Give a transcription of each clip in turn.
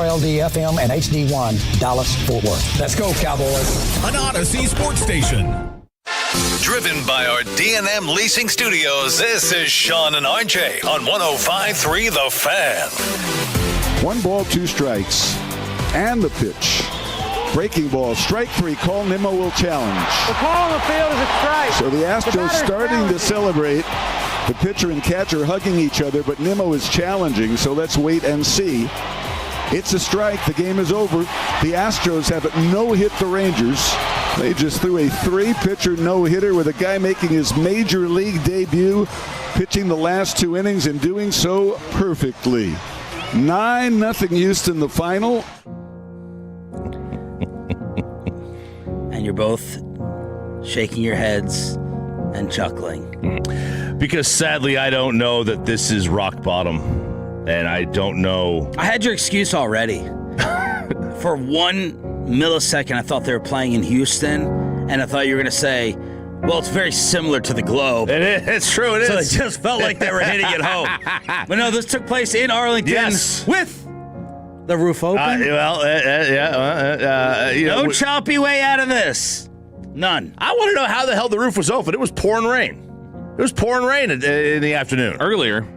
krld-fm and HD1, Dallas-Fort Worth. Let's go, Cowboys. An Odyssey sports station. Driven by our D&M Leasing Studios, this is Sean and RJ on 105.3 The Fan. 1 ball, 2 strikes, and the pitch. Breaking ball, strike 3. Cole Nimmo will challenge. The call on the field is a strike. So the Astros starting to celebrate. The pitcher and catcher hugging each other, but Nimmo is challenging, so let's wait and see. It's a strike. The game is over. The Astros have no-hit the Rangers. They just threw a 3-pitcher no-hitter with a guy making his major league debut, pitching the last 2 innings and doing so perfectly. 9-0 Houston, the final. And you're both shaking your heads and chuckling. Because sadly, I don't know that this is rock bottom. And I don't know. I had your excuse already. For 1 millisecond, I thought they were playing in Houston, and I thought you were going to say, well, it's very similar to the Globe. It is. It's true. It is. So it just felt like they were hitting it home. But no, this took place in Arlington with the roof open. No choppy way out of this. None. I want to know how the hell the roof was open. It was pouring rain. It was pouring rain in the afternoon. Earlier.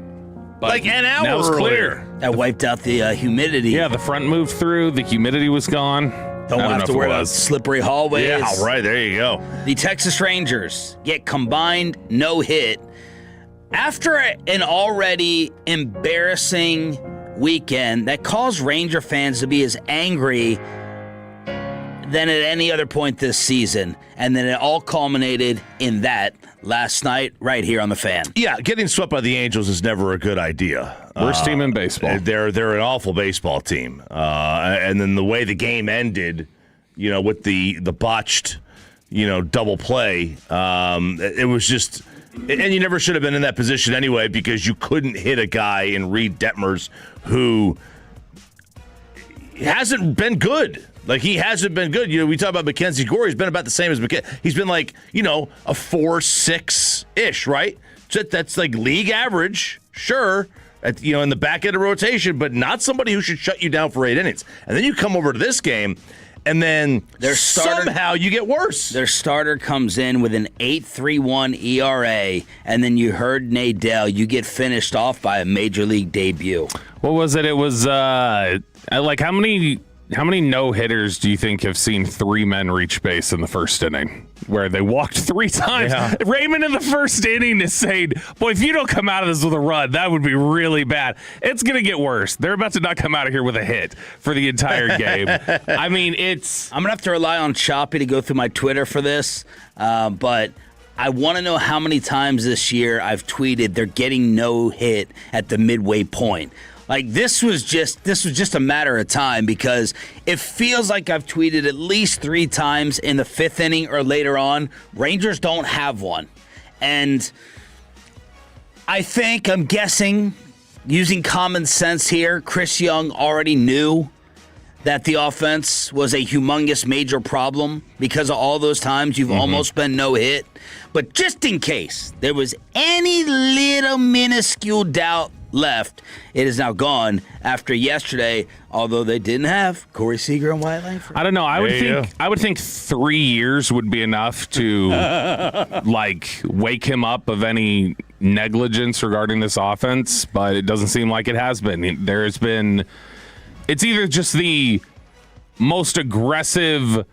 Like an hour now it's earlier. Clear. That wiped out the humidity. Yeah, the front moved through. The humidity was gone. Don't have to worry about slippery hallways. Yeah, right. There you go. The Texas Rangers get combined no-hit after an already embarrassing weekend that caused Ranger fans to be as angry than at any other point this season. And then it all culminated in that last night right here on the Fan. Yeah, getting swept by the Angels is never a good idea. Worst team in baseball. They're an awful baseball team. And then the way the game ended, with the botched, double play, it was just – and you never should have been in that position anyway because you couldn't hit a guy in Reed Detmers who hasn't been good. Like, he hasn't been good. We talk about Mackenzie Gore. He's been about the same as McKenzie. He's been like, a 4.6-ish, right? So that's like league average, sure, in the back end of rotation, but not somebody who should shut you down for 8 innings. And then you come over to this game, and then somehow you get worse. Their starter comes in with an 8.31 ERA, and then you heard Nadell. You get finished off by a major league debut. What was it? It was like how many no-hitters do you think have seen 3 men reach base in the first inning where they walked 3 times? Yeah. Raymond in the first inning is saying, boy, if you don't come out of this with a run, that would be really bad. It's going to get worse. They're about to not come out of here with a hit for the entire game. I mean, I'm going to have to rely on Choppy to go through my Twitter for this, but I want to know how many times this year I've tweeted they're getting no hit at the midway point. Like, this was just a matter of time because it feels like I've tweeted at least 3 times in the 5th inning or later on, Rangers don't have one. And I'm guessing, using common sense here, Chris Young already knew that the offense was a humongous major problem because of all those times you've almost been no-hit. But just in case there was any little minuscule doubt left, it is now gone after yesterday, although they didn't have Corey Seager and Wyatt Langford. I don't know. I would think 3 years would be enough to wake him up of any negligence regarding this offense, but it doesn't seem like it has been. It's either just the most aggressive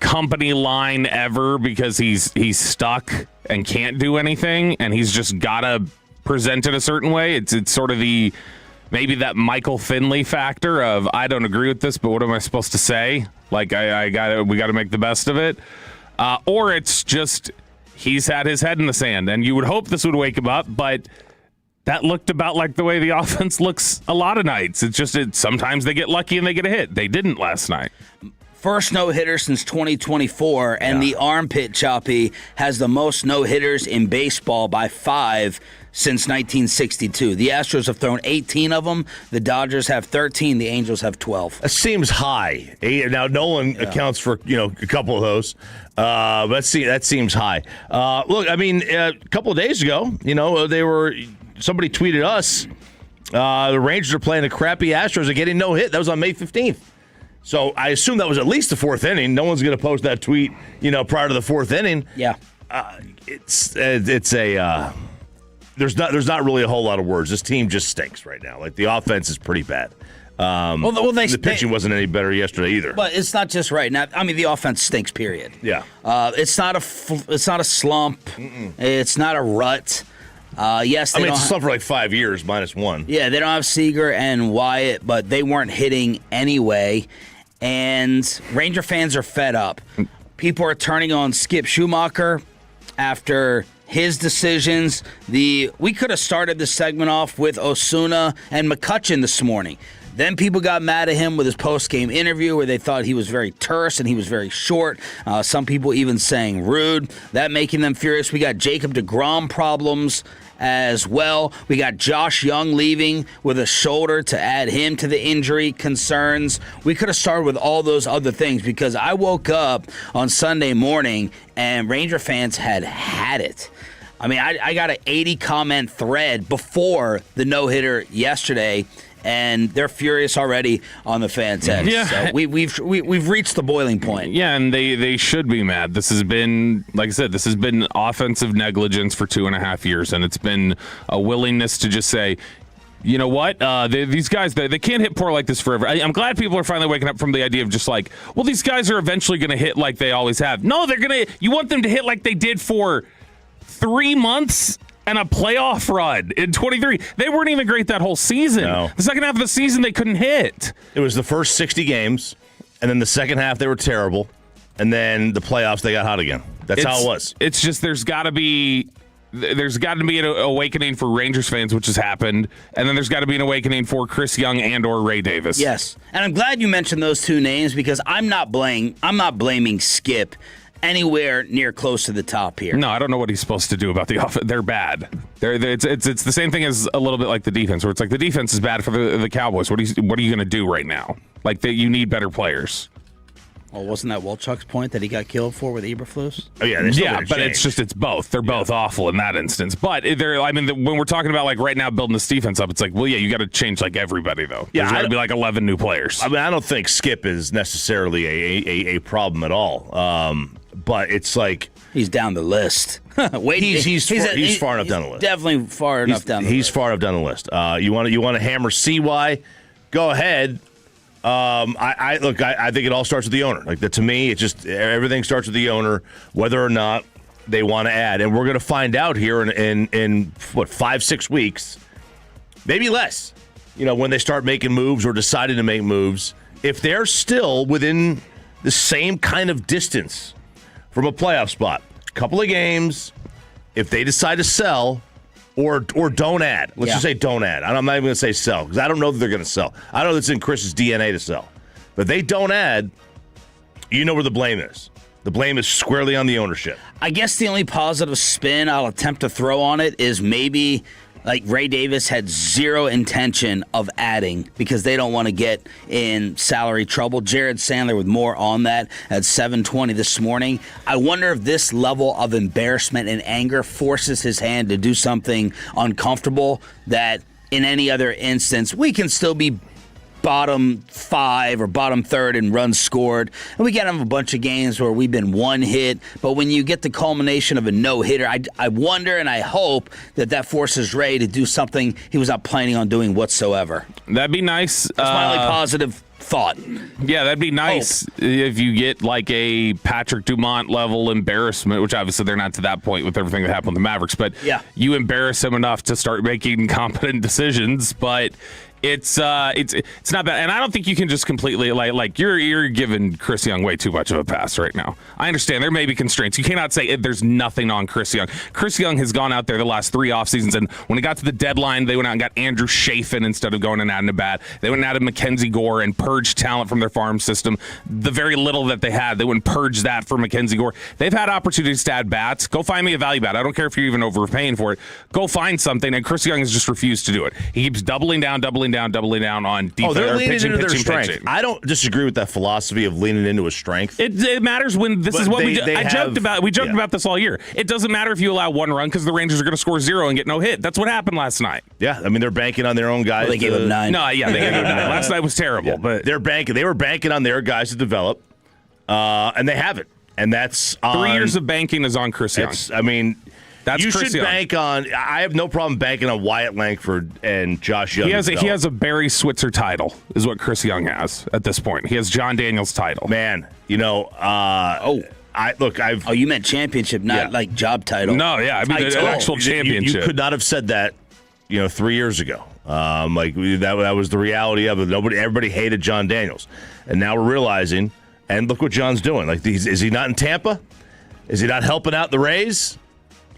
company line ever because he's stuck and can't do anything, and he's just gotta present it a certain way. It's sort of maybe that Michael Finley factor of I don't agree with this, but what am I supposed to say? Like we got to make the best of it, or it's just he's had his head in the sand, and you would hope this would wake him up, but that looked about like the way the offense looks a lot of nights. It's just sometimes they get lucky and they get a hit. They didn't last night. First no-hitter since 2024, and the armpit Choppy has the most no-hitters in baseball by 5 since 1962. The Astros have thrown 18 of them. The Dodgers have 13. The Angels have 12. That seems high. Now, Nolan accounts for a couple of those. But that seems high. Look, I mean, a couple of days ago, somebody tweeted us The Rangers are playing the crappy Astros and getting no hit. That was on May 15th. So I assume that was at least the fourth inning. No one's going to post that tweet, prior to the fourth inning. Yeah. It's a there's not really a whole lot of words. This team just stinks right now. Like, the offense is pretty bad. The pitching wasn't any better yesterday either. But it's not just right now. I mean, the offense stinks. Period. Yeah. It's not a slump. Mm-mm. It's not a rut. Yes, it's a slump for like 5 years, -1. Yeah, they don't have Seager and Wyatt, but they weren't hitting anyway. And Ranger fans are fed up. People are turning on Skip Schumacher after his decisions. We could have started the segment off with Osuna and McCutchen this morning. Then people got mad at him with his post-game interview where they thought he was very terse and he was very short. Some people even saying rude. That making them furious. We got Jacob deGrom problems as well. We got Josh Young leaving with a shoulder to add him to the injury concerns. We could have started with all those other things because I woke up on Sunday morning and Ranger fans had it. I mean, I got an 80-comment thread before the no-hitter yesterday, and they're furious already on the fan text. Yeah. So we've reached the boiling point. Yeah, and they should be mad. This has been, like I said, this has been offensive negligence for 2.5 years, and it's been a willingness to just say, you know what? These guys, they can't hit poor like this forever. I'm glad people are finally waking up from the idea of just like, well, these guys are eventually going to hit like they always have. No, you want them to hit like they did for 3 months and a playoff run in 23. They weren't even great that whole season. No. The second half of the season, they couldn't hit. It was the first 60 games, and then the second half, they were terrible. And then the playoffs, they got hot again. That's how it was. It's just there's got to be an awakening for Rangers fans, which has happened, and then there's got to be an awakening for Chris Young and or Ray Davis. Yes, and I'm glad you mentioned those two names because I'm not blaming Skip anywhere near close to the top here. No, I don't know what he's supposed to do about the offense. They're bad. It's the same thing as a little bit like the defense, where it's like the defense is bad for the Cowboys. What are you going to do right now? Like you need better players. Well, wasn't that Walchuk's point that he got killed for with Eberflus? Oh yeah, but it's both. They're both awful in that instance. But when we're talking about like right now building this defense up, it's like, well, yeah, you got to change like everybody though. Yeah, there's got to be like 11 new players. I mean, I don't think Skip is necessarily a problem at all. But it's like he's down the list. Wait, he's far enough down the list. Definitely far enough down the list. He's far enough down the list. You want to hammer CY? Go ahead. I think it all starts with the owner. Like to me, it's just everything starts with the owner, whether or not they want to add, and we're going to find out here in 5-6 weeks, maybe less. When they start making moves or deciding to make moves, if they're still within the same kind of distance from a playoff spot, a couple of games, if they decide to sell or don't add, let's just say don't add. I'm not even going to say sell because I don't know that they're going to sell. I know that's in Chris's DNA to sell. But if they don't add, you know where the blame is. The blame is squarely on the ownership. I guess the only positive spin I'll attempt to throw on it is maybe like Ray Davis had zero intention of adding because they don't want to get in salary trouble. Jared Sandler with more on that at 7:20 this morning. I wonder if this level of embarrassment and anger forces his hand to do something uncomfortable that in any other instance we can still be bottom 5 or bottom 3rd in runs scored. And we get him a bunch of games where we've been one hit. But when you get the culmination of a no-hitter, I wonder and I hope that forces Ray to do something he was not planning on doing whatsoever. That'd be nice. That's my only positive thought. Yeah, that'd be nice if you get like a Patrick Dumont level embarrassment, which obviously they're not to that point with everything that happened with the Mavericks, but you embarrass him enough to start making competent decisions, but it's not bad, and I don't think you can just completely like you're giving Chris Young way too much of a pass right now. I understand there may be constraints. You cannot say there's nothing on Chris Young. Chris Young has gone out there the last 3 off seasons, and when it got to the deadline, they went out and got Andrew Chafin instead of going and adding a bat. They went and added Mackenzie Gore and purged talent from their farm system. The very little that they had, they went and purged that for Mackenzie Gore. They've had opportunities to add bats. Go find me a value bat. I don't care if you're even overpaying for it. Go find something, and Chris Young has just refused to do it. He keeps doubling down doubling down on defense. Oh, they're leaning pitching, into their pitching, strength. pitching. I don't disagree with that philosophy of leaning into a strength. It matters when this But is what we joked about this all year. It doesn't matter if you allow one run because the Rangers are going to score 0 and get no hit. That's what happened last night. Yeah, I mean they're banking on their own guys. Well, they gave him 9. No, yeah, they gave him 9. Last night was terrible, but They were banking on their guys to develop, and they haven't. And that's on 3 years of banking is on Chris Young. I mean, That's you Chris should Young. bank on. I have no problem banking on Wyatt Langford and Josh Young. He has a Barry Switzer title, is what Chris Young has at this point. He has John Daniels' title. Man, you know. You meant championship, not like job title. No, yeah, I mean an actual championship. You could not have said that, 3 years ago. That was the reality of it. Everybody hated John Daniels, and now we're realizing. And look what John's doing. Is he not in Tampa? Is he not helping out the Rays?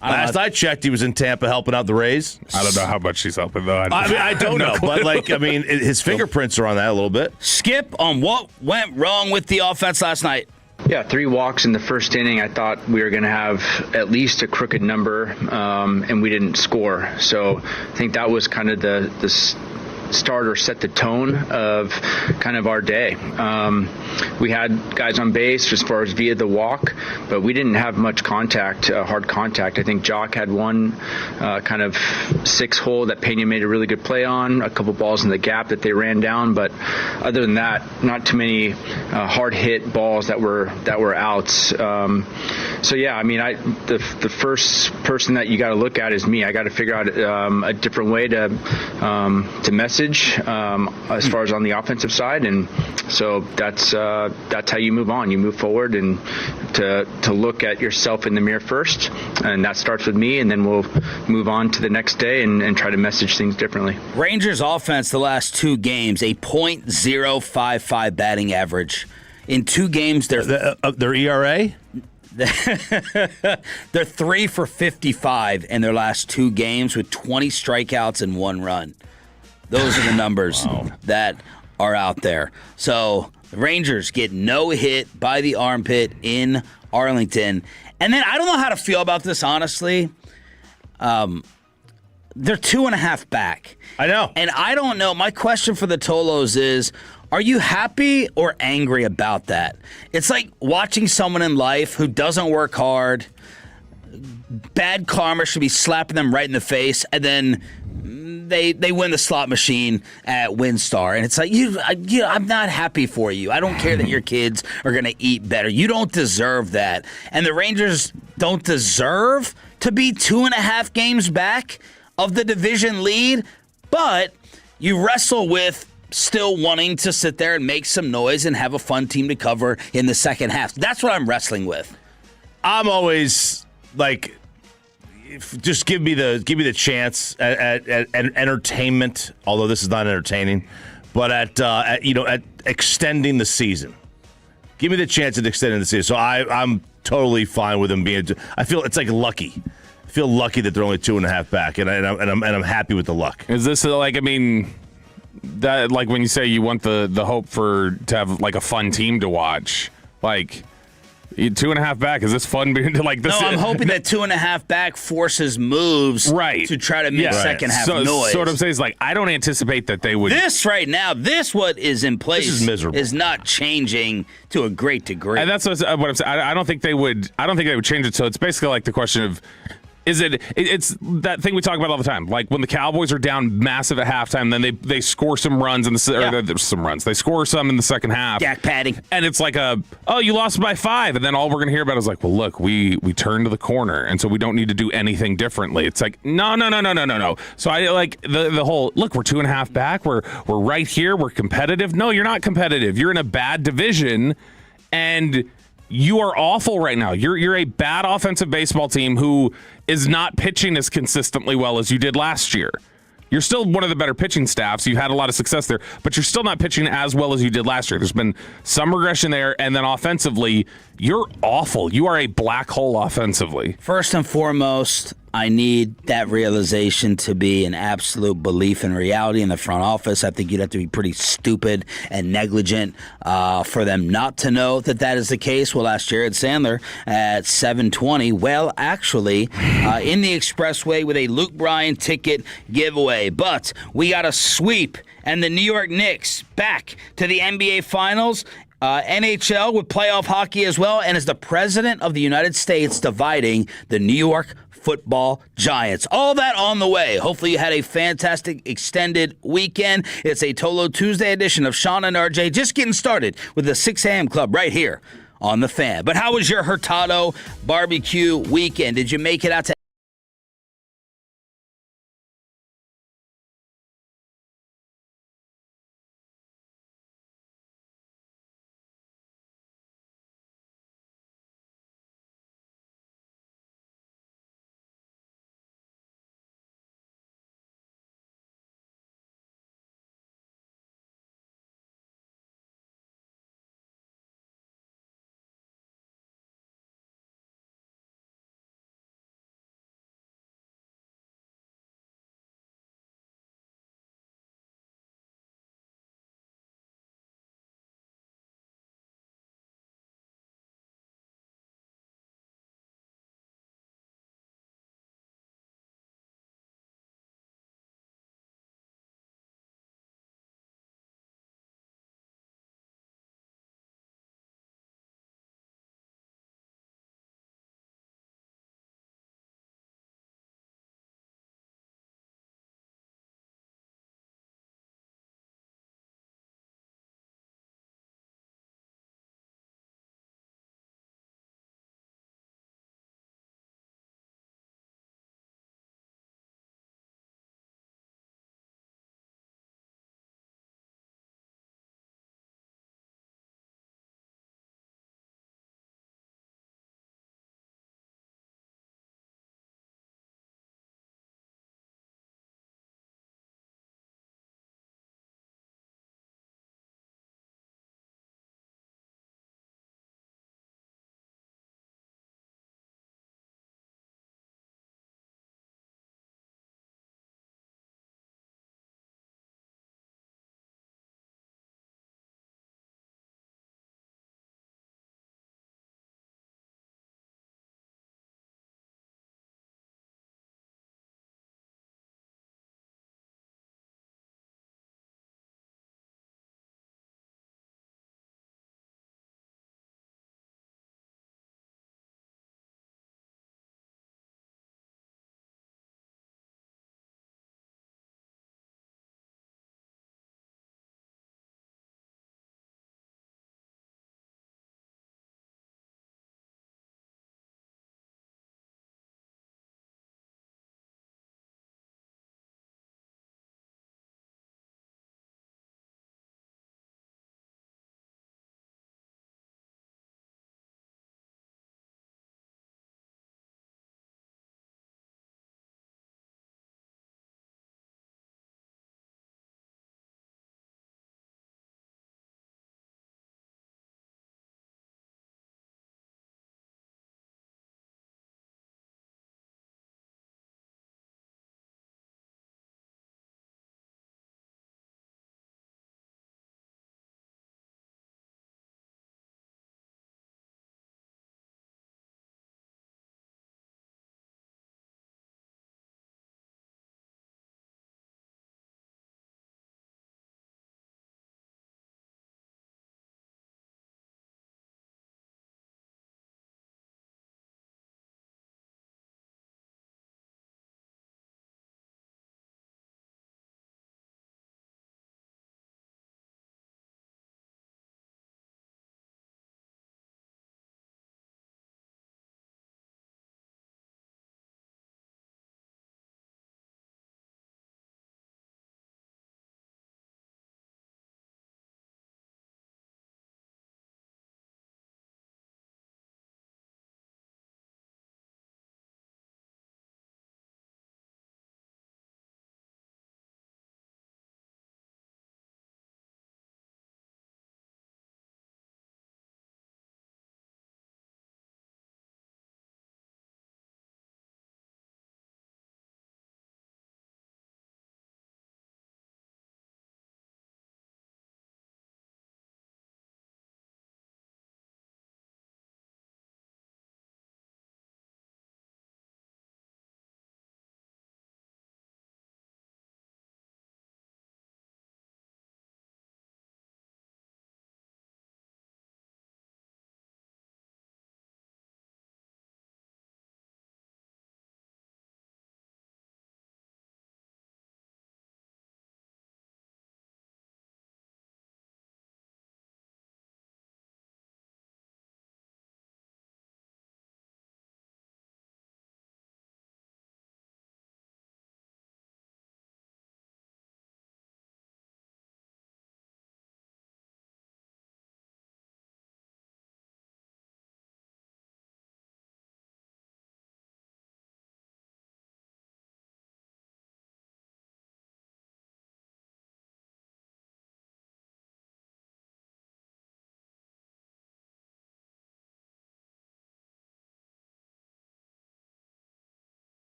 Last I checked, he was in Tampa helping out the Rays. I don't know how much he's helping, though. I don't know. But, his fingerprints are on that a little bit. Skip on what went wrong with the offense last night. Yeah, 3 walks in the first inning. I thought we were going to have at least a crooked number, and we didn't score. So I think that was kind of the start or set the tone of kind of our day. We had guys on base as far as via the walk, but we didn't have much contact, hard contact. I think Jock had one kind of 6-hole that Pena made a really good play on, a couple balls in the gap that they ran down, but other than that, not too many hard hit balls that were outs. So yeah, I mean, the first person that you got to look at is me. I got to figure out a different way to message as far as on the offensive side, and so that's how you move on. You move forward and to look at yourself in the mirror first, and that starts with me, and then we'll move on to the next day and try to message things differently. Rangers offense the last 2 games, a .055 batting average. In 2 games, Their ERA? They're 3 for 55 in their last 2 games with 20 strikeouts and 1 run. Those are the numbers that are out there. So the Rangers get no hit by the armpit in Arlington. And then I don't know how to feel about this, honestly. They're 2.5 back. I know. And I don't know. My question for the Tolos is, are you happy or angry about that? It's like watching someone in life who doesn't work hard. Bad karma should be slapping them right in the face, and then they win the slot machine at WinStar, and it's like I'm not happy for you. I don't care that your kids are going to eat better. You don't deserve that, and the Rangers don't deserve to be 2.5 games back of the division lead. But you wrestle with still wanting to sit there and make some noise and have a fun team to cover in the second half. That's what I'm wrestling with. I'm always just give me the chance at entertainment. Although this is not entertaining, but at extending the season. Give me the chance at extending the season. So I'm totally fine with them being. I feel it's like lucky. I feel lucky that they're only 2.5 back, and I'm happy with the luck. Is this that when you say you want the hope to have a fun team to watch, 2.5 back, is this fun being this? No, I'm hoping that 2.5 back forces moves to try to make second half noise. So what I'm saying is I don't anticipate that they would. This right now, what is in place is miserable. Is not changing to a great degree. And that's what I'm saying. I don't think they would. I don't think they would change it. So it's basically the question of. It's that thing we talk about all the time. When the Cowboys are down massive at halftime, then they score some runs there's some runs. They score some in the second half. Yak padding. And it's you lost by 5, and then all we're gonna hear about is well, look, we turned the corner, and so we don't need to do anything differently. It's no. So I the whole look, we're 2.5 back, we're right here, we're competitive. No, you're not competitive. You're in a bad division, and you are awful right now. You're a bad offensive baseball team who is not pitching as consistently well as you did last year. You're still one of the better pitching staffs. You had a lot of success there, but you're still not pitching as well as you did last year. There's been some regression there, and then offensively, you're awful. You are a black hole offensively. First and foremost, I need that realization to be an absolute belief in reality in the front office. I think you'd have to be pretty stupid and negligent for them not to know that that is the case. We'll ask Jared Sandler at 7:20. Well, actually, in the Expressway with a Luke Bryan ticket giveaway. But we got a sweep, and the New York Knicks back to the NBA Finals. NHL with playoff hockey as well, and is the President of the United States dividing the New York Football Giants. All that on the way. Hopefully you had a fantastic extended weekend. It's a Tolo Tuesday edition of Sean and RJ, just getting started with the 6 a.m. club right here on The Fan. But how was your Hurtado barbecue weekend? Did you make it out to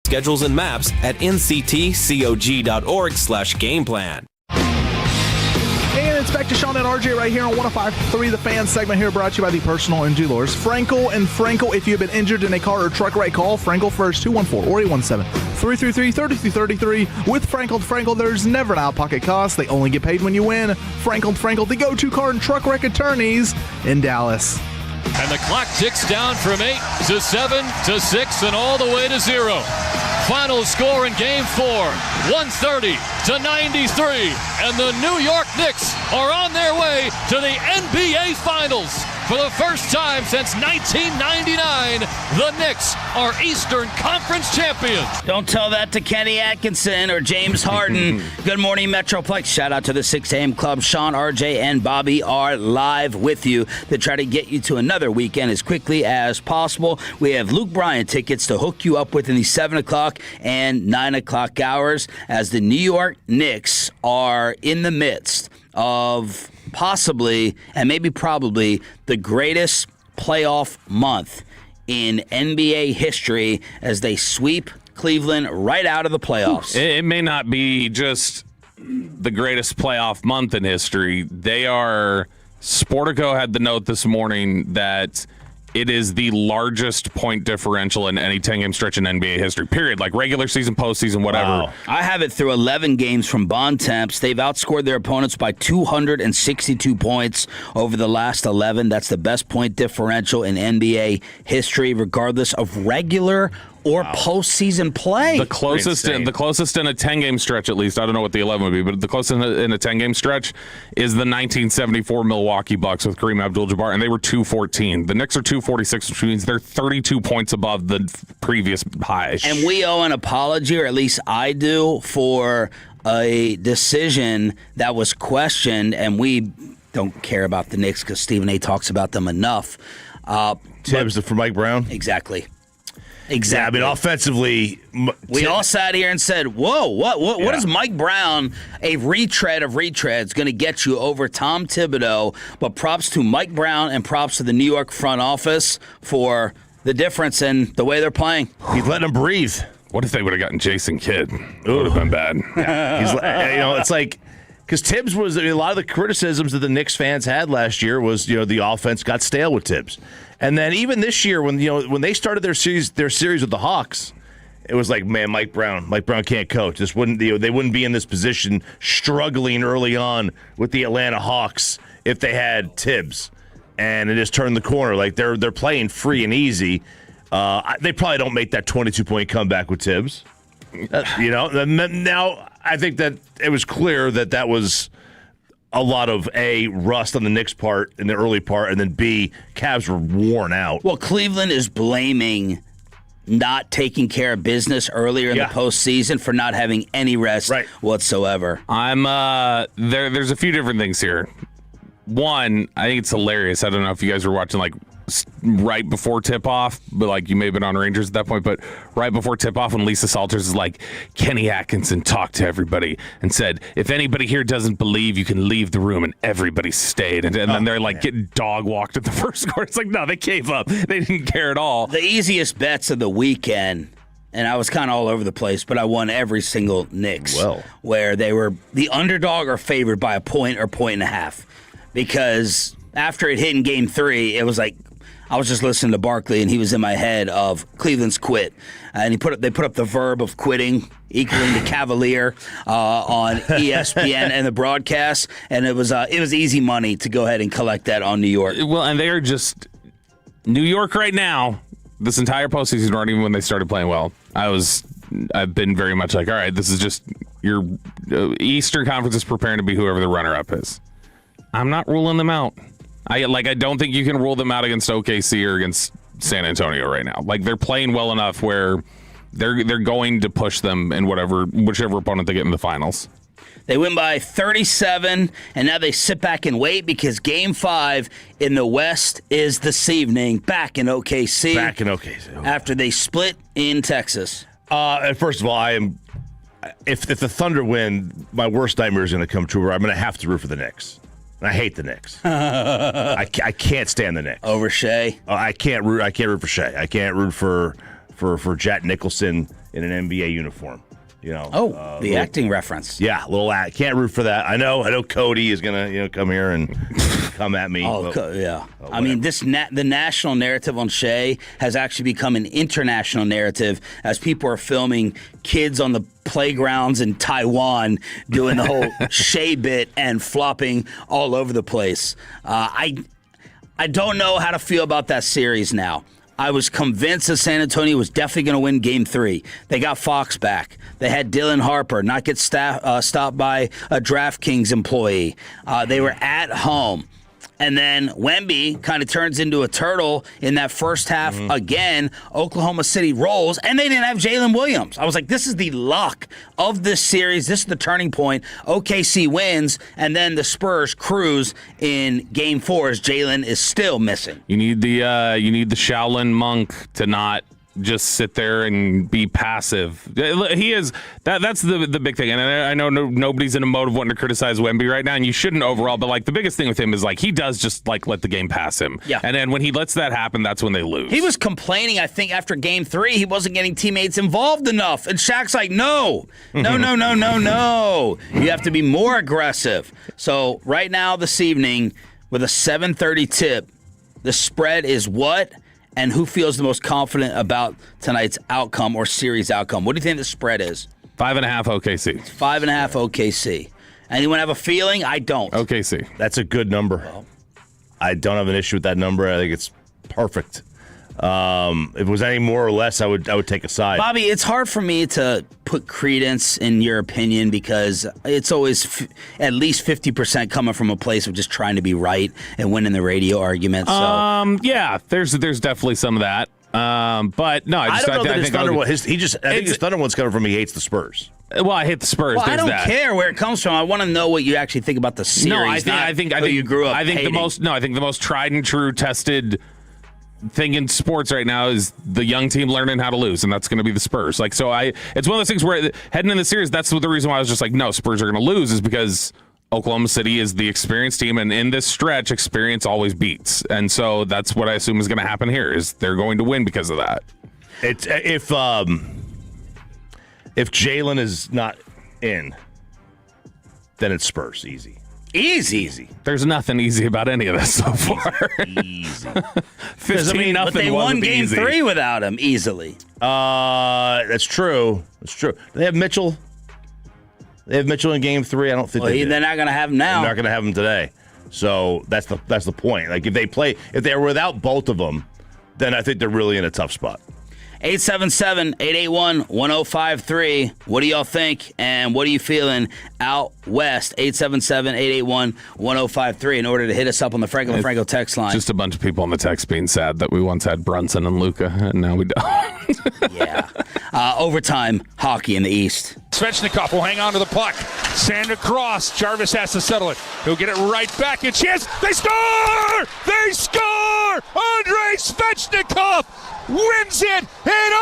Schedules and maps at nctcog.org/gameplan. And it's back to Sean and RJ right here on 105.3 The Fan segment here, brought to you by the personal injury lawyers Frankel and Frankel. If you've been injured in a car or truck wreck, call Frankel first, 214-817-333-3333. With Frankel, there's never an out-of-pocket cost. They only get paid when you win. Frankel, the go-to car and truck wreck attorneys in Dallas. And the clock ticks down from 8 to 7 to 6 and all the way to 0. Final score in Game 4, 130 to 93. And the New York Knicks are on their way to the NBA Finals. For the first time since 1999, the Knicks are Eastern Conference champions. Don't tell that to Kenny Atkinson or James Harden. Good morning, Metroplex. Shout out to the 6 a.m. Club. Sean, RJ, and Bobby are live with you to try to get you to another weekend as quickly as possible. We have Luke Bryan tickets to hook you up with in the 7 o'clock and 9 o'clock hours as the New York Knicks are in the midst of possibly and maybe probably the greatest playoff month in NBA history as they sweep Cleveland right out of the playoffs. It may not be just the greatest playoff month in history. Sportico had the note this morning that it is the largest point differential in any 10-game stretch in NBA history, period. Like regular season, postseason, whatever. Wow. I have it through 11 games from Bond Temps. They've outscored their opponents by 262 points over the last 11. That's the best point differential in NBA history, regardless of regular or postseason play. The closest in a 10-game stretch, at least. I don't know what the 11 would be, but the closest in a 10-game stretch is the 1974 Milwaukee Bucks with Kareem Abdul-Jabbar, and they were 214. The Knicks are 246, which means they're 32 points above the previous high. And we owe an apology, or at least I do, for a decision that was questioned, and we don't care about the Knicks because Stephen A. talks about them enough. Tibbs for Mike Brown? Exactly. Yeah, I mean, offensively, we all sat here and said, whoa, what is Mike Brown, a retread of retreads, going to get you over Tom Thibodeau? But props to Mike Brown and props to the New York front office for the difference in the way they're playing. He's letting them breathe. What if they would have gotten Jason Kidd? It would have been bad. Yeah. It's like, because Tibbs was, a lot of the criticisms that the Knicks fans had last year was, the offense got stale with Tibbs. And then even this year, when they started their series with the Hawks, it was like, man, Mike Brown can't coach. They wouldn't be in this position struggling early on with the Atlanta Hawks if they had Tibbs. And it just turned the corner. Like they're playing free and easy. They probably don't make that 22-point comeback with Tibbs. Now I think that it was clear that was a lot of A, rust on the Knicks' part in the early part, and then B, Cavs were worn out. Well, Cleveland is blaming not taking care of business earlier in the postseason for not having any rest whatsoever. There's a few different things here. One, I think it's hilarious. I don't know if you guys were watching right before tip-off, but you may have been on Rangers at that point, but right before tip-off when Lisa Salters is like, Kenny Atkinson talked to everybody and said, if anybody here doesn't believe, you can leave the room, and everybody stayed. And then they're getting dog-walked at the first quarter. It's like, no, they gave up. They didn't care at all. The easiest bets of the weekend, and I was kind of all over the place, but I won every single Knicks, where they were the underdog or favored by a point or point and a half. Because after it hit in Game 3, it was like, I was just listening to Barkley, and he was in my head of Cleveland's quit. And they put up the verb of quitting, equaling the Cavalier on ESPN and the broadcast. And it was easy money to go ahead and collect that on New York. Well, and they are just New York right now, this entire postseason, or even when they started playing well. I've been very much like, all right, this is just your Eastern Conference is preparing to be whoever the runner-up is. I'm not ruling them out. I don't think you can rule them out against OKC or against San Antonio right now. They're playing well enough where they're going to push them in whichever opponent they get in the finals. They win by 37, and now they sit back and wait because Game 5 in the West is this evening back in OKC. After they split in Texas. First of all, if the Thunder win, my worst nightmare is going to come true where I'm going to have to root for the Knicks. I hate the Knicks. I can't stand the Knicks over Shea. I can't root for Shea. I can't root for for Jack Nicholson in an NBA uniform. The acting reference. Yeah, little act. Can't root for that. I know Cody is gonna come here and come at me. I mean, the national narrative on Shea has actually become an international narrative as people are filming kids on the playgrounds in Taiwan doing the whole Shea bit and flopping all over the place. I don't know how to feel about that series now. I was convinced that San Antonio was definitely going to win Game 3. They got Fox back. They had Dylan Harper not get stopped by a DraftKings employee. They were at home. And then Wemby kind of turns into a turtle in that first half again. Oklahoma City rolls, and they didn't have Jalen Williams. I was like, this is the luck of this series. This is the turning point. OKC wins, and then the Spurs cruise in Game 4 as Jalen is still missing. You need the Shaolin monk to not just sit there and be passive. He is that's the big thing. And I know nobody's in a mode of wanting to criticize Wemby right now, and you shouldn't overall, but like the biggest thing with him is like he does just like let the game pass him. Yeah. And then when he lets that happen, that's when they lose. He was complaining, I think, after Game 3, he wasn't getting teammates involved enough. And Shaq's like, no. You have to be more aggressive. So right now this evening with a 7:30 tip, the spread is what? And who feels the most confident about tonight's outcome or series outcome? What do you think the spread is? 5.5 OKC. 5.5 OKC. Anyone have a feeling? I don't. OKC. That's a good number. I don't have an issue with that number. I think it's perfect. If it was any more or less, I would take a side. Bobby, it's hard for me to put credence in your opinion because it's always at least 50% coming from a place of just trying to be right and winning the radio argument. So. Yeah, there's definitely some of that. But no, I don't know that his Thunder one. I think his Thunder one's coming from he hates the Spurs. Well, I hate the Spurs. Well, There's I don't care where it comes from. I want to know what you actually think about the series. No, I think you grew up. I think hating. the most tried and true tested thing in sports right now is the young team learning how to lose, and that's going to be the Spurs. It's one of those things where heading in the series, that's the reason why I was just like, no, Spurs are going to lose is because Oklahoma City is the experienced team, and in this stretch, experience always beats. And so that's what I assume is going to happen here is they're going to win because of that. It's if Jalen is not in, then it's Spurs easy. Easy. There's nothing easy about any of this so far. Easy. 15-0. But they won Game 3 without him easily. That's true. Do they have Mitchell? They have Mitchell in Game 3. I don't think they're not going to have him now. They're not going to have him today. So that's the point. Like if they're without both of them, then I think they're really in a tough spot. 877-881-1053. What do y'all think? And what are you feeling out west? 877-881-1053 in order to hit us up on the Franco and Franco text line. Just a bunch of people on the text being sad that we once had Brunson and Luka, and now we don't. Yeah. Overtime hockey in the East. Svechnikov will hang on to the puck. Sand across. Jarvis has to settle it. He'll get it right back. A chance. They score! They score! Andrei Svechnikov wins it in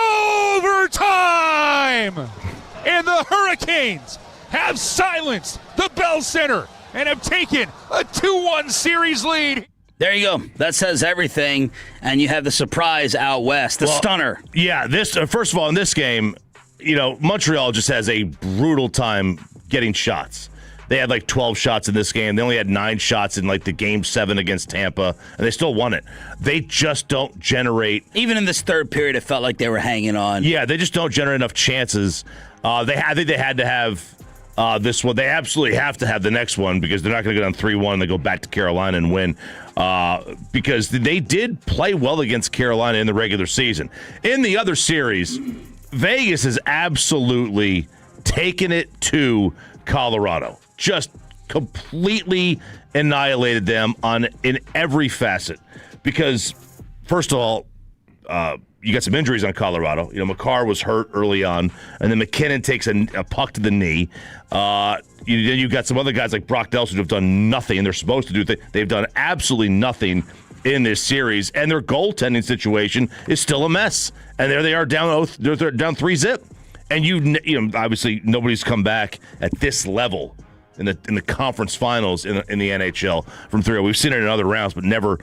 overtime! And the Hurricanes have silenced the Bell Center and have taken a 2-1 series lead. There you go. That says everything. And you have the surprise out west, the stunner. Yeah, this first of all, in this game, Montreal just has a brutal time getting shots. They had like 12 shots in this game. They only had 9 shots in like the Game 7 against Tampa, and they still won it. They just don't generate. Even in this third period, it felt like they were hanging on. Yeah, they just don't generate enough chances. I think they had to have this one. They absolutely have to have the next one because they're not going to go down 3-1 and they go back to Carolina and win because they did play well against Carolina in the regular season. In the other series, Vegas has absolutely taken it to Colorado. Just completely annihilated them in every facet. Because, first of all, you got some injuries on Colorado. McCarr was hurt early on, and then McKinnon takes a puck to the knee. Then you've got some other guys like Brock Nelson who have done nothing, and they're supposed to do. They've done absolutely nothing in this series, and their goaltending situation is still a mess. And there they are down. They're down 3-0. And obviously nobody's come back at this level in the conference finals in the NHL from 3-0. We've seen it in other rounds, but never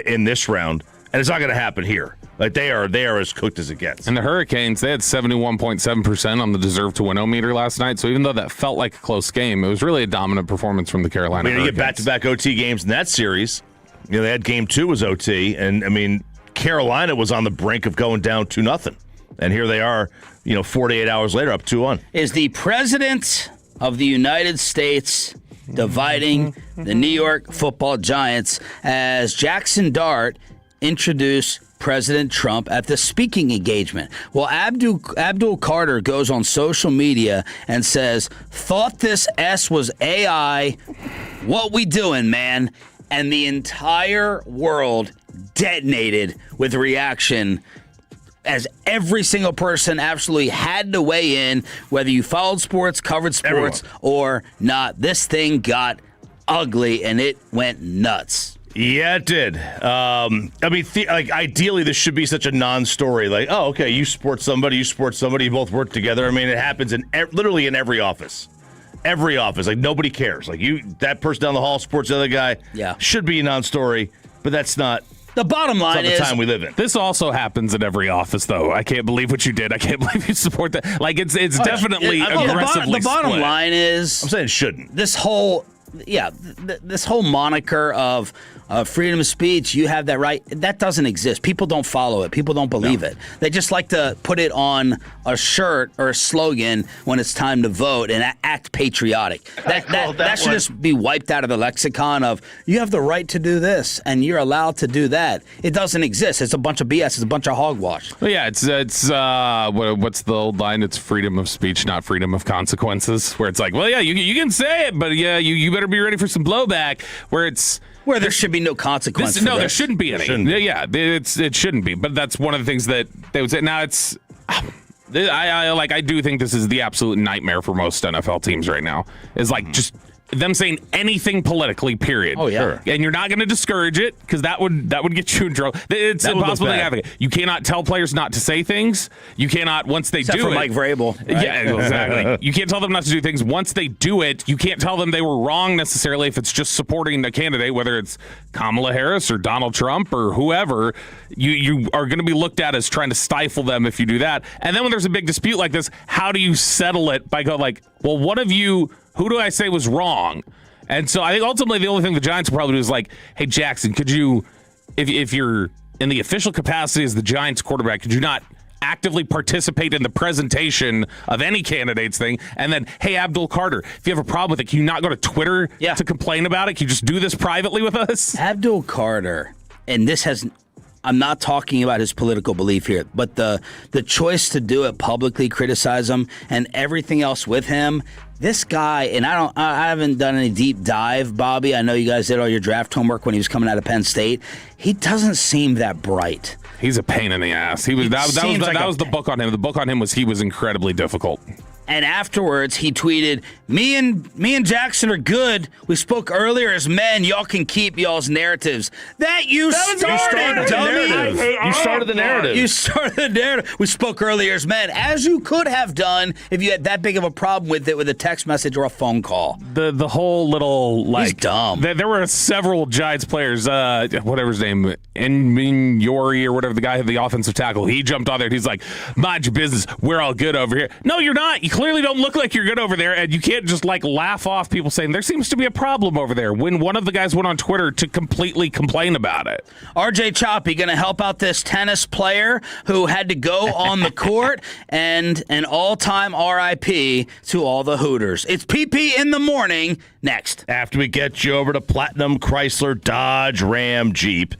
in this round. And it's not going to happen here. Like they are as cooked as it gets. And the Hurricanes, they had 71.7% on the deserve to win meter last night. So even though that felt like a close game, it was really a dominant performance from the Carolina Hurricanes. You get back-to-back OT games in that series. They had game 2 was OT, and Carolina was on the brink of going down 2-0. And here they are, 48 hours later, up 2-1. Is the president of the United States dividing the New York Football Giants as Jackson Dart introduced President Trump at the speaking engagement? Well, Abdul Carter goes on social media and says, "Thought this S was AI. What we doing, man?" And the entire world detonated with reaction as every single person absolutely had to weigh in, whether you followed sports, covered sports, or not. This thing got ugly, and it went nuts. Yeah, it did. Ideally, this should be such a non-story. Like, oh, okay, you support somebody, you both work together. It happens literally in every office. Every office. Like, nobody cares. Like, that person down the hall supports the other guy. Yeah. Should be a non-story, but that's not. The bottom line is, the time we live in. This also happens in every office, though. I can't believe what you did. I can't believe you support that. Like, it's definitely aggressively the bottom split. line is, I'm saying it shouldn't. This whole moniker of freedom of speech, you have that right, that doesn't exist. People don't follow it. People don't believe it. They just like to put it on a shirt or a slogan when it's time to vote and act patriotic. That should just be wiped out of the lexicon of, you have the right to do this and you're allowed to do that. It doesn't exist. It's a bunch of BS. It's a bunch of hogwash. Well, yeah, it's what's the old line? It's freedom of speech, not freedom of consequences. Where it's like, well, yeah, you can say it, but yeah, you better be ready for some blowback. Where there should be no consequence. There shouldn't be any. Yeah, it shouldn't be. But that's one of the things that they would say. Now I do think this is the absolute nightmare for most NFL teams right now. Is like just them saying anything politically, period. Oh, yeah. Sure. And you're not going to discourage it because that would get you in trouble. It's impossible to have it. You cannot tell players not to say things. You cannot, once they Except do for it. Mike Vrabel. Right? Yeah, exactly. You can't tell them not to do things. Once they do it, you can't tell them they were wrong necessarily if it's just supporting the candidate, whether it's Kamala Harris or Donald Trump or whoever. You are going to be looked at as trying to stifle them if you do that. And then when there's a big dispute like this, how do you settle it by going like, well, who do I say was wrong? And so I think ultimately the only thing the Giants will probably do is like, hey, Jackson, could you, if you're in the official capacity as the Giants quarterback, could you not actively participate in the presentation of any candidate's thing? And then, hey, Abdul Carter, if you have a problem with it, can you not go to Twitter to complain about it? Can you just do this privately with us? Abdul Carter, and I'm not talking about his political belief here, but the choice to do it publicly, criticize him, and everything else with him. This guy, and I haven't done any deep dive, Bobby. I know you guys did all your draft homework when he was coming out of Penn State. He doesn't seem that bright. He's a pain in the ass. That was the book on him. The book on him was he was incredibly difficult. And afterwards, he tweeted, me and Jackson are good. We spoke earlier as men. Y'all can keep y'all's narratives. You started the narrative. You started the narrative. We spoke earlier as men, as you could have done if you had that big of a problem with it with a text message or a phone call. The whole little, like... He's dumb. There were several Giants players, whatever his name, Yori or whatever, the guy who had the offensive tackle, he jumped on there and he's like, mind your business. We're all good over here. No, you're not. You clearly don't look like you're good over there, and you can't just like laugh off people saying there seems to be a problem over there when one of the guys went on Twitter to completely complain about it. RJ Choppy going to help out this tennis player who had to go on the court, and an all-time RIP to all the Hooters. It's PP in the morning next. After we get you over to Platinum Chrysler Dodge Ram Jeep.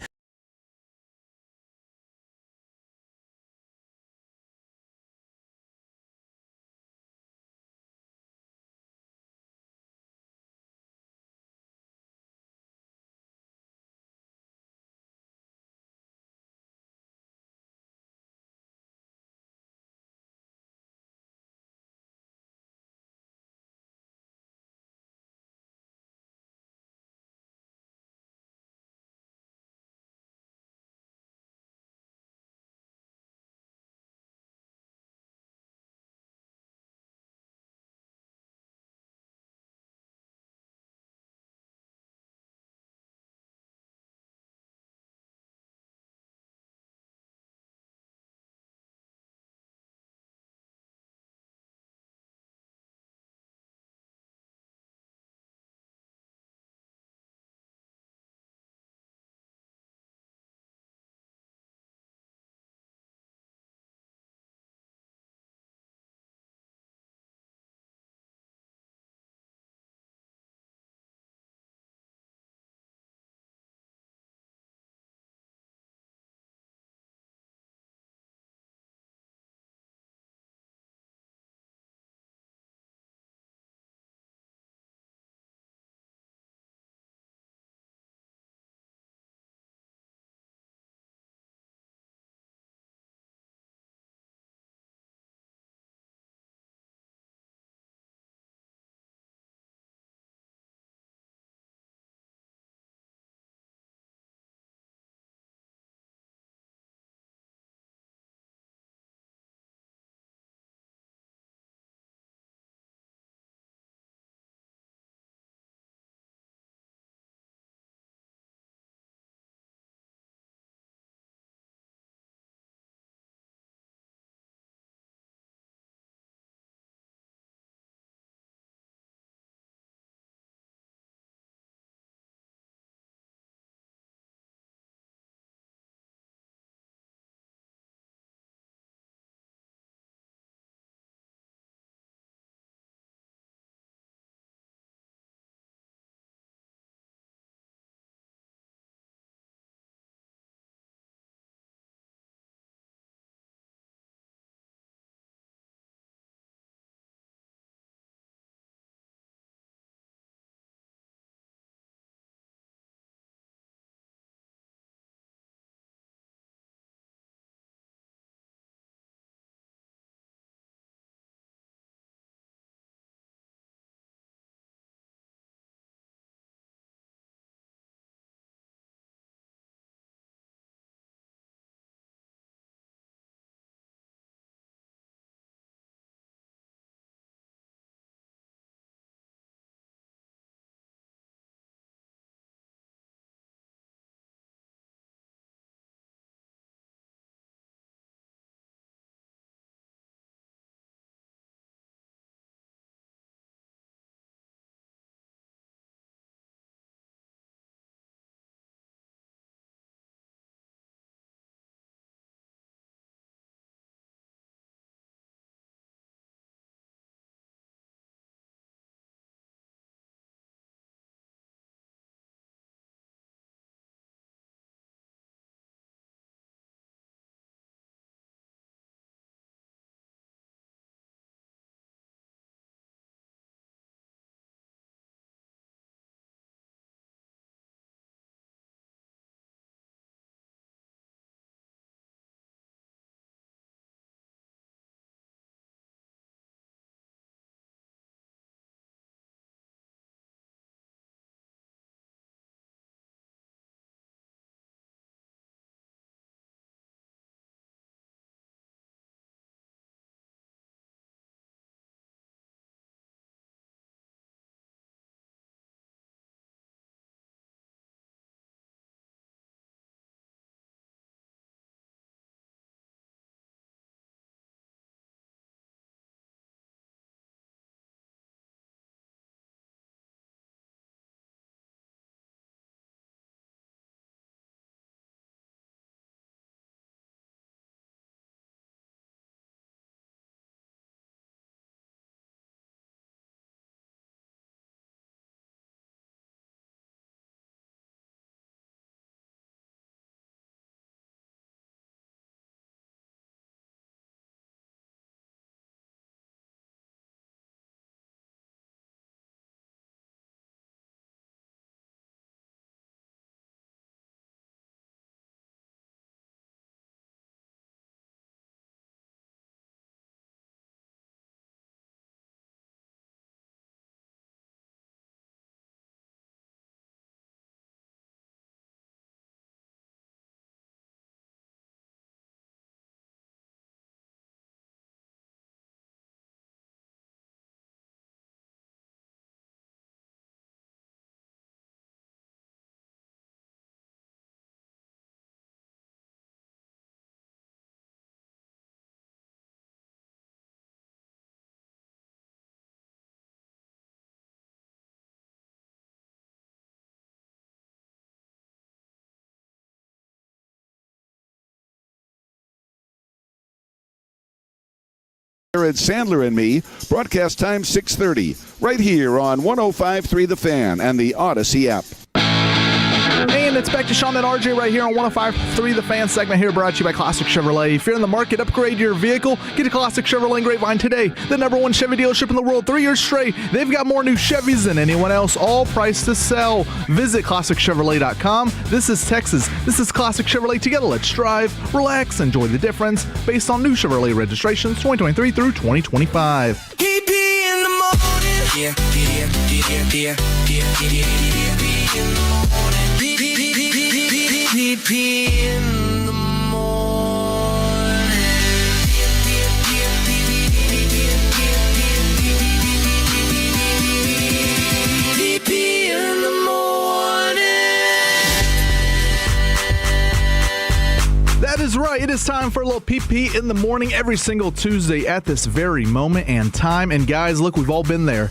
Jared Sandler and me. Broadcast time 6:30. Right here on 105.3 The Fan and the Odyssey app. And it's back to Sean and RJ right here on 105.3 The Fan segment here, brought to you by Classic Chevrolet. If you're in the market, upgrade your vehicle, get a Classic Chevrolet in Grapevine today. The #1 Chevy dealership in the world, 3 years straight. They've got more new Chevys than anyone else, all priced to sell. Visit ClassicChevrolet.com. This is Texas. This is Classic Chevrolet. Together, let's drive, relax, enjoy the difference based on new Chevrolet registrations 2023 through 2025. PP in the morning. Yeah. PP in the morning. PP in the morning. That is right. It is time for a little PP in the morning every single Tuesday at this very moment and time. And guys, look, we've all been there.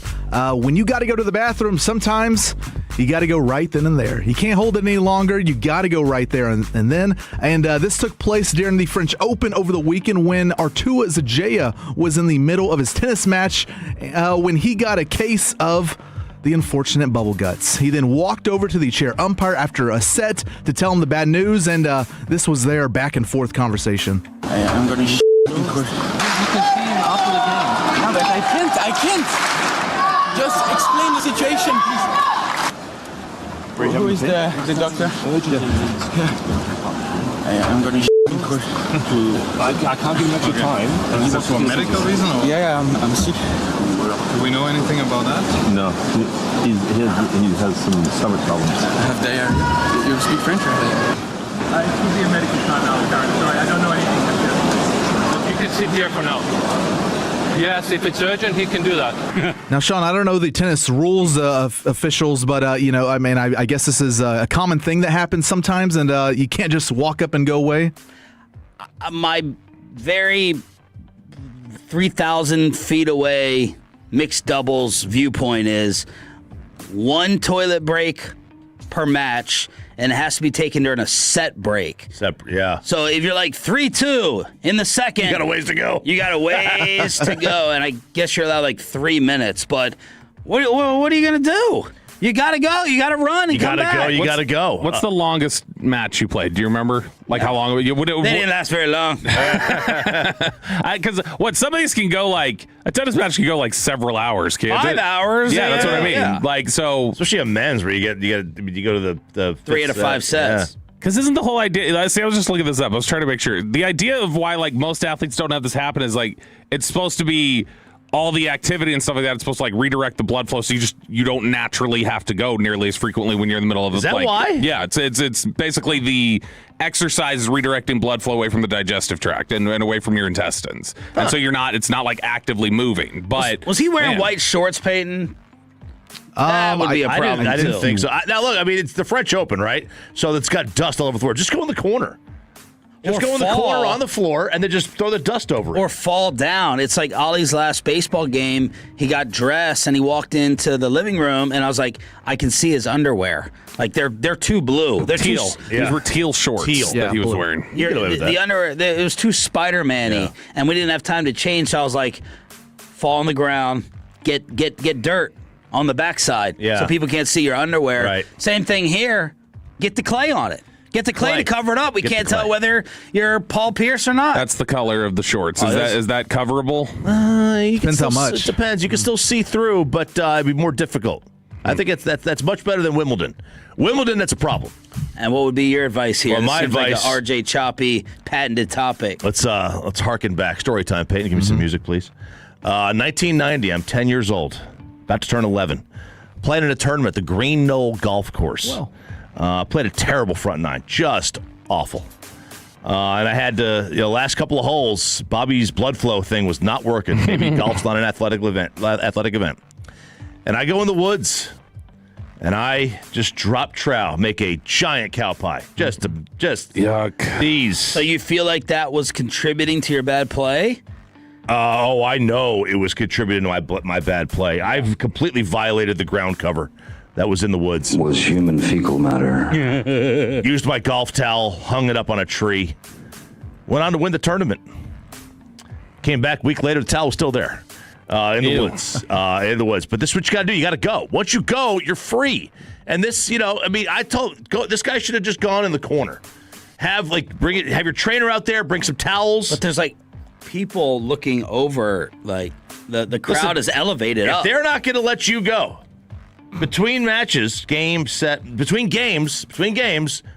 When you got to go to the bathroom, sometimes you got to go right then and there. You can't hold it any longer. You got to go right there and then. And this took place during the French Open over the weekend when Artur Zajea was in the middle of his tennis match when he got a case of the unfortunate bubble guts. He then walked over to the chair umpire after a set to tell him the bad news, and this was their back and forth conversation. I'm going to You can see him after the game. No, but I can't. Just explain the situation, please. Who is the doctor? I'm going to I can't give much time. Is that for a medical reason? Or? Yeah, I'm sick. Do we know anything about that? No, he has some stomach problems. You speak French, or? It could be a medical timeout, Karen. Sorry, I don't know anything. You can sit here for now. Yes, if it's urgent, he can do that. Now, Sean, I don't know the tennis rules officials, but, I guess this is a common thing that happens sometimes, and you can't just walk up and go away. My very 3,000 feet away mixed doubles viewpoint is one toilet break per match, and it has to be taken during a set break. Yeah. So if you're like 3-2 in the second, You got a ways to go. You got a ways to go, and I guess you're allowed like 3 minutes. But what are you gonna do? You gotta go. You gotta run and come back. You gotta go. What's the longest match you played? Do you remember? Like how long? They didn't last very long. Because some of these can go like a tennis match can go like several hours. 5 hours. Yeah, that's what I mean. Yeah. Like so, especially a men's where you go to the 3 out of 5 sets. Yeah. Because isn't the whole idea? See, I was just looking this up. I was trying to make sure. The idea of why like most athletes don't have this happen is like it's supposed to be all the activity and stuff like that. It's supposed to like redirect the blood flow, so you don't naturally have to go nearly as frequently when you're in the middle of. Is that why? Yeah, it's basically the exercise is redirecting blood flow away from the digestive tract and away from your intestines, and so it's not like actively moving. But was he wearing white shorts, Peyton? That would be a problem. I didn't think so. Now look, I mean, it's the French Open, right? So it's got dust all over the floor. Just go in the corner. Just go in the corner on the floor and then just throw the dust over it. Or fall down. It's like Ollie's last baseball game. He got dressed and he walked into the living room, and I was like, I can see his underwear. Like they're too blue. They're teal. These were teal shorts that he was wearing. The underwear, it was too Spider-Man-y, and we didn't have time to change. So I was like, fall on the ground, get dirt on the backside, so people can't see your underwear. Right. Same thing here. Get the clay on it. Get the clay to cover it up. We can't tell whether you're Paul Pierce or not. That's the color of the shorts. Is that coverable? Depends how much. It depends. You can still see through, but it'd be more difficult. I think that's much better than Wimbledon. Wimbledon, that's a problem. And what would be your advice here? Well, my advice, advice, like a RJ Choppy patented topic. Let's harken back. Story time, Peyton. Give me some music, please. 1990. I'm 10 years old, about to turn 11. Playing in a tournament at the Green Knoll Golf Course. Wow. Played a terrible front nine, just awful. And I had to, last couple of holes, Bobby's blood flow thing was not working. Maybe golf's not an athletic event. And I go in the woods, and I just drop trow, make a giant cow pie. Just yuck. These. So you feel like that was contributing to your bad play? Oh, I know it was contributing to my bad play. I've completely violated the ground cover that was in the woods. Was human fecal matter. Used my golf towel, hung it up on a tree. Went on to win the tournament. Came back a week later, the towel was still there in the woods. In the woods. But this is what you got to do. You got to go. Once you go, you're free. And this, this guy should have just gone in the corner. Have your trainer out there, bring some towels. But there's people looking over, the crowd is elevated up. If they're not going to let you go between matches, between games,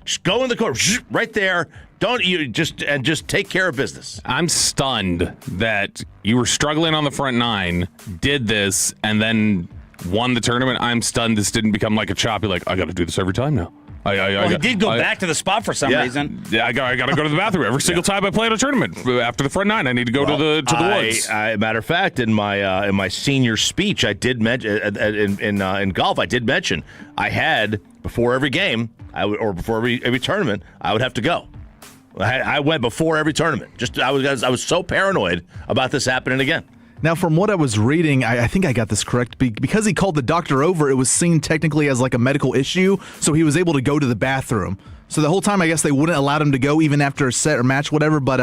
just go in the corner, right there. Just take care of business. I'm stunned that you were struggling on the front nine, did this, and then won the tournament. I'm stunned this didn't become like a choppy, I got to do this every time now. He did go back to the spot for some reason. Yeah, I got to go to the bathroom every single time I play in a tournament. After the front nine, I need to go to the woods. Matter of fact, in my senior speech, I did mention in golf. I did mention I had before every game, before every tournament, I would have to go. I went before every tournament. I was so paranoid about this happening again. Now, from what I was reading, I think I got this correct. Because he called the doctor over, it was seen technically as a medical issue, so he was able to go to the bathroom. So the whole time, I guess they wouldn't allow him to go even after a set or match, whatever. But,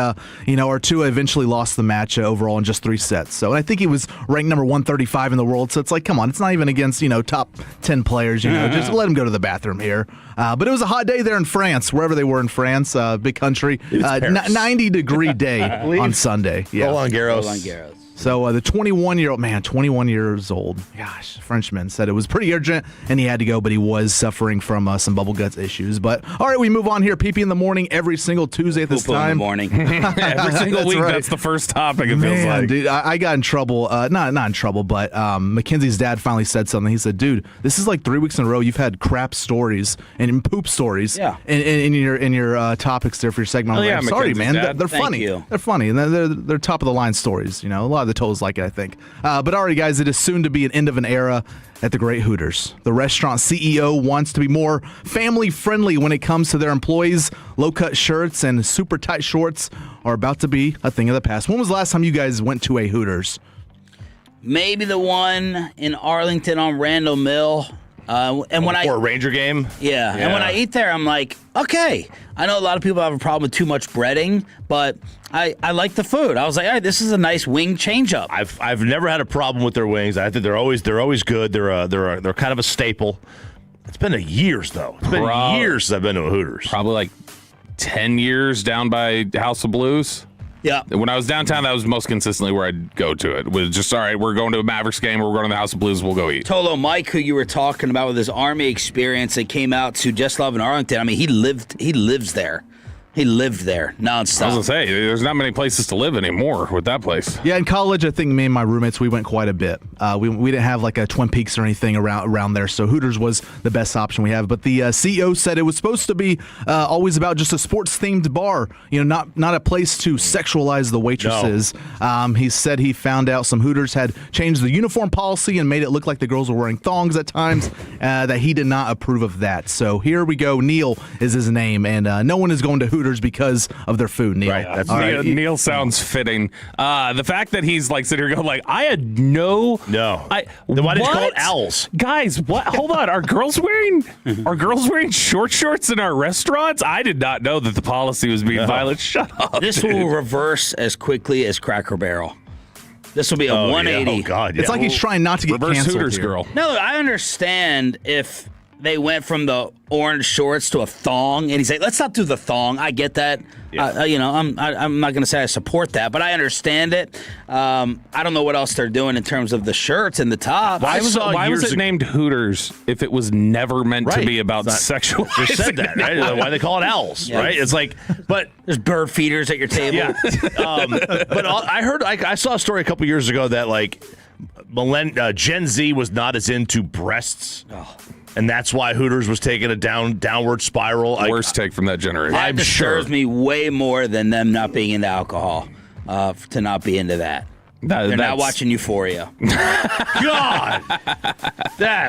Artua eventually lost the match overall in just 3 sets. So I think he was ranked number 135 in the world. So it's come on, it's not even against, top 10 players, just let him go to the bathroom here. But it was a hot day there in France, wherever they were in France, big country. 90-degree day on Sunday. Yeah. Roland Garros. So the 21 years old, gosh, Frenchman, said it was pretty urgent and he had to go, but he was suffering from some bubble guts issues. But all right, we move on here. PP in the morning every single Tuesday at this time. In the morning. Every single week, right. That's the first topic, it feels like. Dude, I got in trouble. Not in trouble, but Mackenzie's dad finally said something. He said, dude, this is 3 weeks in a row you've had crap stories and poop stories in your topics there for your segment. I'm sorry, man. They're funny. They're funny, and they're top of the line stories. A lot of the totals like it, I think. But all right, guys, it is soon to be an end of an era at the Great Hooters. The restaurant CEO wants to be more family friendly when it comes to their employees. Low-cut shirts and super tight shorts are about to be a thing of the past. When was the last time you guys went to a Hooters? Maybe the one in Arlington on Randall Mill. Or a Ranger game? Yeah. And when I eat there, I'm like, okay. I know a lot of people have a problem with too much breading, but I like the food. I was like, all right, this is a nice wing change-up. I've never had a problem with their wings. I think they're always good. They're kind of a staple. It's been years though. It's been years since I've been to a Hooters. Probably 10 years down by House of Blues. Yeah. When I was downtown, that was most consistently where I'd go to it. It was just, all right, we're going to a Mavericks game, or we're going to the House of Blues, we'll go eat. Tolo Mike, who you were talking about with his Army experience that came out to Just Love in Arlington, I mean, he lives there. He lived there nonstop. I was going to say, there's not many places to live anymore with that place. Yeah, in college, I think me and my roommates, we went quite a bit. We didn't have a Twin Peaks or anything around there, so Hooters was the best option we have. But the CEO said it was supposed to be always about just a sports-themed bar, not a place to sexualize the waitresses. No. He said he found out some Hooters had changed the uniform policy and made it look like the girls were wearing thongs at times, that he did not approve of that. So here we go. Neil is his name, and no one is going to Hooters because of their food, Neil. Right. Neil sounds fitting. The fact that he's sitting here going I had no. Then why did you call it owls? Guys, what? Hold on. Are girls wearing short shorts in our restaurants? I did not know that the policy was being violated. Shut up. This will reverse as quickly as Cracker Barrel. This will be a 180. Yeah. Oh, God. Yeah. It's like he's trying not to get reverse canceled Hooters here. girl. No, I understand if they went from the orange shorts to a thong, and he's like, let's not do the thong. I get that. Yeah. I'm not going to say I support that, but I understand it. I don't know what else they're doing in terms of the shirts and the top. Why was it named Hooters if it was never meant to be about sexual? Just said that, right? Why they call it owls, right? It's but there's bird feeders at your table. Yeah. But I saw a story a couple years ago that Gen Z was not as into breasts. Oh. And that's why Hooters was taking a downward spiral. Worst take from that generation. That disturbs me way more than them not being into alcohol, to not be into that. They're not watching Euphoria. God!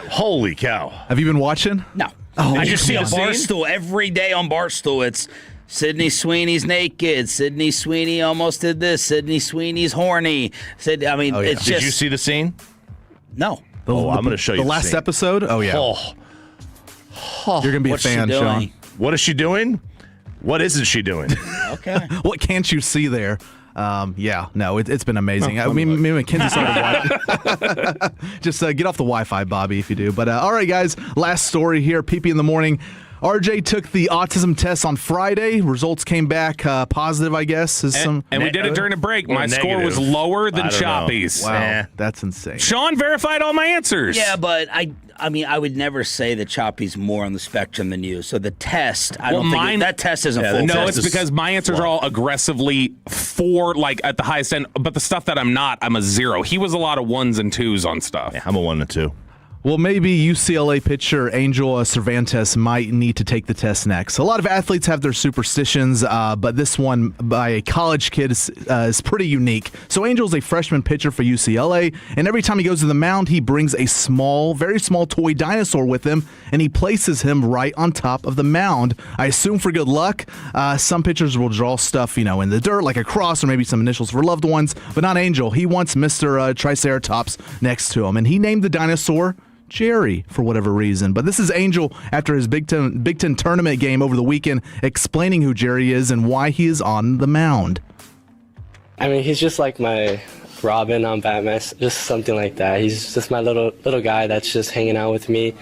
Holy cow. Have you been watching? No. Oh, I just see a Barstool every day on Barstool. It's Sydney Sweeney's naked. Sydney Sweeney almost did this. Sydney Sweeney's horny. It's just... Did you see the scene? No. I'm going to show you the last episode. Oh yeah, you're going to be a fan, Sean. What is she doing? What isn't she doing? Okay. What can't you see there? It's been amazing. I mean, maybe McKenzie started just get off the Wi-Fi, Bobby, if you do. But all right, guys, last story here. PP in the morning. RJ took the autism test on Friday. Results came back positive, I guess. And we did it during a break. My score was lower than Choppy's. Wow, that's insane. Sean verified all my answers. Yeah, but I mean, I would never say that Choppy's more on the spectrum than you. So the test, that test isn't full. No, it's because my answers are all aggressively 4, like at the highest end. But the stuff that I'm not, I'm a 0. He was a lot of 1s and 2s on stuff. Yeah, I'm a 1 and 2. Well, maybe UCLA pitcher Angel Cervantes might need to take the test next. A lot of athletes have their superstitions, but this one by a college kid is pretty unique. So Angel's a freshman pitcher for UCLA, and every time he goes to the mound, he brings a small, very small toy dinosaur with him, and he places him right on top of the mound. I assume for good luck. Some pitchers will draw stuff, in the dirt, like a cross or maybe some initials for loved ones, but not Angel. He wants Mr. Triceratops next to him, and he named the dinosaur Jerry for whatever reason. But this is Angel after his Big Ten tournament game over the weekend explaining who Jerry is and why he is on the mound. I mean, he's just like my Robin on Batman, just something like that. He's just my little guy that's just hanging out with me.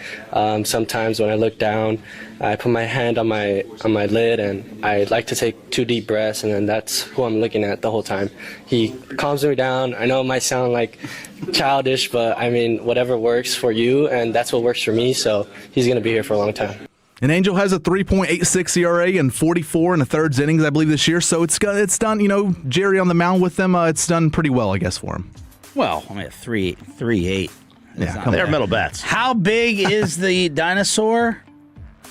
Sometimes when I look down, I put my hand on my lid and I like to take 2 deep breaths, and then that's who I'm looking at the whole time. He calms me down. I know it might sound like childish, but I mean, whatever works for you, and that's what works for me, so he's going to be here for a long time. And Angel has a 3.86 ERA and 44 and a thirds innings, I believe, this year. So it's done, Jerry on the mound with them, it's done pretty well, I guess, for him. Well, I mean, 3.8. Yeah, they're metal bats. How big is the dinosaur?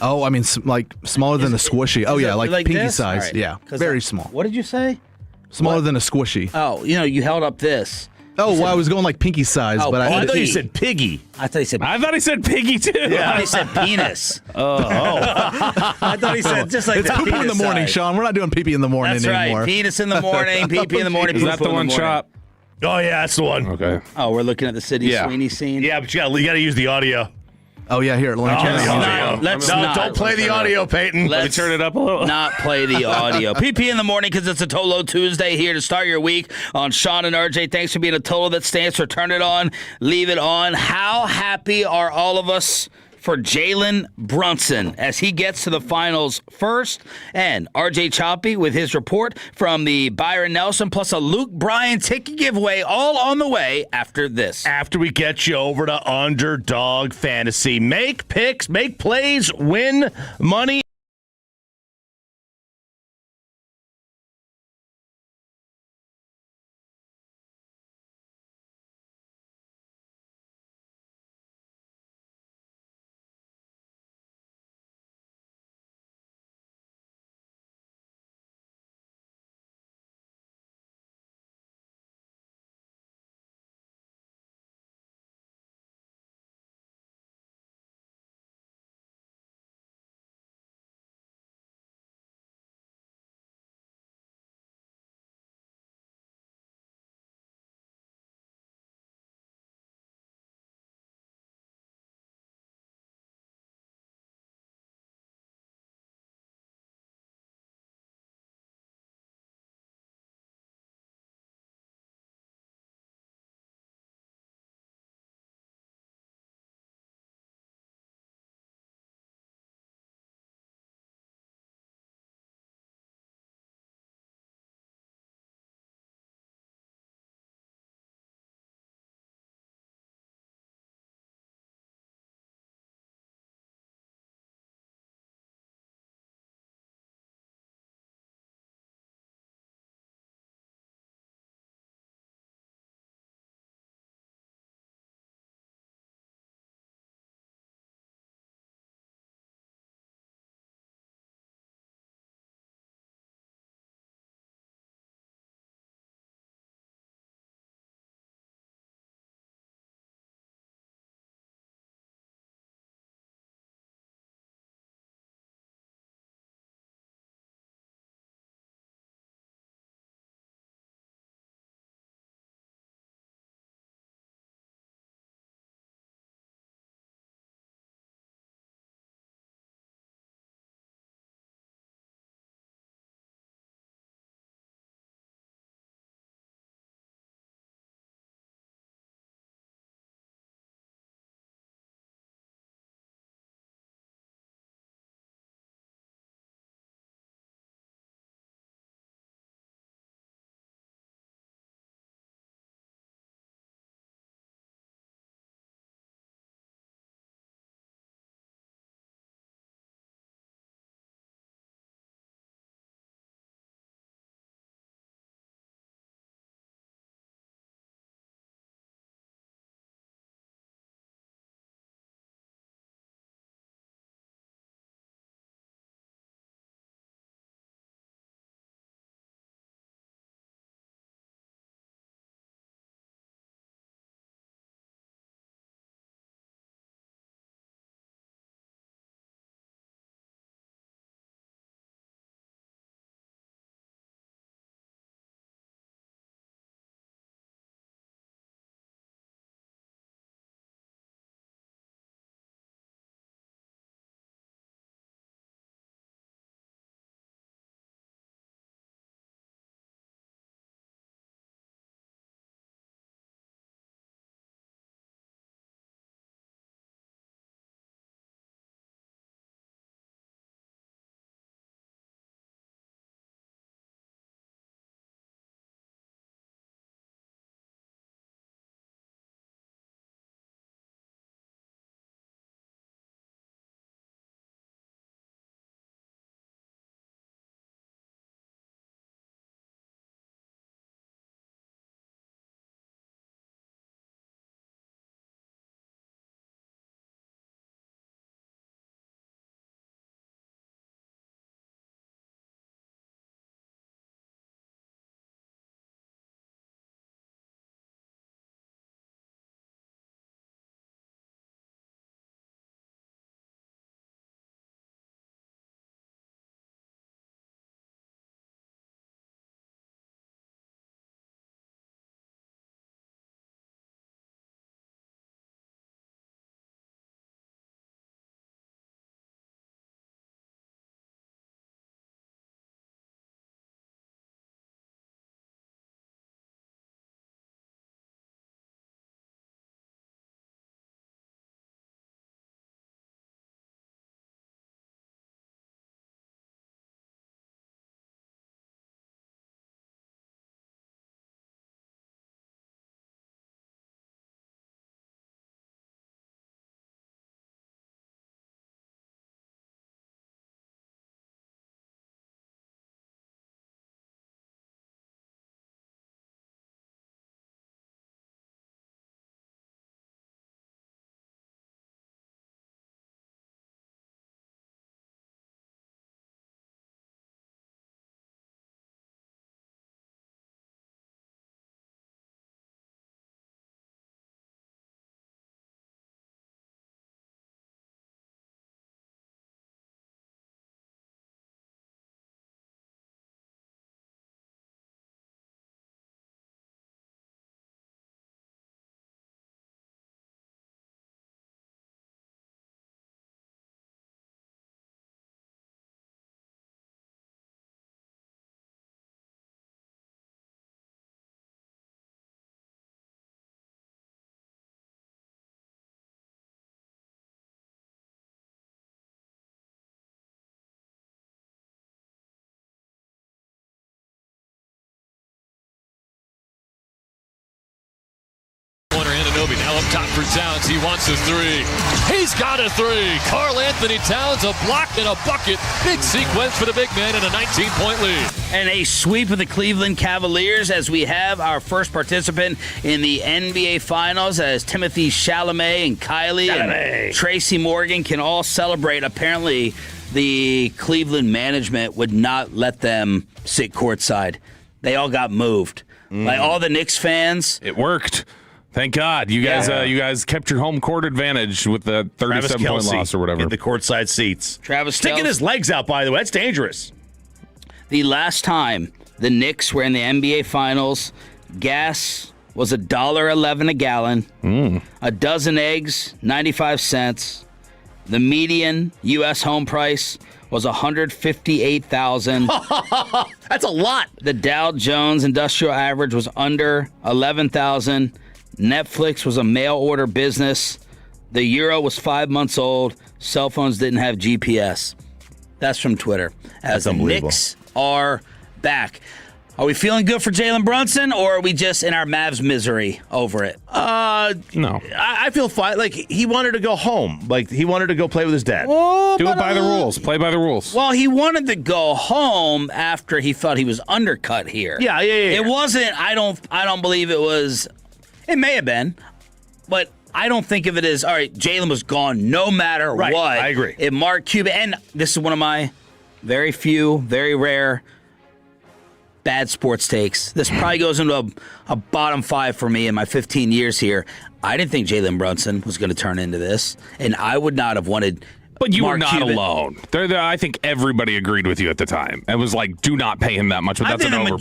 Oh, I mean, like smaller than a squishy. Oh, yeah, like pinky this? size. Right. Yeah, very small. What did you say? Smaller than a squishy. Oh, you held up this. Oh, well, I was going like pinky size, but I thought you said piggy. I thought he said piggy too. Yeah. I thought he said penis. I thought he said just like it's poo in the morning, size. Sean. We're not doing pee-pee in the morning That's anymore. Right. Penis in the morning, pee-pee in the morning. Is that the one, Chop? Oh yeah, that's the one. Okay. Oh, we're looking at the City Sweeney scene. Yeah, but you got to use the audio. Oh yeah, here. Let me turn the audio. Let's not. Don't play the audio, Peyton. Let me turn it up a little. Not play the audio. PP in the morning because it's a Tolo Tuesday here to start your week on Sean and RJ. Thanks for being a Tolo that stands for turn it on, leave it on. How happy are all of us for Jalen Brunson as he gets to the finals first? And RJ Choppy with his report from the Byron Nelson plus a Luke Bryan ticket giveaway all on the way after this. After we get you over to Underdog Fantasy. Make picks, make plays, win money. Now up top for Towns. He wants a three. He's got a three. Karl-Anthony Towns, a block and a bucket. Big sequence for the big man and a 19-point lead. And a sweep of the Cleveland Cavaliers as we have our first participant in the NBA Finals as Timothy Chalamet and Kylie and Tracy Morgan can all celebrate. Apparently, the Cleveland management would not let them sit courtside. They all got moved. Like all the Knicks fans. It worked. Thank God. You guys kept your home court advantage with the 37-point loss or whatever. In the courtside seats. Travis Sticking his legs out, by the way. That's dangerous. The last time the Knicks were in the NBA Finals, gas was $1.11 a gallon. A dozen eggs, 95 cents. The median U.S. home price was $158,000. That's a lot. The Dow Jones Industrial Average was under 11,000. Netflix was a mail order business. The euro was 5 months old. Cell phones didn't have GPS. That's from Twitter. As the Knicks are back. Are we feeling good for Jalen Brunson, or are we just in our Mavs misery over it? No. I feel fine. Like, he wanted to go home. Like, he wanted to go play with his dad. Do it by the rules. Play by the rules. Well, he wanted to go home after he thought he was undercut here. Yeah. It wasn't, I don't believe it was, it may have been, but I don't think of it as, all right, Jalen was gone no matter what. I agree. If Mark Cuban, and this is one of my very few, very rare bad sports takes. This probably goes into a bottom 5 for me in my 15 years here. I didn't think Jalen Brunson was going to turn into this, and I would not have wanted. But you Mark were not Cuban. alone. I think everybody agreed with you at the time. It was like, do not pay him that much, but that's an overpay. I think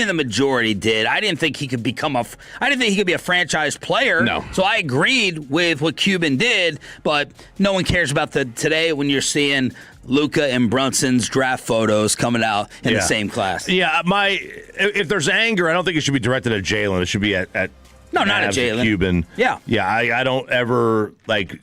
the majority did. I didn't think he could be a franchise player. No. So I agreed with what Cuban did, but no one cares about today when you're seeing Luka and Brunson's draft photos coming out in the same class. Yeah, if there's anger, I don't think it should be directed at Jalen. It should be at no, not at Jalen. Cuban. Yeah. I don't ever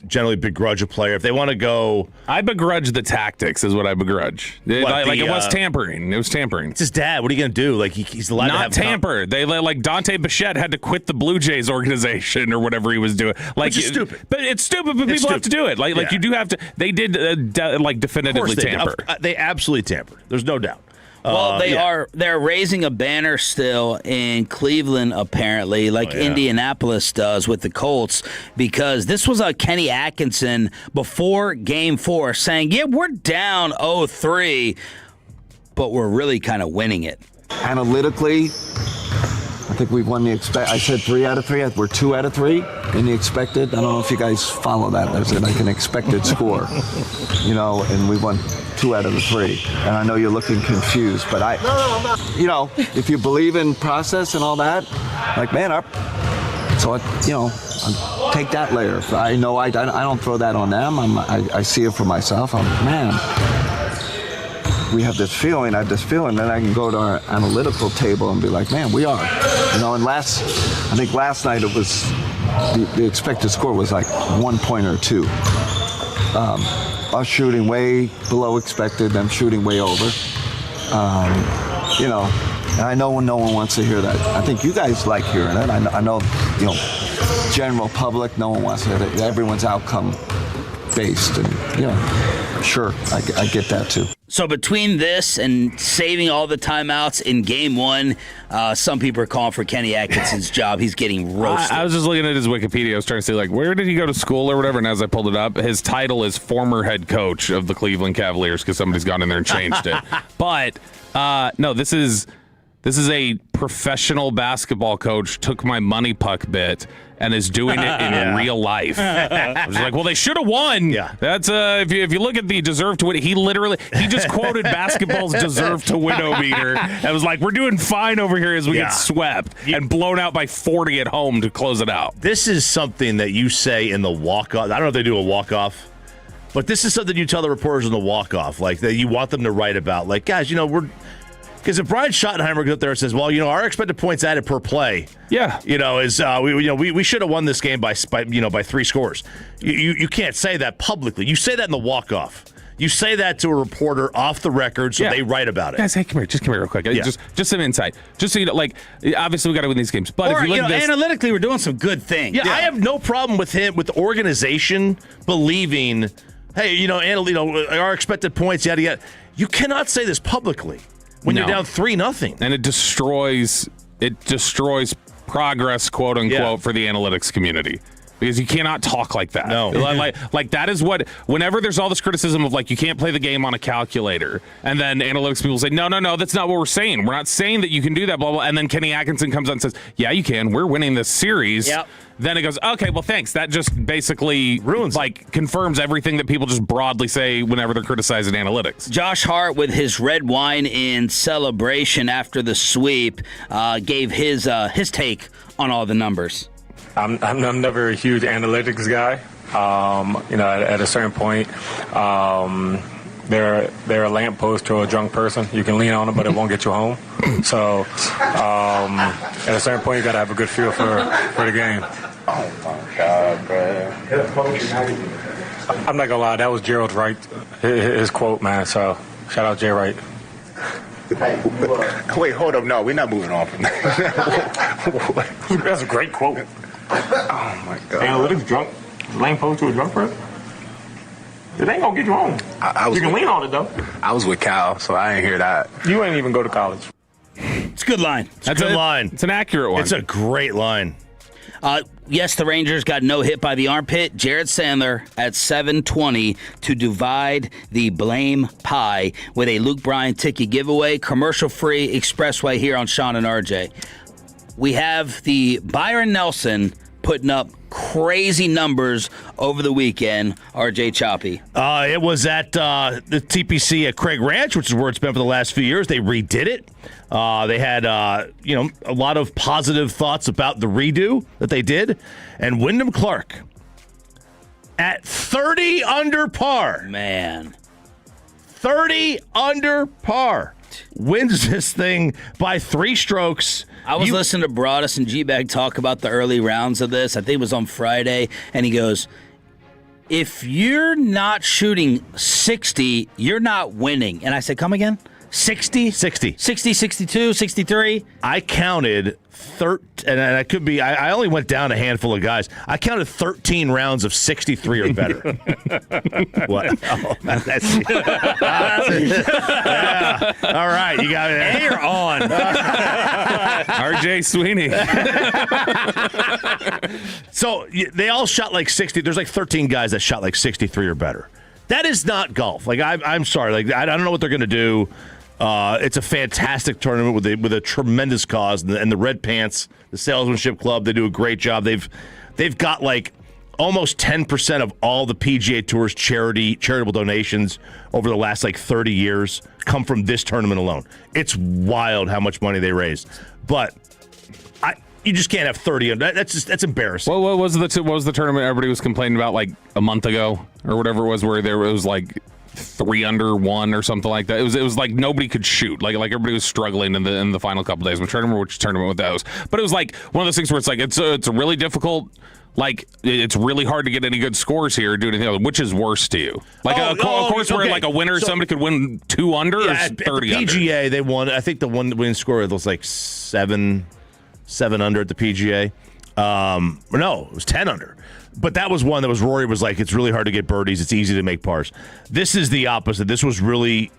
generally begrudge a player if they want to go. I begrudge the tactics, is what I begrudge. It was tampering. It was tampering. It's his dad. What are you going to do? Like he's allowed to have tamper. They Dante Bichette had to quit the Blue Jays organization or whatever he was doing. Which is stupid. But it's stupid. But people have to do it. Like you do have to. They did definitively tamper. They absolutely tampered. There's no doubt. Well, they're raising a banner still in Cleveland, apparently, like Indianapolis does with the Colts, because this was a Kenny Atkinson before Game 4 saying, yeah, we're down 0-3, but we're really kind of winning it. Analytically, I think we've won I said 3 out of 3. We're 2 out of 3 in the expected. I don't know if you guys follow that. There's like an expected score, and we won 2 out of the 3. And I know you're looking confused, but if you believe in process and all that, like, man, I'll take that layer. I know I don't throw that on them. I see it for myself. We have this feeling, then I can go to our analytical table and be like, man, we are. And I think last night it was, the expected score was like 1 point or 2. Us shooting way below expected, them shooting way over. And I know no one wants to hear that. I think you guys like hearing it. I know, general public, no one wants to hear it. Everyone's outcome based, and sure, I get that too. So between this and saving all the timeouts in Game 1, some people are calling for Kenny Atkinson's job. He's getting roasted. I was just looking at his Wikipedia. I was trying to see, where did he go to school or whatever, and as I pulled it up, his title is former head coach of the Cleveland Cavaliers because somebody's gone in there and changed it. But, no, this is a professional basketball coach, took my money puck bit, and is doing it in real life. I was like, well, they should have won. Yeah. That's if you look at the deserve to win, he just quoted basketball's deserve to win meter and was like, we're doing fine over here as we get swept and blown out by 40 at home to close it out. This is something that you say in the walk-off. I don't know if they do a walk-off, but this is something you tell the reporters in the walk-off, like that you want them to write about. Like, guys, we're. Because if Brian Schottenheimer goes up there and says, well, our expected points added per play, is we should have won this game by 3 scores. You can't say that publicly. You say that in the walk-off. You say that to a reporter off the record, so they write about it. Guys, hey, come here real quick. Just some insight. Just so you know, obviously we got to win these games. But if you look at this, analytically, we're doing some good things. Yeah, I have no problem with the organization believing, hey, our expected points, yada yada. You cannot say this publicly when you're down 3-0, and it destroys progress, quote unquote, for the analytics community. Because you cannot talk like that. No. Like that is what, whenever there's all this criticism of you can't play the game on a calculator, and then analytics people say, no, that's not what we're saying. We're not saying that you can do that, blah, blah. And then Kenny Atkinson comes out and says, yeah, you can. We're winning this series. Yep. Then it goes, okay, well, thanks. That just basically ruins confirms everything that people just broadly say whenever they're criticizing analytics. Josh Hart, with his red wine in celebration after the sweep, gave his take on all the numbers. I'm never a huge analytics guy. At a certain point, they're a lamppost to a drunk person. You can lean on them, but it won't get you home. So at a certain point, you got to have a good feel for the game. Oh, my God, bro. I'm not going to lie. That was Gerald Wright, his quote, man. So shout out Jay Wright. Wait, hold up. No, we're not moving on from that. That's a great quote. Oh, my God. Analytics drunk? Lamppost to a drunk person? It ain't gonna get you home. You can lean on it, though. I was with Cal, so I ain't hear that. You ain't even go to college. It's a good line. That's a good line. It's an accurate one. It's a great line. Yes, the Rangers got no hit by the armpit. Jared Sandler at 7:20 to divide the blame pie with a Luke Bryan ticket giveaway. Commercial-free expressway here on Sean and RJ. We have the Byron Nelson putting up crazy numbers over the weekend. RJ Choppy. It was at the TPC at Craig Ranch, which is where it's been for the last few years. They redid it. They had a lot of positive thoughts about the redo that they did. And Wyndham Clark at 30 under par. Man. 30 under par. Wins this thing by 3 strokes. I was listening to Broadus and G-Bag talk about the early rounds of this. I think it was on Friday. And he goes, if you're not shooting 60, you're not winning. And I said, come again? 60? 60. 60, 62, 63? I counted 13, and I could be, I only went down a handful of guys. I counted 13 rounds of 63 or better. What? Oh, that's yeah. All right, you got it. And you're on. RJ Sweeney. So they all shot like 60. There's like 13 guys that shot like 63 or better. That is not golf. Like, I'm sorry. Like, I don't know what they're going to do. It's a fantastic tournament with a tremendous cause, and the Red Pants, the Salesmanship Club, they do a great job. They've got like almost 10% of all the PGA Tour's charitable donations over the last like 30 years come from this tournament alone. It's wild how much money they raise, but you just can't have 30. That's embarrassing. Well, what was the tournament everybody was complaining about like a month ago or whatever it was, where there was like 3 under 1 or something like that. It was like nobody could shoot. Like everybody was struggling in the final couple days. I'm trying to remember which tournament that was. But it was like one of those things where it's like it's a really difficult. Like, it's really hard to get any good scores here or do anything else. Which is worse to you? Like, of course, where like a winner, somebody could win 2 under or 30 at the PGA, under. they won. I think the winning score was like 7 under at the PGA. No, it was 10 under. But that was one that was Rory was like, it's really hard to get birdies. It's easy to make pars. This is the opposite. This was really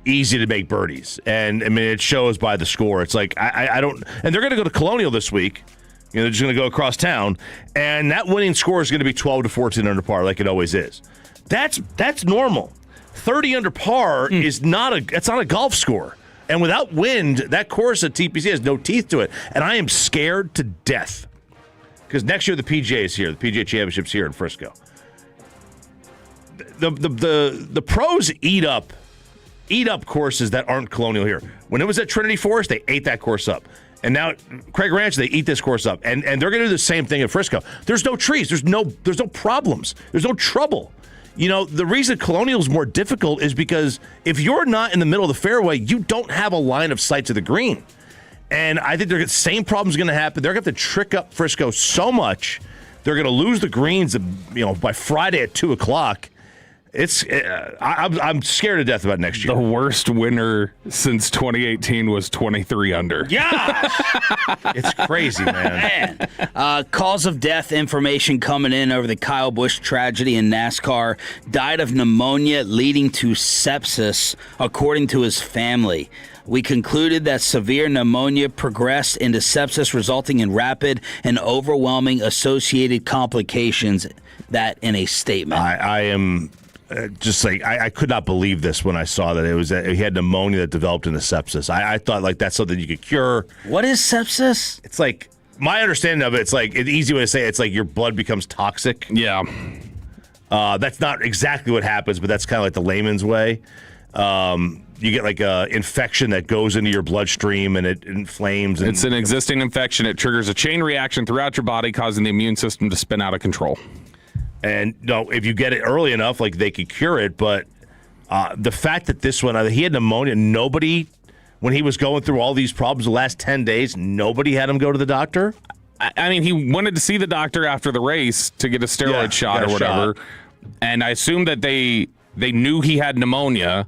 easy to make birdies. And, I mean, it shows by the score. It's like, I don't – and they're going to go to Colonial this week. They're just going to go across town. And that winning score is going to be 12 to 14 under par like it always is. That's normal. 30 under par is not a golf score. And without wind, that course at TPC has no teeth to it. And I am scared to death. Because next year the PGA is here. The PGA Championship's here in Frisco. The pros eat up courses that aren't Colonial here. When it was at Trinity Forest, they ate that course up. And now Craig Ranch, they eat this course up. And they're going to do the same thing at Frisco. There's no trees. There's no problems. There's no trouble. You know, the reason Colonial is more difficult is because if you're not in the middle of the fairway, you don't have a line of sight to the green. And I think the same problem's going to happen. They're going to have to trick up Frisco so much. They're going to lose the greens, by Friday at 2 o'clock. I'm scared to death about next year. The worst winner since 2018 was 23 under. Yeah, it's crazy, man. Cause of death information coming in over the Kyle Busch tragedy in NASCAR. Died of pneumonia leading to sepsis, according to his family. We concluded that severe pneumonia progressed into sepsis, resulting in rapid and overwhelming associated complications. That in a statement. I am just like, I could not believe this when I saw that it was he had pneumonia that developed into sepsis. I thought like that's something you could cure. What is sepsis? It's like, my understanding of it, it's like, an easy way to say it, it's like your blood becomes toxic. Yeah. That's not exactly what happens, but that's kind of like the layman's way. You get like a infection that goes into your bloodstream and it inflames. And it's an existing infection. It triggers a chain reaction throughout your body, causing the immune system to spin out of control. And no, if you get it early enough, like they could cure it. But the fact that this one, he had pneumonia, nobody, when he was going through all these problems the last 10 days, nobody had him go to the doctor. I mean, he wanted to see the doctor after the race to get a steroid shot or whatever. And I assume that they knew he had pneumonia.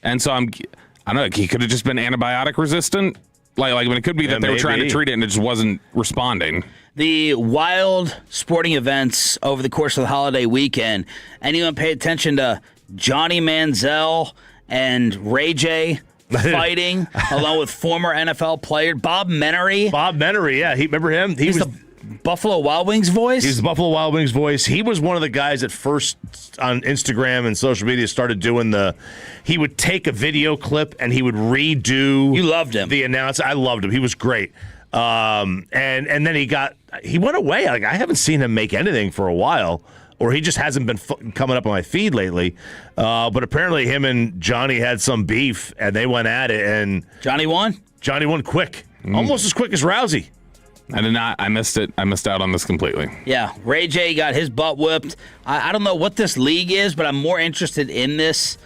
And so I don't know, he could have just been antibiotic resistant. Like I mean, it could be that they were trying to treat it and it just wasn't responding. The wild sporting events over the course of the holiday weekend. Anyone pay attention to Johnny Manziel and Ray J fighting, along with former NFL player Bob Menery? Bob Menery, yeah. Remember him? He's the Buffalo Wild Wings voice? He's the Buffalo Wild Wings voice. He was one of the guys that first on Instagram and social media started doing he would take a video clip and he would redo. You loved him. The announcer. I loved him. He was great. And then he went away. Like, I haven't seen him make anything for a while, or he just hasn't been coming up on my feed lately. But apparently him and Johnny had some beef and they went at it, and Johnny won? Johnny won quick. Almost as quick as Rousey. I did not. I missed it. I missed out on this completely. Yeah, Ray J got his butt whipped. I don't know what this league is, but I'm more interested in this,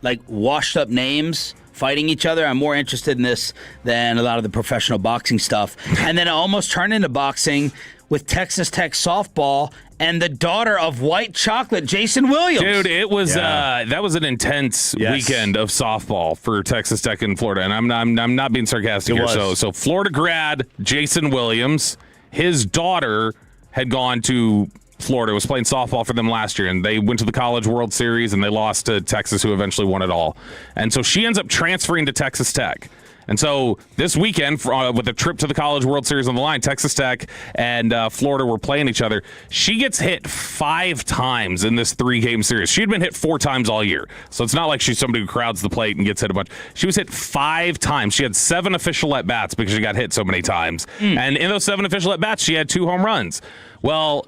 like, washed up names fighting each other. I'm more interested in this than a lot of the professional boxing stuff. And then it almost turned into boxing with Texas Tech softball and the daughter of White Chocolate, Jason Williams. Dude, it was that was an intense weekend of softball for Texas Tech in Florida, and I'm not being sarcastic here. So Florida grad Jason Williams, his daughter had gone to Florida, was playing softball for them last year, and they went to the College World Series, and they lost to Texas, who eventually won it all. And so she ends up transferring to Texas Tech. And so this weekend, with a trip to the College World Series on the line, Texas Tech and Florida were playing each other. She gets hit 5 times in this 3-game series. She had been hit 4 times all year. So it's not like she's somebody who crowds the plate and gets hit a bunch. She was hit 5 times. She had 7 official at-bats because she got hit so many times. And in those 7 official at-bats, she had 2 home runs. Well,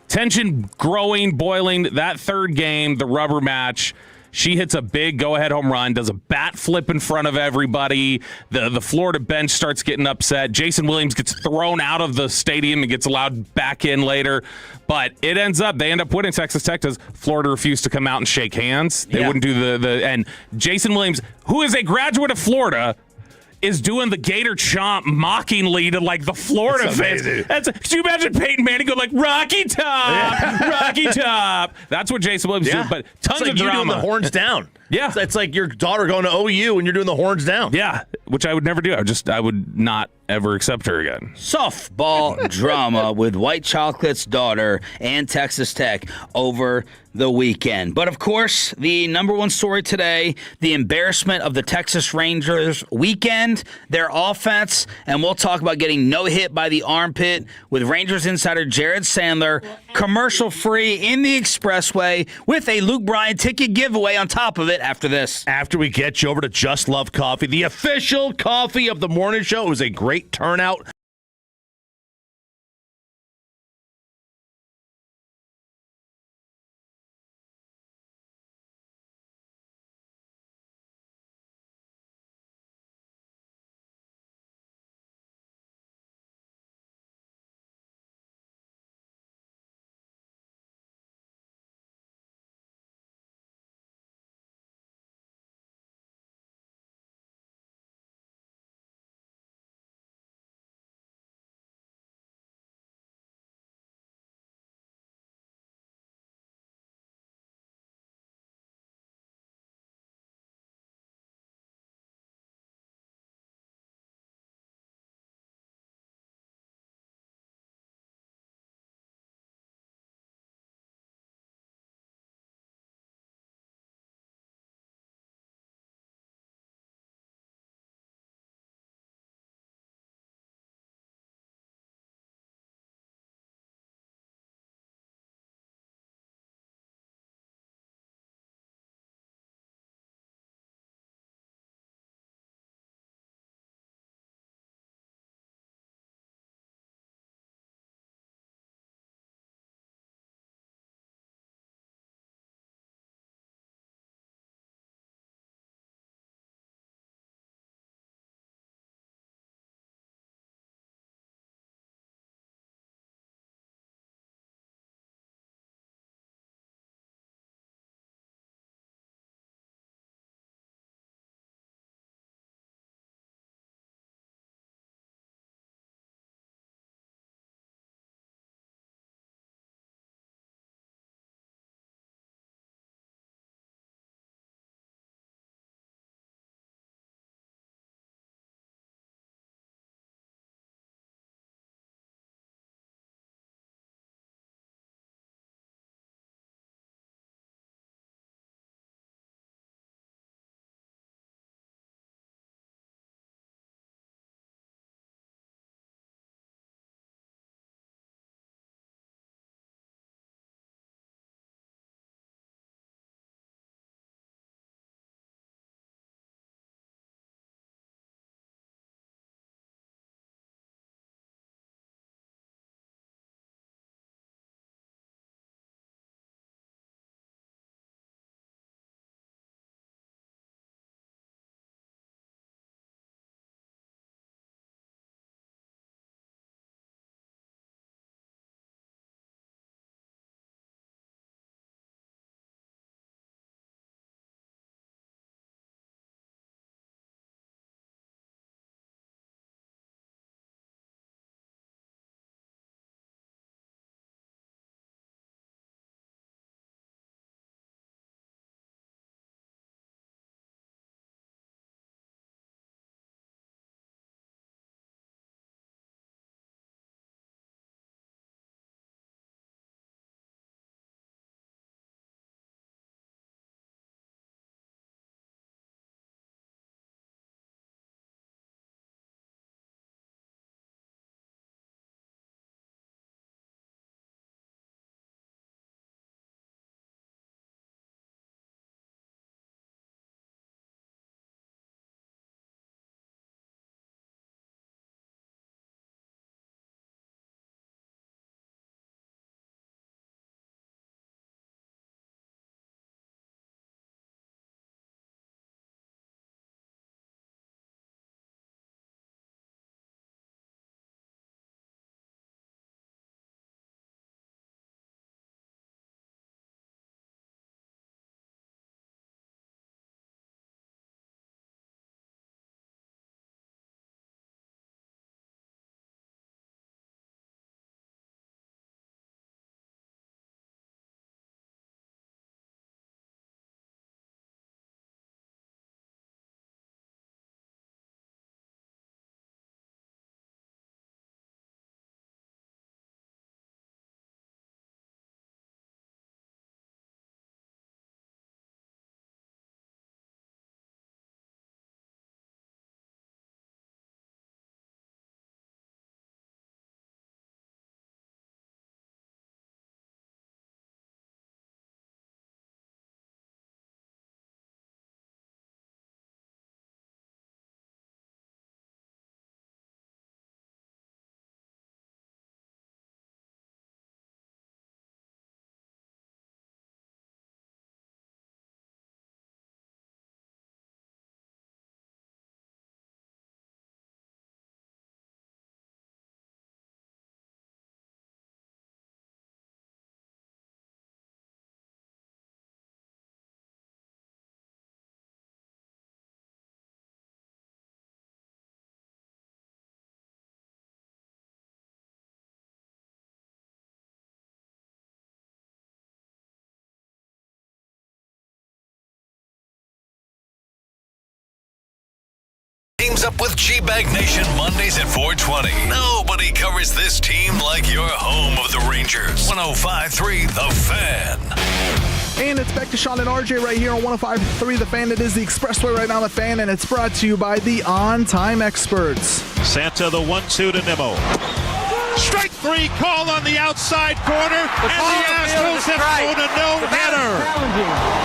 tension growing, boiling. That 3rd game, the rubber match, she hits a big go-ahead home run, does a bat flip in front of everybody. The Florida bench starts getting upset. Jason Williams gets thrown out of the stadium and gets allowed back in later. But they end up winning. Texas Tech does. Florida refused to come out and shake hands. They wouldn't do and Jason Williams, who is a graduate of Florida, is doing the Gator chomp mockingly to, like, the Florida fans. Could you imagine Peyton Manning go like, Rocky Top, Rocky Top? That's what Jason Williams did, but tons of drama. You doing the horns down. Yeah. It's like your daughter going to OU and you're doing the horns down. Yeah, which I would never do. I would not ever accept her again. Softball drama with White Chocolate's daughter and Texas Tech over the weekend. But, of course, the number one story today, the embarrassment of the Texas Rangers weekend, their offense, and we'll talk about getting no hit by the armpit with Rangers insider Jared Sandler, commercial-free in the expressway with a Luke Bryan ticket giveaway on top of it after this. After we get you over to Just Love Coffee, the official coffee of the morning show. It was a great turnout. What's up with G-Bag Nation Mondays at 420? Nobody covers this team like your home of the Rangers. 105.3 The Fan. And it's back to Sean and RJ right here on 105.3 The Fan. It is the Expressway right now, The Fan, and it's brought to you by the On-Time Experts. Santa the 1-2 to Nimmo. Strike three call on the outside corner, and the Astros have thrown a no-hitter.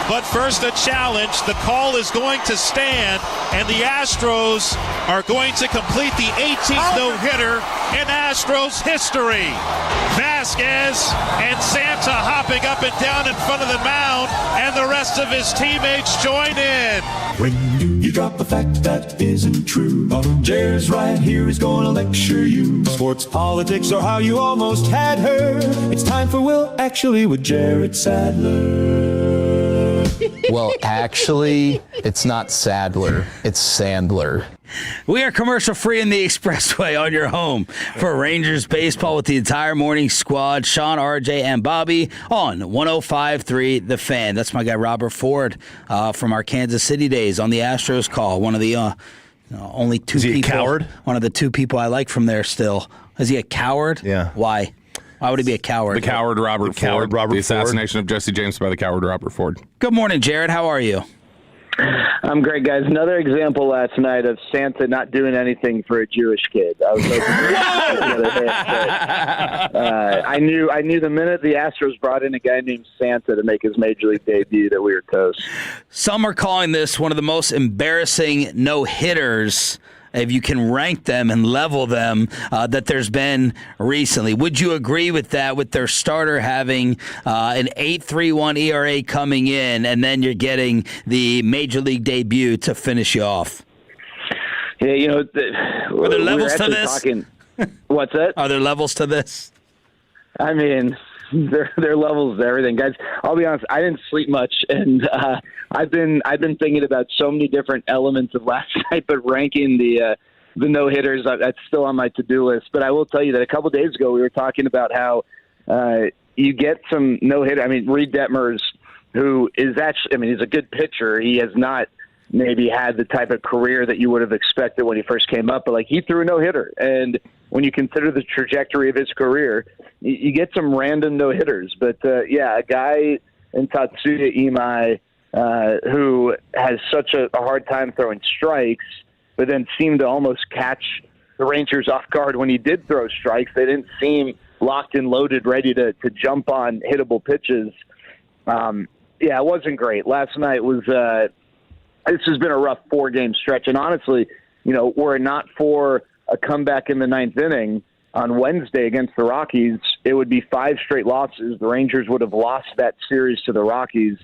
But first a challenge. The call is going to stand, and the Astros are going to complete the 18th no-hitter in Astros history. Vasquez and Santa hopping up and down in front of the mound, and the rest of his teammates join in. When you drop a fact that isn't true, Jared's right here, he's gonna lecture you. Sports, politics, or how you almost had her. It's time for Will Actually with Jared Sadler. Well, actually, it's not Sadler, it's Sandler. We are commercial free in the Expressway on your home for Rangers baseball with the entire morning squad. Sean, RJ, and Bobby on 105.3 The Fan. That's my guy Robert Ford from our Kansas City days on the Astros call. One of the only two people. Is he a coward? One of the two people I like from there still. Is he a coward? Yeah. Why? Why would he be a coward? The coward Robert Ford. The assassination of Jesse James by the coward Robert Ford. Good morning, Jared. How are you? I'm great, guys. Another example last night of Santa not doing anything for a Jewish kid. I was hoping another hit, but, I knew the minute the Astros brought in a guy named Santa to make his major league debut that we were toast. Some are calling this one of the most embarrassing no-hitters, if you can rank them and level them, that there's been recently. Would you agree with that, with their starter having an 8.31 ERA coming in, and then you're getting the major league debut to finish you off? Yeah, are there levels to this? What's that? Are there levels to this? I mean, there are levels to everything, guys. I'll be honest, I didn't sleep much, and I've been thinking about so many different elements of last night, but ranking the no hitters, that's still on my to-do list. But I will tell you that a couple days ago we were talking about how you get some no hitter. I mean, Reed Detmers, who is actually, I mean, he's a good pitcher. He has not maybe had the type of career that you would have expected when he first came up, but like he threw a no hitter, and when you consider the trajectory of his career, you get some random no-hitters. But, a guy in Tatsuya Imai who has such a hard time throwing strikes, but then seemed to almost catch the Rangers off guard when he did throw strikes. They didn't seem locked and loaded, ready to jump on hittable pitches. It wasn't great. Last night was this has been a rough 4-game stretch. And honestly, were it not for a comeback in the 9th inning on Wednesday against the Rockies, it would be 5 straight losses. The Rangers would have lost that series to the Rockies.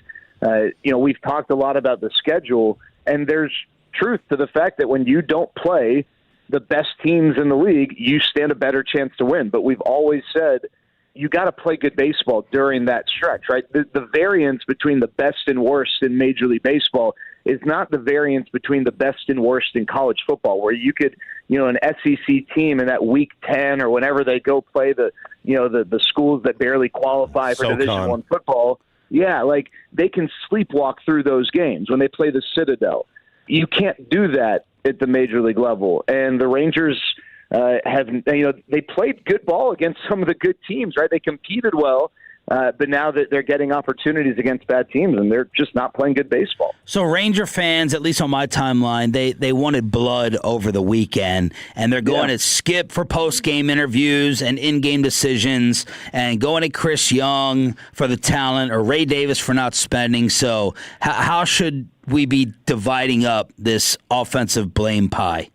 We've talked a lot about the schedule, and there's truth to the fact that when you don't play the best teams in the league, you stand a better chance to win. But we've always said you got to play good baseball during that stretch, right? The variance between the best and worst in Major League Baseball is not the variance between the best and worst in college football, where you could, an SEC team in that week 10 or whenever they go play the schools that barely qualify for Division I football. Yeah, like they can sleepwalk through those games when they play the Citadel. You can't do that at the major league level. And the Rangers they played good ball against some of the good teams, right? They competed well. But now that they're getting opportunities against bad teams, and they're just not playing good baseball. So Ranger fans, at least on my timeline, they wanted blood over the weekend, and they're going to Skip for post-game interviews and in-game decisions, and going to Chris Young for the talent, or Ray Davis for not spending. So how should we be dividing up this offensive blame pie?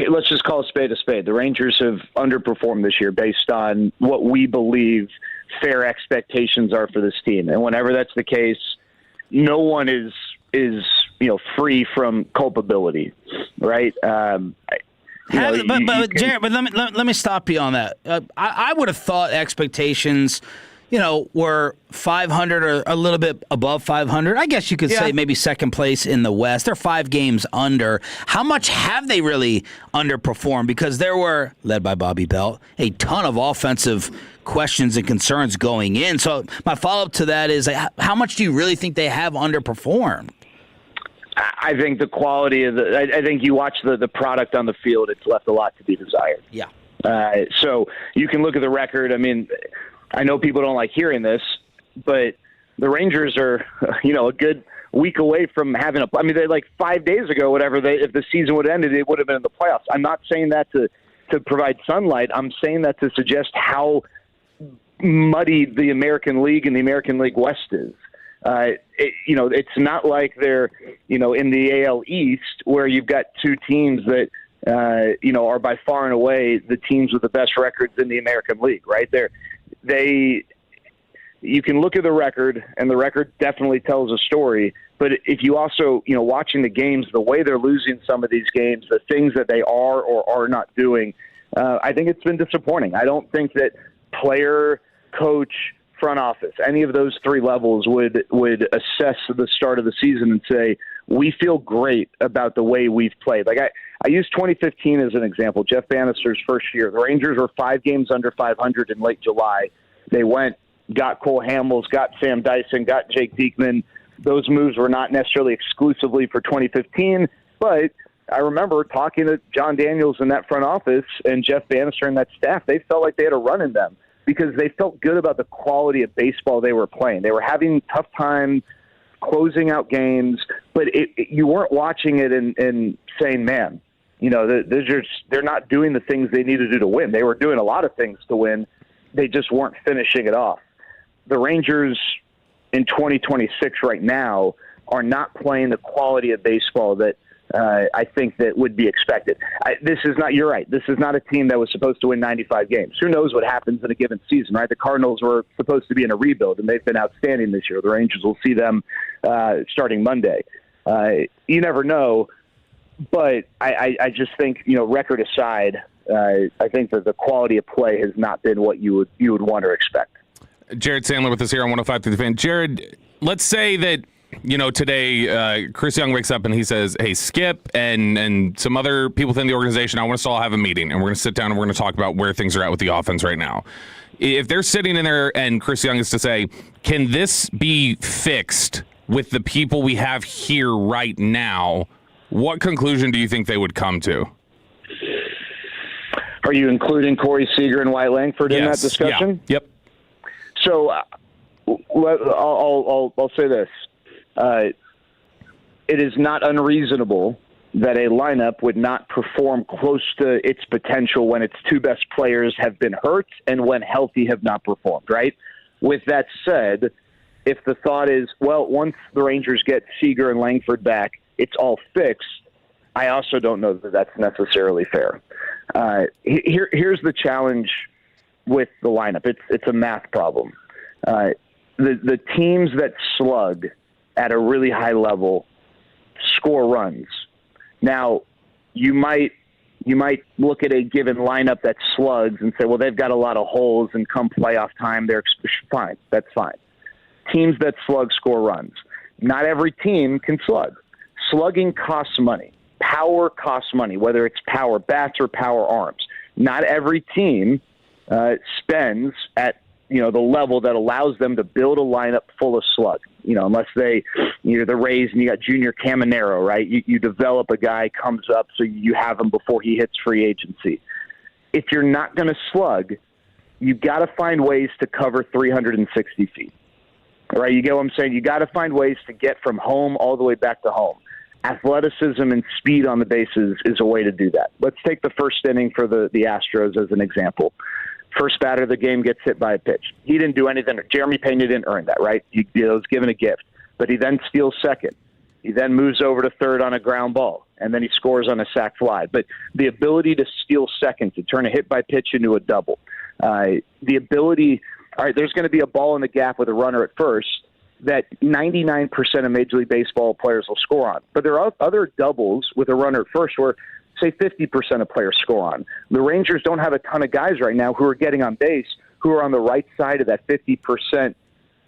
Let's just call a spade a spade. The Rangers have underperformed this year based on what we believe fair expectations are for this team. And whenever that's the case, no one is free from culpability, right? Jared, but let me stop you on that. I would have thought expectations, were 500 or a little bit above 500. I guess you could say maybe second place in the West. They're 5 games under. How much have they really underperformed? Because there were, led by Bobby Belt, a ton of offensive questions and concerns going in. So my follow-up to that is, how much do you really think they have underperformed? I think the quality of I think you watch the product on the field, it's left a lot to be desired. Yeah. So you can look at the record. I mean, I know people don't like hearing this, but the Rangers are, a good week away from having they're like 5 days ago, whatever. If the season would have ended, it would have been in the playoffs. I'm not saying that to provide sunlight. I'm saying that to suggest how muddy the American League and the American League West is. It's not like they're, in the AL East where you've got two teams that, are by far and away the teams with the best records in the American League, right? You can look at the record, and the record definitely tells a story. But if you also, watching the games, the way they're losing some of these games, the things that they are or are not doing, I think it's been disappointing. I don't think that player, coach, front office, any of those three levels would assess the start of the season and say, we feel great about the way we've played. Like I use 2015 as an example, Jeff Bannister's first year. The Rangers were 5 games under 500 in late July. They went, got Cole Hamels, got Sam Dyson, got Jake Diekman. Those moves were not necessarily exclusively for 2015, but I remember talking to John Daniels in that front office and Jeff Bannister and that staff. They felt like they had a run in them because they felt good about the quality of baseball they were playing. They were having tough time closing out games, but you weren't watching it and saying, man, they're not doing the things they need to do to win. They were doing a lot of things to win. They just weren't finishing it off. The Rangers in 2026 right now are not playing the quality of baseball that I think that would be expected. You're right. This is not a team that was supposed to win 95 games. Who knows what happens in a given season, right? The Cardinals were supposed to be in a rebuild, and they've been outstanding this year. The Rangers will see them starting Monday. You never know, but I just think, record aside, I think that the quality of play has not been what you would want or expect. Jared Sandler with us here on 105 through the Fan. Jared, let's say that, today Chris Young wakes up and he says, hey, Skip and some other people within the organization, I want us to all have a meeting, and we're going to sit down and we're going to talk about where things are at with the offense right now. If they're sitting in there and Chris Young is to say, can this be fixed with the people we have here right now, what conclusion do you think they would come to? Are you including Corey Seager and Wyatt Langford in that discussion? Yeah. Yep. So I'll say this. It is not unreasonable that a lineup would not perform close to its potential when its two best players have been hurt and when healthy have not performed, right? With that said, if the thought is, well, once the Rangers get Seager and Langford back, it's all fixed, I also don't know that that's necessarily fair. Here's the challenge with the lineup. It's a math problem. The teams that slug at a really high level score runs. Now, you might look at a given lineup that slugs and say, well, they've got a lot of holes, and come playoff time, they're fine. That's fine. Teams that slug score runs. Not every team can slug. Slugging costs money. Power costs money, whether it's power bats or power arms. Not every team spends at the level that allows them to build a lineup full of slug. Unless you're the Rays and you got Junior Caminero, right? You develop a guy, comes up, so you have him before he hits free agency. If you're not going to slug, you've got to find ways to cover 360 feet, right? You get what I'm saying? You got to find ways to get from home all the way back to home. Athleticism and speed on the bases is a way to do that. Let's take the first inning for the Astros as an example. First batter of the game gets hit by a pitch. He didn't do anything. Jeremy Pena didn't earn that, right? He was given a gift. But he then steals second. He then moves over to third on a ground ball, and then he scores on a sac fly. But the ability to steal second, to turn a hit by pitch into a double, the ability, all right, there's going to be a ball in the gap with a runner at first that 99% of Major League Baseball players will score on. But there are other doubles with a runner at first where, say, 50% of players score on. The Rangers don't have a ton of guys right now who are getting on base who are on the right side of that 50%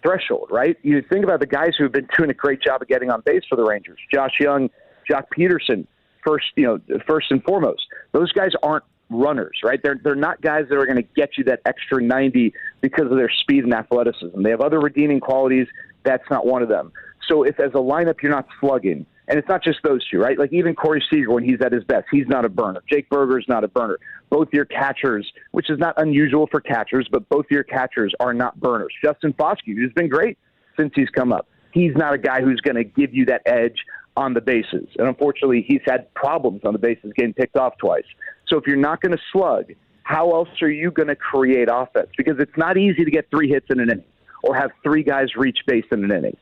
threshold, right? You think about the guys who have been doing a great job of getting on base for the Rangers. Josh Young, Jock Peterson, first and foremost. Those guys aren't runners, right? They're not guys that are going to get you that extra 90 because of their speed and athleticism. They have other redeeming qualities. That's not one of them. So if as a lineup you're not slugging, And it's not just those two, right? Like even Corey Seager, when he's at his best, he's not a burner. Jake Berger's not a burner. Both your catchers, which is not unusual for catchers, but both your catchers are not burners. Justin Foskey, who's been great since he's come up, he's not a guy who's going to give you that edge on the bases. And unfortunately, he's had problems on the bases, getting picked off twice. So if you're not going to slug, how else are you going to create offense? Because it's not easy to get 3 hits in an inning or have 3 guys reach base in an inning.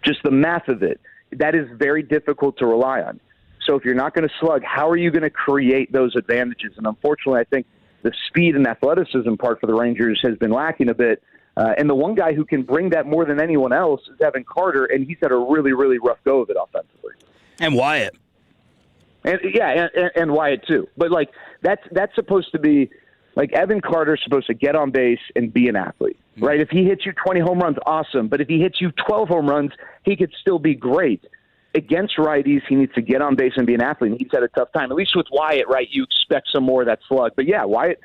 Just the math of it. That is very difficult to rely on. So if you're not going to slug, how are you going to create those advantages? And unfortunately, I think the speed and athleticism part for the Rangers has been lacking a bit. And the one guy who can bring that more than anyone else is Evan Carter, and he's had a really, really rough go of it offensively. And Wyatt. And Wyatt too. But like that's supposed to be like Evan Carter's supposed to get on base and be an athlete, right? If he hits you 20 home runs, awesome. But if he hits you 12 home runs, he could still be great. Against righties, he needs to get on base and be an athlete. And he's had a tough time. At least with Wyatt, right? You expect some more of that slug. But yeah, Wyatt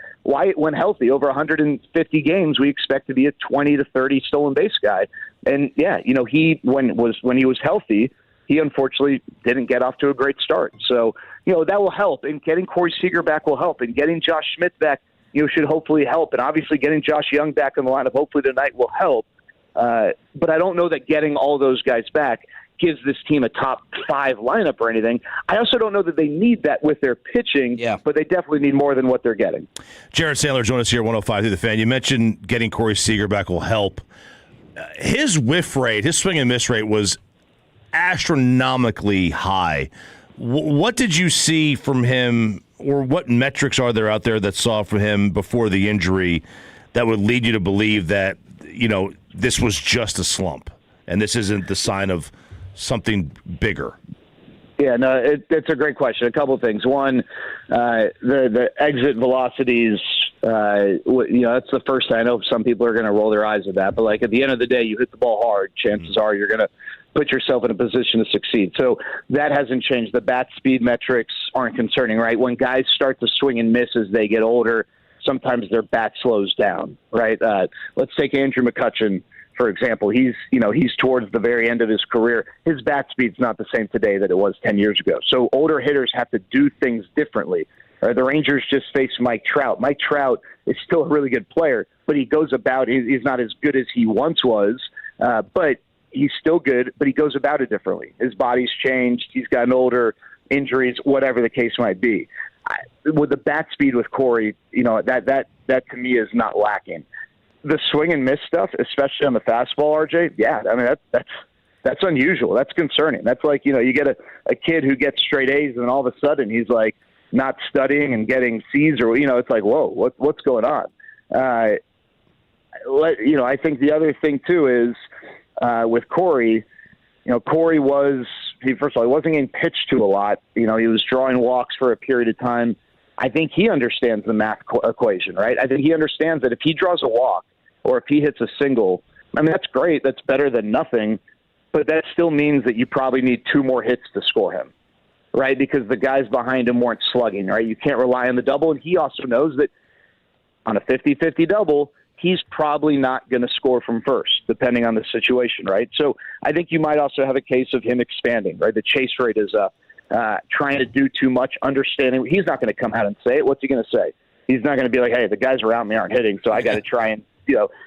when healthy, over 150 games, we expect to be a 20 to 30 stolen base guy. And yeah, when he was healthy, he unfortunately didn't get off to a great start. So, that will help. And getting Corey Seager back will help. And getting Josh Schmidt back, should hopefully help. And obviously getting Josh Young back in the lineup hopefully tonight will help. But I don't know that getting all those guys back gives this team a top 5 lineup or anything. I also don't know that they need that with their pitching, but they definitely need more than what they're getting. Jared Sandler joined us here at 105 through the Fan. You mentioned getting Corey Seager back will help. His whiff rate, his swing and miss rate was astronomically high. What did you see from him, or what metrics are there out there that saw from him before the injury that would lead you to believe that, this was just a slump and this isn't the sign of something bigger? Yeah, no, it's a great question. A couple of things. One, the exit velocities, that's the first thing. I know some people are going to roll their eyes at that, but like at the end of the day, you hit the ball hard, chances are you're going to put yourself in a position to succeed. So that hasn't changed. The bat speed metrics aren't concerning, right? When guys start to swing and miss as they get older, sometimes their bat slows down, right? Let's take Andrew McCutchen, for example. He's towards the very end of his career. His bat speed's not the same today that it was 10 years ago. So older hitters have to do things differently. The Rangers just faced Mike Trout. Mike Trout is still a really good player, but he goes about, he's not as good as he once was, but he's still good, but he goes about it differently. His body's changed. He's gotten older, injuries, whatever the case might be. With the bat speed with Corey, that to me is not lacking. The swing and miss stuff, especially on the fastball, RJ, yeah, I mean, that's unusual. That's concerning. That's like, you get a kid who gets straight A's and all of a sudden he's like not studying and getting C's, or, it's like, whoa, what's going on? I think the other thing too is, with Corey, Corey first of all, he wasn't getting pitched to a lot. He was drawing walks for a period of time. I think he understands the math equation, right? I think he understands that if he draws a walk or if he hits a single, I mean, that's great. That's better than nothing. But that still means that you probably need 2 more hits to score him, right? Because the guys behind him weren't slugging, right? You can't rely on the double. And he also knows that on a 50-50 double, he's probably not going to score from first, depending on the situation, right? So I think you might also have a case of him expanding, right? The chase rate is up, trying to do too much, understanding. He's not going to come out and say it. What's he going to say? He's not going to be like, hey, the guys around me aren't hitting, so I got to try and,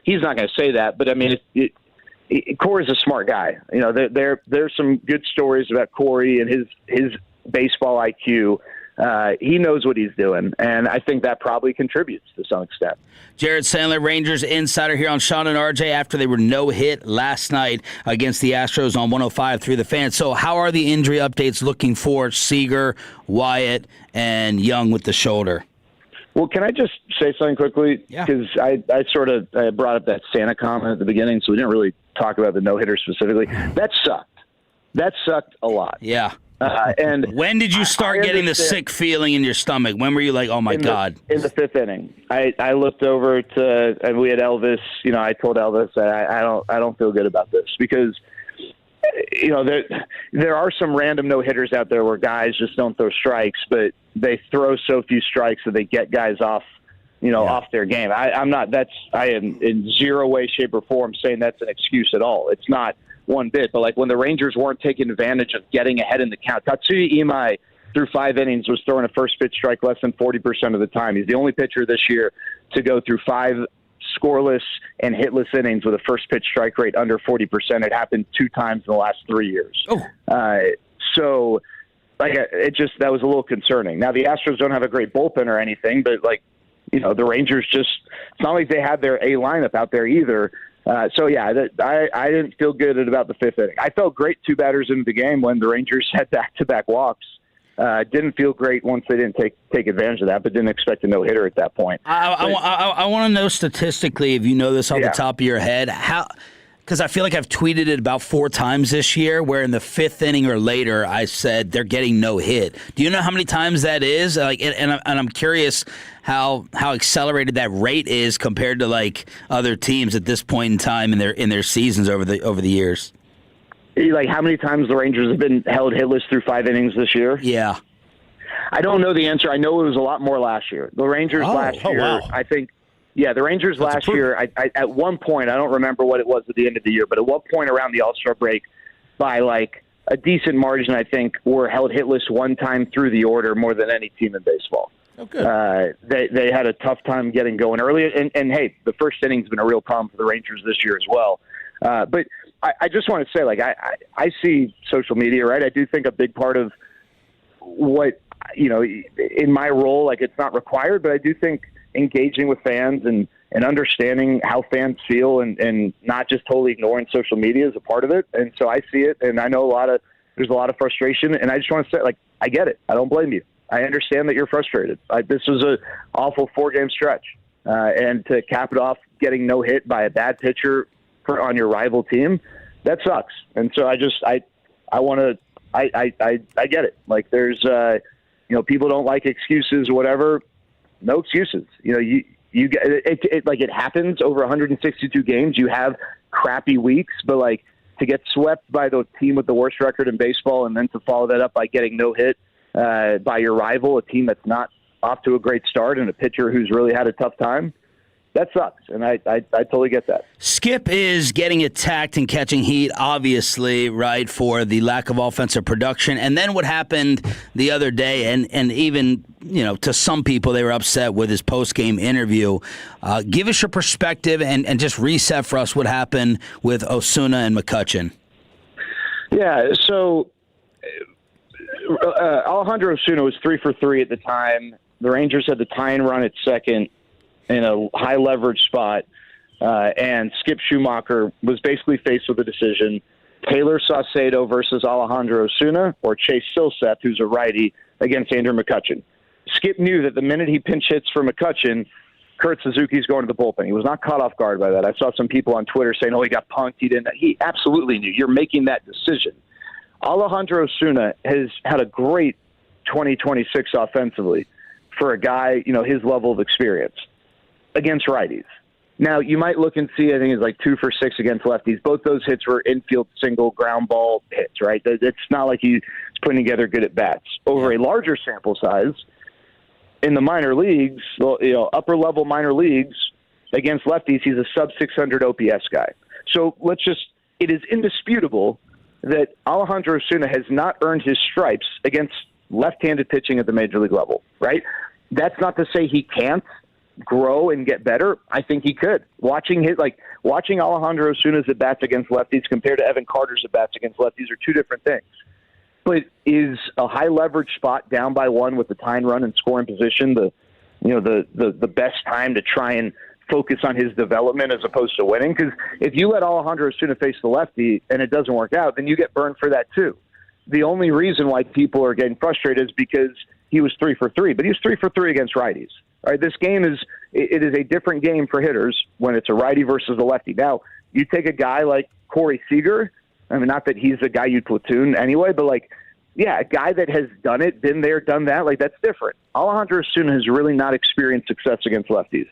he's not going to say that. But, I mean, Corey's a smart guy. There's some good stories about Corey and his baseball IQ. He knows what he's doing, and I think that probably contributes to some extent. Jared Sandler, Rangers insider here on Sean and RJ after they were no-hit last night against the Astros on 105 through the Fan. So how are the injury updates looking for Seager, Wyatt, and Young with the shoulder? Well, can I just say something quickly? Yeah. Because I sort of brought up that Santa comment at the beginning, so we didn't really talk about the no-hitter specifically. That sucked. That sucked a lot. Yeah. And when did you start getting the sick feeling in your stomach? When were you like, oh my God? In the 5th inning, I looked over to, and we had Elvis. I told Elvis I don't feel good about this because there are some random no hitters out there where guys just don't throw strikes, but they throw so few strikes that they get guys off off their game. I am in zero way, shape, or form saying that's an excuse at all. It's not one bit. But like when the Rangers weren't taking advantage of getting ahead in the count, Tatsuya Imai through 5 innings was throwing a first pitch strike less than 40% of the time. He's the only pitcher this year to go through 5 scoreless and hitless innings with a first pitch strike rate under 40%. It happened 2 times in the last 3 years. So that was a little concerning. Now the Astros don't have a great bullpen or anything, but the Rangers it's not like they had their A lineup out there either. I didn't feel good about the 5th inning. I felt great 2 batters into the game when the Rangers had back-to-back walks. Didn't feel great once they didn't take advantage of that, but didn't expect a no-hitter at that point. I want to know statistically, if you know this off the top of your head, because I feel like I've tweeted it about 4 times this year, where in the 5th inning or later, I said they're getting no hit. Do you know how many times that is? And I'm curious how accelerated that rate is compared to other teams at this point in time in their seasons over the years. Like how many times the Rangers have been held hitless through 5 innings this year? Yeah. I don't know the answer. I know it was a lot more last year. The Rangers last year, wow. I think, the Rangers last year, I at one point, I don't remember what it was at the end of the year, but at one point around the All-Star break, by a decent margin, I think, were held hitless 1 time through the order more than any team in baseball. Oh, good. They had a tough time getting going early, and hey, the first inning's been a real problem for the Rangers this year as well. But I just want to say, I see social media, right? I do think a big part of what, in my role, it's not required, but I do think engaging with fans and understanding how fans feel and not just totally ignoring social media is a part of it. And so I see it, and I know there's a lot of frustration, and I just want to say, I get it. I don't blame you. I understand that you're frustrated. This was an awful 4-game stretch, and to cap it off, getting no hit by a bad pitcher on your rival team, that sucks. And so I get it. There's people don't like excuses or whatever. No excuses. You get it happens over 162 games. You have crappy weeks, but to get swept by the team with the worst record in baseball and then to follow that up by getting no hit by your rival, a team that's not off to a great start and a pitcher who's really had a tough time, that sucks, and I totally get that. Skip is getting attacked and catching heat, obviously, right, for the lack of offensive production. And then what happened the other day, and even, to some people, they were upset with his post-game interview. Give us your perspective and just reset for us what happened with Osuna and McCutchen. Yeah, so Alejandro Osuna was 3 for 3 at the time. The Rangers had the tying run at second in a high leverage spot, and Skip Schumacher was basically faced with a decision: Taylor Saucedo versus Alejandro Osuna, or Chase Silseth, who's a righty, against Andrew McCutchen. Skip knew that the minute he pinch hits for McCutchen, Kurt Suzuki's going to the bullpen. He was not caught off guard by that. I saw some people on Twitter saying, he got punked. He didn't. He absolutely knew. You're making that decision. Alejandro Osuna has had a great 2026 offensively for a guy, his level of experience against righties. Now, you might look and see, I think it's 2 for 6 against lefties. Both those hits were infield single ground ball hits, right? It's not like he's putting together good at bats. Over a larger sample size, in the minor leagues, upper level minor leagues, against lefties, he's a sub 600 OPS guy. So it is indisputable that Alejandro Osuna has not earned his stripes against left-handed pitching at the major league level, right? That's not to say he can't grow and get better. I think he could. Watching Alejandro Osuna's at bats against lefties compared to Evan Carter's at bats against lefties are 2 different things. But is a high leverage spot down by 1 with the tying run and scoring position the best time to try and focus on his development as opposed to winning? Because if you let Alejandro Osuna face the lefty and it doesn't work out, then you get burned for that too. The only reason why people are getting frustrated is because he was 3 for 3, but he was 3 for 3 against righties. All right, this game is a different game for hitters when it's a righty versus a lefty. Now, you take a guy like Corey Seager. I mean, not that he's a guy you'd platoon anyway, but a guy that has done it, been there, done that, that's different. Alejandro Osuna has really not experienced success against lefties.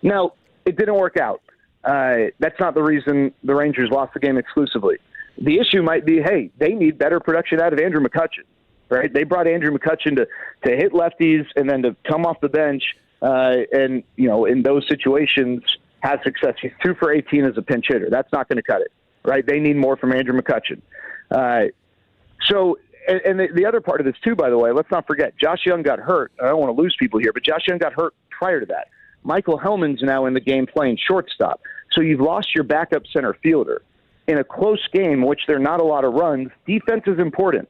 Now, it didn't work out. That's not the reason the Rangers lost the game exclusively. The issue might be, hey, they need better production out of Andrew McCutchen, right? They brought Andrew McCutchen to hit lefties and then to come off the bench and, in those situations have success. He's 2 for 18 as a pinch hitter. That's not going to cut it, right? They need more from Andrew McCutchen. And the other part of this, too, by the way, let's not forget, Josh Young got hurt. I don't want to lose people here, but Josh Young got hurt prior to that. Michael Hellman's now in the game playing shortstop. So you've lost your backup center fielder. In a close game, which there are not a lot of runs, defense is important.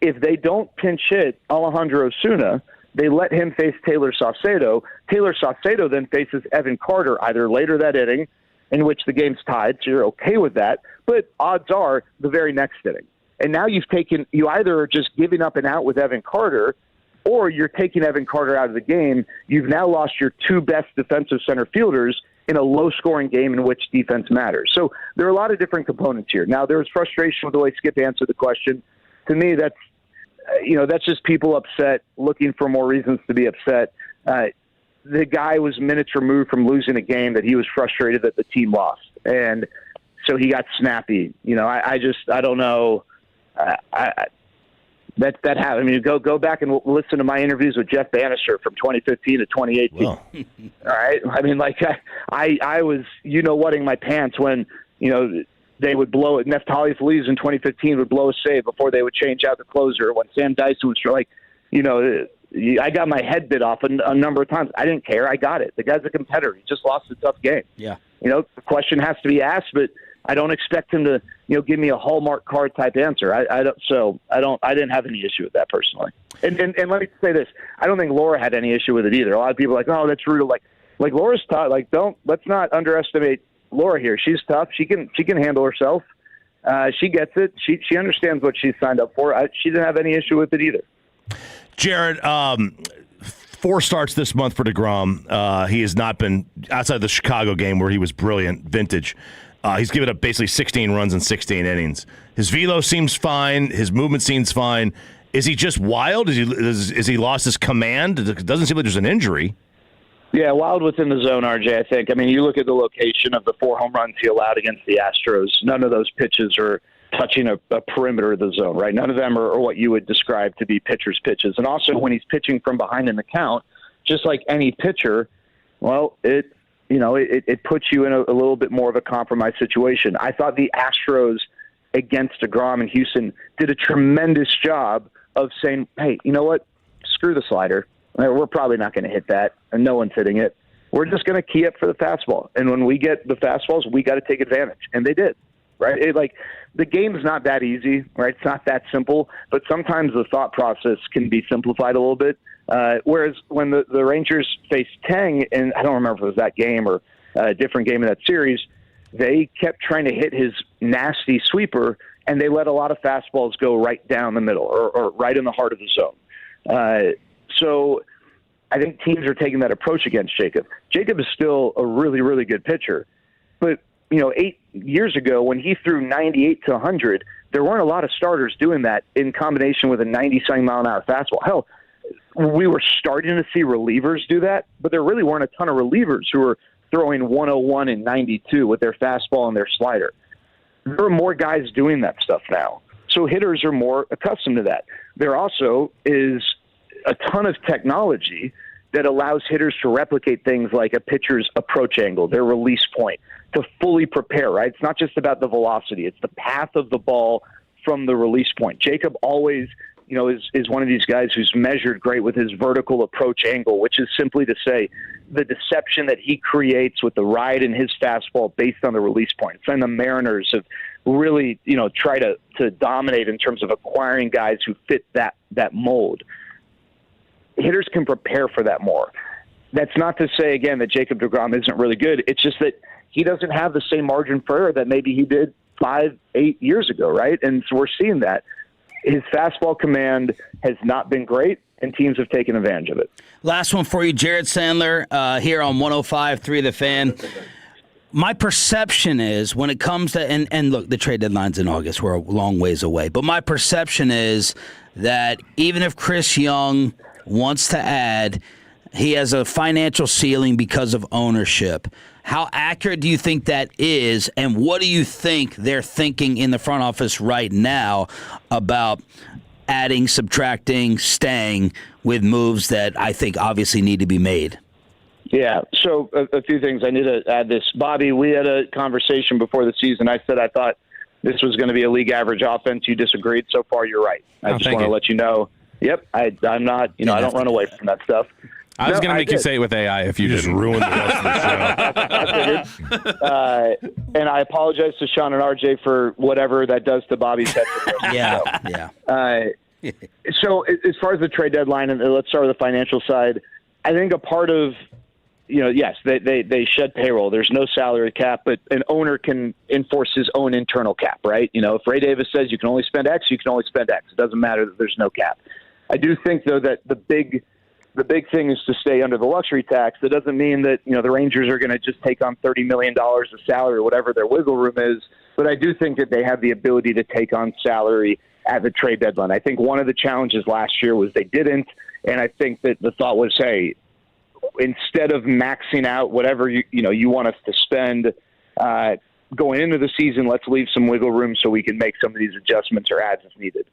If they don't pinch hit Alejandro Osuna, they let him face Taylor Saucedo. Taylor Saucedo then faces Evan Carter either later that inning, in which the game's tied, so you're okay with that, but odds are the very next inning. And now you either are just giving up and out with Evan Carter, or you're taking Evan Carter out of the game. You've now lost your two best defensive center fielders in a low-scoring game in which defense matters. So there are a lot of different components here. Now, there's frustration with the way Skip answered the question. To me, that's just people upset, looking for more reasons to be upset. The guy was minutes removed from losing a game that he was frustrated that the team lost. And so he got snappy. I don't know. That happened. I mean, go back and listen to my interviews with Jeff Bannister from 2015 to 2018. All right. I mean, I was, wetting my pants when, they would blow it. Neftali Feliz in 2015 would blow a save before they would change out the closer. When Sam Dyson was I got my head bit off a number of times. I didn't care. I got it. The guy's a competitor. He just lost a tough game. Yeah. The question has to be asked, but I don't expect him to, give me a Hallmark card type answer. I didn't have any issue with that personally. And let me say this. I don't think Laura had any issue with it either. A lot of people are like, oh, that's rude. Like Laura's tough. Let's not underestimate Laura here. She's tough. She can handle herself. She gets it. She understands what she's signed up for. She didn't have any issue with it either. Jared, 4 starts this month for DeGrom. He has not been, outside the Chicago game where he was brilliant, vintage. He's given up basically 16 runs in 16 innings. His velo seems fine. His movement seems fine. Is he just wild? Is he lost his command? It doesn't seem like there's an injury. Yeah, wild within the zone, RJ, I think. I mean, you look at the location of the 4 home runs he allowed against the Astros. None of those pitches are touching a perimeter of the zone, right? None of them are what you would describe to be pitcher's pitches. And also when he's pitching from behind in the count, just like any pitcher, well, it puts you in a little bit more of a compromised situation. I thought the Astros against DeGrom in Houston did a tremendous job of saying, hey, you know what? Screw the slider. We're probably not going to hit that, and no one's hitting it. We're just going to key up for the fastball. And when we get the fastballs, we got to take advantage. And they did, right? The game's not that easy, right? It's not that simple, but sometimes the thought process can be simplified a little bit. Whereas when the Rangers faced Tang, and I don't remember if it was that game or a different game in that series, they kept trying to hit his nasty sweeper, and they let a lot of fastballs go right down the middle or right in the heart of the zone. So I think teams are taking that approach against Jacob. Jacob is still a really, really good pitcher. But, 8 years ago when he threw 98 to 100, there weren't a lot of starters doing that in combination with a 90-something-mile-an-hour fastball. Hell, we were starting to see relievers do that, but there really weren't a ton of relievers who were throwing 101 and 92 with their fastball and their slider. There are more guys doing that stuff now. So hitters are more accustomed to that. There also is a ton of technology that allows hitters to replicate things like a pitcher's approach angle, their release point, to fully prepare, right? It's not just about the velocity. It's the path of the ball from the release point. Jacob always, is one of these guys who's measured great with his vertical approach angle, which is simply to say the deception that he creates with the ride in his fastball based on the release point. And the Mariners have really, try to dominate in terms of acquiring guys who fit that mold. Hitters can prepare for that more. That's not to say, again, that Jacob DeGrom isn't really good. It's just that he doesn't have the same margin for error that maybe he did 5-8 years ago, right? And so we're seeing that. His fastball command has not been great, and teams have taken advantage of it. Last one for you, Jared Sandler, here on 105.3 The Fan. My perception is when it comes to, and look, the trade deadline's in August. We're a long ways away. But my perception is that even if Chris Young wants to add, he has a financial ceiling because of ownership. How accurate do you think that is, and what do you think they're thinking in the front office right now about adding, subtracting, staying with moves that I think obviously need to be made? Yeah, so a few things. I need to add this. Bobby, we had a conversation before the season. I said I thought this was going to be a league average offense. You disagreed. So far, you're right. I just want to let you know. Yep, I'm not. I don't run away from that stuff. I was going to make you say it with AI if you just ruined the rest of the show. I figured. And I apologize to Sean and RJ for whatever that does to Bobby's head. Yeah. So as far as the trade deadline, and let's start with the financial side, I think a part of, yes, they shed payroll. There's no salary cap, but an owner can enforce his own internal cap, right? If Ray Davis says you can only spend X, you can only spend X. It doesn't matter that there's no cap. I do think, though, that the big thing is to stay under the luxury tax. That doesn't mean that, the Rangers are going to just take on $30 million of salary or whatever their wiggle room is. But I do think that they have the ability to take on salary at the trade deadline. I think one of the challenges last year was they didn't. And I think that the thought was, hey, instead of maxing out whatever you want us to spend going into the season, let's leave some wiggle room so we can make some of these adjustments or adds as needed.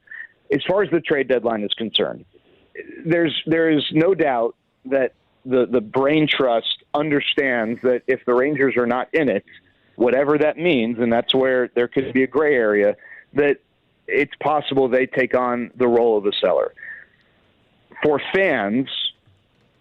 As far as the trade deadline is concerned, there's no doubt that the brain trust understands that if the Rangers are not in it, whatever that means, and that's where there could be a gray area, that it's possible they take on the role of a seller. For fans,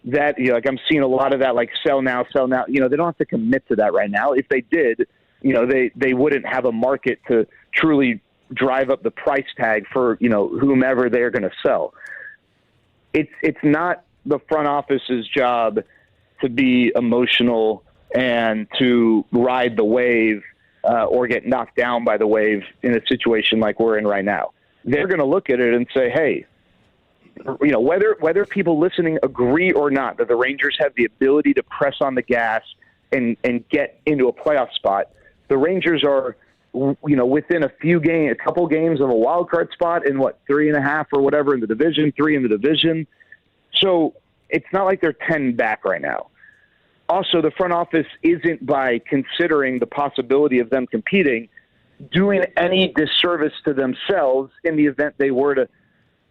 that I'm seeing a lot of that, like sell now. They don't have to commit to that right now. If they did, they wouldn't have a market to truly drive up the price tag for whomever they're going to sell. It's not the front office's job to be emotional and to ride the wave or get knocked down by the wave in a situation like we're in right now. They're going to look at it and say, hey, whether people listening agree or not that the Rangers have the ability to press on the gas and get into a playoff spot, the Rangers are within a couple games of a wild card spot in 3.5 or whatever in the division, 3 in the division. So it's not like they're 10 back right now. Also, the front office isn't, by considering the possibility of them competing, doing any disservice to themselves in the event they were to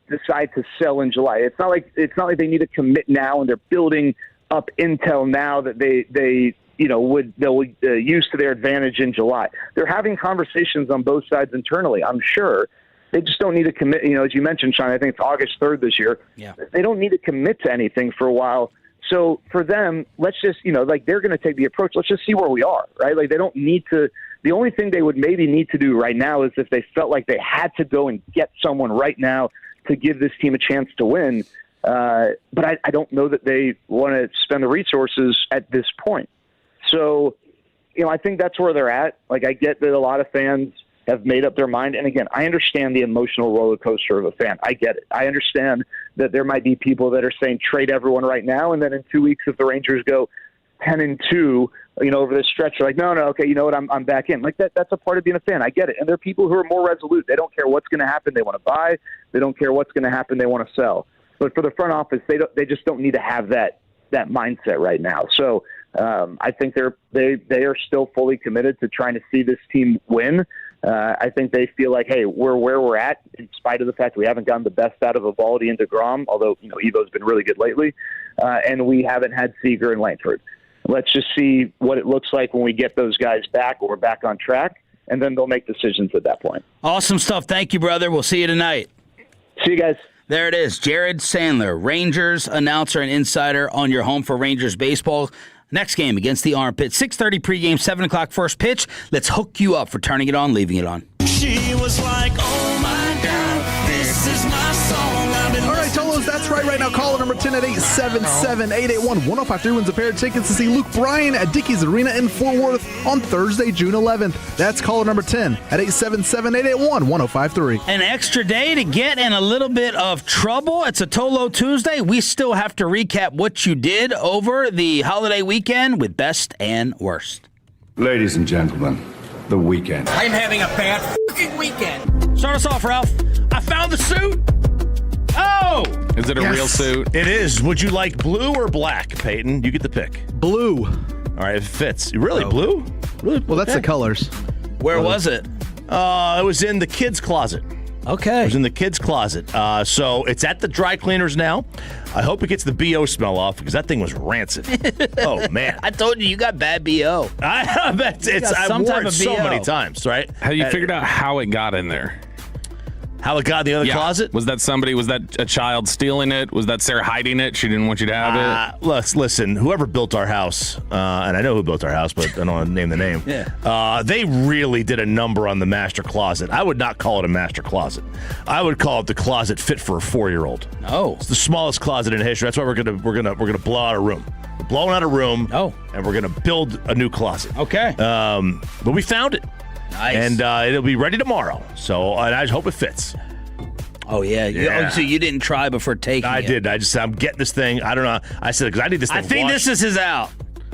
decide to sell in July. It's not like they need to commit now and they're building up intel now that they'll use to their advantage in July. They're having conversations on both sides internally, I'm sure. They just don't need to commit. As you mentioned, Sean, I think it's August 3rd this year. Yeah. They don't need to commit to anything for a while. So for them, let's just, they're going to take the approach. Let's just see where we are, right? Like, they don't need to. The only thing they would maybe need to do right now is if they felt like they had to go and get someone right now to give this team a chance to win. But I don't know that they want to spend the resources at this point. So, I think that's where they're at. Like, I get that a lot of fans have made up their mind. And again, I understand the emotional roller coaster of a fan. I get it. I understand that there might be people that are saying trade everyone right now. And then in 2 weeks, if the Rangers go 10-2, over this stretch, they're like, no, okay, you know what? I'm back in. Like that's a part of being a fan. I get it. And there are people who are more resolute. They don't care what's going to happen. They want to buy. They don't care what's going to happen. They want to sell. But for the front office, they just don't need to have that mindset right now. So I think they are still fully committed to trying to see this team win. I think they feel like, hey, we're where we're at, in spite of the fact we haven't gotten the best out of Eovaldi and DeGrom, although Evo's been really good lately, and we haven't had Seager and Langford. Let's just see what it looks like when we get those guys back, or we're back on track, and then they'll make decisions at that point. Awesome stuff. Thank you, brother. We'll see you tonight. See you guys. There it is. Jared Sandler, Rangers announcer and insider on your home for Rangers baseball. Next game against the Armpit, 6:30 pregame, 7 o'clock first pitch. Let's hook you up for turning it on, leaving it on. She was like, oh my God, this is my song. All right, Tolos, that's right now. Caller number 10 at 877-881-1053 wins a pair of tickets to see Luke Bryan at Dickies Arena in Fort Worth on Thursday, June 11th. That's caller number 10 at 877-881-1053. An extra day to get in a little bit of trouble. It's a Tolo Tuesday. We still have to recap what you did over the holiday weekend with best and worst. Ladies and gentlemen, the weekend. I'm having a bad fucking weekend. Start us off, Ralph. I found the suit. Oh! Is it a real suit? It is. Would you like blue or black, Peyton? You get the pick. Blue. All right, it fits. Really, blue? Really? Well, that's the colors. Where was it? It was in the kids' closet. Okay. It was in the kids' closet. So it's at the dry cleaners now. I hope it gets the BO smell off because that thing was rancid. Oh, man. I told you got bad BO. I wore it so many times, right? Have you figured out how it got in there? How it got in the other closet? Was that a child stealing it? Was that Sarah hiding it? She didn't want you to have it? Listen, whoever built our house, and I know who built our house, but I don't want to name the name. Yeah. They really did a number on the master closet. I would not call it a master closet. I would call it the closet fit for a 4-year-old. Oh. It's the smallest closet in history. That's why we're gonna blow out a room. We're blowing out a room. Oh. And we're gonna build a new closet. Okay. But we found it. Nice. And it'll be ready tomorrow. So and I hope it fits. Oh, yeah. Oh, so you didn't try before taking it? I did. I'm getting this thing. I don't know. I said, because I need this thing I think washed. this is his out.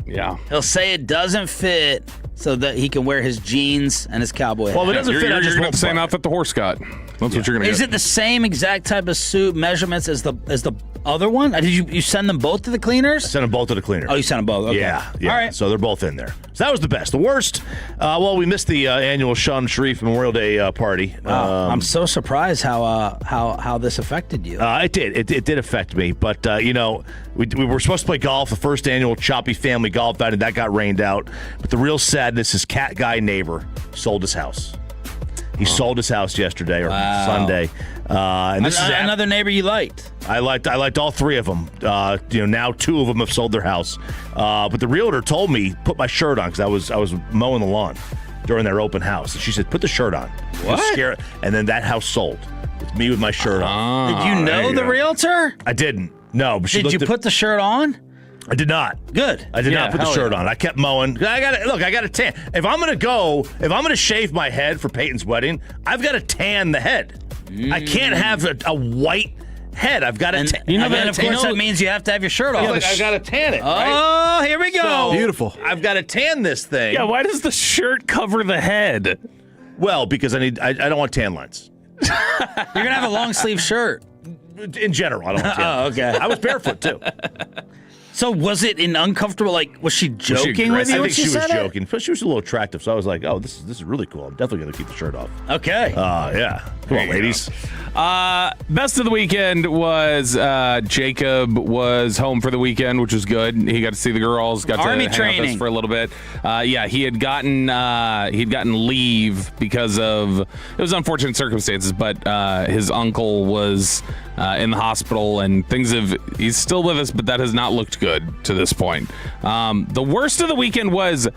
Yeah. He'll say it doesn't fit so that he can wear his jeans and his cowboy hat. Well, if it doesn't fit, I You're just going to won't have the same buy it. outfit the horse got. That's what you're going to Is get. it the same exact type of suit measurements as the other one? Did you send them both to the cleaners? Send them both to the cleaner. Oh, you sent them both. Okay. Yeah. All right. So they're both in there. So that was the best. The worst, well, we missed the annual Sean Sharif Memorial Day party. I'm so surprised how this affected you. It did. It did affect me. But, we were supposed to play golf, the first annual Choppy Family Golf Night, and that got rained out. But the real sadness is Cat Guy neighbor sold his house. He sold his house yesterday or Sunday. And this is another neighbor you liked. I liked all three of them. Now 2 of them have sold their house. But the realtor told me put my shirt on because I was mowing the lawn during their open house. And she said put the shirt on. What? And then that house sold with me with my shirt on. Did you know the realtor? I didn't. No. But Did you put the shirt on? I did not. Good. I did not put the shirt on. I kept mowing. I got to tan. If I'm gonna shave my head for Peyton's wedding, I've got to tan the head. I can't have a white head. I've got to tan. Of course that means you have to have your shirt off. I got to tan it. Oh, right? here we go. So, Beautiful. I've got to tan this thing. Yeah, why does the shirt cover the head? Well, because I don't want tan lines. You're gonna have a long sleeve shirt. In general, I don't want tan lines. Okay. I was barefoot too. So was it an uncomfortable? Like, was she joking with you? I think she was joking. But she was a little attractive, so I was like, "Oh, this is really cool. I'm definitely gonna keep the shirt off." Okay. Yeah. Come on, ladies. Best of the weekend was Jacob was home for the weekend, which was good. He got to see the girls, got Army to hang out training with us for a little bit. He had gotten leave because of it was unfortunate circumstances, but his uncle was in the hospital and he's still with us, but that has not looked good to this point. The worst of the weekend was,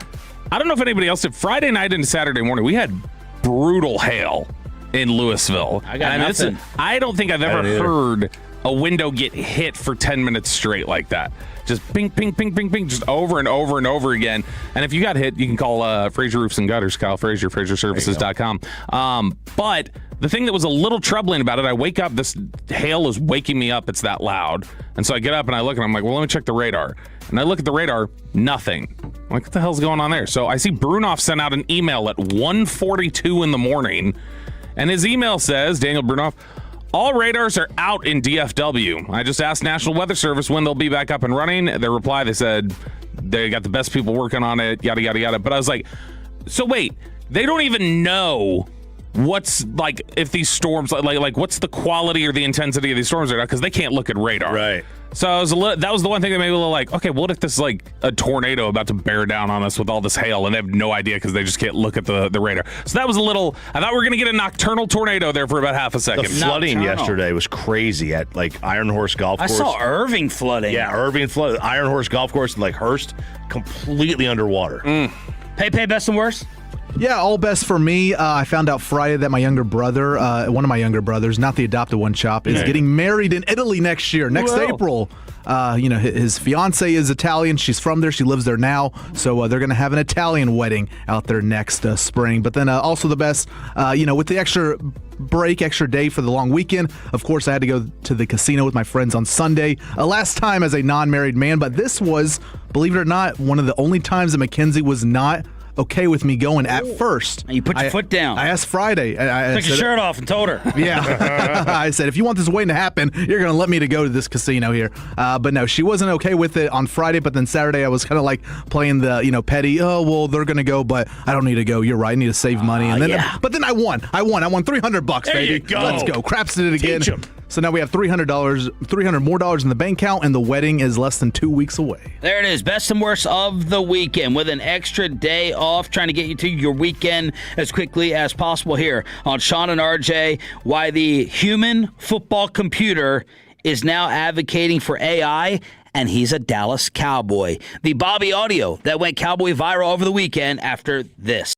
I don't know if anybody else did, Friday night and Saturday morning, we had brutal hail in Louisville. I got nothing. I don't think I've ever heard a window get hit for 10 minutes straight like that. Just ping, ping, ping, ping, ping, just over and over and over again. And if you got hit, you can call Fraser Roofs and Gutters, Kyle Fraser, FraserServices.com. But the thing that was a little troubling about it, I wake up, this hail is waking me up. It's that loud. And so I get up and I look and I'm like, well, let me check the radar. And I look at the radar, nothing. I'm like, what the hell's going on there? So I see Brunoff sent out an email at 1:42 in the morning. And his email says, Daniel Brunoff, all radars are out in DFW. I just asked National Weather Service when they'll be back up and running. Their reply, they said they got the best people working on it, yada, yada, yada. But I was like, so wait, they don't even know what's like if these storms like what's the quality or the intensity of these storms are, because they can't look at radar. Right. So that was the one thing that made me a little like, okay, what if this is like a tornado about to bear down on us with all this hail and they have no idea because they just can't look at the radar. So that was a little, I thought we were going to get a nocturnal tornado there for about half a second. The flooding yesterday was crazy at like Iron Horse Golf Course. I saw Irving flooding. Yeah, Irving flooded. Iron Horse Golf Course in like Hearst, completely underwater. Pay best and worst? Yeah, all best for me. I found out Friday that my younger brother, one of my younger brothers, not the adopted one, Chop, is getting married in Italy next year, next April. His fiance is Italian. She's from there. She lives there now. So they're going to have an Italian wedding out there next spring. But then also the best, with the extra day for the long weekend, of course, I had to go to the casino with my friends on Sunday. Last time as a non-married man, but this was, believe it or not, one of the only times that Mackenzie was not okay with me going at first. And you put your foot down. I asked Friday. I Took your said, shirt off and told her. Yeah. I said, if you want this waiting to happen, you're going to let me to go to this casino here. But no, she wasn't okay with it on Friday. But then Saturday, I was kind of like playing the, petty, oh, well, they're going to go, but I don't need to go. You're right. I need to save money. And then, but then I won. I won $300, there baby. You go. Let's go. Craps did it again. Teach 'em. So now we have $300 more dollars in the bank account, and the wedding is less than 2 weeks away. There it is. Best and worst of the weekend with an extra day off, trying to get you to your weekend as quickly as possible here on Sean and RJ. Why the human football computer is now advocating for AI, and he's a Dallas Cowboy. The Bobby audio that went Cowboy viral over the weekend after this.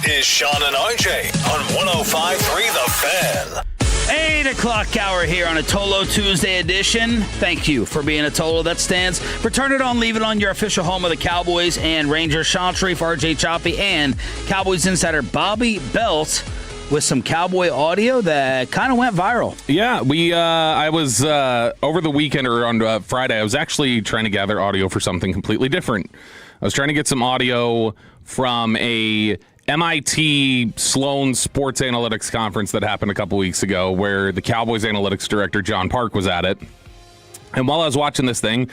is Sean and RJ on 105.3 The Fan. 8 o'clock hour here on a Tolo Tuesday edition. Thank you for being a Tolo that stands for Turn It On, Leave It On, your official home of the Cowboys and Rangers. Sean Sharif, RJ Choppy, and Cowboys insider Bobby Belt with some Cowboy audio that kind of went viral. Yeah, I was over the weekend or on Friday, I was actually trying to gather audio for something completely different. I was trying to get some audio from a MIT Sloan Sports Analytics Conference that happened a couple weeks ago where the Cowboys analytics director, John Park, was at it. And while I was watching this thing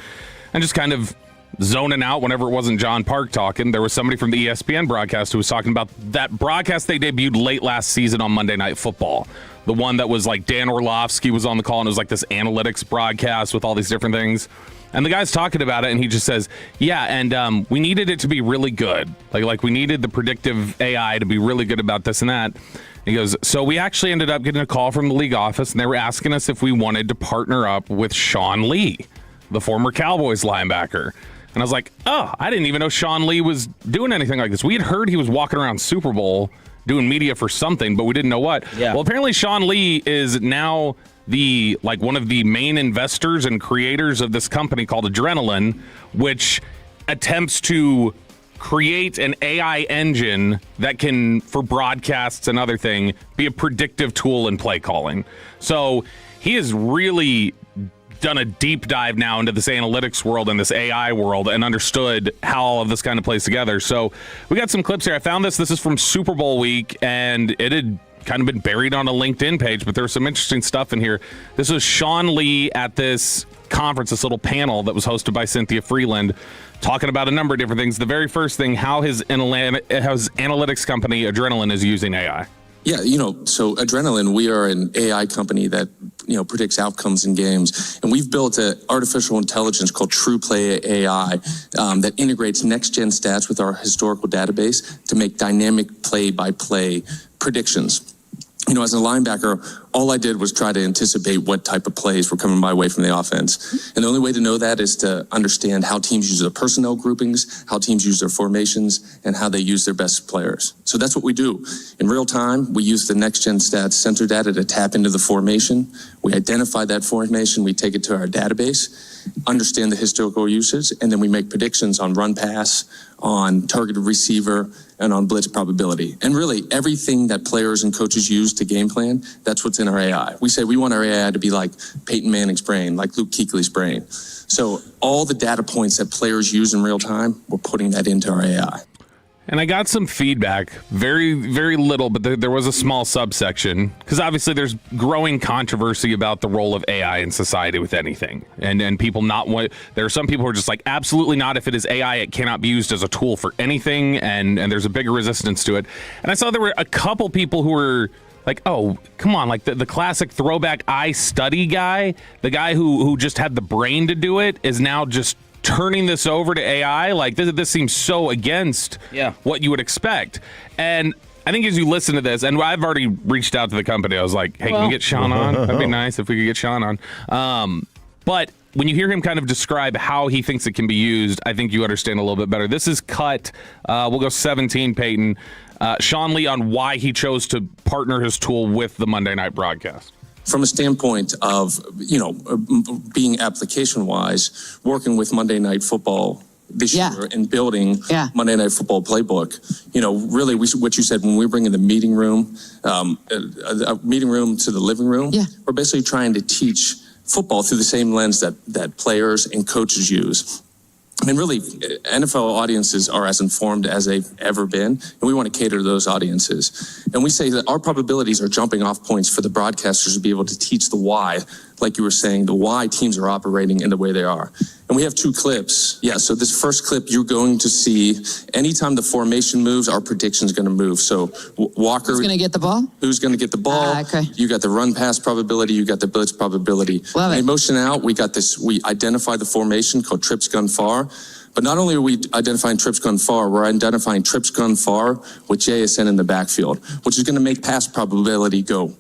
and just kind of zoning out whenever it wasn't John Park talking, there was somebody from the ESPN broadcast who was talking about that broadcast they debuted late last season on Monday Night Football. The one that was like Dan Orlovsky was on the call and it was like this analytics broadcast with all these different things. And the guy's talking about it, and he just says, yeah, and we needed it to be really good. Like we needed the predictive AI to be really good about this and that. And he goes, so we actually ended up getting a call from the league office, and they were asking us if we wanted to partner up with Sean Lee, the former Cowboys linebacker. And I was like, oh, I didn't even know Sean Lee was doing anything like this. We had heard he was walking around Super Bowl doing media for something, but we didn't know what. Yeah. Well, apparently Sean Lee is now one of the main investors and creators of this company called Adrenaline, which attempts to create an AI engine that can, for broadcasts and other thing, be a predictive tool in play calling. So he has really done a deep dive now into this analytics world and this AI world and understood how all of this kind of plays together. So we got some clips here. I found this. This is from Super Bowl week, and it had kind of been buried on a LinkedIn page, but there's some interesting stuff in here. This was Sean Lee at this conference, this little panel that was hosted by Cynthia Freeland, talking about a number of different things. The very first thing, how his analytics company, Adrenaline, is using AI. Yeah, so Adrenaline, we are an AI company that, predicts outcomes in games. And we've built an artificial intelligence called True Play AI that integrates next-gen stats with our historical database to make dynamic play-by-play predictions. As a linebacker, all I did was try to anticipate what type of plays were coming my way from the offense. And the only way to know that is to understand how teams use their personnel groupings, how teams use their formations, and how they use their best players. So that's what we do. In real time, we use the next-gen stats sensor data to tap into the formation. We identify that formation, we take it to our database, understand the historical usage, and then we make predictions on run pass, on targeted receiver, and on blitz probability. And really, everything that players and coaches use to game plan, that's what's in our AI. We say we want our AI to be like Peyton Manning's brain, like Luke Kuechly's brain. So all the data points that players use in real time, we're putting that into our AI. And I got some feedback, very, very little, but there was a small subsection, because obviously there's growing controversy about the role of AI in society with anything. And people there are some people who are just like, absolutely not. If it is AI, it cannot be used as a tool for anything, and there's a bigger resistance to it. And I saw there were a couple people who were like, oh, come on, like the classic throwback I study guy, the guy who just had the brain to do it, is now just turning this over to AI. Like this seems so against what you would expect. And I think as you listen to this, and I've already reached out to the company, I was like, hey, can we get Sean on? That'd be nice if we could get Sean on. But when you hear him kind of describe how he thinks it can be used, I think you understand a little bit better. This is cut. We'll go 17, Peyton. Sean Lee on why he chose to partner his tool with the Monday night broadcast. From a standpoint of, being application-wise, working with Monday Night Football this year and building Monday Night Football playbook, really what you said, when we bring in the meeting room, a meeting room to the living room, we're basically trying to teach football through the same lens that players and coaches use. And really, NFL audiences are as informed as they've ever been, and we want to cater to those audiences. And we say that our probabilities are jumping off points for the broadcasters to be able to teach the why, like you were saying, the why teams are operating in the way they are. And we have two clips. Yeah, so this first clip, you're going to see anytime the formation moves, our prediction is going to move. So Walker. Who's going to get the ball? Who's going to get the ball? Okay. You got the run pass probability. You got the blitz probability. Love it. Motion out, we got this, we identify the formation called trips gun far. But not only are we identifying trips gun far, we're identifying trips gun far with JSN in the backfield, which is going to make pass probability go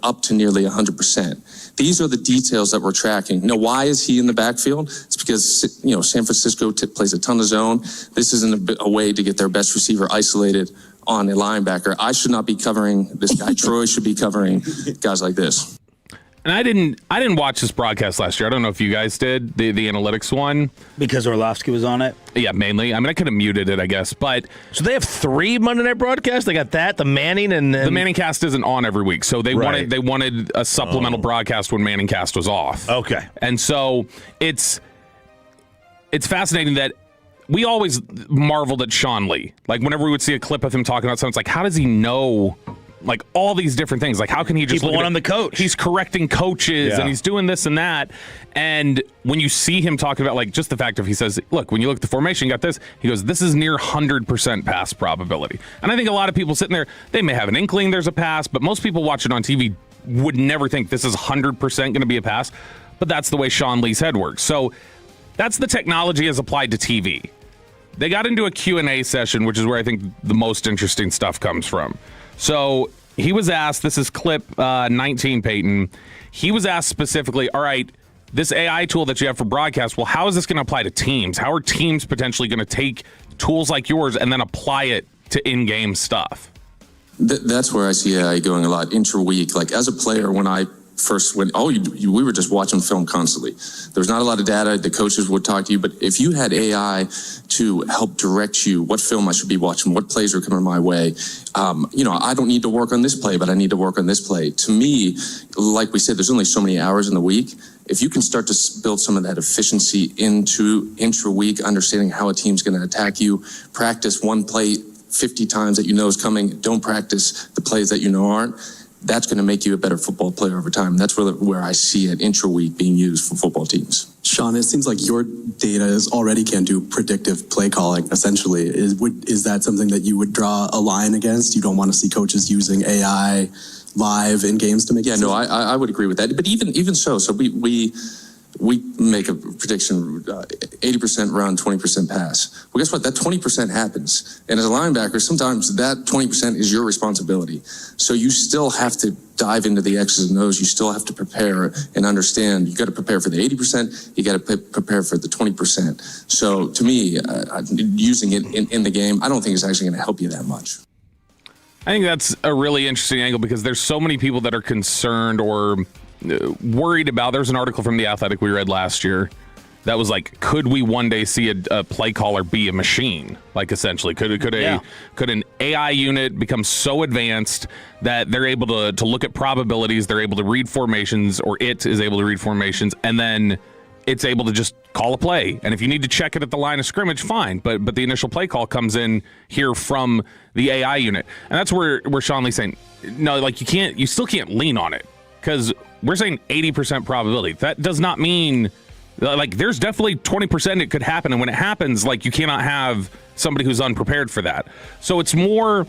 up to nearly 100%. These are the details that we're tracking. Now, why is he in the backfield? It's because, San Francisco plays a ton of zone. This isn't a way to get their best receiver isolated on a linebacker. I should not be covering this guy. Troy should be covering guys like this. And I didn't watch this broadcast last year. I don't know if you guys did, the analytics one. Because Orlovsky was on it? Yeah, mainly. I mean, I could have muted it, I guess. But so they have 3 Monday Night broadcasts? They got that, the Manning, and then... The Manning cast isn't on every week. So they wanted a supplemental broadcast when Manning cast was off. Okay. And so it's fascinating that we always marveled at Sean Lee. Like, whenever we would see a clip of him talking about something, it's like, how does he know... like all these different things? Like, how can he just people want him to coach? He's correcting coaches and he's doing this and that. And when you see him talking about, like, just the fact of, he says, look, when you look at the formation, you got this. He goes, this is near 100% pass probability. And I think a lot of people sitting there, they may have an inkling there's a pass, but most people watching on TV would never think this is 100% going to be a pass. But that's the way Sean Lee's head works. So that's the technology as applied to TV. They got into a Q&A session, which is where I think the most interesting stuff comes from. So he was asked, this is clip 19, Peyton. He was asked specifically, all right, this AI tool that you have for broadcast, well, how is this going to apply to teams? How are teams potentially going to take tools like yours and then apply it to in-game stuff? That's where I see AI going a lot intra-week. Like, as a player, when I first went, we were just watching film constantly. There was not a lot of data. The coaches would talk to you, but if you had AI to help direct you what film I should be watching, what plays are coming my way, I don't need to work on this play, but I need to work on this play. To me, like we said, there's only so many hours in the week. If you can start to build some of that efficiency into intra-week, understanding how a team's going to attack you, practice one play 50 times that you know is coming, don't practice the plays that you know aren't, that's going to make you a better football player over time. That's where I see it intra-week being used for football teams. Sean, it seems like your data already can do predictive play calling, essentially. Is that something that you would draw a line against? You don't want to see coaches using AI live in games to make decisions? Yeah, no, I would agree with that. But even so we make a prediction, 80% run, 20% pass. Well, guess what? That 20% happens. And as a linebacker, sometimes that 20% is your responsibility. So you still have to dive into the X's and O's. You still have to prepare and understand. You got to prepare for the 80%. You got to prepare for the 20%. So to me, using it in the game, I don't think it's actually going to help you that much. I think that's a really interesting angle because there's so many people that are concerned or worried about. There's an article from The Athletic we read last year that was like, could we one day see a play caller be a machine? Like, essentially, could an AI unit become so advanced that they're able to look at probabilities, they're able to read formations, or it is able to read formations, and then it's able to just call a play. And if you need to check it at the line of scrimmage, fine. But the initial play call comes in here from the AI unit, and that's where Sean Lee's saying, no, like, you still can't lean on it. Because we're saying 80% probability. That does not mean, like, there's definitely 20% it could happen. And when it happens, like, you cannot have somebody who's unprepared for that. So it's more,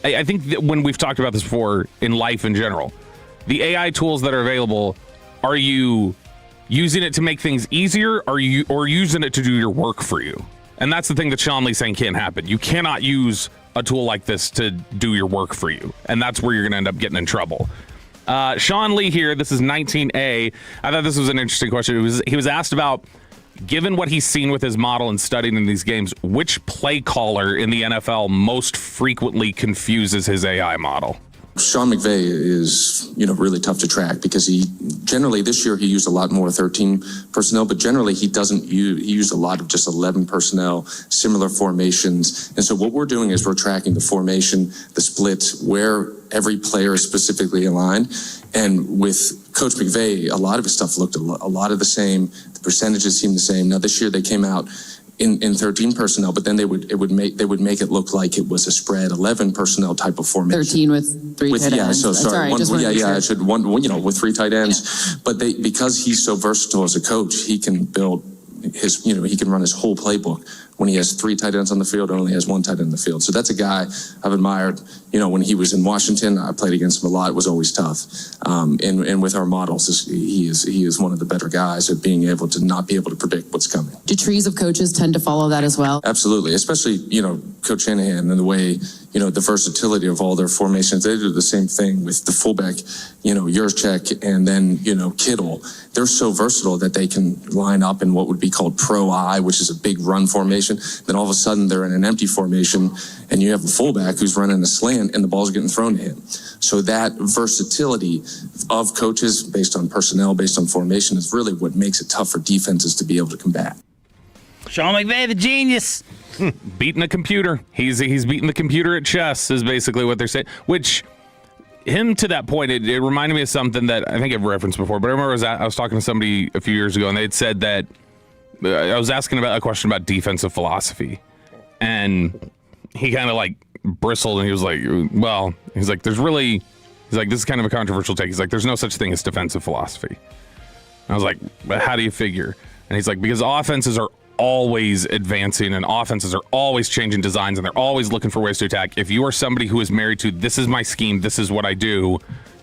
I think that when we've talked about this before in life in general, the AI tools that are available, are you using it to make things easier? Or using it to do your work for you? And that's the thing that Sean Lee's saying can't happen. You cannot use a tool like this to do your work for you. And that's where you're going to end up getting in trouble. Sean Lee here, this is 19A. I thought this was an interesting question. He was asked about, given what he's seen with his model and studying in these games, which play caller in the NFL most frequently confuses his AI model? Sean McVay is, really tough to track because he generally this year he used a lot more 13 personnel, but generally he used a lot of just 11 personnel, similar formations. And so what we're doing is we're tracking the formation, the splits, where every player is specifically aligned. And with Coach McVay, a lot of his stuff looked a lot of the same. The percentages seemed the same. Now this year they came out in 13 personnel, but then they would make it look like it was a spread 11 personnel type of formation. 13 with three tight ends. So sorry, with three tight ends. Yeah. But because he's so versatile as a coach, he can build his, he can run his whole playbook when he has three tight ends on the field or only has one tight end in the field. So that's a guy I've admired. When he was in Washington, I played against him a lot. It was always tough. And with our models, he is one of the better guys at being able to not be able to predict what's coming. Do trees of coaches tend to follow that as well? Absolutely, especially Coach Shanahan and the way the versatility of all their formations. They do the same thing with the fullback, Yurchek and then, Kittle. They're so versatile that they can line up in what would be called pro I, which is a big run formation. Then all of a sudden they're in an empty formation and you have a fullback who's running a slant and the ball's getting thrown to him. So that versatility of coaches based on personnel, based on formation is really what makes it tough for defenses to be able to combat. Sean McVay, the genius. Beating a computer. He's beating the computer at chess is basically what they're saying. Which, him to that point, it reminded me of something that I think I've referenced before. But I remember I was talking to somebody a few years ago, and they had said that I was asking about a question about defensive philosophy, and he kind of like bristled, and he was like, "Well, he's like, this is kind of a controversial take. He's like, there's no such thing as defensive philosophy." And I was like, "But how do you figure?" And he's like, "Because offenses are always advancing and offenses are always changing designs and they're always looking for ways to attack. If you are somebody who is married to this is my scheme, this is what I do,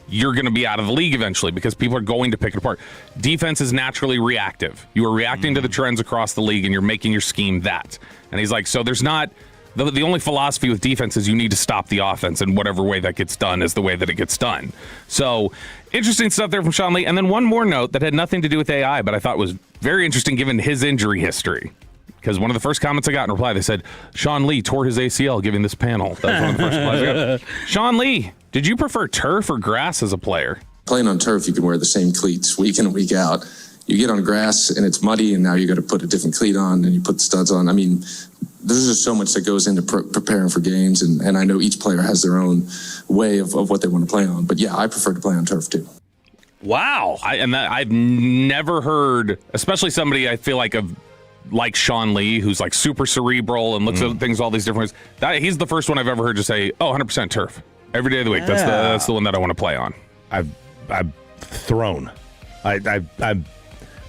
you're going to be out of the league eventually because people are going to pick it apart. Defense is naturally reactive. You are reacting to the trends across the league and you're making your scheme that." And he's like, so there's not the only philosophy with defense is you need to stop the offense, and whatever way that gets done is the way that it gets done. So interesting stuff there from Sean Lee. And then one more note that had nothing to do with AI, but I thought was very interesting given his injury history. Because one of the first comments I got in reply, they said, Sean Lee tore his ACL giving this panel. That was one of the first replies I got. Sean Lee, did you prefer turf or grass as a player? Playing on turf, you can wear the same cleats week in and week out. You get on grass and it's muddy, and now you got to put a different cleat on and you put the studs on. I mean, there's just so much that goes into preparing for games, and I know each player has their own way of what they want to play on. But yeah, I prefer to play on turf too. Wow. I've never heard, especially somebody I feel like Sean Lee, who's like super cerebral and looks at things all these different ways. He's the first one I've ever heard to say, 100% turf every day of the week. Yeah. That's the one that I want to play on. I've thrown.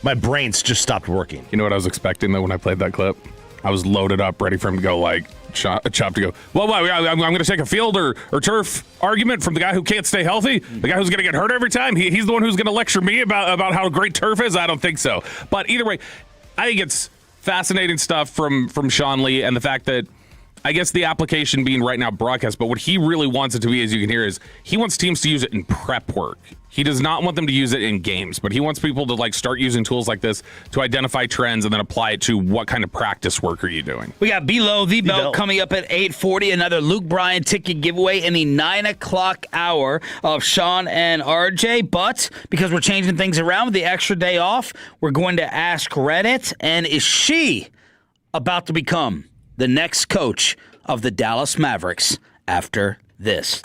My brain's just stopped working. You know what I was expecting though when I played that clip? I was loaded up, ready for him to go like Chop to go, well, I'm going to take a field or turf argument from the guy who can't stay healthy, the guy who's going to get hurt every time. He's the one who's going to lecture me about how great turf is. I don't think so. But either way, I think it's fascinating stuff from Sean Lee, and the fact that I guess the application being right now broadcast, but what he really wants it to be, as you can hear, is he wants teams to use it in prep work. He does not want them to use it in games, but he wants people to like start using tools like this to identify trends and then apply it to what kind of practice work are you doing. We got Below the Belt coming up at 8:40. Another Luke Bryan ticket giveaway in the 9 o'clock hour of Sean and RJ. But because we're changing things around with the extra day off, we're going to ask Reddit, and is she about to become the next coach of the Dallas Mavericks after this?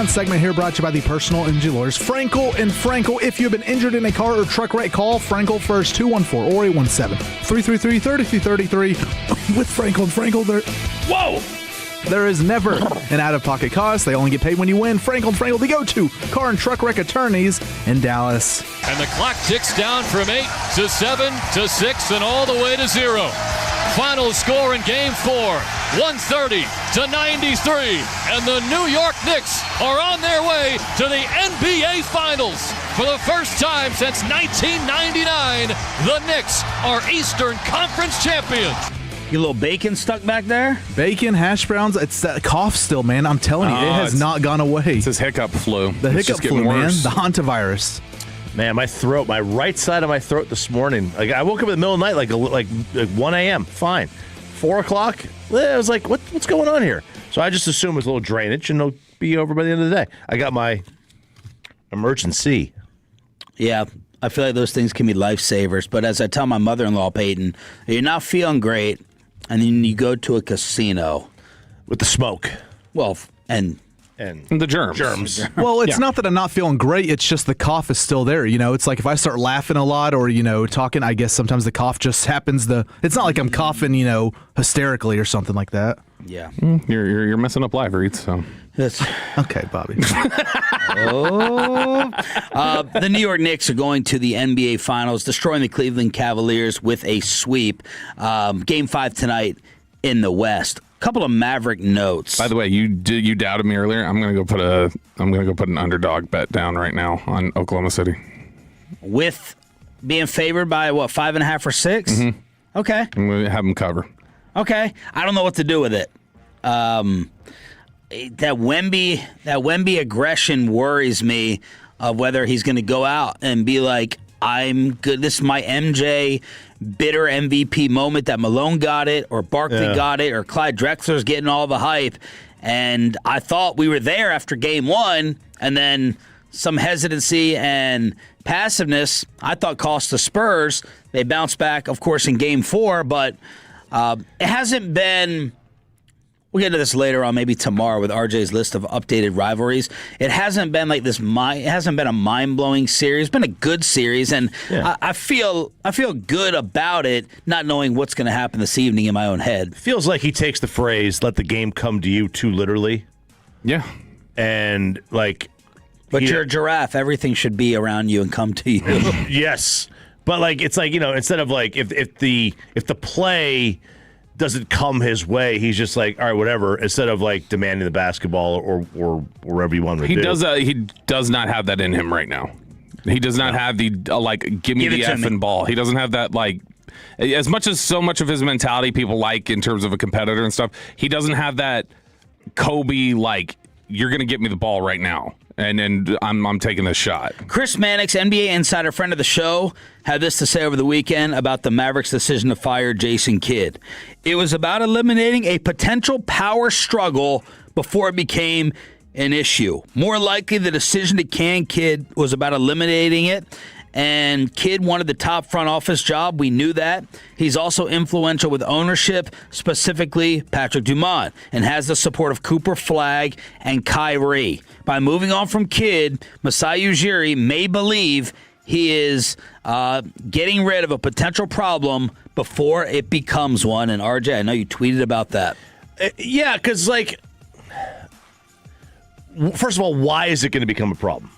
and segment here brought to you by the personal injury lawyers Frankel and Frankel. If you've been injured in a car or truck wreck, call Frankel first, 214 or 817-333-3333. With Frankel and Frankel, there is never an out-of-pocket cost. They only get paid when you win. Frankel and Frankel, the go-to car and truck wreck attorneys in Dallas. And the clock ticks down from 8 to 7 to 6 and all the way to 0. Final score in Game 4, 130 to 93. And the New York Knicks are on their way to the NBA Finals. For the first time since 1999, the Knicks are Eastern Conference champions. You little bacon stuck back there? Bacon, hash browns. It's that cough still, man. I'm telling you, it has not gone away. It's his hiccup flu. The hiccup flu, man. The hantavirus. Man, my throat, my right side of my throat this morning. Like I woke up in the middle of the night, like 1 a.m. Fine. 4 o'clock. I was like, what's going on here? So I just assumed it's a little drainage, and it'll be over by the end of the day. I got my emergency. Yeah, I feel like those things can be lifesavers. But as I tell my mother-in-law, Peyton, you're not feeling great, and then you go to a casino with the smoke. Well, and the germs. Well, it's not that I'm not feeling great. It's just the cough is still there. You know, it's like if I start laughing a lot or, talking, I guess sometimes the cough just happens. It's not like I'm coughing, hysterically or something like that. Yeah. You're messing up live reads, so. Yes. Okay, Bobby. The New York Knicks are going to the NBA Finals, destroying the Cleveland Cavaliers with a sweep. Game 5 tonight in the West. Couple of Maverick notes. By the way, you doubted me earlier. I'm gonna go put an underdog bet down right now on Oklahoma City. With being favored by 5.5 or 6? Mm-hmm. Okay. I'm gonna have them cover. Okay. I don't know what to do with it. That Wemby aggression worries me of whether he's going to go out and be like, I'm good. This is my MJ bitter MVP moment that Malone got it or Barkley got it or Clyde Drexler's getting all the hype. And I thought we were there after game 1, and then some hesitancy and passiveness I thought cost the Spurs. They bounced back, of course, in game 4, but it hasn't been. We'll get into this later on, maybe tomorrow, with RJ's list of updated rivalries. It hasn't been like this. It hasn't been a mind-blowing series. It's been a good series, and I feel good about it, not knowing what's going to happen this evening in my own head. Feels like he takes the phrase "let the game come to you" too literally. Yeah, and like, but you're a giraffe. Everything should be around you and come to you. Yes, but like it's like instead of like if the play doesn't come his way, he's just like, all right, whatever, instead of like demanding the basketball or wherever you want him to do. He does not have that in him right now. He does not have the give me the effing ball. He doesn't have that, like, as much as so much of his mentality people like in terms of a competitor and stuff, he doesn't have that Kobe, like, you're going to get me the ball right now. And I'm taking this shot. Chris Mannix, NBA insider, friend of the show, had this to say over the weekend about the Mavericks' decision to fire Jason Kidd. It was about eliminating a potential power struggle before it became an issue. More likely, the decision to can Kidd was about eliminating it. And Kidd wanted the top front office job. We knew that. He's also influential with ownership, specifically Patrick Dumont, and has the support of Cooper Flagg and Kyrie. By moving on from Kidd, Masai Ujiri may believe he is getting rid of a potential problem before it becomes one. And RJ, I know you tweeted about that. Yeah, because, like, first of all, why is it going to become a problem,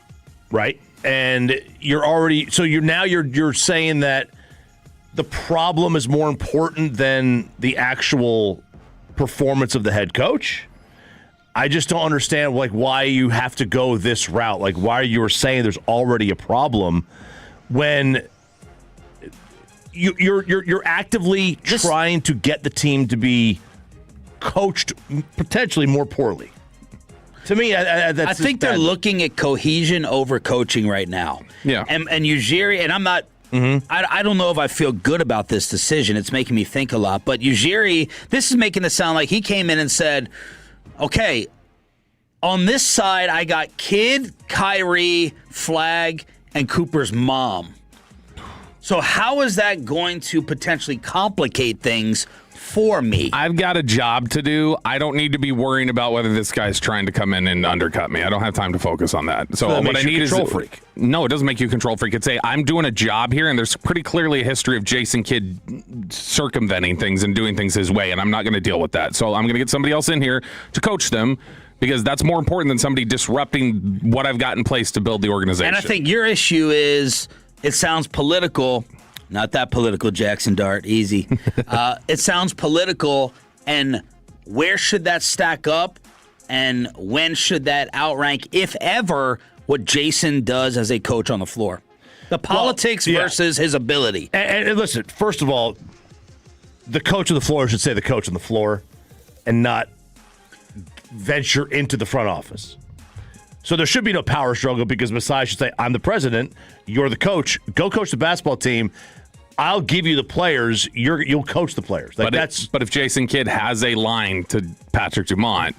right? And you're already you're saying that the problem is more important than the actual performance of the head coach. I just don't understand, like, why you have to go this route. Like, why you were saying there's already a problem when you're actively trying to get the team to be coached potentially more poorly. To me, I think they're looking at cohesion over coaching right now. Yeah. And Ujiri, and I'm not, I don't know if I feel good about this decision. It's making me think a lot. But Ujiri, this is making it sound like he came in and said, okay, on this side, I got Kidd, Kyrie, Flagg, and Cooper's mom. So how is that going to potentially complicate things for me? I've got a job to do. I don't need to be worrying about whether this guy's trying to come in and undercut me. I don't have time to focus on that. So what I need is control freak. No, it doesn't make you a control freak. It's I'm doing a job here, and there's pretty clearly a history of Jason Kidd circumventing things and doing things his way, and I'm not going to deal with that. So I'm going to get somebody else in here to coach them, because that's more important than somebody disrupting what I've got in place to build the organization. And I think your issue is it sounds political. Not that political, Jackson Dart. Easy. It sounds political, and where should that stack up, and when should that outrank, if ever, what Jason does as a coach on the floor? The politics versus his ability. And listen, first of all, the coach on the floor should say the coach on the floor and not venture into the front office. So there should be no power struggle, because Masai should say, I'm the president, you're the coach, go coach the basketball team. I'll give you the players, you'll coach the players. Like but if Jason Kidd has a line to Patrick Dumont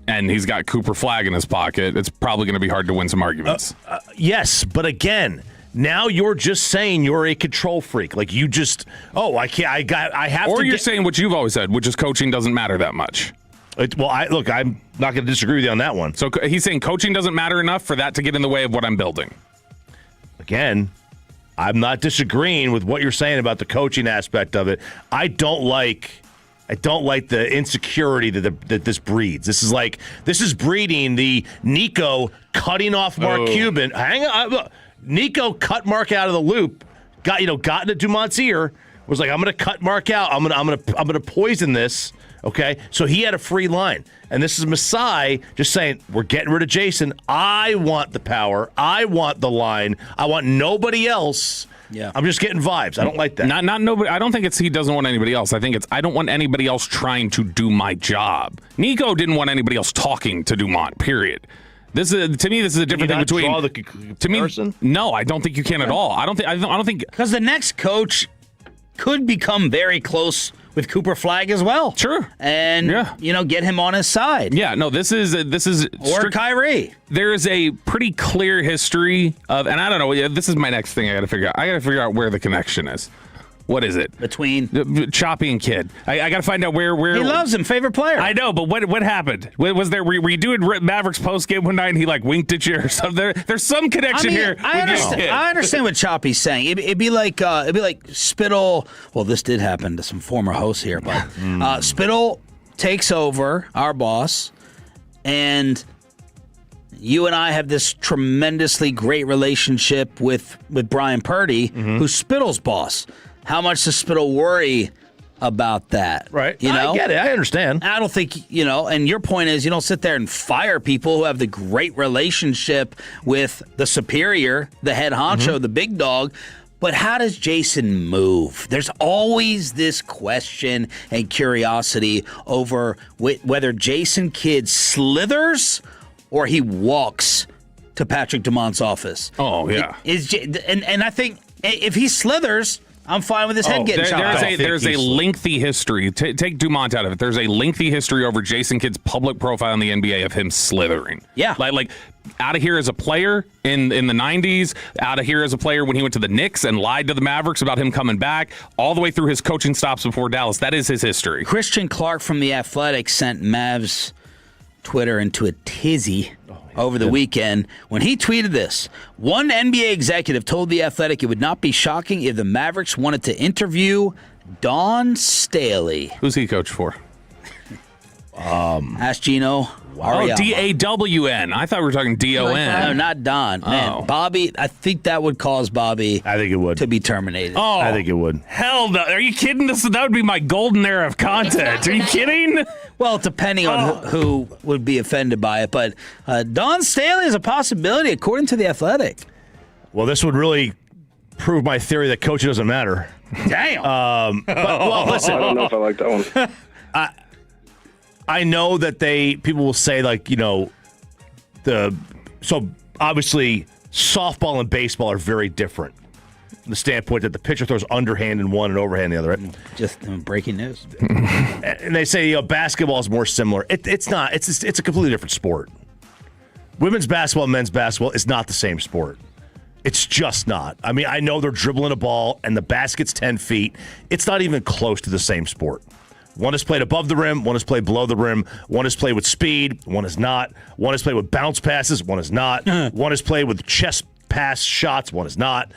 and he's got Cooper Flagg in his pocket, it's probably going to be hard to win some arguments. Yes, but again, now you're just saying you're a control freak. Like you just, I have to. Or you're saying what you've always said, which is coaching doesn't matter that much. Look, I'm not going to disagree with you on that one. So he's saying coaching doesn't matter enough for that to get in the way of what I'm building. Again, I'm not disagreeing with what you're saying about the coaching aspect of it. I don't like the insecurity that this breeds. This is breeding the Nico cutting off Mark Cuban. Hang on, look, Nico cut Mark out of the loop. Got into Dumont's ear. Was like, I'm going to cut Mark out. I'm going to poison this. Okay, so he had a free line. And this is Masai just saying, we're getting rid of Jason. I want the power. I want the line. I want nobody else. Yeah. I'm just getting vibes. I don't like that. Not nobody. I don't think it's he doesn't want anybody else. I think it's I don't want anybody else trying to do my job. Nico didn't want anybody else talking to Dumont, period. This is to me. This is a different thing between. Draw the comparison? To me, no, I don't think you can at all. I don't think because the next coach could become very close with Cooper Flagg as well. Sure. And, get him on his side. Yeah, no, this is or Kyrie. There is a pretty clear history of, and I don't know, this is my next thing I got to figure out. I got to figure out where the connection is. What is it? Between Choppy and Kidd. I got to find out where he loves him, favorite player. I know, but what happened? Was there were you doing Mavericks post game one night and he winked at you or something? There's some connection here. I understand what Choppy's saying. It'd be like Spittle. Well, this did happen to some former hosts here, but Spittle takes over, our boss, and you and I have this tremendously great relationship with Brian Purdy, who's Spittle's boss. How much does Spittle worry about that? Right. I get it. I understand. I don't think, and your point is you don't sit there and fire people who have the great relationship with the superior, the head honcho, the big dog. But how does Jason move? There's always this question and curiosity over whether Jason Kidd slithers or he walks to Patrick Dumont's office. Oh, yeah. And I think if he slithers, I'm fine with his head getting chopped off. There's a lengthy history. Take Dumont out of it. There's a lengthy history over Jason Kidd's public profile in the NBA of him slithering. Yeah. Like out of here as a player in the 90s, out of here as a player when he went to the Knicks and lied to the Mavericks about him coming back, all the way through his coaching stops before Dallas. That is his history. Christian Clark from The Athletic sent Mavs Twitter into a tizzy over the weekend when he tweeted this. One NBA executive told The Athletic it would not be shocking if the Mavericks wanted to interview Dawn Staley. Who's he coach for? Ask Gino. D-A-W-N. I thought we were talking D-O-N. No, not Don. Man, Bobby, I think that would cause Bobby to be terminated. Oh, I think it would. Hell no. Are you kidding? That would be my golden era of content. Are you kidding? Well, depending on who would be offended by it. But Dawn Staley is a possibility, according to The Athletic. Well, this would really prove my theory that coaching doesn't matter. Damn. Well, listen. I don't know if I like that one. I know that people will say so obviously softball and baseball are very different from the standpoint that the pitcher throws underhand in one and overhand in the other. Right? Just breaking news. And they say basketball is more similar. It's not. It's a completely different sport. Women's basketball and men's basketball is not the same sport. It's just not. I mean, I know they're dribbling a ball and the basket's 10 feet. It's not even close to the same sport. One is played above the rim, one is played below the rim, one is played with speed, one is not. One is played with bounce passes, one is not. One is played with chest pass shots, one is not.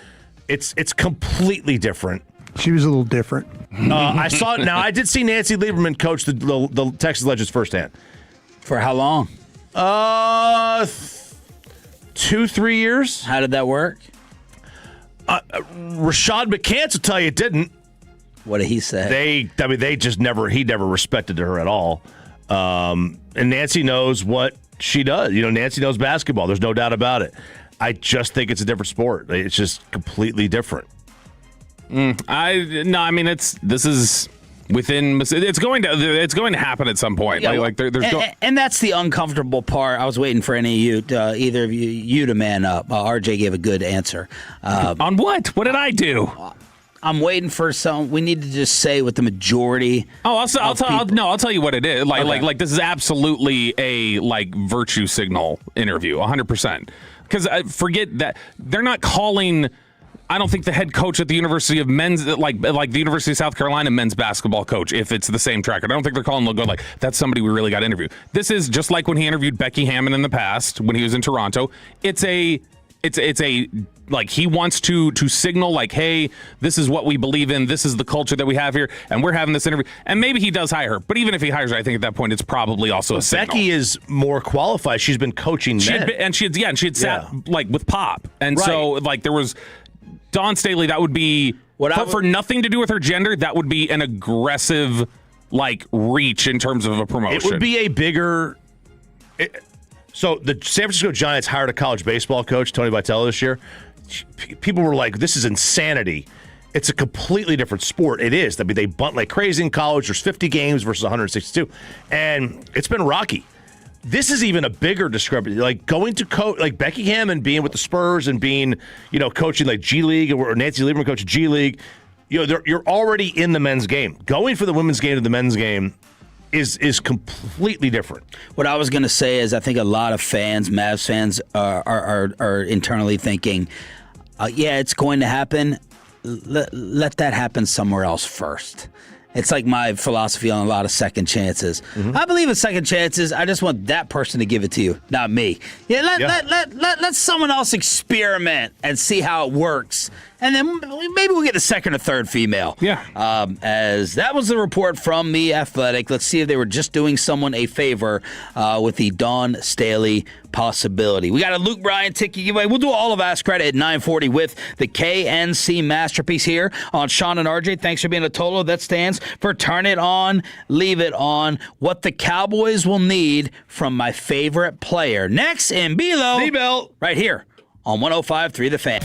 It's completely different. She was a little different. I saw it. Now, I did see Nancy Lieberman coach the Texas Legends firsthand. For how long? 2-3 years. How did that work? Rashad McCants will tell you it didn't. What did he say? He never respected her at all. And Nancy knows what she does. Nancy knows basketball. There's no doubt about it. I just think it's a different sport. It's just completely different. This is within. It's going to happen at some point. Yeah, and that's the uncomfortable part. I was waiting for any of you, either of you, to man up. RJ gave a good answer. On what? What did I do? I'm waiting for some. We need to just say what the majority. I'll tell you what it is. Like this is absolutely a virtue signal interview, 100%. Because forget that they're not calling. I don't think the head coach at the University of Men's, like the University of South Carolina men's basketball coach, if it's the same track. I don't think they're calling. They'll go like, that's somebody we really got to interview. This is just like when he interviewed Becky Hammon in the past when he was in Toronto. It's a he wants to signal like, hey, this is what we believe in. This is the culture that we have here, and we're having this interview. And maybe he does hire her, but even if he hires her, I think at that point it's probably also a signal. Becky is more qualified. She's been coaching men. She had sat with Pop, and so there was Dawn Staley. That would be for nothing to do with her gender. That would be an aggressive reach in terms of a promotion. It would be a bigger. So the San Francisco Giants hired a college baseball coach, Tony Vitello, this year. People were like, this is insanity. It's a completely different sport. It is. I mean, they bunt like crazy in college. There's 50 games versus 162. And it's been rocky. This is even a bigger discrepancy. Like going to coach, like Becky Hammon being with the Spurs and being, coaching like G League, or Nancy Lieberman coaching G League. You're already in the men's game. Going from the women's game to the men's game is completely different. What I was going to say is I think a lot of fans, Mavs fans, are internally thinking, it's going to happen. Let that happen somewhere else first. It's like my philosophy on a lot of second chances. Mm-hmm. I believe in second chances. I just want that person to give it to you, not me. Let someone else experiment and see how it works. And then maybe we'll get a second or third female. Yeah. As that was the report from The Athletic. Let's see if they were just doing someone a favor with the Dawn Staley possibility. We got a Luke Bryan ticket giveaway. We'll do all of Ask Credit at 9:40 with the KNC Masterpiece here on Sean and RJ. Thanks for being a total. That stands for Turn It On, Leave It On. What the Cowboys will need from my favorite player. Next in B-Lo. Right here on 105.3 The Fan.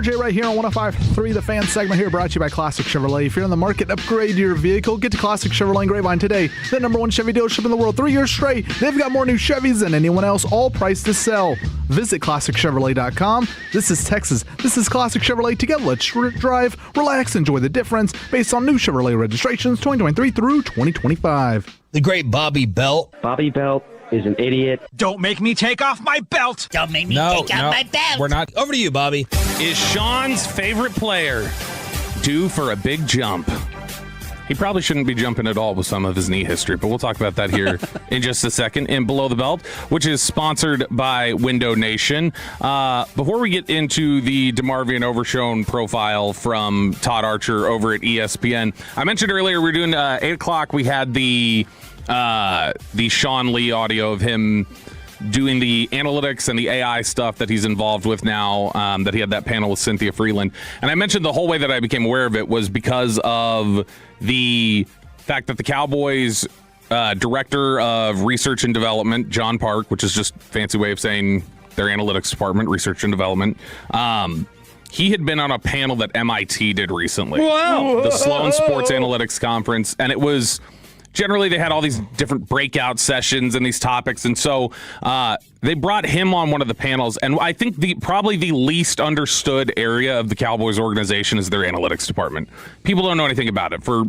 RJ right here on 105.3 The Fan segment here brought to you by Classic Chevrolet. If you're in the market, upgrade your vehicle. Get to Classic Chevrolet and Grapevine today. The #1 Chevy dealership in the world. 3 years straight. They've got more new Chevys than anyone else, all priced to sell. Visit ClassicChevrolet.com. This is Texas. This is Classic Chevrolet. Together, let's drive, relax, enjoy the difference based on new Chevrolet registrations 2023 through 2025. The great Bobby Belt. Bobby Belt is an idiot. Don't make me take off my belt. Don't make me take off my belt. We're not. Over to you, Bobby. Is Sean's favorite player due for a big jump? He probably shouldn't be jumping at all with some of his knee history, but we'll talk about that here in just a second in Below the Belt, which is sponsored by Window Nation. Before we get into the DeMarvion Overshone profile from Todd Archer over at ESPN, I mentioned earlier we're doing 8 o'clock. We had the Sean Lee audio of him doing the analytics and the AI stuff that he's involved with now, that he had that panel with Cynthia Freeland. And I mentioned the whole way that I became aware of it was because of the fact that the Cowboys director of research and development, John Park, which is just a fancy way of saying their analytics department, research and development, he had been on a panel that MIT did recently. Wow. The Sloan Sports Analytics Conference. And it was... Generally, they had all these different breakout sessions and these topics, and so they brought him on one of the panels. And I think probably the least understood area of the Cowboys organization is their analytics department. People don't know anything about it for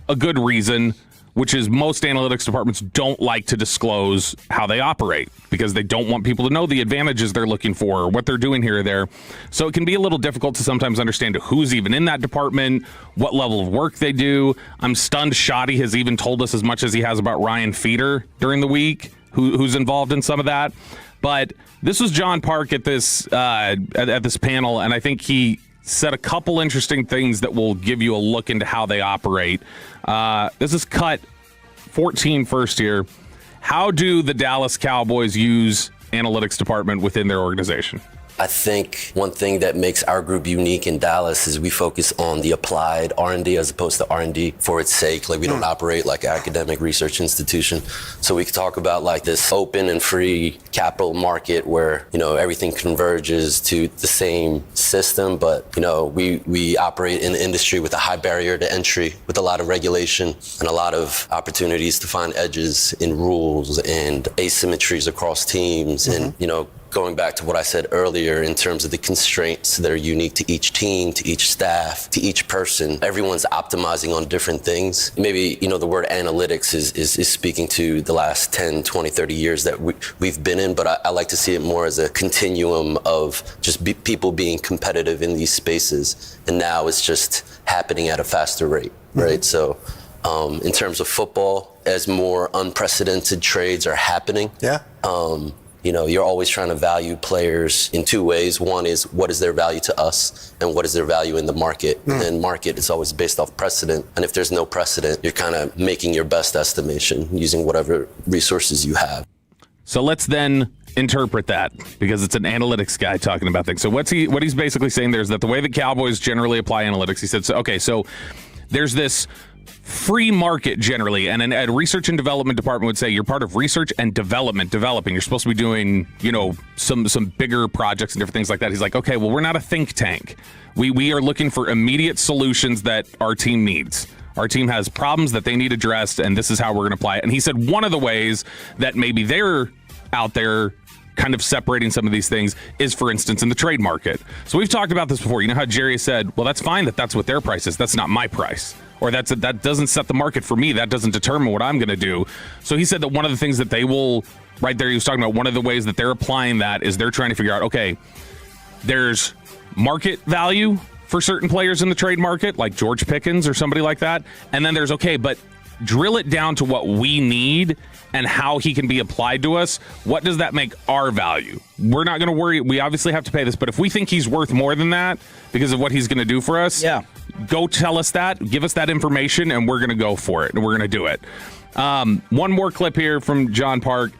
a good reason, which is most analytics departments don't like to disclose how they operate because they don't want people to know the advantages they're looking for or what they're doing here or there. So it can be a little difficult to sometimes understand who's even in that department, what level of work they do. I'm stunned Shoddy has even told us as much as he has about Ryan Feeder during the week, who's involved in some of that. But this was John Park at this at this panel, and I think he said a couple interesting things that will give you a look into how they operate. This is cut 14 first here. How do the Dallas Cowboys use analytics department within their organization? I think one thing that makes our group unique in Dallas is we focus on the applied R&D as opposed to R&D for its sake. Like we don't operate like an academic research institution. So we can talk about like this open and free capital market where, you know, everything converges to the same system. But, you know, we operate in an industry with a high barrier to entry, with a lot of regulation and a lot of opportunities to find edges in rules and asymmetries across teams. And, you know, going back to what I said earlier in terms of the constraints that are unique to each team, to each staff, to each person, everyone's optimizing on different things. Maybe, you know, the word analytics is speaking to the last 10, 20, 30 years that we've been in, but I like to see it more as a continuum of just people being competitive in these spaces. And now it's just happening at a faster rate, right? So in terms of football, as more unprecedented trades are happening, you know, you're always trying to value players in two ways. One is what is their value to us and what is their value in the market. And market is always based off precedent. And if there's no precedent, you're kind of making your best estimation using whatever resources you have. So let's then interpret that because it's an analytics guy talking about things. So what he's basically saying there is that the way the Cowboys generally apply analytics, he said, so there's this free market generally, and a research and development department would say you're part of research and developing. You're supposed to be doing, you know, some bigger projects and different things like that. He's like, okay, well, we're not a think tank. We are looking for immediate solutions that our team needs. Our team has problems that they need addressed, and this is how we're going to apply it. And he said one of the ways that maybe they're out there kind of separating some of these things is, for instance, in the trade market. So we've talked about this before. You know how Jerry said, well, that's fine that's what their price is. That's not my price. Or that doesn't set the market for me. That doesn't determine what I'm going to do. So he said that one of the things that they will, right there, he was talking about one of the ways that they're applying that is they're trying to figure out, okay, there's market value for certain players in the trade market, like George Pickens or somebody like that. And then there's, okay, but drill it down to what we need and how he can be applied to us. What does that make our value? We're not going to worry. We obviously have to pay this, but if we think he's worth more than that because of what he's going to do for us, go tell us that, give us that information, and we're going to go for it, and we're going to do it. One more clip here from John Park.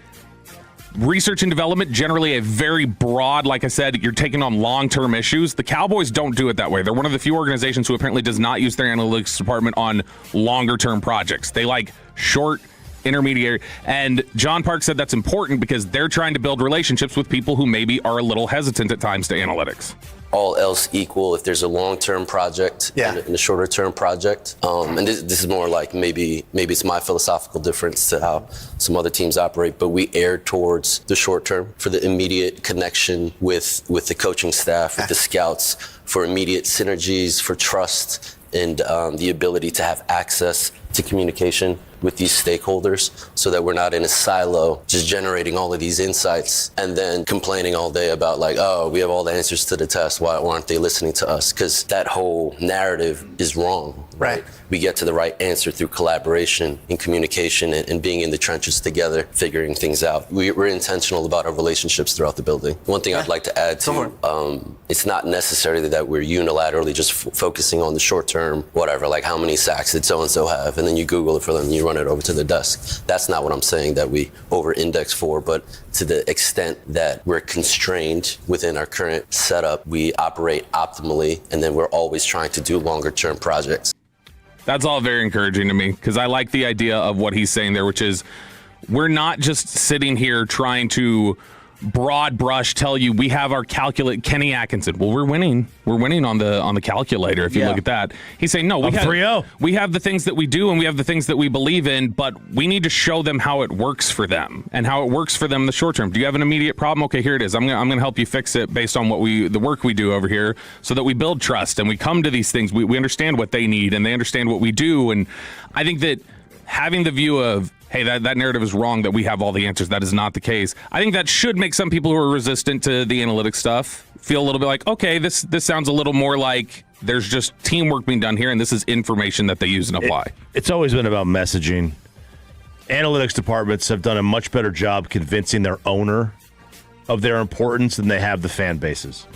Research and development, generally a very broad, like I said, you're taking on long-term issues. The Cowboys don't do it that way. They're one of the few organizations who apparently does not use their analytics department on longer-term projects. They like short, intermediate, and John Park said that's important because they're trying to build relationships with people who maybe are a little hesitant at times to analytics. all else equal, if there's a long-term project and a shorter-term project, and this is more like maybe it's my philosophical difference to how some other teams operate, but we err towards the short term for the immediate connection with the coaching staff, with the scouts, for immediate synergies, for trust, and the ability to have access to communication with these stakeholders so that we're not in a silo just generating all of these insights and then complaining all day about like, oh, we have all the answers to the test. Why aren't they listening to us? Because that whole narrative is wrong, right? We get to the right answer through collaboration and communication and being in the trenches together, figuring things out. We're intentional about our relationships throughout the building. One thing I'd like to add to, it's not necessarily that we're unilaterally just focusing on the short term, whatever, like how many sacks did so-and-so have, and then you Google it for them and you run it over to the desk. That's not what I'm saying that we over-index for, but to the extent that we're constrained within our current setup, we operate optimally, and then we're always trying to do longer-term projects. That's all very encouraging to me because I like the idea of what he's saying there, which is we're not just sitting here trying to broad brush tell you we have our calculate. Kenny Atkinson. Well, we're winning. We're winning on the calculator. If you look at that, he's saying no. We have the things that we do and we have the things that we believe in, but we need to show them how it works for them and how it works for them in the short term. Do you have an immediate problem? Okay, here it is. I'm gonna help you fix it based on the work we do over here, so that we build trust and we come to these things. We understand what they need and they understand what we do. And I think that having the view of, hey, that narrative is wrong, that we have all the answers. That is not the case. I think that should make some people who are resistant to the analytics stuff feel a little bit like, okay, this sounds a little more like there's just teamwork being done here, and this is information that they use and apply. It's always been about messaging. Analytics departments have done a much better job convincing their owner of their importance than they have the fan bases.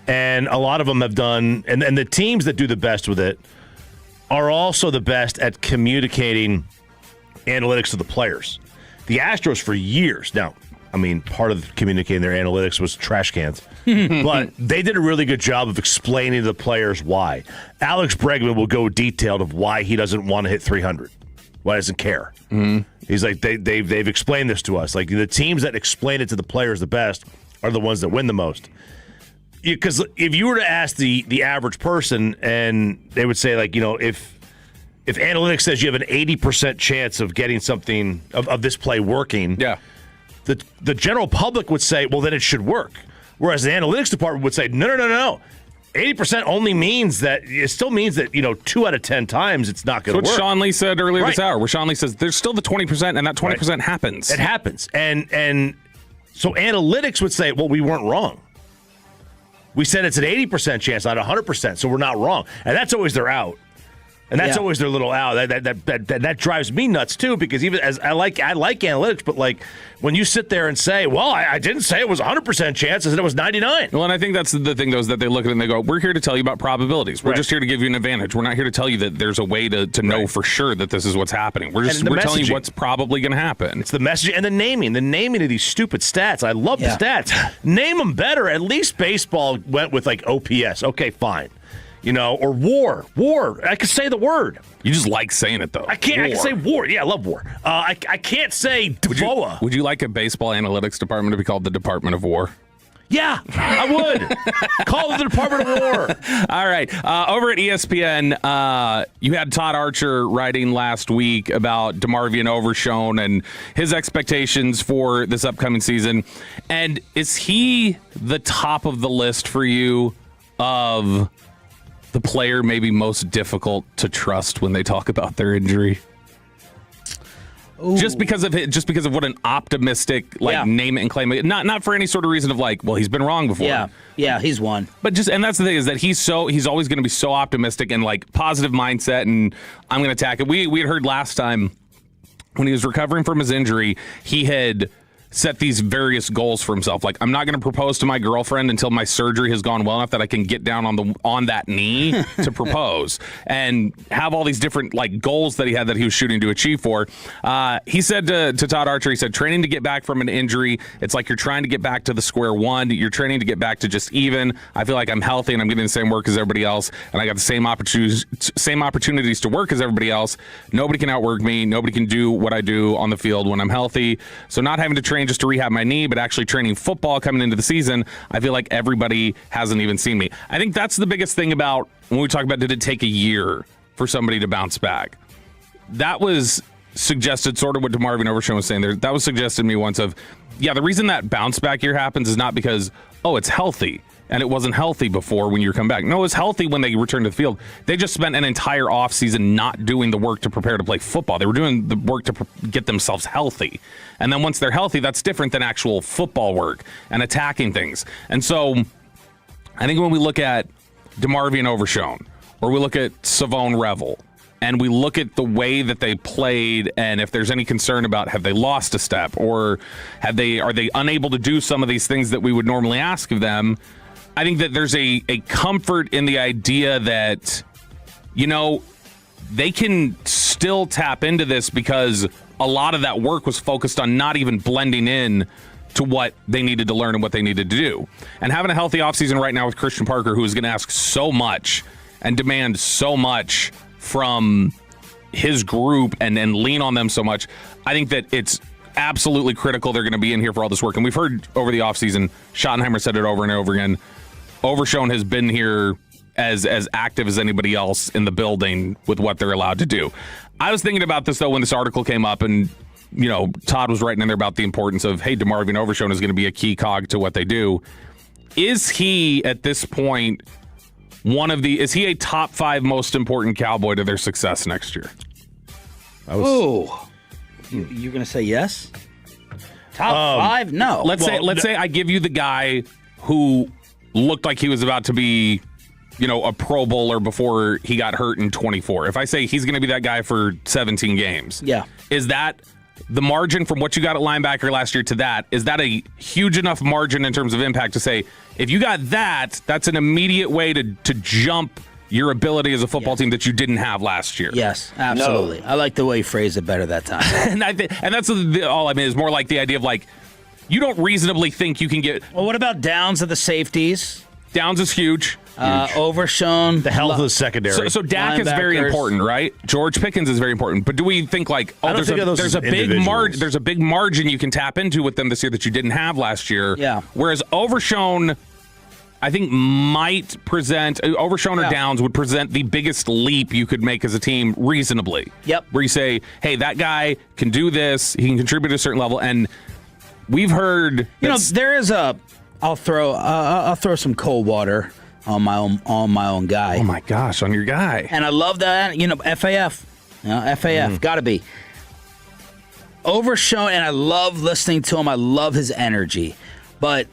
And a lot of them have done, and the teams that do the best with it are also the best at communicating analytics to the players. The Astros for years now, I mean, part of communicating their analytics was trash cans, but they did a really good job of explaining to the players why. Alex Bregman will go detailed of why he doesn't want to hit 300, why he doesn't care. He's like, they've explained this to us. Like, the teams that explain it to the players the best are the ones that win the most. Because if you were to ask the average person, and they would say, like, you know, if analytics says you have an 80% chance of getting something of this play working, the general public would say, well, then it should work. Whereas the analytics department would say, no. 80% only means that it still means that, 2 out of 10 times it's not going to work. What Sean Lee said earlier this hour, where Sean Lee says there's still the 20%, and that 20% happens. It happens. And so analytics would say, well, we weren't wrong. We said it's an 80% chance, not 100%, so we're not wrong. And that's always their out. And that's always their little out. That drives me nuts too, because even as I like analytics, but like when you sit there and say, "Well, I didn't say it was 100% chance, I said it was 99." Well, and I think that's the thing, though, is that they look at it and they go, "We're here to tell you about probabilities. We're just here to give you an advantage. We're not here to tell you that there's a way to know for sure that this is what's happening. We're telling you what's probably going to happen." It's the messaging and the naming of these stupid stats. I love the stats. Name them better. At least baseball went with like OPS. Okay, fine. Or war. I can say the word. You just like saying it, though. I can't. War. I can say war. Yeah, I love war. I can't say DVOA. Would you like a baseball analytics department to be called the Department of War? Yeah, I would. Call it the Department of War. All right. Over at ESPN, you had Todd Archer writing last week about DeMarvion Overshone and his expectations for this upcoming season. And is he the top of the list for you of the player maybe most difficult to trust when they talk about their injury? Ooh. Just because of what an optimistic name it and claim it. Not for any sort of reason of like, well, he's been wrong before. Yeah, he's one. But and that's the thing, is that he's always going to be so optimistic and like positive mindset, and I'm going to attack it. We had heard last time when he was recovering from his injury, he had set these various goals for himself. Like, I'm not going to propose to my girlfriend until my surgery has gone well enough that I can get down on that knee to propose, and have all these different like goals that he was shooting to achieve for. He said to Todd Archer, he said, training to get back from an injury, it's like you're trying to get back to the square one. You're training to get back to just even. I feel like I'm healthy and I'm getting the same work as everybody else, and I got the same opportunities to work as everybody else. Nobody can outwork me. Nobody can do what I do on the field when I'm healthy. So not having to train training just to rehab my knee, but actually training football coming into the season, I feel like everybody hasn't even seen me. I think that's the biggest thing about when we talk about did it take a year for somebody to bounce back. That was suggested, sort of what DeMarvin Overshown was saying there. That was suggested to me once of, yeah, the reason that bounce back year happens is not because, oh, it's healthy. And it wasn't healthy before when you come back. No, it was healthy when they returned to the field. They just spent an entire offseason not doing the work to prepare to play football. They were doing the work to get themselves healthy. And then once they're healthy, that's different than actual football work and attacking things. And so I think when we look at DeMarvin Overshown, or we look at Savone Revel, and we look at the way that they played, and if there's any concern about have they lost a step, or are they unable to do some of these things that we would normally ask of them, I think that there's a comfort in the idea that, you know, they can still tap into this because a lot of that work was focused on not even blending in to what they needed to learn and what they needed to do. And having a healthy offseason right now with Christian Parker, who is going to ask so much and demand so much from his group and lean on them so much, I think that it's absolutely critical they're going to be in here for all this work. And we've heard over the offseason, Schottenheimer said it over and over again, Overshown has been here as active as anybody else in the building with what they're allowed to do. I was thinking about this, though, when this article came up, and, you know, Todd was writing in there about the importance of, hey, DeMarvin Overshown is going to be a key cog to what they do. Is he, at this point, is he a top 5 most important Cowboy to their success next year? You're going to say yes? Top 5? No. Let's say I give you the guy who looked like he was about to be, you know, a Pro Bowler before he got hurt in 24. If I say he's going to be that guy for 17 games, yeah, is that the margin from what you got at linebacker last year to that? Is that a huge enough margin in terms of impact to say, if you got that, that's an immediate way to jump your ability as a football team that you didn't have last year? Yes, absolutely. No. I like the way you phrased it better that time. and that's all I mean is more like the idea of like, you don't reasonably think you can get. Well, what about Downs of the safeties? Downs is huge. Overshown. The health of the secondary. So Dak is very important, right? George Pickens is very important. But do we think like, there's a big margin you can tap into with them this year that you didn't have last year? Yeah. Whereas Overshown, I think Overshown or Downs would present the biggest leap you could make as a team reasonably. Yep. Where you say, hey, that guy can do this. He can contribute at a certain level. And we've heard, there is I'll throw some cold water on my own guy. Oh my gosh, on your guy. And I love that. FAF. Gotta be. Overshown, and I love listening to him. I love his energy. But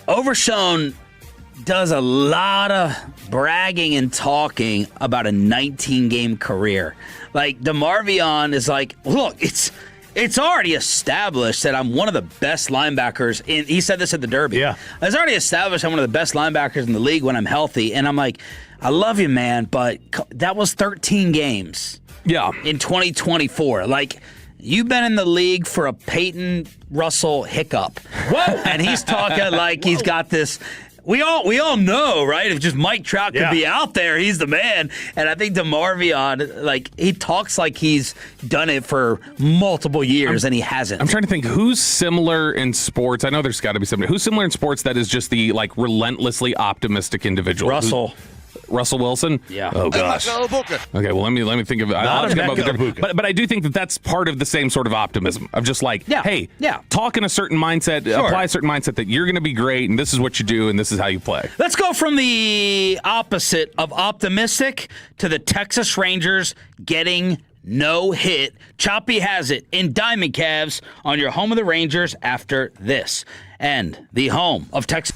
Overshown does a lot of bragging and talking about a 19-game career. Like, DeMarvion is like, look, it's already established that I'm one of the best linebackers. He said this at the Derby. Yeah. It's already established I'm one of the best linebackers in the league when I'm healthy. And I'm like, I love you, man, but that was 13 games. Yeah. In 2024. Like, you've been in the league for a Peyton Russell hiccup. Whoa! And he's talking like he's got this. We all know, right? If just Mike Trout could be out there, he's the man. And I think DeMarvion, like, he talks like he's done it for multiple years, and he hasn't. I'm trying to think who's similar in sports. I know there's got to be somebody. Who's similar in sports that is just the, like, relentlessly optimistic individual? Russell Wilson? Yeah. Oh, gosh. Okay, well, let me think of it. But I do think that that's part of the same sort of optimism of just like, hey, talk in a certain mindset, apply a certain mindset that you're going to be great, and this is what you do, and this is how you play. Let's go from the opposite of optimistic to the Texas Rangers getting no hit. Choppy has it in Diamond Calves on your home of the Rangers after this. And the home of Texas.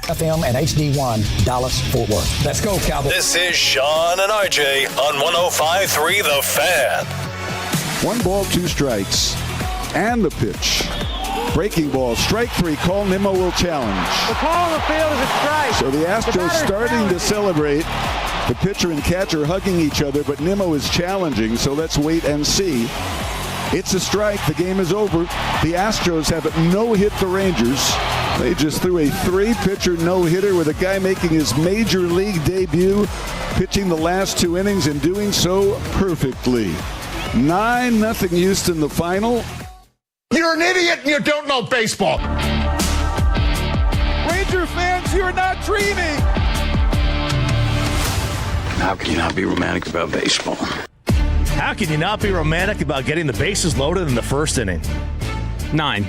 FM and HD1 Dallas-Fort Worth. Let's go, Cowboys. This is Sean and RJ on 105.3 The Fan. 1 ball, 2 strikes. And the pitch. Breaking ball, strike 3. Cole Nimmo will challenge. The call on the field is a strike. So the Astros starting to celebrate. The pitcher and catcher hugging each other, but Nimmo is challenging, so let's wait and see. It's a strike. The game is over. The Astros have no-hit the Rangers. They just threw a 3-pitcher no-hitter with a guy making his major league debut, pitching the last 2 innings and doing so perfectly. 9-0 Houston the final. You're an idiot and you don't know baseball. Ranger fans, you're not dreaming. How can you not be romantic about baseball? How can you not be romantic about getting the bases loaded in the first inning? 9.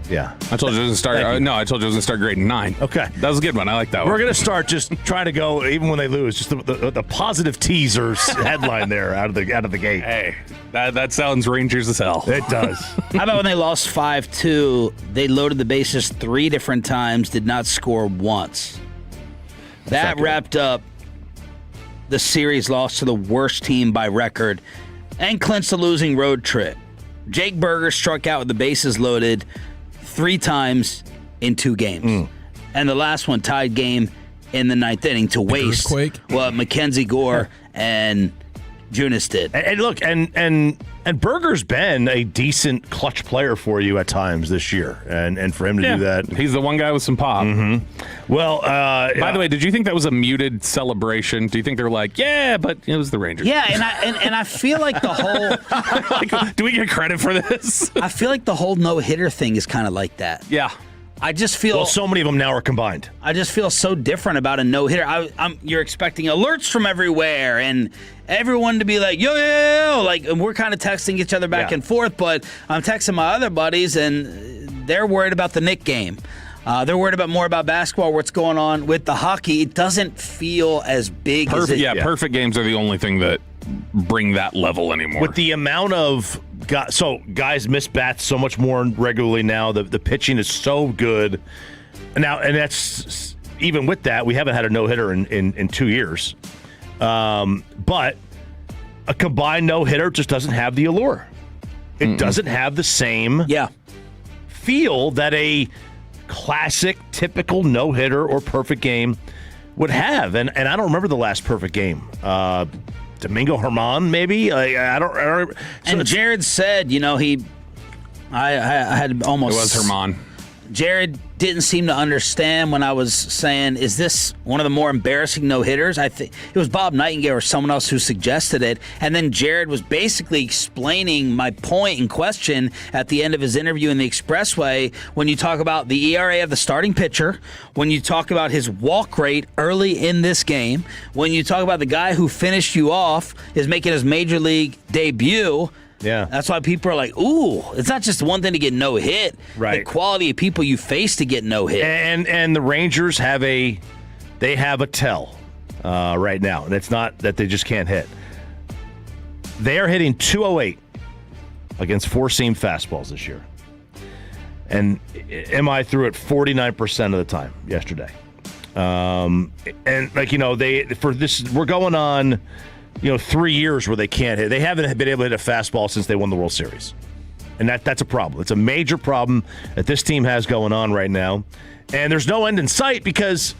Yeah. I told you it was start. I told you it was gonna start grading 9. Okay, that was a good one. I like that one. We're gonna start just trying to go even when they lose. Just the positive teasers headline there out of the gate. Hey, that sounds Rangers as hell. It does. How about when they lost 5-2? They loaded the bases 3 different times, did not score once. That wrapped up the series loss to the worst team by record and clinched the losing road trip. Jake Berger struck out with the bases loaded 3 times in 2 games. And the last one tied game in the 9th inning to waste what Mackenzie Gore and Junis did. And look, and Berger's been a decent clutch player for you at times this year, and for him to do that, he's the one guy with some pop. Well, by the way, did you think that was a muted celebration? Do you think they're like, yeah, but it was the Rangers? Yeah, and I feel like the whole like, do we get credit for this? I feel like the whole no-hitter thing is kind of like that. Yeah. I just feel so many of them now are combined. I just feel so different about a no-hitter. You're expecting alerts from everywhere and everyone to be like, yo, like, and we're kind of texting each other back and forth, but I'm texting my other buddies and they're worried about the Knick game. They're worried more about basketball, what's going on with the hockey. It doesn't feel as big as it. Yeah, perfect games are the only thing that bring that level anymore. With the amount of guys miss bats so much more regularly now. The pitching is so good now, and that's even with that, we haven't had a no-hitter in 2 years. But a combined no-hitter just doesn't have the allure. It doesn't have the same feel that a classic, typical no-hitter or perfect game would have. And I don't remember the last perfect game. Domingo Germán, maybe? I don't. And Jared said, I had almost. It was Germán. Jared didn't seem to understand when I was saying, is this one of the more embarrassing no-hitters? I think it was Bob Nightingale or someone else who suggested it. And then Jared was basically explaining my point in question at the end of his interview in the Expressway when you talk about the ERA of the starting pitcher, when you talk about his walk rate early in this game, when you talk about the guy who finished you off is making his major league debut. Yeah. That's why people are like, ooh, it's not just one thing to get no hit. Right. The quality of people you face to get no hit. And the Rangers have a tell right now. And it's not that they just can't hit. They are hitting 208 against 4-seam fastballs this year. And MI threw it 49% of the time yesterday. And we're going on 3 years where they can't hit. They haven't been able to hit a fastball since they won the World Series. And that's a problem. It's a major problem that this team has going on right now. And there's no end in sight because,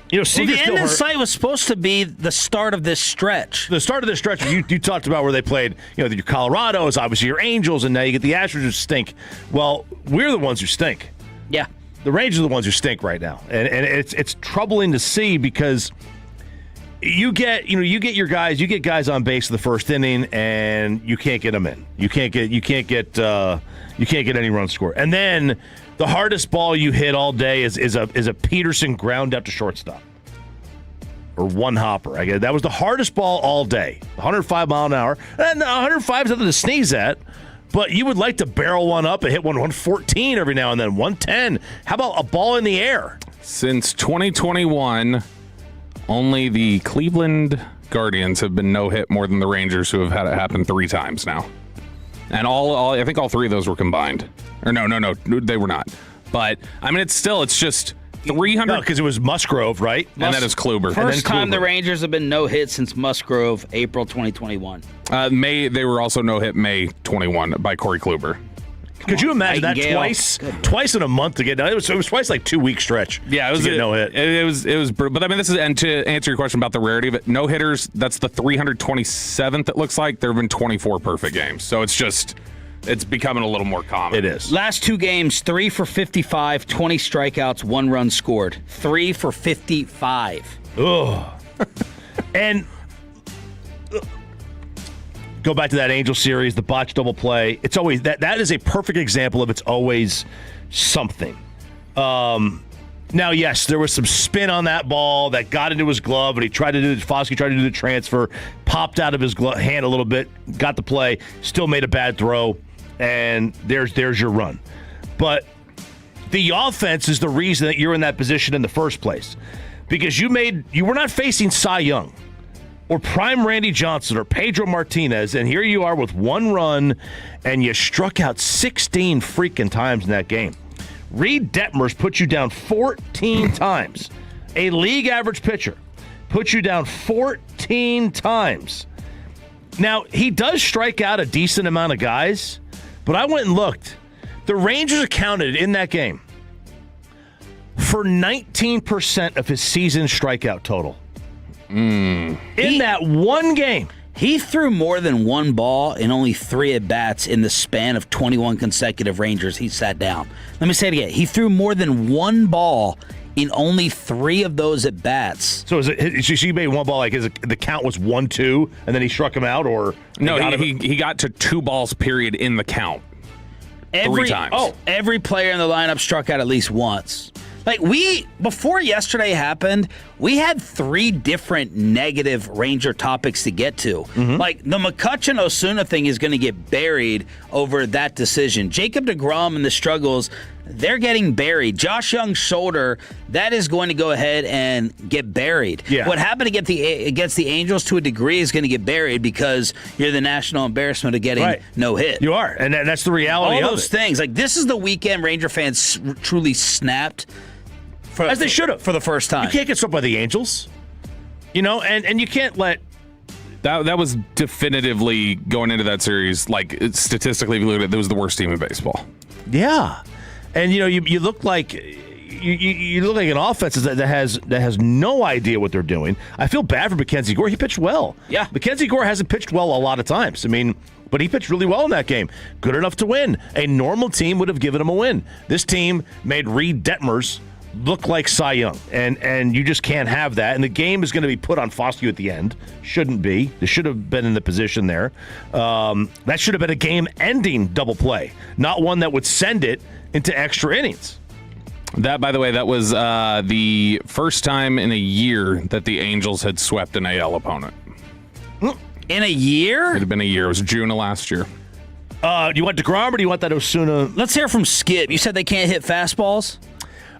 the end in sight was supposed to be the start of this stretch. The start of this stretch, you talked about where they played, your Colorados, obviously your Angels, and now you get the Astros who stink. Well, we're the ones who stink. Yeah. The Rangers are the ones who stink right now. And it's troubling to see because you get your guys, you get guys on base in the first inning, and you can't get them in. You can't get any runs scored. And then the hardest ball you hit all day is a Peterson ground out to shortstop or one hopper. That was the hardest ball all day. 105 mile an hour, and 105 is nothing to sneeze at. But you would like to barrel one up and hit 114 every now and then, 110. How about a ball in the air? Since 2021. Only the Cleveland Guardians have been no-hit more than the Rangers, who have had it happen 3 times now. And I think all 3 of those were combined. Or no, they were not. But, I mean, it's just 300. No, because it was Musgrove, right? And that is Kluber. First time the Rangers have been no hit since Musgrove, April 2021. They were also no hit May 21 by Corey Kluber. Could you imagine that twice in a month to get? It was twice like 2 week stretch. Yeah, it was no hit. It was, but I mean, and to answer your question about the rarity of it, no hitters. That's the 327th. It looks like there have been 24 perfect games. So it's becoming a little more common. It is. Last 2 games, 3 for 55, 20 strikeouts, 1 run scored. 3 for 55. Ugh. And go back to that Angel series, the botched double play. It's always that is a perfect example of it's always something. Now, yes, there was some spin on that ball that got into his glove, and Foskey tried to do the transfer, popped out of his hand a little bit, got the play, still made a bad throw, and there's your run. But the offense is the reason that you're in that position in the first place, because you were not facing Cy Young or prime Randy Johnson or Pedro Martinez, and here you are with 1 run, and you struck out 16 freaking times in that game. Reed Detmers put you down 14 times. A league average pitcher put you down 14 times. Now, he does strike out a decent amount of guys, but I went and looked. The Rangers accounted in that game for 19% of his season strikeout total. In that one game. He threw more than 1 ball in only 3 at-bats in the span of 21 consecutive Rangers he sat down. Let me say it again. He threw more than 1 ball in only 3 of those at-bats. So she made 1 ball, like the count was 1-2, and then he struck him out? Or no, he got to 2 balls, period, in the count. 3 times. Every player in the lineup struck out at least once. Like, before yesterday happened, we had 3 different negative Ranger topics to get to. Mm-hmm. Like, the McCutchen-Osuna thing is going to get buried over that decision. Jacob deGrom and the struggles, they're getting buried. Josh Young's shoulder, that is going to go ahead and get buried. Yeah. What happened against the Angels to a degree is going to get buried because you're the national embarrassment of getting no hit. You are, and that's the reality of it. All those things. Like, this is the weekend Ranger fans truly snapped. As they should have. For the first time. You can't get swept by the Angels. And you can't let... That was definitively, going into that series, like, statistically, if you look at it, that was the worst team in baseball. Yeah. And, you look like... You look like an offense that has no idea what they're doing. I feel bad for Mackenzie Gore. He pitched well. Yeah. Mackenzie Gore hasn't pitched well a lot of times. I mean... But he pitched really well in that game. Good enough to win. A normal team would have given him a win. This team made Reed Detmers look like Cy Young, and you just can't have that. And the game is going to be put on Foskey at the end. Shouldn't be. They should have been in the position there. That should have been a game-ending double play, not one that would send it into extra innings. That, by the way, that was the first time in a year that the Angels had swept an AL opponent. In a year? It had been a year. It was June of last year. Do you want DeGrom or do you want that Osuna? Let's hear from Skip. You said they can't hit fastballs?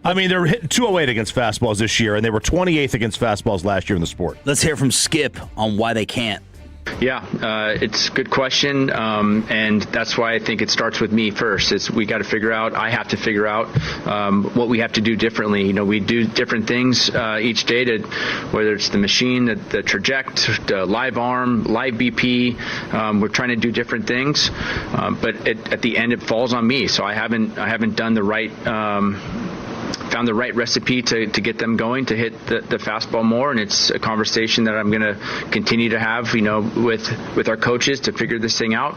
I mean, they're hitting 208 against fastballs this year, and they were 28th against fastballs last year in the sport. Let's hear from Skip on why they can't. Yeah, it's a good question, and that's why I think it starts with me first. I have to figure out what we have to do differently. We do different things each day, whether it's the machine, the traject, the live arm, live BP. We're trying to do different things, but at the end it falls on me. So I haven't done the right. Found the right recipe to get them going, to hit the fastball more, and it's a conversation that I'm going to continue to have, with our coaches to figure this thing out,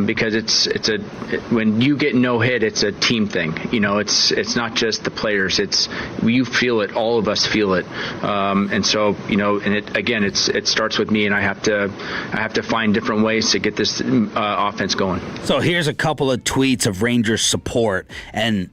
because when you get no hit, it's a team thing. It's not just the players. You feel it. All of us feel it, and so it starts with me, and I have to find different ways to get this offense going. So here's a couple of tweets of Rangers support, and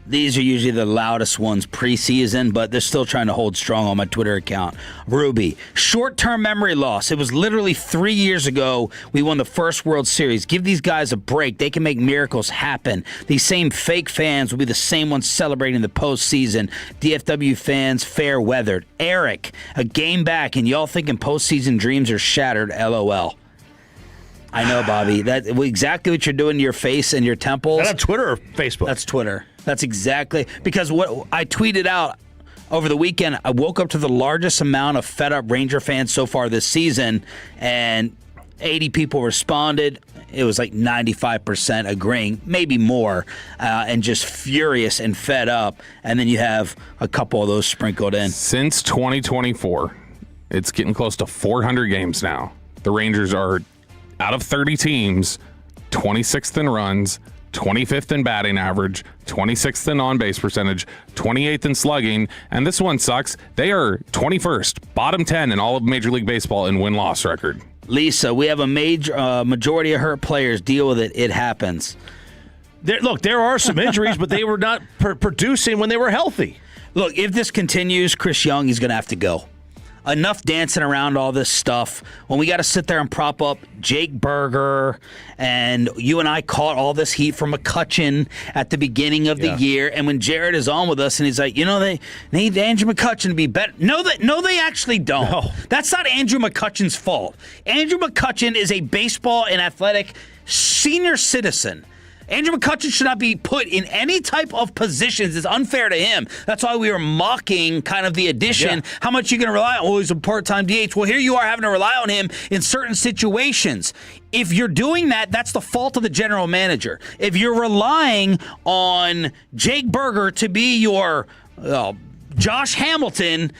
these are usually the loudest ones preseason, but they're still trying to hold strong on my Twitter account. Ruby, short-term memory loss. It was literally 3 years ago we won the first World Series. Give these guys a break. They can make miracles happen. These same fake fans will be the same ones celebrating the postseason. DFW fans, fair weathered. Eric, a game back, and y'all thinking postseason dreams are shattered, LOL. I know, Bobby. That's exactly what you're doing to your face and your temples. Is that on Twitter or Facebook? That's Twitter. That's exactly because what I tweeted out over the weekend. I woke up to the largest amount of fed up Ranger fans so far this season, and 80 people responded. It was like 95% agreeing, maybe more, and just furious and fed up. And then you have a couple of those sprinkled in. Since 2024, it's getting close to 400 games now. The Rangers are, out of 30 teams, 26th in runs, 25th in batting average, 26th in on-base percentage, 28th in slugging, and this one sucks. They are 21st, bottom 10 in all of Major League Baseball in win-loss record. Lisa, we have a majority of hurt players. Deal with it. It happens. There are some injuries, but they were not producing when they were healthy. Look, if this continues, Chris Young is going to have to go. Enough dancing around all this stuff. When we got to sit there and prop up Jake Berger, and you and I caught all this heat from McCutchen at the beginning of the year. And when Jared is on with us and he's like, they need Andrew McCutchen to be better. No, they actually don't. No. That's not Andrew McCutchen's fault. Andrew McCutchen is a baseball and athletic senior citizen. Andrew McCutchen should not be put in any type of positions. It's unfair to him. That's why we were mocking kind of the addition. Yeah. How much are you going to rely on? Oh, he's a part-time DH. Well, here you are having to rely on him in certain situations. If you're doing that, that's the fault of the general manager. If you're relying on Jake Berger to be your Josh Hamilton,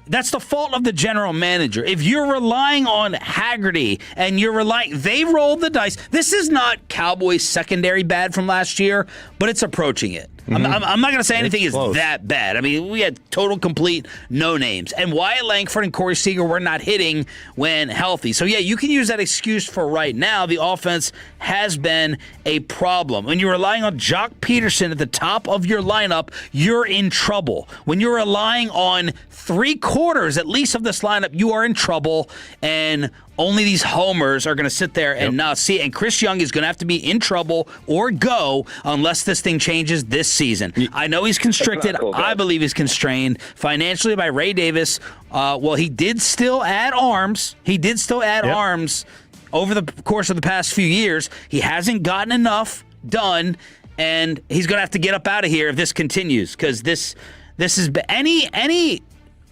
that's the fault of the general manager. If you're relying on Haggerty and they rolled the dice. This is not Cowboys secondary bad from last year, but it's approaching it. Mm-hmm. I'm not going to say anything is that bad. I mean, we had total, complete no names. And Wyatt Langford and Corey Seager were not hitting when healthy. So, yeah, you can use that excuse for right now. The offense has been a problem. When you're relying on Jock Peterson at the top of your lineup, you're in trouble. When you're relying on 3/4 at least of this lineup, you are in trouble. And only these homers are going to sit there and not see it. And Chris Young is going to have to be in trouble or go unless this thing changes this season. I know he's constricted. I believe he's constrained financially by Ray Davis. He did still add arms. Arms over the course of the past few years. He hasn't gotten enough done, and he's going to have to get up out of here if this continues, because this is any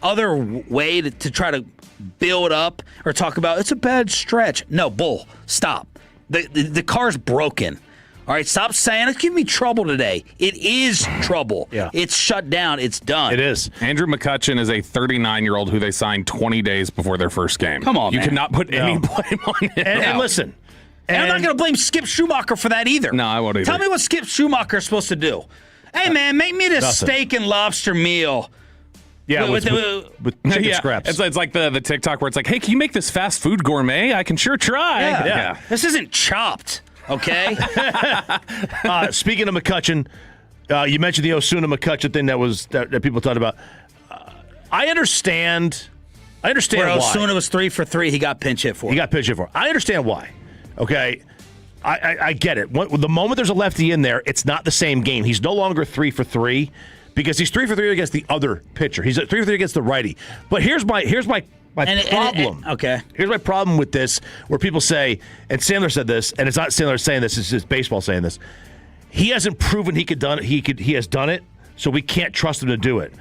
other way to try to build up or talk about it's a bad stretch. No, bull. Stop. The car's broken. All right, stop saying it's giving me trouble today. It is trouble. Yeah. It's shut down. It's done. It is. Andrew McCutchen is a 39-year-old who they signed 20 days before their first game. Come on, you man. cannot put any blame on him. And listen. And I'm not going to blame Skip Schumacher for that either. No, I won't either. Tell me what Skip Schumacher is supposed to do. Hey, man, make me this steak and lobster meal. Yeah, with chicken scraps. It's like the TikTok where it's like, hey, can you make this fast food gourmet? I can sure try. Yeah. This isn't Chopped, okay? Speaking of McCutchen, you mentioned the Osuna McCutchen thing that people talked about. I understand where why. Osuna was 3 for 3. He got pinch hit for. I understand why. Okay. I get it. The moment there's a lefty in there, it's not the same game. He's no longer 3 for 3. Because he's 3 for 3 against the other pitcher. He's 3 for 3 against the righty. But here's my problem. Okay. Here's my problem with this, where people say, and Sandler said this, and it's not Sandler saying this, it's just baseball saying this. He hasn't proven he has done it, so we can't trust him to do it.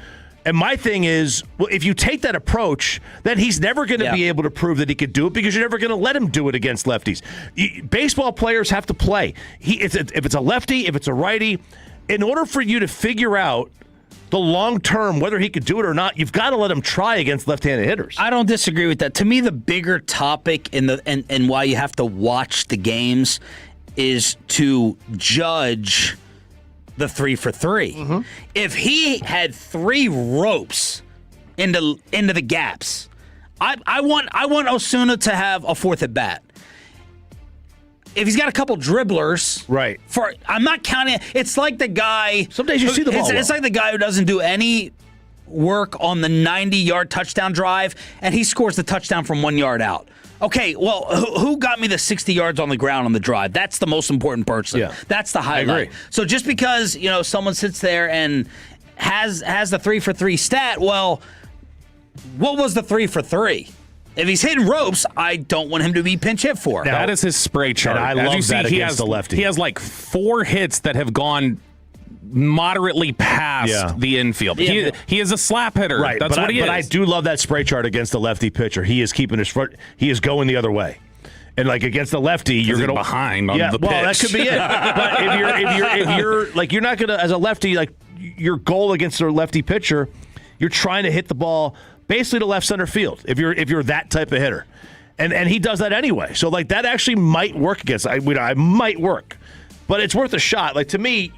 And my thing is, well, if you take that approach, then he's never going to be able to prove that he could do it, because you're never going to let him do it against lefties. Baseball players have to play. If it's a lefty, if it's a righty, in order for you to figure out the long term, whether he could do it or not, you've got to let him try against left-handed hitters. I don't disagree with that. To me, the bigger topic and why you have to watch the games is to judge the 3 for 3. Mm-hmm. If he had 3 ropes into the gaps, I want Osuna to have a 4th at bat. If he's got a couple dribblers, right? I'm not counting. It's like the guy. Some days you see the ball. It's like the guy who doesn't do any work on the 90-yard touchdown drive, and he scores the touchdown from 1 yard out. Okay, well, who got me the 60 yards on the ground on the drive? That's the most important person. Yeah. That's the highlight. I agree. So just because someone sits there and has the 3 for 3 stat, well, what was the 3 for 3? If he's hitting ropes, I don't want him to be pinch hit for. Now, that is his spray chart. And I love that against the lefty. He has like 4 hits that have gone moderately past the infield. He is a slap hitter. Right. That's what he is. But I do love that spray chart against the lefty pitcher. He is keeping his front. He is going the other way. And like against the lefty, you're going to behind on the pitch. Well, that could be it. But if you're like, you're not going to, as a lefty, like your goal against a lefty pitcher, you're trying to hit the ball basically to left center field. If you're that type of hitter, and he does that anyway. So like that actually might work against. I might work, but it's worth a shot. Like to me,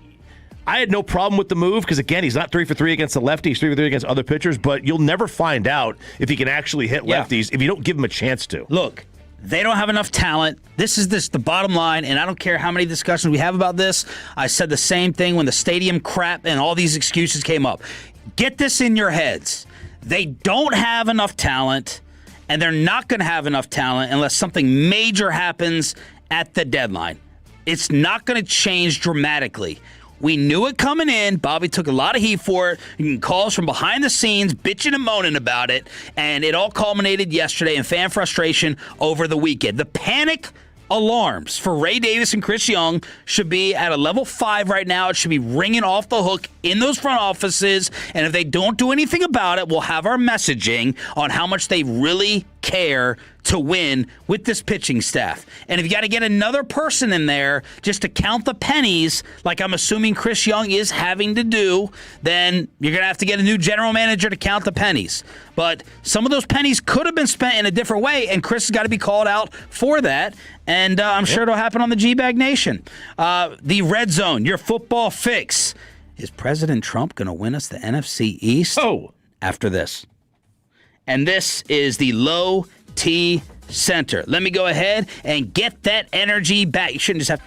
I had no problem with the move because again, he's not 3 for 3 against the lefty. He's 3 for 3 against other pitchers. But you'll never find out if he can actually hit lefties if you don't give him a chance to. Look. They don't have enough talent. This is the bottom line, and I don't care how many discussions we have about this. I said the same thing when the stadium crap and all these excuses came up. Get this in your heads. They don't have enough talent, and they're not going to have enough talent unless something major happens at the deadline. It's not going to change dramatically. We knew it coming in. Bobby took a lot of heat for it. You can call us from behind the scenes, bitching and moaning about it. And it all culminated yesterday in fan frustration over the weekend. The panic alarms for Ray Davis and Chris Young should be at a level 5 right now. It should be ringing off the hook in those front offices. And if they don't do anything about it, we'll have our messaging on how much they really care to win with this pitching staff. And if you got to get another person in there just to count the pennies, like I'm assuming Chris Young is having to do, then you're going to have to get a new general manager to count the pennies. But some of those pennies could have been spent in a different way, and Chris has got to be called out for that. And I'm sure it'll happen on the G-Bag Nation. The Red Zone, your football fix. Is President Trump going to win us the NFC East? After this. And this is the Low T Center. Let me go ahead and get that energy back. You shouldn't just have...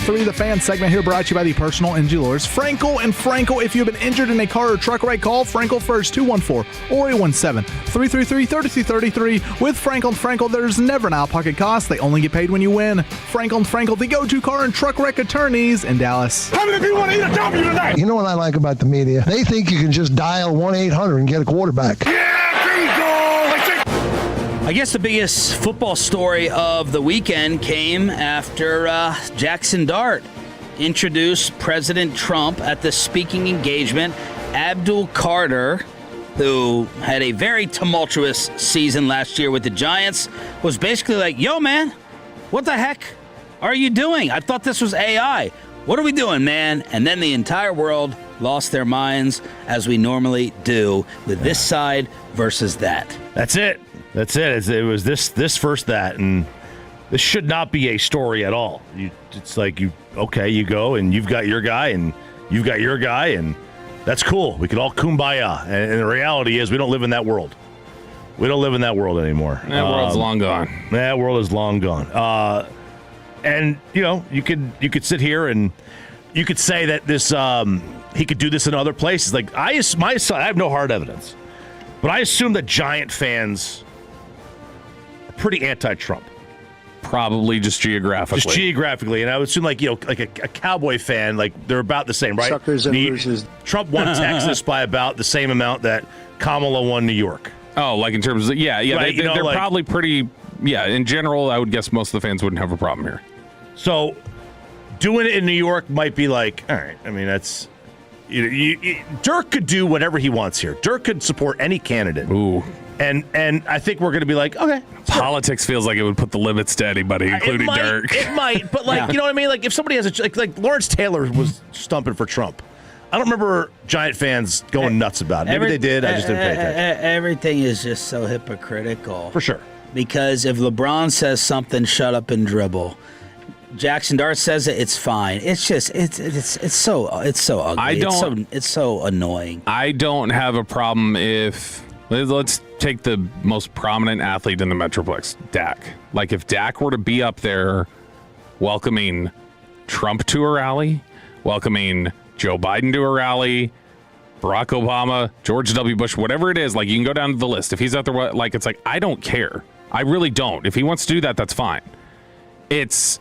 105.3 The Fan segment here brought to you by the personal injury lawyers Frankel and Frankel. If you've been injured in a car or truck wreck, call Frankel first, 214-817-333-3333. With Frankel and Frankel, there's never an out-of-pocket cost. They only get paid when you win. Frankel and Frankel, the go-to car and truck wreck attorneys in Dallas. How many people want to eat a W tonight? You know what I like about the media? They think you can just dial 1-800 and get a quarterback. I guess the biggest football story of the weekend came after Jackson Dart introduced President Trump at the speaking engagement. Abdul Carter, who had a very tumultuous season last year with the Giants, was basically like, yo, man, what the heck are you doing? I thought this was AI. What are we doing, man? And then the entire world lost their minds, as we normally do, with this side versus that. That's it. It was this first that, and this should not be a story at all. It's like you go and you've got your guy and you've got your guy, and that's cool. We can all kumbaya. And the reality is we don't live in that world. We don't live in that world anymore. That world's long gone. That world is long gone. And you could sit here and you could say that this he could do this in other places. Like I have no hard evidence, but I assume that Giant fans pretty anti-Trump. Probably just geographically. And I would assume like a Cowboy fan, like they're about the same, right? Suckers and bruises. Trump won Texas by about the same amount that Kamala won New York. Oh, like in terms of, yeah. Right, They're probably pretty, in general, I would guess most of the fans wouldn't have a problem here. So doing it in New York might be like, all right, I mean, that's, Dirk could do whatever he wants here. Dirk could support any candidate. Ooh. And I think we're going to be like, okay. Politics feels like it would put the limits to anybody, including Dirk. It might, but you know what I mean? Like if somebody has like Lawrence Taylor was stumping for Trump. I don't remember Giant fans going nuts about it. Maybe they did. I just didn't pay attention. Everything is just so hypocritical. For sure. Because if LeBron says something, shut up and dribble. Jackson Dart says it, it's fine. It's just it's so ugly. It's so annoying. I don't have a problem if let's take the most prominent athlete in the Metroplex, Dak. Like if Dak were to be up there welcoming Trump to a rally, welcoming Joe Biden to a rally, Barack Obama, George W. Bush, whatever it is, like you can go down to the list. If he's out there, like it's like I don't care. I really don't. If he wants to do that, that's fine. It's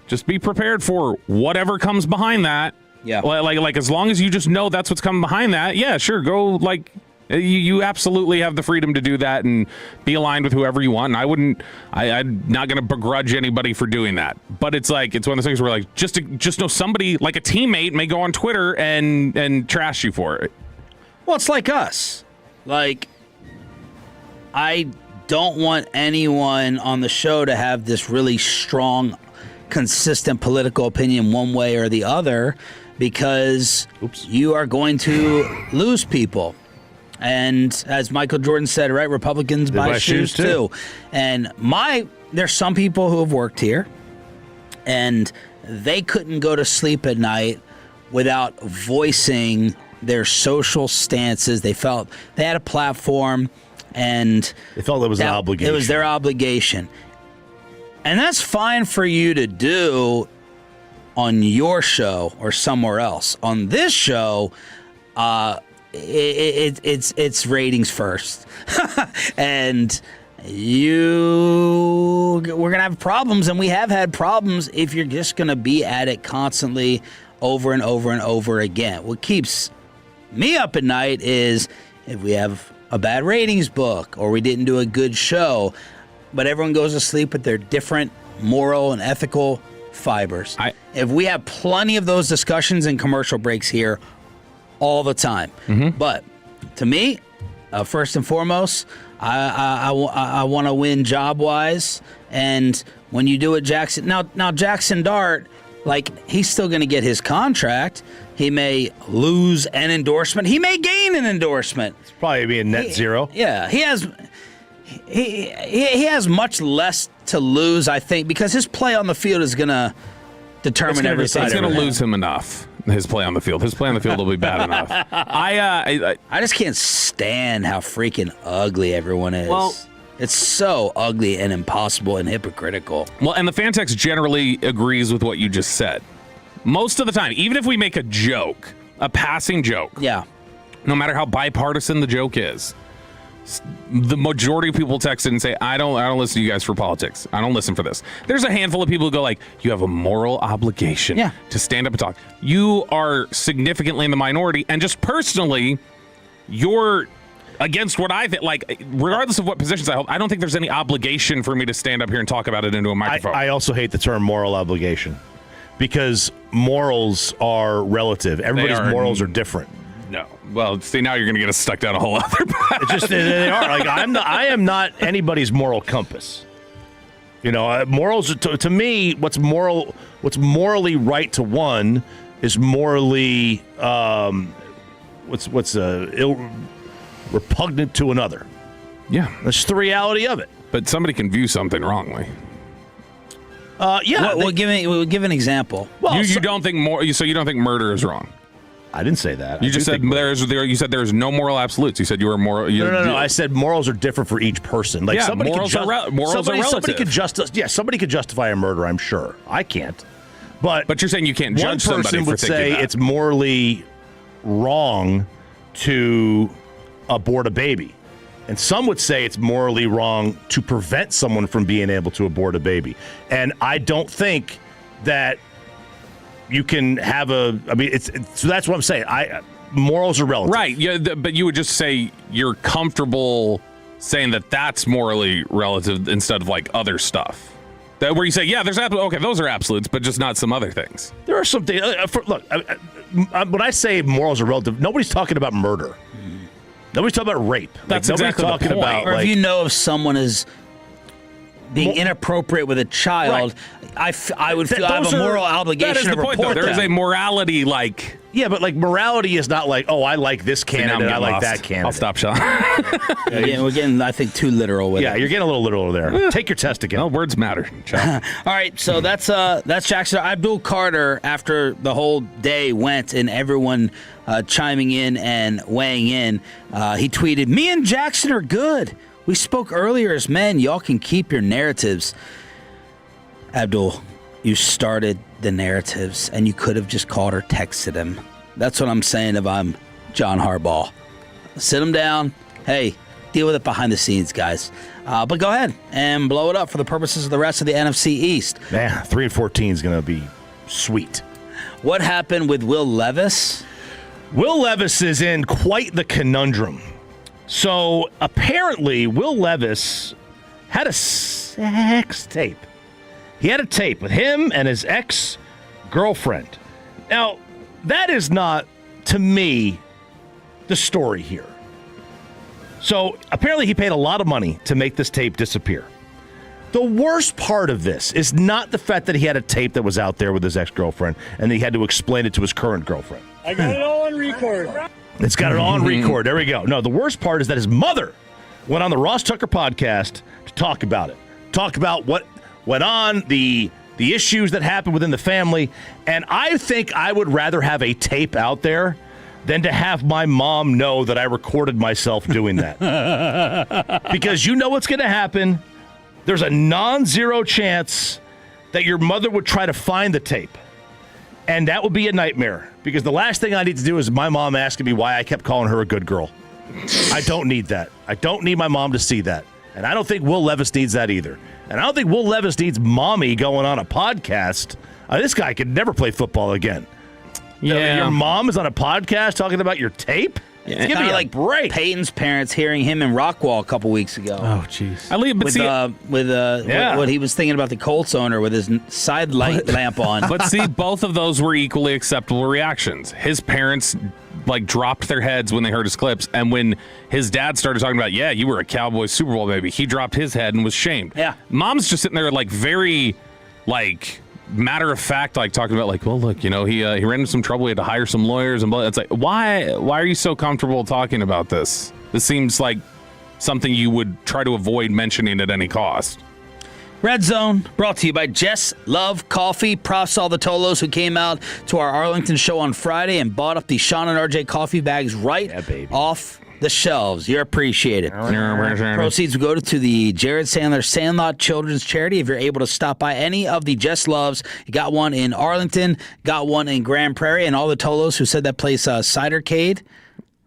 just be prepared for whatever comes behind that. Yeah. Like as long as you just know that's what's coming behind that, yeah, sure, go like you absolutely have the freedom to do that and be aligned with whoever you want. And I'm not going to begrudge anybody for doing that. But it's like it's one of those things where like just know somebody like a teammate may go on Twitter and trash you for it. Well, it's like us. Like I don't want anyone on the show to have this really strong, consistent political opinion one way or the other because you are going to lose people. And as Michael Jordan said, right, Republicans buy shoes too. And there's some people who have worked here and they couldn't go to sleep at night without voicing their social stances. They felt they had a platform and they felt it was an obligation. It was their obligation. And that's fine for you to do on your show or somewhere else. On this show, it's ratings first. And we're going to have problems, and we have had problems if you're just going to be at it constantly over and over and over again. What keeps me up at night is if we have a bad ratings book or we didn't do a good show, but everyone goes to sleep with their different moral and ethical fibers. If we have plenty of those discussions and commercial breaks here all the time. Mm-hmm. But to me, first and foremost, I want to win job-wise. And when you do it, Jackson... Now Jackson Dart, like, he's still going to get his contract. He may lose an endorsement. He may gain an endorsement. It's probably be a net zero. Yeah, he has much less to lose, I think, because his play on the field is going to determine everything. It's going to lose him enough. His play on the field will be bad enough. I just can't stand how freaking ugly everyone is. Well, It's so ugly and impossible and hypocritical. Well, and the fan text generally agrees with what you just said. Most of the time, even if we make a joke, a passing joke, no matter how bipartisan the joke is, the majority of people text in and say, I don't listen to you guys for politics. I don't listen for this. There's a handful of people who go like, you have a moral obligation to stand up and talk. You are significantly in the minority, and just personally, you're against what I think. Like, regardless of what positions I hold, I don't think there's any obligation for me to stand up here and talk about it into a microphone. I also hate the term moral obligation because morals are relative. Everybody's morals are different. No. Well, see, now you're going to get us stuck down a whole other path. It's just they are. Like I am not anybody's moral compass. You know, morals to me, what's morally right to one is morally repugnant to another. Yeah, that's just the reality of it. But somebody can view something wrongly. We'll give an example. Well, you don't think you don't think murder is wrong. I didn't say that. You just said there's no moral absolutes. You said you were moral. No. I said morals are different for each person. Like somebody morals are relative. Somebody could somebody could justify a murder. I'm sure. I can't. But you're saying you can't judge somebody for thinking one person would say that. it's morally wrong to abort a baby, and some would say it's morally wrong to prevent someone from being able to abort a baby. And I don't think that you can have so that's what I'm saying. Morals are relative. Right. Yeah, but you would just say you're comfortable saying that that's morally relative instead of like other stuff. Where you say, yeah, there's those are absolutes, but just not some other things. There are some things. Look, when I say morals are relative, nobody's talking about murder. Nobody's talking about rape. That's nobody's exactly talking the point. about. Or if you know if someone is being inappropriate with a child, I would feel I have a moral obligation that is to the point, report though. There's that. a morality like. Yeah, but like morality is not like, oh, I like this candidate, I like lost. that candidate. I'll stop, Sean. We're getting, I think, too literal with it. Yeah, you're getting a little literal there. Take your test again. No, words matter. All right, so that's Jackson. Abdul Carter, after the whole day went and everyone chiming in and weighing in, he tweeted, "Me and Jackson are good. We spoke earlier as men. Y'all can keep your narratives." Abdul, you started the narratives, and you could have just called or texted him. That's what I'm saying if I'm John Harbaugh. Sit him down. Hey, deal with it behind the scenes, guys. But go ahead and blow it up for the purposes of the rest of the NFC East. Man, 3-14 is going to be sweet. What happened with Will Levis? Will Levis is in quite the conundrum. So apparently, Will Levis had a sex tape. He had a tape with him and his ex-girlfriend. Now, that is not, to me, the story here. So apparently he paid a lot of money to make this tape disappear. The worst part of this is not the fact that he had a tape that was out there with his ex-girlfriend and he had to explain it to his current girlfriend. I got it all on record. It's got it all on record. There we go. No, the worst part is that his mother went on the Ross Tucker podcast to talk about it. Talk about what went on, the issues that happened within the family. And I think I would rather have a tape out there than to have my mom know that I recorded myself doing that. Because you know what's going to happen. There's a non-zero chance that your mother would try to find the tape. And that would be a nightmare. Because the last thing I need to do is my mom asking me why I kept calling her a good girl. I don't need that. I don't need my mom to see that. And I don't think Will Levis needs that either. And I don't think Will Levis needs mommy going on a podcast. This guy could never play football again. Yeah. Your mom is on a podcast talking about your tape? Yeah, give me like break. Peyton's parents hearing him in Rockwall a couple weeks ago. Oh, jeez. What he was thinking about the Colts owner with his side light lamp on. But see, both of those were equally acceptable reactions. His parents dropped their heads when they heard his clips, and when his dad started talking about, yeah, you were a Cowboys Super Bowl baby, he dropped his head and was shamed. Yeah. Mom's just sitting there very matter of fact, talking about well, look, he ran into some trouble, he had to hire some lawyers and blah. It's like, why are you so comfortable talking about this? This seems like something you would try to avoid mentioning at any cost. Red Zone, brought to you by Jess Love Coffee. Props to all the Tolos who came out to our Arlington show on Friday and bought up the Sean and RJ coffee bags off the shelves. You're appreciated. Proceeds will go to the Jared Sandler Sandlot Children's Charity. If you're able to stop by any of the Just Loves, you got one in Arlington, got one in Grand Prairie, and all the Tolos who said that place Cidercade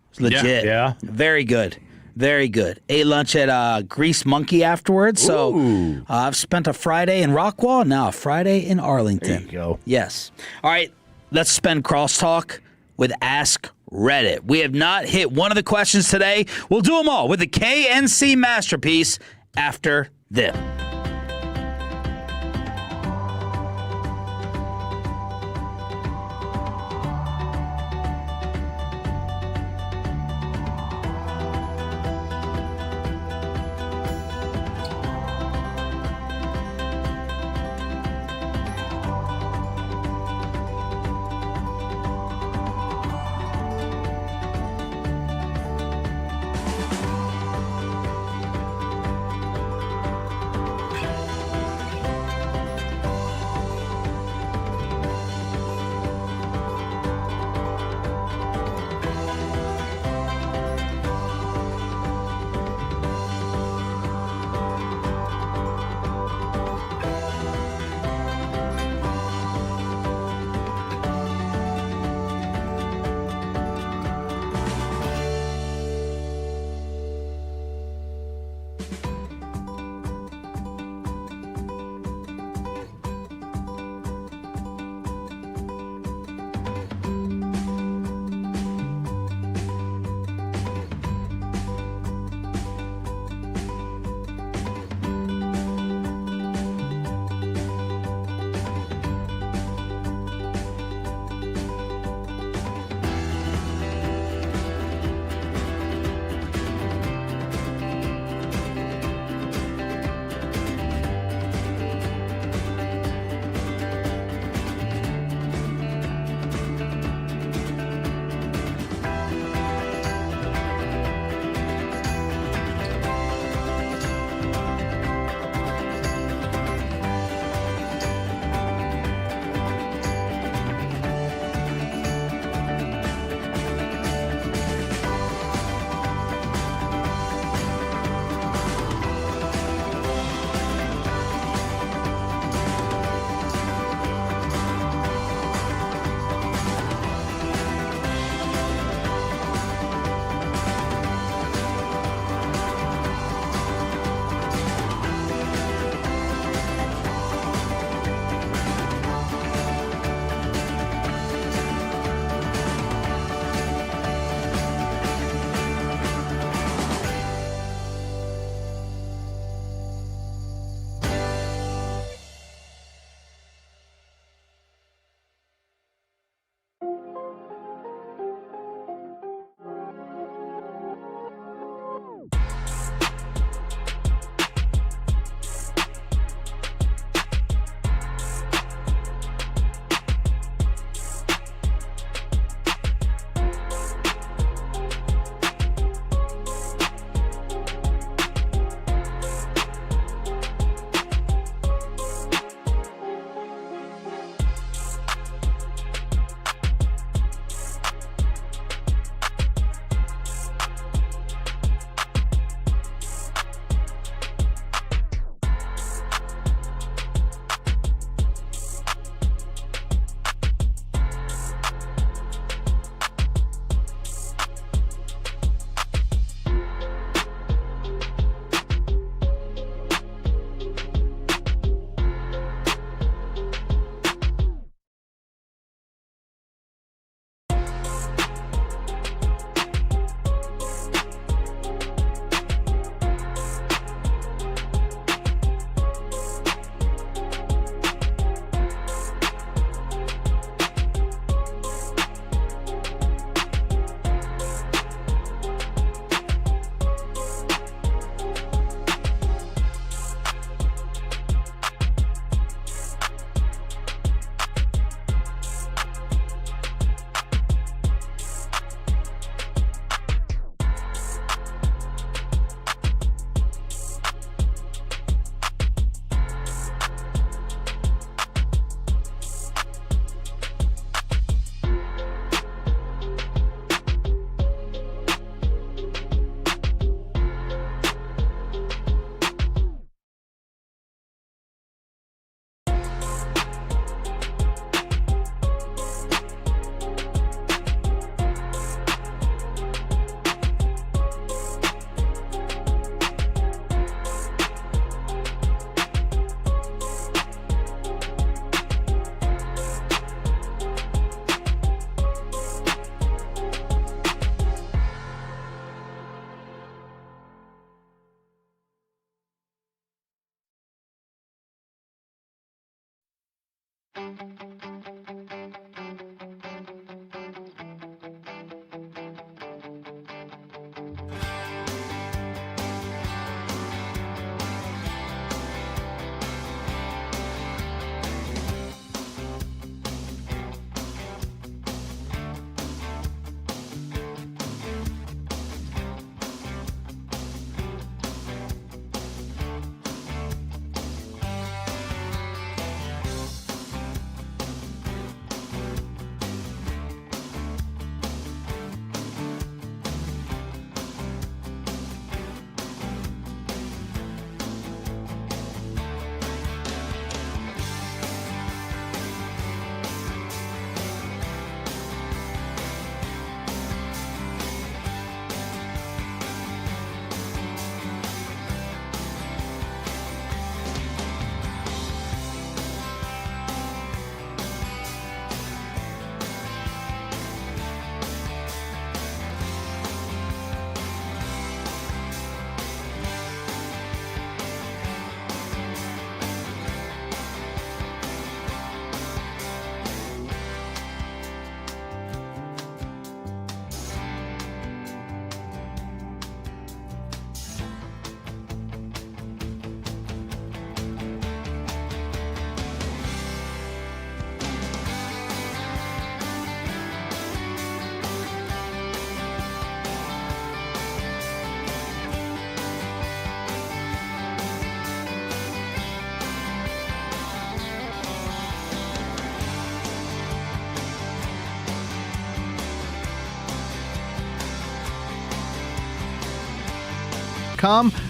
was legit. Yeah. Very good. Very good. Ate lunch at Grease Monkey afterwards. So I've spent a Friday in Rockwall, now a Friday in Arlington. There you go. Yes. All right, let's spend crosstalk with Ask Reddit. We have not hit one of the questions today. We'll do them all with the KNC Masterpiece after this.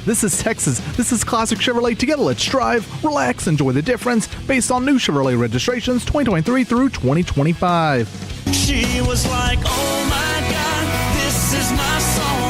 This is Texas. This is Classic Chevrolet. Together, let's drive, relax, enjoy the difference based on new Chevrolet registrations 2023 through 2025. She was like, oh my God, this is my song.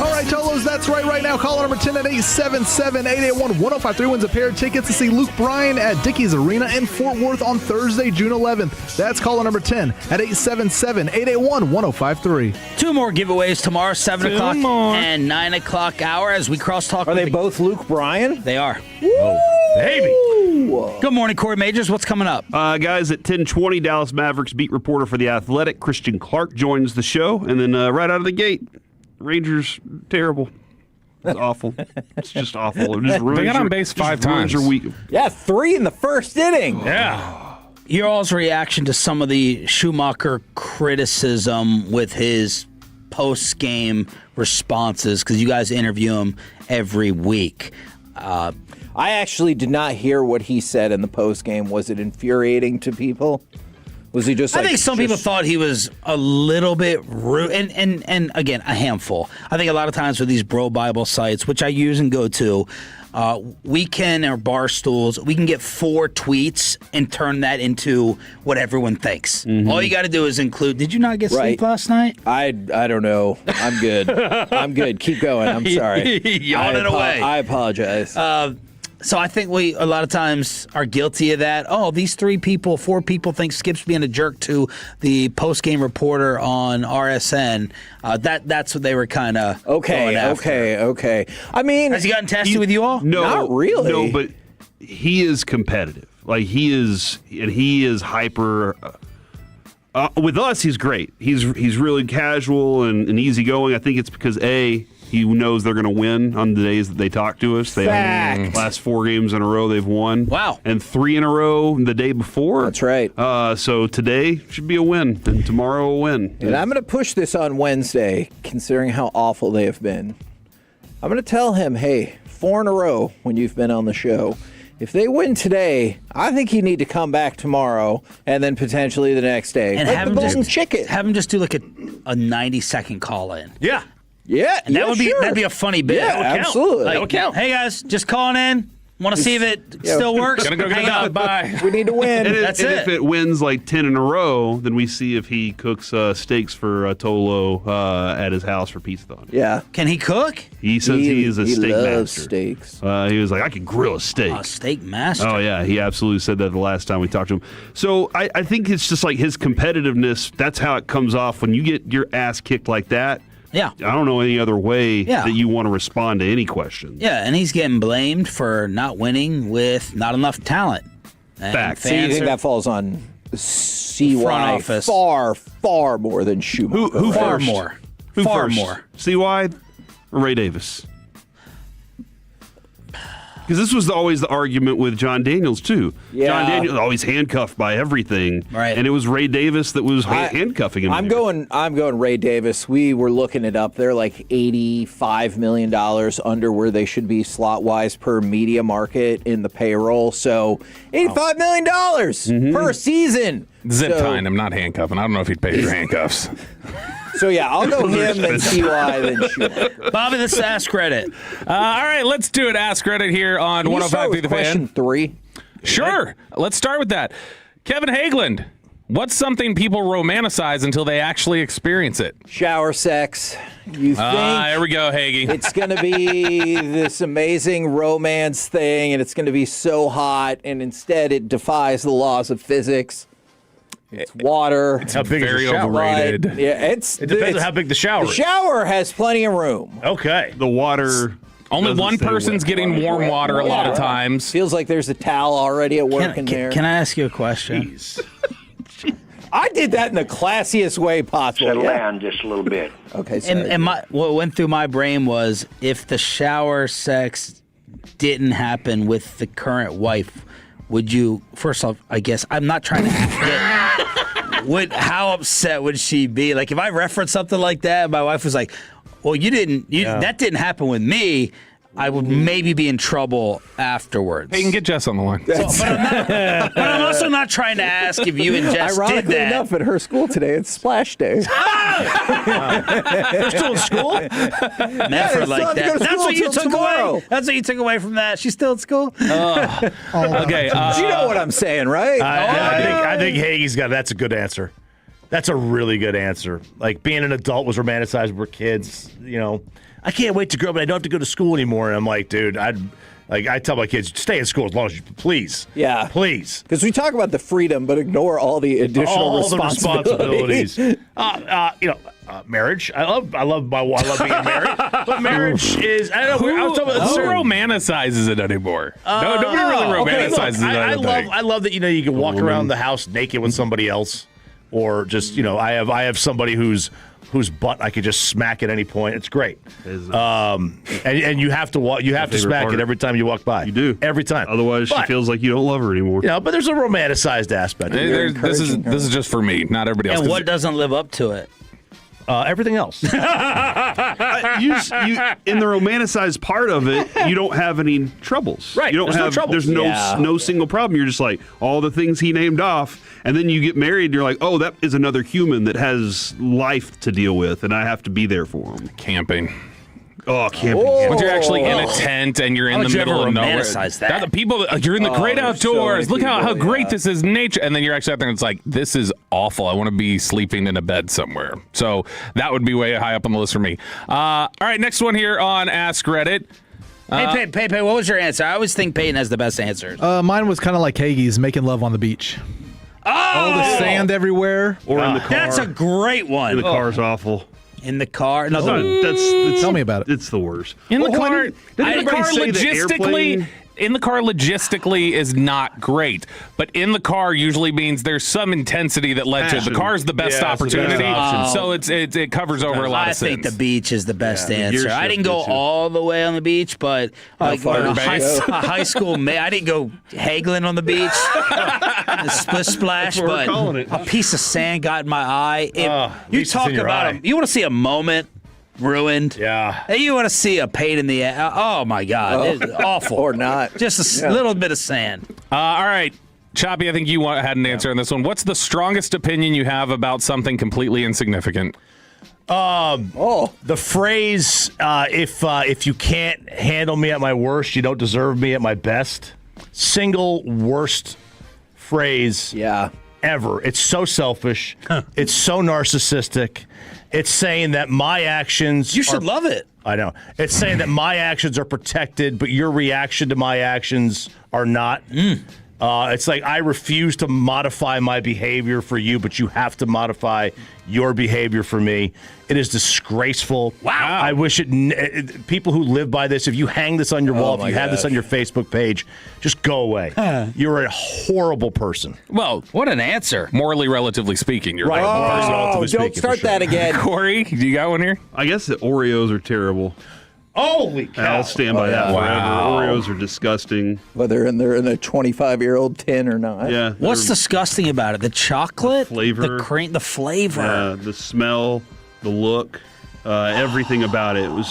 All right, Tolos, that's right now. Caller number 10 at 877-881-1053 wins a pair of tickets to see Luke Bryan at Dickies Arena in Fort Worth on Thursday, June 11th. That's caller number 10 at 877-881-1053. Two more giveaways tomorrow, 7 o'clock and 9 o'clock hour as we crosstalk. Are they both Luke Bryan? They are. Oh, baby. Good morning, Corey Majors. What's coming up? Guys, at 10:20, Dallas Mavericks beat reporter for The Athletic, Christian Clark, joins the show. And then right out of the gate, Rangers, terrible. It's awful. It's just awful. It just ruins they got on base 5 times. Your week. Yeah, 3 in the first inning. Yeah. Your all's reaction to some of the Schumacher criticism with his post-game responses, because you guys interview him every week. I actually did not hear what he said in the post-game. Was it infuriating to people? Was he just? I think some people thought he was a little bit rude, and again, a handful. I think a lot of times with these bro Bible sites, which I use and go to, we can, or bar stools, we can get 4 tweets and turn that into what everyone thinks. Mm-hmm. All you got to do is include. Did you not get sleep last night? I don't know. I'm good. I'm good. Keep going. I'm sorry. Yawning away. I apologize. So I think we a lot of times are guilty of that. Oh, these 4 people think Skip's being a jerk to the post-game reporter on RSN. That's what they were kind of going after. Okay. I mean, has he gotten testy with you all? No, not really. No, but he is competitive. Like he is hyper. With us, he's great. He's really casual and easygoing. I think it's because he knows they're going to win on the days that they talk to us. They last 4 games in a row they've won. Wow. And 3 in a row the day before. That's right. So today should be a win, and tomorrow a win. And I'm going to push this on Wednesday, considering how awful they have been. I'm going to tell him, hey, 4 in a row when you've been on the show. If they win today, I think you need to come back tomorrow and then potentially the next day. And like have the him Golden Chicken. Have him just do like a 90-second call in. Yeah. Yeah, and that'd be a funny bit. Yeah, That would count. absolutely. That would count. Hey guys, just calling in. Want to see if it still works? Gonna go hang up. Bye. We need to win. That's it. If it wins like 10 in a row, then we see if he cooks steaks for Tolo at his house for Pizza Thon. Yeah. Can he cook? He says he is a steak loves master. Steaks. He was like, I can grill a steak. A steak master. Oh, yeah. He absolutely said that the last time we talked to him. So I think it's just like his competitiveness. That's how it comes off when you get your ass kicked like that. Yeah. I don't know any other way that you want to respond to any question. Yeah, and he's getting blamed for not winning with not enough talent. Fact. So you think that falls on CY Front office. far more than Schumacher? Who Far first? more. Who Far first? more. CY or Ray Davis? Because this was always the argument with John Daniels, too. Yeah. John Daniels always handcuffed by everything. Right. And it was Ray Davis that was handcuffing him. I'm going Ray Davis. We were looking it up. They're like $85 million under where they should be slot-wise per media market in the payroll. So $85 million per season. Zip So- tying him, not handcuffing. I don't know if he'd pay for handcuffs. So, yeah, I'll go him, then CY, then Schumacher. Bobby, this is Ask Reddit. All right, let's do it. Ask Reddit here on Can you start 105 with The question Fan. 3? Sure. Let's start with that. Kevin Hageland, what's something people romanticize until they actually experience it? Shower sex. You think Here we go, Hagee. it's going to be this amazing romance thing, and it's going to be so hot, and instead it defies the laws of physics. It's water. How big is Very the shower? overrated. Yeah, it depends on how big the shower The is. shower has plenty of room. Okay. The water. Only doesn't one stay person's wet. getting warm water a lot of times. Feels like there's a towel already at work in there. Can I ask you a question? Jeez. I did that in the classiest way possible. Settle Yeah. down just a little bit. Okay, sorry. And what went through my brain was if the shower sex didn't happen with the current wife, would you? First off, I guess I'm not trying to how upset would she be? Like if I referenced something like that, my wife was like, "Well, that didn't happen with me." I would maybe be in trouble afterwards. Hey, you can get Jess on the line. But I'm also not trying to ask if you and Jess did Ironically that. enough, at her school today, it's splash day. You're still in school? Never like that. That's what you took away. That's what you took away from that. She's still at school. Okay. You know what I'm saying, right? I think Hagee's that's a good answer. That's a really good answer. Like being an adult was romanticized when we're kids. You know, I can't wait to grow up, but I don't have to go to school anymore. And I'm like, dude, I tell my kids, stay in school as long as you please. Yeah. Please. Because we talk about the freedom, but ignore all the additional All the responsibilities. Marriage. I love my wife. I love being married. But marriage is. I don't know. I was talking about Who romanticizes it anymore? Nobody really romanticizes it. I love that. You can walk around the house naked with somebody else, or just I have somebody whose butt I could just smack at any point. It's great. And you have to walk. You have to smack it every time you walk by. You do every time. Otherwise, she feels like you don't love her anymore. Yeah, but there's a romanticized aspect. This is just for me, not everybody else. And what doesn't live up to it? Everything else. In the romanticized part of it, you don't have any troubles. Right. You don't There's no have. troubles. There's no single problem. You're just like all the things he named off, and then you get married. And you're like, oh, that is another human that has life to deal with, and I have to be there for him. Camping. Oh, camping. When you're actually in a tent and you're in the middle of nowhere. That? People, you're in the great outdoors. Look how great yeah. this is, nature. And then you're actually out there and it's like, this is awful. I want to be sleeping in a bed somewhere. So that would be way high up on the list for me. All right, next one here on Ask Reddit. Hey, Peyton, what was your answer? I always think Peyton has the best answers. Mine was kind of like Hagee's, making love on the beach. Oh! All the sand everywhere. Or in the car. That's a great one. In the car's awful. In the car? No, That's tell me about it. It's the worst. In the car, logistically. In the car, logistically is not great, but in the car usually means there's some intensity that led to it. The car is the best opportunity, so it covers over a lot of sins. I think the beach is the best answer. gear I didn't shift go gets you. all the way on the beach, but like far a did you go? high school, I didn't go haggling on the beach, a split splash, That's what we're but calling it. a piece of sand got in my eye. You least it's talk in your about eye. them. You want to see a moment ruined? Yeah. Hey, you want to see a pain in the ass? Oh my God, it's awful. Or not. Just a little bit of sand. All right. Choppy, I think you had an answer on this one. What's the strongest opinion you have about something completely insignificant? The phrase, if you can't handle me at my worst, you don't deserve me at my best. Single worst phrase ever. It's so selfish. It's so narcissistic. It's saying that my actions... You should love it. I know. It's saying that my actions are protected, but your reaction to my actions are not. It's like, I refuse to modify my behavior for you, but you have to modify your behavior for me. It is disgraceful. Wow. I wish people who live by this, if you hang this on your wall, if you have this on your Facebook page, just go away. You're a horrible person. Well, what an answer. Morally, relatively speaking, you're right. Don't start that again. Corey, do you got one here? I guess the Oreos are terrible. Holy cow. I'll stand by that forever. Oreos are disgusting. Whether they're in a 25-year-old tin or not. Yeah. What's disgusting about it? The chocolate? The flavor. The cream? The flavor? Yeah, the smell, the look, everything about it was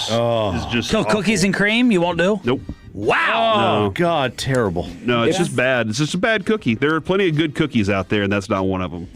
is just So awful. cookies and cream you won't do? Nope. Wow. Oh, God, terrible. No, it's just bad. It's just a bad cookie. There are plenty of good cookies out there, and that's not one of them.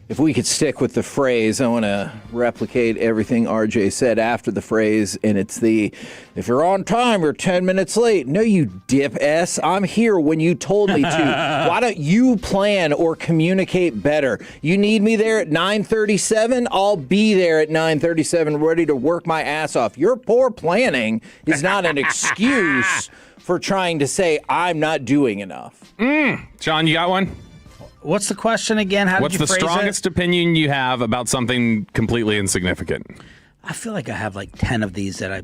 If we could stick with the phrase, I want to replicate everything RJ said after the phrase, and it's if you're on time, you're 10 minutes late. No, you dip-ass. I'm here when you told me to. Why don't you plan or communicate better? You need me there at 9:37? I'll be there at 9:37 ready to work my ass off. Your poor planning is not an excuse for trying to say I'm not doing enough. John, you got one? What's the question again? What's the strongest opinion you have about something completely insignificant? I feel like I have like 10 of these that I...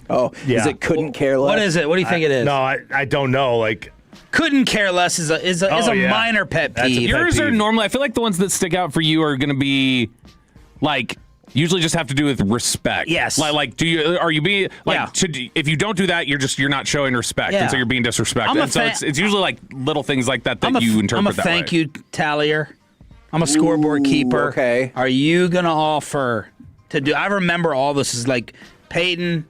Oh, Yeah. Is it couldn't care less? What is it? What do you think it is? No, I don't know. Like, Couldn't care less is a yeah. minor pet That's a peeve. pet Yours are peeve. normally, I feel like the ones that stick out for you are going to be like, usually just have to do with respect. Yes. Like, are you being like? Yeah. If you don't do that, you're not showing respect, Yeah. and so you're being disrespectful. And so it's usually like little things like that you interpret I'm a that thank way. you tallier. I'm a scoreboard keeper. Okay. Are you gonna offer to do? I remember all this is like Peyton.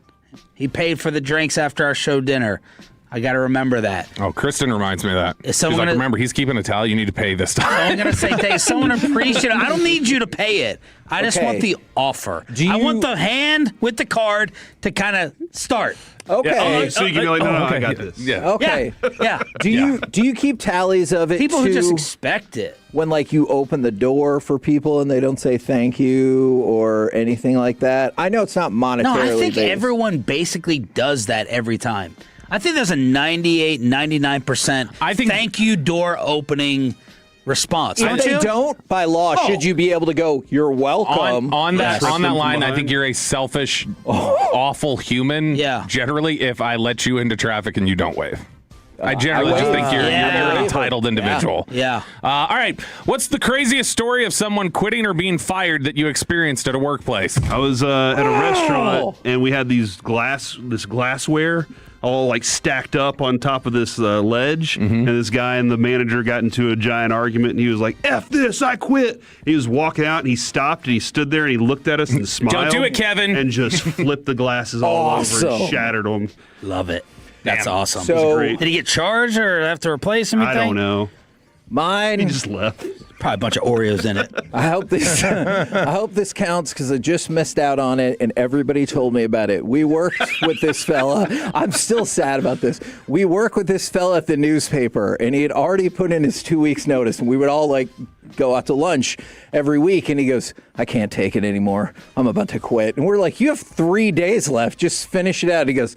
He paid for the drinks after our show dinner. I got to remember that. Oh, Kristen reminds me of that. Is She's someone like, gonna- remember, he's keeping a tally. You need to pay this time. I'm going to say, hey, someone appreciate it. I don't need you to pay it. I just Okay. want the offer. Do I you- want the hand with the card to kind of start. Okay. So you can be like, no, I okay. got this. Yeah. Okay. Yeah. Do you keep tallies of it? People who too, just expect it. when like you open the door for people and they don't say thank you or anything like that? I know it's not monetarily No, I think based. everyone basically does that every time. I think there's a 98, 99% thank you door opening response. If they don't, by law, should you be able to go, you're welcome? On that Yes. line, I think you're a selfish, awful human. Yeah. Generally, if I let you into traffic and you don't wave. I generally just think you're an entitled individual. Yeah. All right. What's the craziest story of someone quitting or being fired that you experienced at a workplace? I was at a restaurant and we had this glassware all like stacked up on top of this ledge, and this guy and the manager got into a giant argument, and he was like, "F this, I quit." He was walking out, and he stopped, and he stood there, and he looked at us and smiled. Don't do it, Kevin. And just flipped the glasses all over Awesome. and shattered them. Love it. That's Damn. awesome. So- Great. Did he get charged or have to replace him? I don't know. Mine. He just left. Probably a bunch of Oreos in it. I hope this counts because I just missed out on it and everybody told me about it. We worked with this fella. I'm still sad about this. We work with this fella at the newspaper and he had already put in his 2 weeks notice and we would all like go out to lunch every week and he goes, "I can't take it anymore. I'm about to quit." And we're like, "You have 3 days left. Just finish it out." He goes,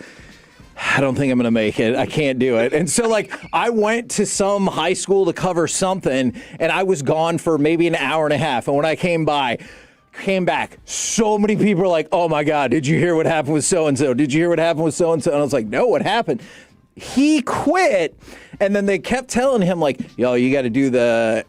"I don't think I'm going to make it. I can't do it." And so, like, I went to some high school to cover something, and I was gone for maybe an hour and a half. And when I came back, so many people were like, "Oh, my God, did you hear what happened with so-and-so? Did you hear what happened with so-and-so?" And I was like, "No, what happened?" He quit. And then they kept telling him, like, "Yo, you got to do the,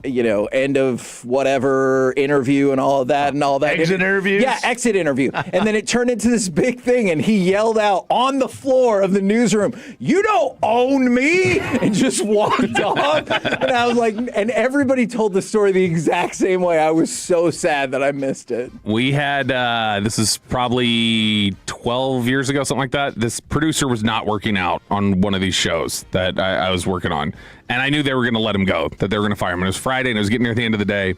end of whatever interview and all of that and all that." Exit interviews? Yeah, exit interview. And then it turned into this big thing, and he yelled out on the floor of the newsroom, "You don't own me!" and just walked off. And I was like, and everybody told the story the exact same way. I was so sad that I missed it. We had, this is probably 12 years ago, something like that. This producer was not working out on one of these shows that I was working on. And I knew they were going to let him go, that they were going to fire him. And it was Friday, and it was getting near the end of the day.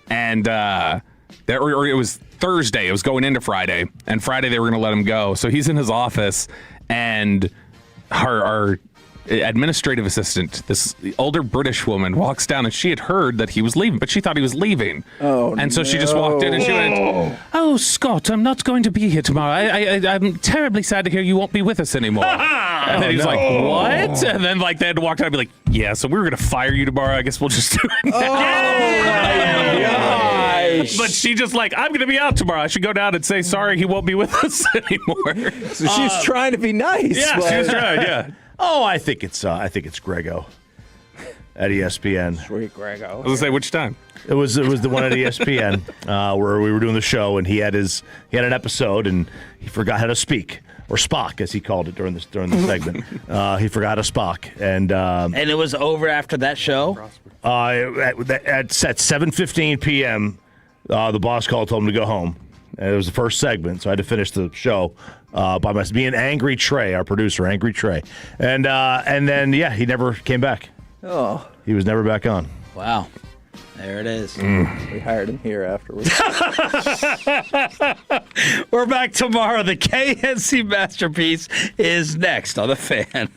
And or it was Thursday. It was going into Friday. And Friday, they were going to let him go. So he's in his office, and our administrative assistant, this older British woman, walks down, and she had heard that he was leaving, but she thought he was leaving. And so she just walked in and she went, "Oh, Scott, I'm not going to be here tomorrow. I'm terribly sad to hear you won't be with us anymore." And then he was like, "What?" And then like they had to walk out and be like, "Yeah, so we were going to fire you tomorrow. I guess we'll just do it now." But she just like, "I'm going to be out tomorrow. I should go down and say sorry he won't be with us anymore." So she's trying to be nice. Yeah, but... she was trying. Yeah. Oh, I think it's Grego at ESPN. Sweet Grego. I was gonna say, which time? It was the one at ESPN where we were doing the show, and he had an episode, and he forgot how to speak, or Spock as he called it during the segment. He forgot to Spock, and it was over after that show. At 7:15 p.m., the boss called, told him to go home. And it was the first segment, so I had to finish the show by being Angry Trey, our producer, Angry Trey, and then he never came back. Oh, he was never back on. Wow, there it is. We hired him here afterwards. We're back tomorrow. The KNC Masterpiece is next on The Fan.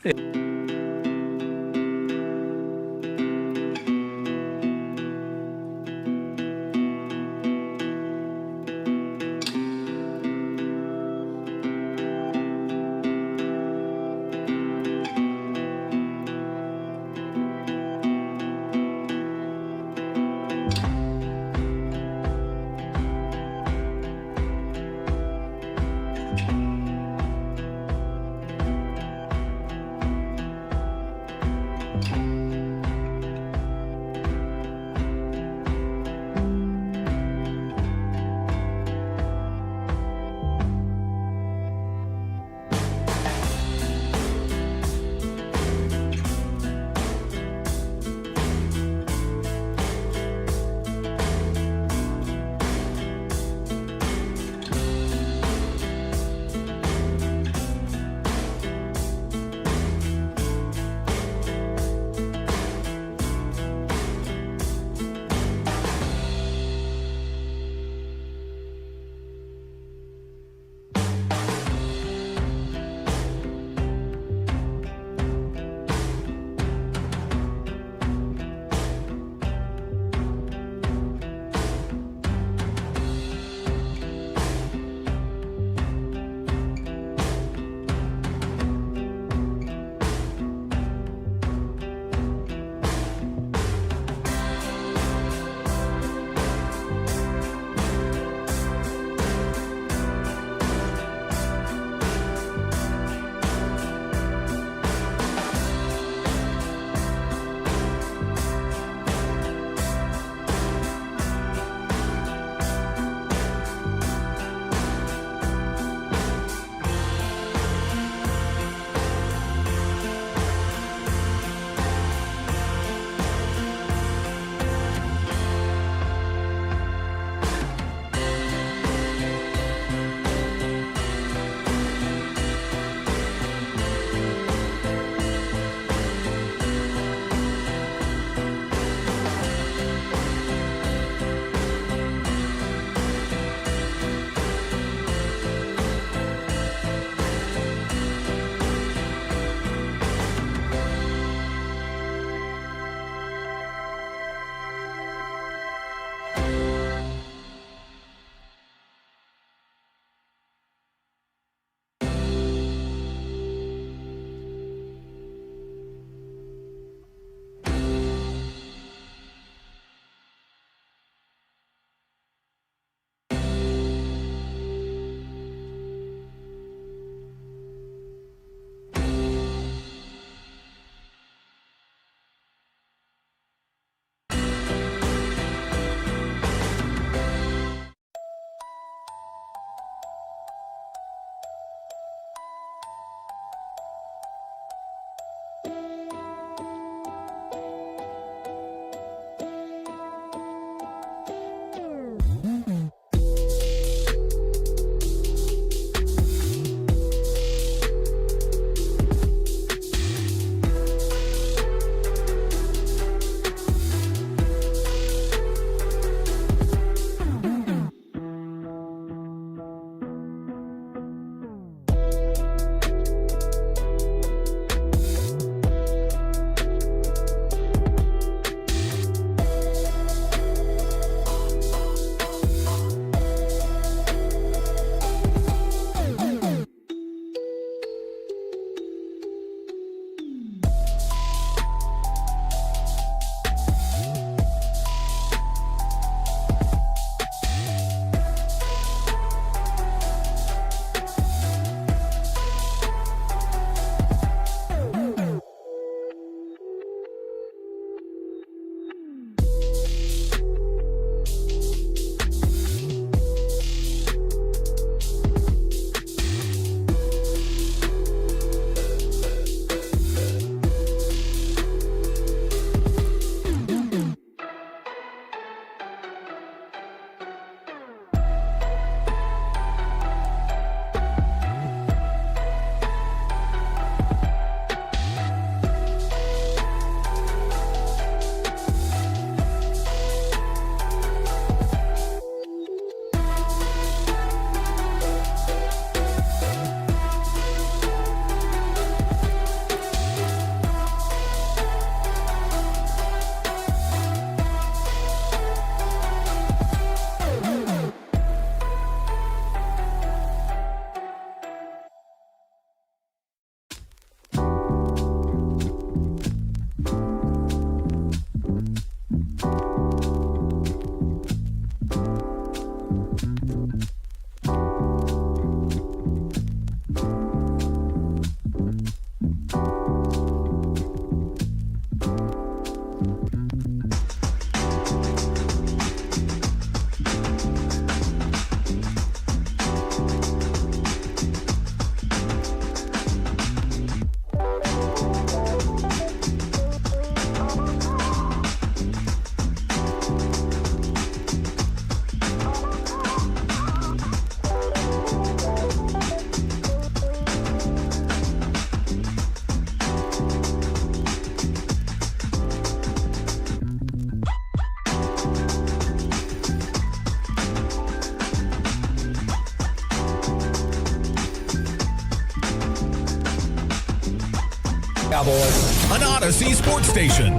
Cowboys. An Odyssey sports station.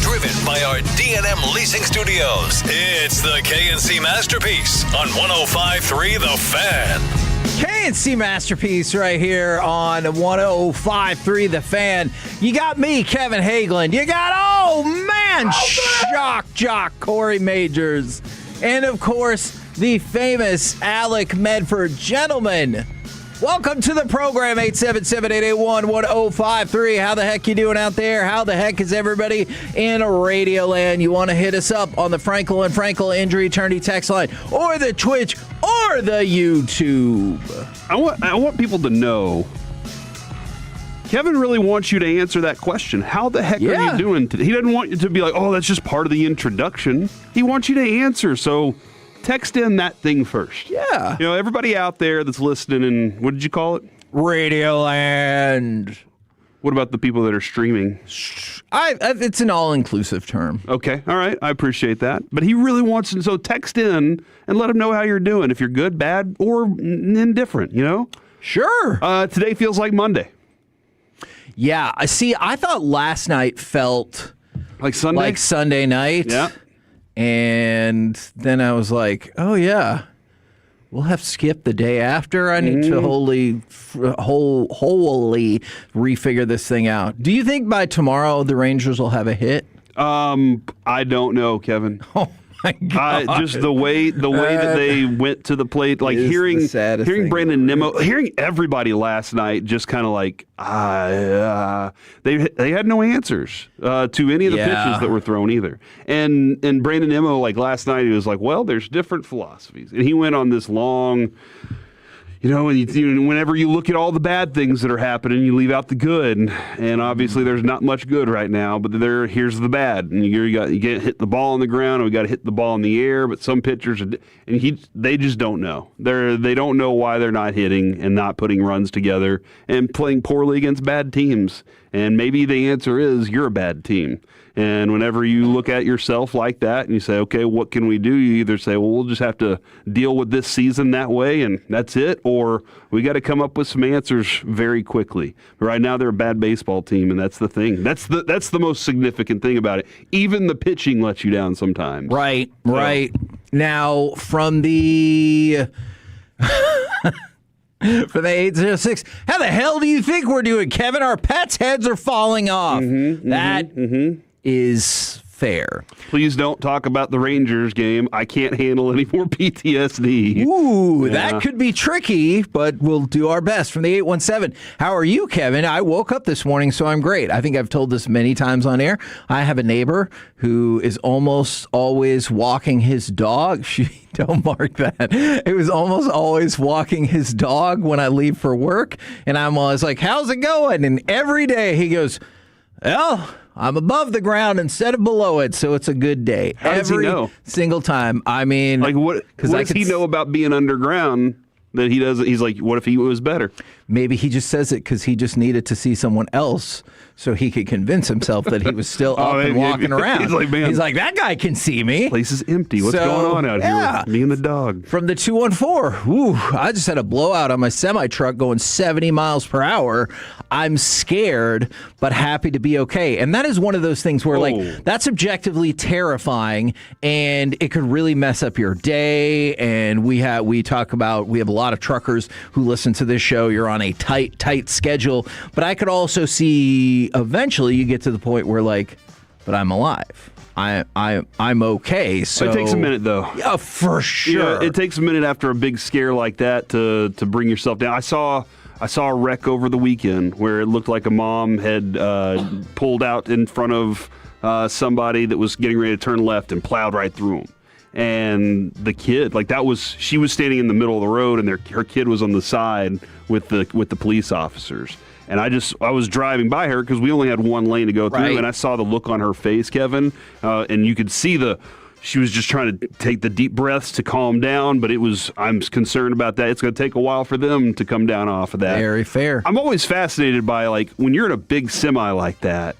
Driven by our D&M Leasing Studios, it's the KNC Masterpiece on 105.3 The Fan. KNC Masterpiece right here on 105.3 The Fan. You got me, Kevin Hagelin. You got, shock jock Corey Majors. And, of course, the famous Alec Medford. Gentlemen, welcome to the program, 877-881-1053. How the heck you doing out there? How the heck is everybody in Radioland? You want to hit us up on the Frankel and Frankel Injury Attorney text line or the Twitch or the YouTube. I want people to know Kevin really wants you to answer that question. How the heck are you doing today? He doesn't want you to be like, oh, that's just part of the introduction. He wants you to answer, so text in that thing first. Yeah. You know, everybody out there that's listening in, what did you call it? Radioland. What about the people that are streaming? It's an all-inclusive term. Okay, all right, I appreciate that. But he really wants to, so text in and let him know how you're doing, if you're good, bad, or indifferent, you know? Sure. Today feels like Monday. Yeah, I thought last night felt like Sunday? Like Sunday night. Yeah. And then I was like, oh, yeah, we'll have to skip the day after. I need to wholly refigure this thing out. Do you think by tomorrow the Rangers will have a hit? I don't know, Kevin. Oh, my God. Just the way that they went to the plate, like hearing Brandon Nimmo, hearing everybody last night just kind of like, they had no answers to any of the pitches that were thrown either. And Brandon Nimmo, like last night, he was like, well, there's different philosophies. And he went on this long, you know, and whenever you look at all the bad things that are happening, you leave out the good. And obviously there's not much good right now, but here's the bad. And you get hit the ball on the ground, and we got to hit the ball in the air, but some pitchers, they just don't know. They don't know why they're not hitting and not putting runs together and playing poorly against bad teams. And maybe the answer is you're a bad team. And whenever you look at yourself like that and you say, okay, what can we do? You either say, well, we'll just have to deal with this season that way and that's it, or we got to come up with some answers very quickly. But right now they're a bad baseball team, and that's the thing. That's the most significant thing about it. Even the pitching lets you down sometimes. Right. Now, from the... For the 806, how the hell do you think we're doing, Kevin? Our pets' heads are falling off. That is fair. Please don't talk about the Rangers game. I can't handle any more PTSD. Ooh, that could be tricky, but we'll do our best. From the 817, how are you, Kevin? I woke up this morning, so I'm great. I think I've told this many times on air. I have a neighbor who is almost always walking his dog. Don't mark that. It was almost always walking his dog when I leave for work, and I'm always like, how's it going? And every day he goes, well, I'm above the ground instead of below it, so it's a good day. How does he know? Single time. I mean, like what does he know about being underground that he doesn't? He's like, what if he was better? Maybe he just says it because he just needed to see someone else so he could convince himself that he was still up and walking around. He's like, that guy can see me. Place is empty. What's going on out here with me and the dog? From the 214, I just had a blowout on my semi-truck going 70 miles per hour. I'm scared, but happy to be okay. And that is one of those things where, like, that's objectively terrifying, and it could really mess up your day. And we have a lot of truckers who listen to this show. You're on a tight schedule. But I could also see eventually you get to the point where, like, but I'm alive. I'm okay. So it takes a minute, though. Yeah, for sure. Yeah, it takes a minute after a big scare like that to bring yourself down. I saw a wreck over the weekend where it looked like a mom had pulled out in front of somebody that was getting ready to turn left and plowed right through them. And the kid, she was standing in the middle of the road, and her kid was on the side with the police officers. And I was driving by her because we only had one lane to go through, and I saw the look on her face, Kevin, and you could see she was just trying to take the deep breaths to calm down, but I'm concerned about that. It's going to take a while for them to come down off of that. Very fair. I'm always fascinated by, like, when you're in a big semi like that.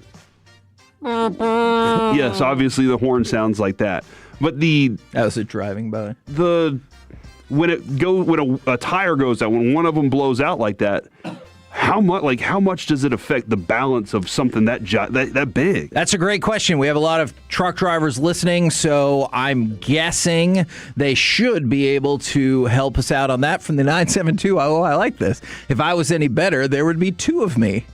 Yes, obviously the horn sounds like that. But that was it driving by. When a tire goes out, when one of them blows out like that, how much does it affect the balance of something that big? That's a great question. We have a lot of truck drivers listening, so I'm guessing they should be able to help us out on that from the 972. Oh, I like this. If I was any better, there would be two of me.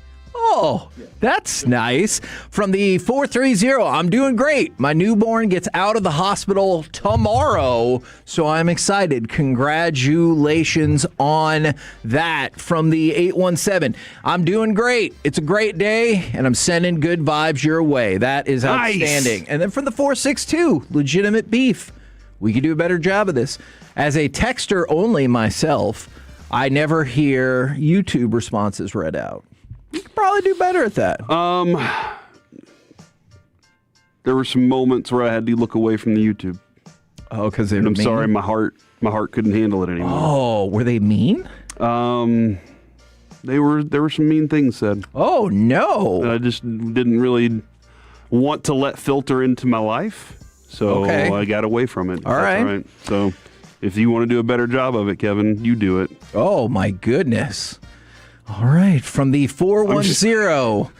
Oh, that's nice. From the 430, I'm doing great. My newborn gets out of the hospital tomorrow, so I'm excited. Congratulations on that. From the 817, I'm doing great. It's a great day, and I'm sending good vibes your way. That is outstanding. Nice. And then from the 462, legitimate beef. We could do a better job of this. As a texter only myself, I never hear YouTube responses read out. You could probably do better at that. There were some moments where I had to look away from the YouTube. Oh, because they were I'm mean? sorry, my heart couldn't handle it anymore. Oh, were they mean? There were some mean things said. Oh no! That I just didn't really want to let filter into my life, so I got away from it. All right. So if you want to do a better job of it, Kevin, you do it. Oh my goodness. All right, from the 410.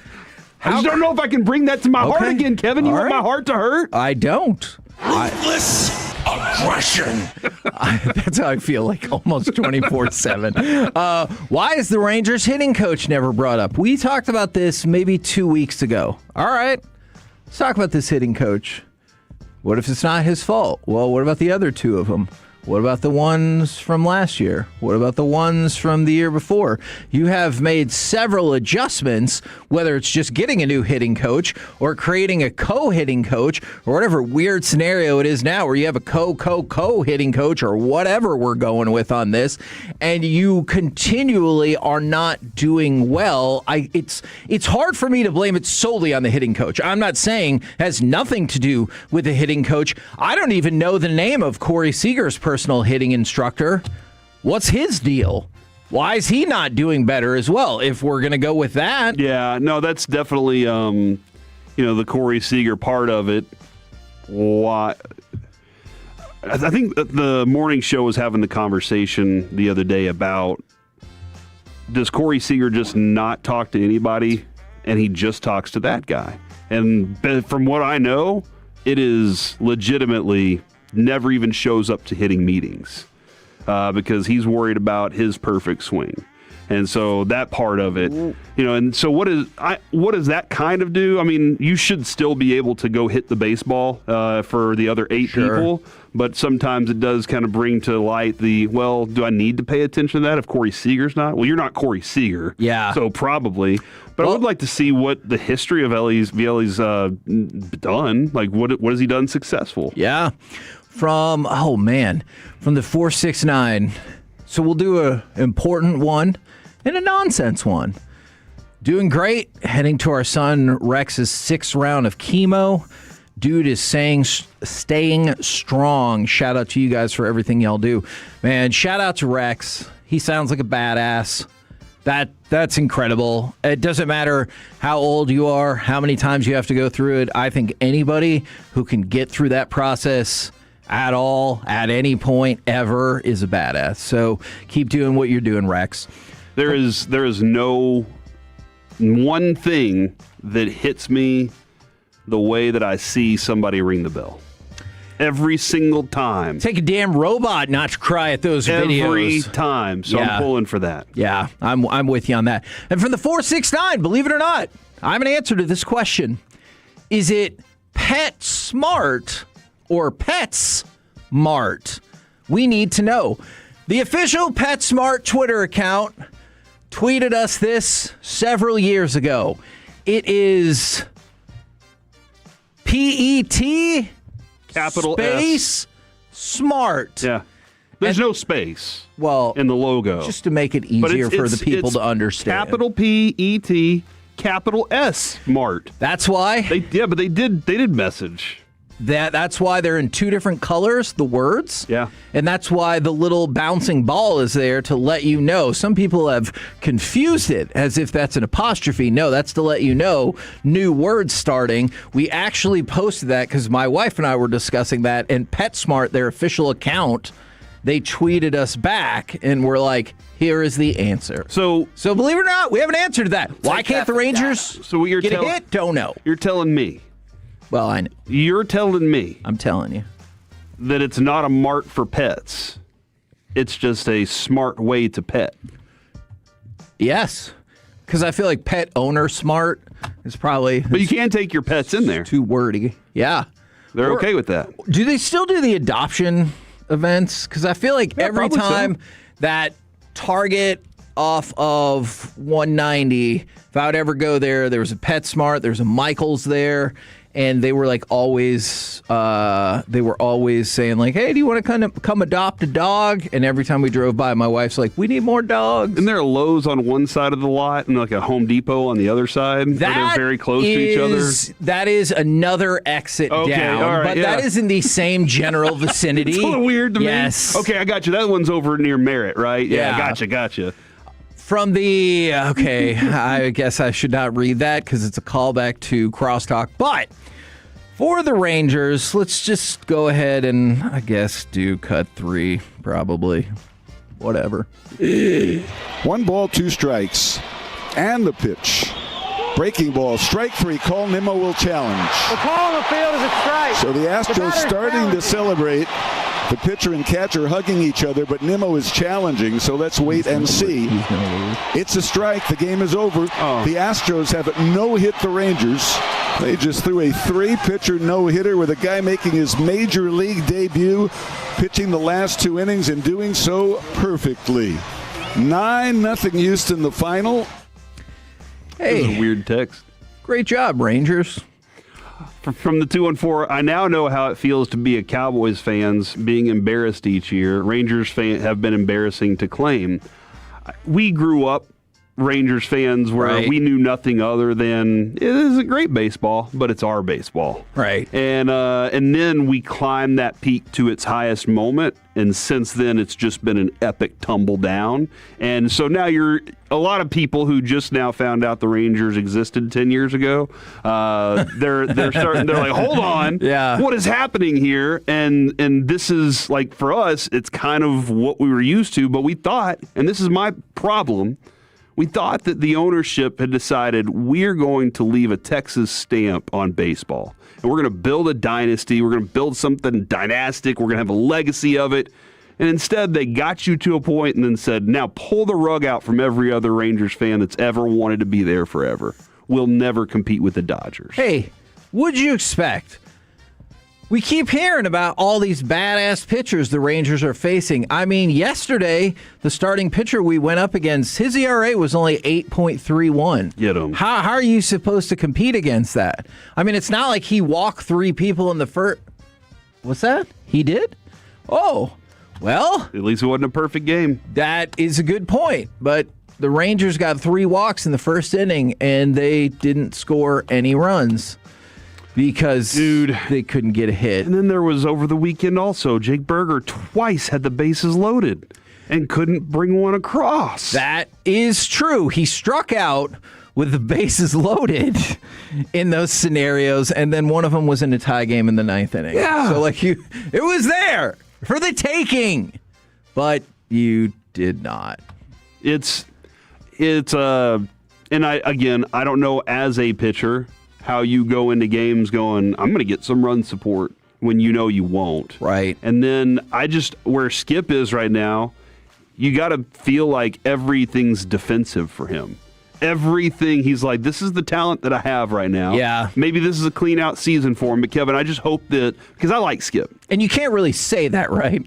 I just don't know if I can bring that to my heart again, Kevin. You want my heart to hurt? I don't. Ruthless aggression. That's how I feel like almost 24/7. Why is the Rangers hitting coach never brought up? We talked about this maybe 2 weeks ago. All right, let's talk about this hitting coach. What if it's not his fault? Well, what about the other two of them? What about the ones from last year? What about the ones from the year before? You have made several adjustments, whether it's just getting a new hitting coach or creating a co-hitting coach or whatever weird scenario it is now where you have a co-hitting coach or whatever we're going with on this, and you continually are not doing well. It's hard for me to blame it solely on the hitting coach. I'm not saying it has nothing to do with the hitting coach. I don't even know the name of Corey Seager's personal hitting instructor. What's his deal? Why is he not doing better as well, if we're going to go with that? Yeah, no, that's definitely, the Corey Seager part of it. Why? I think the morning show was having the conversation the other day about, does Corey Seager just not talk to anybody, and he just talks to that guy? And from what I know, it is legitimately never even shows up to hitting meetings because he's worried about his perfect swing. And so that part of it, and so what does that kind of do? I mean, you should still be able to go hit the baseball for the other 8 people, but sometimes it does kind of bring to light do I need to pay attention to that if Corey Seager's not? Well, you're not Corey Seager. Yeah. So probably. But I would like to see what the history of Vielli's done. Like, what has he done successful? Yeah. From the 469. So we'll do a important one and a nonsense one. Doing great. Heading to our son Rex's 6th round of chemo. Dude is staying strong. Shout out to you guys for everything y'all do. Man, shout out to Rex. He sounds like a badass. That's incredible. It doesn't matter how old you are, how many times you have to go through it. I think anybody who can get through that process at all, at any point ever, is a badass. So keep doing what you're doing, Rex. There is no one thing that hits me the way that I see somebody ring the bell. Every single time. Take a damn robot not to cry at those videos. Every time. So I'm pulling for that. Yeah, I'm with you on that. And from the 469, believe it or not, I have an answer to this question. Is it Pet Smart or Pets Mart? We need to know. The official PetSmart Twitter account tweeted us this several years ago. It is PET capital space S. Smart. Yeah. There's no space in the logo. Just to make it easier for the people to understand. Capital PET, capital S Smart. That's why? They did message. That's why they're in 2 different colors, the words. Yeah. And that's why the little bouncing ball is there to let you know. Some people have confused it as if that's an apostrophe. No, that's to let you know new words starting. We actually posted that because my wife and I were discussing that, and PetSmart, their official account, they tweeted us back and were like, here is the answer. So believe it or not, we have an answer to that. Why can't the Rangers So what you're get a hit? Don't know. You're telling me. Well, I know. You're telling me. I'm telling you. That it's not a mart for pets. It's just a smart way to pet. Yes. Because I feel like pet owner smart is probably... But you can take your pets in there. Too wordy. Yeah. They're okay with that. Do they still do the adoption events? Because I feel like every time that Target off of 190, if I would ever go there, there was a PetSmart, there was a Michael's there, and they were like always, saying like, hey, do you want to come adopt a dog? And every time we drove by, my wife's like, we need more dogs. Isn't there a Lowe's on one side of the lot and like a Home Depot on the other side? They're very close to each other? That is another exit down. All right, but that is in the same general vicinity. It's a little weird to me. Yes. Okay, I got you. That one's over near Merritt, right? Yeah. Gotcha. From the, I guess I should not read that because it's a callback to Crosstalk. But for the Rangers, let's just go ahead and, I guess, do cut 3, probably. Whatever. 1 ball, 2 strikes. And the pitch. Breaking ball, strike 3. Cole Nimmo will challenge. The call on the field is a strike. So the Astros starting to celebrate. The pitcher and catcher hugging each other, but Nimmo is challenging, so let's wait and see. It's a strike. The game is over. The Astros have no-hit the Rangers. They just threw a 3-pitcher no-hitter with a guy making his major league debut, pitching the last 2 innings and doing so perfectly. 9-0 Houston, the final. Hey. This is a weird text. Great job, Rangers. From the 214, I now know how it feels to be a Cowboys fans being embarrassed each year. Rangers fans have been embarrassing to claim. We grew up Rangers fans where we knew nothing other than it isn't great baseball, but it's our baseball. Right. And then we climbed that peak to its highest moment, and since then it's just been an epic tumble down. And so now you're a lot of people who just now found out the Rangers existed 10 years ago. They're like, hold on, what is happening here? And this is like, for us, it's kind of what we were used to, but we thought, and this is my problem, we thought that the ownership had decided we're going to leave a Texas stamp on baseball. And we're going to build a dynasty. We're going to build something dynastic. We're going to have a legacy of it. And instead, they got you to a point and then said, now pull the rug out from every other Rangers fan that's ever wanted to be there forever. We'll never compete with the Dodgers. Hey, what'd you expect? We keep hearing about all these badass pitchers the Rangers are facing. I mean, yesterday, the starting pitcher we went up against, his ERA was only 8.31. Get him. How are you supposed to compete against that? I mean, it's not like he walked 3 people in the first. What's that? He did? Oh, well. At least it wasn't a perfect game. That is a good point. But the Rangers got 3 walks in the first inning, and they didn't score any runs. Because they couldn't get a hit. And then there was over the weekend also, Jake Berger twice had the bases loaded and couldn't bring one across. That is true. He struck out with the bases loaded in those scenarios, and then one of them was in a tie game in the 9th inning. Yeah. So it was there for the taking, but you did not. And I don't know as a pitcher how you go into games going, I'm going to get some run support when you know you won't. Right. And then where Skip is right now, you got to feel like everything's defensive for him. Everything, he's like, this is the talent that I have right now. Yeah. Maybe this is a clean out season for him. But Kevin, I just hope that, because I like Skip. And you can't really say that, right?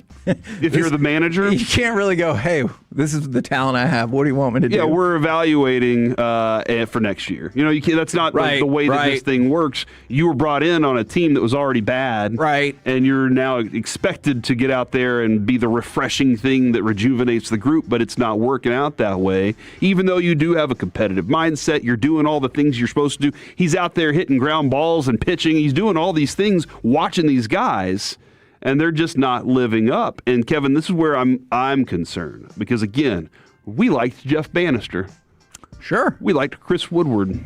If you're the manager? You can't really go, hey, this is the talent I have. What do you want me to do? Yeah, we're evaluating for next year. You know, that's not the way that this thing works. You were brought in on a team that was already bad. Right. And you're now expected to get out there and be the refreshing thing that rejuvenates the group, but it's not working out that way. Even though you do have a competitive mindset, you're doing all the things you're supposed to do. He's out there hitting ground balls and pitching. He's doing all these things, watching these guys, and they're just not living up. And Kevin, this is where I'm concerned, because again, we liked Jeff Bannister. Sure. We liked Chris Woodward.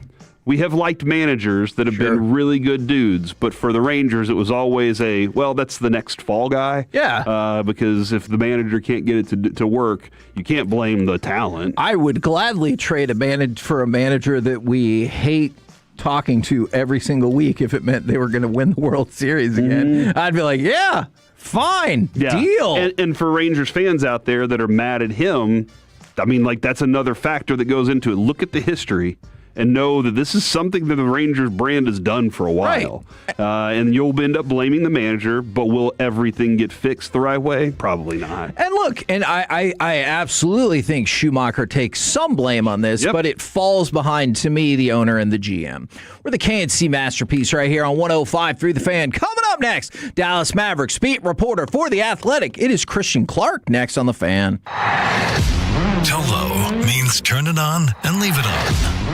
We have liked managers that have been really good dudes, but for the Rangers, it was always that's the next fall guy. Yeah. Because if the manager can't get it to work, you can't blame the talent. I would gladly trade for a manager that we hate talking to every single week if it meant they were going to win the World Series again. I'd be like, yeah, fine, deal. And for Rangers fans out there that are mad at him, I mean, that's another factor that goes into it. Look at the history and know that this is something that the Rangers brand has done for a while. Right. And you'll end up blaming the manager, but will everything get fixed the right way? Probably not. And look, and I absolutely think Schumacher takes some blame on this, but it falls behind, to me, the owner and the GM. We're the KNC Masterpiece right here on 105.3 The Fan. Coming up next, Dallas Mavericks beat reporter for The Athletic. It is Christian Clark next on The Fan. Tolo means turn it on and leave it on.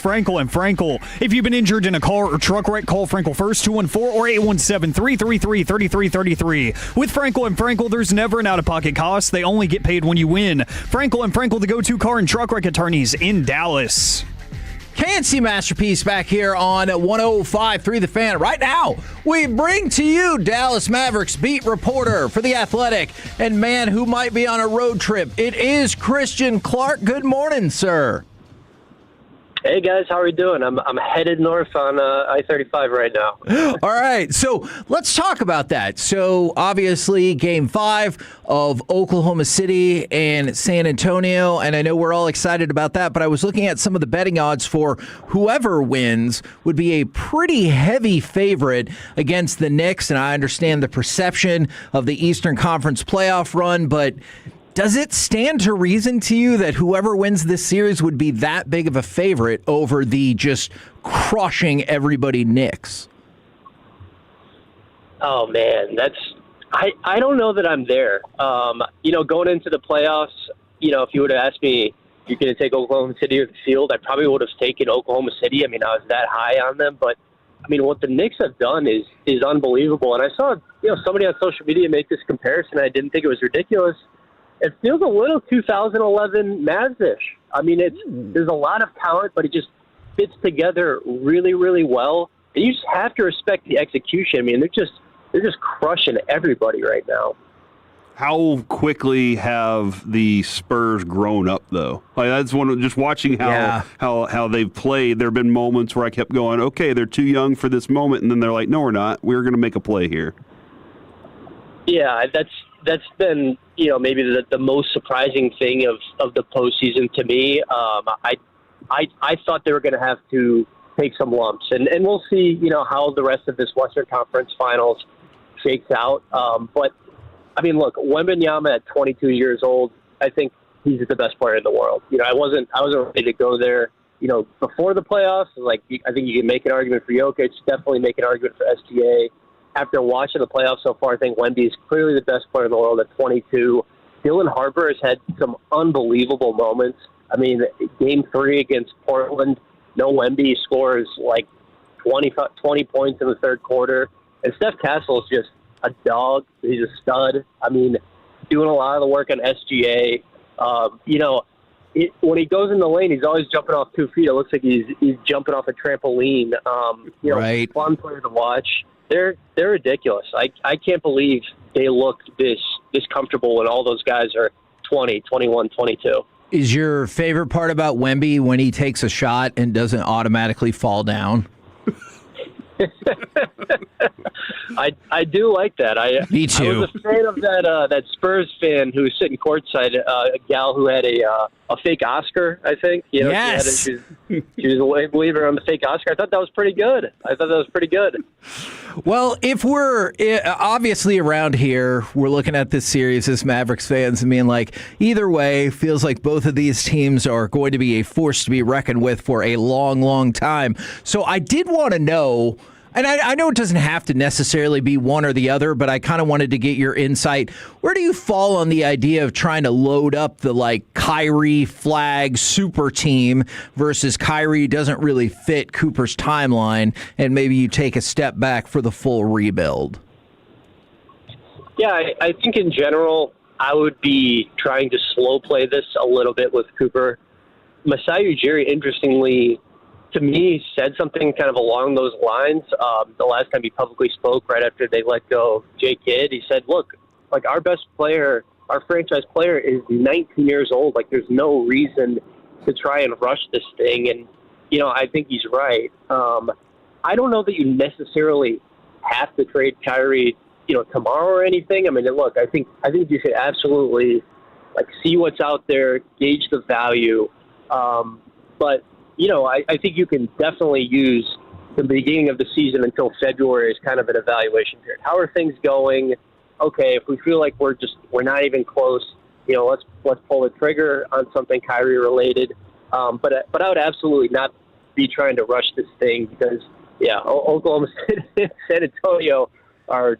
Frankel. And Frankel, if you've been injured in a car or truck wreck, call Frankel first, 214 or 817-333-3333. With Frankel and Frankel, there's never an out-of-pocket cost. They only get paid when you win. Frankel and Frankel, the go-to car and truck wreck attorneys in Dallas. KNC Masterpiece back here on 105.3 The Fan. Right now, we bring to you Dallas Mavericks beat reporter for The Athletic and man who might be on a road trip. It is Christian Clark. Good morning, sir. Hey guys, how are you doing? I'm headed north on I-35 right now. All right, so let's talk about that. So obviously, Game 5 of Oklahoma City and San Antonio, and I know we're all excited about that, but I was looking at some of the betting odds for whoever wins would be a pretty heavy favorite against the Knicks, and I understand the perception of the Eastern Conference playoff run, but does it stand to reason to you that whoever wins this series would be that big of a favorite over the just crushing everybody Knicks? Oh man, I don't know that I'm there. Going into the playoffs, if you would have asked me, you're going to take Oklahoma City or the field, I probably would have taken Oklahoma City. I mean, I was that high on them, but I mean, what the Knicks have done is unbelievable. And I saw, somebody on social media make this comparison. I didn't think it was ridiculous. It feels a little 2011 Mavs-ish. I mean, there's a lot of talent, but it just fits together really, really well. And you just have to respect the execution. I mean, they're just crushing everybody right now. How quickly have the Spurs grown up, though? Like that's one of just watching how they've played. There have been moments where I kept going, okay, they're too young for this moment, and then they're like, no, we're not. We're going to make a play here. Yeah, that's been maybe the most surprising thing of the postseason to me. I thought they were going to have to take some lumps, and we'll see how the rest of this Western Conference Finals shakes out. But I mean, look, Wembanyama at 22 years old, I think he's the best player in the world. I wasn't ready to go there. Before the playoffs, like I think you can make an argument for Jokic, definitely make an argument for SGA. After watching the playoffs so far, I think Wemby is clearly the best player in the world at 22. Dylan Harper has had some unbelievable moments. I mean, Game 3 against Portland, no Wemby scores like 20 points in the third quarter. And Steph Castle is just a dog. He's a stud. I mean, doing a lot of the work on SGA. When he goes in the lane, he's always jumping off 2 feet. It looks like he's jumping off a trampoline. Right. Fun player to watch. They're ridiculous. I can't believe they look this comfortable when all those guys are 20, 21, 22. Is your favorite part about Wemby when he takes a shot and doesn't automatically fall down? I do like that. Me too. I was a fan of that Spurs fan who was sitting courtside, a gal who had a fake Oscar, I think. Yes. She was a believer on the fake Oscar. I thought that was pretty good. Well, if we're obviously around here, we're looking at this series as Mavericks fans and being like, either way, feels like both of these teams are going to be a force to be reckoned with for a long, long time. So I did want to know, and I know it doesn't have to necessarily be one or the other, but I kind of wanted to get your insight. Where do you fall on the idea of trying to load up the Kyrie flag super team versus Kyrie doesn't really fit Cooper's timeline and maybe you take a step back for the full rebuild? Yeah, I think in general, I would be trying to slow play this a little bit with Cooper. Masai Ujiri, interestingly, to me, said something kind of along those lines. The last time he publicly spoke right after they let go of J. Kidd, he said, look, our best player, our franchise player is 19 years old. There's no reason to try and rush this thing. And, I think he's right. I don't know that you necessarily have to trade Kyrie, tomorrow or anything. I mean, look, I think you should absolutely, see what's out there, gauge the value. But, I think you can definitely use the beginning of the season until February as kind of an evaluation period. How are things going? Okay, if we feel like we're not even close, let's pull the trigger on something Kyrie related. But I would absolutely not be trying to rush this thing because, Oklahoma City and San Antonio are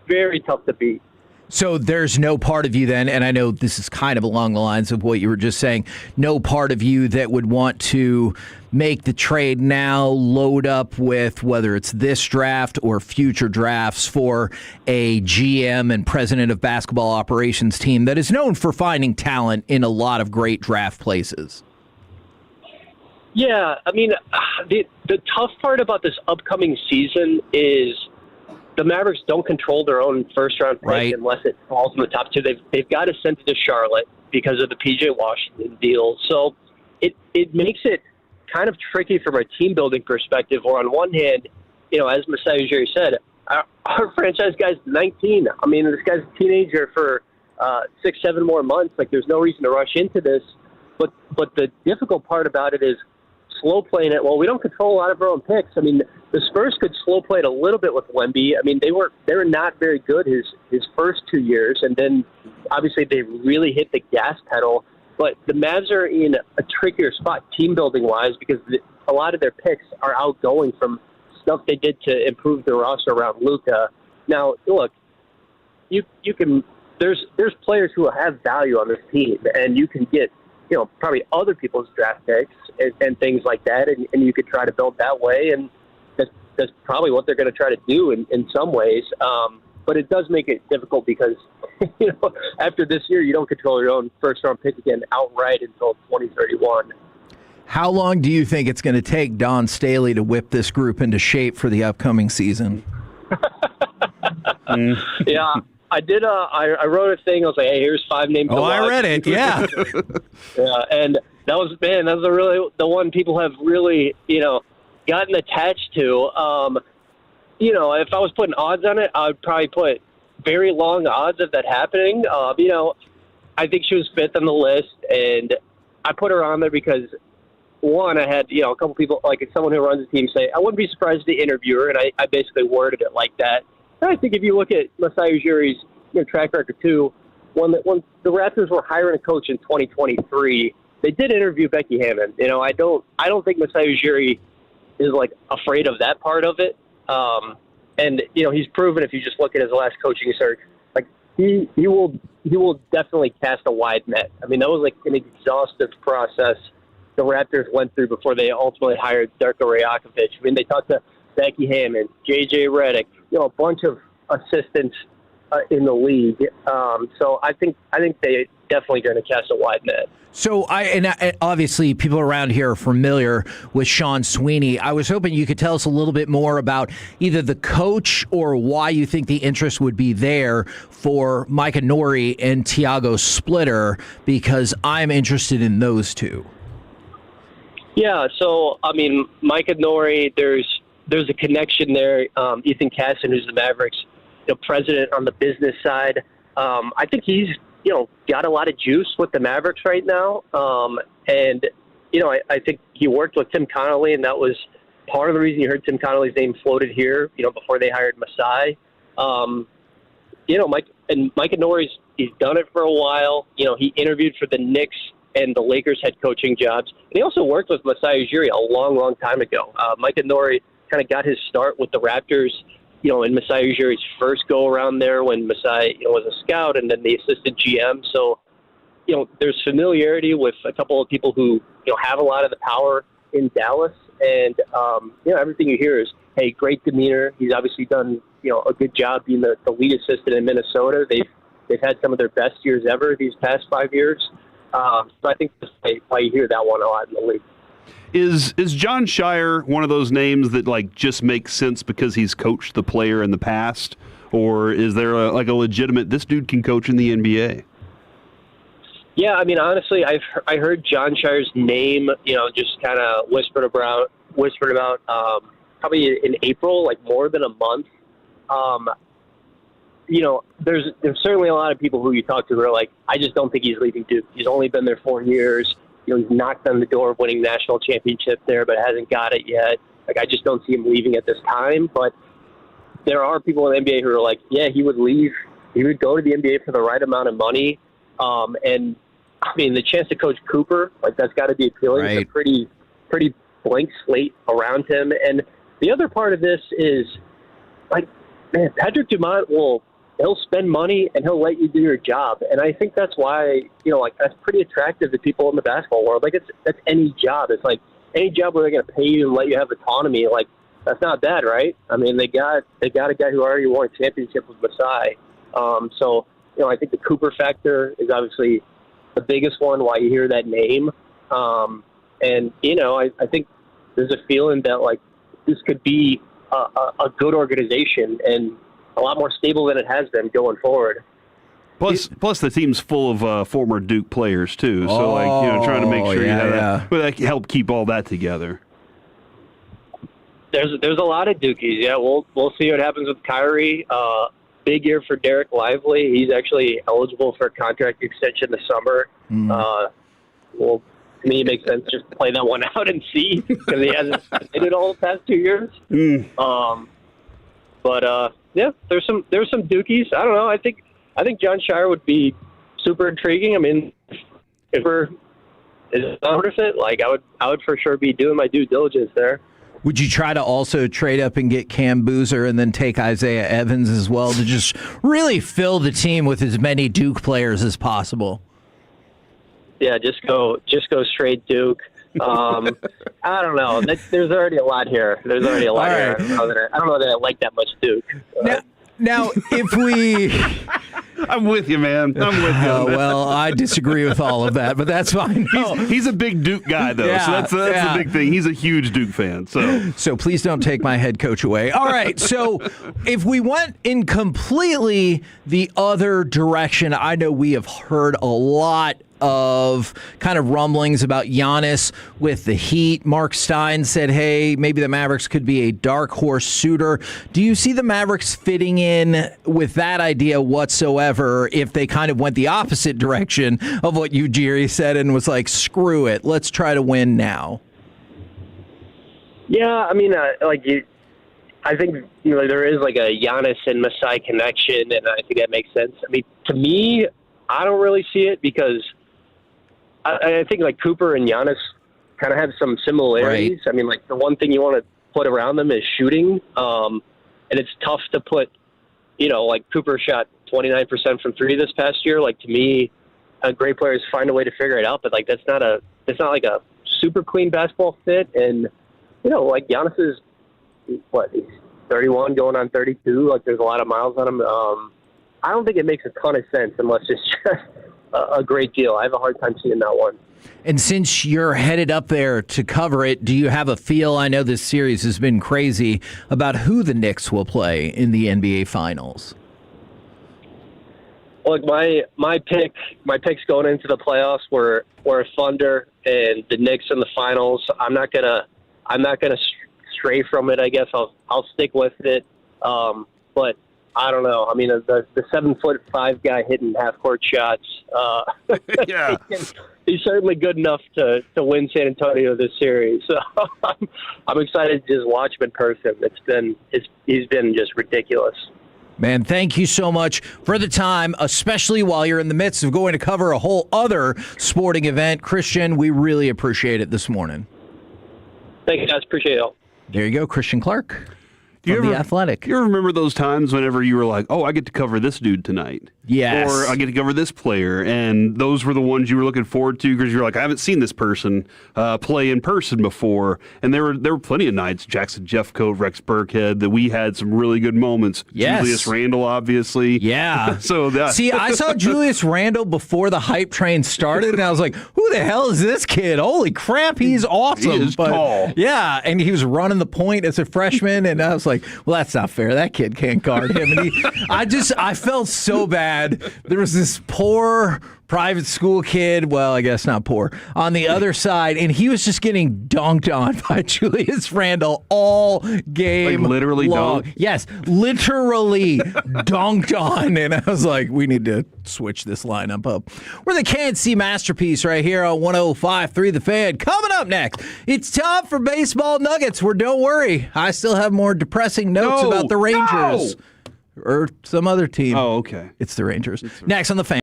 very tough to beat. So there's no part of you then, and I know this is kind of along the lines of what you were just saying, no part of you that would want to make the trade now, load up with whether it's this draft or future drafts for a GM and president of basketball operations team that is known for finding talent in a lot of great draft places. Yeah, I mean, the tough part about this upcoming season is the Mavericks don't control their own first-round pick unless it falls in the top two. They've got to send it to Charlotte because of the P.J. Washington deal. So it makes it kind of tricky from a team-building perspective, where on one hand, as Masai Ujiri said, our franchise guy's 19. I mean, this guy's a teenager for 6-7 more months. Like, there's no reason to rush into this. But the difficult part about it is slow playing it. Well, we don't control a lot of our own picks. I mean, the Spurs could slow play it a little bit with Wemby. I mean, they were not very good his first 2 years, and then obviously they really hit the gas pedal. But the Mavs are in a trickier spot team building wise because a lot of their picks are outgoing from stuff they did to improve their roster around Luka. Now, look, you can there's players who have value on this team, and you can get probably other people's draft picks and things like that, and you could try to build that way, and that's probably what they're going to try to do in some ways. But it does make it difficult because, after this year, you don't control your own first-round pick again outright until 2031. How long do you think it's going to take Don Staley to whip this group into shape for the upcoming season? Yeah, I did. I wrote a thing. I was like, "Hey, here's 5 names." Oh, I read it. Yeah, yeah, and that was really the one people have really gotten attached to. If I was putting odds on it, I would probably put very long odds of that happening. I think she was 5th on the list, and I put her on there because, one, I had a couple people, like someone who runs the team, say I wouldn't be surprised to interview her, and I basically worded it like that. And I think if you look at Masai Ujiri's track record too, when the Raptors were hiring a coach in 2023, they did interview Becky Hammond. I don't think Masai Ujiri is afraid of that part of it. And he's proven, if you just look at his last coaching search, he will definitely cast a wide net. I mean, that was an exhaustive process the Raptors went through before they ultimately hired Darko Rajakovic. I mean, they talked to Becky Hammond, J.J. Redick, a bunch of assistants in the league. So I think they definitely going to cast a wide net. So obviously people around here are familiar with Sean Sweeney. I was hoping you could tell us a little bit more about either the coach or why you think the interest would be there for Micah Nori and Tiago Splitter, because I'm interested in those two. Yeah, so I mean, Micah Nori, there's a connection there. Ethan Casson, who's the Mavericks president on the business side, I think he's got a lot of juice with the Mavericks right now. And I think he worked with Tim Connolly, and that was part of the reason you heard Tim Connolly's name floated here, before they hired Masai. Micah Nori's, he's done it for a while. He interviewed for the Knicks and the Lakers head coaching jobs. And he also worked with Masai Ujiri a long, long time ago. Micah Nori kind of got his start with the Raptors, in Masai Ujiri's first go-around there when Masai was a scout and then the assistant GM. So, there's familiarity with a couple of people who, have a lot of the power in Dallas. And, everything you hear is, hey, great demeanor. He's obviously done, a good job being the lead assistant in Minnesota. They've had some of their best years ever these past 5 years. So I think that's why you hear that one a lot in the league. Is John Shire one of those names that just makes sense because he's coached the player in the past, or is there a legitimate this dude can coach in the NBA? Yeah, I mean, honestly, I heard John Shire's name, just kind of whispered about probably in April, more than a month. There's certainly a lot of people who you talk to who are like, I just don't think he's leaving Duke. He's only been there 4 years. He's knocked on the door of winning national championship there, but hasn't got it yet. I just don't see him leaving at this time. But there are people in the NBA who are like, yeah, he would leave. He would go to the NBA for the right amount of money. And I mean, the chance to coach Cooper, that's got to be appealing. Right. It's a pretty blank slate around him. And the other part of this is, man, Patrick Dumont will he'll spend money and he'll let you do your job. And I think that's why, that's pretty attractive to people in the basketball world. Like, that's any job. It's like any job where they're going to pay you and let you have autonomy. Like, that's not bad, right? I mean, they got a guy who already won a championship with Masai. So, I think the Cooper factor is obviously the biggest one, why you hear that name. And, I think there's a feeling that, like, this could be a good organization and a lot more stable than it has been going forward. Plus the team's full of former Duke players too. So trying to make sure you have that, but that can help keep all that together. There's a lot of Dukies. Yeah, we'll see what happens with Kyrie. Big year for Derek Lively. He's actually eligible for a contract extension this summer. Well, to me, it makes sense just to play that one out and see because he hasn't played it all the past 2 years. Yeah, there's some Dukies. I don't know. I think John Shire would be super intriguing. I mean, if we're out of it, like I would for sure be doing my due diligence there. Would you try to also trade up and get Cam Boozer and then take Isaiah Evans as well to just really fill the team with as many Duke players as possible? Yeah, just go straight Duke. I don't know. There's already a lot here. Here. I don't know that I like that much Duke. Now, if we... I'm with you, man. I'm with you. Well, I disagree with all of that, but that's fine. No. He's a big Duke guy, though, so that's the big thing. He's a huge Duke fan. So please don't take my head coach away. All right, so if we went in completely the other direction, I know we have heard a lot of kind of rumblings about Giannis with the Heat. Mark Stein said, hey, maybe the Mavericks could be a dark horse suitor. Do you see the Mavericks fitting in with that idea whatsoever if they kind of went the opposite direction of what Ujiri said and was like, screw it, let's try to win now? Yeah, I mean, I think there is like a Giannis and Masai connection, and I think that makes sense. I mean, to me, I don't really see it because I think like Cooper and Giannis kind of have some similarities. Right. I mean, like the one thing you want to put around them is shooting, and it's tough to put. Like Cooper shot 29% from three this past year. Like to me, great players find a way to figure it out, but like that's not like a super clean basketball fit. And like Giannis is he's 31 going on 32. Like there's a lot of miles on him. I don't think it makes a ton of sense unless it's just a great deal. I have a hard time seeing that one. And since you're headed up there to cover it, do you have a feel? I know this series has been crazy about who the Knicks will play in the NBA Finals. Look, my picks going into the playoffs were Thunder and the Knicks in the finals. I'm not gonna stray from it. I guess I'll stick with it. But I don't know. I mean, the 7'5" guy hitting half court shots. Yeah, he's certainly good enough to win San Antonio this series. So I'm excited to just watch him in person. He's been just ridiculous. Man, thank you so much for the time, especially while you're in the midst of going to cover a whole other sporting event. Christian, we really appreciate it this morning. Thank you, guys. Appreciate it all. There you go, Christian Clark. The Athletic. You ever remember those times whenever you were like, oh, I get to cover this dude tonight? Yes. Or I get to cover this player. And those were the ones you were looking forward to because you're like, I haven't seen this person play in person before. And there were plenty of nights, Jackson Jeffcoat, Rex Burkhead, that we had some really good moments. Yes. Julius Randle, obviously. Yeah. See, I saw Julius Randle before the hype train started, and I was like, who the hell is this kid? Holy crap, he's awesome. He is tall. Yeah, and he was running the point as a freshman, and I was like, well, that's not fair. That kid can't guard him. And I felt so bad. There was this poor private school kid, well, I guess not poor, on the other side, and he was just getting dunked on by Julius Randle all game like literally long. dunked? Yes, literally dunked on, and I was like, we need to switch this lineup up. We're the KNC Masterpiece right here on 105.3 The Fan. Coming up next, it's time for Baseball Nuggets, where don't worry, I still have more depressing notes about the Rangers. Or some other team. Oh, okay. It's the Rangers. Next on The Fan.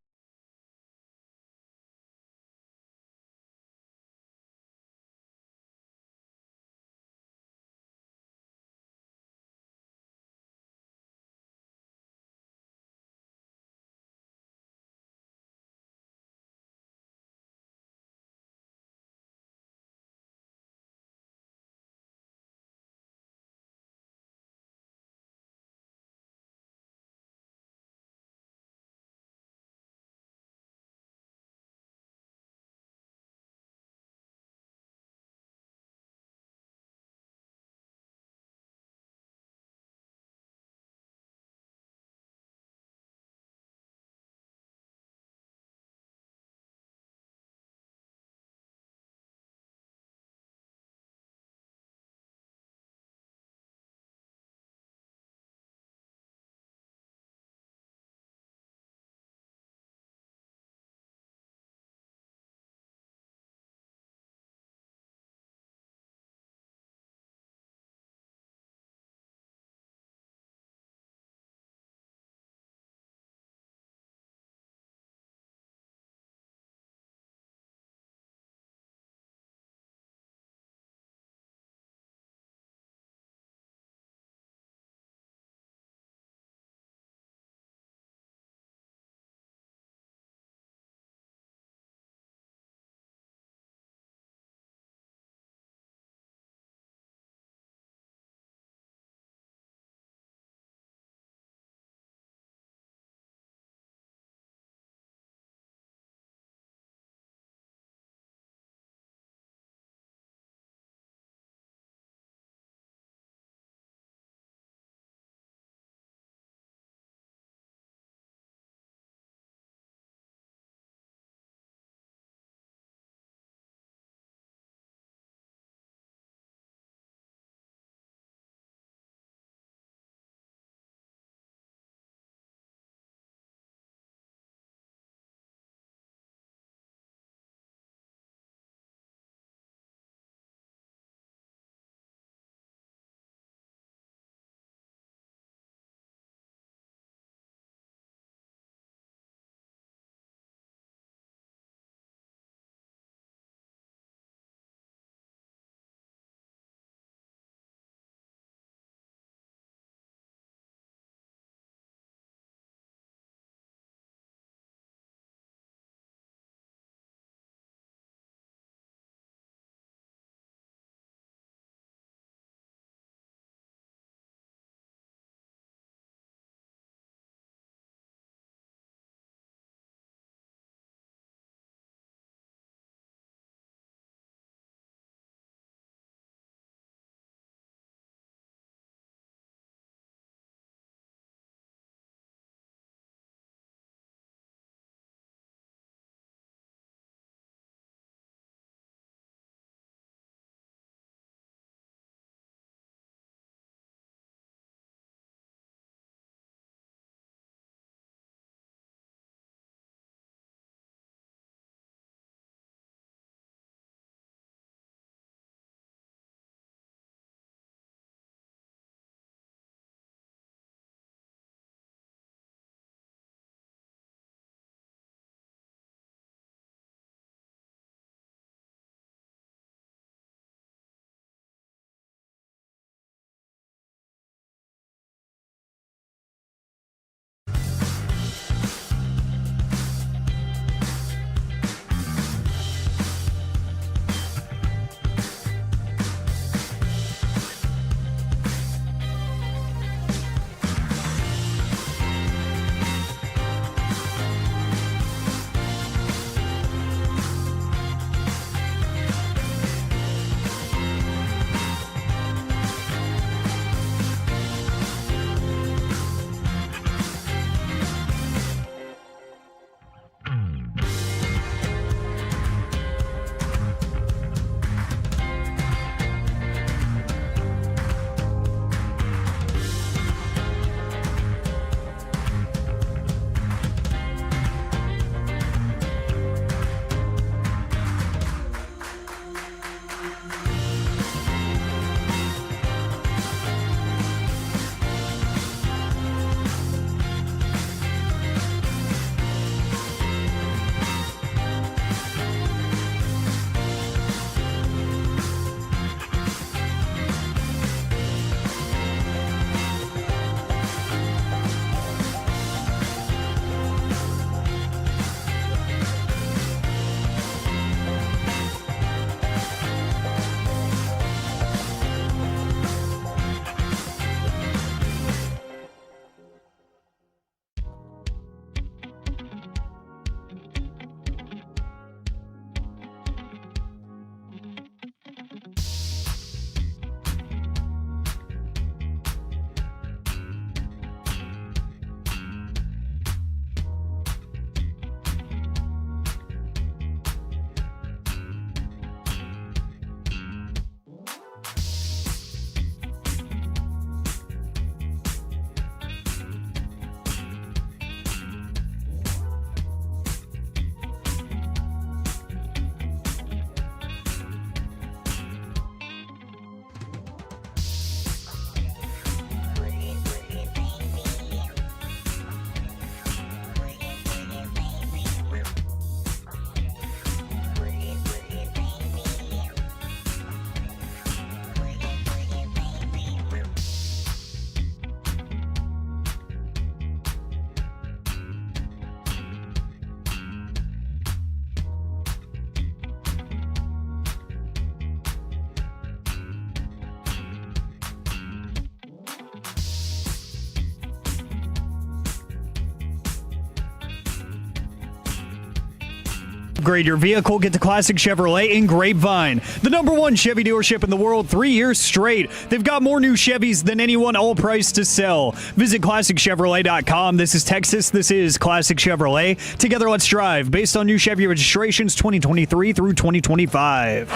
Upgrade your vehicle, get to Classic Chevrolet in Grapevine. The #1 Chevy dealership in the world 3 years straight. They've got more new Chevys than anyone, all priced to sell. Visit ClassicChevrolet.com. This is Texas. This is Classic Chevrolet. Together, let's drive. Based on new Chevy registrations 2023 through 2025.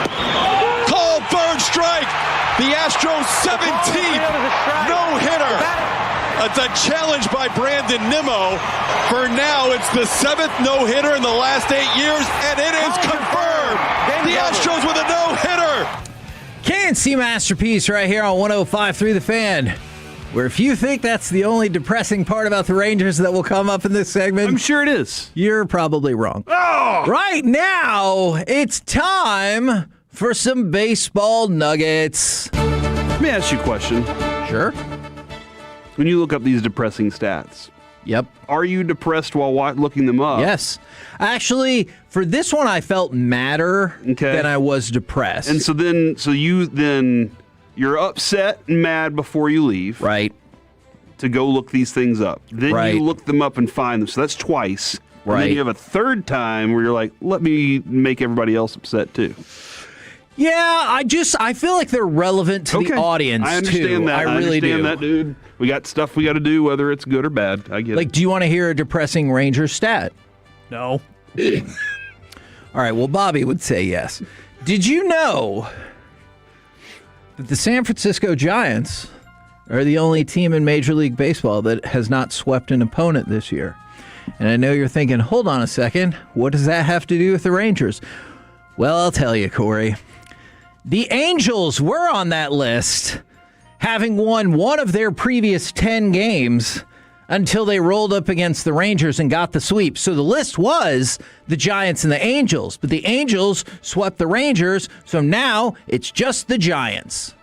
Call third strike. The Astros 17th no-hitter. It's a challenge by Brandon Nimmo. For now, it's the 7th no-hitter in the last 8 years, and it is confirmed. The Astros with a no-hitter. KNC Masterpiece right here on 105.3 The Fan. Where if you think that's the only depressing part about the Rangers that will come up in this segment, I'm sure it is. You're probably wrong. Oh! Right now, it's time for some baseball nuggets. Let me ask you a question. Sure. When you look up these depressing stats, yep, are you depressed while looking them up? Yes. Actually, for this one, I felt madder than I was depressed. And so you're upset and mad before you leave. Right. To go look these things up. Then you look them up and find them. So that's twice. Right. And then you have a third time where you're like, let me make everybody else upset too. Yeah, I feel like they're relevant to the audience, I understand too. that. I really understand do. that, dude. We got stuff we got to do, whether it's good or bad. I get it. Do you want to hear a depressing Ranger stat? No. All right, well, Bobby would say yes. Did you know that the San Francisco Giants are the only team in Major League Baseball that has not swept an opponent this year? And I know you're thinking, hold on a second, what does that have to do with the Rangers? Well, I'll tell you, Corey. The Angels were on that list, having won one of their previous 10 games until they rolled up against the Rangers and got the sweep. So the list was the Giants and the Angels, but the Angels swept the Rangers, so now it's just the Giants.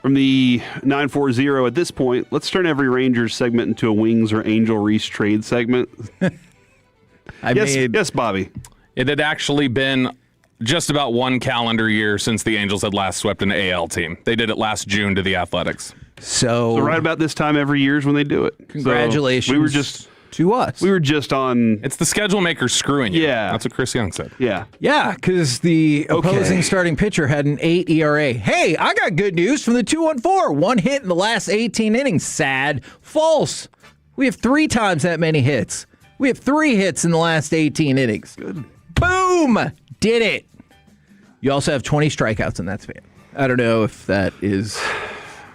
From the 940 at this point, let's turn every Rangers segment into a Wings or Angel Reese trade segment. Yes, Bobby. It had actually been just about one calendar year since the Angels had last swept an AL team. They did it last June to the Athletics. So right about this time every year is when they do it. Congratulations. So we were just to us. We were just on. It's the schedule maker screwing you. Yeah. That's what Chris Young said. Yeah. Yeah, because the opposing starting pitcher had an 8 ERA. Hey, I got good news from the 214. One hit in the last 18 innings. Sad. False. We have 3 times that many hits. We have 3 hits in the last 18 innings. Good. Boom! Did it. You also have 20 strikeouts in that span. I don't know if that is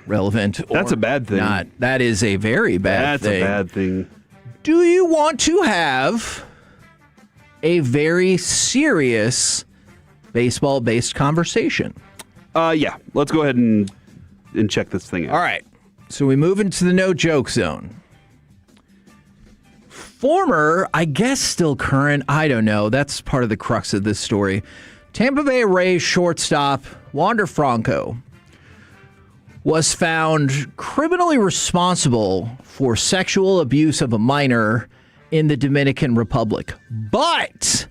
relevant or That's a bad thing. not. That is a very bad thing. That's a bad thing. Do you want to have a very serious baseball-based conversation? Yeah. Let's go ahead and check this thing out. All right. So we move into the no-joke zone. Former, I guess still current, I don't know. That's part of the crux of this story. Tampa Bay Rays shortstop Wander Franco was found criminally responsible for sexual abuse of a minor in the Dominican Republic. But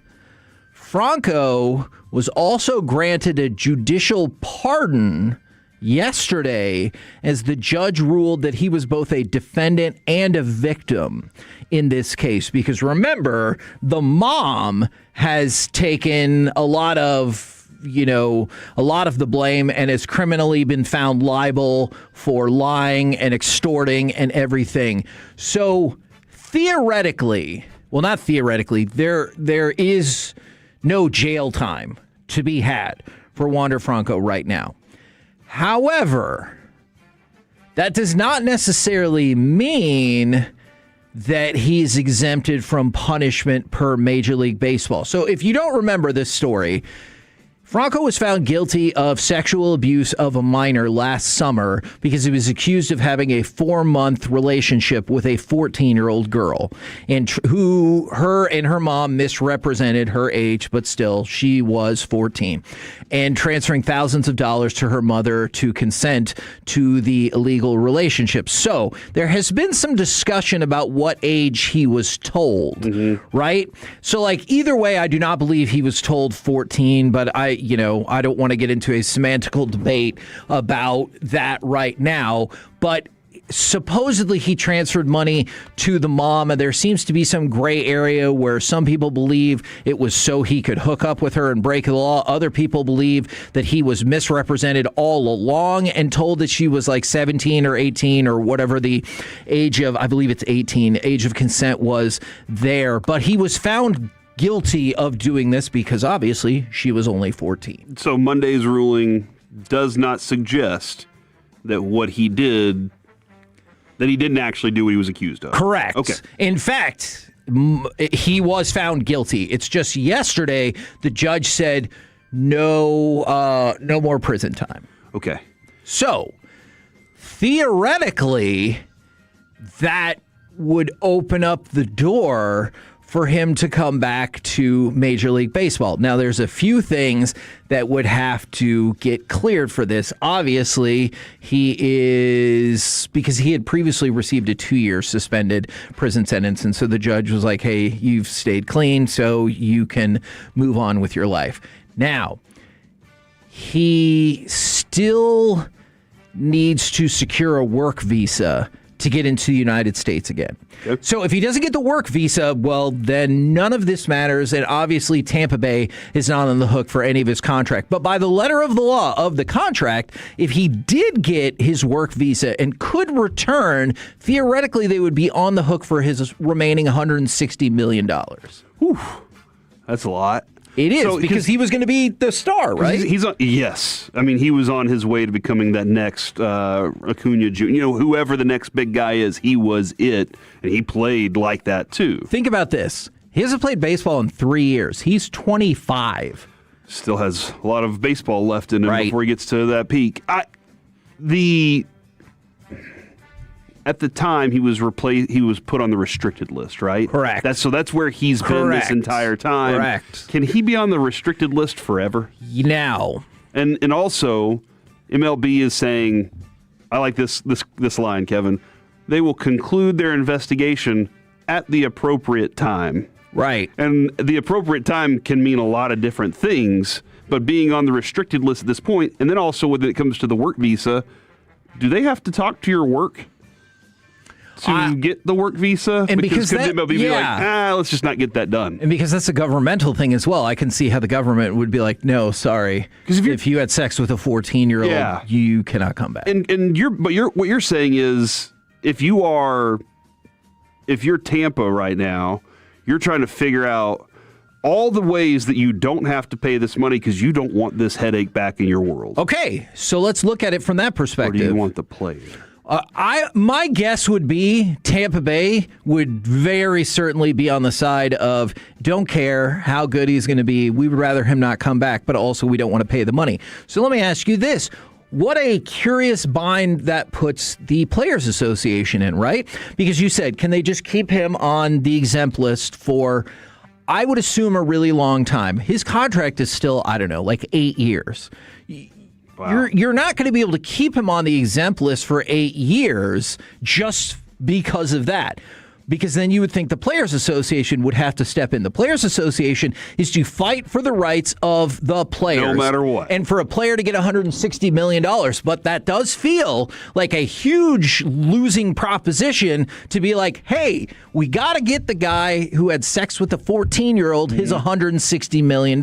Franco was also granted a judicial pardon yesterday as the judge ruled that he was both a defendant and a victim in this case. Because remember, the mom has taken a lot of the blame and has criminally been found liable for lying and extorting and everything. So theoretically, well, not theoretically, there is no jail time to be had for Wander Franco right now. However, that does not necessarily mean that he's exempted from punishment per Major League Baseball. So if you don't remember this story, Franco was found guilty of sexual abuse of a minor last summer because he was accused of having a 4-month relationship with a 14-year-old girl, and her and her mom misrepresented her age, but still, she was 14, and transferring thousands of dollars to her mother to consent to the illegal relationship. So there has been some discussion about what age he was told, right? So either way, I do not believe he was told 14, but I don't want to get into a semantical debate about that right now. But supposedly he transferred money to the mom, and there seems to be some gray area where some people believe it was so he could hook up with her and break the law. Other people believe that he was misrepresented all along and told that she was like 17 or 18 or whatever the age of, I believe it's 18, age of consent was there. But he was found guilty of doing this because obviously she was only 14. So Monday's ruling does not suggest that what he did, that he didn't actually do what he was accused of. Correct. Okay. In fact, he was found guilty. It's just yesterday the judge said no more prison time. Okay. So theoretically, that would open up the door for him to come back to Major League Baseball. Now, there's a few things that would have to get cleared for this. Obviously, because he had previously received a 2-year suspended prison sentence, and so the judge was like, hey, you've stayed clean, so you can move on with your life. Now, he still needs to secure a work visa to get into the United States again. Okay. So if he doesn't get the work visa, well, then none of this matters, and obviously Tampa Bay is not on the hook for any of his contract. But by the letter of the law of the contract, if he did get his work visa and could return, theoretically they would be on the hook for his remaining $160 million. Whew. That's a lot. It is, because he was going to be the star, right? He's on, yes. I mean, he was on his way to becoming that next Acuna Jr. You know, whoever the next big guy is, he was it, and he played like that, too. Think about this. He hasn't played baseball in 3 years. He's 25. Still has a lot of baseball left in him before he gets to that peak. At the time, he was put on the restricted list, right? Correct. That's where he's been this entire time. Correct. Can he be on the restricted list forever? Now. And also, MLB is saying, I like this line, Kevin. They will conclude their investigation at the appropriate time. Right. And the appropriate time can mean a lot of different things, but being on the restricted list at this point, and then also when it comes to the work visa, do they have to talk to your work to get the work visa? And because could MLB be like, let's just not get that done. And because that's a governmental thing as well, I can see how the government would be like, no, sorry. Because if you had sex with a 14-year-old, you cannot come back. And what you're saying is, if you're Tampa right now, you're trying to figure out all the ways that you don't have to pay this money because you don't want this headache back in your world. Okay, so let's look at it from that perspective. Or do you want the player? My guess would be Tampa Bay would very certainly be on the side of don't care how good he's going to be. We would rather him not come back, but also we don't want to pay the money. So let me ask you this. What a curious bind that puts the Players Association in, right? Because you said, can they just keep him on the exempt list for, I would assume, a really long time? His contract is still, I don't know, like 8 years. Wow. You're not going to be able to keep him on the exempt list for 8 years just because of that. Because then you would think the Players Association would have to step in. The Players Association is to fight for the rights of the players. No matter what. And for a player to get $160 million. But that does feel like a huge losing proposition to be like, hey, we got to get the guy who had sex with a 14-year-old his $160 million.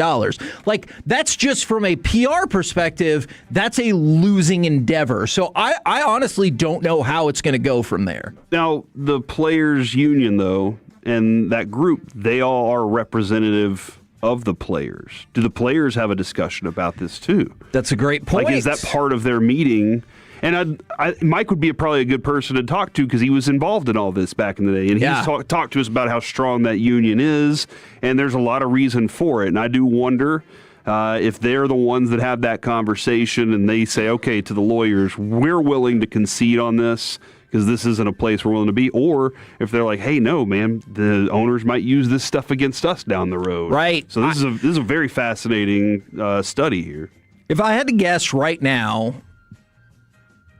Like, that's just from a PR perspective, that's a losing endeavor. So I honestly don't know how it's going to go from there. Now, the Players Union, though, and that group, they all are representative of the players. Do the players have a discussion about this, too? That's a great point. Like, is that part of their meeting? And Mike would be probably a good person to talk to because he was involved in all this back in the day. And he's talked to us about how strong that union is, and there's a lot of reason for it. And I do wonder if they're the ones that have that conversation and they say, okay, to the lawyers, we're willing to concede on this because this isn't a place we're willing to be, or if they're like, hey, no, man, the owners might use this stuff against us down the road. Right. So this is a very fascinating study here. If I had to guess right now,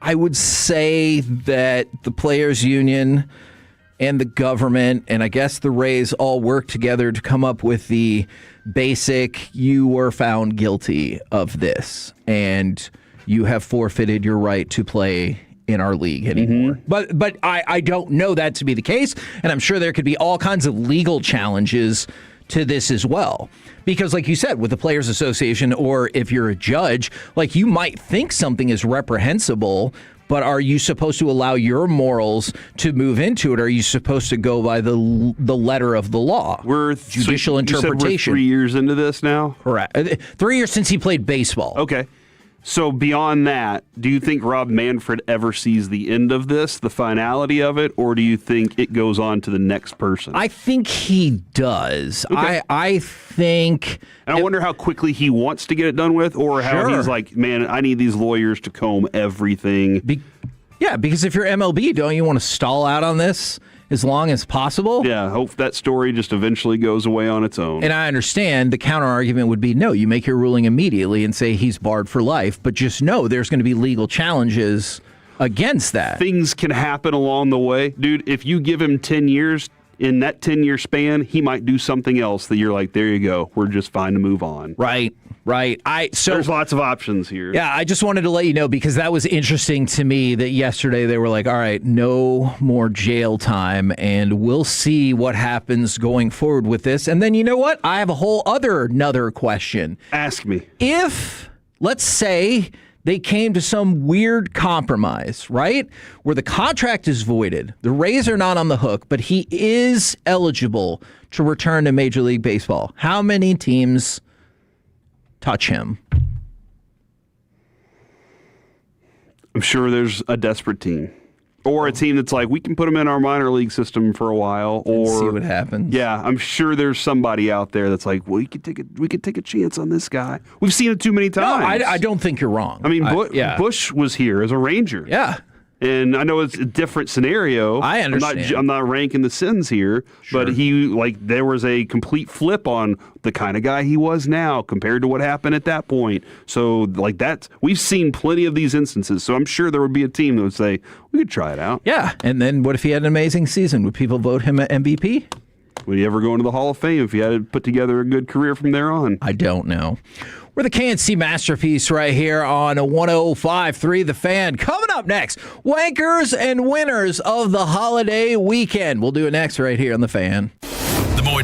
I would say that the Players Union and the government, and I guess the Rays all work together to come up with the basic, you were found guilty of this, and you have forfeited your right to play in our league anymore. But I don't know that to be the case, and I'm sure there could be all kinds of legal challenges to this as well. Because like you said, with the Players Association, or if you're a judge, like you might think something is reprehensible, but are you supposed to allow your morals to move into it? Or are you supposed to go by the letter of the law? We're judicial interpretation. You said we're 3 years into this now? Correct. 3 years since he played baseball. Okay. So beyond that, do you think Rob Manfred ever sees the end of this, the finality of it, or do you think it goes on to the next person? I think he does. Okay. I think... And I wonder how quickly he wants to get it done with, or how he's like, man, I need these lawyers to comb everything. Yeah, because if you're MLB, don't you want to stall out on this as long as possible? Yeah, hope that story just eventually goes away on its own. And I understand the counter argument would be, no, you make your ruling immediately and say he's barred for life, but just know there's going to be legal challenges against that. Things can happen along the way. Dude, if you give him 10 years, in that 10-year span, he might do something else that you're like, there you go, we're just fine to move on. Right. So there's lots of options here. Yeah, I just wanted to let you know, because that was interesting to me that yesterday they were like, all right, no more jail time, and we'll see what happens going forward with this. And then you know what? I have a whole another question. Ask me. If, let's say, they came to some weird compromise, right? Where the contract is voided, the Rays are not on the hook, but he is eligible to return to Major League Baseball. How many teams touch him? I'm sure there's a desperate team. Or a team that's like, we can put him in our minor league system for a while, or see what happens. Yeah, I'm sure there's somebody out there that's like, well, we could take a chance on this guy. We've seen it too many times. No, I don't think you're wrong. I mean, Bush was here as a Ranger. Yeah. And I know it's a different scenario. I understand. I'm not ranking the sins here, but there was a complete flip on the kind of guy he was now compared to what happened at that point. So we've seen plenty of these instances. So I'm sure there would be a team that would say, we could try it out. Yeah. And then what if he had an amazing season? Would people vote him at MVP? Would he ever go into the Hall of Fame if he had put together a good career from there on? I don't know. We're the KNC Masterpiece right here on 105.3 The Fan. Coming up next, wankers and winners of the holiday weekend. We'll do it next right here on The Fan. The more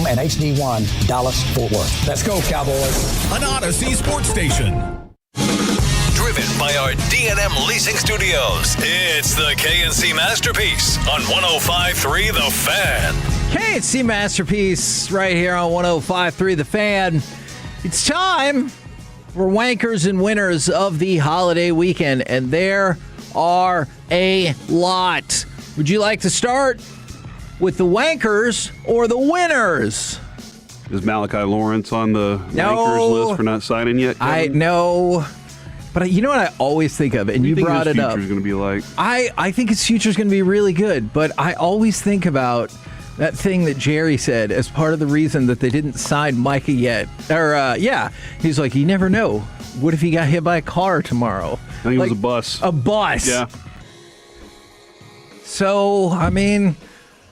And HD1, Dallas, Fort Worth. Let's go, Cowboys. An Odyssey sports station. Driven by our D&M Leasing Studios, it's the KNC Masterpiece on 105.3 The Fan. KNC Masterpiece right here on 105.3 The Fan. It's time for wankers and winners of the holiday weekend, and there are a lot. Would you like to start with the wankers or the winners? Is Malachi Lawrence on the wankers list for not signing yet, Kevin? I know. But you know what I always think of, and you brought it up. What do you think his future's going to be like? I think his future's going to be really good, but I always think about that thing that Jerry said as part of the reason that they didn't sign Micah yet. He's like, you never know. What if he got hit by a car tomorrow? I think it was a bus. A bus. Yeah. So, I mean,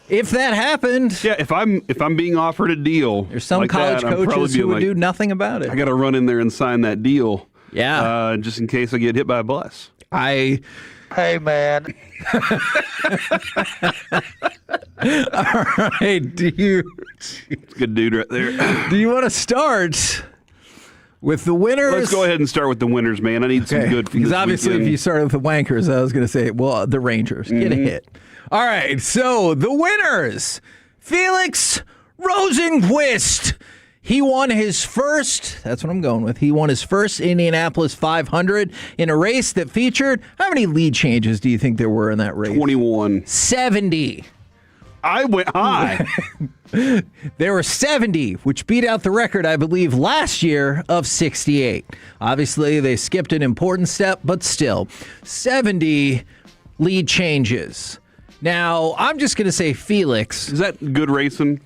if that happened, yeah. If I'm being offered a deal, there's some like college coaches who would do nothing about it. I got to run in there and sign that deal. Yeah. Just in case I get hit by a bus. Hey, man. All right, Good dude right there. Do you want to start with the winners? Let's go ahead and start with the winners, man. I need some good. Because obviously, weekend. if you started with the wankers, I was going to say, well, the Rangers get a hit. All right, so the winners: Felix Rosenqvist. He won his first, that's what I'm going with. He won his first Indianapolis 500 in a race that featured, how many lead changes do you think there were in that race? 21. 70. I went high. There were 70, which beat out the record, I believe, last year of 68. Obviously, they skipped an important step, but still, 70 lead changes. Now, I'm just going to say Felix. Is that good racing?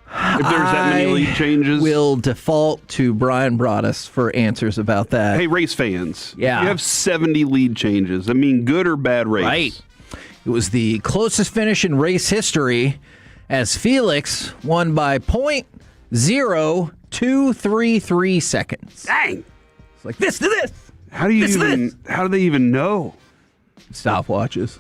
If there's that many lead changes? Will default to Brian Broaddus for answers about that. Hey, race fans. Yeah. You have 70 lead changes. I mean, good or bad race? Right. It was the closest finish in race history as Felix won by .0233 seconds. Dang. It's like this to this. How do they even know? Stopwatches.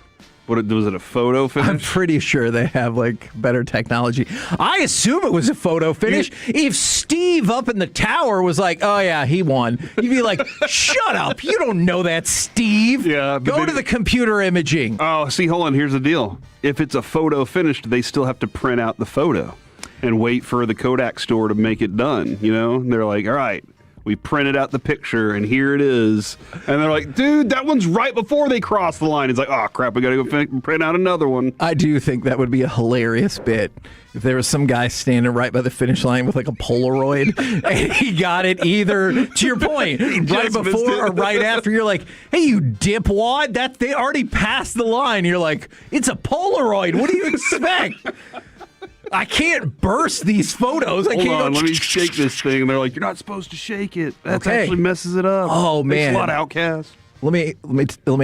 Was it a photo finish? I'm pretty sure they have like better technology. I assume it was a photo finish. If Steve up in the tower was like, "Oh yeah, he won," you'd be like, "Shut up! You don't know that, Steve." Yeah. Go to the computer imaging. Oh, see, hold on. Here's the deal. If it's a photo finished, they still have to print out the photo and wait for the Kodak store to make it done. You know, and they're like, "All right, we printed out the picture, and here it is." And they're like, dude, that one's right before they cross the line. It's like, oh, crap, we got to go print out another one. I do think that would be a hilarious bit if there was some guy standing right by the finish line with like a Polaroid and he got it either, to your point, right before or right after. You're like, hey, you dipwad, they already passed the line. You're like, it's a Polaroid. What do you expect? I can't burst these photos. Hold on, let me shake this thing. And they're like, you're not supposed to shake it. That actually messes it up. Oh, man. Thanks a lot, Outcast. Let me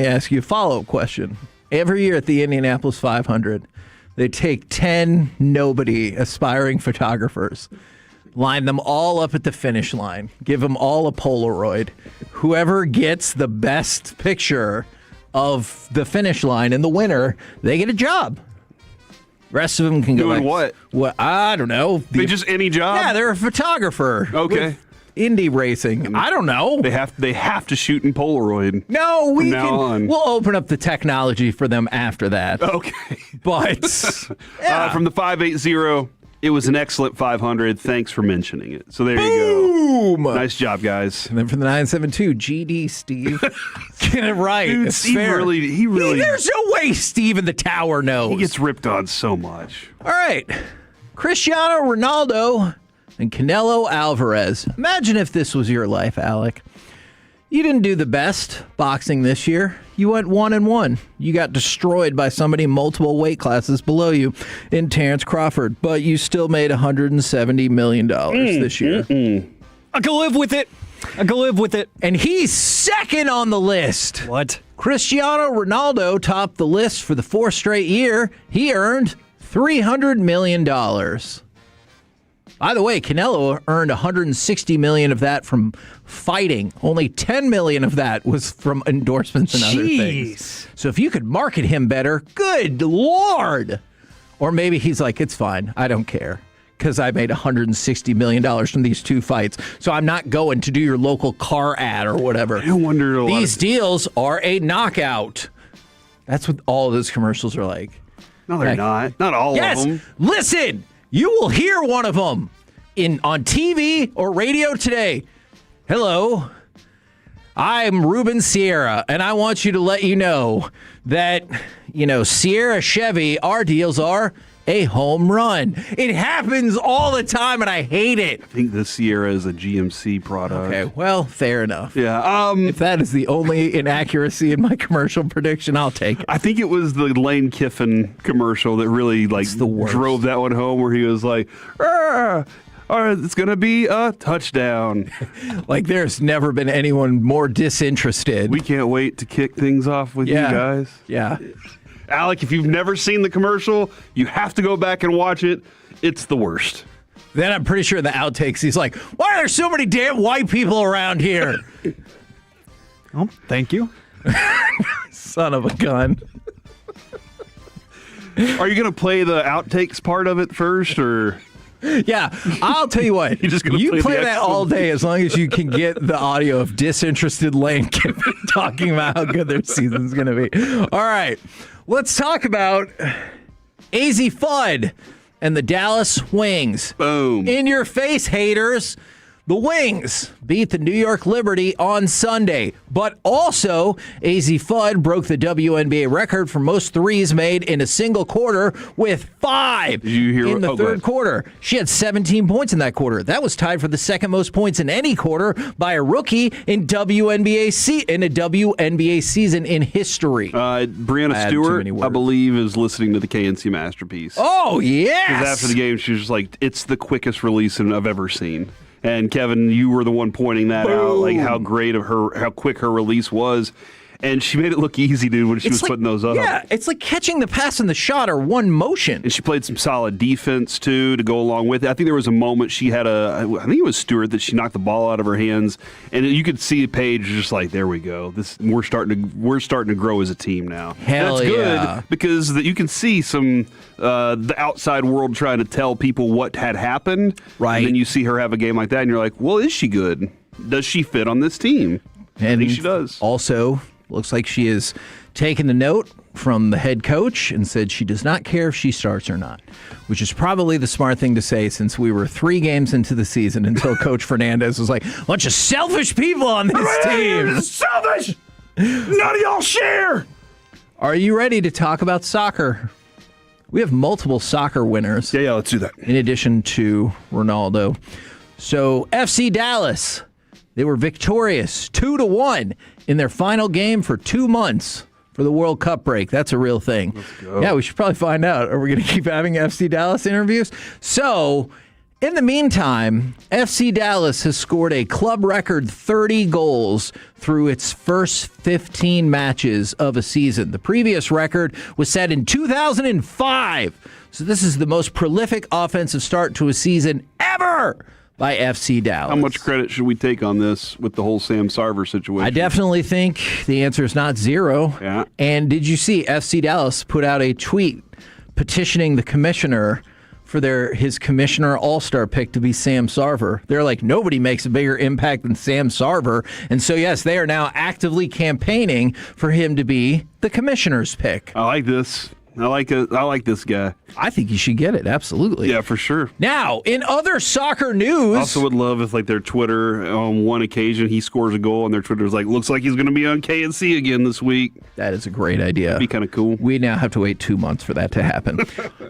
ask you a follow-up question. Every year at the Indianapolis 500, they take 10 nobody aspiring photographers, line them all up at the finish line, give them all a Polaroid. Whoever gets the best picture of the finish line and the winner, they get a job. Rest of them can go doing back. What? I don't know. They just any job? Yeah, they're a photographer. Okay. Indie racing. I don't know. They have to shoot in Polaroid. No, we'll open up the technology for them after that. Okay. But from the 580, it was an excellent 500. Thanks for mentioning it. So there you Boom! go. Nice job, guys. And then from the 972, GD Steve. Get it right. Dude, it's Steve fair. he really There's no way Steve in the tower knows. He gets ripped on so much. All right. Cristiano Ronaldo and Canelo Alvarez. Imagine if this was your life, Alec. You didn't do the best boxing this year. You went 1-1. You got destroyed by somebody multiple weight classes below you in Terrence Crawford, but you still made $170 million this year. I can live with it. I can live with it. And he's second on the list. What? Cristiano Ronaldo topped the list for the 4th straight year. He earned $300 million. By the way, Canelo earned $160 million of that from fighting. Only $10 million of that was from endorsements and other things. So if you could market him better, good Lord. Or maybe he's like, it's fine. I don't care because I made $160 million from these 2 fights. So I'm not going to do your local car ad or whatever. I wonder These deals are a knockout. That's what all of those commercials are like. No, they're not. Not all of them. Listen. You will hear one of them on TV or radio today. Hello, I'm Ruben Sierra, and I want you to let you know that, Sierra Chevy, our deals are a home run. It happens all the time, and I hate it. I think the Sierra is a GMC product. Okay, well, fair enough. Yeah. If that is the only inaccuracy in my commercial prediction, I'll take it. I think it was the Lane Kiffin commercial that really drove that one home, where he was like, it's going to be a touchdown. Like there's never been anyone more disinterested. We can't wait to kick things off with you guys. Yeah. Alec, if you've never seen the commercial, you have to go back and watch it. It's the worst. Then I'm pretty sure in the outtakes, he's like, why are there so many damn white people around here? Oh, thank you. Son of a gun. Are you going to play the outtakes part of it first, or... Yeah, I'll tell you what. You play that all day as long as you can get the audio of disinterested Lane Kiffin talking about how good their season's going to be. All right, let's talk about AZ Fudd and the Dallas Wings. Boom. In your face, haters. The Wings beat the New York Liberty on Sunday, but also AZ Fudd broke the WNBA record for most threes made in a single quarter with 5 in the third quarter. She had 17 points in that quarter. That was tied for the second most points in any quarter by a rookie in a WNBA season in history. Brianna Stewart, I believe, is listening to the KNC Masterpiece. Oh, yes! Because after the game, she was just like, it's the quickest release I've ever seen. And Kevin, you were the one pointing that out, like how quick her release was. And she made it look easy, dude, when she was putting those up. Yeah, it's like catching the pass and the shot are one motion. And she played some solid defense, too, to go along with it. I think there was a moment she had I think it was Stewart, that she knocked the ball out of her hands. And you could see Paige just like, there we go. We're starting to grow as a team now. Hell That's yeah. good because you can see some the outside world trying to tell people what had happened. Right. And then you see her have a game like that, and you're like, well, is she good? Does she fit on this team? And I think she does. Also, looks like she has taken the note from the head coach and said she does not care if she starts or not, which is probably the smart thing to say since we were 3 games into the season until Coach Fernandez was like, a bunch of selfish people on this team. Selfish! None of y'all share! Are you ready to talk about soccer? We have multiple soccer winners. Yeah, let's do that. In addition to Ronaldo. So, FC Dallas, they were victorious 2-1 in their final game for 2 months for the World Cup break. That's a real thing. Let's go. Yeah, we should probably find out. Are we going to keep having FC Dallas interviews? So, in the meantime, FC Dallas has scored a club record 30 goals through its first 15 matches of a season. The previous record was set in 2005. So this is the most prolific offensive start to a season ever by FC Dallas. How much credit should we take on this with the whole Sam Sarver situation? I definitely think the answer is not 0. Yeah. And did you see FC Dallas put out a tweet petitioning the commissioner for his commissioner all-star pick to be Sam Sarver? They're like, nobody makes a bigger impact than Sam Sarver. And so, yes, they are now actively campaigning for him to be the commissioner's pick. I like this. I like this guy. I think you should get it. Absolutely. Yeah, for sure. Now, in other soccer news, Also would love if their Twitter on one occasion he scores a goal and their Twitter's like, looks like he's going to be on KNC again this week. That is a great idea. That'd be kind of cool. We now have to wait 2 months for that to happen.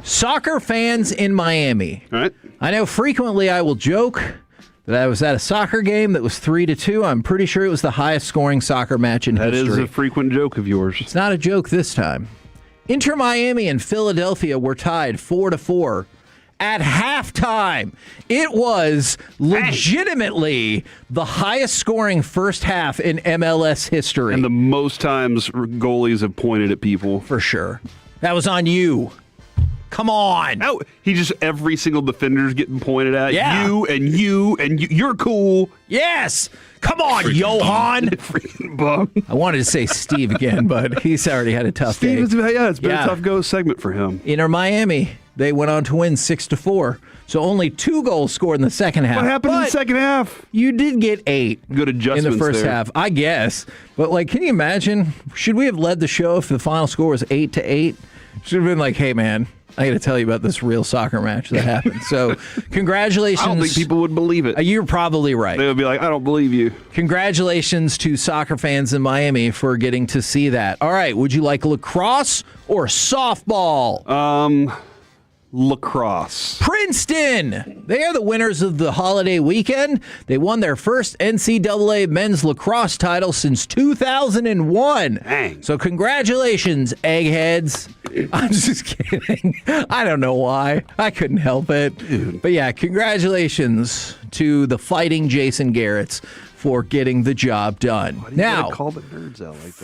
Soccer fans in Miami. All right. I know frequently I will joke that I was at a soccer game that was 3-2. I'm pretty sure it was the highest scoring soccer match in history. That is a frequent joke of yours. It's not a joke this time. Inter Miami and Philadelphia were tied 4-4 at halftime. It was legitimately the highest scoring first half in MLS history. And the most times goalies have pointed at people. For sure. That was on you. Come on. No, every single defender's getting pointed at. Yeah. You and you and you. You're cool. Yes. Come on, Johan. Freaking bum. I wanted to say Steve again, but he's already had a tough day. It's been a tough go segment for him. Inter Miami, they went on to win 6-4. So only 2 goals scored in the second half. What happened in the second half? You did get 8. Good adjustments in the first there. half, I guess. But can you imagine? Should we have led the show if the final score was 8-8? Should have been like, hey man, I got to tell you about this real soccer match that happened. So, congratulations. I don't think people would believe it. You're probably right. They would be like, I don't believe you. Congratulations to soccer fans in Miami for getting to see that. All right, would you like lacrosse or softball? Lacrosse. Princeton! They are the winners of the holiday weekend. They won their first NCAA men's lacrosse title since 2001. Dang. So congratulations, eggheads. I'm just kidding. I don't know why. I couldn't help it. Dude. But yeah, congratulations to the Fighting Jason Garretts for getting the job done. Why do you now, gotta call the nerds out like that?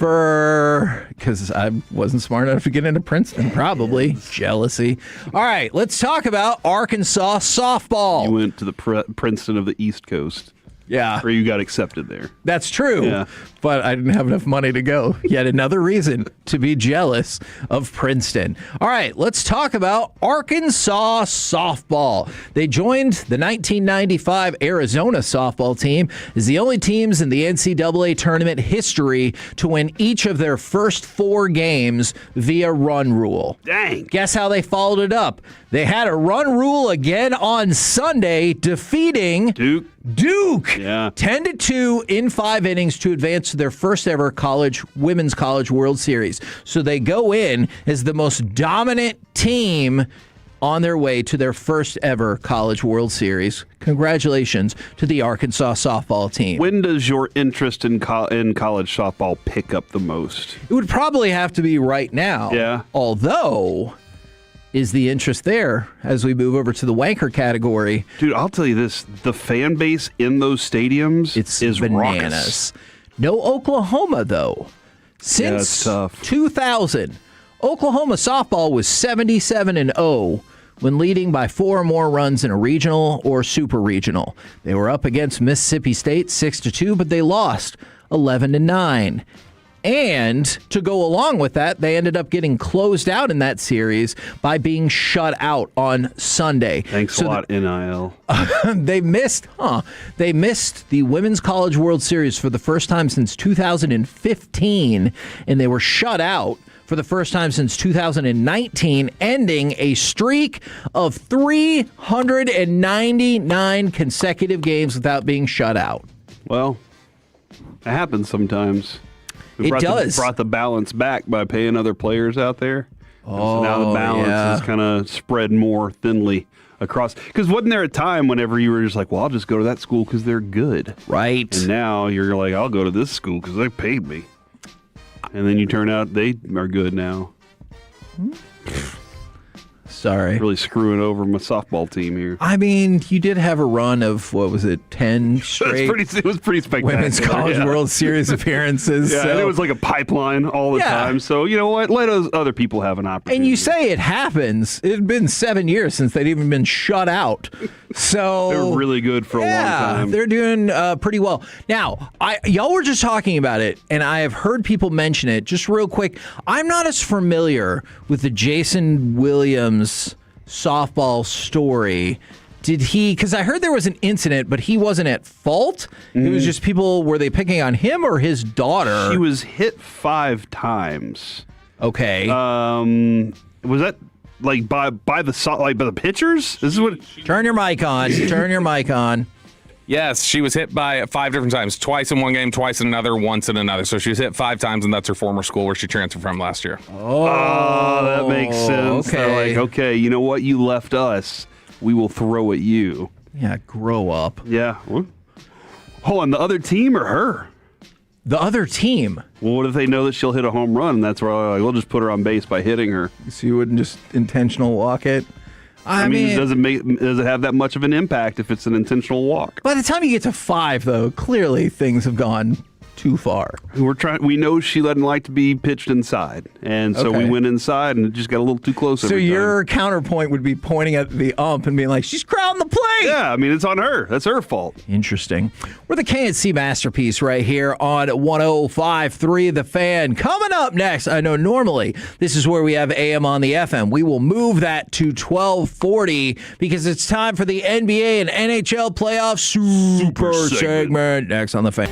because I wasn't smart enough to get into Princeton, probably. Jealousy. All right, let's talk about Arkansas softball. You went to the Princeton of the East Coast. Yeah. Or you got accepted there. That's true. Yeah. But I didn't have enough money to go. Yet another reason to be jealous of Princeton. All right, let's talk about Arkansas softball. They joined the 1995 Arizona softball team as the only teams in the NCAA tournament history to win each of their first 4 games via run rule. Dang. Guess how they followed it up? They had a run rule again on Sunday, defeating Duke. Yeah. 10-2 in 5 innings to advance to their first ever women's college World Series. So they go in as the most dominant team on their way to their first ever college World Series. Congratulations to the Arkansas softball team. When does your interest in college softball pick up the most? It would probably have to be right now. Yeah. Although, is the interest there as we move over to the wanker category? Dude, I'll tell you this. The fan base in those stadiums is bananas. raucous. No Oklahoma, though. Yeah, Since that's tough. 2000, Oklahoma softball was 77-0 when leading by 4 or more runs in a regional or super regional. They were up against Mississippi State 6-2, but they lost 11-9. And to go along with that, they ended up getting closed out in that series by being shut out on Sunday. Thanks a lot, NIL. They missed the Women's College World Series for the first time since 2015, and they were shut out for the first time since 2019, ending a streak of 399 consecutive games without being shut out. Well, it happens sometimes. It does. Brought the balance back by paying other players out there. So now the balance is kind of spread more thinly across. Because wasn't there a time whenever you were just like, well, I'll just go to that school because they're good. Right. And now you're like, I'll go to this school because they paid me. And then you turn out they are good now. Sorry. Really screwing over my softball team here. I mean, you did have a run of, 10 straight it was pretty spectacular. Women's College World Series appearances. Yeah, so. and it was like a pipeline all the time. So, you know what? Let other people have an opportunity. And you say it happens. It had been 7 years since they'd even been shut out. So they were really good for a long time. They're doing pretty well. Now, y'all were just talking about it, and I have heard people mention it. Just real quick, I'm not as familiar with the Jason Williams softball story. Did he, because I heard there was an incident, but he wasn't at fault. It was just people, were they picking on him or his daughter? She was hit 5 times. Okay. Was that like by the pitchers? This is what. Turn your mic on. Turn your mic on. Yes, she was hit by 5 different times. Twice in one game, twice in another, once in another. So she was hit 5 times, and that's her former school where she transferred from last year. Oh, that makes sense. Okay. They're like, okay, you know what? You left us. We will throw at you. Yeah, grow up. Yeah. Hold on, the other team or her? The other team. Well, what if they know that she'll hit a home run? And that's why we'll just put her on base by hitting her. So you wouldn't just intentional walk it? I mean, does it have that much of an impact if it's an intentional walk? By the time you get to 5, though, clearly things have gone too far. We know she doesn't like to be pitched inside, and so we went inside, and it just got a little too close. So your counterpoint would be pointing at the ump and being like, "She's crowding the plate." Yeah, I mean, it's on her. That's her fault. Interesting. We're the KNC Masterpiece right here on 105.3 The Fan. Coming up next, I know normally this is where we have AM on the FM. We will move that to 1240 because it's time for the NBA and NHL playoff super segment. Next on The Fan.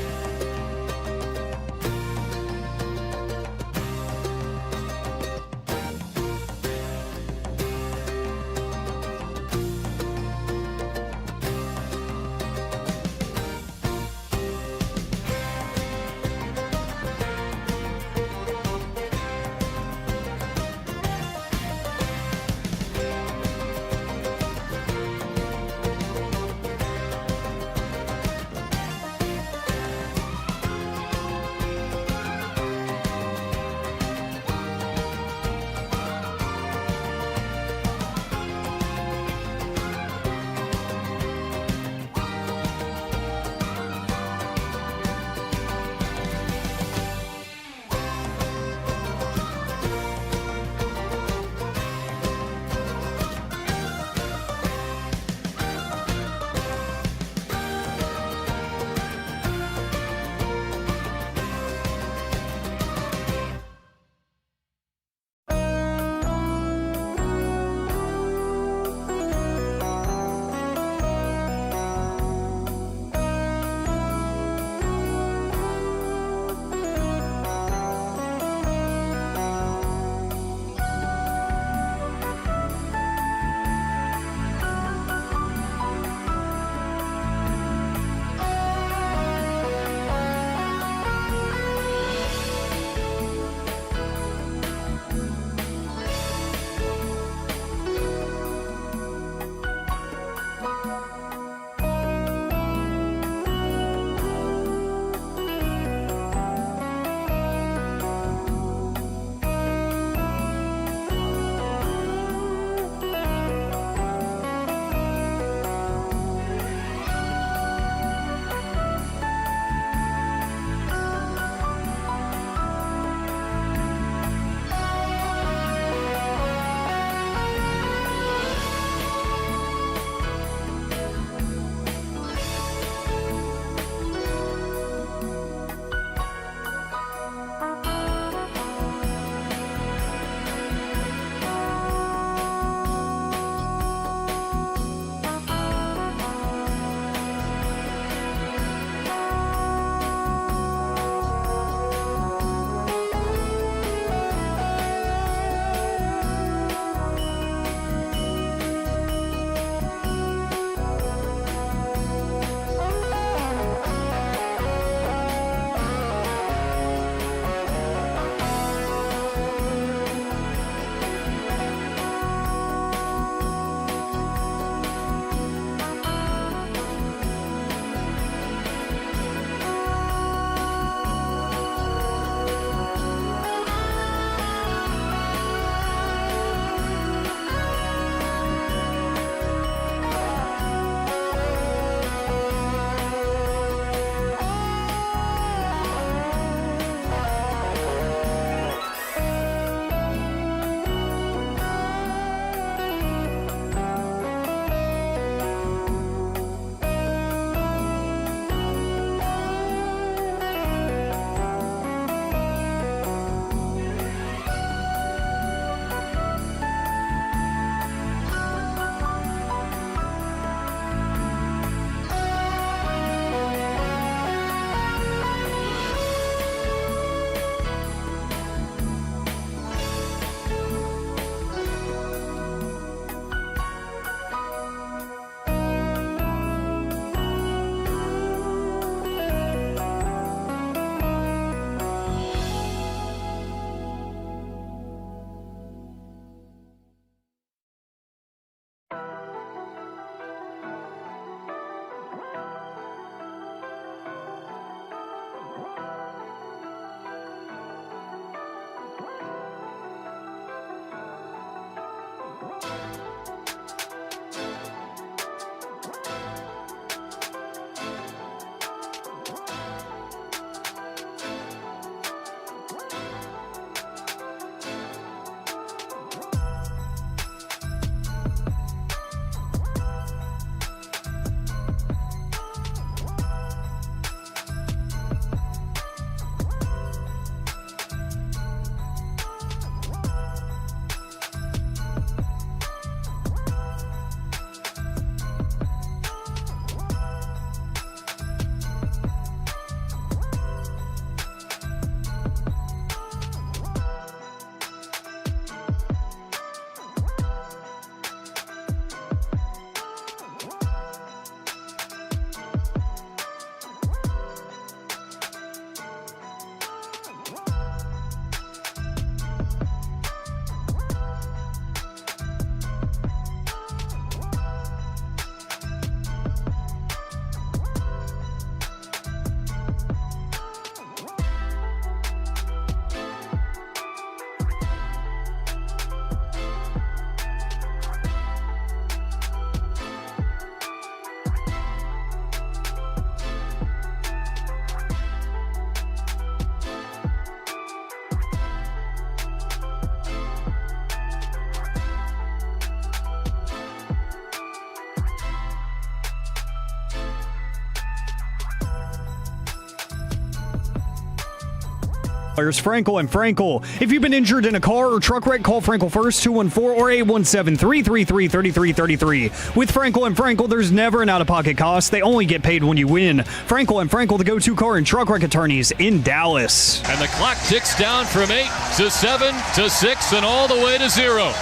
There's Frankel and Frankel. If you've been injured in a car or truck wreck, call Frankel first, 214 or 817-333-3333. With Frankel and Frankel, there's never an out-of-pocket cost. They only get paid when you win. Frankel and Frankel, the go-to car and truck wreck attorneys in Dallas. And the clock ticks down from 8 to 7 to 6 and all the way to 0.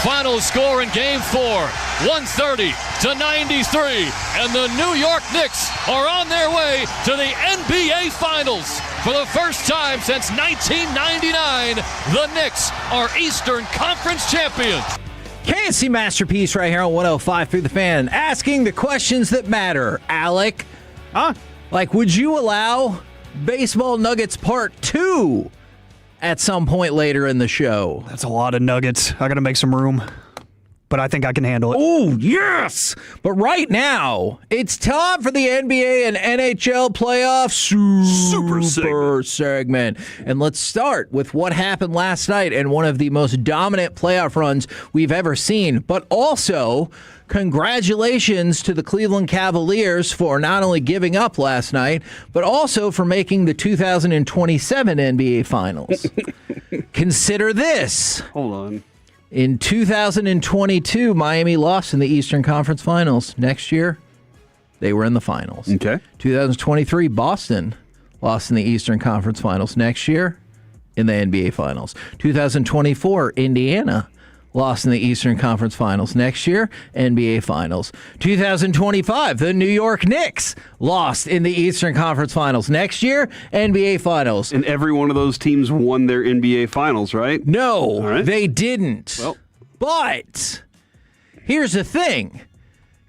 Final score in Game 4, 130 to 93. And the New York Knicks are on their way to the NBA Finals. For the first time since 1999, the Knicks are Eastern Conference champions. KNC Masterpiece right here on 105 through the Fan, asking the questions that matter. Alec, like, would you allow Baseball Nuggets Part 2 at some point later in the show? That's a lot of nuggets. I got to make some room, but I think I can handle it. Oh, yes! But right now, it's time for the NBA and NHL playoff super segment. And let's start with what happened last night and one of the most dominant playoff runs we've ever seen. But also, congratulations to the Cleveland Cavaliers for not only giving up last night, but also for making the 2027 NBA Finals. Consider this. Hold on. In 2022, Miami lost in the Eastern Conference Finals. Next year, they were in the finals. Okay. 2023, Boston lost in the Eastern Conference Finals. Next year, in the NBA Finals. 2024, Indiana lost in the Eastern Conference Finals. Next year, NBA Finals. 2025, the New York Knicks lost in the Eastern Conference Finals. Next year, NBA Finals. And every one of those teams won their NBA Finals, right? No, they didn't. Well, but here's the thing.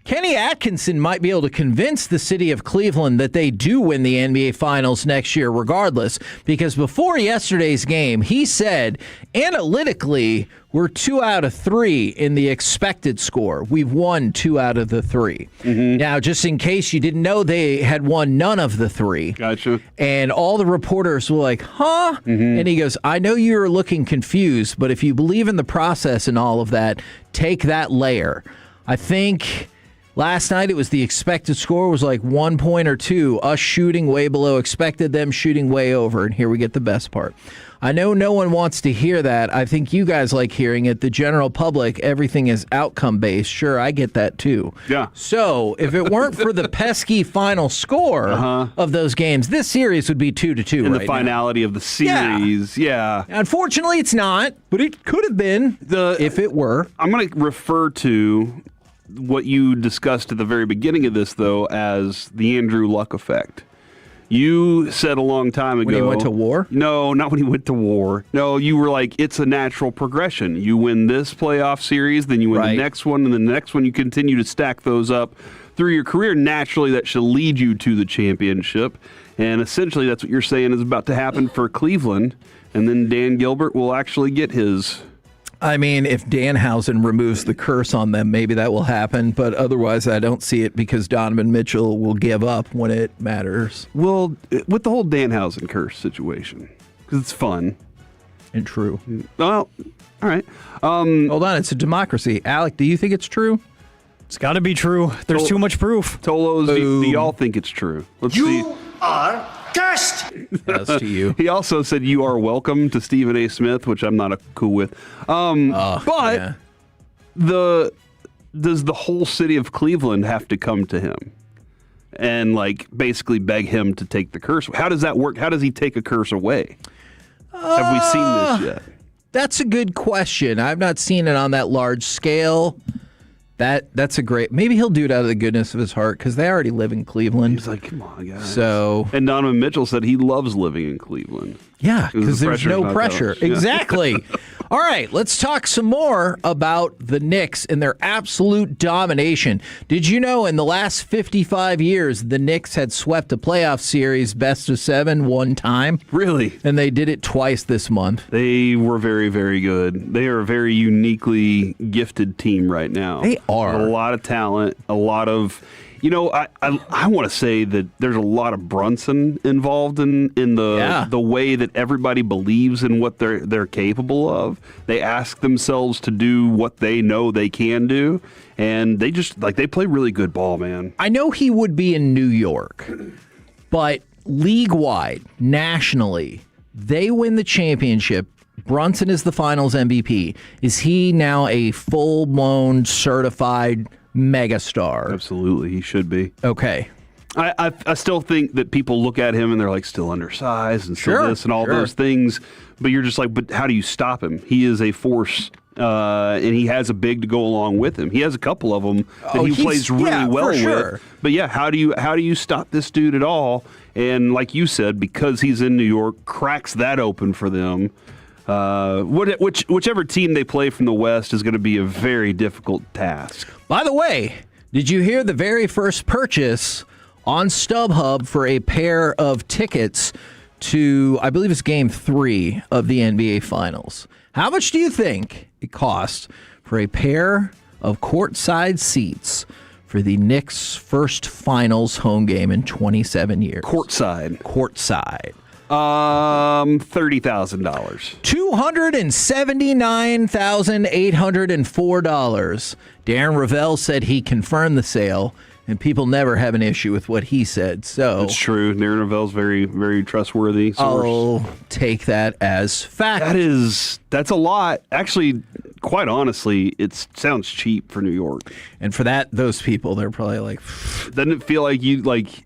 Kenny Atkinson might be able to convince the city of Cleveland that they do win the NBA Finals next year regardless, because before yesterday's game, he said, analytically, we're 2 out of 3 in the expected score. We've won 2 out of the 3. Now, just in case you didn't know, they had won none of the 3. Gotcha. And all the reporters were like, huh? And he goes, I know you're looking confused, but if you believe in the process and all of that, take that layer. I think last night it was the expected score was like 1 point or 2, us shooting way below expected, them shooting way over. And here we get the best part. I know no one wants to hear that. I think you guys like hearing it. The general public, everything is outcome based. Sure, I get that too. Yeah. So if it weren't for the pesky final score of those games, this series would be 2-2 and right the finality of the series. Yeah. Unfortunately, it's not, but it could have been if it were. I'm going to refer to what you discussed at the very beginning of this, though, as the Andrew Luck effect. You said a long time ago. When he went to war? No, not when he went to war. No, you were like, it's a natural progression. You win this playoff series, then you win the next one, and then the next one, you continue to stack those up through your career. Naturally, that should lead you to the championship. And essentially, that's what you're saying is about to happen for Cleveland. And then Dan Gilbert will actually get his. I mean, if Danhausen removes the curse on them, maybe that will happen. But otherwise, I don't see it because Donovan Mitchell will give up when it matters. Well, with the whole Danhausen curse situation, because it's fun. And true. Well, all right. Hold on. It's a democracy. Alec, do you think it's true? It's got to be true. There's too much proof. Tolos, do y'all think it's true? Let's see. Are cursed. That's to you. He also said you are welcome to Stephen A. Smith, which I'm not cool with. But does the whole city of Cleveland have to come to him and like basically beg him to take the curse? How does that work? How does he take a curse away? Have we seen this yet? That's a good question. I've not seen it on that large scale. That's a great. Maybe he'll do it out of the goodness of his heart because they already live in Cleveland. He's like, come on, guys. So, and Donovan Mitchell said he loves living in Cleveland. Yeah, because there's no pressure. Yeah. Exactly. All right, let's talk some more about the Knicks and their absolute domination. Did you know in the last 55 years, the Knicks had swept a playoff series best of 7 one time? Really? And they did it twice this month. They were very, very good. They are a very uniquely gifted team right now. They are. A lot of talent, a lot of... You know, I want to say that there's a lot of Brunson involved in the way that everybody believes in what they're capable of. They ask themselves to do what they know they can do, and they just they play really good ball, man. I know he would be in New York, but league-wide, nationally, they win the championship, Brunson is the finals MVP. Is he now a full-blown certified megastar? Absolutely, he should be. Okay. I still think that people look at him and they're like still undersized and still this and all those things, but you're just like, but how do you stop him? He is a force, and he has a big to go along with him. He has a couple of them that he plays really well with. But yeah, how do you stop this dude at all? And like you said, because he's in New York, cracks that open for them. Whichever team they play from the West is going to be a very difficult task. By the way, did you hear the very first purchase on StubHub for a pair of tickets to, I believe it's Game 3 of the NBA Finals? How much do you think it costs for a pair of courtside seats for the Knicks' first Finals home game in 27 years? Courtside. $30,000. $279,804. Darren Ravel said he confirmed the sale, and people never have an issue with what he said. So that's true. Darren Ravel's very, very trustworthy source. I'll take that as fact. That's a lot. Actually, quite honestly, it sounds cheap for New York. And for that, those people, they're probably like, doesn't it feel like $1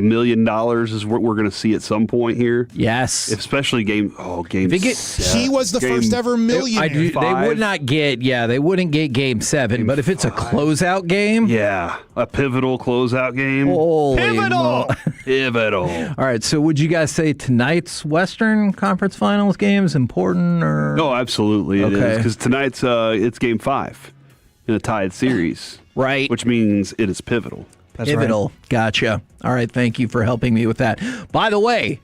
million is what we're going to see at some point here? Yes. Especially game he was the first ever millionaire. They would not get, they wouldn't get game 7, but if it's a closeout game. Yeah, a pivotal closeout game. Pivotal. All right, so would you guys say tonight's Western Conference Finals game is important? Or? No, absolutely it is. Because tonight's it's game 5 in a tied series. Right. Which means it is pivotal. Pivotal. Right. Gotcha. All right. Thank you for helping me with that. By the way,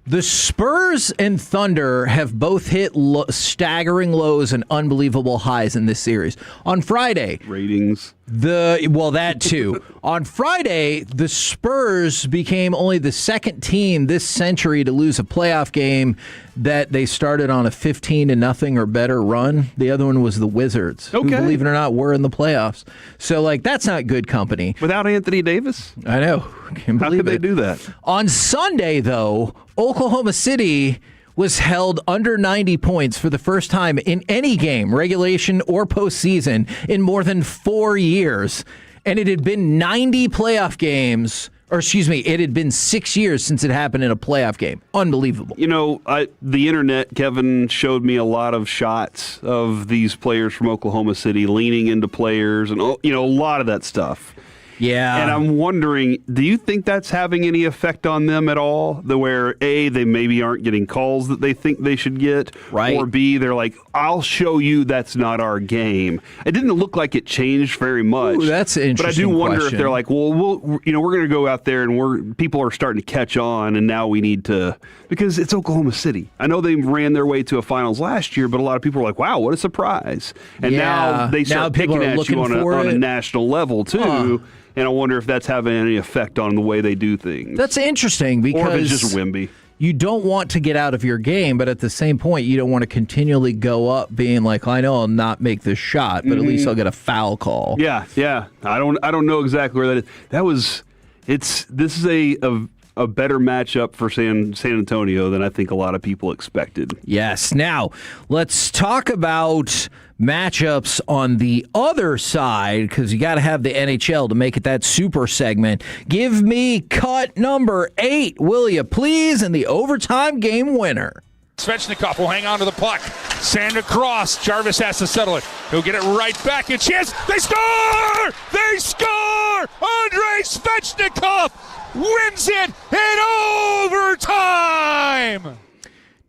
the Spurs and Thunder have both hit staggering lows and unbelievable highs in this series. On Friday, ratings. That too. On Friday, the Spurs became only the second team this century to lose a playoff game that they started on a 15-0 or better run. The other one was the Wizards. Okay. Who, believe it or not, were in the playoffs. So, that's not good company. Without Anthony Davis? I know. Can't believe How could they do that? On Sunday, though, Oklahoma City was held under 90 points for the first time in any game, regulation or postseason, in more than 4 years. And it had been 90 playoff games, it had been 6 years since it happened in a playoff game. Unbelievable. The internet, Kevin, showed me a lot of shots of these players from Oklahoma City leaning into players and, a lot of that stuff. Yeah. And I'm wondering, do you think that's having any effect on them at all? Where A, they maybe aren't getting calls that they think they should get, right? Or B, they're like, I'll show you that's not our game. It didn't look like it changed very much. Ooh, that's an interesting But I do wonder question. if they're like, well, we're going to go out there and people are starting to catch on, and now we need to, because it's Oklahoma City. I know they ran their way to a finals last year, but a lot of people are like, wow, what a surprise. And now they start picking at you on a national level too. And I wonder if that's having any effect on the way they do things. That's interesting because or if it's just Wimby. You don't want to get out of your game, but at the same point, you don't want to continually go up being like, I know I'll not make this shot, but at least I'll get a foul call. Yeah. I don't know exactly where that is. This is a better matchup for San Antonio than I think a lot of people expected. Yes. Now, let's talk about matchups on the other side, because you got to have the NHL to make it that super segment. Give me cut number 8, will you please, and the overtime game winner. Svechnikov will hang on to the puck. Sand across. Jarvis has to settle it. He'll get it right back. A chance. They score! They score! Andrei Svechnikov wins it in overtime!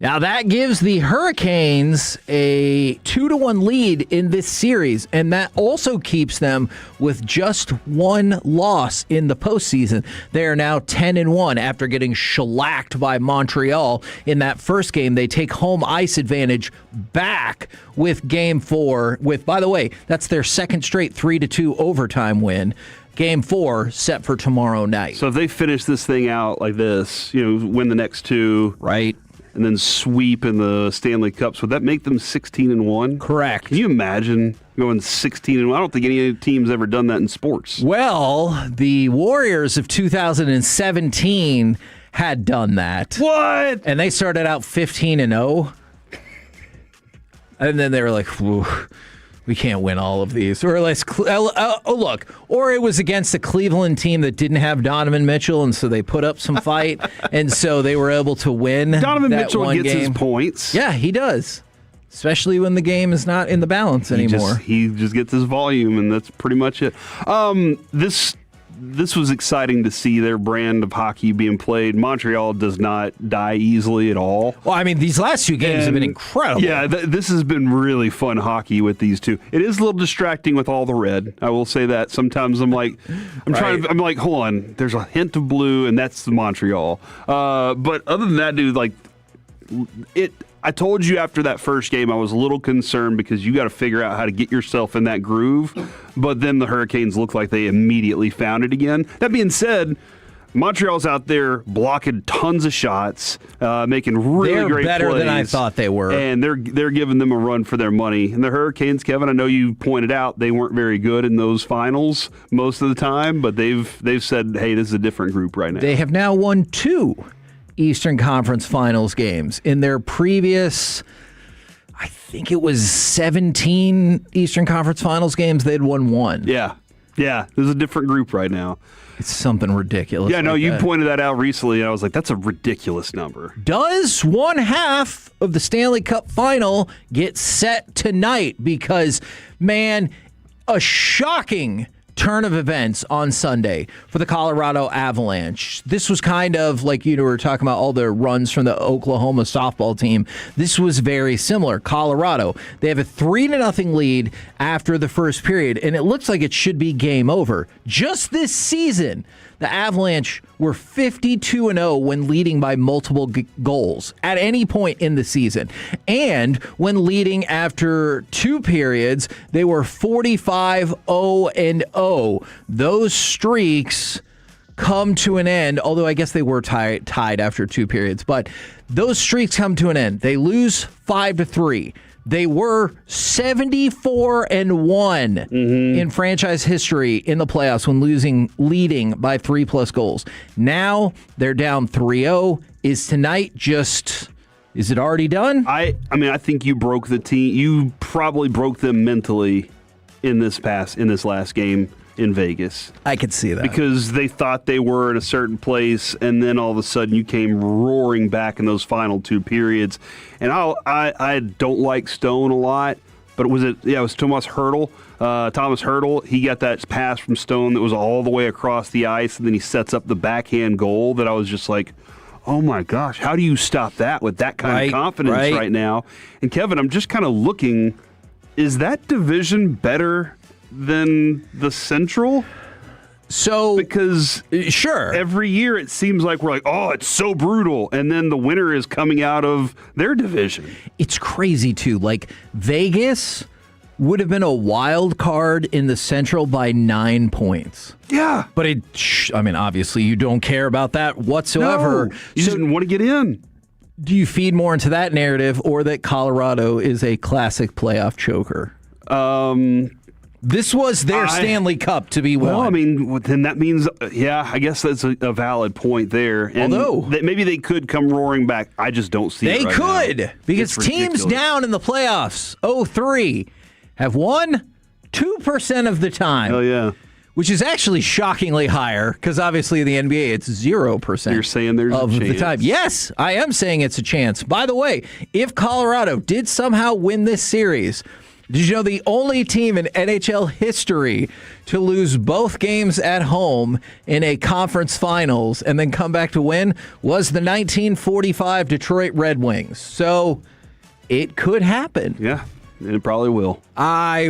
Now that gives the Hurricanes a 2-1 lead in this series, and that also keeps them with just one loss in the postseason. They are now 10-1 after getting shellacked by Montreal in that first game. They take home ice advantage back with Game 4. By the way, that's their second straight 3-2 overtime win. Game 4 set for tomorrow night. So if they finish this thing out like this, win the next 2, right? And then sweep in the Stanley Cups, would that make them 16-1? Correct. Can you imagine going 16-1? I don't think any team's ever done that in sports. Well, the Warriors of 2017 had done that. What? And they started out 15-0. And then they were like, "Whew, we can't win all of these." Or or it was against a Cleveland team that didn't have Donovan Mitchell, and so they put up some fight, and so they were able to win. Donovan that Mitchell one gets game. his points. Yeah, he does. Especially when the game is not in the balance anymore. He just gets his volume, and that's pretty much it. This was exciting to see their brand of hockey being played. Montreal does not die easily at all. Well, I mean, these last 2 games have been incredible. Yeah, this has been really fun hockey with these two. It is a little distracting with all the red. I will say that. Sometimes I'm like, I'm like, hold on. There's a hint of blue, and that's the Montreal. But other than that, dude, like I told you after that first game, I was a little concerned because you got to figure out how to get yourself in that groove. But then the Hurricanes looked like they immediately found it again. That being said, Montreal's out there blocking tons of shots, making really great plays. They're better than I thought they were. And they're giving them a run for their money. And the Hurricanes, Kevin, I know you pointed out they weren't very good in those finals most of the time, but they've said, hey, this is a different group right now. They have now won 2 Eastern Conference Finals games. In their previous, I think it was 17 Eastern Conference Finals games, they'd won 1. Yeah. There's a different group right now. It's something ridiculous. Yeah, no, like you that. pointed that out recently, and I was like, that's a ridiculous number. Does one half of the Stanley Cup final get set tonight? Because, man, a shocking turn of events on Sunday for the Colorado Avalanche. This was kind of like you were talking about all the runs from the Oklahoma softball team. This was very similar. Colorado, they have a 3-0 lead after the first period, and it looks like it should be game over. Just this season, the Avalanche were 52-0 when leading by multiple goals at any point in the season. And when leading after 2 periods, they were 45-0-0. Those streaks come to an end, although I guess they were tied after 2 periods. But those streaks come to an end. They lose 5-3. They were 74-1 in franchise history in the playoffs when leading by 3+ goals. Now they're down 3-0. Is it already done? I mean, I think you broke the team. You probably broke them mentally in this last game in Vegas. I could see that. Because they thought they were in a certain place, and then all of a sudden you came roaring back in those final 2 periods. And I don't like Stone a lot, but it was Thomas Hertl. Thomas Hertl, he got that pass from Stone that was all the way across the ice, and then he sets up the backhand goal that I was just like, oh my gosh, how do you stop that with that kind of confidence right now? And Kevin, I'm just kind of looking, is that division better than the Central? So because sure, every year it seems like we're like, oh, it's so brutal, and then the winner is coming out of their division. It's crazy too. Like Vegas would have been a wild card in the Central by 9 points. Yeah, but obviously you don't care about that whatsoever. No, you just didn't want to get in. Do you feed more into that narrative, or that Colorado is a classic playoff choker? This was their Stanley Cup to be won. Well, I mean, then that means, I guess that's a valid point there. And although maybe they could come roaring back. I just don't see it right now. They could, because teams down in the playoffs, 0-3, have won 2% of the time. Oh, yeah. Which is actually shockingly higher, because obviously in the NBA it's 0%. You're saying there's of a chance? The time. Yes, I am saying it's a chance. By the way, if Colorado did somehow win this series, did you know the only team in NHL history to lose both games at home in a conference finals and then come back to win was the 1945 Detroit Red Wings? So it could happen. Yeah, it probably will. I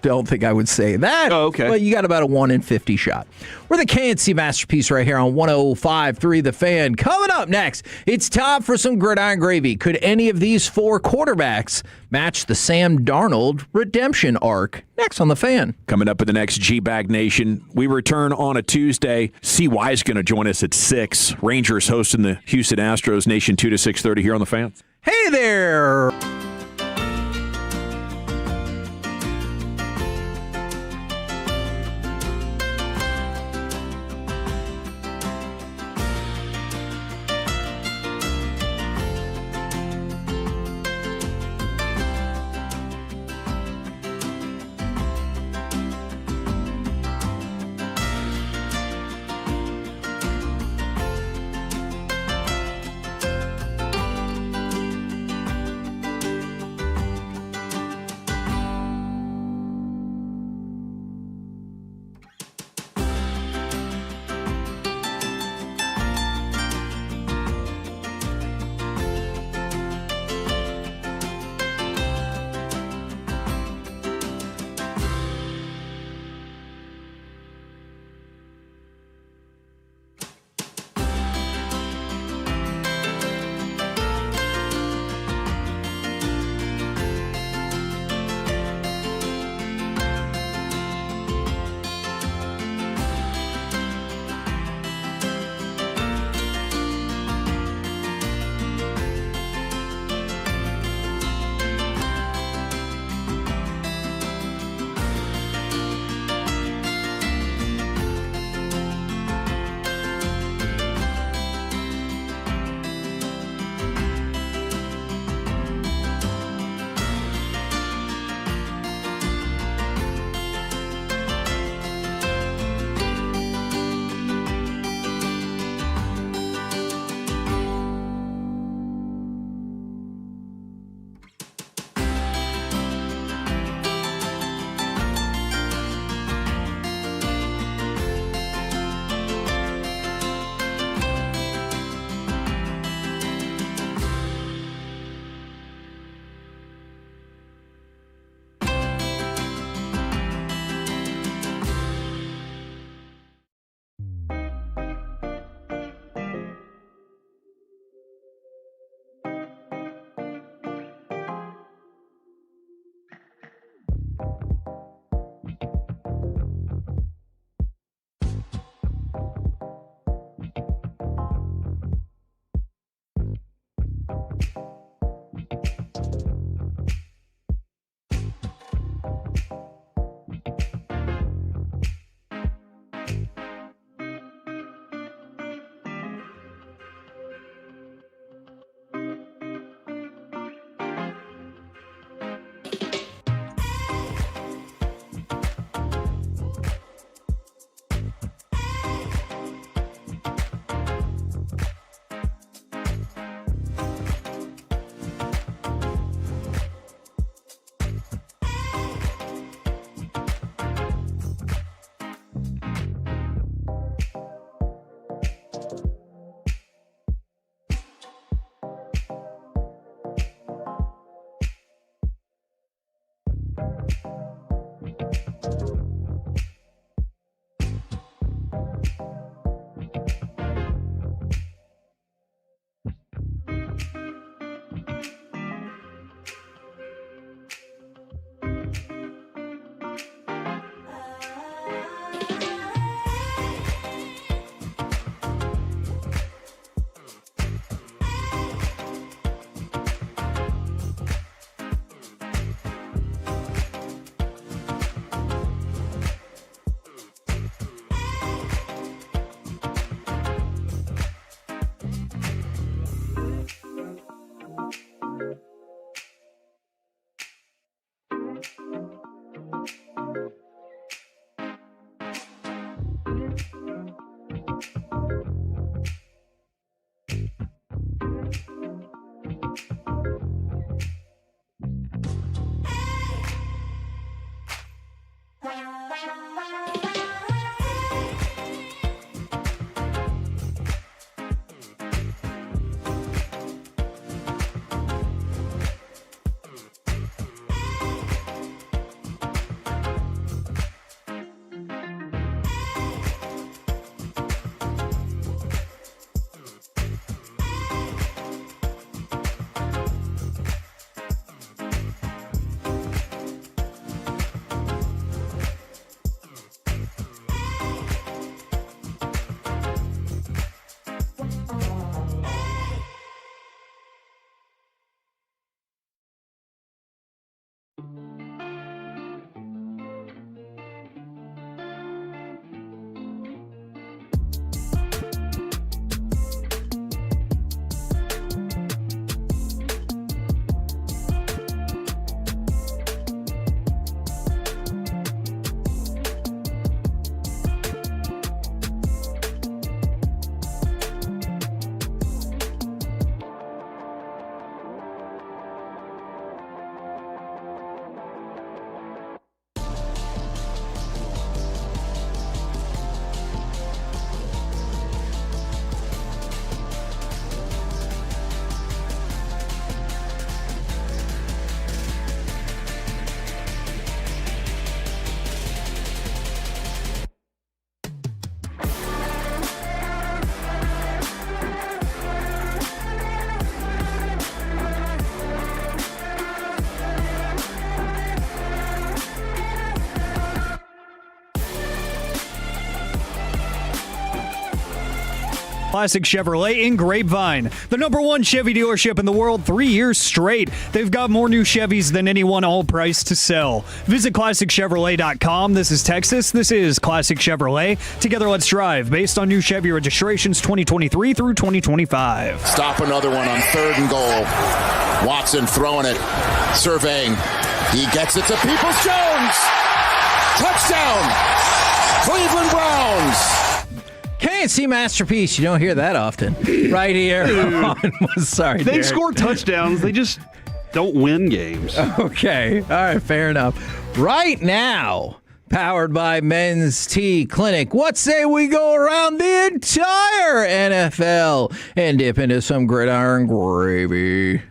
don't think I would say that. Oh, okay. But you got about a 1 in 50 shot. We're the KNC Masterpiece right here on 105.3 The Fan. Coming up next, it's time for some gridiron gravy. Could any of these 4 quarterbacks match the Sam Darnold redemption arc? Next on The Fan. Coming up in the next G-Bag Nation, we return on a Tuesday. CY is going to join us at 6. Rangers hosting the Houston Astros. Nation 2 to 6:30 here on The Fan. Hey there! Classic Chevrolet in Grapevine, the #1 Chevy dealership in the world 3 years straight. They've got more new Chevys than anyone, all priced to sell. Visit ClassicChevrolet.com. This is Texas. This is Classic Chevrolet. Together, let's drive. Based on new Chevy registrations 2023 through 2025. Stop another one on 3rd and goal. Watson throwing it, surveying. He gets it to Peoples-Jones. Touchdown, Cleveland Browns. K&C Masterpiece. You don't hear that often. Right here. Sorry, They Derek. score touchdowns. They just don't win games. Okay. All right. Fair enough. Right now, powered by Men's Tea Clinic, what say we go around the entire NFL and dip into some gridiron gravy?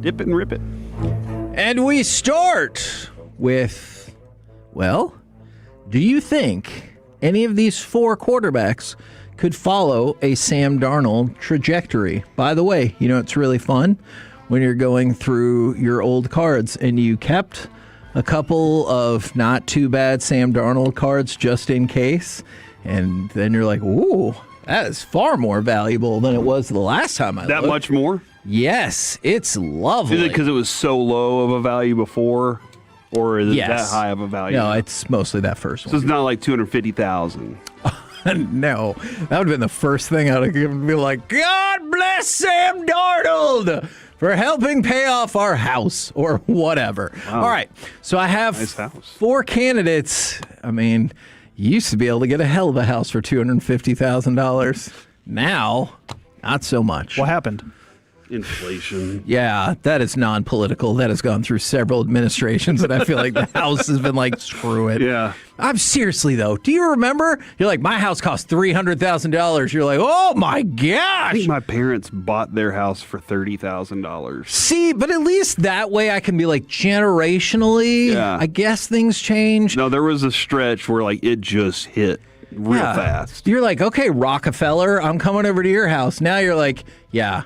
Dip it and rip it. And we start with, well, do you think any of these 4 quarterbacks could follow a Sam Darnold trajectory? By the way, you know, it's really fun when you're going through your old cards and you kept a couple of not too bad Sam Darnold cards just in case. And then you're like, ooh, that is far more valuable than it was the last time I looked. That much more? Yes, it's lovely. Is it because it was so low of a value before, or is it Yes. that high of a value? No, it's mostly that first So one. it's not like 250,000. No, that would have been the first thing I would have given. Be like, God bless Sam Darnold for helping pay off our house or whatever. Wow. All right, so I have Nice house. 4 candidates. I mean, you used to be able to get a hell of a house for $250,000. Now, not so much. What happened? Inflation. Yeah, that is non-political. That has gone through several administrations, and I feel like the house has been like, screw it. Yeah. I'm seriously, though. Do you remember? You're like, my house cost $300,000. You're like, oh, my I gosh. think my parents bought their house for $30,000. See, but at least that way I can be like, generationally, Yeah. I guess things change. No, there was a stretch where like it just hit real Yeah. fast. You're like, okay, Rockefeller, I'm coming over to your house. Now you're like, yeah,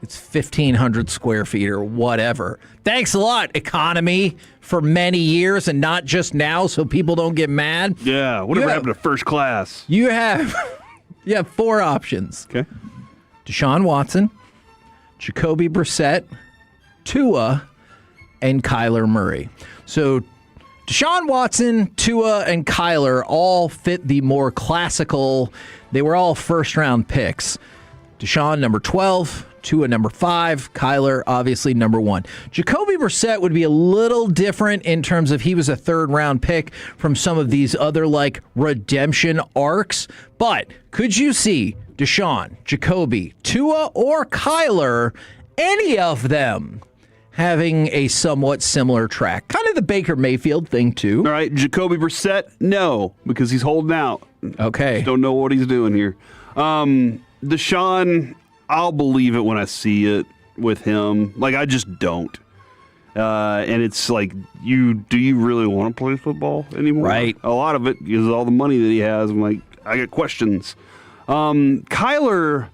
it's 1,500 square feet or whatever. Thanks a lot, economy, for many years and not just now so people don't get mad. Yeah, whatever Yeah. happened to first class? You have 4 options. Okay. Deshaun Watson, Jacoby Brissett, Tua, and Kyler Murray. So Deshaun Watson, Tua, and Kyler all fit the more classical. They were all first-round picks. Deshaun, number 12. Tua, number 5. Kyler, obviously, number 1. Jacoby Brissett would be a little different in terms of he was a third-round pick from some of these other, like, redemption arcs. But could you see Deshaun, Jacoby, Tua, or Kyler, any of them, having a somewhat similar track? Kind of the Baker Mayfield thing, too. All right, Jacoby Brissett, no, because he's holding out. Okay. Don't know what he's doing here. Deshaun, I'll believe it when I see it with him. Like, I just don't. And it's like, do you really want to play football anymore? Right. A lot of it is all the money that he has. I'm like, I got questions. Kyler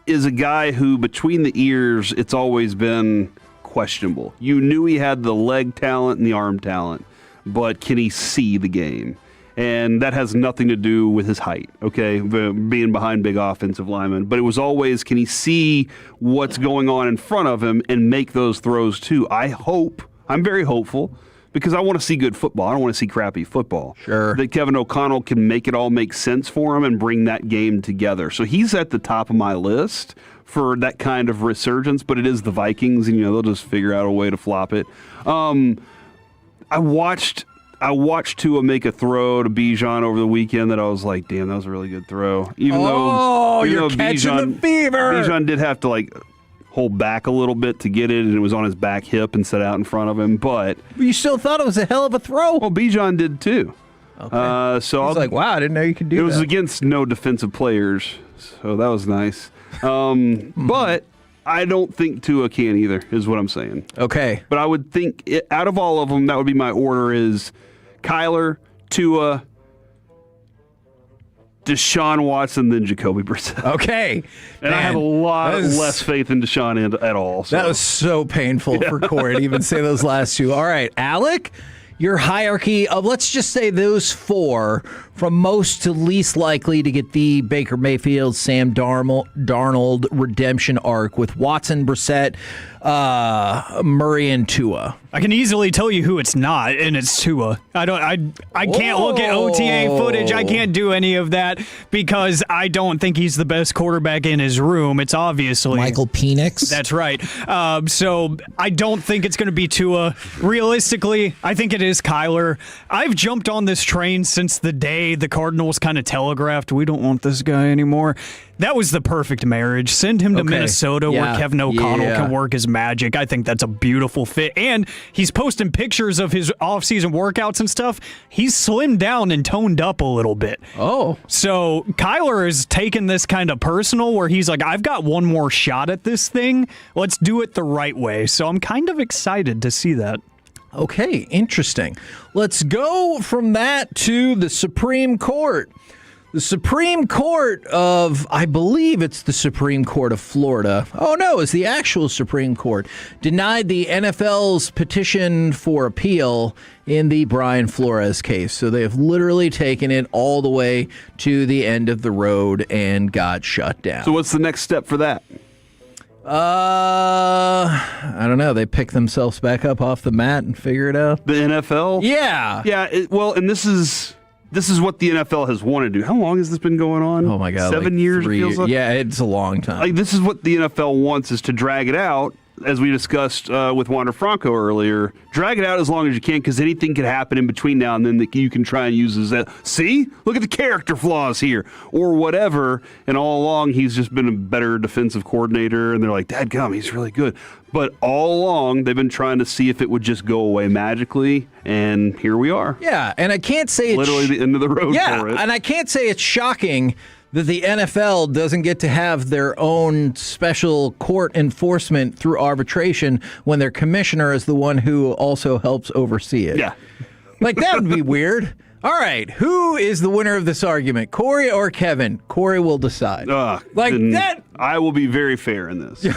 is a guy who, between the ears, it's always been questionable. You knew he had the leg talent and the arm talent, but can he see the game? And that has nothing to do with his height, okay, being behind big offensive linemen. But it was always, can he see what's going on in front of him and make those throws too? I'm very hopeful, because I want to see good football. I don't want to see crappy football. Sure. That Kevin O'Connell can make it all make sense for him and bring that game together. So he's at the top of my list for that kind of resurgence, but it is the Vikings, and they'll just figure out a way to flop it. I watched Tua make a throw to Bijan over the weekend that I was like, damn, that was a really good throw. Even though catching the fever. Bijan did have to like hold back a little bit to get it, and it was on his back hip and set out in front of him. But you still thought it was a hell of a throw. Well, Bijan did too. Okay. So I was like, wow, I didn't know you could do that. It was against no defensive players, so that was nice. But I don't think Tua can either, is what I'm saying. Okay. But I would think, out of all of them, that would be my order is Kyler, Tua, Deshaun Watson, then Jacoby Brissett. Okay. And I have a lot less faith in Deshaun at all. So. That was so painful for Corey to even say those last two. All right, Alec, your hierarchy of, let's just say, those 4 from most to least likely to get the Baker Mayfield, Sam Darnold redemption arc with Watson, Brissett, Murray, and Tua. I can easily tell you who it's not, and it's Tua. I can't look at OTA footage. I can't do any of that because I don't think he's the best quarterback in his room. It's obviously Michael Penix. That's right. So I don't think it's going to be Tua. Realistically, I think it is Kyler. I've jumped on this train since the day the Cardinals kind of telegraphed, we don't want this guy anymore. That was the perfect marriage. Send him to Minnesota where Kevin O'Connell can work his magic. I think that's a beautiful fit. And he's posting pictures of his off-season workouts and stuff. He's slimmed down and toned up a little bit. Oh. So Kyler is taking this kind of personal where he's like, I've got one more shot at this thing. Let's do it the right way. So I'm kind of excited to see that. Okay, interesting. Let's go from that to the Supreme Court. The Supreme Court of, I believe it's the Supreme Court of Florida. Oh, no, it's the actual Supreme Court. Denied the NFL's petition for appeal in the Brian Flores case. So they have literally taken it all the way to the end of the road and got shut down. So what's the next step for that? I don't know. They pick themselves back up off the mat and figure it out. The NFL? Yeah. Yeah, and this is what the NFL has wanted to do. How long has this been going on? Oh, my God. 7 years, it feels like? Yeah, it's a long time. Like, this is what the NFL wants, is to drag it out, as we discussed with Wander Franco earlier. Drag it out as long as you can, because anything can happen in between now and then that you can try and use as that. See? Look at the character flaws here, or whatever. And all along, he's just been a better defensive coordinator, and they're like, dadgum, he's really good. But all along, they've been trying to see if it would just go away magically, and here we are. Yeah, and I can't say it's literally the end of the road for it. And I can't say it's shocking that the NFL doesn't get to have their own special court enforcement through arbitration when their commissioner is the one who also helps oversee it. Yeah. Like, that would be weird. All right, who is the winner of this argument, Corey or Kevin? Corey will decide. That. I will be very fair in this.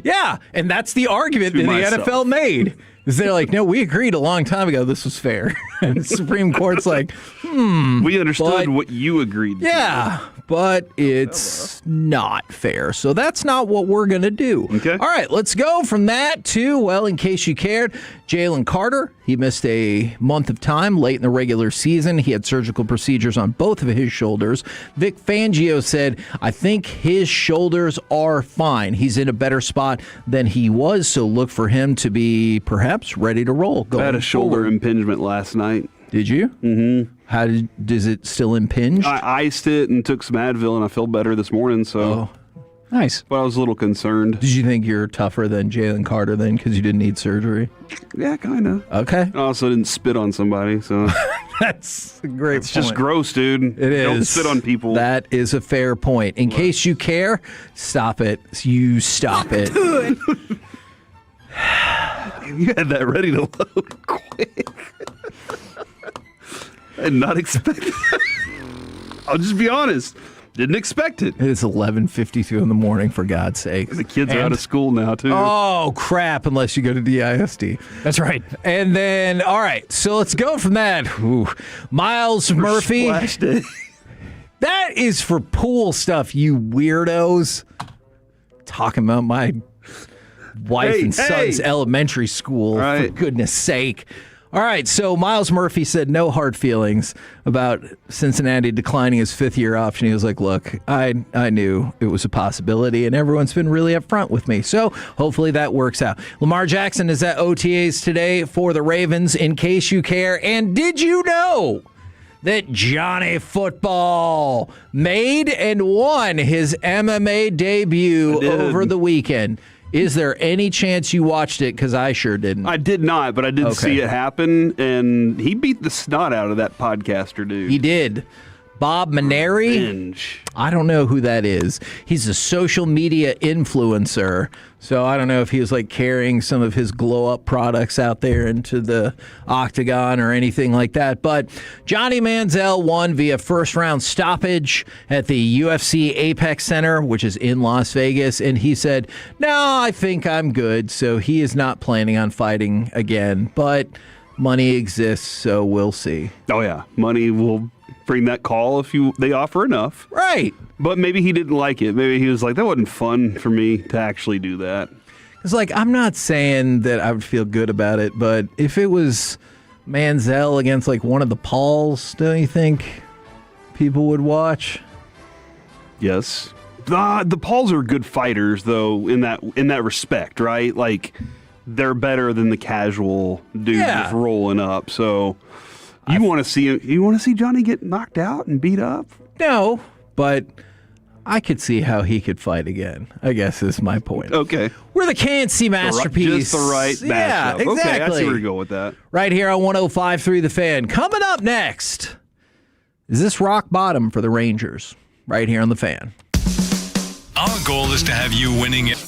Yeah, and that's the argument that the NFL made. Is they're like, no, we agreed a long time ago this was fair. And the Supreme Court's like, we understood what you agreed to. Yeah, but it's not fair. So that's not what we're going to do. Okay. All right, let's go from that to, well, in case you cared, Jalen Carter. He missed a month of time late in the regular season. He had surgical procedures on both of his shoulders. Vic Fangio said, I think his shoulders are fine. He's in a better spot than he was, so look for him to be perhaps ready to roll. I had a shoulder impingement last night. Did you? Mm-hmm. How does it still impinge? I iced it and took some Advil, and I feel better this morning. So nice. But I was a little concerned. Did you think you're tougher than Jalen Carter then because you didn't need surgery? Yeah, kind of. Okay. I also didn't spit on somebody, so that's a great It's just gross, dude. It is. Don't spit on people. That is a fair point. In case you care, stop it. You stop it. You had that ready to load quick. I did not expect that. I'll just be honest. Didn't expect it. It is 11:52 in the morning, for God's sake. The kids are out of school now, too. Oh, crap, unless you go to DISD. That's right. And then, all right, so let's go from that. Ooh. Miles Murphy. Splash day. That is for pool stuff, you weirdos. Talking about my wife and son's elementary school, for goodness sake. All right, so Miles Murphy said no hard feelings about Cincinnati declining his fifth-year option. He was like, look, I knew it was a possibility, and everyone's been really upfront with me. So hopefully that works out. Lamar Jackson is at OTAs today for the Ravens, in case you care. And did you know that Johnny Football made and won his MMA debut over the weekend? Is there any chance you watched it? Because I sure didn't. I did not, but I did see it happen, and he beat the snot out of that podcaster dude. He did. Bob Maneri. I don't know who that is. He's a social media influencer. So I don't know if he was like carrying some of his glow up products out there into the octagon or anything like that. But Johnny Manziel won via first round stoppage at the UFC Apex Center, which is in Las Vegas. And he said, no, I think I'm good. So he is not planning on fighting again. But money exists, so we'll see. Oh yeah, money will bring that call if they offer enough. Right. But maybe he didn't like it. Maybe he was like, that wasn't fun for me to actually do that. It's like, I'm not saying that I would feel good about it, but if it was Manziel against like one of the Pauls, don't you think people would watch? Yes. The Pauls are good fighters, though, in that respect, right? Like, they're better than the casual dude just rolling up. So you want to see Johnny get knocked out and beat up? No, but I could see how he could fight again, I guess is my point. Okay. We're the KNC Masterpiece. Just the right matchup. Yeah, exactly. Okay, I see where to go with that. Right here on 105.3 The Fan. Coming up next, is this rock bottom for the Rangers? Right here on The Fan. Our goal is to have you winning it.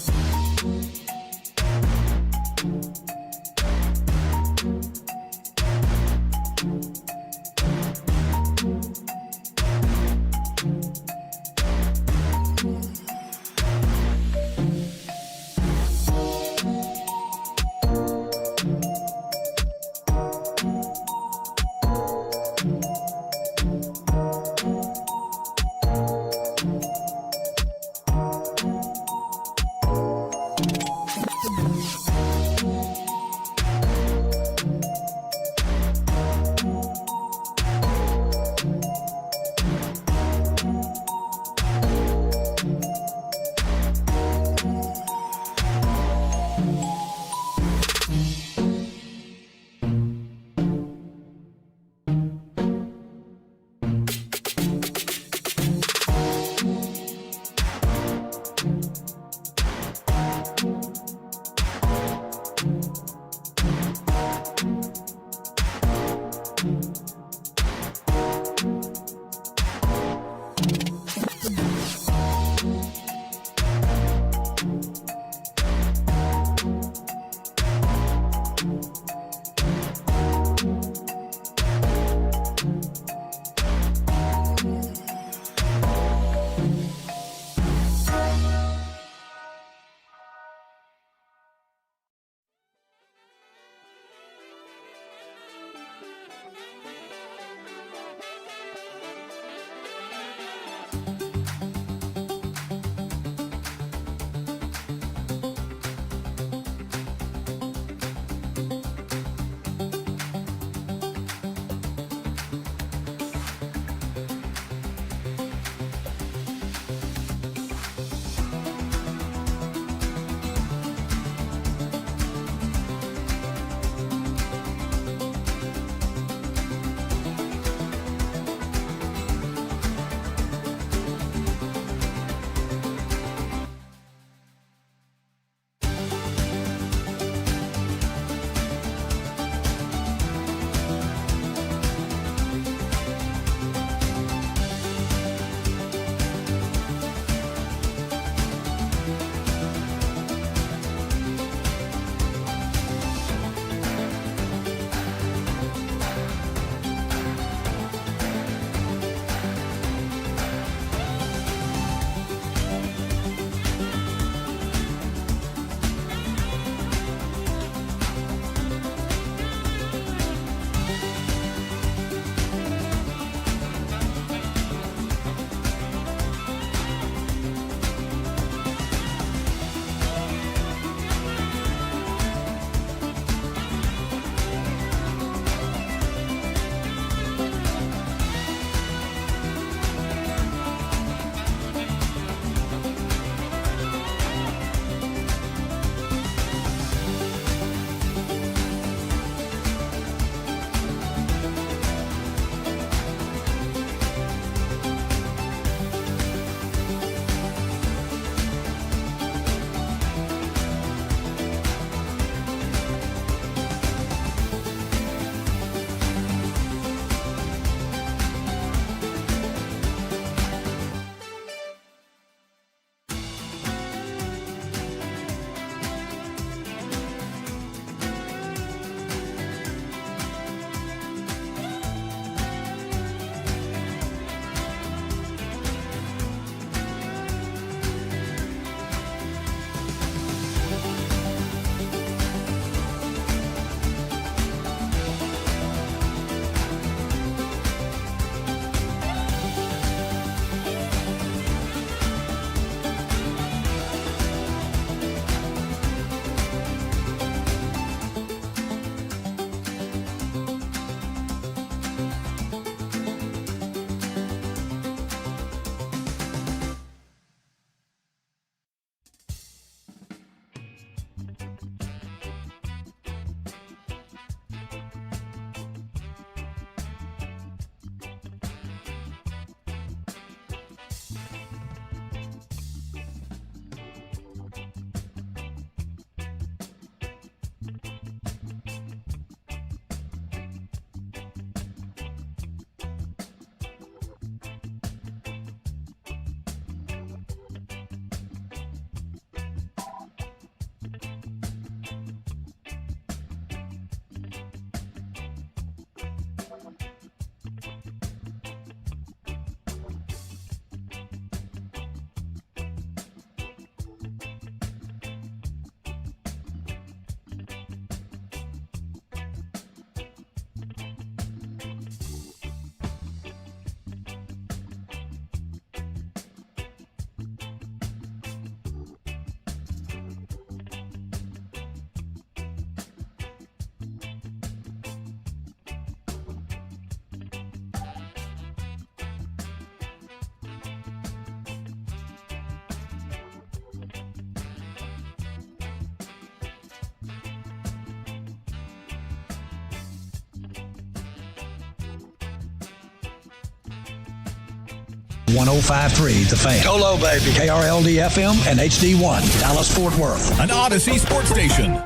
105.3 The Fan. Go low, baby. KRLD-FM and HD1, Dallas-Fort Worth. An Odyssey sports station.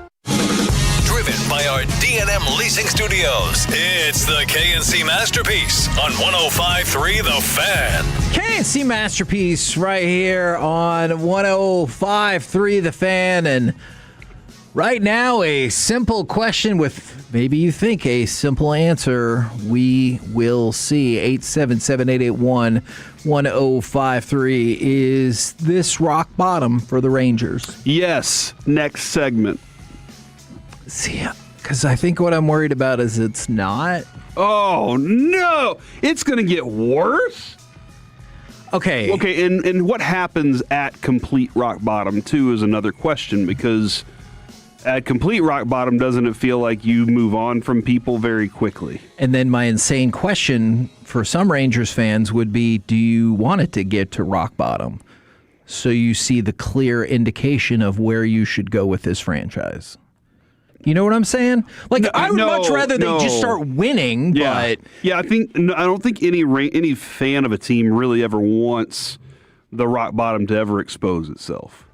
Driven by our D&M Leasing Studios, it's the KNC Masterpiece on 105.3 The Fan. KNC Masterpiece right here on 105.3 The Fan. And right now, a simple question with maybe you think a simple answer. We will see. 877-881-1053. Is this rock bottom for the Rangers? Yes. Next segment. See, because I think what I'm worried about is it's not. Oh, no. It's going to get worse? Okay. Okay, and what happens at complete rock bottom, too, is another question, because at complete rock bottom, doesn't it feel like you move on from people very quickly? And then my insane question for some Rangers fans would be, do you want it to get to rock bottom so you see the clear indication of where you should go with this franchise? You know what I'm saying? Like, I would much rather they just start winning, but... Yeah, I don't think any fan of a team really ever wants the rock bottom to ever expose itself.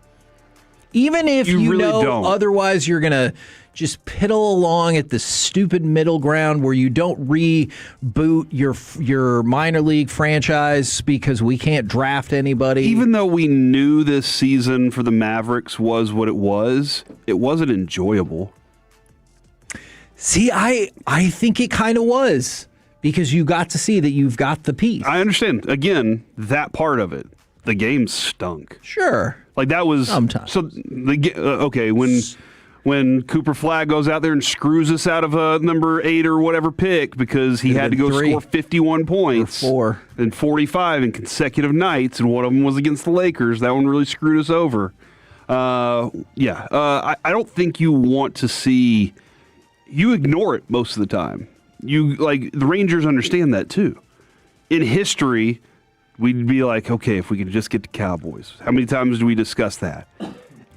Even if you really know don't. Otherwise you're going to just piddle along at the stupid middle ground where you don't reboot your minor league franchise because we can't draft anybody. Even though we knew this season for the Mavericks was what it wasn't enjoyable. See, I think it kind of was because you got to see that you've got the piece. I understand. Again, that part of it. The game stunk. Sure. Like that was sometimes. So when Cooper Flagg goes out there and screws us out of a number 8 or whatever pick because he had to go score 51 points or 4 and 45 in consecutive nights, and one of them was against the Lakers. That one really screwed us over. I don't think you want to see. You ignore it most of the time. The Rangers understand that too. In history, we'd be like, okay, if we could just get the Cowboys. How many times do we discuss that?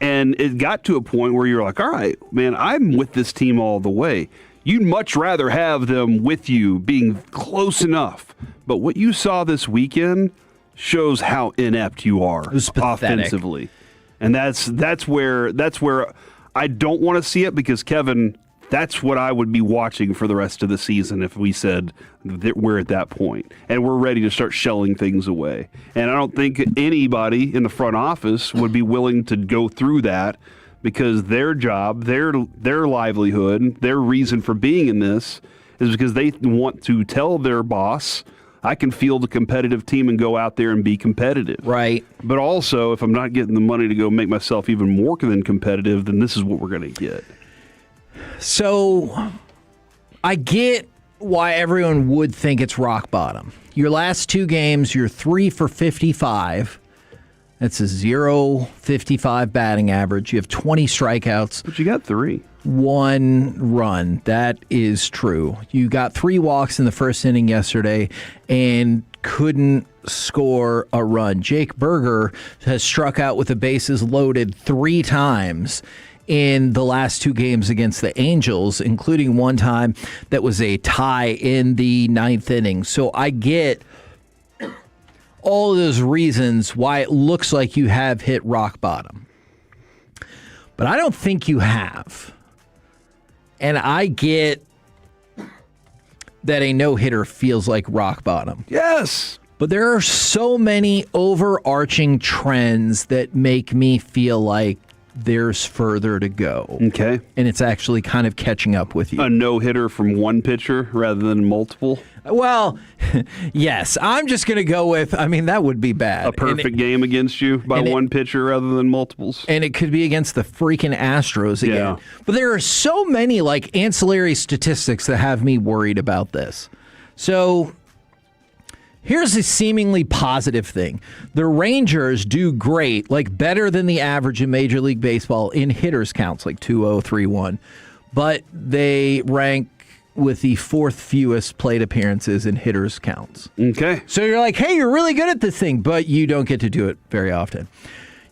And it got to a point where you're like, all right, man, I'm with this team all the way. You'd much rather have them with you being close enough. But what you saw this weekend shows how inept you are offensively. And that's where I don't want to see it because, Kevin, that's what I would be watching for the rest of the season if we said that we're at that point and we're ready to start shelling things away. And I don't think anybody in the front office would be willing to go through that because their job, their livelihood, their reason for being in this is because they want to tell their boss, I can field a competitive team and go out there and be competitive. Right. But also, if I'm not getting the money to go make myself even more than competitive, then this is what we're going to get. So I get why everyone would think it's rock bottom. Your last 2 games, you're 3 for 55. That's a 0.55 batting average. You have 20 strikeouts. But you got 3. 1 run. That is true. You got 3 walks in the first inning yesterday and couldn't score a run. Jake Berger has struck out with the bases loaded 3 times in the last 2 games against the Angels, including one time that was a tie in the 9th inning. So I get all of those reasons why it looks like you have hit rock bottom. But I don't think you have. And I get that a no-hitter feels like rock bottom. Yes. But there are so many overarching trends that make me feel like there's further to go. Okay. And it's actually kind of catching up with you. A no-hitter from one pitcher rather than multiple? Well, yes. I'm just going to go with, that would be bad. A perfect game against you by one pitcher rather than multiples? And it could be against the freaking Astros again. Yeah. But there are so many ancillary statistics that have me worried about this. So here's a seemingly positive thing. The Rangers do great, better than the average in Major League Baseball in hitters counts, 2-0-3-1. But they rank with the 4th fewest plate appearances in hitters counts. Okay. So you're like, hey, you're really good at this thing, but you don't get to do it very often.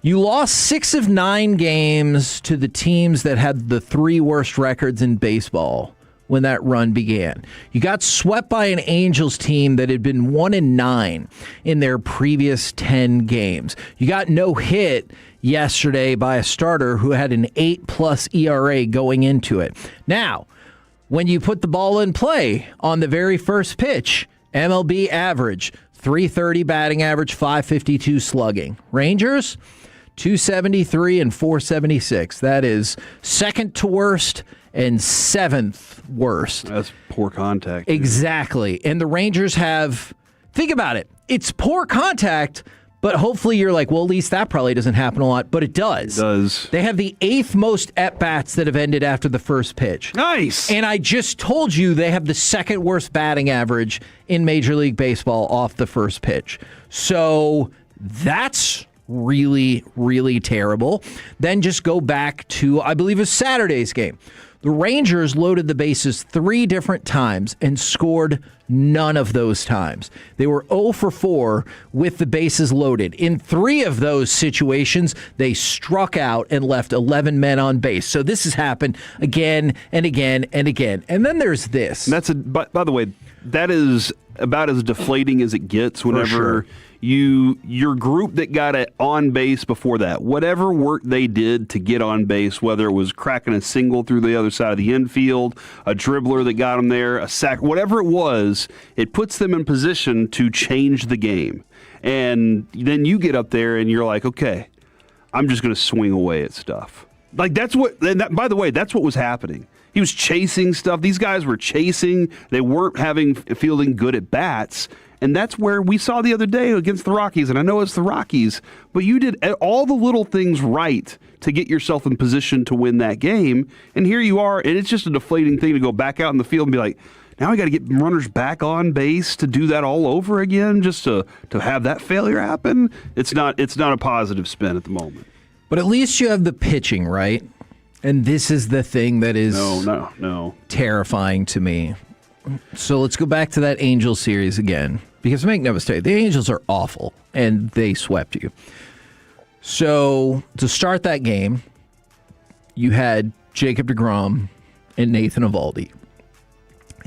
You lost 6 of 9 games to the teams that had the 3 worst records in baseball when that run began. You got swept by an Angels team that had been 1-9 in their previous 10 games. You got no hit yesterday by a starter who had an 8+ ERA going into it. Now, when you put the ball in play on the very first pitch, MLB average, 330 batting average, 552 slugging. Rangers, 273 and 476. That is second to worst and seventh worst. That's poor contact. Exactly. And the Rangers have, think about it, it's poor contact, but hopefully you're like, well, at least that probably doesn't happen a lot, but it does. It does. They have the 8th most at-bats that have ended after the first pitch. Nice. And I just told you they have the second worst batting average in Major League Baseball off the first pitch. So that's really, really terrible. Then just go back to, I believe, it was Saturday's game. The Rangers loaded the bases 3 different times and scored none of those times. They were 0 for 4 with the bases loaded. In 3 of those situations, they struck out and left 11 men on base. So this has happened again and again and again. And then there's this. And that's by the way, that is about as deflating as it gets whenever your group that got it on base before that, whatever work they did to get on base, whether it was cracking a single through the other side of the infield, a dribbler that got them there, a sack, whatever it was, it puts them in position to change the game. And then you get up there and you're like, okay, I'm just going to swing away at stuff. Like that's what, and that, by the way, that's what was happening. He was chasing stuff. These guys were chasing. They weren't fielding good at bats. And that's where we saw the other day against the Rockies. And I know it's the Rockies, but you did all the little things right to get yourself in position to win that game. And here you are, and it's just a deflating thing to go back out in the field and be like, now we got to get runners back on base to do that all over again, just to have that failure happen. It's not a positive spin at the moment. But at least you have the pitching, right? And this is the thing that is no terrifying to me. So let's go back to that Angels series again. Because make no mistake, the Angels are awful, and they swept you. So to start that game, you had Jacob deGrom and Nathan Eovaldi,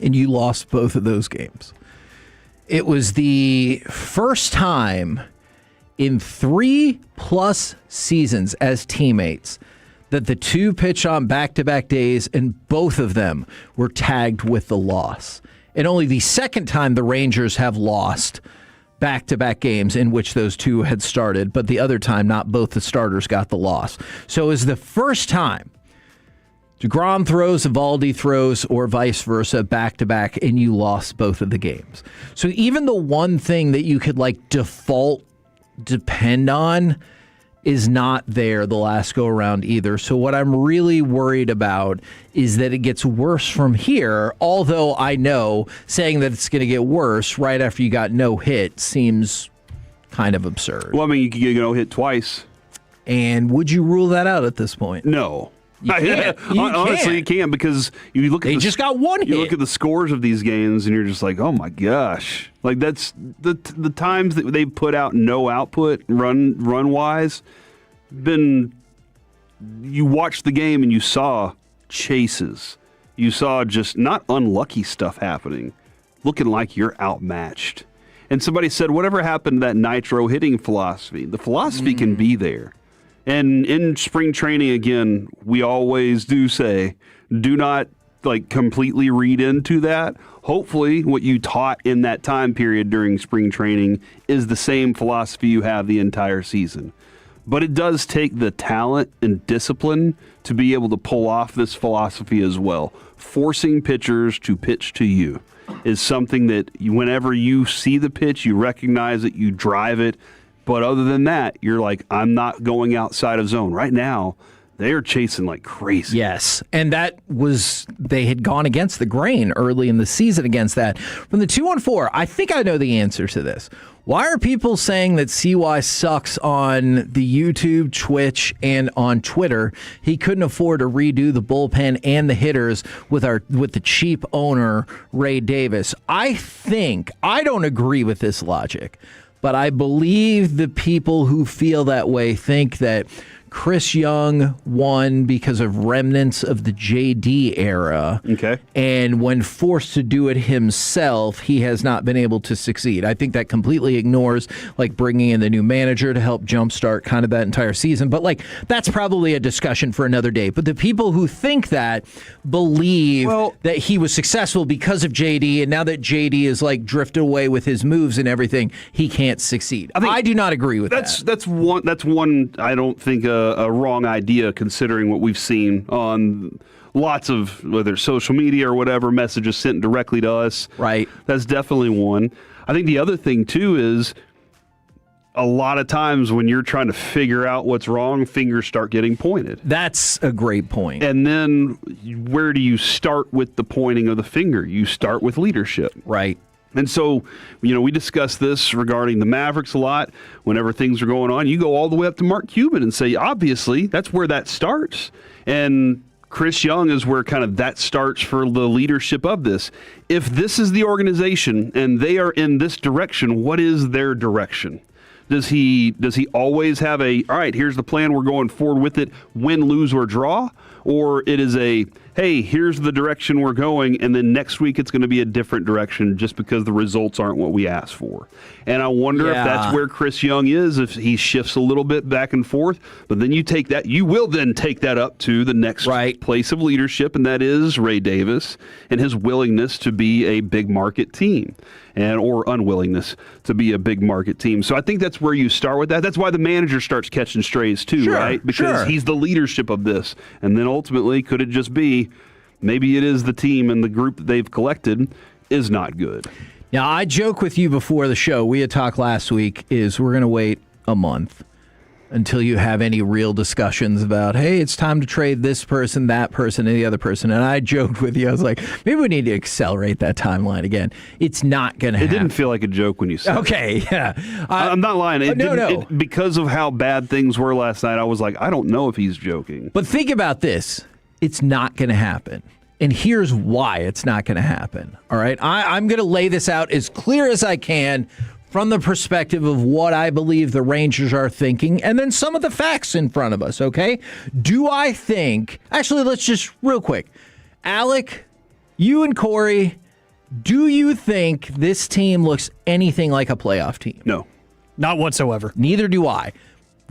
and you lost both of those games. It was the first time in 3+ seasons as teammates that the two pitched on back-to-back days, and both of them were tagged with the loss. And only the second time the Rangers have lost back-to-back games in which those two had started, but the other time not both the starters got the loss. So it was the first time DeGrom throws, Eovaldi throws, or vice versa, back-to-back, and you lost both of the games. So even the one thing that you could default depend on is not there the last go around either. So what I'm really worried about is that it gets worse from here, although I know saying that it's going to get worse right after you got no hit seems kind of absurd. Well, I mean, you could get no hit twice. And would you rule that out at this point? No. You can't. Honestly, you can't, because you look at they just got one hit. You look at the scores of these games, and you're just like, oh my gosh! Like that's the times that they put out no output run wise. You watched the game and you saw chases. You saw just not unlucky stuff happening, looking like you're outmatched. And somebody said, whatever happened to that nitro hitting philosophy? The philosophy can be there. And in spring training, again, we always do say, do not completely read into that. Hopefully what you taught in that time period during spring training is the same philosophy you have the entire season. But it does take the talent and discipline to be able to pull off this philosophy as well. Forcing pitchers to pitch to you is something that whenever you see the pitch, you recognize it, you drive it. But other than that, you're like, I'm not going outside of zone. Right now, they are chasing like crazy. Yes, and they had gone against the grain early in the season against that. From the 214, I think I know the answer to this. Why are people saying that CY sucks on the YouTube, Twitch, and on Twitter? He couldn't afford to redo the bullpen and the hitters with the cheap owner, Ray Davis. I don't agree with this logic, but I believe the people who feel that way think that Chris Young won because of remnants of the JD era. Okay. And when forced to do it himself, he has not been able to succeed. I think that completely ignores like bringing in the new manager to help jumpstart kind of that entire season. But like that's probably a discussion for another day. But the people who think that believe that he was successful because of JD, and now that JD is like drifted away with his moves and everything, he can't succeed. I do not agree with that. That's one I don't think a wrong idea, considering what we've seen on lots of, whether it's social media or whatever, messages sent directly to us. Right. That's definitely one. I think the other thing too is a lot of times when you're trying to figure out what's wrong, fingers start getting pointed. That's a great point. And then where do you start with the pointing of the finger? You start with leadership. Right. And so, we discuss this regarding the Mavericks a lot. Whenever things are going on, you go all the way up to Mark Cuban and say, obviously, that's where that starts. And Chris Young is where kind of that starts for the leadership of this. If this is the organization and they are in this direction, what is their direction? Does he always have all right, here's the plan, we're going forward with it, win, lose, or draw? Or it is hey, here's the direction we're going, and then next week it's going to be a different direction just because the results aren't what we asked for. And I wonder if that's where Chris Young is, if he shifts a little bit back and forth. But then you will then take that up to the next place of leadership, and that is Ray Davis and his willingness to be a big market team. Or unwillingness to be a big market team. So I think that's where you start with that. That's why the manager starts catching strays too, right? Because he's the leadership of this. And then ultimately, could it just be maybe it is the team and the group that they've collected is not good? Now, I joke with you before the show. We had talked last week is we're going to wait a month until you have any real discussions about, hey, it's time to trade this person, that person, and the other person. And I joked with you. I was like, maybe we need to accelerate that timeline again. It's not going to happen. It didn't feel like a joke when you said it. Yeah. I'm not lying. No. Because of how bad things were last night, I was like, I don't know if he's joking. But think about this. It's not going to happen. And here's why it's not going to happen. All right? I'm going to lay this out as clear as I can from the perspective of what I believe the Rangers are thinking, and then some of the facts in front of us, okay? Do I think... Actually, let's just real quick. Alec, you and Corey, do you think this team looks anything like a playoff team? No. Not whatsoever. Neither do I.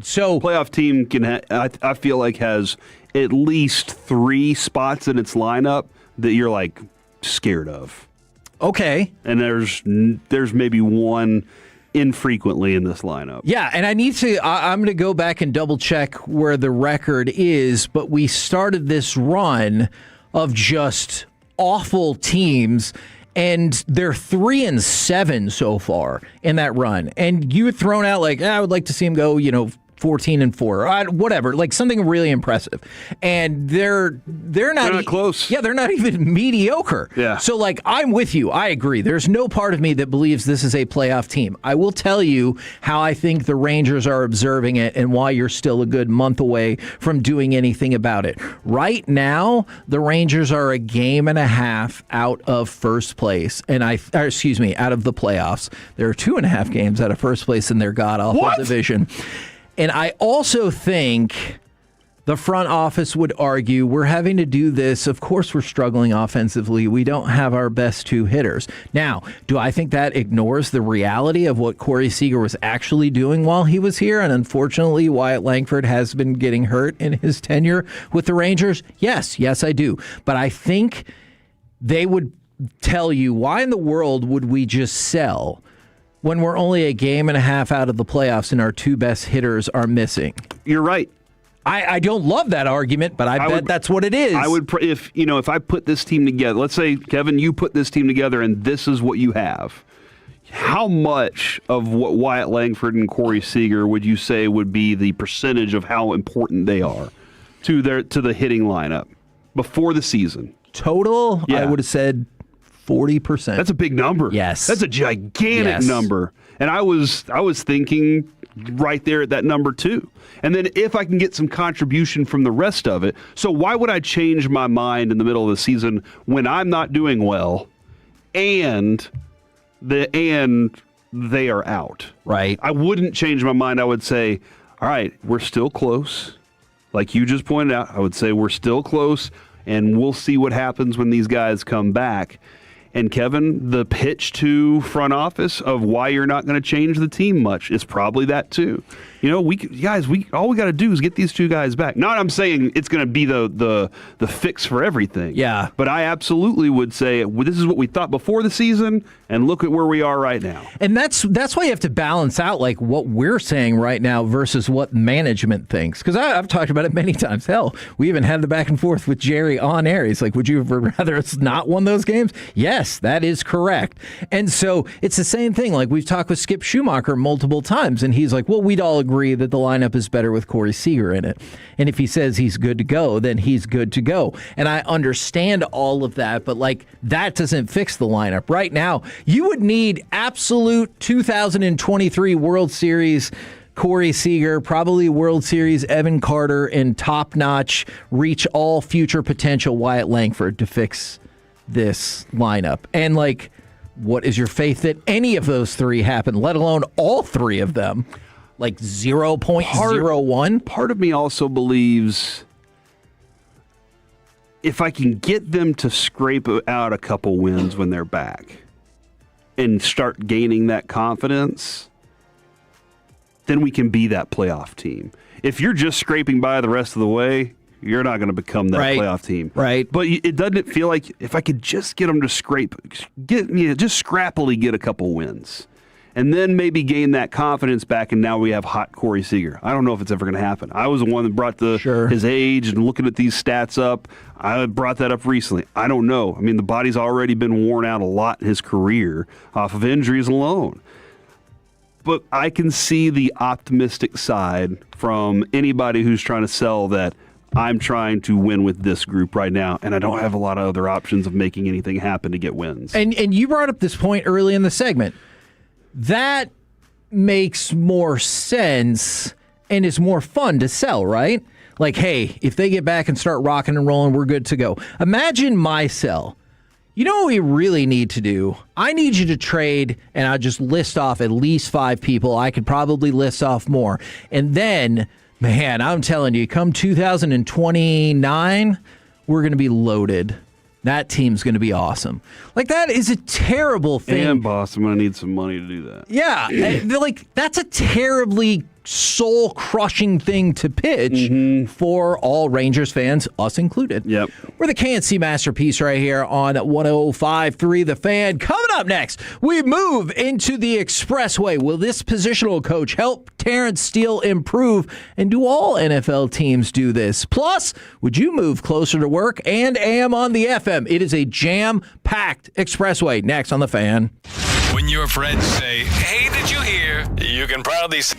So playoff team I feel like has at least 3 spots in its lineup that you're like scared of. Okay. And there's maybe one infrequently in this lineup. Yeah, and I'm going to go back and double check where the record is, but we started this run of just awful teams, and they're 3-7 so far in that run. And you had thrown out like, I would like to see them go, 14-4, whatever, like something really impressive. And they're not close. Yeah, they're not even mediocre. Yeah. So like, I'm with you. I agree. There's no part of me that believes this is a playoff team. I will tell you how I think the Rangers are observing it and why you're still a good month away from doing anything about it. Right now, the Rangers are a game and a half out of first place, and out of the playoffs. There are 2.5 games out of first place in their god-awful division. And I also think the front office would argue we're having to do this. Of course, we're struggling offensively. We don't have our best 2 hitters. Now, do I think that ignores the reality of what Corey Seager was actually doing while he was here? And unfortunately, Wyatt Langford has been getting hurt in his tenure with the Rangers? Yes, I do. But I think they would tell you, why in the world would we just sell when we're only a game and a half out of the playoffs and our 2 best hitters are missing? You're right. I don't love that argument, but I bet that's what it is. I would, if I put this team together, let's say, Kevin, you put this team together and this is what you have. How much of what Wyatt Langford and Corey Seager would you say would be the percentage of how important they are to the hitting lineup before the season? Total, yeah. I would have said 40%. That's a big number. Yes. That's a gigantic number. And I was thinking right there at that number too. And then if I can get some contribution from the rest of it. So why would I change my mind in the middle of the season when I'm not doing well and they are out? Right. I wouldn't change my mind. I would say, all right, we're still close. like you just pointed out, I would say we're still close, and we'll see what happens when these guys come back. And Kevin, the pitch to front office of why you're not going to change the team much is probably that too. You know, all we got to do is get these two guys back. Not I'm saying it's going to be the fix for everything. Yeah. But I absolutely would say this is what we thought before the season, and look at where we are right now. And that's why you have to balance out like what we're saying right now versus what management thinks. Because I've talked about it many times. Hell, we even had the back and forth with Jerry on air. He's like, would you rather us not won those games? Yes, that is correct. And so it's the same thing. Like we've talked with Skip Schumacher multiple times, and he's like, well, we'd all agree that the lineup is better with Corey Seager in it. And if he says he's good to go, then he's good to go. And I understand all of that, but like that doesn't fix the lineup. Right now, you would need absolute 2023 World Series Corey Seager, probably World Series Evan Carter, and top-notch, reach all future potential Wyatt Langford to fix this lineup. And like, what is your faith that any of those three happen, let alone all three of them? Like 0.01? Part of me also believes if I can get them to scrape out a couple wins when they're back and start gaining that confidence, then we can be that playoff team. If you're just scraping by the rest of the way, you're not going to become that playoff team. Right. But it doesn't feel like if I could just get them to just scrappily get a couple wins and then maybe gain that confidence back, and now we have hot Corey Seager. I don't know if it's ever going to happen. I was the one that brought his age and looking at these stats up. I brought that up recently. I don't know. I mean, the body's already been worn out a lot in his career off of injuries alone. But I can see the optimistic side from anybody who's trying to sell that I'm trying to win with this group right now, and I don't have a lot of other options of making anything happen to get wins. And you brought up this point early in the segment. That makes more sense and is more fun to sell, right? Like, hey, if they get back and start rocking and rolling, we're good to go. Imagine my sell. You know what we really need to do? I need you to trade, and I'll just list off at least 5 people. I could probably list off more. And then, man, I'm telling you, come 2029, we're going to be loaded. That team's going to be awesome. Like, that is a terrible thing. And, boss, I'm going to need some money to do that. Yeah. Like, that's a terribly soul-crushing thing to pitch for all Rangers fans, us included. Yep. We're the KNC Masterpiece right here on 105.3 The Fan. Coming up next, we move into the Expressway. Will this positional coach help Terrence Steele improve? And do all NFL teams do this? Plus, would you move closer to work and AM on the FM? It is a jam-packed Expressway. Next on The Fan. When your friends say, hey, did you hear? You can proudly say,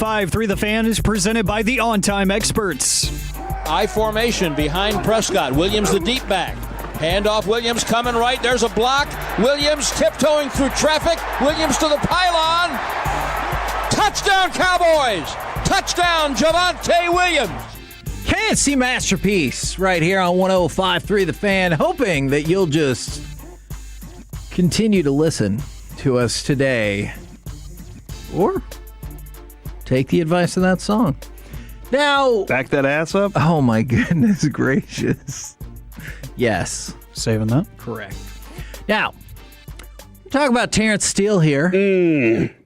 105.3 The Fan is presented by the On Time Experts. I formation behind Prescott. Williams the deep back. Handoff, Williams coming right. There's a block. Williams tiptoeing through traffic. Williams to the pylon. Touchdown, Cowboys! Touchdown, Javonte Williams! KNC Masterpiece right here on 105.3 The Fan. Hoping that you'll just continue to listen to us today. Or take the advice of that song. Now, back that ass up. Oh my goodness gracious! Yes, saving that correct. Now, talk about Terrence Steele here.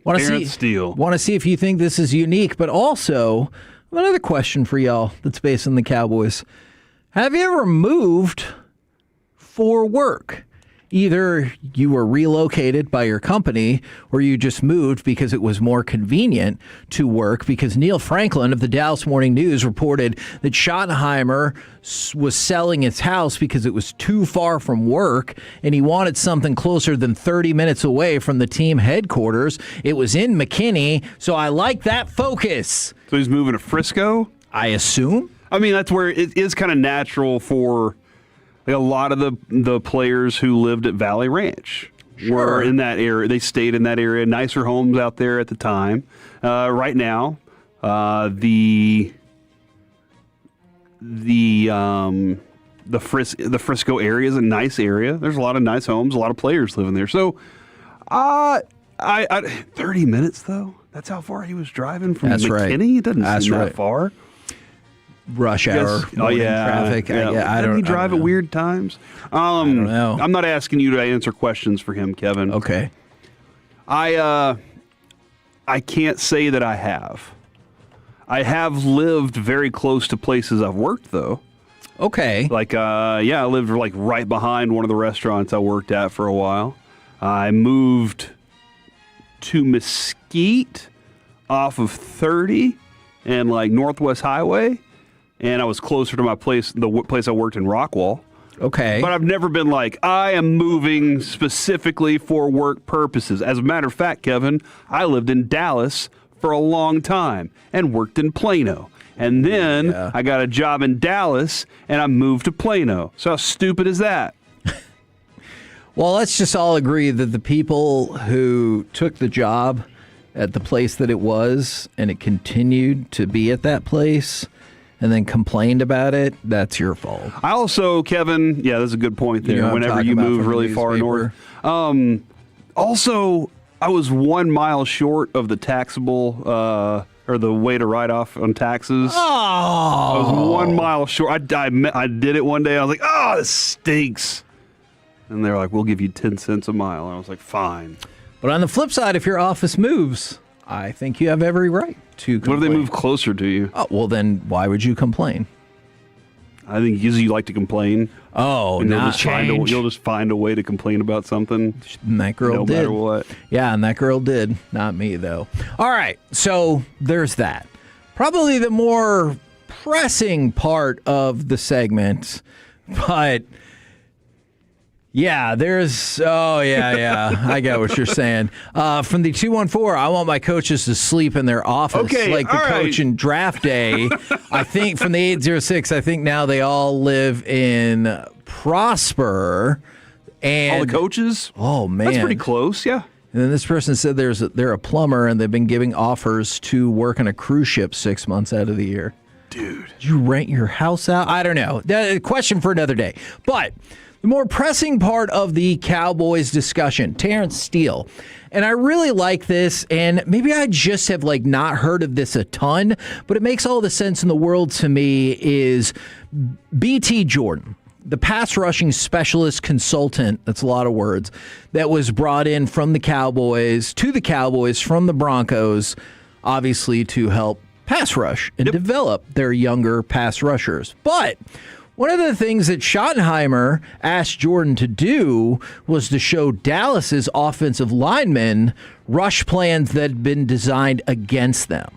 Want Terrence Steele. Want to see if you think this is unique, but also another question for y'all that's based on the Cowboys. Have you ever moved for work? Either you were relocated by your company or you just moved because it was more convenient to work, because Neil Franklin of the Dallas Morning News reported that Schottenheimer was selling his house because it was too far from work and he wanted something closer than 30 minutes away from the team headquarters. It was in McKinney, so I like that focus. So he's moving to Frisco? I assume. I mean, that's where it is kind of natural for a lot of the players who lived at Valley Ranch were in that area. They stayed in that area. Nicer homes out there at the time. Right now, the Frisco area is a nice area. There's a lot of nice homes. A lot of players living there. So, 30 minutes though. That's how far he was driving from McKinney. Right. It doesn't seem that far. Rush hour, traffic. I don't. He drive at weird times. I don't know. I'm not asking you to answer questions for him, Kevin. Okay. I can't say that I have. I have lived very close to places I've worked, though. Okay. Like, I lived like right behind one of the restaurants I worked at for a while. I moved to Mesquite off of 30 and like Northwest Highway. And I was closer to my place, the place I worked in Rockwall. Okay. But I've never been like, I am moving specifically for work purposes. As a matter of fact, Kevin, I lived in Dallas for a long time and worked in Plano. And then I got a job in Dallas and I moved to Plano. So how stupid is that? Well, let's just all agree that the people who took the job at the place that it was and it continued to be at that place and then complained about it, that's your fault. I also, Kevin, that's a good point there. Whenever you move really far north. Also, I was 1 mile short of the taxable, or the way to write off on taxes. Oh. I was 1 mile short. I did it one day. I was like, this stinks. And they're like, we'll give you 10 cents a mile. And I was like, fine. But on the flip side, if your office moves, I think you have every right to complain. What if they move closer to you? Oh, well, then why would you complain? I think usually you like to complain. Oh, and not change. You'll just find a way to complain about something. And that girl did. No matter what. Yeah, and that girl did. Not me, though. All right, so there's that. Probably the more pressing part of the segment, but... yeah, there's... I get what you're saying. From the 214, I want my coaches to sleep in their office like the coach in draft day. I think from the 806, I think now they all live in Prosper. And all the coaches? Oh, man. That's pretty close, yeah. And then this person said they're a plumber, and they've been giving offers to work on a cruise ship 6 months out of the year. Dude. Did you rent your house out? I don't know. Question for another day. But... the more pressing part of the Cowboys discussion, Terrence Steele. And I really like this, and maybe I just have not heard of this a ton, but it makes all the sense in the world to me, is BT Jordan, the pass rushing specialist consultant, that's a lot of words, that was brought in from the Cowboys, to the Cowboys from the Broncos, obviously to help pass rush and develop their younger pass rushers. But... one of the things that Schottenheimer asked Jordan to do was to show Dallas's offensive linemen rush plans that had been designed against them.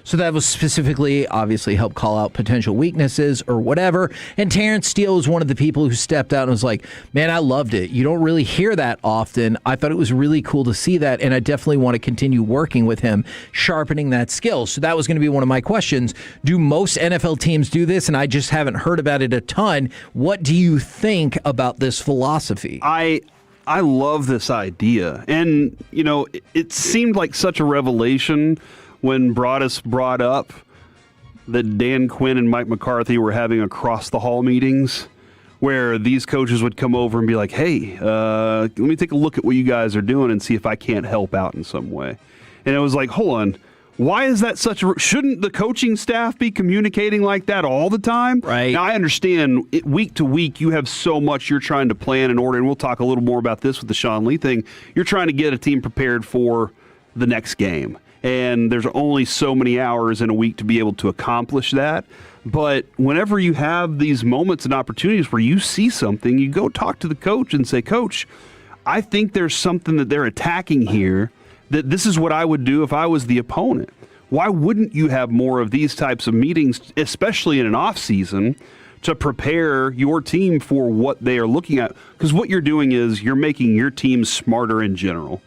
So that was specifically, obviously, help call out potential weaknesses or whatever. And Terrence Steele was one of the people who stepped out and was like, man, I loved it. You don't really hear that often. I thought it was really cool to see that, and I definitely want to continue working with him, sharpening that skill. So that was going to be one of my questions. Do most NFL teams do this? And I just haven't heard about it a ton. What do you think about this philosophy? I love this idea. And, it seemed like such a revelation when Broadus brought up that Dan Quinn and Mike McCarthy were having across-the-hall meetings where these coaches would come over and be like, hey, let me take a look at what you guys are doing and see if I can't help out in some way. And it was like, hold on. Why is that shouldn't the coaching staff be communicating like that all the time? Right. Now, I understand week to week you have so much you're trying to plan and order, and we'll talk a little more about this with the Sean Lee thing. You're trying to get a team prepared for the next game, and there's only so many hours in a week to be able to accomplish that. But whenever you have these moments and opportunities where you see something, you go talk to the coach and say, Coach, I think there's something that they're attacking here, that this is what I would do if I was the opponent. Why wouldn't you have more of these types of meetings, especially in an off season, to prepare your team for what they are looking at? Because what you're doing is you're making your team smarter in general.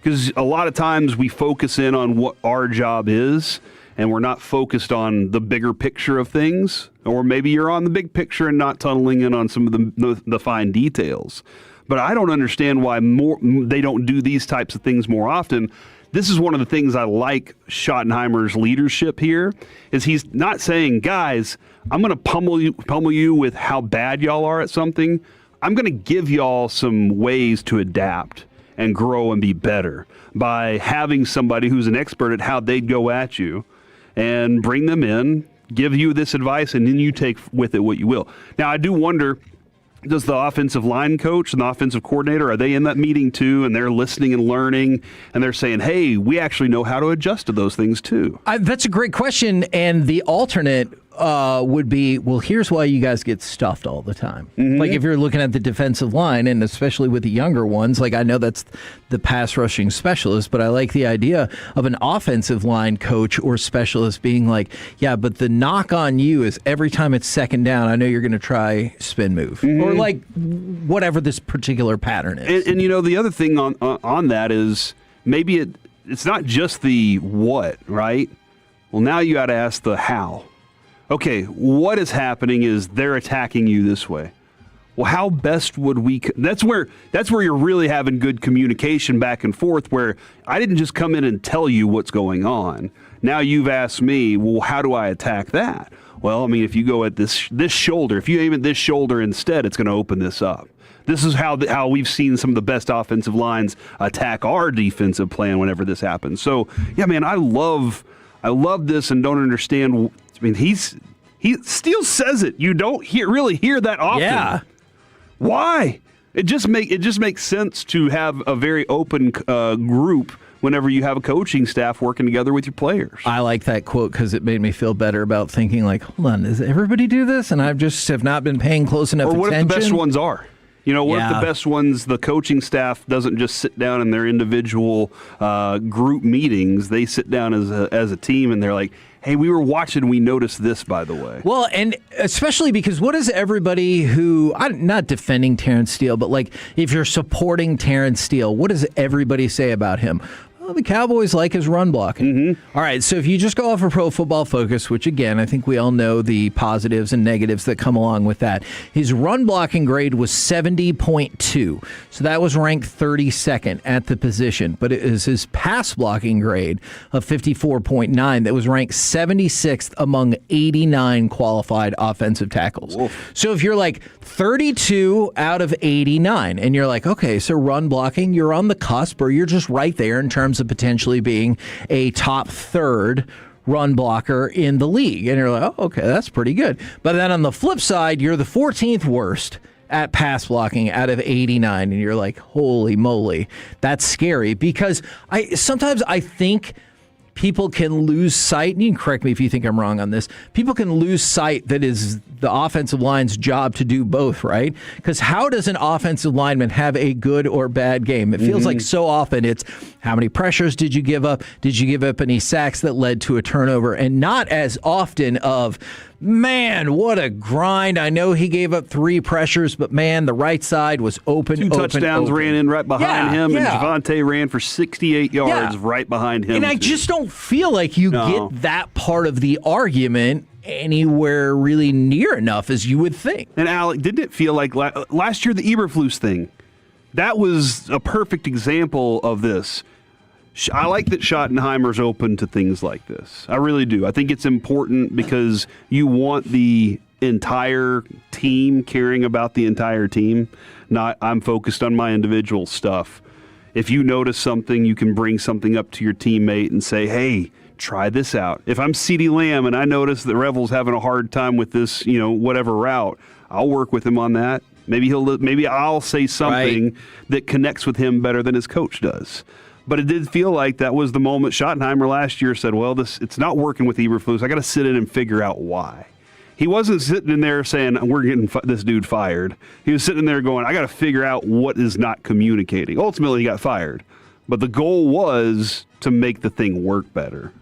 Because a lot of times we focus in on what our job is, and we're not focused on the bigger picture of things. Or maybe you're on the big picture and not tunneling in on some of the fine details. But I don't understand why they don't do these types of things more often. This is one of the things I like Schottenheimer's leadership here, is he's not saying, guys, I'm going to pummel you with how bad y'all are at something. I'm going to give y'all some ways to adapt and grow and be better by having somebody who's an expert at how they'd go at you and bring them in, give you this advice, and then you take with it what you will. Now, I do wonder, does the offensive line coach and the offensive coordinator, are they in that meeting too, and they're listening and learning, and they're saying, hey, we actually know how to adjust to those things too? That's a great question, and the alternate would be, well, here's why you guys get stuffed all the time. Mm-hmm. Like if you're looking at the defensive line, and especially with the younger ones, like I know that's the pass rushing specialist, but I like the idea of an offensive line coach or specialist being like, yeah, but the knock on you is every time it's second down, I know you're going to try spin move, mm-hmm. or like whatever this particular pattern is. And the other thing on that is maybe it's not just the what, right? Well, now you got to ask the how. Okay, what is happening is they're attacking you this way. Well, how best would we? That's where you're really having good communication back and forth, where I didn't just come in and tell you what's going on. Now you've asked me, well, how do I attack that? Well, I mean, if you go at this shoulder, if you aim at this shoulder instead, it's going to open this up. This is how we've seen some of the best offensive lines attack our defensive plan whenever this happens. So, yeah, man, I love this and don't understand. I mean, he Steele says it. You don't really hear that often. Yeah. Why? It just makes sense to have a very open group whenever you have a coaching staff working together with your players. I like that quote because it made me feel better about thinking like, hold on, does everybody do this? And I just have not been paying close enough attention. Or what if the best ones are? What if the best ones, the coaching staff doesn't just sit down in their individual group meetings. They sit down as a team and they're like, hey, we were watching, we noticed this, by the way. Well, and especially because what is everybody who, I'm not defending Terrence Steele, but like if you're supporting Terrence Steele, what does everybody say about him? Well, the Cowboys like his run blocking. Mm-hmm. All right, so if you just go off of Pro Football Focus, which again, I think we all know the positives and negatives that come along with that, his run blocking grade was 70.2. So that was ranked 32nd at the position. But it is his pass blocking grade of 54.9 that was ranked 76th among 89 qualified offensive tackles. Whoa. So if you're like 32 out of 89, and you're like, okay, so run blocking, you're on the cusp, or you're just right there in terms of potentially being a top third run blocker in the league. And you're like, oh, okay, that's pretty good. But then on the flip side, you're the 14th worst at pass blocking out of 89. And you're like, holy moly, that's scary. Because sometimes I think people can lose sight, and you can correct me if you think I'm wrong on this, people can lose sight that is the offensive line's job to do both, right? Because how does an offensive lineman have a good or bad game? It feels like so often it's how many pressures did you give up? Did you give up any sacks that led to a turnover? And not as often of, man, what a grind. I know he gave up 3 pressures, but man, the right side was open. 2 touchdowns ran in right behind him, and Javonte ran for 68 yards right behind him. And I just don't feel like you get that part of the argument anywhere really near enough as you would think. And Alec, didn't it feel like last year the Eberflus thing? That was a perfect example of this. I like that Schottenheimer's open to things like this. I really do. I think it's important because you want the entire team caring about the entire team. Not I'm focused on my individual stuff. If you notice something, you can bring something up to your teammate and say, hey, try this out. If I'm CeeDee Lamb and I notice that Revel's having a hard time with this, whatever route, I'll work with him on that. Maybe I'll say something that connects with him better than his coach does. But it did feel like that was the moment Schottenheimer last year said, well, it's not working with Eberflus. I got to sit in and figure out why. He wasn't sitting in there saying, we're getting this dude fired. He was sitting there going, I got to figure out what is not communicating. Ultimately, he got fired. But the goal was to make the thing work better.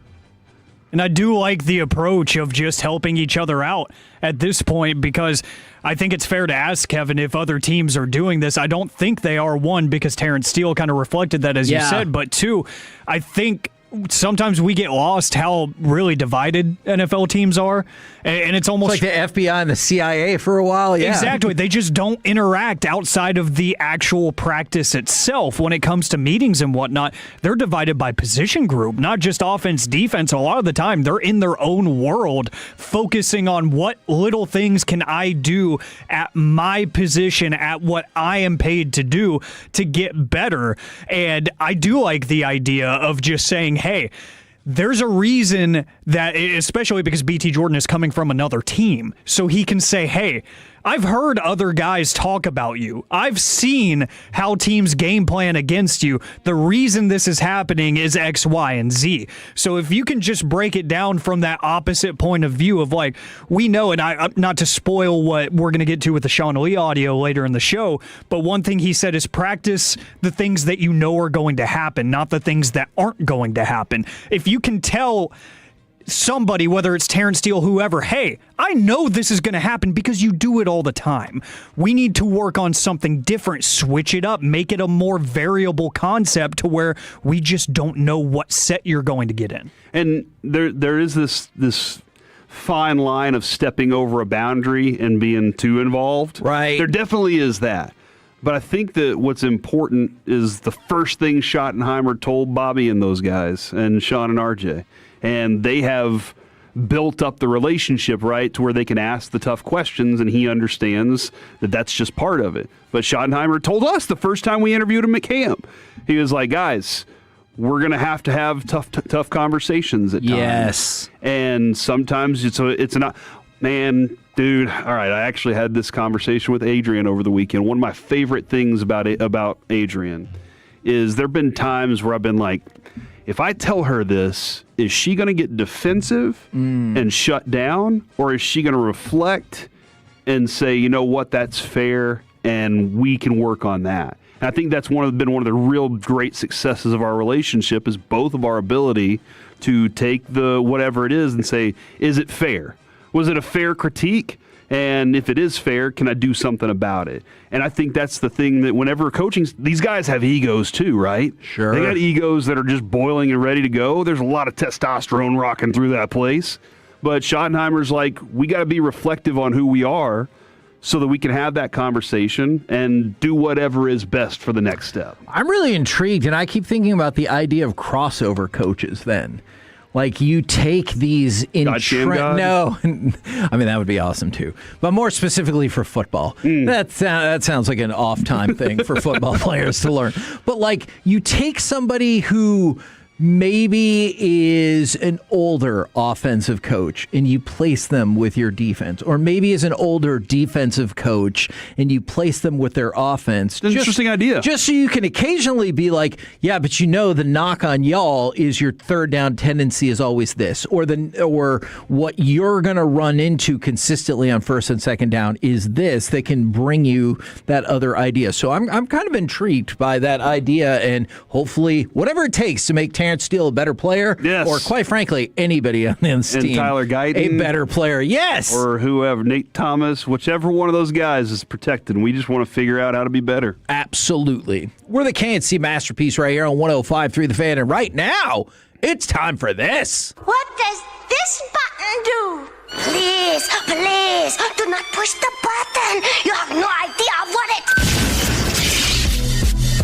And I do like the approach of just helping each other out at this point, because I think it's fair to ask, Kevin, if other teams are doing this. I don't think they are, one, because Terrence Steele kind of reflected that, as you said, but two, I think sometimes we get lost how really divided NFL teams are, and it's almost like the FBI and the CIA for a while. Yeah, exactly. They just don't interact outside of the actual practice itself. When it comes to meetings and whatnot, they're divided by position group, not just offense, defense. A lot of the time, they're in their own world, focusing on what little things can I do at my position, at what I am paid to do to get better. And I do like the idea of just saying, hey, there's a reason that, especially because BT Jordan is coming from another team, so he can say, hey, I've heard other guys talk about you. I've seen how teams game plan against you. The reason this is happening is X, Y, and Z. So if you can just break it down from that opposite point of view of like, we know, and I not to spoil what we're going to get to with the Sean Lee audio later in the show, but one thing he said is practice the things that you know are going to happen, not the things that aren't going to happen. If you can tell somebody, whether it's Terrence Steele, whoever, hey, I know this is going to happen because you do it all the time. We need to work on something different, switch it up, make it a more variable concept to where we just don't know what set you're going to get in. And there is this fine line of stepping over a boundary and being too involved. Right. There definitely is that. But I think that what's important is the first thing Schottenheimer told Bobby and those guys, and Sean and RJ. And they have built up the relationship, right, to where they can ask the tough questions, and he understands that that's just part of it. But Schottenheimer told us the first time we interviewed him at camp, he was like, guys, we're going to have tough conversations at times. Yes. And sometimes it's not, man, dude, all right, I actually had this conversation with Adrian over the weekend. One of my favorite things about Adrian is there have been times where I've been like, if I tell her this, is she going to get defensive and shut down, or is she going to reflect and say, you know what, that's fair, and we can work on that? And I think that's been one of the real great successes of our relationship is both of our ability to take the whatever it is and say, is it fair? Was it a fair critique? And if it is fair, can I do something about it? And I think that's the thing that whenever coaching, these guys have egos too, right? Sure. They got egos that are just boiling and ready to go. There's a lot of testosterone rocking through that place. But Schottenheimer's like, we got to be reflective on who we are so that we can have that conversation and do whatever is best for the next step. I'm really intrigued, and I keep thinking about the idea of crossover coaches then. Like you take these No, I mean that would be awesome too. But more specifically for football, that sounds like an off-time thing for football players to learn. But like you take somebody who maybe is an older offensive coach and you place them with your defense, or maybe is an older defensive coach and you place them with their offense. That's an interesting idea. Just so you can occasionally be like, yeah, but the knock on y'all is your third down tendency is always this, or what you're going to run into consistently on first and second down is this. They can bring you that other idea. So I'm kind of intrigued by that idea, and hopefully whatever it takes to make Terrence Steele a better player, or quite frankly, anybody on this team, and Tyler Guyton, a better player, yes, or whoever, Nate Thomas, whichever one of those guys is protected. We just want to figure out how to be better. Absolutely. We're the KNC Masterpiece right here on 105.3 The Fan, and right now, it's time for this. What does this button do? Please, do not push the button. You have no idea what it...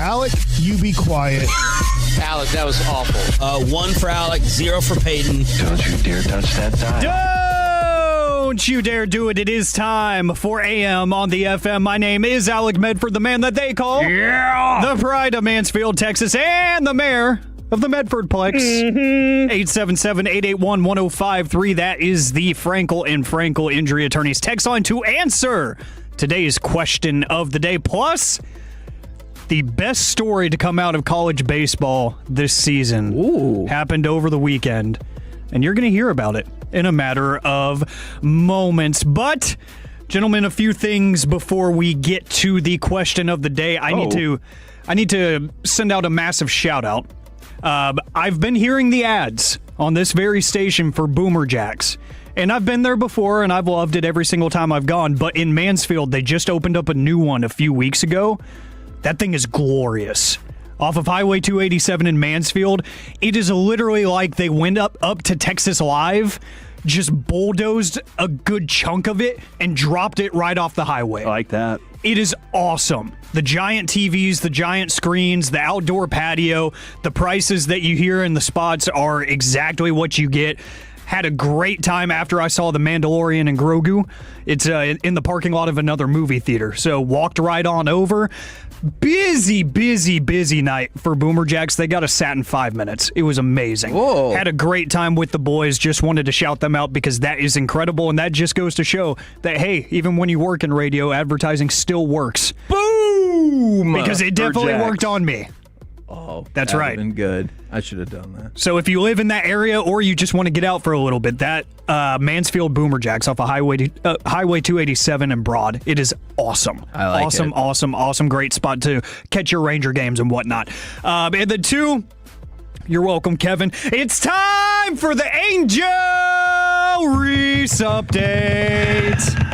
Alec, you be quiet. Alec, that was awful. 1 for Alec, 0 for Peyton. Don't you dare touch that dial. Don't you dare do it. It is time for AM on the FM. My name is Alec Medford, the man that they call the pride of Mansfield, Texas, and the mayor of the Medfordplex. 877-881-1053. That is the Frankel and Frankel Injury Attorneys text line to answer today's question of the day. Plus, the best story to come out of college baseball this season happened over the weekend, and you're going to hear about it in a matter of moments. But, gentlemen, a few things before we get to the question of the day. I need to send out a massive shout out. I've been hearing the ads on this very station for Boomer Jacks. And I've been there before, and I've loved it every single time I've gone. But in Mansfield, they just opened up a new one a few weeks ago. That thing is glorious. Off of Highway 287 in Mansfield, it is literally like they went up to Texas Live, just bulldozed a good chunk of it, and dropped it right off the highway. I like that. It is awesome. The giant TVs, the giant screens, the outdoor patio, the prices that you hear in the spots are exactly what you get. Had a great time after I saw The Mandalorian and Grogu. It's in the parking lot of another movie theater. So walked right on over. Busy night for Boomer Jacks. They got us sat in 5 minutes. It was amazing. Whoa. Had a great time with the boys. Just wanted to shout them out because that is incredible. And that just goes to show that, hey, even when you work in radio, advertising still works. Boom! Because it definitely worked on me. Oh, that's right. Been good. I should have done that. So if you live in that area or you just want to get out for a little bit, that Mansfield Boomer Jacks off of Highway 287 and Broad, it is awesome. I like awesome, it. awesome. Great spot to catch your Ranger games and whatnot. And then 2, you're welcome, Kevin. It's time for the Angel Reese update.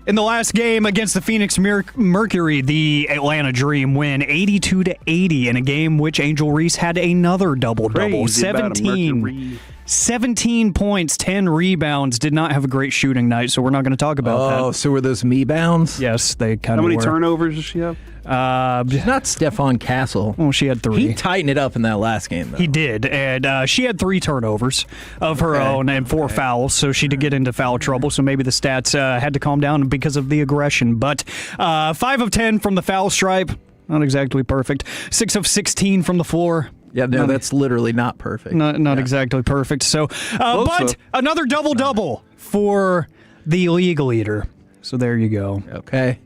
In the last game against the Phoenix Mercury, the Atlanta Dream win 82-80 in a game which Angel Reese had another double-double. 17 points, 10 rebounds. Did not have a great shooting night, so we're not going to talk about that. Oh, so were those me-bounds? Yes, they kind of were. How many turnovers does she have? Not Stefan Castle. Well, she had 3. He tightened it up in that last game, though. He did, and she had 3 turnovers of her own and 4 fouls, so she did get into foul trouble, so maybe the stats had to calm down because of the aggression. But 5 of 10 from the foul stripe, not exactly perfect. 6 of 16 from the floor. Yeah, no, that's literally not perfect. Not exactly perfect. So, but another double-double for the league leader. So there you go. Okay.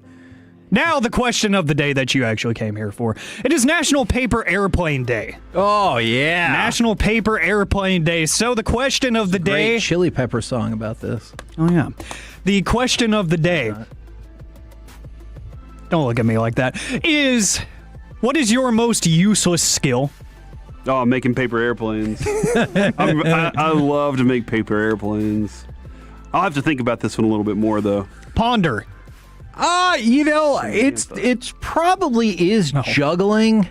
Now the question of the day that you actually came here for. It is National Paper Airplane Day. Oh, yeah. National Paper Airplane Day. So the question of the day... Great Chili Pepper song about this. Oh, yeah. The question of the day... Don't look at me like that. Is, what is your most useless skill? Oh, I'm making paper airplanes. I love to make paper airplanes. I'll have to think about this one a little bit more, though. Ponder. It's probably is juggling.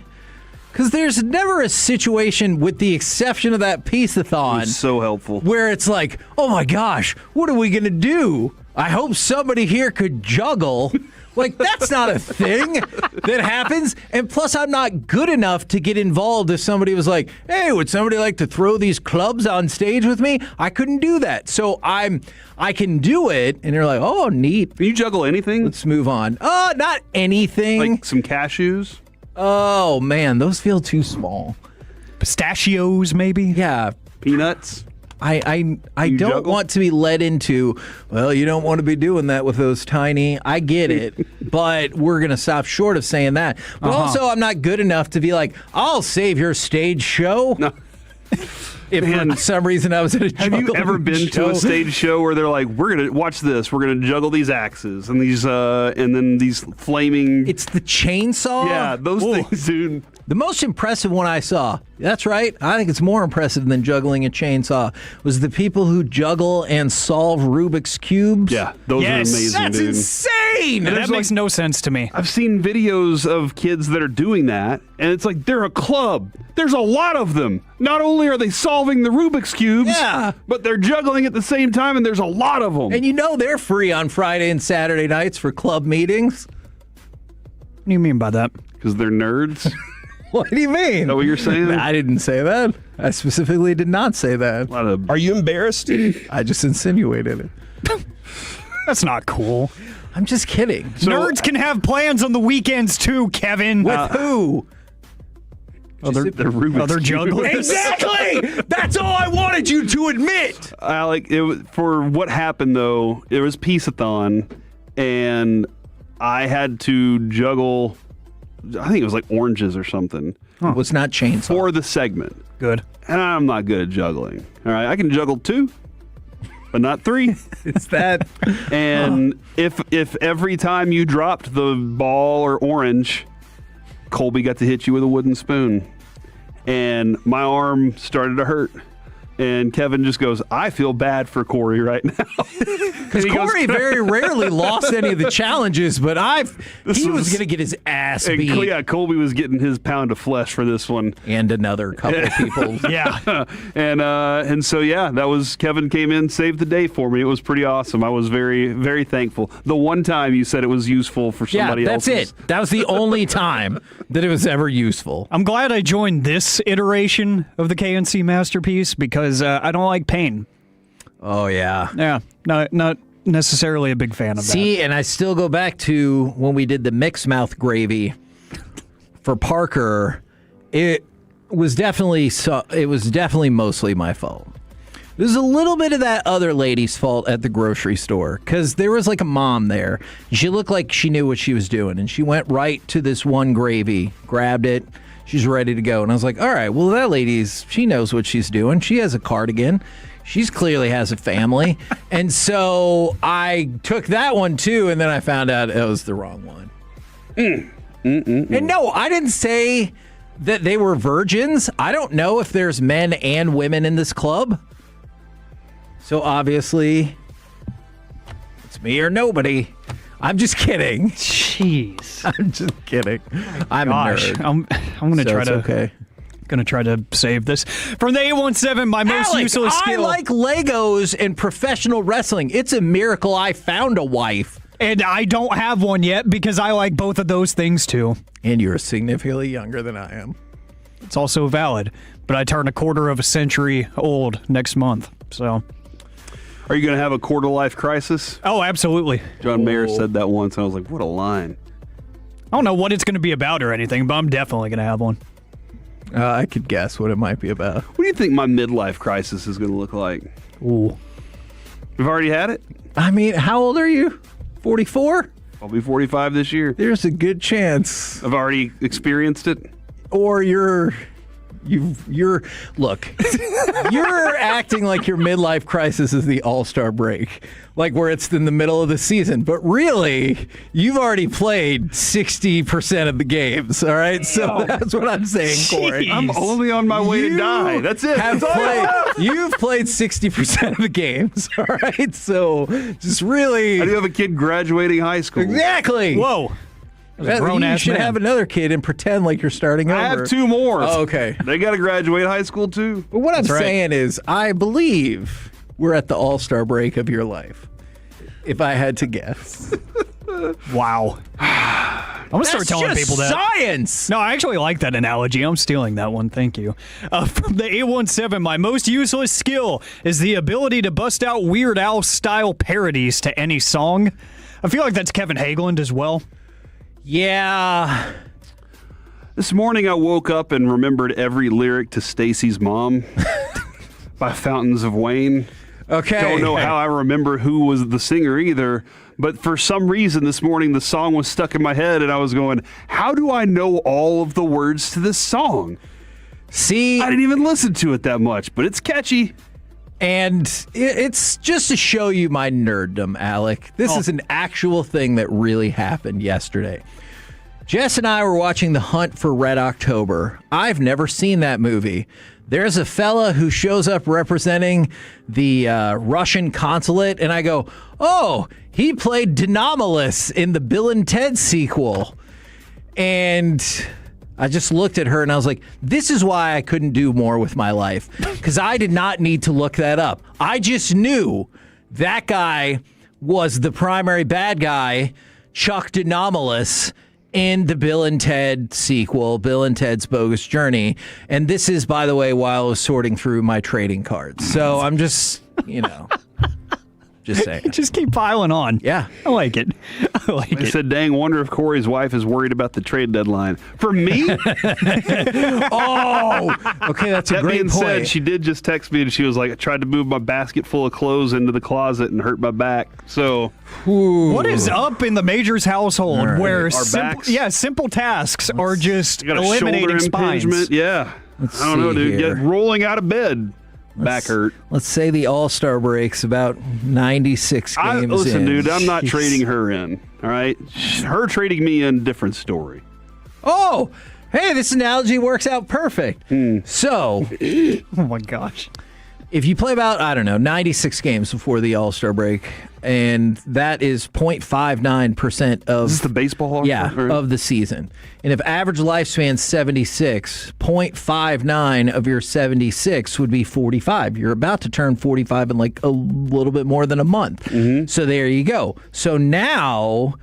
Because there's never a situation, with the exception of that Peace-a-thon, it's so helpful, where it's like, oh my gosh, what are we going to do? I hope somebody here could juggle. Like, that's not a thing that happens. And plus, I'm not good enough to get involved if somebody was like, hey, would somebody like to throw these clubs on stage with me? I couldn't do that. So I can do it. And they're like, oh, neat. Can you juggle anything? Let's move on. Not anything. Like some cashews? Oh, man, those feel too small. Pistachios, maybe? Yeah. Peanuts. I don't juggle? want to be led into, well, you don't want to be doing that with those tiny. I get it, but we're going to stop short of saying that. But also, I'm not good enough to be like, I'll save your stage show. No. If for some reason I was at a Have you juggling ever been show. to a stage show where they're like, we're going to watch this, we're going to juggle these axes and these, and then these flaming. It's the chainsaw? Yeah, those things, dude. The most impressive one I saw, that's right, I think it's more impressive than juggling a chainsaw, was the people who juggle and solve Rubik's Cubes. Yeah, those are amazing, That's dude. insane! That makes no sense to me. I've seen videos of kids that are doing that, and it's like they're a club. There's a lot of them. Not only are they solving the Rubik's Cubes, but they're juggling at the same time, and there's a lot of them. And you know they're free on Friday and Saturday nights for club meetings. What do you mean by that? Because they're nerds. What do you mean? Is that what you're saying? I didn't say that. I specifically did not say that. Are you embarrassed? I just insinuated it. That's not cool. I'm just kidding. Nerds can have plans on the weekends too, Kevin. With who? They're Rubik's Other jugglers. Exactly! That's all I wanted you to admit! For what happened, though, it was Peace-a-thon, and I had to juggle, I think it was like oranges or something. It was not chainsaw. For the segment. Good. And I'm not good at juggling. All right, I can juggle 2, but not 3. It's that. And if every time you dropped the ball or orange, Colby got to hit you with a wooden spoon. And my arm started to hurt. And Kevin just goes, I feel bad for Corey right now. Because Corey very rarely lost any of the challenges, but he was going to get his ass beat. Yeah, Colby was getting his pound of flesh for this one. And another couple of people. Yeah. And so, yeah, that was, Kevin came in, saved the day for me. It was pretty awesome. I was very, very thankful. The one time you said it was useful for somebody else. Yeah, that's it. That was the only time that it was ever useful. I'm glad I joined this iteration of the KNC Masterpiece because I don't like pain. Oh, yeah. Yeah, not necessarily a big fan of that. See, and I still go back to when we did the mixed mouth gravy for Parker. It was definitely mostly my fault. There's a little bit of that other lady's fault at the grocery store because there was like a mom there. She looked like she knew what she was doing, and she went right to this one gravy, grabbed it. She's ready to go. And I was like, all right, well, that she knows what she's doing. She has a cardigan. She's clearly has a family. And so I took that one too, and then I found out it was the wrong one. And no, I didn't say that they were virgins. I don't know if there's men and women in this club. So obviously, it's me or nobody. I'm just kidding. Jeez. I'm just kidding. I'm a nerd. I'm going to try to. Okay. Going to try to save this from the 817. My most useless skill. I like Legos and professional wrestling. It's a miracle I found a wife. And I don't have one yet because I like both of those things too. And you're significantly younger than I am. It's also valid. But I turn a quarter of a century old next month. So. Are you going to have a quarter life crisis? Oh, absolutely. John Mayer said that once, and I was like, what a line. I don't know what it's going to be about or anything, but I'm definitely going to have one. I could guess what it might be about. What do you think my midlife crisis is going to look like? Ooh. We've already had it? I mean, how old are you? 44? I'll be 45 this year. There's a good chance. I've already experienced it. Or you're look, you're acting like your midlife crisis is the All-Star break, like where it's in the middle of the season. But really, you've already played 60% of the games, all right? So that's what I'm saying, Corey. I'm only on my way to die. That's it. You've played 60% of the games, all right? So just really. I do have a kid graduating high school. Exactly. Whoa. You should have another kid and pretend like you're starting over. I have 2 more. Oh, okay. They got to graduate high school, too. But what I'm saying is, I believe we're at the all-star break of your life, if I had to guess. Wow. I'm going to start telling people that. Science! No, I actually like that analogy. I'm stealing that one. Thank you. From the 817, my most useless skill is the ability to bust out Weird Al-style parodies to any song. I feel like that's Kevin Hageland as well. Yeah. This morning I woke up and remembered every lyric to Stacy's Mom by Fountains of Wayne. Okay. Don't know how I remember who was the singer either, but for some reason this morning the song was stuck in my head and I was going, how do I know all of the words to this song? See, I didn't even listen to it that much, but it's catchy. And it's just to show you my nerddom, Alec. This is an actual thing that really happened yesterday. Jess and I were watching The Hunt for Red October. I've never seen that movie. There's a fella who shows up representing the Russian consulate, and I go, oh, he played Denomalus in the Bill and Ted sequel. And I just looked at her and I was like, this is why I couldn't do more with my life, because I did not need to look that up. I just knew that guy was the primary bad guy, Chuck Denomalus, in the Bill and Ted sequel, Bill and Ted's Bogus Journey. And this is, by the way, while I was sorting through my trading cards. So I'm just, just saying. Just keep piling on. Yeah. I like it. I said, dang, wonder if Corey's wife is worried about the trade deadline. For me? Okay, that's a that great being point. said, she did just text me and she was like, I tried to move my basket full of clothes into the closet and hurt my back. So, what is up in the Majors household where Our simple tasks are just got a eliminating shoulder spines? impingement. Yeah. Let's I don't know, see dude. here. Get rolling out of bed. Back hurt. Let's say the All-Star break's about 96 games Listen, in. dude, I'm not Jeez. trading her in. All right? Her trading me in, different story. Oh, hey, this analogy works out perfect. So, oh my gosh. if you play about, 96 games before the All-Star break, and that is 0.59% of... Is this the baseball? of the season. And if average lifespan's 76, 0.59 of your 76 would be 45. You're about to turn 45 in like a little bit more than a month. So there you go. So now...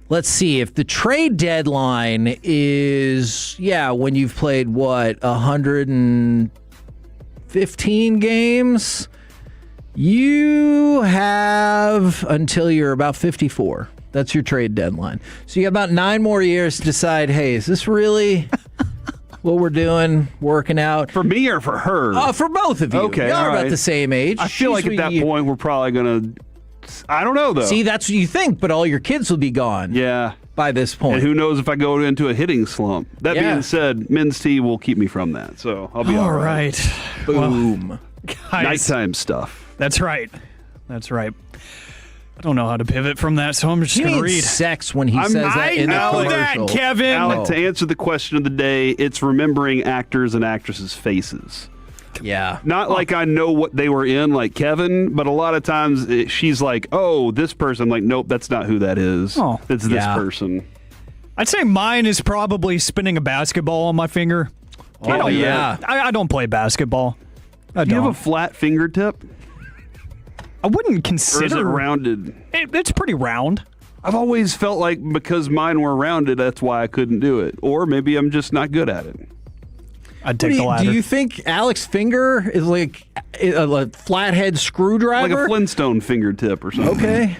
Let's see, if the trade deadline is, when you've played, 115 games, you have until you're about 54. That's your trade deadline. So you got about 9 more years to decide, hey, is this really what we're doing, working out? For me or for her? For both of you. Okay, Y'all are all right. about the same age. I feel like at that point we're probably going to... I don't know, though. See, that's what you think, but all your kids will be gone. Yeah. By this point. And who knows if I go into a hitting slump. That being said, men's tea will keep me from that, so I'll be all right. Boom. Well, guys, nighttime stuff. That's right. That's right. I don't know how to pivot from that, so I'm just going to read. Sex when he says that in the commercial. That, Kevin. Alec, to answer the question of the day, it's remembering actors and actresses' faces. Yeah. Not like I know what they were in, like Kevin, but a lot of times she's like, oh, this person. I'm like, nope, that's not who that is. Oh. It's this person. I'd say mine is probably spinning a basketball on my finger. I don't play basketball. Do you have a flat fingertip? I wouldn't consider. Or is it rounded? It's pretty round. I've always felt like because mine were rounded, that's why I couldn't do it. Or maybe I'm just not good at it. I'd take the latter. Do you think Alec's finger is like a flathead screwdriver? Like a Flintstone fingertip or something. Okay.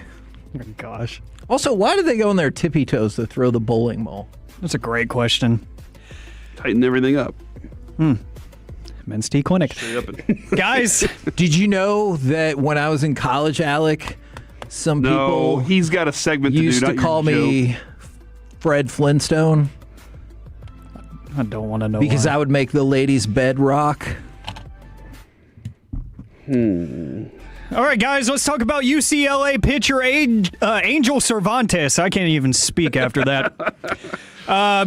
Oh, gosh. Also, why did they go on their tippy toes to throw the bowling ball? That's a great question. Tighten everything up. Men's Tea Clinic. Guys. Did you know that when I was in college, Alec, some people he's got a segment used to do, to call me Fred Flintstone? I don't want to know because why. I would make the ladies' bed rock. All right, guys, let's talk about UCLA pitcher Angel Cervantes. I can't even speak after that.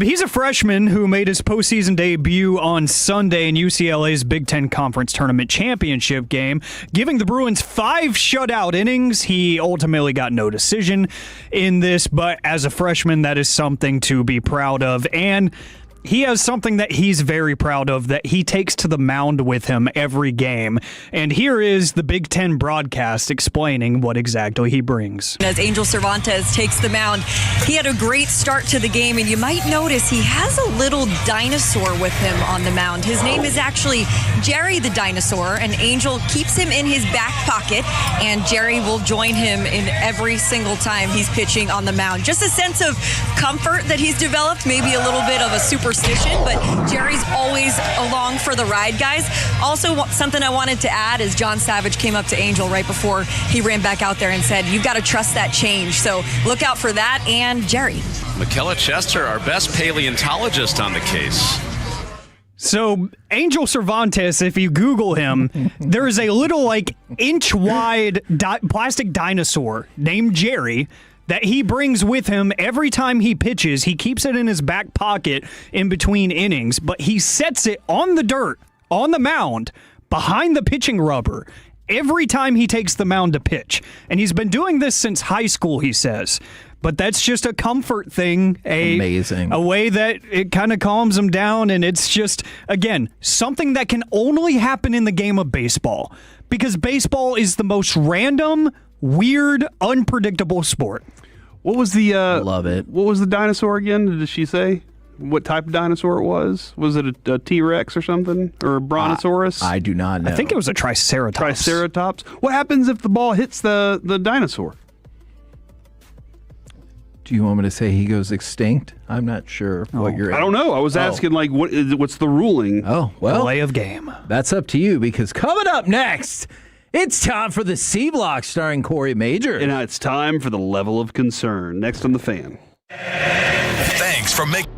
He's a freshman who made his postseason debut on Sunday in UCLA's Big Ten Conference Tournament Championship game, giving the Bruins 5 shutout innings. He ultimately got no decision in this, but as a freshman, that is something to be proud of. And he has something that he's very proud of that he takes to the mound with him every game. And here is the Big Ten broadcast explaining what exactly he brings. As Angel Cervantes takes the mound, he had a great start to the game, and you might notice he has a little dinosaur with him on the mound. His name is actually Jerry the Dinosaur, and Angel keeps him in his back pocket, and Jerry will join him in every single time he's pitching on the mound. Just a sense of comfort that he's developed, maybe a little bit of a super superstition, but Jerry's always along for the ride, guys. Also, something I wanted to add is John Savage came up to Angel right before he ran back out there and said, you've got to trust that change. So look out for that and Jerry. McKellar Chester, our best paleontologist on the case. So Angel Cervantes, if you Google him, there is a little inch-wide plastic dinosaur named Jerry that he brings with him every time he pitches. He keeps it in his back pocket in between innings, but he sets it on the dirt, on the mound, behind the pitching rubber, every time he takes the mound to pitch. And he's been doing this since high school, he says. But that's just a comfort thing, Amazing. A way that it kind of calms him down, and it's just, again, something that can only happen in the game of baseball, because baseball is the most random, weird, unpredictable sport. What was the love it? What was the dinosaur again? Did she say what type of dinosaur it was? Was it a T-Rex or something, or a Brontosaurus? I do not know. I think it was a Triceratops. Triceratops. What happens if the ball hits the dinosaur? Do you want me to say he goes extinct? I'm not sure what you're. I don't know. I was asking what's the ruling? Oh, well, play of game. That's up to you, because coming up next, it's time for the C Block starring Corey Major. And now it's time for the level of concern. Next on The Fan. Thanks for making.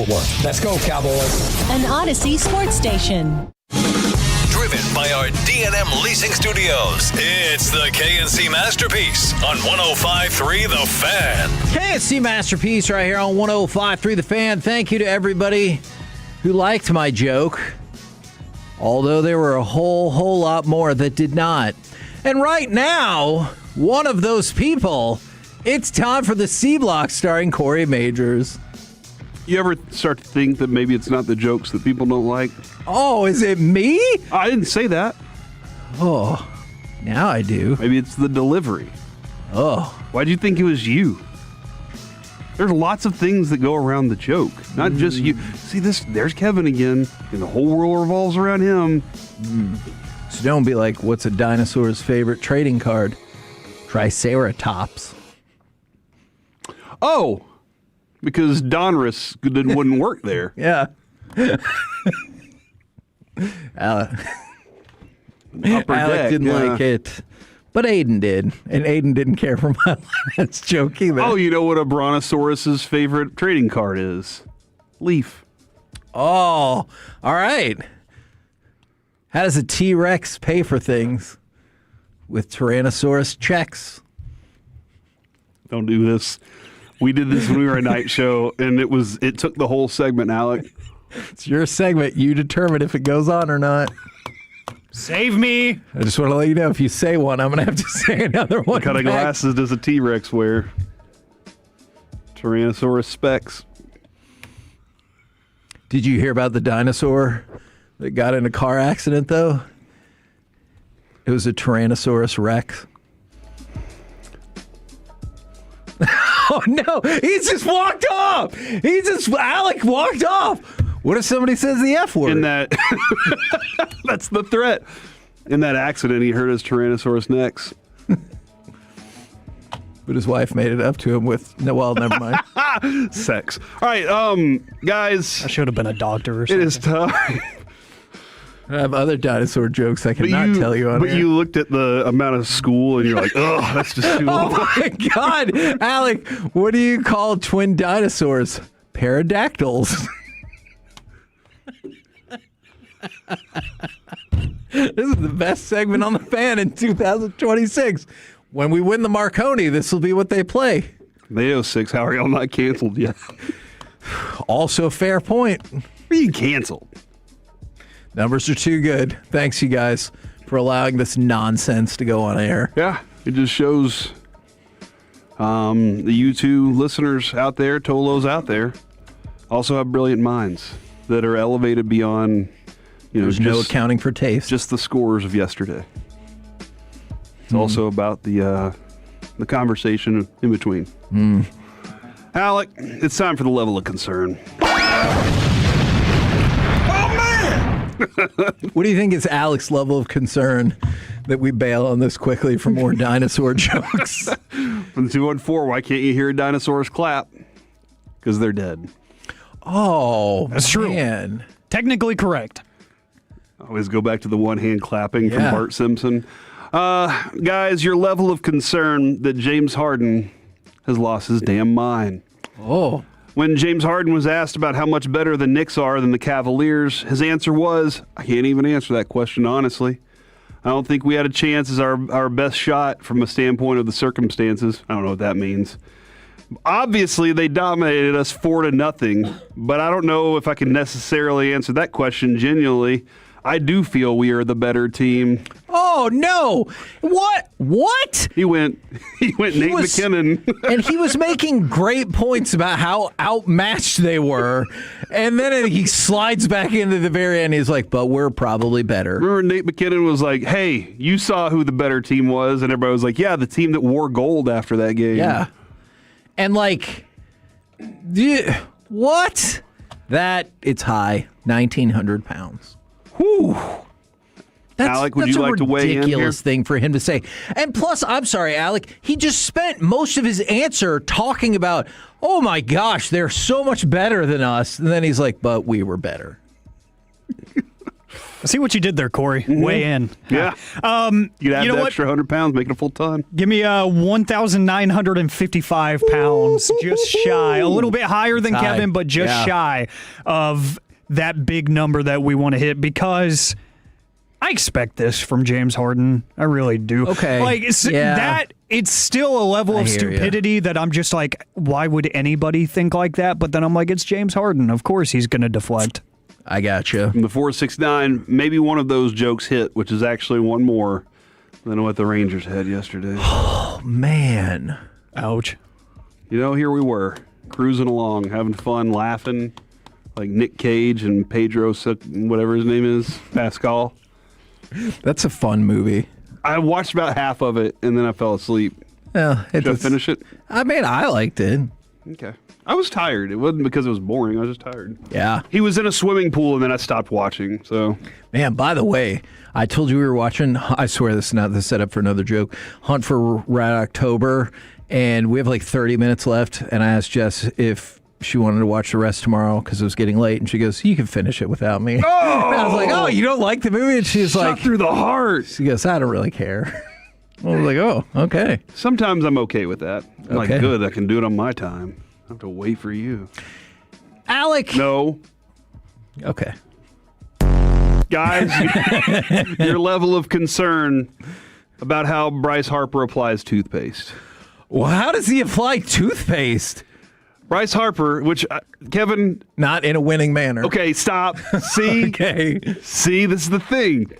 Let's go, Cowboys. An Odyssey sports station. Driven by our D&M Leasing Studios, it's the KNC Masterpiece on 105.3 The Fan. KNC Masterpiece right here on 105.3 The Fan. Thank you to everybody who liked my joke, although there were a whole lot more that did not. And right now, one of those people, it's time for the C Block starring Corey Majors. You ever start to think that maybe it's not the jokes that people don't like? Oh, is it me? I didn't say that. Oh, now I do. Maybe it's the delivery. Oh. Why'd you think it was you? There's lots of things that go around the joke, not just you. See this? There's Kevin again, and the whole world revolves around him. So don't be like, what's a dinosaur's favorite trading card? Triceratops. Oh, because Donruss wouldn't work there. Yeah. Alec didn't like it, but Aiden did, and Aiden didn't care for my last joke either. Oh, you know what a Brontosaurus's favorite trading card is? Leaf. Oh, all right. How does a T-Rex pay for things? With Tyrannosaurus checks. Don't do this. We did this when we were a night show, and it took the whole segment, Alec. It's your segment. You determine if it goes on or not. Save me. I just want to let you know, if you say one, I'm going to have to say another one. What kind of glasses does a T-Rex wear? Tyrannosaurus specs. Did you hear about the dinosaur that got in a car accident, though? It was a Tyrannosaurus Rex. Oh, no. He just walked off. Alec walked off. What if somebody says the F word? In that, that's the threat. In that accident, he hurt his Tyrannosaurus necks. But his wife made it up to him with, no, well, never mind. Sex. All right, guys. I should have been a doctor or something. It is time. I have other dinosaur jokes I cannot tell you on But air. you looked at the amount of school and you're like, oh, that's just too Oh, long. my God. Alec, what do you call twin dinosaurs? Pterodactyls. This is the best segment on the Fan in 2026. When we win the Marconi, this will be what they play. The 06, how are y'all not canceled yet? Also, fair point. Being canceled. Numbers are too good. Thanks, you guys, for allowing this nonsense to go on air. Yeah, it just shows the U2 listeners out there, Tolos out there, also have brilliant minds that are elevated beyond, There's no accounting for taste. Just the scores of yesterday. It's also about the conversation in between. Alec, it's time for the level of concern. What do you think is Alec's level of concern that we bail on this quickly for more dinosaur jokes? From the 214, why can't you hear dinosaurs clap? Because they're dead. Oh, that's true. Man. Technically correct. Always go back to the one hand clapping from Yeah. Bart Simpson. Guys, your level of concern that James Harden has lost his damn mind. Oh. When James Harden was asked about how much better the Knicks are than the Cavaliers, his answer was, I can't even answer that question, honestly. I don't think we had a chance as our best shot from a standpoint of the circumstances. I don't know what that means. Obviously, they dominated us 4-0, but I don't know if I can necessarily answer that question genuinely. I do feel we are the better team. Oh, no. What? He went Nate McKinnon. And he was making great points about how outmatched they were. And then he slides back into the very end. He's like, but we're probably better. Remember Nate McKinnon was like, hey, you saw who the better team was. And everybody was like, yeah, the team that wore gold after that game. Yeah. And what? It's high. 1,900 pounds. Whew. Alec, would you like to weigh in here? That's a ridiculous thing for him to say. And plus, I'm sorry, Alec, he just spent most of his answer talking about, oh my gosh, they're so much better than us. And then he's like, but we were better. I see what you did there, Corey. Way in. Yeah. You'd add the extra 100 pounds, make it a full ton. Give me 1,955 pounds, just shy. A little bit higher than Kevin, but just shy of that big number that we want to hit because I expect this from James Harden. I really do. Okay. Like, it's still a level of stupidity that I'm just like, why would anybody think like that? But then I'm like, it's James Harden. Of course he's going to deflect. I gotcha. The 469, maybe one of those jokes hit, which is actually one more than what the Rangers had yesterday. Oh, man. Ouch. You know, here we were, cruising along, having fun, laughing, like Nick Cage and Pedro, whatever his name is, Pascal. That's a fun movie. I watched about half of it, and then I fell asleep. Yeah, Did I finish it? I mean, I liked it. Okay. I was tired. It wasn't because it was boring. I was just tired. Yeah. He was in a swimming pool, and then I stopped watching. So, man, by the way, I told you we were watching, I swear this is not the setup for another joke, Hunt for Red October, and we have like 30 minutes left, and I asked Jess if she wanted to watch the rest tomorrow because it was getting late, and she goes, you can finish it without me. Oh! And I was like, oh, you don't like the movie? And she's like, through the heart. She goes, I don't really care. I was like, oh, okay. Sometimes I'm okay with that. I'm like, Okay. good, I can do it on my time. I have to wait for you. Alec. No. Okay. Guys, your level of concern about how Bryce Harper applies toothpaste. Well, how does he apply toothpaste? Bryce Harper, which, Kevin... Not in a winning manner. Okay, stop. See? Okay. See, this is the thing.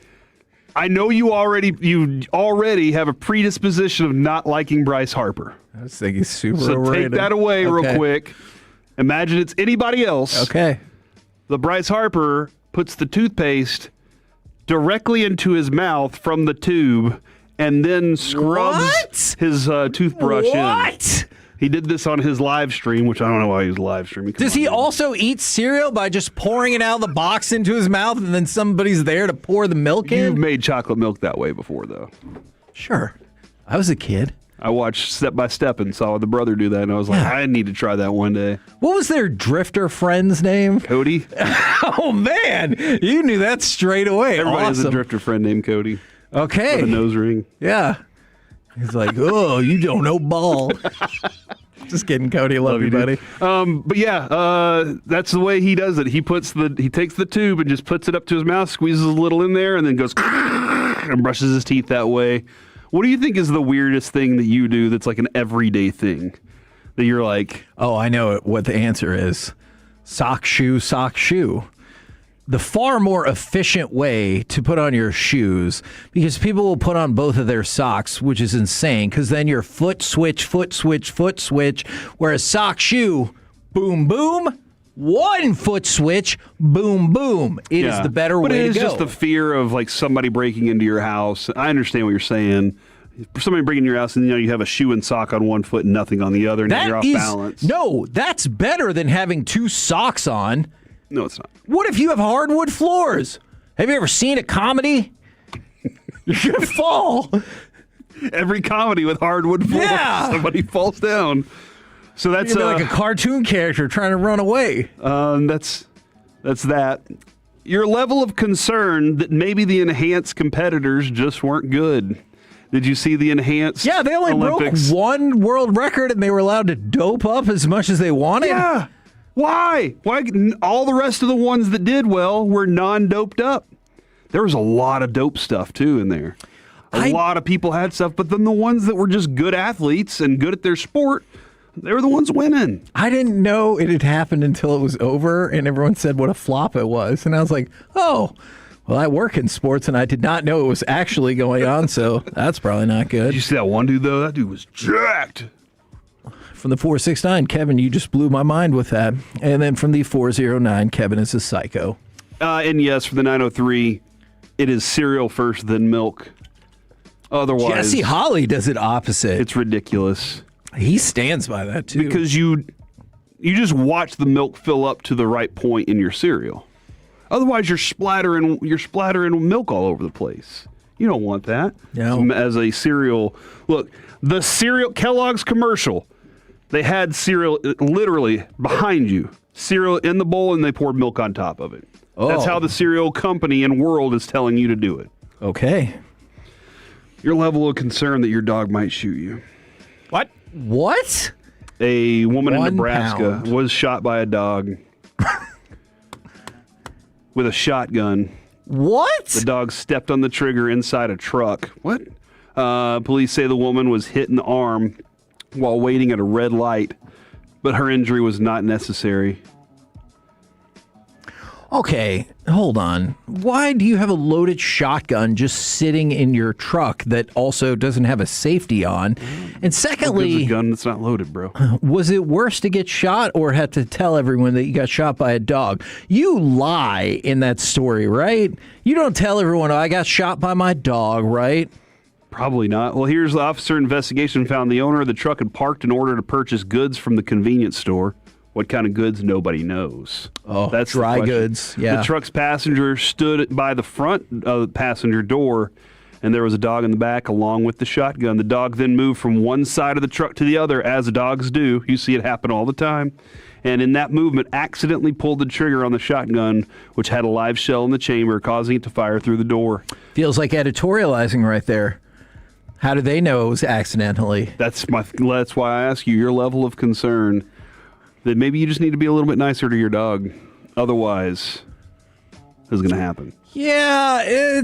I know you already have a predisposition of not liking Bryce Harper. I was thinking super So overrated. take that away real quick. Imagine it's anybody else. Okay. The Bryce Harper puts the toothpaste directly into his mouth from the tube and then scrubs his toothbrush in. He did this on his live stream, which I don't know why he was live streaming. Does he also eat cereal by just pouring it out of the box into his mouth and then somebody's there to pour the milk in? You've made chocolate milk that way before, though. Sure. I was a kid. I watched Step by Step and saw the brother do that, and I was like, I need to try that one day. What was their drifter friend's name? Cody. Oh, man. You knew that straight away. Everybody awesome. has a drifter friend named Cody. Okay. With a nose ring. Yeah. He's like, oh, you don't know ball. Just kidding, Cody. Love you, buddy. But yeah, that's the way he does it. He takes the tube and just puts it up to his mouth, squeezes a little in there, and then goes and brushes his teeth that way. What do you think is the weirdest thing that you do that's like an everyday thing that you're like? Oh, I know what the answer is. Sock, shoe, sock, shoe. The far more efficient way to put on your shoes, because people will put on both of their socks, which is insane, because then you're foot switch, whereas sock, shoe, boom, boom, one foot switch, boom, boom. It is the better way to go. But it is just the fear of like somebody breaking into your house. I understand what you're saying. Somebody breaking into your house and you have a shoe and sock on one foot and nothing on the other, and now you're off balance. No, that's better than having two socks on. No, it's not. What if you have hardwood floors? Have you ever seen a comedy? You're going to fall. Every comedy with hardwood floors, somebody falls down. So that's like a cartoon character trying to run away. That's that. Your level of concern that maybe the enhanced competitors just weren't good. Did you see the enhanced? Yeah, they only Olympics? broke one world record, and they were allowed to dope up as much as they wanted. Yeah. Why? All the rest of the ones that did well were non-doped up. There was a lot of dope stuff, too, in there. A lot of people had stuff, but then the ones that were just good athletes and good at their sport, they were the ones winning. I didn't know it had happened until it was over, and everyone said what a flop it was. And I was like, oh, well, I work in sports, and I did not know it was actually going on, so that's probably not good. Did you see that one dude, though? That dude was jacked. From the 469, Kevin, you just blew my mind with that. And then from the 409, Kevin is a psycho. And yes, for the 903, it is cereal first, then milk. Otherwise, Jesse Holly does it opposite. It's ridiculous. He stands by that, too. Because you just watch the milk fill up to the right point in your cereal. Otherwise, you're splattering milk all over the place. You don't want that. No. As a cereal, look, the cereal Kellogg's commercial. They had cereal literally behind you, cereal in the bowl, and they poured milk on top of it. Oh. That's how the cereal company and world is telling you to do it. Okay. Your level of concern that your dog might shoot you. What? A woman in 1 Nebraska pound. was shot by a dog with a shotgun. What? The dog stepped on the trigger inside a truck. What? Police say the woman was hit in the arm while waiting at a red light, but her injury was not necessary. Okay, hold on. Why do you have a loaded shotgun just sitting in your truck that also doesn't have a safety on? And secondly, It's a gun that's not loaded, bro. was it worse to get shot or have to tell everyone that you got shot by a dog? You lie in that story, right? You don't tell everyone, I got shot by my dog, right? Probably not. Well, here's the officer investigation found the owner of the truck had parked in order to purchase goods from the convenience store. What kind of goods? Nobody knows. Oh, that's the dry question. goods. Yeah. The truck's passenger stood by the front of the passenger door, and there was a dog in the back along with the shotgun. The dog then moved from one side of the truck to the other, as dogs do. You see it happen all the time. And in that movement, accidentally pulled the trigger on the shotgun, which had a live shell in the chamber, causing it to fire through the door. Feels like editorializing right there. How do they know it was accidentally? That's why I ask you your level of concern. That maybe you just need to be a little bit nicer to your dog. Otherwise, this is going to happen. Yeah,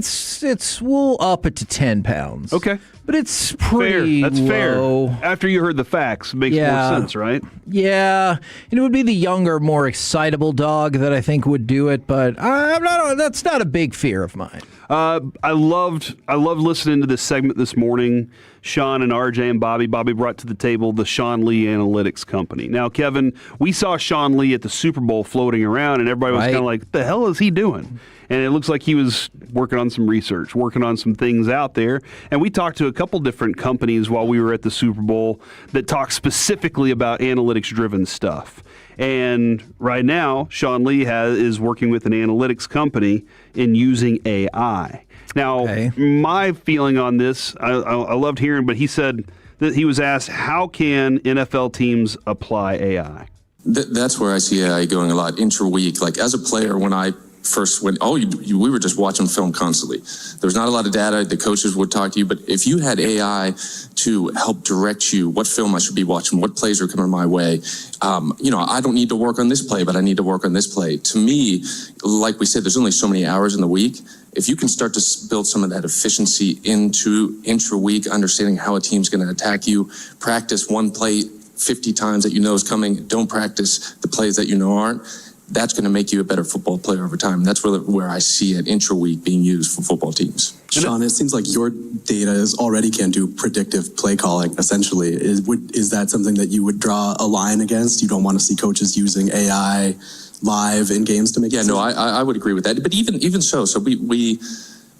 we'll up it to 10 pounds. Okay. But it's pretty fair. That's low. Fair. After you heard the facts, it makes more sense, right? Yeah. And it would be the younger, more excitable dog that I think would do it, but that's not a big fear of mine. I loved listening to this segment this morning. Sean and RJ and Bobby brought to the table the Sean Lee Analytics Company. Now, Kevin, we saw Sean Lee at the Super Bowl floating around, and everybody was kind of like, what the hell is he doing? And it looks like he was working on some research, working on some things out there. And we talked to a couple different companies while we were at the Super Bowl that talk specifically about analytics-driven stuff. And right now, Sean Lee is working with an analytics company in using AI. Now, my feeling on this, I loved hearing, but he said that he was asked, how can NFL teams apply AI? That's where I see AI going a lot intra-week. Like as a player, when I first went, we were just watching film constantly. There was not a lot of data. The coaches would talk to you, but if you had AI to help direct you what film I should be watching, what plays are coming my way, I don't need to work on this play, but I need to work on this play. To me, like we said, there's only so many hours in the week. If you can start to build some of that efficiency into intra-week, understanding how a team's going to attack you, practice one play 50 times that you know is coming, don't practice the plays that you know aren't, that's going to make you a better football player over time. That's where I see it intra-week being used for football teams. Sean, it seems like your data already can do predictive play calling, essentially. Is that something that you would draw a line against? You don't want to see coaches using AI live in games to make decisions? Yeah, no, I would agree with that. But even so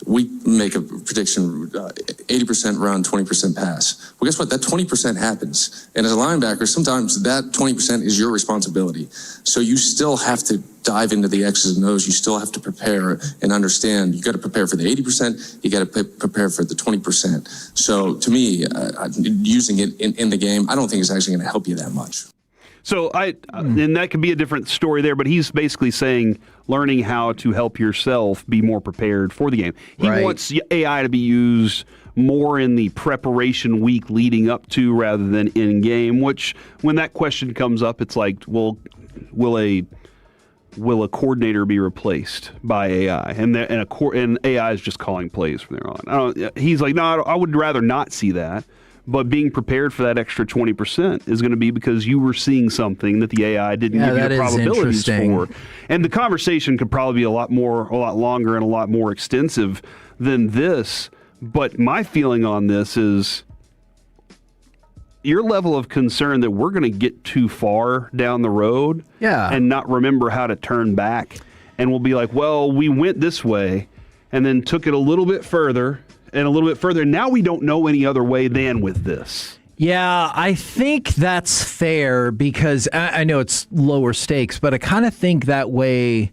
we make a prediction, 80% run, 20% pass. Well, guess what? That 20% happens. And as a linebacker, sometimes that 20% is your responsibility. So you still have to dive into the X's and O's. You still have to prepare and understand. You got to prepare for the 80%. You got to prepare for the 20%. So to me, using it in the game, I don't think it's actually going to help you that much. So and that could be a different story there, but he's basically saying learning how to help yourself be more prepared for the game. He wants AI to be used more in the preparation week leading up to rather than in game, which when that question comes up, it's like, well, will a coordinator be replaced by AI? And AI is just calling plays from there on. He's like, no, I would rather not see that. But being prepared for that extra 20% is going to be because you were seeing something that the AI didn't give you the probabilities for. And the conversation could probably be a lot longer and a lot more extensive than this. But my feeling on this is your level of concern that we're going to get too far down the road and not remember how to turn back. And we'll be like, well, we went this way and then took it a little bit further and a little bit further. Now we don't know any other way than with this. Yeah, I think that's fair because I know it's lower stakes, but I kind of think that way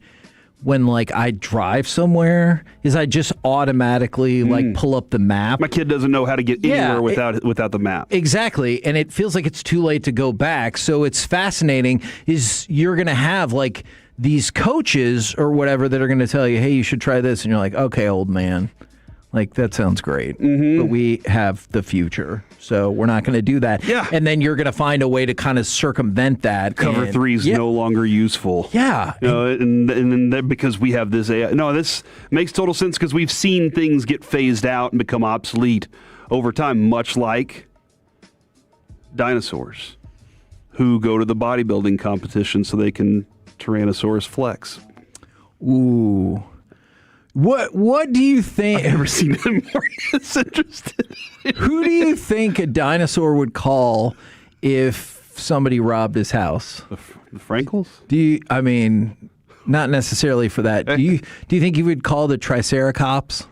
when like I drive somewhere is I just automatically like pull up the map. My kid doesn't know how to get anywhere without the map. Exactly. And it feels like it's too late to go back. So it's fascinating is you're going to have like these coaches or whatever that are going to tell you, hey, you should try this. And you're like, okay, old man. Like, that sounds great. But we have the future. So we're not going to do that. Yeah. And then you're going to find a way to kind of circumvent that. Cover 3 is no longer useful. Yeah. You know, and then because we have this AI. No, this makes total sense because we've seen things get phased out and become obsolete over time, much like dinosaurs who go to the bodybuilding competition so they can Tyrannosaurus flex. Ooh. What do you think? I've never seen him more interested. Who do you think a dinosaur would call if somebody robbed his house? The Frankels? I mean, not necessarily for that. Do you think he would call the Triceratops?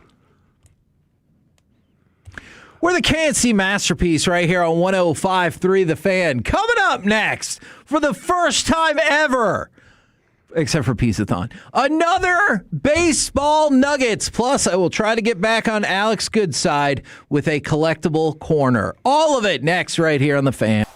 We're the KNC Masterpiece right here on 105.3 The Fan. Coming up next, for the first time ever, except for Pizzathon, another baseball nuggets. Plus, I will try to get back on Alex Good's side with a collectible corner. All of it next right here on The Fan.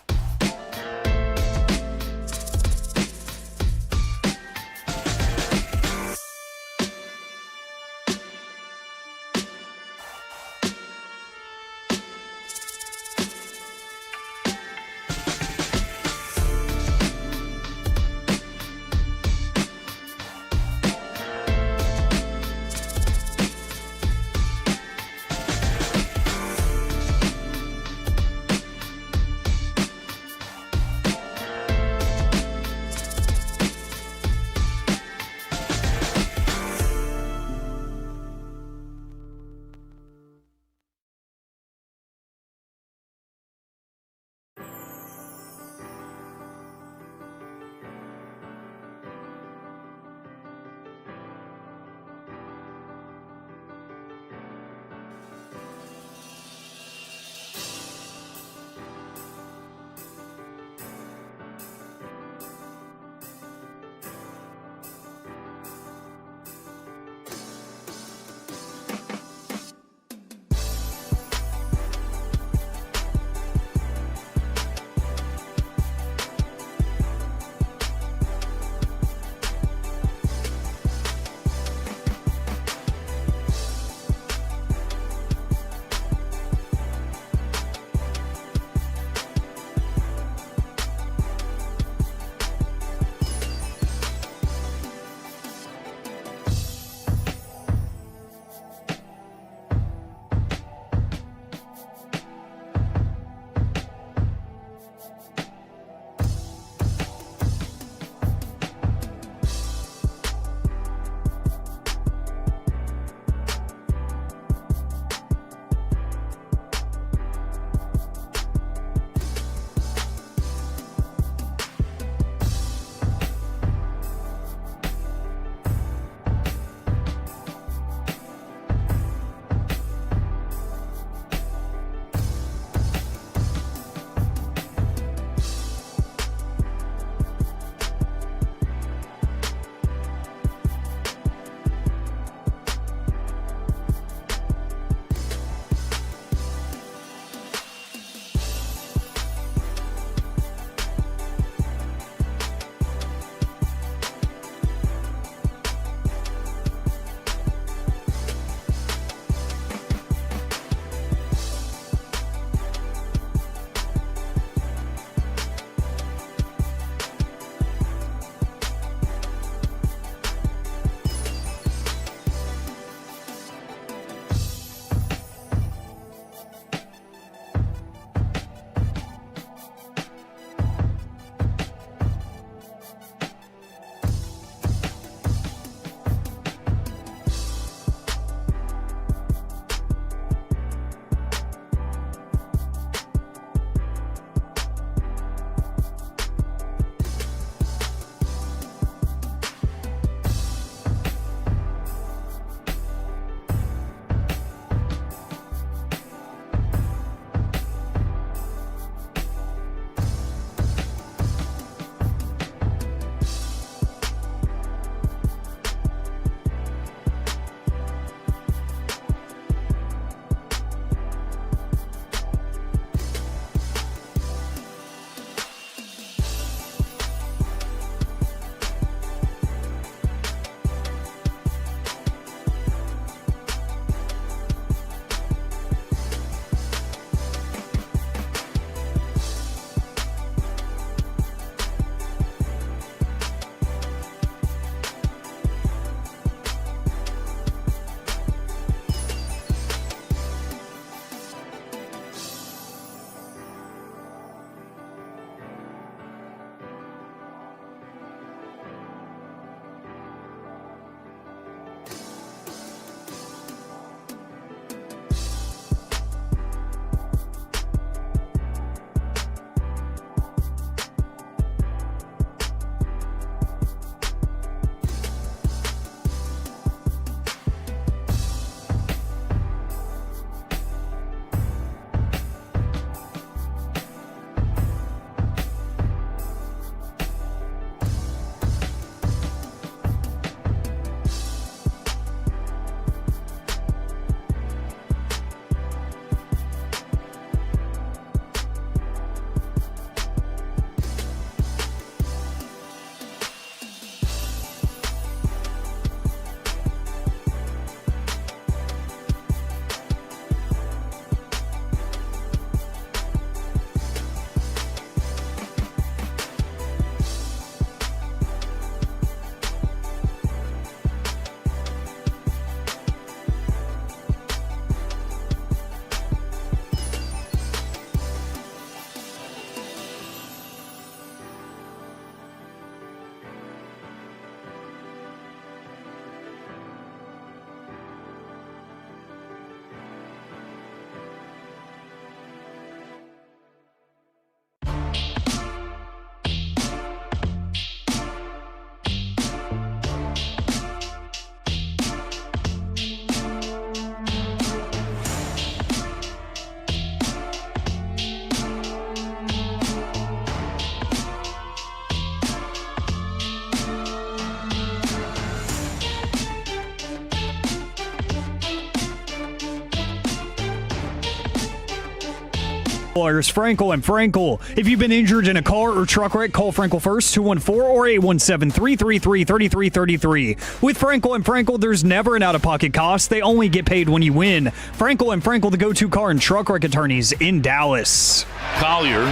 Employers, Frankel and Frankel. If you've been injured in a car or truck wreck, call Frankel first, 214 or 817-333-3333. With Frankel and Frankel, there's never an out-of-pocket cost. They only get paid when you win. Frankel and Frankel, the go-to car and truck wreck attorneys in Dallas. Collier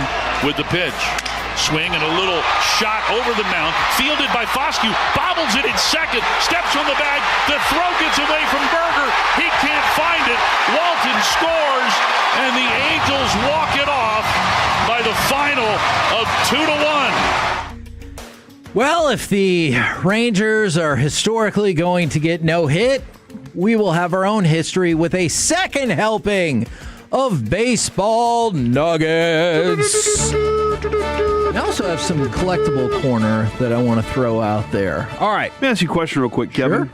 with the pitch. Swing and a little shot over the mound. Fielded by Foscue. Bobbles it in second. Steps on the bag. The throw gets away from Berger. He can't find it. Walton scores, and the Angels walk it off by the final of 2-1. Well, if the Rangers are historically going to get no hit, we will have our own history with a second helping of baseball nuggets. I also have some collectible corner that I want to throw out there. All right. Let me ask you a question real quick, Kevin. Sure.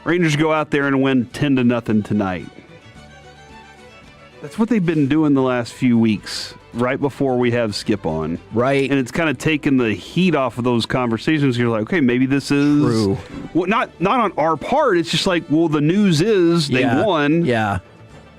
Rangers go out there and win 10-0 tonight. That's what they've been doing the last few weeks, right before we have Skip on. Right. And it's kind of taken the heat off of those conversations. You're like, okay, maybe this is... True. Well, not on our part. It's just like, well, the news is they won. Yeah.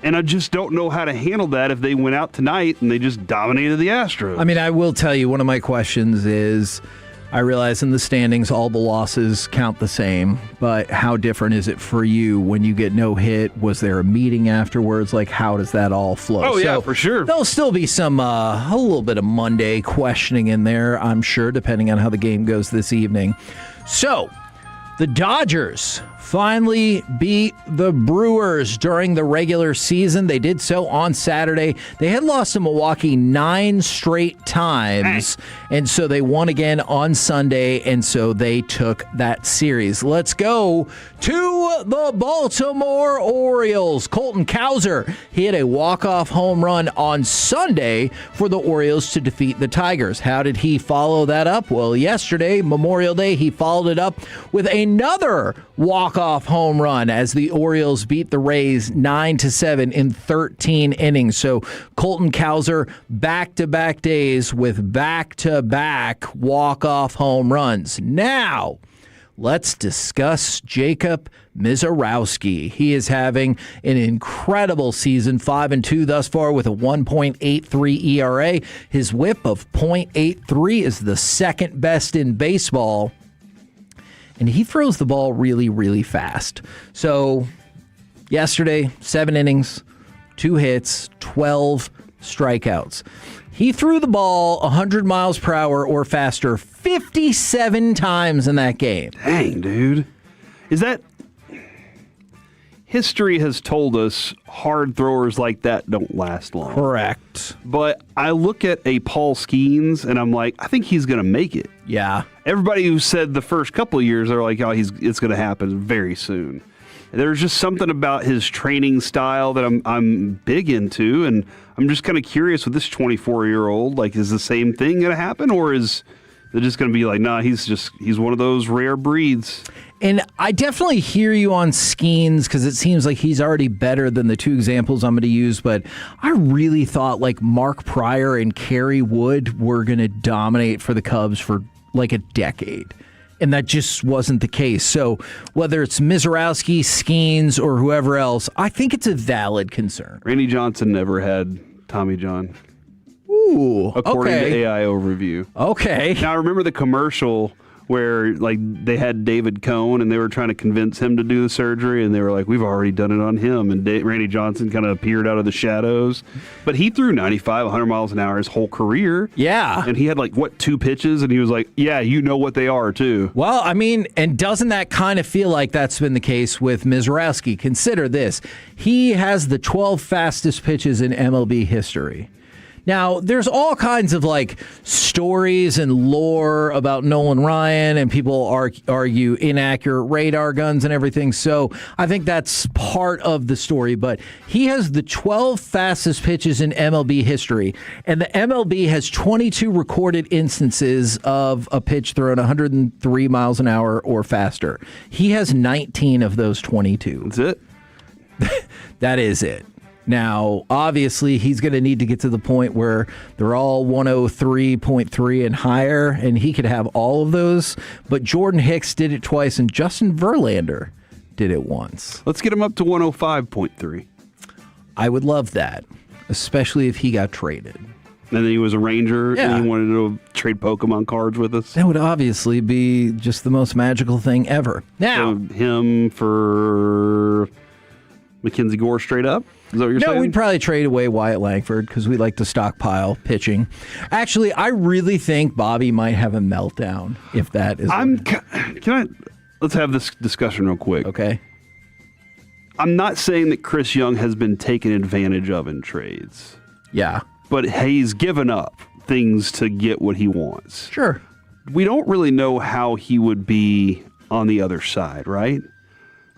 And I just don't know how to handle that if they went out tonight and they just dominated the Astros. I mean, I will tell you, one of my questions is, I realize in the standings all the losses count the same, but how different is it for you when you get no hit? Was there a meeting afterwards? Like, how does that all flow? Oh, yeah, for sure. There'll still be some, a little bit of Monday questioning in there, I'm sure, depending on how the game goes this evening. So, the Dodgers finally beat the Brewers during the regular season. They did so on Saturday. They had lost to Milwaukee 9 straight times, and so they won again on Sunday, and so they took that series. Let's go to the Baltimore Orioles. Colton Cowser hit a walk-off home run on Sunday for the Orioles to defeat the Tigers. How did he follow that up? Well, yesterday, Memorial Day, he followed it up with another walk-off home run as the Orioles beat the Rays 9-7 in 13 innings. So Colton Cowser, back-to-back days with back-to-back walk-off home runs. Now, let's discuss Jacob Mizorowski. He is having an incredible season, 5-2 thus far with a 1.83 ERA. His whip of .83 is the second best in baseball. And he throws the ball really, really fast. So yesterday, 7 innings, 2 hits, 12 strikeouts. He threw the ball 100 miles per hour or faster 57 times in that game. Dang, dude. Is that... History has told us hard throwers like that don't last long. Correct. But I look at a Paul Skeens, and I'm like, I think he's going to make it. Yeah. Everybody who said the first couple of years, they're like, oh, it's going to happen very soon. There's just something about his training style that I'm big into, and I'm just kind of curious with this 24-year-old, like, is the same thing going to happen, or is it just going to be like, nah, he's one of those rare breeds? And I definitely hear you on Skeens because it seems like he's already better than the 2 examples I'm going to use. But I really thought like Mark Pryor and Kerry Wood were going to dominate for the Cubs for like a decade. And that just wasn't the case. So whether it's Mizorowski, Skeens, or whoever else, I think it's a valid concern. Randy Johnson never had Tommy John. Ooh, according okay. to AI Overview. Okay. Now, I remember the commercial where like they had David Cohn and they were trying to convince him to do the surgery, and they were like, we've already done it on him. And Randy Johnson kind of appeared out of the shadows. But he threw 95, 100 miles an hour his whole career. Yeah. And he had like, 2 pitches? And he was like, yeah, you know what they are, too. Well, I mean, and doesn't that kind of feel like that's been the case with Mizorowski? Consider this. He has the 12 fastest pitches in MLB history. Now, there's all kinds of like stories and lore about Nolan Ryan, and people argue inaccurate radar guns and everything. So I think that's part of the story. But he has the 12 fastest pitches in MLB history, and the MLB has 22 recorded instances of a pitch thrown 103 miles an hour or faster. He has 19 of those 22. That's it? That is it. Now, obviously, he's going to need to get to the point where they're all 103.3 and higher, and he could have all of those. But Jordan Hicks did it twice, and Justin Verlander did it once. Let's get him up to 105.3. I would love that. especially if he got traded. And then he was a Ranger, Yeah. and he wanted to trade Pokemon cards with us. That would obviously be just the most magical thing ever. Now, So him for Mackenzie Gore straight up? Is that what you're saying? no, we'd probably trade away Wyatt Langford because we like to stockpile pitching. Actually, I really think Bobby might have a meltdown if that is. Let's have this discussion real quick. Okay. I'm not saying that Chris Young has been taken advantage of in trades. Yeah. But he's given up things to get what he wants. Sure. We don't really know how he would be on the other side, right?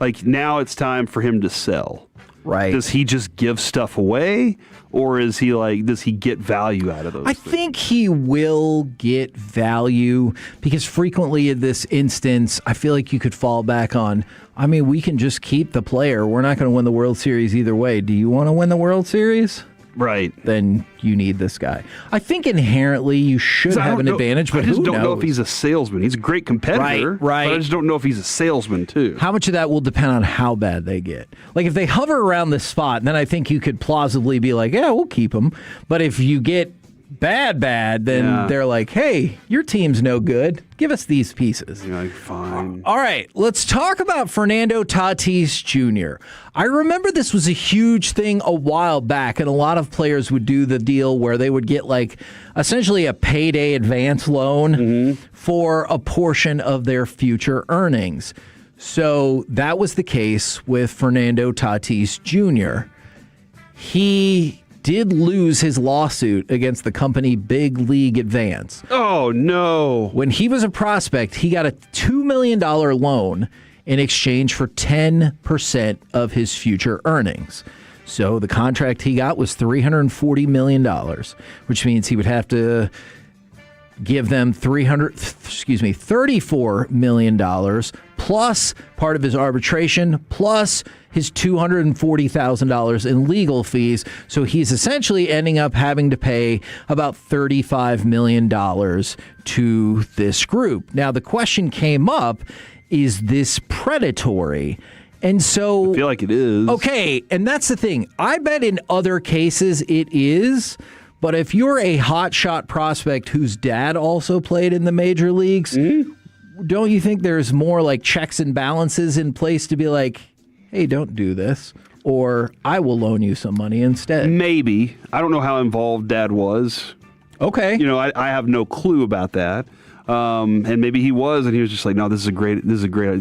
Like, now it's time for him to sell. Right. Does he just give stuff away? Or is he like, does he get value out of those things? think he will get value because frequently in this instance, I feel like you could fall back on, I mean, we can just keep the player. We're not going to win the World Series either way. Do you want to win the World Series? Right. Then you need this guy. I think inherently you should have an advantage, but I just who don't know knows? if he's a salesman. He's a great competitor. Right. But I just don't know if he's a salesman, too. How much of that will depend on how bad they get? Like, if they hover around this spot, then I think you could plausibly be like, yeah, we'll keep him. But if you get bad, then they're like, hey, your team's no good. Give us these pieces. You're like, fine. All right, let's talk about Fernando Tatis Jr. I remember this was a huge thing a while back, and a lot of players would do the deal where they would get like essentially a payday advance loan for a portion of their future earnings. So that was the case with Fernando Tatis Jr. He did lose his lawsuit against the company Big League Advance. Oh, no. When he was a prospect, he got a $2 million loan in exchange for 10% of his future earnings. So the contract he got was $340 million, which means he would have to give them $34 million plus part of his arbitration plus his $240,000 in legal fees. So he's essentially ending up having to pay about $35 million to this group. Now, the question came up, is this predatory? And so I feel like it is. Okay, and that's the thing. I bet in other cases it is. But if you're a hotshot prospect whose dad also played in the major leagues, don't you think there's more like checks and balances in place to be like, hey, don't do this, or I will loan you some money instead? Maybe. I don't know how involved Dad was. Okay. You know, I have no clue about that. And maybe he was, and he was just like, no, this is a great,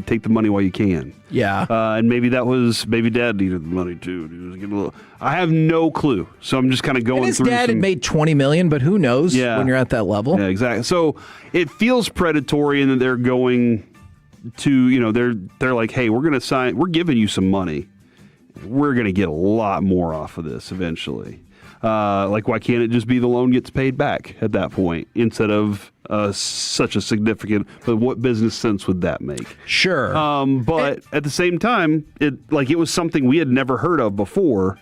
take the money while you can. Yeah. And maybe maybe Dad needed the money too. He was getting a little, I have no clue. So I'm just kind of going and his through. Dad had made $20 million, but who knows when you're at that level? Yeah, exactly. So it feels predatory in that they're going to, you know, they're like, hey, we're giving you some money. We're going to get a lot more off of this eventually. Like, why can't it just be the loan gets paid back at that point instead of such a significant? But what business sense would that make? Sure. But at the same time, it was something we had never heard of before.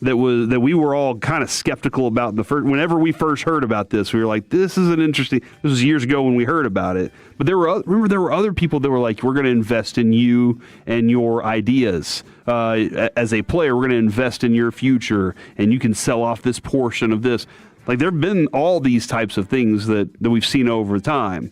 That we were all kind of skeptical about whenever we first heard about this. We were like, this is an interesting. This was years ago when we heard about it. But there were other people that were like, we're going to invest in you and your ideas as a player. We're going to invest in your future, and you can sell off this portion of this. Like, there have been all these types of things that we've seen over time.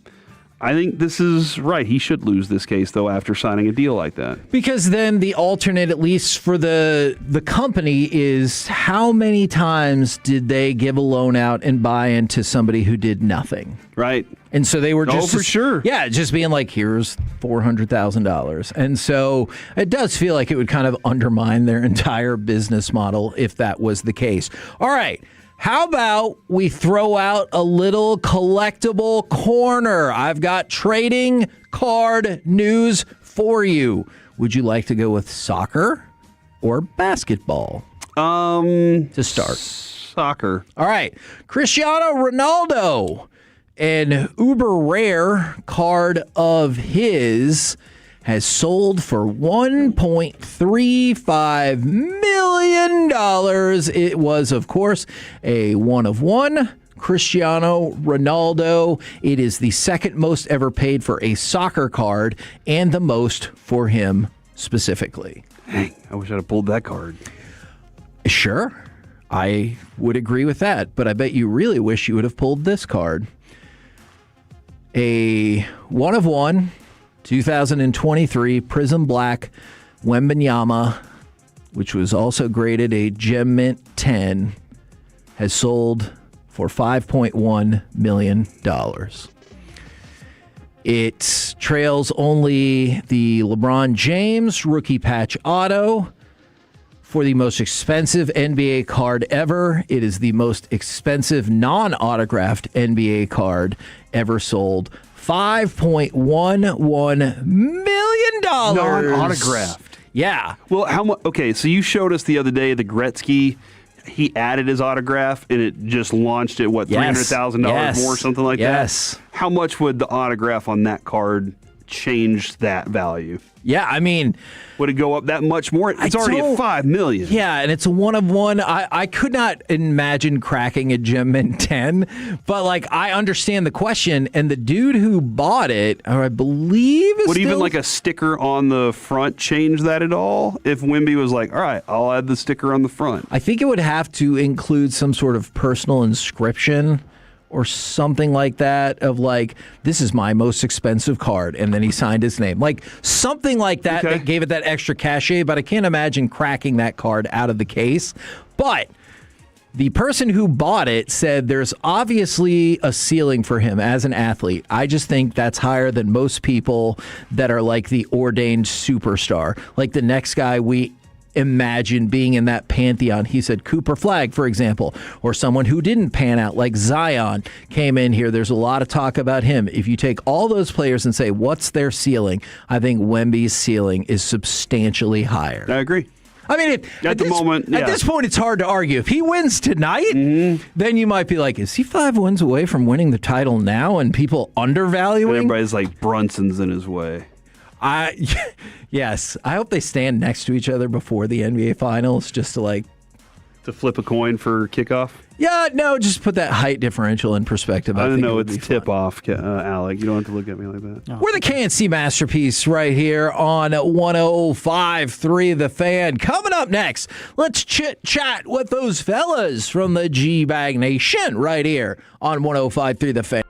I think this is right. He should lose this case, though, after signing a deal like that. Because then the alternate, at least for the company, is how many times did they give a loan out and buy into somebody who did nothing? Right. And so they were just... Oh, for sure. Yeah, just being like, here's $400,000. And so it does feel like it would kind of undermine their entire business model if that was the case. All right. How about we throw out a little collectible corner? I've got trading card news for you. Would you like to go with soccer or basketball? To start. Soccer. All right. Cristiano Ronaldo, an uber rare card of his, has sold for $1.35 million. It was, of course, a one-of-one. Cristiano Ronaldo. It is the second most ever paid for a soccer card and the most for him specifically. Dang, I wish I'd have pulled that card. Sure. I would agree with that, but I bet you really wish you would have pulled this card. A 1/1, 2023 Prism Black Wembanyama, which was also graded a Gem Mint 10, has sold for $5.1 million. It trails only the LeBron James rookie patch auto for the most expensive NBA card ever. It is the most expensive non-autographed NBA card ever sold. $5.11 million. Non-autographed. Yeah. Well, how much? Okay, so you showed us the other day the Gretzky. He added his autograph, and it just launched at, what, $300,000 more, something like that? Yes. How much would the autograph on that card change that value? Yeah, I mean, would it go up that much more? It's already at $5 million. Yeah, and it's a 1/1. I could not imagine cracking a Gem Mint 10, but like I understand the question. And the dude who bought it, or I believe, is would still... even like a sticker on the front change that at all? If Wemby was like, all right, I'll add the sticker on the front. I think it would have to include some sort of personal inscription or something like that of like, this is my most expensive card, and then he signed his name. Like something like that that gave it that extra cachet, but I can't imagine cracking that card out of the case. But the person who bought it said there's obviously a ceiling for him as an athlete. I just think that's higher than most people that are like the ordained superstar. Like the next guy we imagine being in that pantheon. He said Cooper Flagg, for example, or someone who didn't pan out like Zion came in here. There's a lot of talk about him. If you take all those players and say, what's their ceiling? I think Wemby's ceiling is substantially higher. I agree. I mean, at this point, it's hard to argue. If he wins tonight, then you might be like, is he 5 wins away from winning the title now? And people undervaluing? And everybody's like, Brunson's in his way. Yes. I hope they stand next to each other before the NBA Finals just to flip a coin for kickoff? Yeah, no, just put that height differential in perspective. I don't know. It's tip-off, Alec. You don't have to look at me like that. We're the KNC Masterpiece right here on 105.3 The Fan. Coming up next, let's chit-chat with those fellas from the G-Bag Nation right here on 105.3 The Fan.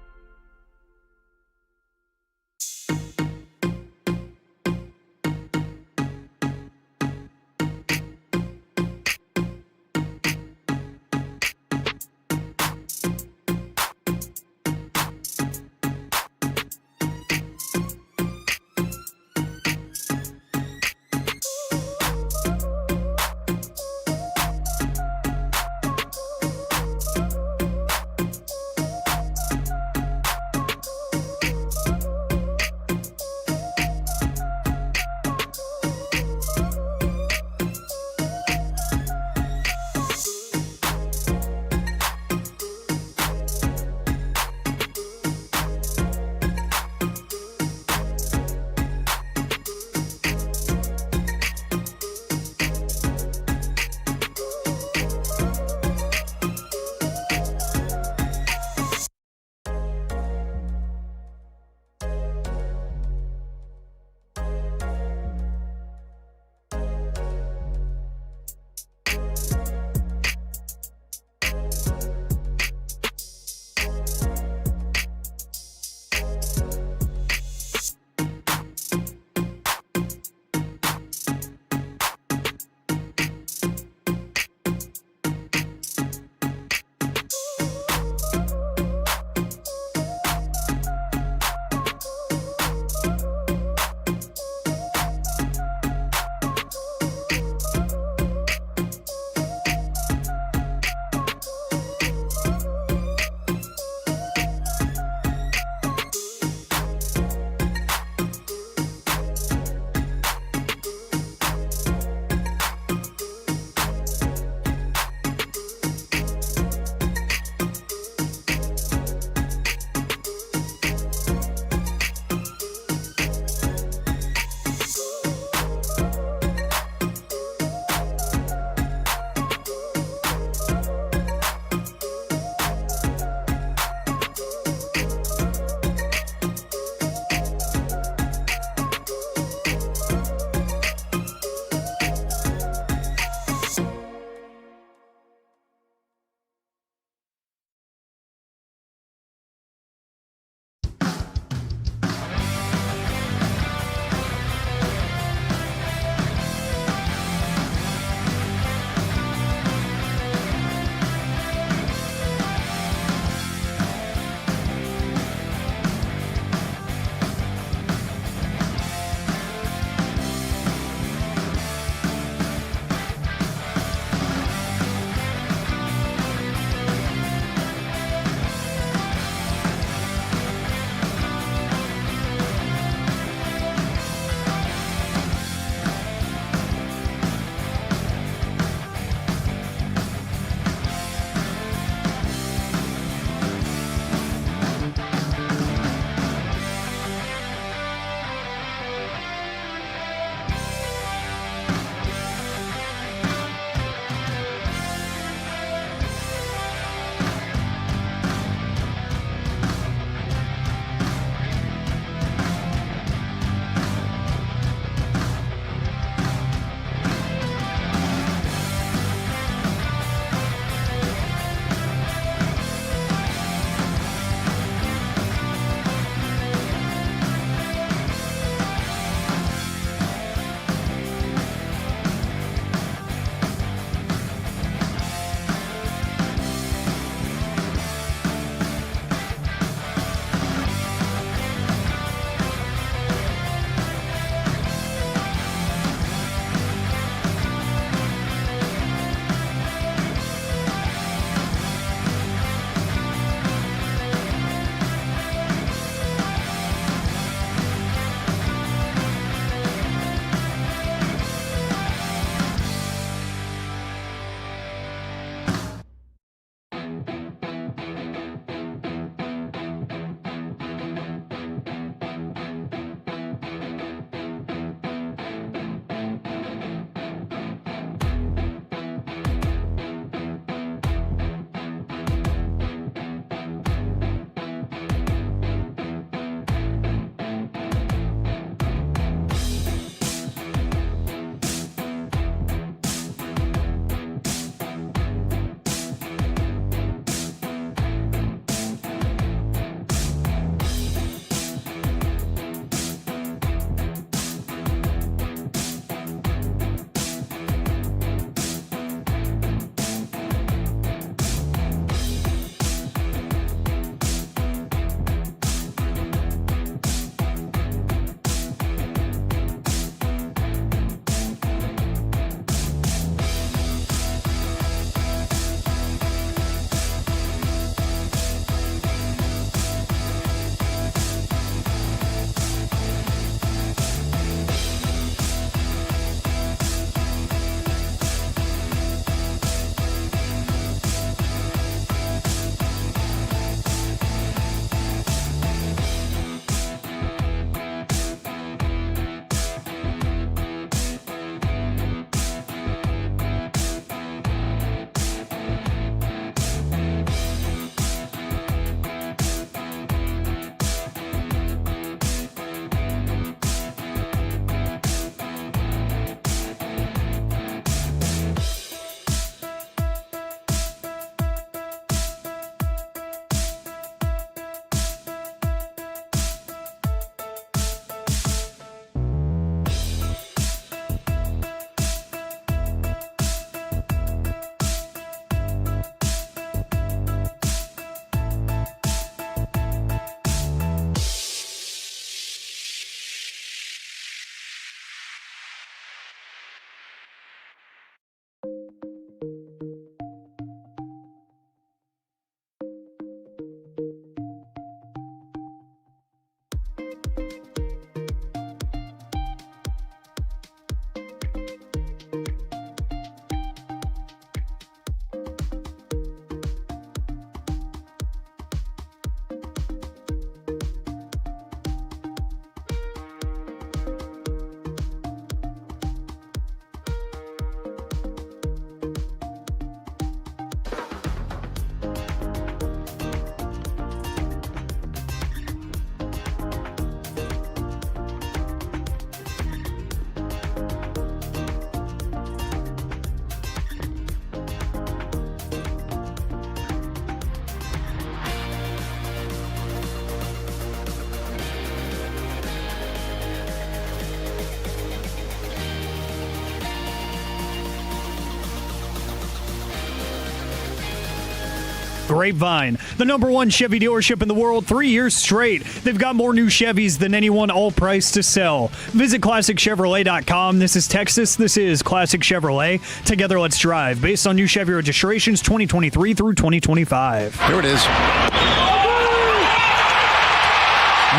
Grapevine, the #1 Chevy dealership in the world 3 years straight. They've got more new Chevys than anyone, all priced to sell. Visit ClassicChevrolet.com. This is Texas. This is Classic Chevrolet. Together, let's drive. Based on new Chevy registrations 2023 through 2025. Here it is.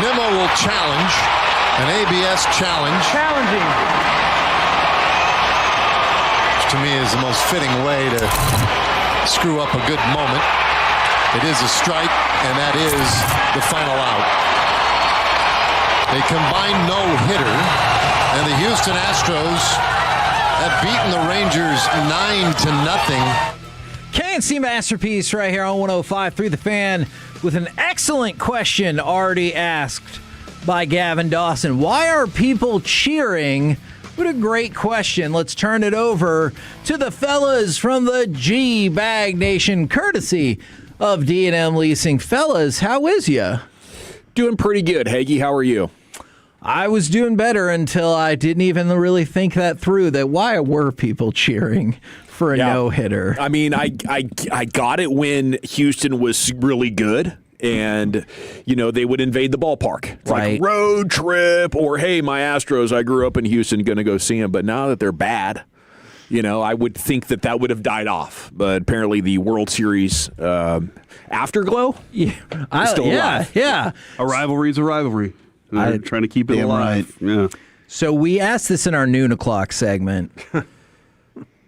Nimmo will challenge. An ABS challenge. Challenging. Which to me is the most fitting way to screw up a good moment. It is a strike, and that is the final out. A combined no-hitter, and the Houston Astros have beaten the Rangers 9-0. KNC Masterpiece right here on 105.3 The Fan with an excellent question already asked by Gavin Dawson. Why are people cheering? What a great question. Let's turn it over to the fellas from the G-Bag Nation, courtesy of D&M Leasing. Fellas, how is ya? Doing pretty good. Hagee, how are you? I was doing better until I didn't even really think that through, that why were people cheering for a no-hitter? I mean, I got it when Houston was really good. And, you know, they would invade the ballpark. It's like road trip or, hey, my Astros, I grew up in Houston, going to go see them. But now that they're bad, you know, I would think that would have died off. But apparently the World Series afterglow is still alive. Yeah. A rivalry's a rivalry. I'm trying to keep it alive. Right. Yeah. So we asked this in our noon o'clock segment.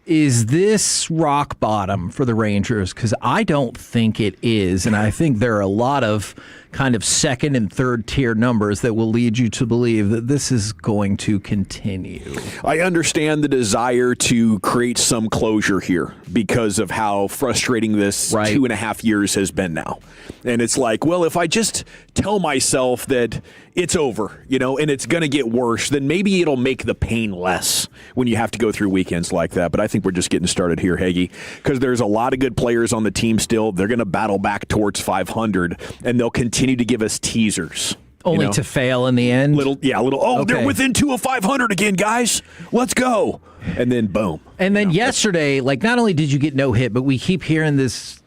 Is this rock bottom for the Rangers? Because I don't think it is, and I think there are a lot of kind of second and third tier numbers that will lead you to believe that this is going to continue. I understand the desire to create some closure here because of how frustrating this 2.5 years has been now. And it's like, well, if I just tell myself that it's over, you know, and it's going to get worse, then maybe it'll make the pain less when you have to go through weekends like that. But I think we're just getting started here, Hagee, because there's a lot of good players on the team still. They're going to battle back towards 500, and they'll continue to give us teasers. Only to fail in the end? They're within 2 of 500 again, guys. Let's go. And then boom. And then yesterday, like, not only did you get no hit, but we keep hearing this,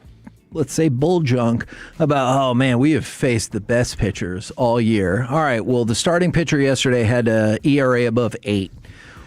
let's say, bull junk about, oh, man, we have faced the best pitchers all year. All right, well, the starting pitcher yesterday had an ERA above 8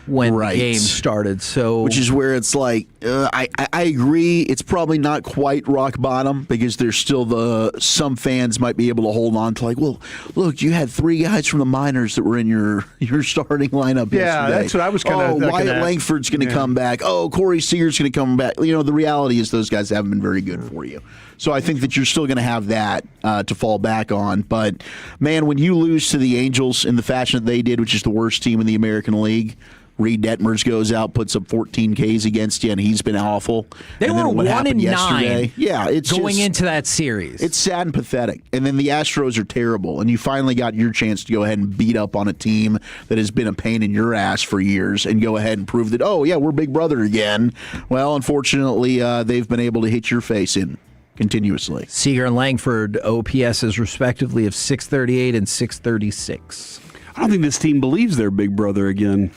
when the game started. So, which is where it's like, I agree, it's probably not quite rock bottom because there's still some fans might be able to hold on to, like, well, look, you had 3 guys from the minors that were in your starting lineup yesterday. Yeah, that's what I was kind of Wyatt Langford's going to come back. Oh, Corey Seager's going to come back. You know, the reality is those guys haven't been very good for you. So I think that you're still going to have that to fall back on. But, man, when you lose to the Angels in the fashion that they did, which is the worst team in the American League, Reed Detmers goes out, puts up 14 Ks against you, and he's been awful. They were 1-9 yeah, it's going into that series. It's sad and pathetic. And then the Astros are terrible, and you finally got your chance to go ahead and beat up on a team that has been a pain in your ass for years and go ahead and prove that, oh, yeah, we're Big Brother again. Well, unfortunately, they've been able to hit your face in continuously. Seager and Langford OPSs respectively of 638 and 636. I don't think this team believes they're Big Brother again.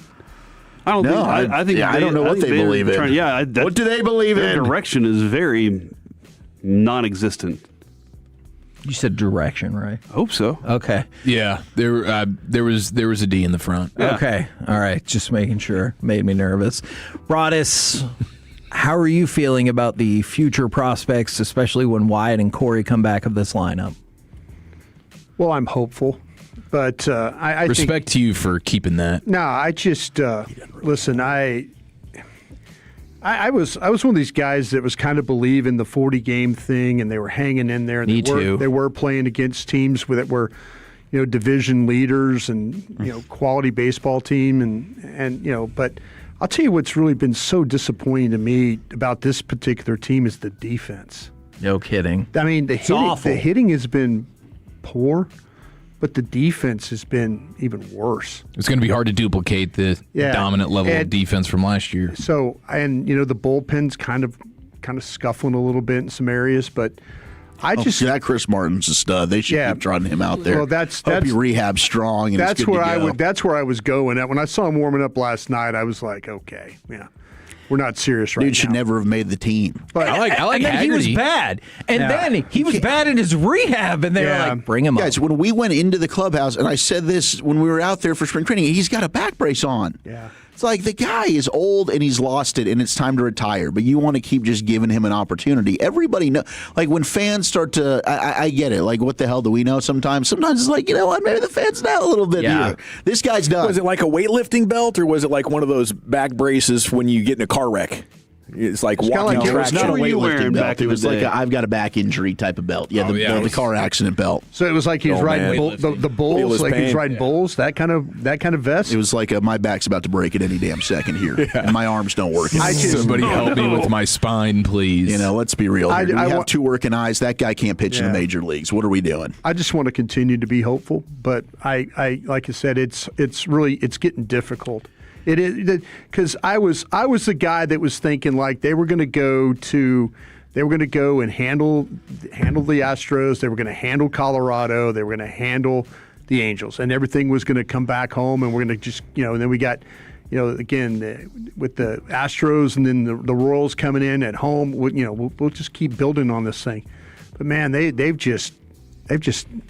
I don't I don't know what they believe in. What do they believe in? Their direction is very non-existent. You said direction, right? I hope so. Okay. Yeah, there was a D in the front. Yeah. Okay. All right. Just making sure. Made me nervous. Broadus, how are you feeling about the future prospects, especially when Wyatt and Corey come back of this lineup? Well, I'm hopeful. But I respect to you for keeping that. No, I just listen. I was one of these guys that was kind of believe in the 40-game thing, and they were hanging in there. And Me too. They were playing against teams that were, you know, division leaders and you know quality baseball team, and you know. But I'll tell you what's really been so disappointing to me about this particular team is the defense. No kidding. I mean, the hitting has been poor. But the defense has been even worse. It's going to be hard to duplicate the dominant level of defense from last year. So, and you know, the bullpen's kind of scuffling a little bit in some areas, but that Chris Martin's a stud. They should keep trotting him out there. Well, that's he rehabs strong. And that's where I was going. When I saw him warming up last night, I was like, okay, yeah. we're not serious right now. Dude should never have made the team. But I like and then he was bad. And then he was bad in his rehab, and they were like, bring him up. Guys, when we went into the clubhouse, and I said this when we were out there for spring training, he's got a back brace on. Yeah. It's like the guy is old and he's lost it and it's time to retire, but you want to keep just giving him an opportunity. Everybody know, like when fans start to, I get it. Like, what the hell do we know sometimes? Sometimes it's like, you know what, maybe the fans know a little bit here. This guy's done. Was it like a weightlifting belt or was it like one of those back braces when you get in a car wreck? It's like walking It was traction. not a weightlifting belt. It was like I've got a back injury type of belt. Yeah, the car accident belt. So it was like he was riding the bulls, like he was riding bulls, that kind of vest. It was like my back's about to break at any damn second here, and my arms don't work. Somebody help me with my spine, please. You know, let's be real. Here. We have two working eyes. That guy can't pitch in the major leagues. What are we doing? I just want to continue to be hopeful, but I like I said, it's getting difficult. It is because I was the guy that was thinking like they were going to go and handle the Astros. They were going to handle Colorado. They were going to handle the Angels, and everything was going to come back home. And we're going to just and then we got again with the Astros and then the Royals coming in at home. We'll just keep building on this thing. But man, they've just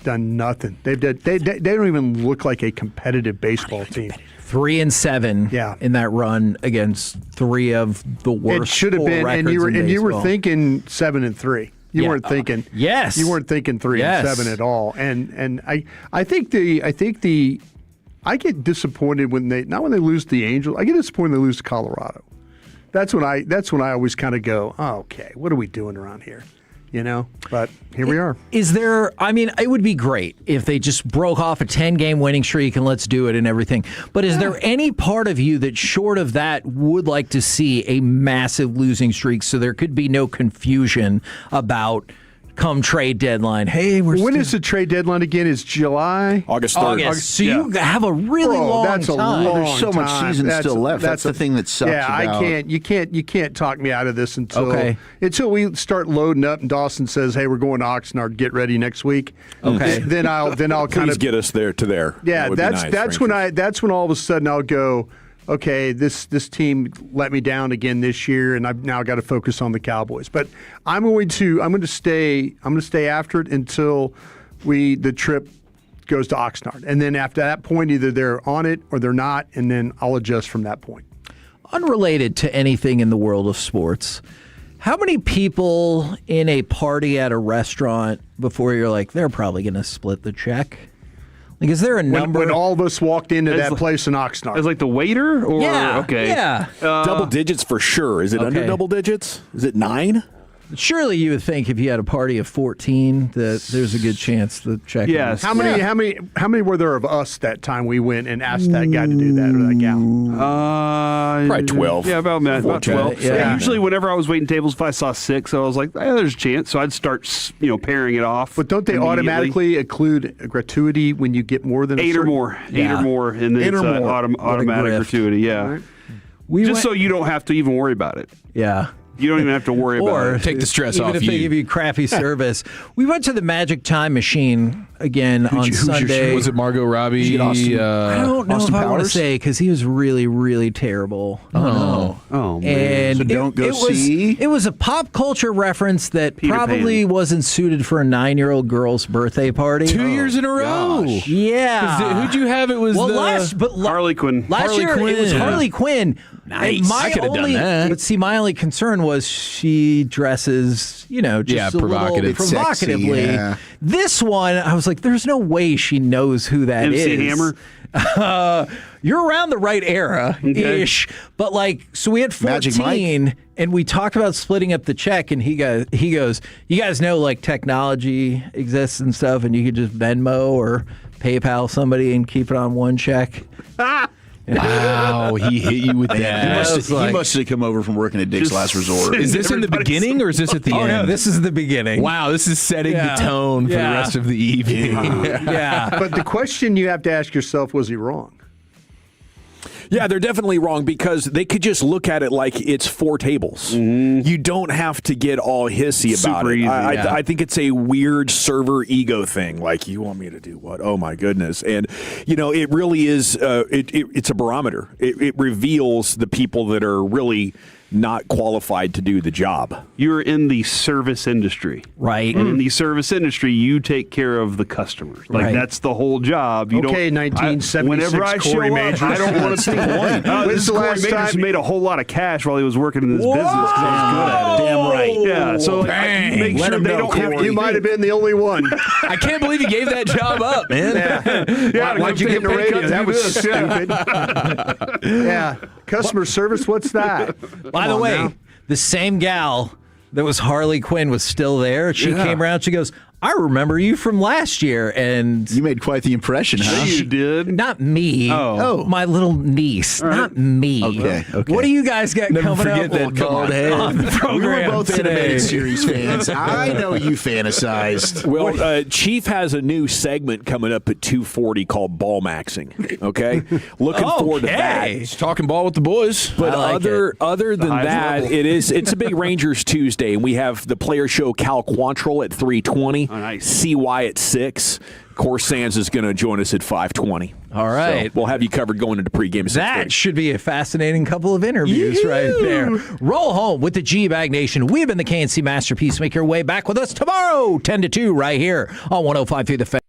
done nothing. They don't even look like a competitive baseball team. 3-7 in that run against three of the worst. It should have been, and you were thinking 7-3. You weren't thinking you weren't thinking 3-7 at all. And I think I get disappointed when they lose to the Angels. I get disappointed when they lose to Colorado. That's when I always kind of go, oh, okay, what are we doing around here? But here we are. Is there, it would be great if they just broke off a 10-game winning streak and let's do it and everything. But is there any part of you that, short of that, would like to see a massive losing streak so there could be no confusion about come trade deadline? Hey, when is the trade deadline again? Is July? August 3rd. So you have a really long that's time. A long There's so much season still left. That's the thing that sucks. Yeah, you can't talk me out of this until we start loading up and Dawson says, "Hey, we're going to Oxnard. Get ready next week." Okay. Then I'll kind of get us there to there. Yeah, that's when all of a sudden I'll go, okay, this team let me down again this year, and I've now got to focus on the Cowboys. But I'm going to stay after it until the trip goes to Oxnard, and then after that point, either they're on it or they're not, and then I'll adjust from that point. Unrelated to anything in the world of sports, how many people in a party at a restaurant before you're like, they're probably going to split the check? Like, is there a number? When all of us walked into that place in Oxnard. As like the waiter? Or, yeah. Double digits for sure. Is it under double digits? Is it 9? Surely you would think if you had a party of 14 that there's a good chance the check. Yes. How many were there of us that time we went and asked that guy to do that or that gal? Probably 12. Yeah, about 12. Yeah. Usually whenever I was waiting tables, if I saw 6, I was like, there's a chance. So I'd start pairing it off. But don't they automatically include a gratuity when you get more than 8 or more? 8 or more, and then it's automatic gratuity. Yeah. Right. So you don't have to even worry about it. Yeah. You don't even have to worry about it. Take the stress even off if they give you crappy service. We went to the Magic Time Machine again on Sunday. Was it Margot Robbie? I don't know Austin if I want to Powers? say because he was really, really terrible. Oh, man. And So don't go see? It was a pop culture reference that Peter probably Pan. wasn't suited for a 9-year-old girl's birthday party. 2 years in a row. Yeah. Who'd you have? It was Harley Quinn. Last year it was Harley Quinn. Nice. I could have done that. But see, my only concern was she dresses, just provocative. provocatively. Sexy, yeah. This one, I was like, there's no way she knows who that is. MC Hammer? You're around the right era-ish. Okay. But so we had 14, and we talked about splitting up the check, and he goes, you guys know technology exists and stuff, and you could just Venmo or PayPal somebody and keep it on one check. Wow, he hit you with that. He must have come over from working at Dick's Last Resort. Is this in the beginning or is this at the end? Oh, no, this is the beginning. Wow, this is setting the tone for the rest of the evening. Yeah. But the question you have to ask yourself, was he wrong? Yeah, they're definitely wrong because they could just look at it like it's 4 tables. Mm-hmm. You don't have to get all hissy about Super it. easy, I think it's a weird server ego thing. Like, you want me to do what? Oh, my goodness. And, it really is, it's a barometer. It reveals the people that are really not qualified to do the job. You're in the service industry. Right. And in the service industry, you take care of the customers. Like, Right. that's the whole job. You Okay, don't, 1976 whenever I show Corey up, Majors. I don't want to think, When's this the Corey last Majors time- made a whole lot of cash while he was working in this business because he was good at it. Damn right. Yeah, so Bang. make Let sure him they know, don't have Corey. You might have been the only one. I can't believe you gave that job up, man. Why'd you get the radio? That was stupid. Yeah. Customer service, what's that? By the way, the same gal that was Harley Quinn was still there. She came around. She goes, I remember you from last year. And You made quite the impression, huh? You did. not me. Oh. My little niece. Not me. Okay. What do you guys got coming forget up that bald head. on the program We were both today? animated series fans. I know you fantasized. Well, Chief has a new segment coming up at 2:40 called Ball Maxing. Okay, looking forward to that. He's talking ball with the boys. But I like other than highest that, level. it's a big Rangers Tuesday, and we have the player show Cal Quantrill at 3:20. Oh, nice. CY at 6. Of course, Sands is going to join us at 5:20. All right. So we'll have you covered going into pregame. at That 6:30. should be a fascinating couple of interviews right there. Roll home with the G-Bag Nation. We've been the KNC Masterpiece. Make your way back with us tomorrow, 10 to 2, right here on 105.3 The Fan.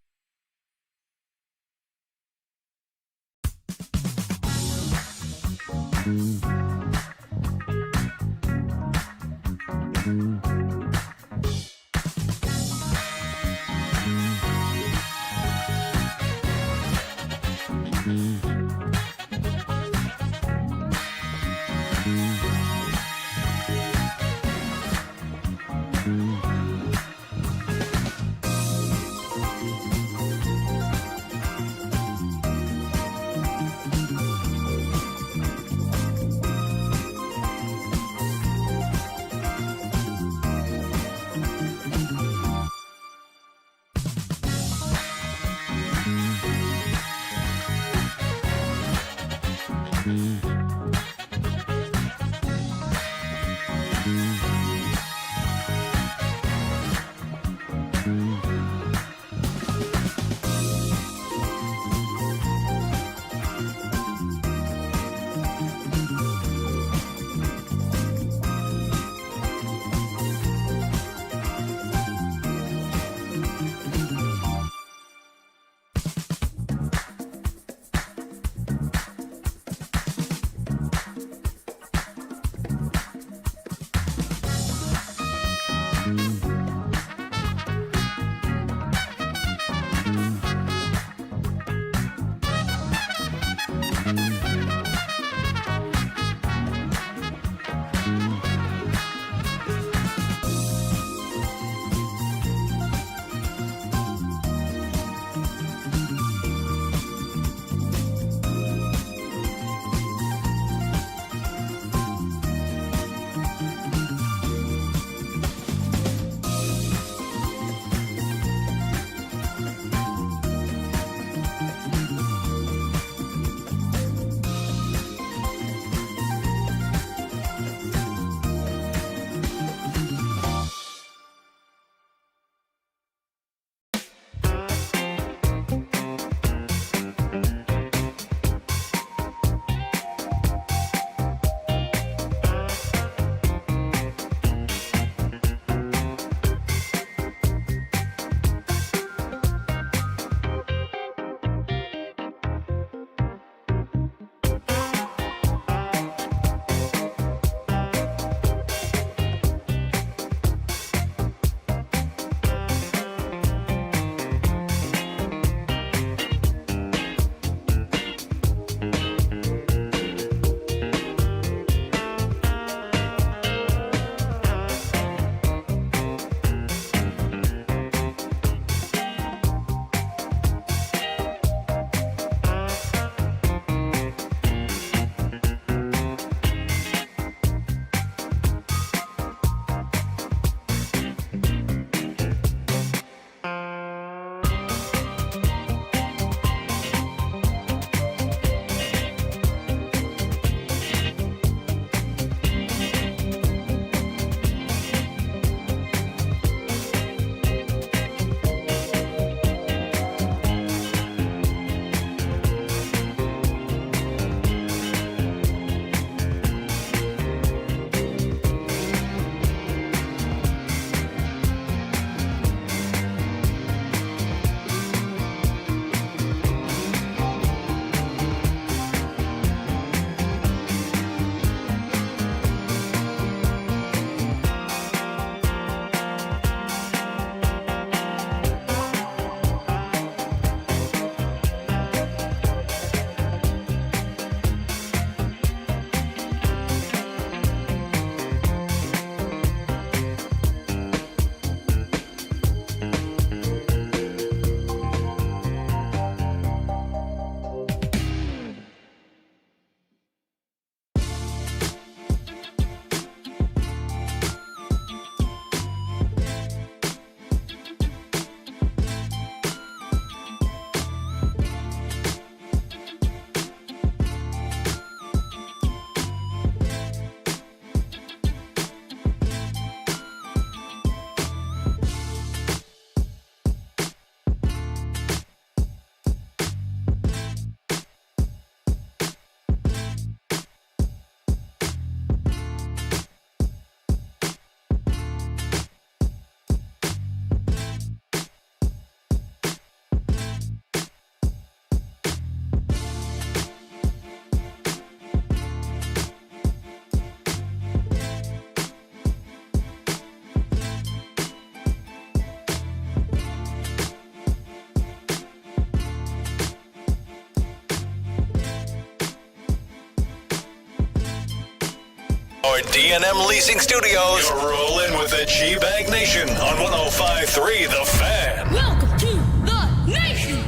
our D&M Leasing Studios. You're rolling with the G-Bag Nation on 105.3 The Fan. Welcome to the nation.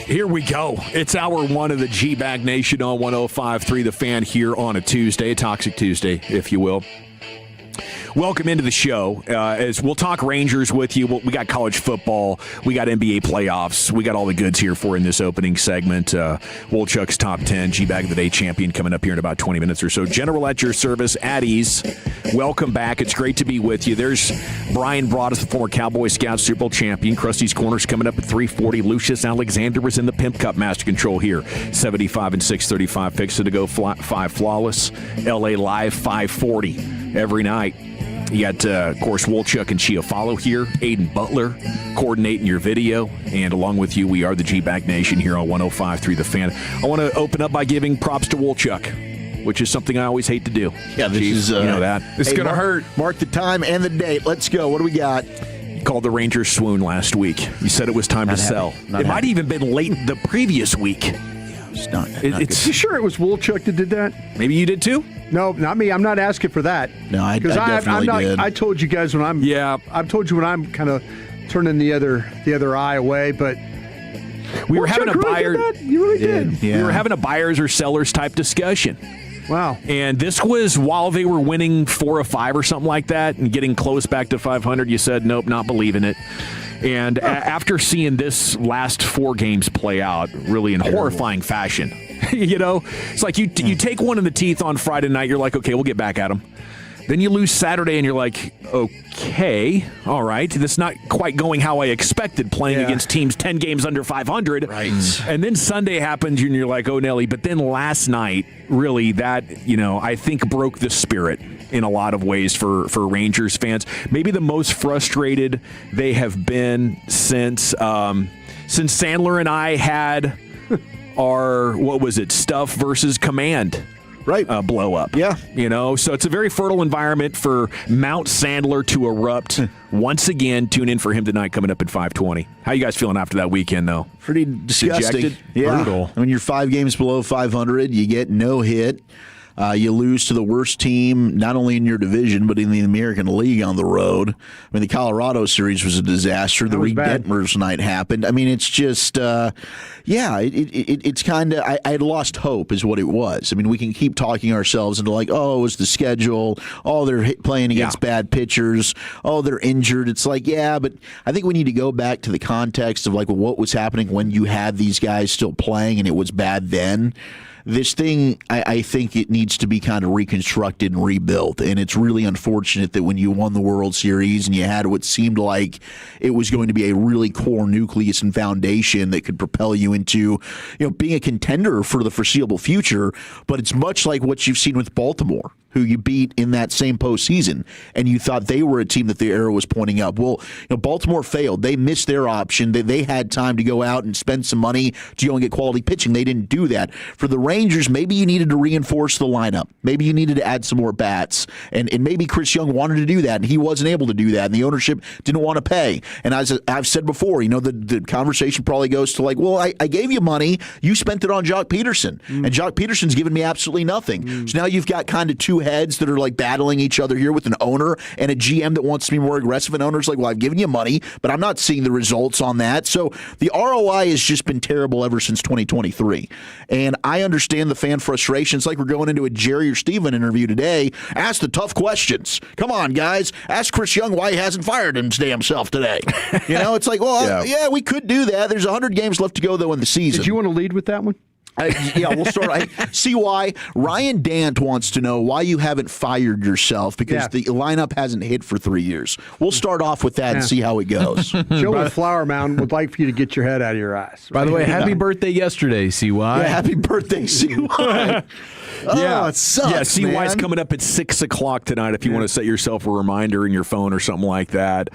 Here we go. It's hour one of the G-Bag Nation on 105.3 The Fan here on a Tuesday, a Toxic Tuesday, if you will. Welcome into the show. As we'll talk Rangers with you. We got college football. We got NBA playoffs. We got all the goods here for in this opening segment. Wolchuk's Top 10, G-Bag of the Day champion coming up here in about 20 minutes or so. General at your service, at ease. Welcome back. It's great to be with you. There's Brian Broaddus, the former Cowboy Scout Super Bowl champion. Krusty's Corners coming up at 3:40. Lucius Alexander was in the Pimp Cup Master Control here. 75 and 635. Fixing to go 5 flawless. LA Live 540 every night. You got, of course, Wolchuk and Chiafalo here. Aiden Butler coordinating your video. And along with you, we are the G-Bag Nation here on 105.3 The Fan. I want to open up by giving props to Wolchuk, which is something I always hate to do. Yeah, this Chief, is... you know that. It's going to hurt. Mark the time and the date. Let's go. What do we got? You called the Rangers swoon last week. You said it was time to sell. It might have even been late the previous week. It's not you sure it was Wolchuk that did that? Maybe you did too? No, not me. I'm not asking for that. No, I definitely did. I told you guys when I'm. Yeah. I've told you when I'm kind of turning the other eye away, but we were having a buyer. You really did. Yeah. We were having a buyers or sellers type discussion. Wow. And this was while they were winning 4 of 5 or something like that and getting close back to 500. You said, nope, not believing it. And after seeing this last 4 games play out really in horrifying fashion, you know, it's like you take one in the teeth on Friday night. You're like, okay, we'll get back at them. Then you lose Saturday and you're like, okay, all right. That's not quite going how I expected playing against teams 10 games under 500. Right. And then Sunday happens and you're like, oh, Nelly. But then last night, really, that, I think broke the spirit in a lot of ways for Rangers fans. Maybe the most frustrated they have been since Sandler and I had our, Stuff versus Command. Right. Blow up. Yeah. So it's a very fertile environment for Mount Sandler to erupt once again. Tune in for him tonight coming up at 5:20. How you guys feeling after that weekend, though? Pretty disgusting. Dejected? Yeah. Brutal. When you're 5 games below 500, you get no hit. You lose to the worst team, not only in your division, but in the American League on the road. I mean, the Colorado series was a disaster. The Reed Detmers night happened. I mean, it's just, it's kind of, I had lost hope is what it was. I mean, we can keep talking ourselves into like, oh, it was the schedule. Oh, they're playing against bad pitchers. Oh, they're injured. It's like, yeah, but I think we need to go back to the context of like what was happening when you had these guys still playing and it was bad then. This thing, I think it needs to be kind of reconstructed and rebuilt. And it's really unfortunate that when you won the World Series and you had what seemed like it was going to be a really core nucleus and foundation that could propel you into, being a contender for the foreseeable future. But it's much like what you've seen with Baltimore, who you beat in that same postseason, and you thought they were a team that the arrow was pointing up. Well, Baltimore failed. They missed their option. They had time to go out and spend some money to go and get quality pitching. They didn't do that. For the Rangers, maybe you needed to reinforce the lineup. Maybe you needed to add some more bats, and maybe Chris Young wanted to do that, and he wasn't able to do that, and the ownership didn't want to pay. And as I've said before, the conversation probably goes to like, well, I gave you money. You spent it on Jock Peterson, and Jock Peterson's given me absolutely nothing. So now you've got kind of two heads that are like battling each other here with an owner and a GM that wants to be more aggressive. And owner's like, well, I've given you money, but I'm not seeing the results on that. So the ROI has just been terrible ever since 2023. And I understand the fan frustration. It's like we're going into a Jerry or Steven interview today. Ask the tough questions. Come on, guys. Ask Chris Young why he hasn't fired his damn self today. It's like, well, yeah, we could do that. There's 100 games left to go, though, in the season. Did you want to lead with that one? We'll start. See why. Ryan Dant wants to know why you haven't fired yourself because the lineup hasn't hit for 3 years. We'll start off with that and see how it goes. Joe with Flower Mound would like for you to get your head out of your eyes. By the way, happy birthday yesterday, CY. Yeah, happy birthday, CY. It sucks. Yeah, CY's coming up at 6 o'clock tonight if you want to set yourself a reminder in your phone or something like that.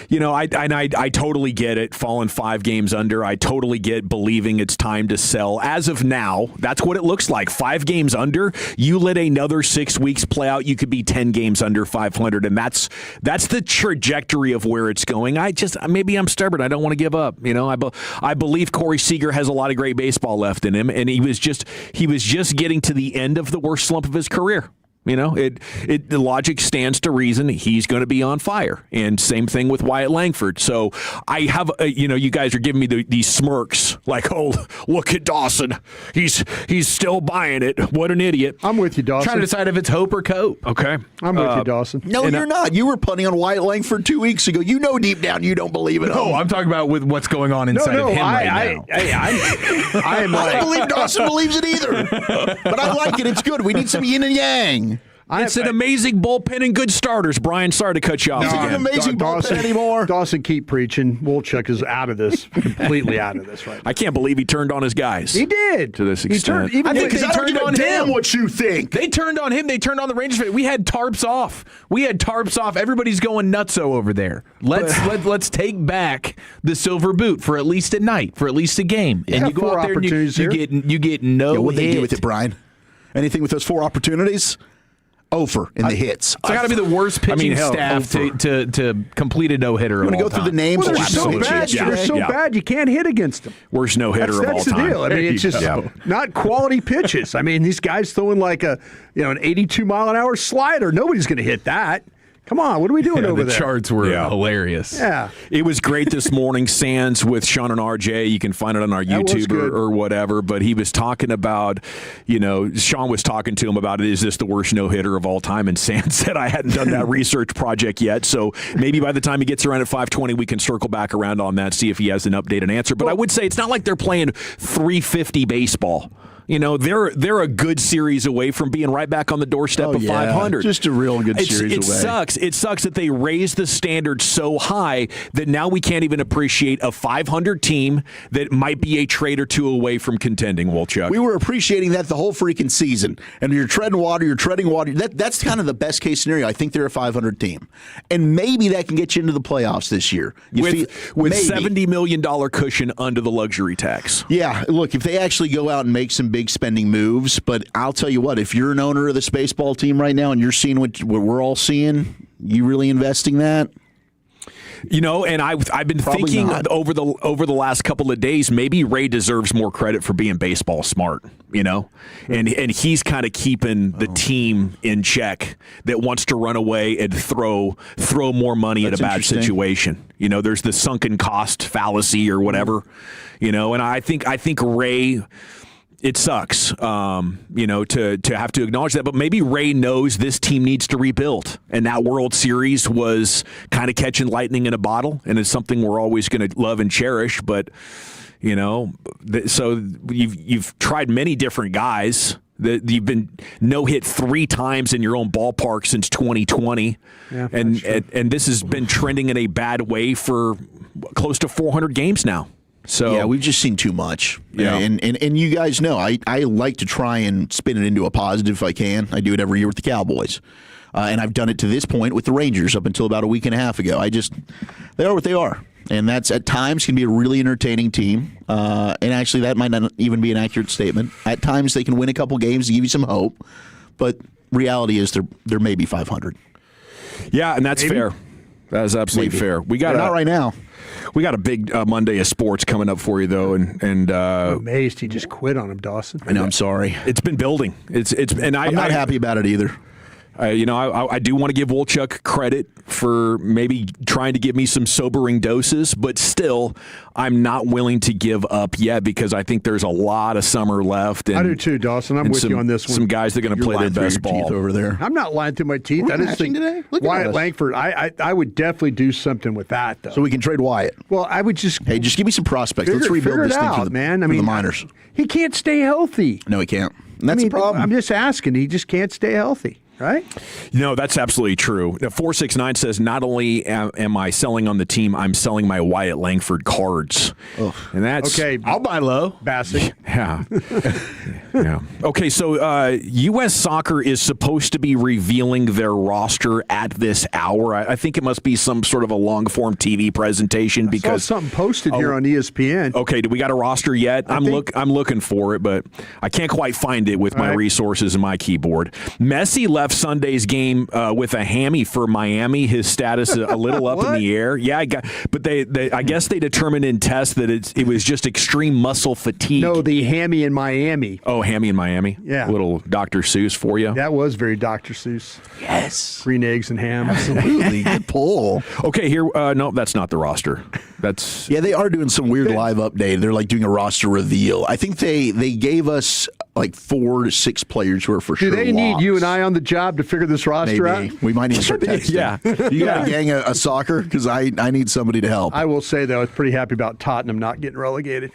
I totally get it, falling 5 games under. I totally get believing it's time to sell. As of now, that's what it looks like. 5 games under, you let another 6 weeks play out, you could be 10 games under 500, and that's the trajectory of where it's going. Maybe I'm stubborn. I don't want to give up. I believe Corey Seager has a lot of great baseball left in him, and he was just getting to the end of the worst slump of his career. The logic stands to reason he's going to be on fire. And same thing with Wyatt Langford. So I have, you guys are giving me these smirks like, oh, look at Dawson. He's still buying it. What an idiot. I'm with you, Dawson. Trying to decide if it's hope or cope. Okay. I'm with you, Dawson. No, you're not. You were punting on Wyatt Langford 2 weeks ago. You know deep down you don't believe it. No, I'm talking about with what's going on inside of him right now. I don't believe Dawson believes it either. But I like it. It's good. We need some yin and yang. It's an amazing bullpen and good starters, Brian. Sorry to cut you off It's again. not an amazing bullpen anymore. Dawson, keep preaching. Wolchuk is out of this, completely out of this right now. I can't believe he turned on his guys. He did. To this extent. I think they turned on him. What you think? They turned on him. They turned on the Rangers. We had tarps off. Everybody's going nutso over there. Let's take back the silver boot for at least a night, for at least a game. Yeah, and you go out there and you get no what they hit. do with it, Brian? Anything with those 4 opportunities? Over in the hits. It's got to be the worst pitching staff to complete a no-hitter. You want to go through the names? Well, they're so bad. They're so bad you can't hit against them. Worst no-hitter of all time. That's the deal. I mean, it's just not quality pitches. I mean, these guys throwing like an 82-mile-an-hour slider. Nobody's going to hit that. Come on, what are we doing over there? The charts were hilarious. Yeah. It was great this morning, Sands with Sean and RJ. You can find it on our YouTube or whatever. But he was talking about, Sean was talking to him about, is this the worst no-hitter of all time? And Sands said, I hadn't done that research project yet. So maybe by the time he gets around at 5:20, we can circle back around on that, see if he has an updated answer. But I would say it's not like they're playing 350 baseball. They're a good series away from being right back on the doorstep of 500. Just a real good series away. It sucks that they raised the standard so high that now we can't even appreciate a 500 team that might be a trade or two away from contending, Wolchuk. We were appreciating that the whole freaking season. And you're treading water. That's kind of the best case scenario. I think they're a 500 team. And maybe that can get you into the playoffs this year. With $70 million cushion under the luxury tax. Yeah, look, if they actually go out and make some big spending moves, but I'll tell you what, if you're an owner of this baseball team right now and you're seeing what we're all seeing, you really investing that? And I've been Probably thinking not. over the last couple of days, maybe Ray deserves more credit for being baseball smart, and he's kind of keeping the team in check that wants to run away and throw more money at a bad situation. There's the sunken cost fallacy or whatever, and I think Ray. It sucks, to have to acknowledge that. But maybe Ray knows this team needs to rebuild. And that World Series was kind of catching lightning in a bottle. And it's something we're always going to love and cherish. But, so you've tried many different guys. You've been no-hit 3 times in your own ballpark since 2020. Yeah, and this has been trending in a bad way for close to 400 games now. So yeah, we've just seen too much. Yeah. And you guys know I like to try and spin it into a positive if I can. I do it every year with the Cowboys. And I've done it to this point with the Rangers up until about a week and a half ago. They are what they are. And that's at times can be a really entertaining team. And actually that might not even be an accurate statement. At times they can win a couple games to give you some hope. But reality is they're maybe 500. Yeah, and that's fair. That is absolutely fair. We got not right now. We got a big Monday of sports coming up for you, though, and I'm amazed he just quit on him, Dawson. I know. I'm sorry. It's been building. I'm not happy about it either. I do want to give Wolchuk credit for maybe trying to give me some sobering doses, but still, I'm not willing to give up yet because I think there's a lot of summer left. And, I do too, Dawson. I'm with you on this one. Some guys that are going to play their best ball over there. I'm not lying through my teeth. I just think today? Wyatt Langford. I would definitely do something with that, though. So we can trade Wyatt. Well, I would just just give me some prospects. Let's rebuild this thing for the minors. He can't stay healthy. No, he can't. And that's the problem. I'm just asking. He just can't stay healthy. Right? No, that's absolutely true. Now, 469 says, not only am I selling on the team, I'm selling my Wyatt Langford cards. Oh. And that's... Okay. I'll buy low. Bassick. Yeah. Yeah. Okay, so U.S. Soccer is supposed to be revealing their roster at this hour. I think it must be some sort of a long-form TV presentation because... I saw something posted here on ESPN. Okay, do we got a roster yet? I'm looking for it, but I can't quite find it with my resources and my keyboard. Messi left left Sunday's game with a hammy for Miami. His status is a little up in the air. Yeah, but I guess they determined in tests that it was just extreme muscle fatigue. No, the hammy in Miami. Oh, hammy in Miami. Yeah, a little Dr. Seuss for you. That was very Dr. Seuss. Yes, green eggs and ham. Absolutely, good pull. Okay, here. No, that's not the roster. That's they are doing some weird live update. They're like doing a roster reveal. I think they gave us like 4 to 6 players who are for sure. Do they locks. need you and I on the job to figure this roster out? We might need to start texting. Yeah. You got a gang of soccer? Because I need somebody to help. I will say, though, I was pretty happy about Tottenham not getting relegated.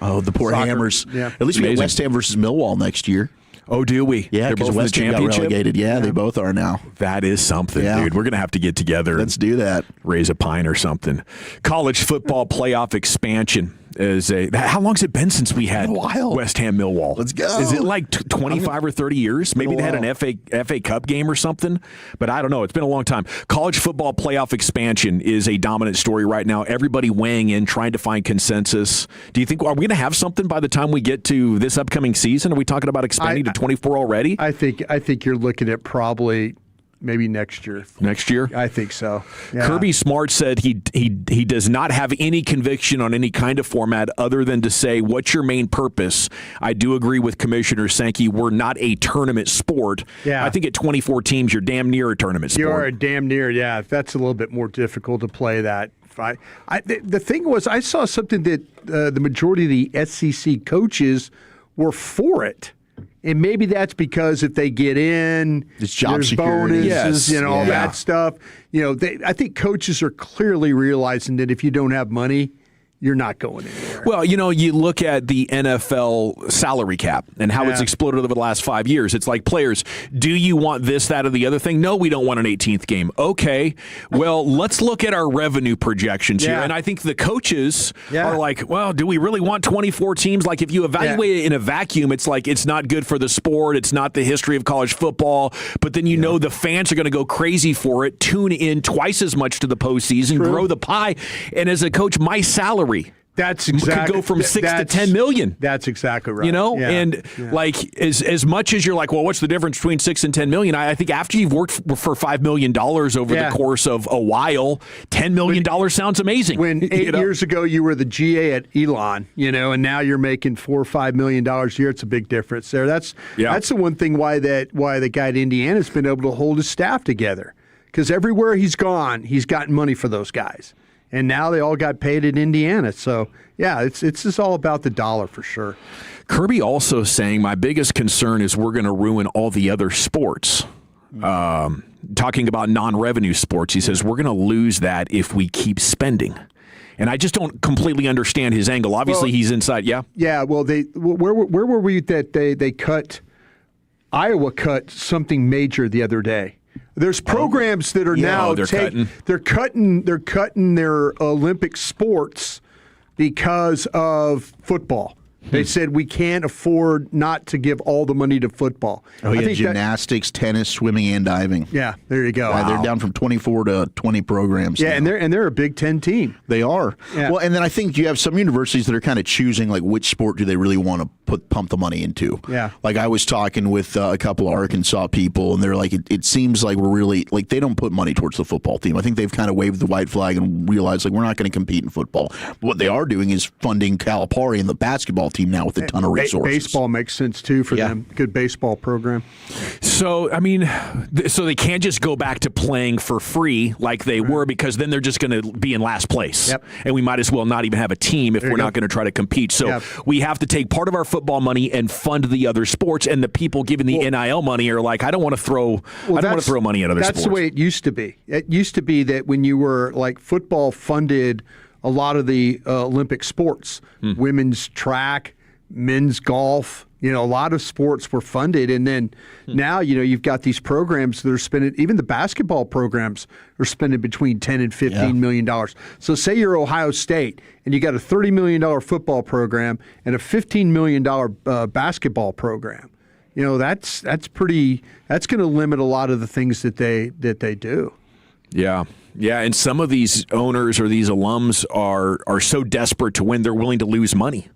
Oh, the poor Soccer. Hammers. Yeah. At least we get West Ham versus Millwall next year. Oh, do we? Yeah, they're both in the West Ham got championship. relegated. Yeah, they both are now. That is something, dude. We're gonna have to get together. Let's do that. Raise a pint or something. College football playoff expansion is how long's it been since we had West Ham Millwall? Let's go. Is it like 25 or 30 years? Maybe they had an FA Cup game or something, but I don't know. It's been a long time. College football playoff expansion is a dominant story right now. Everybody weighing in, trying to find consensus. Do you think are we going to have something by the time we get to this upcoming season? Are we talking about expanding to 24 already? I think you're looking at probably maybe next year. Next year? I think so. Yeah. Kirby Smart said he does not have any conviction on any kind of format other than to say, what's your main purpose? I do agree with Commissioner Sankey. We're not a tournament sport. Yeah. I think at 24 teams, you're damn near a tournament sport. You are damn near, yeah. That's a little bit more difficult to play that. The thing was, I saw something that the majority of the SEC coaches were for it. And maybe that's because if they get in, it's job there's security. bonuses, all that stuff. I think coaches are clearly realizing that if you don't have money, you're not going anywhere. Well, you look at the NFL salary cap and how it's exploded over the last 5 years. It's like players, do you want this, that, or the other thing? No, we don't want an 18th game. Okay, well, let's look at our revenue projections here. And I think the coaches are like, well, do we really want 24 teams? Like, if you evaluate it in a vacuum, it's like it's not good for the sport. It's not the history of college football. But then know the fans are going to go crazy for it, tune in twice as much to the postseason, grow the pie. And as a coach, my salary could go from 6 to 10 million. That's exactly right. And like as much as you're like, well, what's the difference between 6 and 10 million? I think after you've worked for $5 million over the course of a while, $10 million sounds amazing. When 8 years ago you were the GA at Elon, and now you're making $4 or $5 million a year, it's a big difference there. That's the one thing why the guy at Indiana's been able to hold his staff together, because everywhere he's gone, he's gotten money for those guys. And now they all got paid in Indiana. So, it's just all about the dollar for sure. Kirby also saying my biggest concern is we're going to ruin all the other sports. Talking about non-revenue sports, he says we're going to lose that if we keep spending. And I just don't completely understand his angle. Obviously, he's inside. Yeah. Yeah. Well, where were we that they cut? Iowa cut something major the other day. There's programs that are now they're cutting their Olympic sports because of football. They said we can't afford not to give all the money to football. Oh, yeah, gymnastics, tennis, swimming, and diving. Yeah, there you go. They're down from 24 to 20 programs. Yeah, now. and they're a Big Ten team. They are. Yeah. Well, and then I think you have some universities that are kind of choosing like which sport do they really want to pump the money into. Yeah. Like I was talking with a couple of Arkansas people, and they're like, it seems like we're really like they don't put money towards the football team. I think they've kind of waved the white flag and realized like we're not going to compete in football. But what they are doing is funding Calipari and the basketball team now with a ton of resources. Baseball makes sense too for them. Good baseball program. So I mean, so they can't just go back to playing for free like they were, because then they're just going to be in last place. Yep. And we might as well not even have a team if we're not going to try to compete. So we have to take part of our football money and fund the other sports. And the people giving the NIL money are like, I don't want to throw money at other sports. That's the way it used to be. It used to be that when you were like football funded a lot of the Olympic sports, women's track, men's golf, a lot of sports were funded. And then now, you've got these programs that are spending, even the basketball programs are spending between $10 and $15 million. So say you're Ohio State and you got a $30 million football program and a $15 million basketball program. That's going to limit a lot of the things that they do. Yeah. Yeah, and some of these owners or these alums are so desperate to win, they're willing to lose money.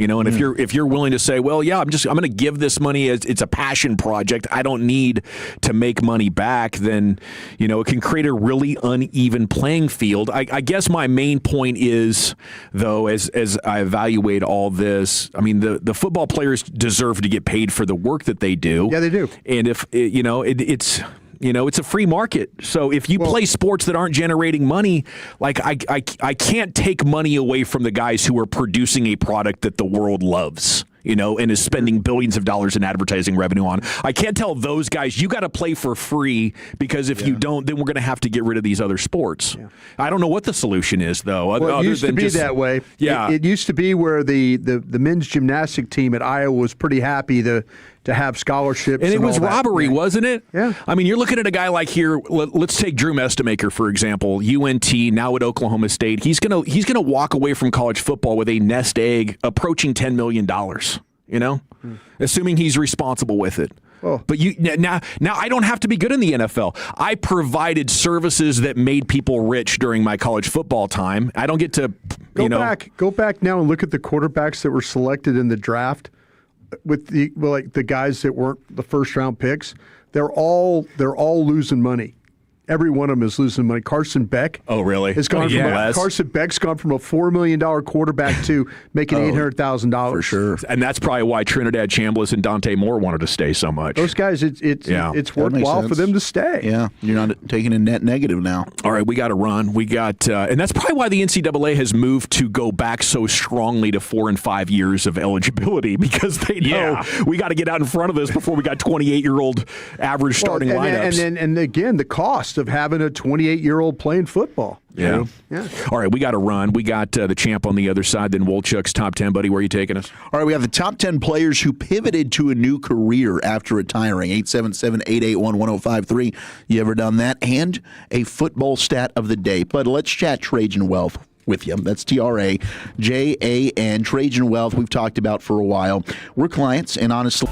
And if you're willing to say, well, yeah, I'm going to give this money as it's a passion project. I don't need to make money back. Then, it can create a really uneven playing field. I guess my main point is, though, as I evaluate all this, I mean, the football players deserve to get paid for the work that they do. Yeah, they do. And if it's a free market. So if you play sports that aren't generating money, like I can't take money away from the guys who are producing a product that the world loves, and is spending billions of dollars in advertising revenue on. I can't tell those guys, you got to play for free, because if you don't, then we're going to have to get rid of these other sports. Yeah. I don't know what the solution is, though. Well, it used to be that way. Yeah. It used to be where the men's gymnastic team at Iowa was pretty happy to have scholarships. And it was robbery, wasn't it? Yeah. I mean, you're looking at a guy like here. Let's take Drew Mestamaker, for example. UNT, now at Oklahoma State. He's gonna walk away from college football with a nest egg approaching $10 million. Assuming he's responsible with it. Oh. But now I don't have to be good in the NFL. I provided services that made people rich during my college football time. I don't get to go back now and look at the quarterbacks that were selected in the draft. With the guys that weren't the first round picks, they're all losing money. Every one of them is losing money. Carson Beck. Oh, really? Has gone Carson Beck's gone from a $4 million quarterback to making $800,000 for sure. And that's probably why Trinidad Chambliss and Dante Moore wanted to stay so much. Those guys, it's worthwhile for them to stay. Yeah, you're not taking a net negative now. All right, we got to run. We got, and that's probably why the NCAA has moved to go back so strongly to 4 and 5 years of eligibility, because they know we got to get out in front of this before we got 28-year-old average starting lineups. And again, the cost of having a 28-year-old playing football. Yeah. All right, we got to run. We got the champ on the other side, then Wolchuk's top 10. Buddy, where are you taking us? All right, we have the top 10 players who pivoted to a new career after retiring. 877-881-1053. You ever done that? And a football stat of the day. But let's chat Trajan Wealth with you. That's TRAJAN, Trajan Wealth, we've talked about for a while. We're clients, and honestly,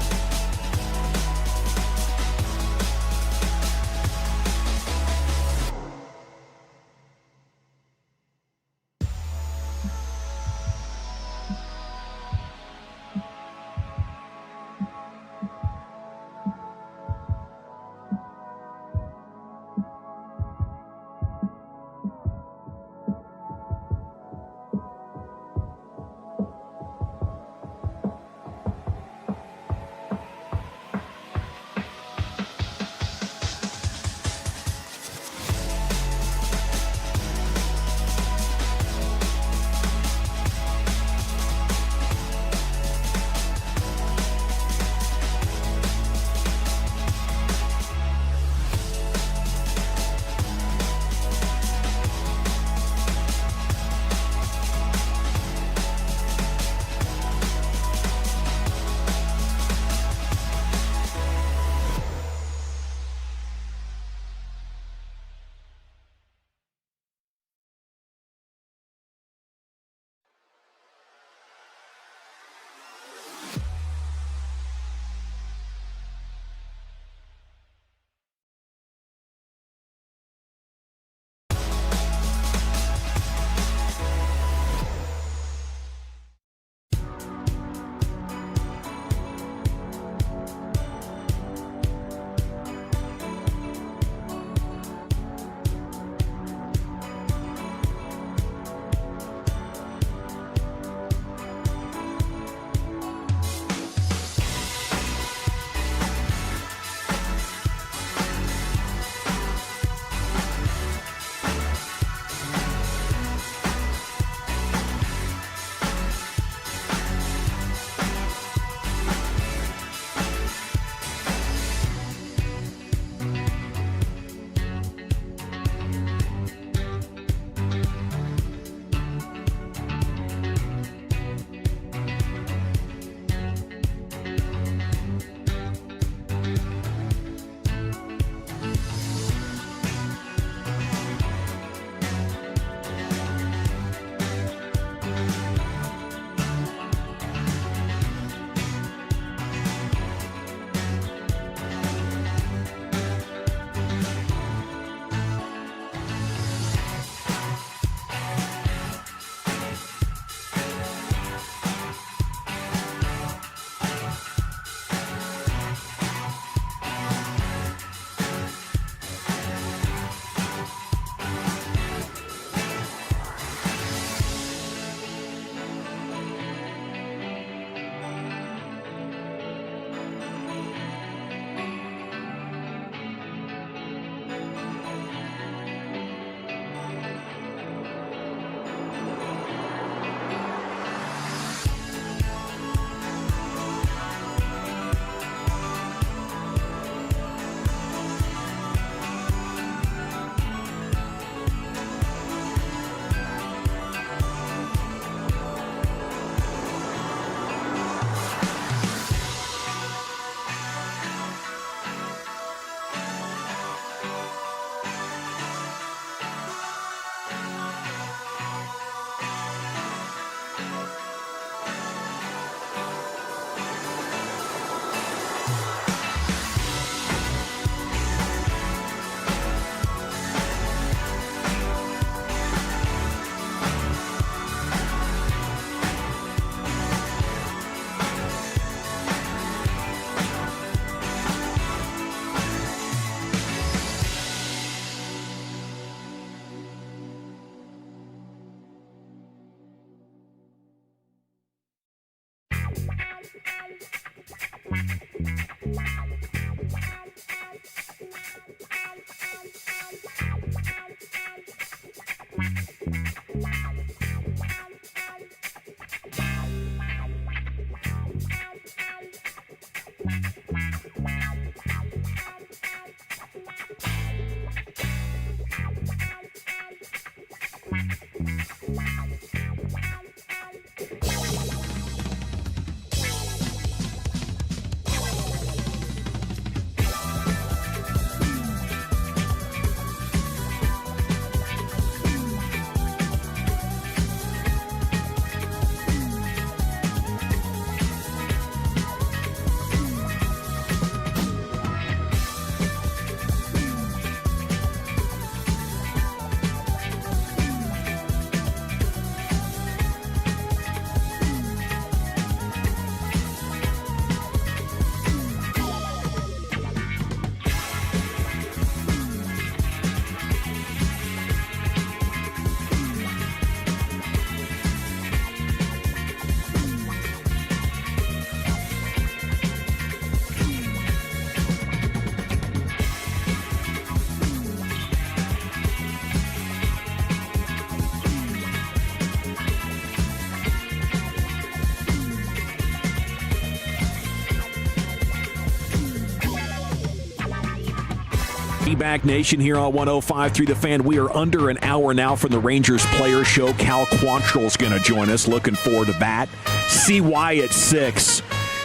Back Nation here on 105 through the Fan. We are under an hour now from the Rangers Player Show. Cal Quantrill's going to join us. Looking forward to that. CY at 6.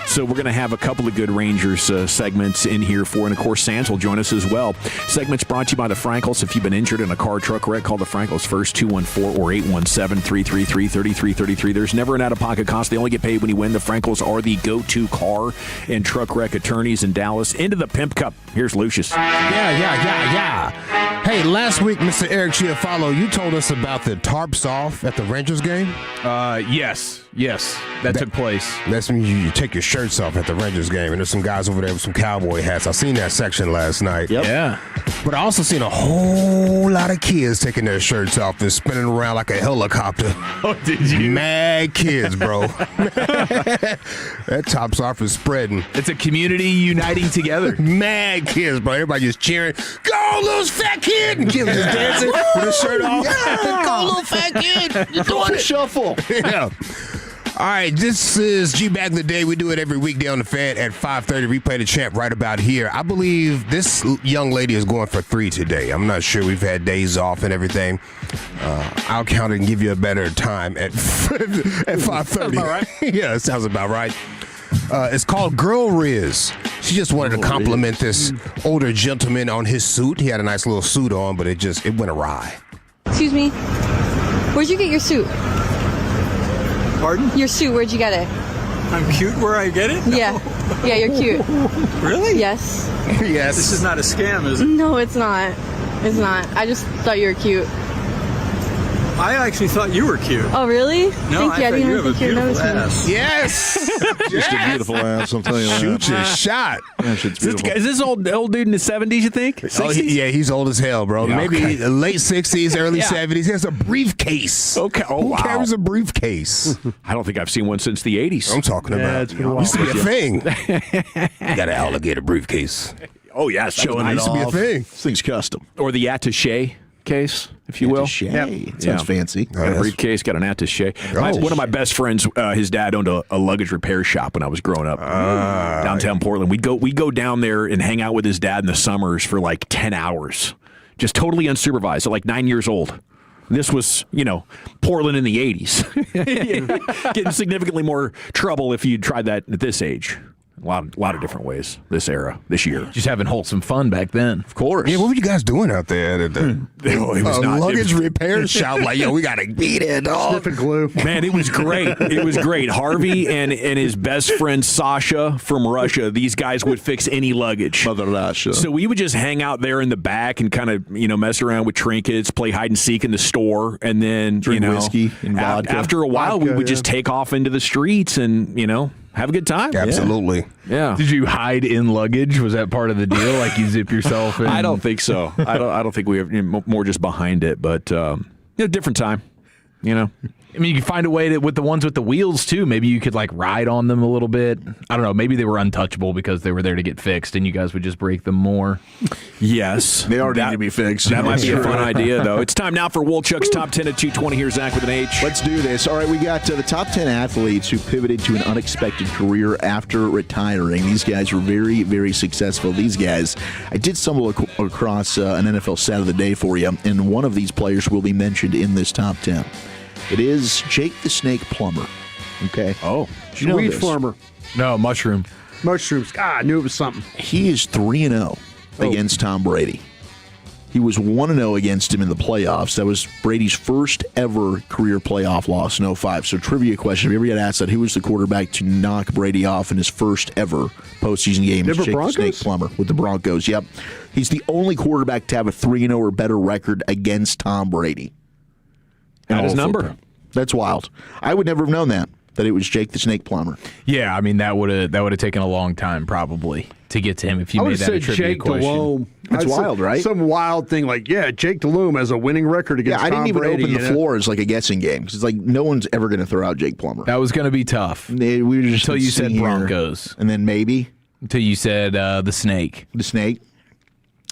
So we're going to have a couple of good Rangers segments in here for, and of course, Sands will join us as well. Segments brought to you by the Frankels. If you've been injured in a car truck wreck, call the Frankels first, 214 or 817-333-3333. There's never an out-of-pocket cost. They only get paid when you win. The Frankels are the go-to car and truck wreck attorneys in Dallas. Into the Pimp Cup. Here's Lucius. Yeah. Hey, last week, Mr. Eric Chiafalo, you told us about the tarps off at the Rangers game? Yes, that took place. That's when you take your shirts off at the Rangers game, and there's some guys over there with some cowboy hats. I seen that section last night. Yep. Yeah. But I also seen a whole lot of kids taking their shirts off and spinning around like a helicopter. Oh, did you? Mad kids, bro. That tops off is spreading. It's a community uniting together. Mad kids, bro. Everybody just cheering. Go, little fat kid! And kids just dancing with his shirt off. Yeah. Go, little fat kid! You're doing it. Shuffle. Yeah. All right, this is G Back of the Day. We do it every weekday on the Fan at 5:30. Replay the champ right about here. I believe this young lady is going for 3 today. I'm not sure. We've had days off and everything. I'll count it and give you a better time at 5:30. All right. Yeah, it sounds about right. It's called Girl Riz. She just wanted to compliment this older gentleman on his suit. He had a nice little suit on, but it went awry. Excuse me. Where'd you get your suit? Pardon? Your suit, where'd you get it? I'm cute where I get it? No. Yeah, you're cute. Really? Yes. Yes. This is not a scam, is it? No, it's not. It's not. I just thought you were cute. I actually thought you were cute. Oh, really? No, Thank you. I I thought didn't you even have a think you beautiful noticed me. ass. Yes. Just a beautiful ass, I'm telling you that. Shoot your shot. Yeah, shit's beautiful. Is this old dude in the 70s, you think? 60s? He's old as hell, bro. Yeah, Maybe late 60s, early 70s. He has a briefcase. Okay. Oh, Who wow. carries a briefcase? I don't think I've seen one since the 80s. I'm talking about. it's been a while. Used to be a thing. Got an alligator briefcase. Oh, yes. Showing it used to be a off. thing. This thing's custom. Or the attaché case, if you will. It sounds fancy. Got a briefcase, got an attaché. One of my best friends, his dad owned a luggage repair shop when I was growing up downtown Portland. We'd go down there and hang out with his dad in the summers for like 10 hours, just totally unsupervised at like 9 years old. This was, Portland in the 80s. Getting significantly more trouble if you tried that at this age. A lot of different ways this year. Just having wholesome fun back then. Of course. Yeah, what were you guys doing out there at the luggage repair shop? Like, we got to beat it, dog. Sniffing glue. Man, it was great. It was great. Harvey and his best friend Sasha from Russia, these guys would fix any luggage. Mother Russia. So we would just hang out there in the back and kind of, mess around with trinkets, play hide and seek in the store, and then, Drink whiskey and vodka. After a while, we would just take off into the streets and, have a good time. Absolutely. Yeah. Did you hide in luggage? Was that part of the deal? Like you zip yourself in? I don't think so. I don't think we have more just behind it, but different time. I mean, you could find a way with the ones with the wheels too. Maybe you could like ride on them a little bit. I don't know. Maybe they were untouchable because they were there to get fixed, and you guys would just break them more. Yes, they already need to be fixed. That might be a fun idea, though. It's time now for Wolchuk's Top 10 at 2:20. Here's Zach with an H. Let's do this. All right, we got the top 10 athletes who pivoted to an unexpected career after retiring. These guys were very, very successful. These guys, I did stumble across an NFL stat of the day for you, and one of these players will be mentioned in this top 10. It is Jake the Snake Plumber. Okay. Oh, did you know weed this? farmer. No, mushroom. Mushrooms. I knew it was something. He is 3-0 against Tom Brady. He was 1-0 against him in the playoffs. That was Brady's first ever career playoff loss in 2005. So, trivia question: have you ever got asked that? Who was the quarterback to knock Brady off in his first ever postseason game? Denver Jake Broncos? the Snake Plumber with the Broncos. Yep. He's the only quarterback to have a 3-0 or better record against Tom Brady. That is number. That's wild. I would never have known that it was Jake the Snake Plumber. Yeah, I mean that would have taken a long time probably to get to him if you made that a trivia Jake question. Delhomme. That's wild, right? Some wild thing like, Jake Delhomme has a winning record against I didn't Tom even Brady, open the floor as like a guessing game because it's like no one's ever going to throw out Jake Plummer. That was going to be tough. We were just Until you said sitting here, Broncos. and then maybe Until you said the snake. the Snake.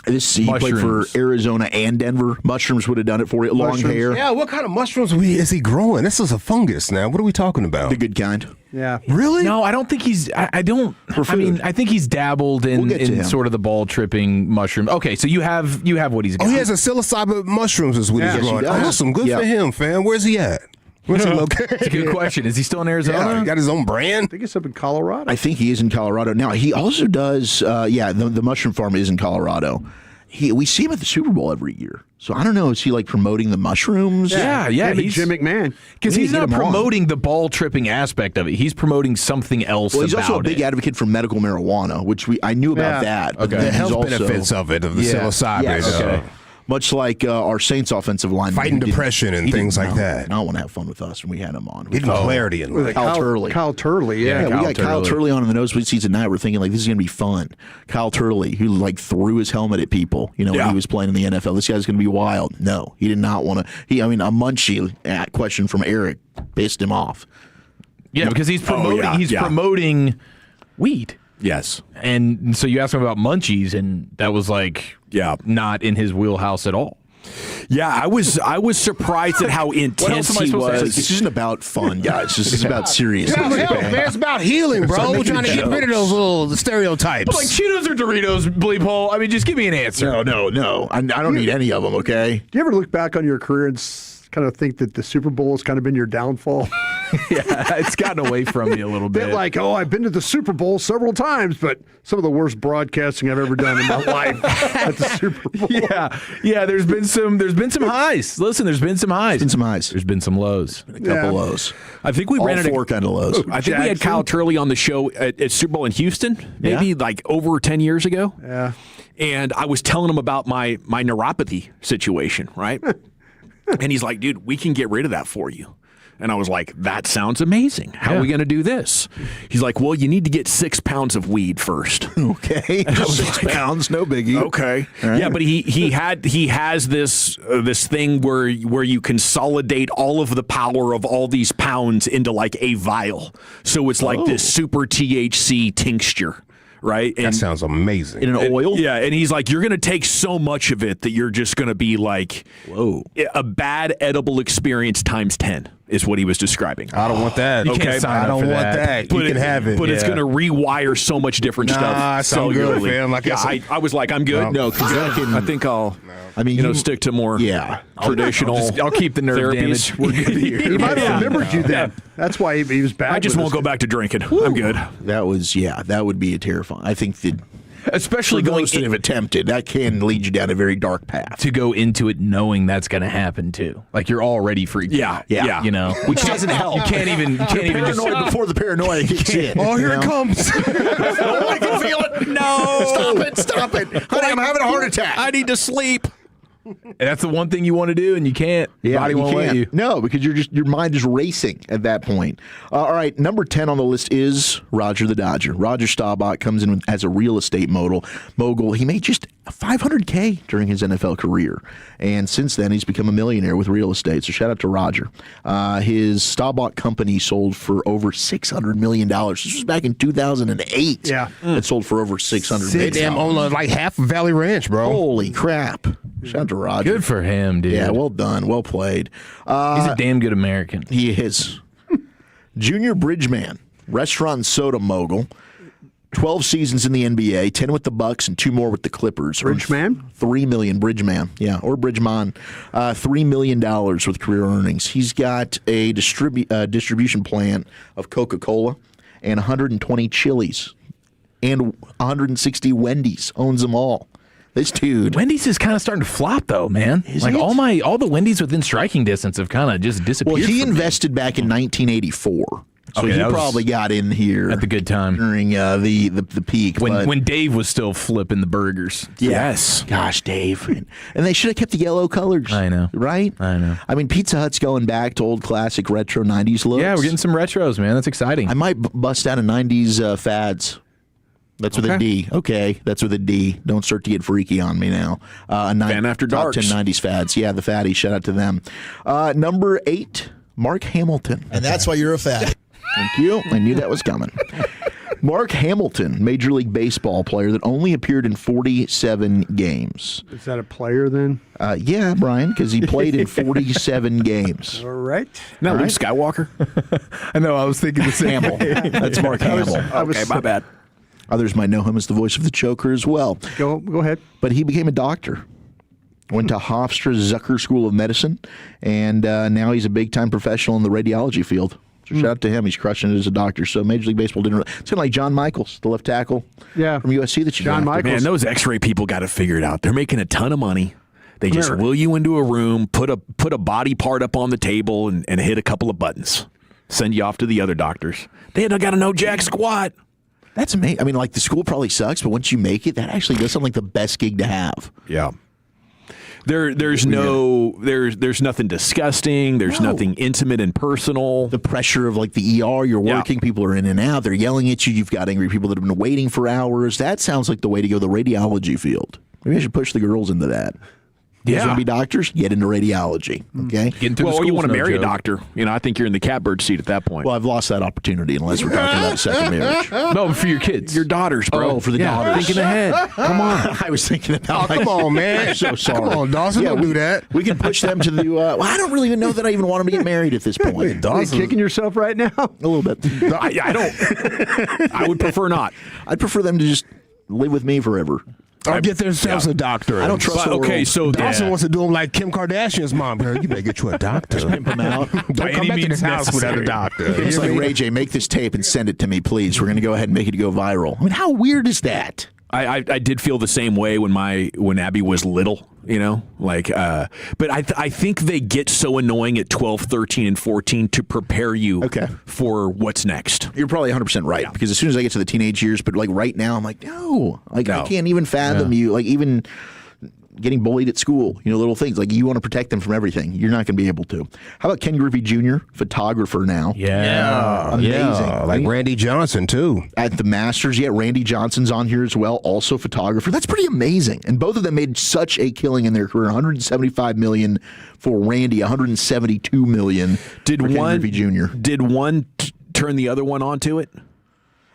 He played for Mushrooms. Arizona and Denver. Mushrooms would have done it for you. Long Mushrooms. hair. Yeah, what kind of mushrooms is he growing? This is a fungus now. What are we talking about? The good kind. Yeah. Really? No, I don't think he's. I don't. I mean, I think he's dabbled We'll get to in him. sort of the ball tripping mushroom. Okay, so you have what he's got. Oh, he has a psilocybin mushrooms is what Yes, he's he growing. does. Awesome. Good Yeah. for him, fam. Where's he at? Where's he located? That's a good question. Is he still in Arizona? Yeah, he got his own brand. I think it's up in Colorado. I think he is in Colorado. Now, he also does, the mushroom farm is in Colorado. We see him at the Super Bowl every year. So I don't know, is he like promoting the mushrooms? Yeah. Maybe Jim McMahon. Because We he's need to not get him on. promoting the ball tripping aspect of it. He's promoting something else. Well, he's about also a big it. advocate for medical marijuana, which I knew about that. But Okay. then The he's health also, benefits of it, of the psilocybin. Yes. Okay. Much like our Saints offensive line. Fighting depression and things like that. I don't want to have fun with us when we had him on. Getting clarity in life. Kyle Turley. Kyle Turley, yeah. Yeah, we Kyle got Kyle Turley. Turley on in the nosebleed seats at night. We're thinking like this is going to be fun. Kyle Turley, who like threw his helmet at people, when he was playing in the NFL. This guy's going to be wild. No, he did not want to. A Munchie question from Eric pissed him off. Yeah, because he's promoting. He's promoting weed. Yes. And so you asked him about munchies, and that was like, not in his wheelhouse at all. Yeah, I was surprised at how intense he It's like, was. this isn't about fun, guys. This is about seriousness. It's about healing, bro. making We're trying to get rid of those little stereotypes. But like Cheetos or Doritos, bleep hole. I mean, just give me an answer. No. I don't need any of them, okay? Do you ever look back on your career and kind of think that the Super Bowl has kind of been your downfall? Yeah, it's gotten away from me a little bit. Bit like, I've been to the Super Bowl several times, but some of the worst broadcasting I've ever done in my life at the Super Bowl. Yeah. There's been some highs. Listen, there's been some highs. There's been some lows. A couple lows. I think we All ran into four kind of lows. I think we had Kyle Turley on the show at Super Bowl in Houston, maybe like over 10 years ago. Yeah. And I was telling him about my neuropathy situation, right? And he's like, dude, we can get rid of that for you. And I was like, that sounds amazing. How are we going to do this? He's like, well, you need to get 6 pounds of weed first. Okay. 6 pounds, no biggie. Okay. Right. Yeah, but he has this thing where you consolidate all of the power of all these pounds into like a vial. So it's like this super THC tincture. Right? That sounds amazing. In an oil? Yeah, and he's like, you're going to take so much of it that you're just going to be like, whoa, a bad edible experience times 10 is what he was describing. I don't want that. You can't sign I up don't for want that. that. You can have it. But it's going to rewire so much different stuff. Nah, I'm good, fam. Like I was like, I'm good. No, because I think I'll stick to more traditional I'll keep the nerve therapies. damage. We're good here. He might have remembered you then. That's why he was bad. I just with won't us. go back to drinking. I'm good. That would be a terrifying. I think that Especially for going those that have attempted, that can lead you down a very dark path. to go into it knowing that's going to happen too. Like you're already freaked out. Yeah. You know, Which doesn't help. You can't even just Paranoid before the paranoia kicks in. Oh, here it comes. Oh, I can feel it. No. Stop it. Honey, I'm having a heart attack. I need to sleep. And that's the one thing you want to do, and you can't. Body won't let you. No, because your mind is racing at that point. All right, number 10 on the list is Roger the Dodger. Roger Staubach comes in as a real estate mogul. He made just $500K during his NFL career. And since then, he's become a millionaire with real estate. So shout out to Roger. His Staubach company sold for over $600 million. This was back in 2008. Yeah. It sold for over $600 million. Damn, on like half of Valley Ranch, bro. Holy crap. Shout out to Roger. Good for him, dude. Yeah, well done. Well played. He's a damn good American. He is. Junior Bridgeman, restaurant and soda mogul. 12 seasons in the NBA, 10 with the Bucks and 2 more with the Clippers. Bridgeman? $3 million. Bridgeman, yeah, or Bridgeman. $3 million with career earnings. He's got a distribution plant of Coca-Cola and 120 Chili's and 160 Wendy's. Owns them all. This dude. Wendy's is kind of starting to flop, though, man. Is like it? all the Wendy's within striking distance have kind of just disappeared. Well, he from me. invested back in 1984. So Okay, he that was probably got in here at the good time during the peak. when Dave was still flipping the burgers. Yes. Gosh, Dave. And they should have kept the yellow colors. I know. Right? I know. I mean, Pizza Hut's going back to old classic retro 90s looks. Yeah, we're getting some retros, man. That's exciting. I might bust out a 90s fads. That's with a D. Okay, that's with a D. Don't start to get freaky on me now. Fan After Top Darks. 10 90s fads. Yeah, the fatties. Shout out to them. Number 8, Mark Hamilton. And that's why you're a fan. Thank you. I knew that was coming. Mark Hamilton, Major League Baseball player that only appeared in 47 games. Is that a player then? Yeah, Brian, because he played in 47 games. All right. Not Luke Skywalker. I know. I was thinking the same. Hamill. That's Mark Hamill. Okay, my bad. Others might know him as the voice of the Joker as well. Go ahead. But he became a doctor. Went to Hofstra Zucker School of Medicine, and now he's a big-time professional in the radiology field. So shout out to him. He's crushing it as a doctor. So Major League Baseball didn't. It's kind of like John Michaels, the left tackle from USC that you John drafted. Michaels. Man, those X-ray people got to figure it out. They're making a ton of money. They just will you into a room, put a body part up on the table, and hit a couple of buttons. Send you off to the other doctors. They don't got to know jack squat. That's amazing. I mean, like the school probably sucks, but once you make it, that actually does sound like the best gig to have. Yeah. There's nothing disgusting. There's nothing intimate and personal. The pressure of like the ER, you're working, people are in and out, they're yelling at you, you've got angry people that have been waiting for hours. That sounds like the way to go, the radiology field. Maybe I should push the girls into that. You guys want to be doctors? Get into radiology. Okay. Get into or you want to marry a doctor? You know, I think you're in the catbird seat at that point. Well, I've lost that opportunity unless we're talking about a second marriage. No, for your kids, your daughters, bro. Oh, for the daughters. Thinking ahead. Come on. I was thinking about. Oh, come on, man. I'm so sorry. Come on, Dawson. Don't do that. We can push them to the. Well, I don't really even know that I even want them to get married at this point. Dawson. Are you kicking yourself right now? A little bit. I don't. I would prefer not. I'd prefer them to just live with me forever. Or get themselves a doctor. I don't trust the world. So Dawson wants to do them like Kim Kardashian's mom. Girl, you better get you a doctor. Pimp them out. Don't come back to this house without a doctor. It's like, Ray J, make this tape and send it to me, please. We're going to go ahead and make it go viral. I mean, how weird is that? I did feel the same way when Abby was little, you know, like, but I think they get so annoying at 12, 13, and 14 to prepare you for what's next. You're probably 100% right, because as soon as I get to the teenage years, but like right now, I'm like, no, I can't even fathom you, like even getting bullied at school, you know, little things. Like you want to protect them from everything. You're not going to be able to. How about Ken Griffey Jr., photographer now? Yeah. Amazing. Yeah, like Randy Johnson, too. At the Masters, Randy Johnson's on here as well, also photographer. That's pretty amazing. And both of them made such a killing in their career. $175 million for Randy, $172 million for Ken Griffey Jr. Did one turn the other one onto it?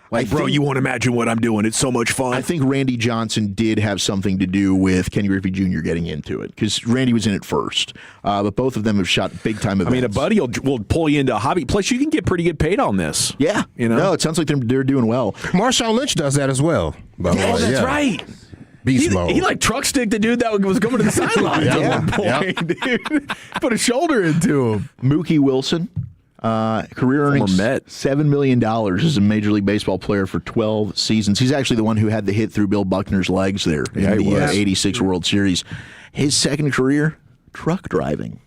Like, bro, you won't imagine what I'm doing. It's so much fun. I think Randy Johnson did have something to do with Ken Griffey Jr. getting into it, because Randy was in it first. But both of them have shot big-time events. I mean, a buddy will pull you into a hobby. Plus, you can get pretty good paid on this. Yeah. You know? No, it sounds like they're doing well. Marshawn Lynch does that as well. That's right. Beast mode. He like truck stick the dude that was coming to the sidelines at one point, dude. Put a shoulder into him. Mookie Wilson. Career earnings $7 million as a Major League Baseball player for 12 seasons. He's actually the one who had the hit through Bill Buckner's legs there in the 86 World Series. His second career, truck driving.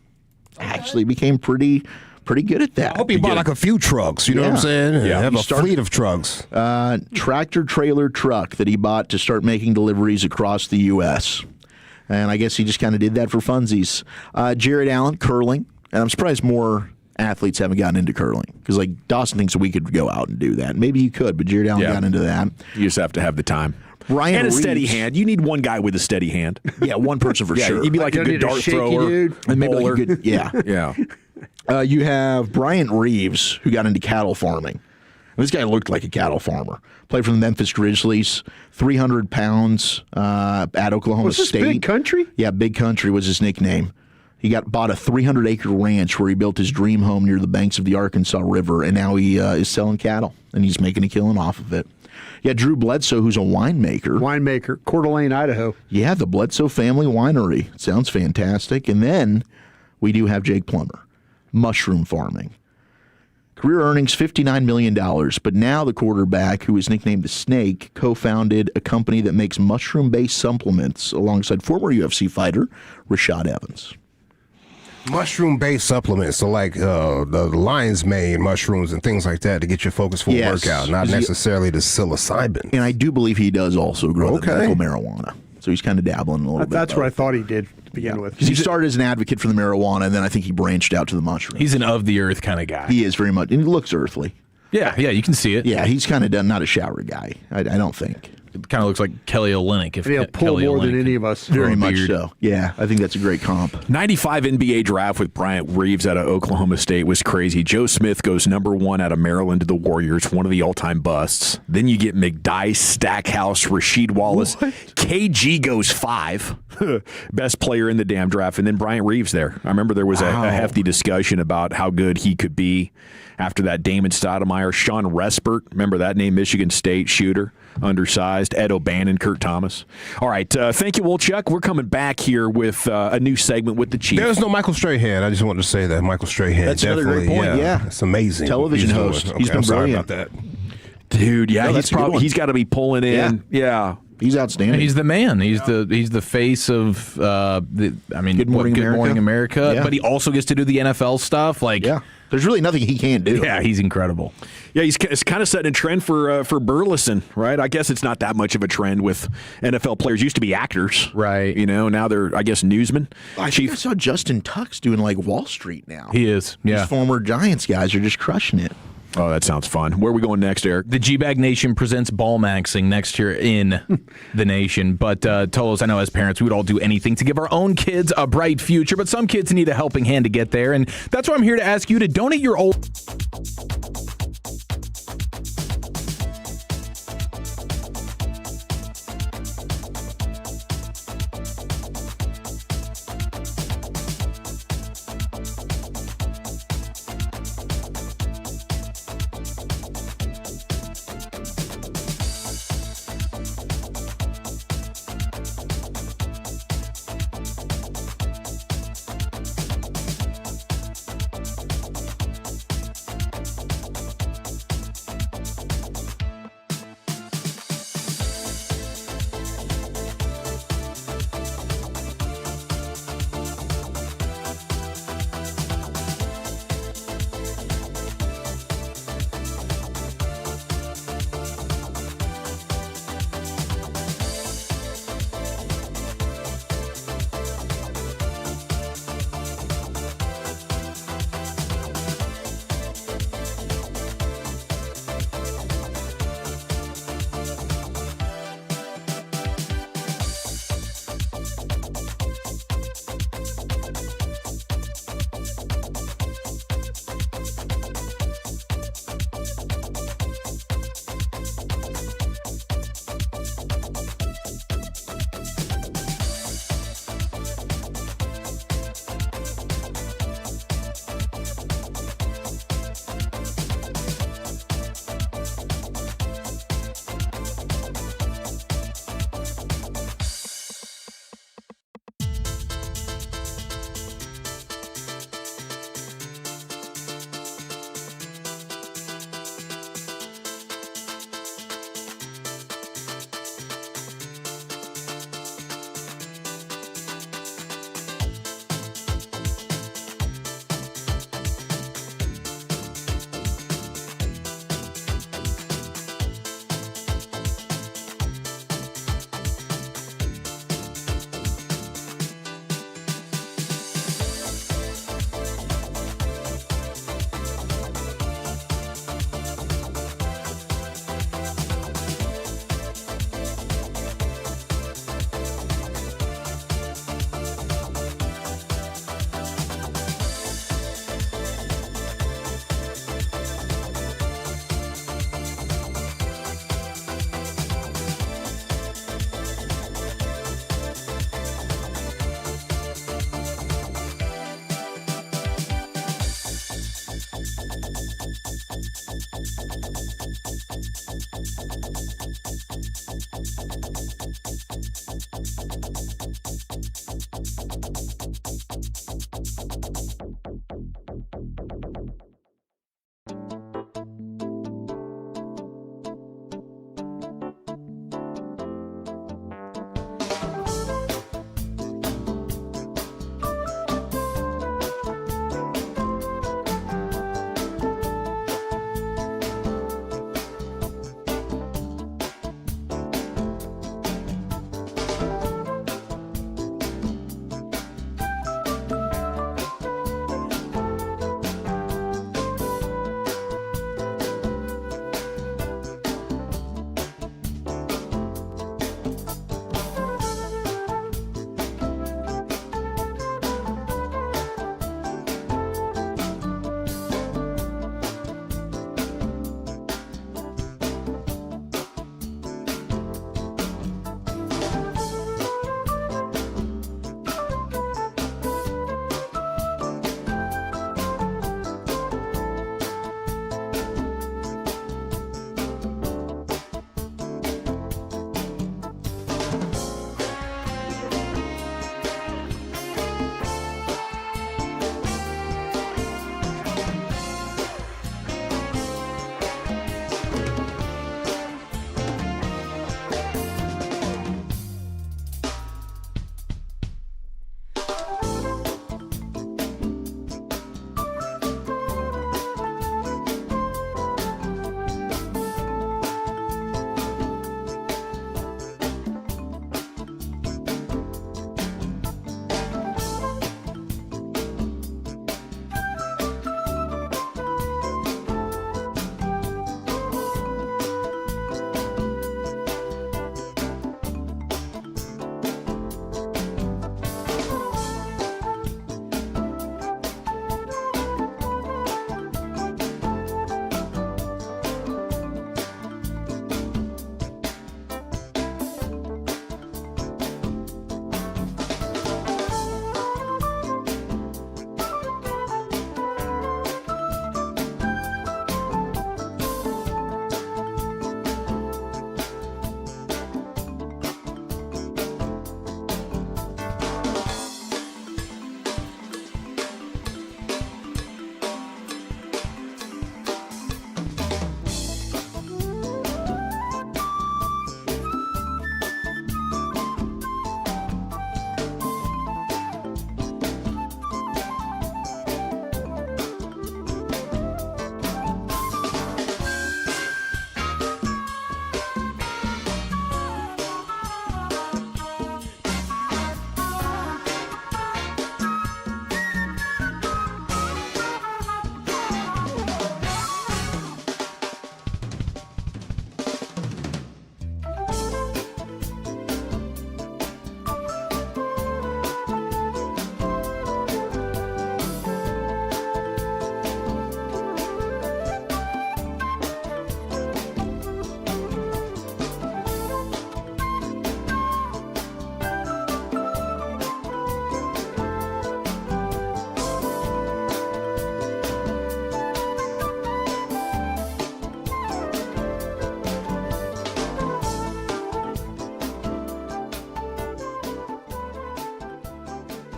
Actually became pretty good at that. I hope he bought like a few trucks, you know what I'm saying? Yeah. Have a fleet of trucks. Tractor trailer truck that he bought to start making deliveries across the U.S. And I guess he just kind of did that for funsies. Jared Allen, curling. And I'm surprised more athletes haven't gotten into curling. Because, like, Dawson thinks we could go out and do that. Maybe you could, but Jared Allen got into that. You just have to have the time. Brian and a Reeves. steady hand. You need one guy with a steady hand. Yeah, one person for sure. You'd be like a good dart thrower. Dude. And maybe like a good, yeah. You have Bryant Reeves, who got into cattle farming. And this guy looked like a cattle farmer. Played for the Memphis Grizzlies, 300 pounds at Oklahoma State. Big Country? Yeah, Big Country was his nickname. He bought a 300-acre ranch where he built his dream home near the banks of the Arkansas River, and now he is selling cattle, and he's making a killing off of it. Yeah, Drew Bledsoe, who's a winemaker. Coeur d'Alene, Idaho. Yeah, the Bledsoe Family Winery. Sounds fantastic. And then we do have Jake Plummer, mushroom farming. Career earnings $59 million, but now the quarterback, who is nicknamed the Snake, co-founded a company that makes mushroom-based supplements alongside former UFC fighter Rashad Evans. Mushroom-based supplements, so like the lion's mane mushrooms and things like that to get your focus for a workout, not necessarily the psilocybin. And I do believe he does also grow the medical marijuana. So he's kind of dabbling a little bit. That's what I thought he did to begin with. Because he started as an advocate for the marijuana, and then I think he branched out to the mushroom. He's an of-the-earth kind of guy. He is very much. And he looks earthly. Yeah, you can see it. Yeah, he's kind of not a shower guy, I don't think. It kind of looks like Kelly Olynyk. If he'll pull Kelly more Olynyk than any of us. Very much so. Yeah, I think that's a great comp. 95 NBA draft with Bryant Reeves out of Oklahoma State was crazy. Joe Smith goes number 1 out of Maryland to the Warriors, one of the all-time busts. Then you get McDyess, Stackhouse, Rasheed Wallace. What? KG goes 5, best player in the damn draft, and then Bryant Reeves there. I remember there was a hefty discussion about how good he could be after that. Damon Stoudemire, Sean Respert, remember that name, Michigan State shooter, undersized, Ed O'Bannon, Kurt Thomas. All right, thank you, Wolchuk. We're coming back here with a new segment with the Chief. There's no Michael Strahan. I just wanted to say that. Michael Strahan. That's another great point, yeah. It's amazing. Television host. Okay, He's been sorry brilliant. about that. Dude, yeah, No, he's got to be pulling in. Yeah. He's outstanding. He's the man. He's the face of Good Morning America. Yeah. But he also gets to do the NFL stuff. There's really nothing he can't do. Yeah, he's incredible. Yeah, it's kind of setting a trend for Burleson, right? I guess it's not that much of a trend with NFL players. Used to be actors, right? Now they're, I guess, newsmen. I think I saw Justin Tuck's doing like Wall Street now. He is. Yeah, these former Giants guys are just crushing it. Oh, that sounds fun. Where are we going next, Eric? The G-Bag Nation presents Ball Maxing next year in the nation. But Tolos, I know as parents, we would all do anything to give our own kids a bright future, but some kids need a helping hand to get there. And that's why I'm here to ask you to donate your old...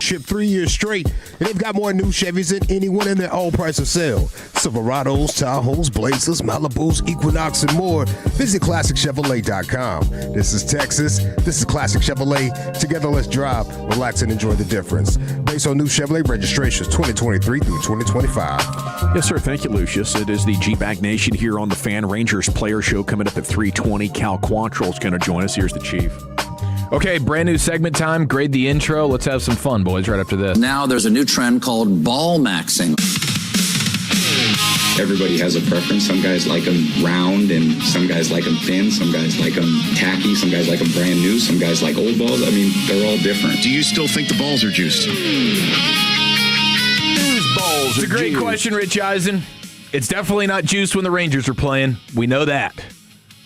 Ship 3 years straight, and they've got more new Chevys than anyone in their all price of sale. Silverados, Tahoes, Blazers, Malibus, Equinox, and more. Visit ClassicChevrolet.com. This is Texas. This is Classic Chevrolet. Together, let's drive, relax, and enjoy the difference. Based on new Chevrolet registrations 2023 through 2025. Yes, sir. Thank you, Lucius. It is the G-Bag Nation here on the Fan. Rangers Player Show coming up at 3:20. Cal Quantrill's going to join us. Here's the Chief. Okay, brand new segment time. Grade the intro. Let's have some fun, boys, right after this. Now there's a new trend called ball maxing. Everybody has a preference. Some guys like them round, and some guys like them thin. Some guys like them tacky. Some guys like them brand new. Some guys like old balls. I mean, they're all different. Do you still think the balls are juiced? It's a great question, Rich Eisen. It's definitely not juice when the Rangers are playing. We know that.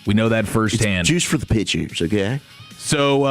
We know that firsthand. It's juice for the pitchers, okay? So,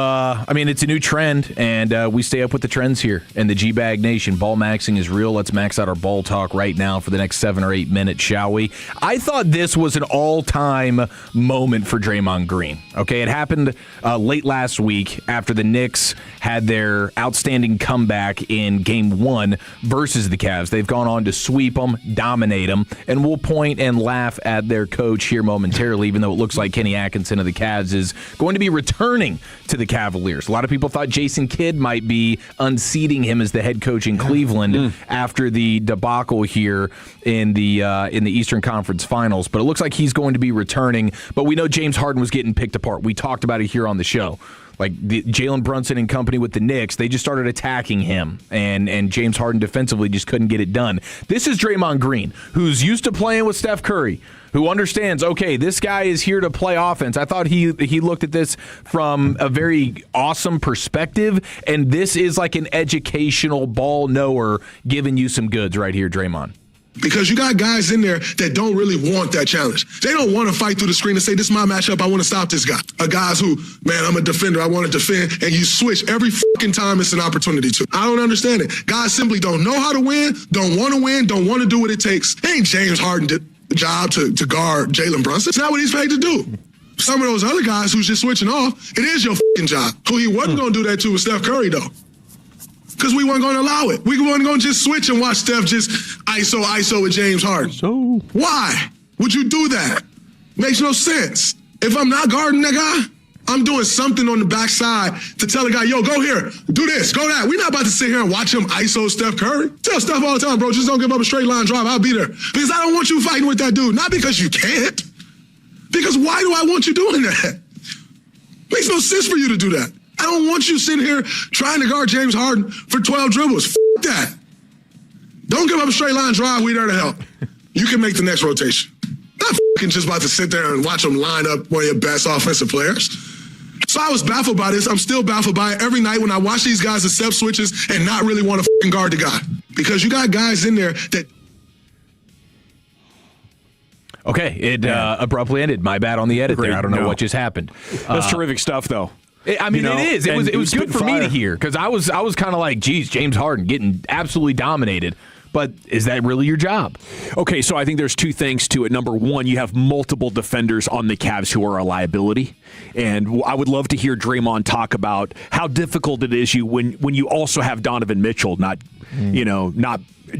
it's a new trend, and we stay up with the trends here in the G-Bag Nation. Ball maxing is real. Let's max out our ball talk right now for the next 7 or 8 minutes, shall we? I thought this was an all-time moment for Draymond Green. Okay, it happened late last week after the Knicks had their outstanding comeback in Game 1 versus the Cavs. They've gone on to sweep them, dominate them, and we'll point and laugh at their coach here momentarily, even though it looks like Kenny Atkinson of the Cavs is going to be returning to the Cavaliers. A lot of people thought Jason Kidd might be unseating him as the head coach in Cleveland after the debacle here in the Eastern Conference Finals, but it looks like he's going to be returning. But we know James Harden was getting picked apart. We talked about it here on the show. Like the Jalen Brunson and company with the Knicks, they just started attacking him, and James Harden defensively just couldn't get it done. This is Draymond Green, who's used to playing with Steph Curry, who understands, okay, this guy is here to play offense. I thought he looked at this from a very awesome perspective, and this is like an educational ball knower giving you some goods right here, Draymond. Because you got guys in there that don't really want that challenge. They don't want to fight through the screen and say, this is my matchup, I want to stop this guy. Guys who, man, I'm a defender, I want to defend, and you switch every fucking time it's an opportunity to. I don't understand it. Guys simply don't know how to win, don't want to do what it takes. It ain't James Harden the job to guard Jalen Brunson. It's not what he's paid to do. Some of those other guys who's just switching off, it is your fucking job. Who he wasn't going to do that to was Steph Curry, though. Because we weren't going to allow it. We weren't going to just switch and watch Steph just ISO with James Harden. So why would you do that? Makes no sense. If I'm not guarding that guy, I'm doing something on the backside to tell a guy, yo, go here, do this, go that. We're not about to sit here and watch him ISO Steph Curry. Tell Steph all the time, bro, just don't give up a straight line drive. I'll be there. Because I don't want you fighting with that dude. Not because you can't. Because why do I want you doing that? Makes no sense for you to do that. I don't want you sitting here trying to guard James Harden for 12 dribbles. F that. Don't give up a straight line drive. We there to help. You can make the next rotation. Not f***ing just about to sit there and watch them line up one of your best offensive players. So I was baffled by this. I'm still baffled by it every night when I watch these guys accept switches and not really want to f***ing guard the guy. Because you got guys in there that... Okay, it abruptly ended. My bad on the edit there. I don't know what just happened. That's terrific stuff, though. I mean, it is. It was good for me to hear because I was kind of like, geez, James Harden getting absolutely dominated. But is that really your job? Okay, so I think there's two things to it. Number one, you have multiple defenders on the Cavs who are a liability. And I would love to hear Draymond talk about how difficult it is when you also have Donovan Mitchell not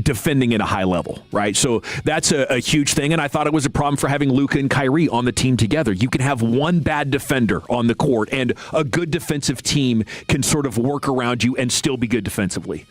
defending at a high level, right? So that's a huge thing, and I thought it was a problem for having Luka and Kyrie on the team together. You can have one bad defender on the court, and a good defensive team can sort of work around you and still be good defensively.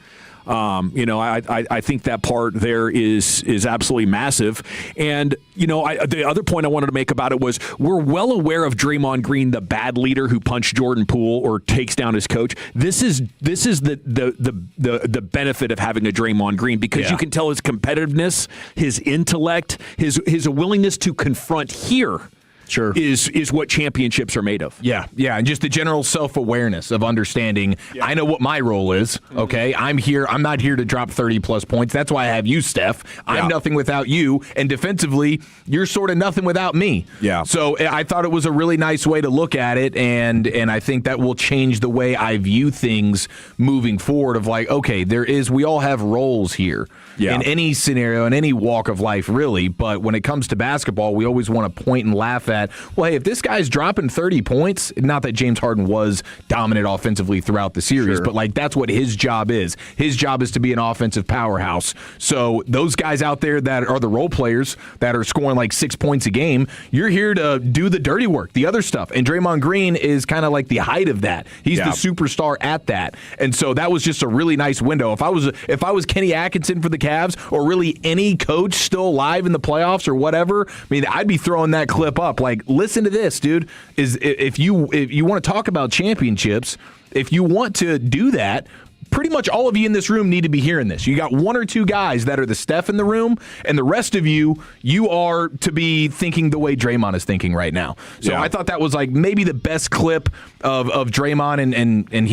I think that part there is absolutely massive. And, the other point I wanted to make about it was we're well aware of Draymond Green, the bad leader who punched Jordan Poole or takes down his coach. This is the benefit of having a Draymond Green because you can tell his competitiveness, his intellect, his willingness to confront here. Sure. Is what championships are made of. Yeah, and just the general self-awareness of understanding, I know what my role is, okay? I'm not here to drop 30-plus points. That's why I have you, Steph. I'm nothing without you, and defensively, you're sort of nothing without me. Yeah. So I thought it was a really nice way to look at it, and I think that will change the way I view things moving forward of like, okay, we all have roles here in any scenario, in any walk of life, really, but when it comes to basketball, we always want to point and laugh at that, well, hey, if this guy's dropping 30 points, not that James Harden was dominant offensively throughout the series, but like that's what his job is. His job is to be an offensive powerhouse. So those guys out there that are the role players that are scoring like 6 points a game, you're here to do the dirty work, the other stuff. And Draymond Green is kind of like the height of that. He's the superstar at that. And so that was just a really nice window. If I was Kenny Atkinson for the Cavs, or really any coach still alive in the playoffs or whatever, I mean, I'd be throwing that clip up. Like, listen to this, dude. If you want to talk about championships, if you want to do that, pretty much all of you in this room need to be hearing this. You got one or two guys that are the Steph in the room, and the rest of you are to be thinking the way Draymond is thinking right now. So I thought that was like maybe the best clip of Draymond, and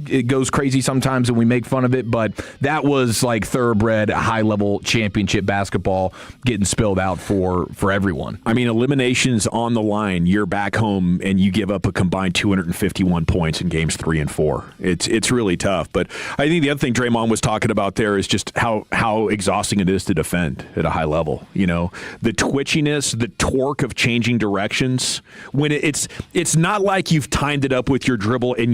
it goes crazy sometimes and we make fun of it, but that was like thoroughbred, high-level championship basketball getting spilled out for everyone. I mean, eliminations on the line. You're back home and you give up a combined 251 points in games 3 and 4. It's really tough, but I think the other thing Draymond was talking about there is just how exhausting it is to defend at a high level. You know, the twitchiness, the torque of changing directions. When it's not like you've timed it up with your dribble and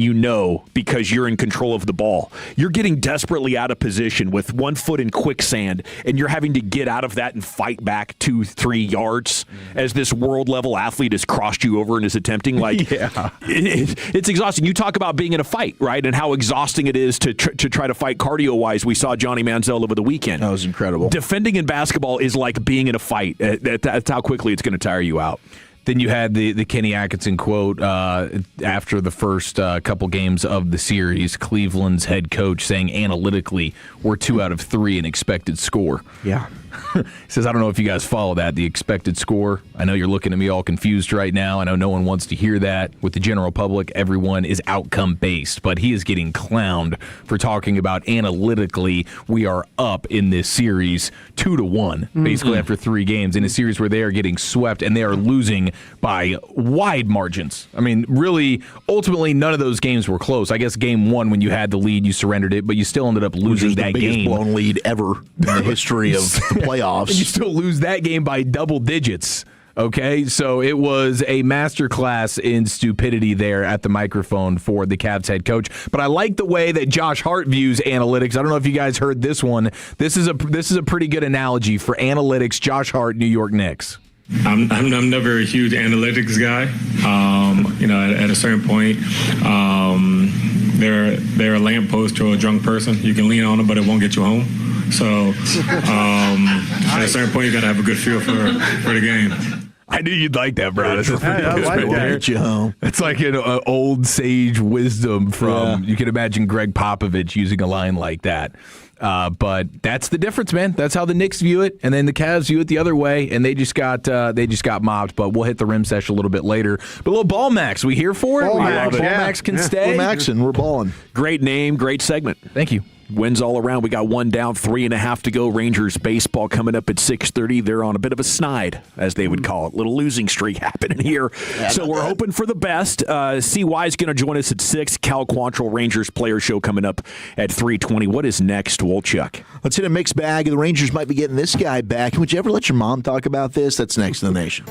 because you're in control of the ball. You're getting desperately out of position with 1 foot in quicksand, and you're having to get out of that and fight back 2-3 yards as this world level athlete has crossed you over and is attempting. Like, it's exhausting. You talk about being in a fight, right, and how exhausting it is to try to fight cardio-wise. We saw Johnny Manziel over the weekend. That was incredible. Defending in basketball is like being in a fight. That's how quickly it's going to tire you out. Then you had the Kenny Atkinson quote after the first couple games of the series. Cleveland's head coach saying analytically we're 2 out of 3 in expected score. Yeah. He says, I don't know if you guys follow that, the expected score. I know you're looking at me all confused right now. I know no one wants to hear that. With the general public, everyone is outcome-based. But he is getting clowned for talking about analytically we are up in this series 2-1, basically after 3 games, in a series where they are getting swept and they are losing by wide margins. I mean, really, ultimately, none of those games were close. I guess game 1, when you had the lead, you surrendered it, but you still ended up losing that game. The biggest blown lead ever in the history of the playoffs. And you still lose that game by double digits. Okay, so it was a masterclass in stupidity there at the microphone for the Cavs head coach. But I like the way that Josh Hart views analytics. I don't know if you guys heard this one. This is a pretty good analogy for analytics. Josh Hart, New York Knicks. I'm never a huge analytics guy. At a certain point, they're a lamppost to a drunk person. You can lean on them, but it won't get you home. So at a certain point, you got to have a good feel for the game. I knew you'd like that, bro. I like that. You home. It's like an old sage wisdom from, you can imagine Greg Popovich using a line like that. But that's the difference, man. That's how the Knicks view it, and then the Cavs view it the other way, and they just got mobbed. But we'll hit the rim sesh a little bit later. But a little ball max, we here for it? Ball max can stay. We're maxing. We're balling. Great name, great segment. Thank you. Wins all around. We got 1 down, 3.5 to go. Rangers baseball coming up at 6:30. They're on a bit of a snide, as they would call it. Little losing streak happening here. So we're hoping for the best. CY is going to join us at 6. Cal Quantrill Rangers Player Show coming up at 3:20. What is next, Wolchuk? Let's hit a mixed bag. The Rangers might be getting this guy back. Would you ever let your mom talk about this? That's next in the nation.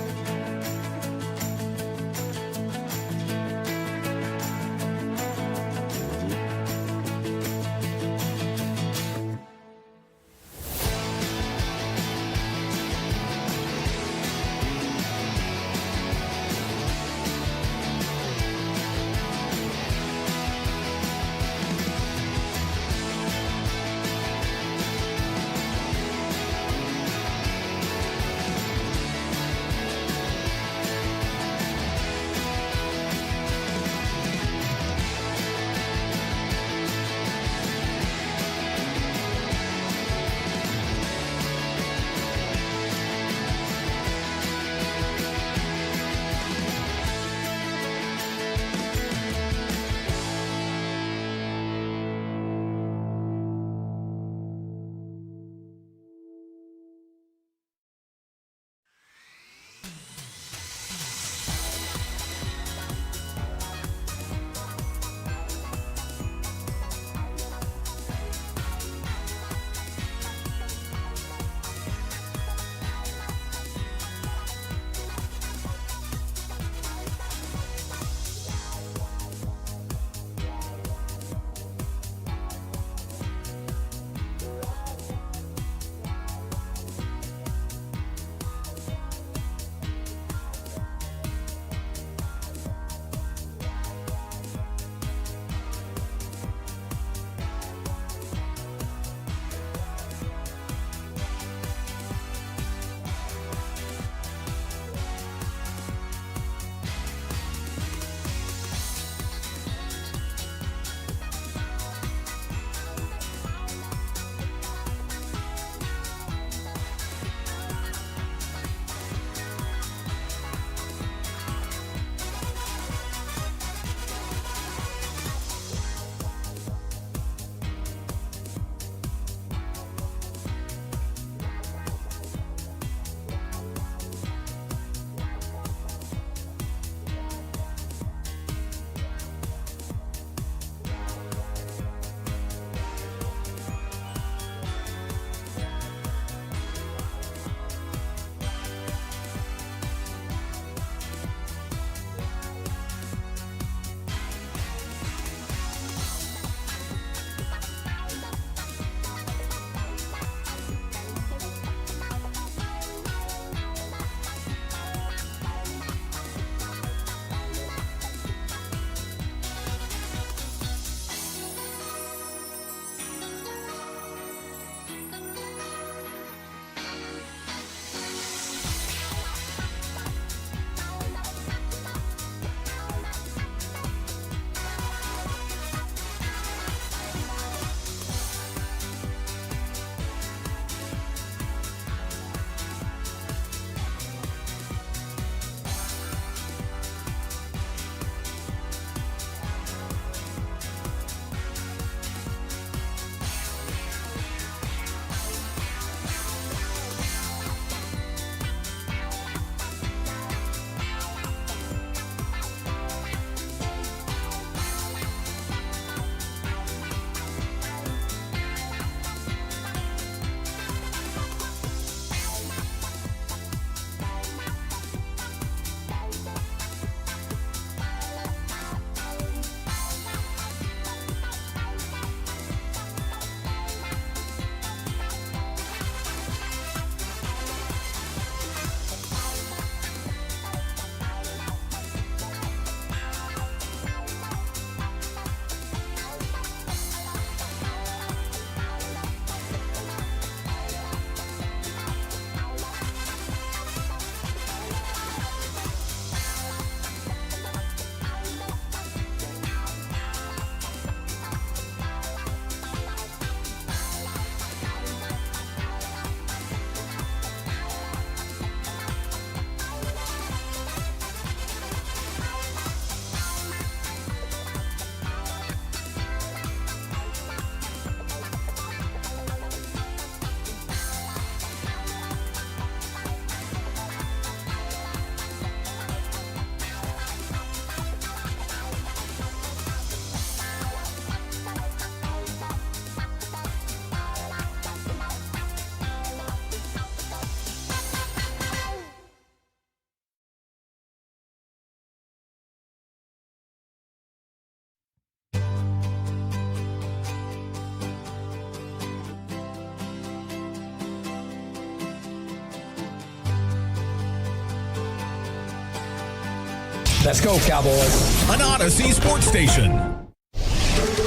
Let's go, Cowboys. An Odyssey sports station.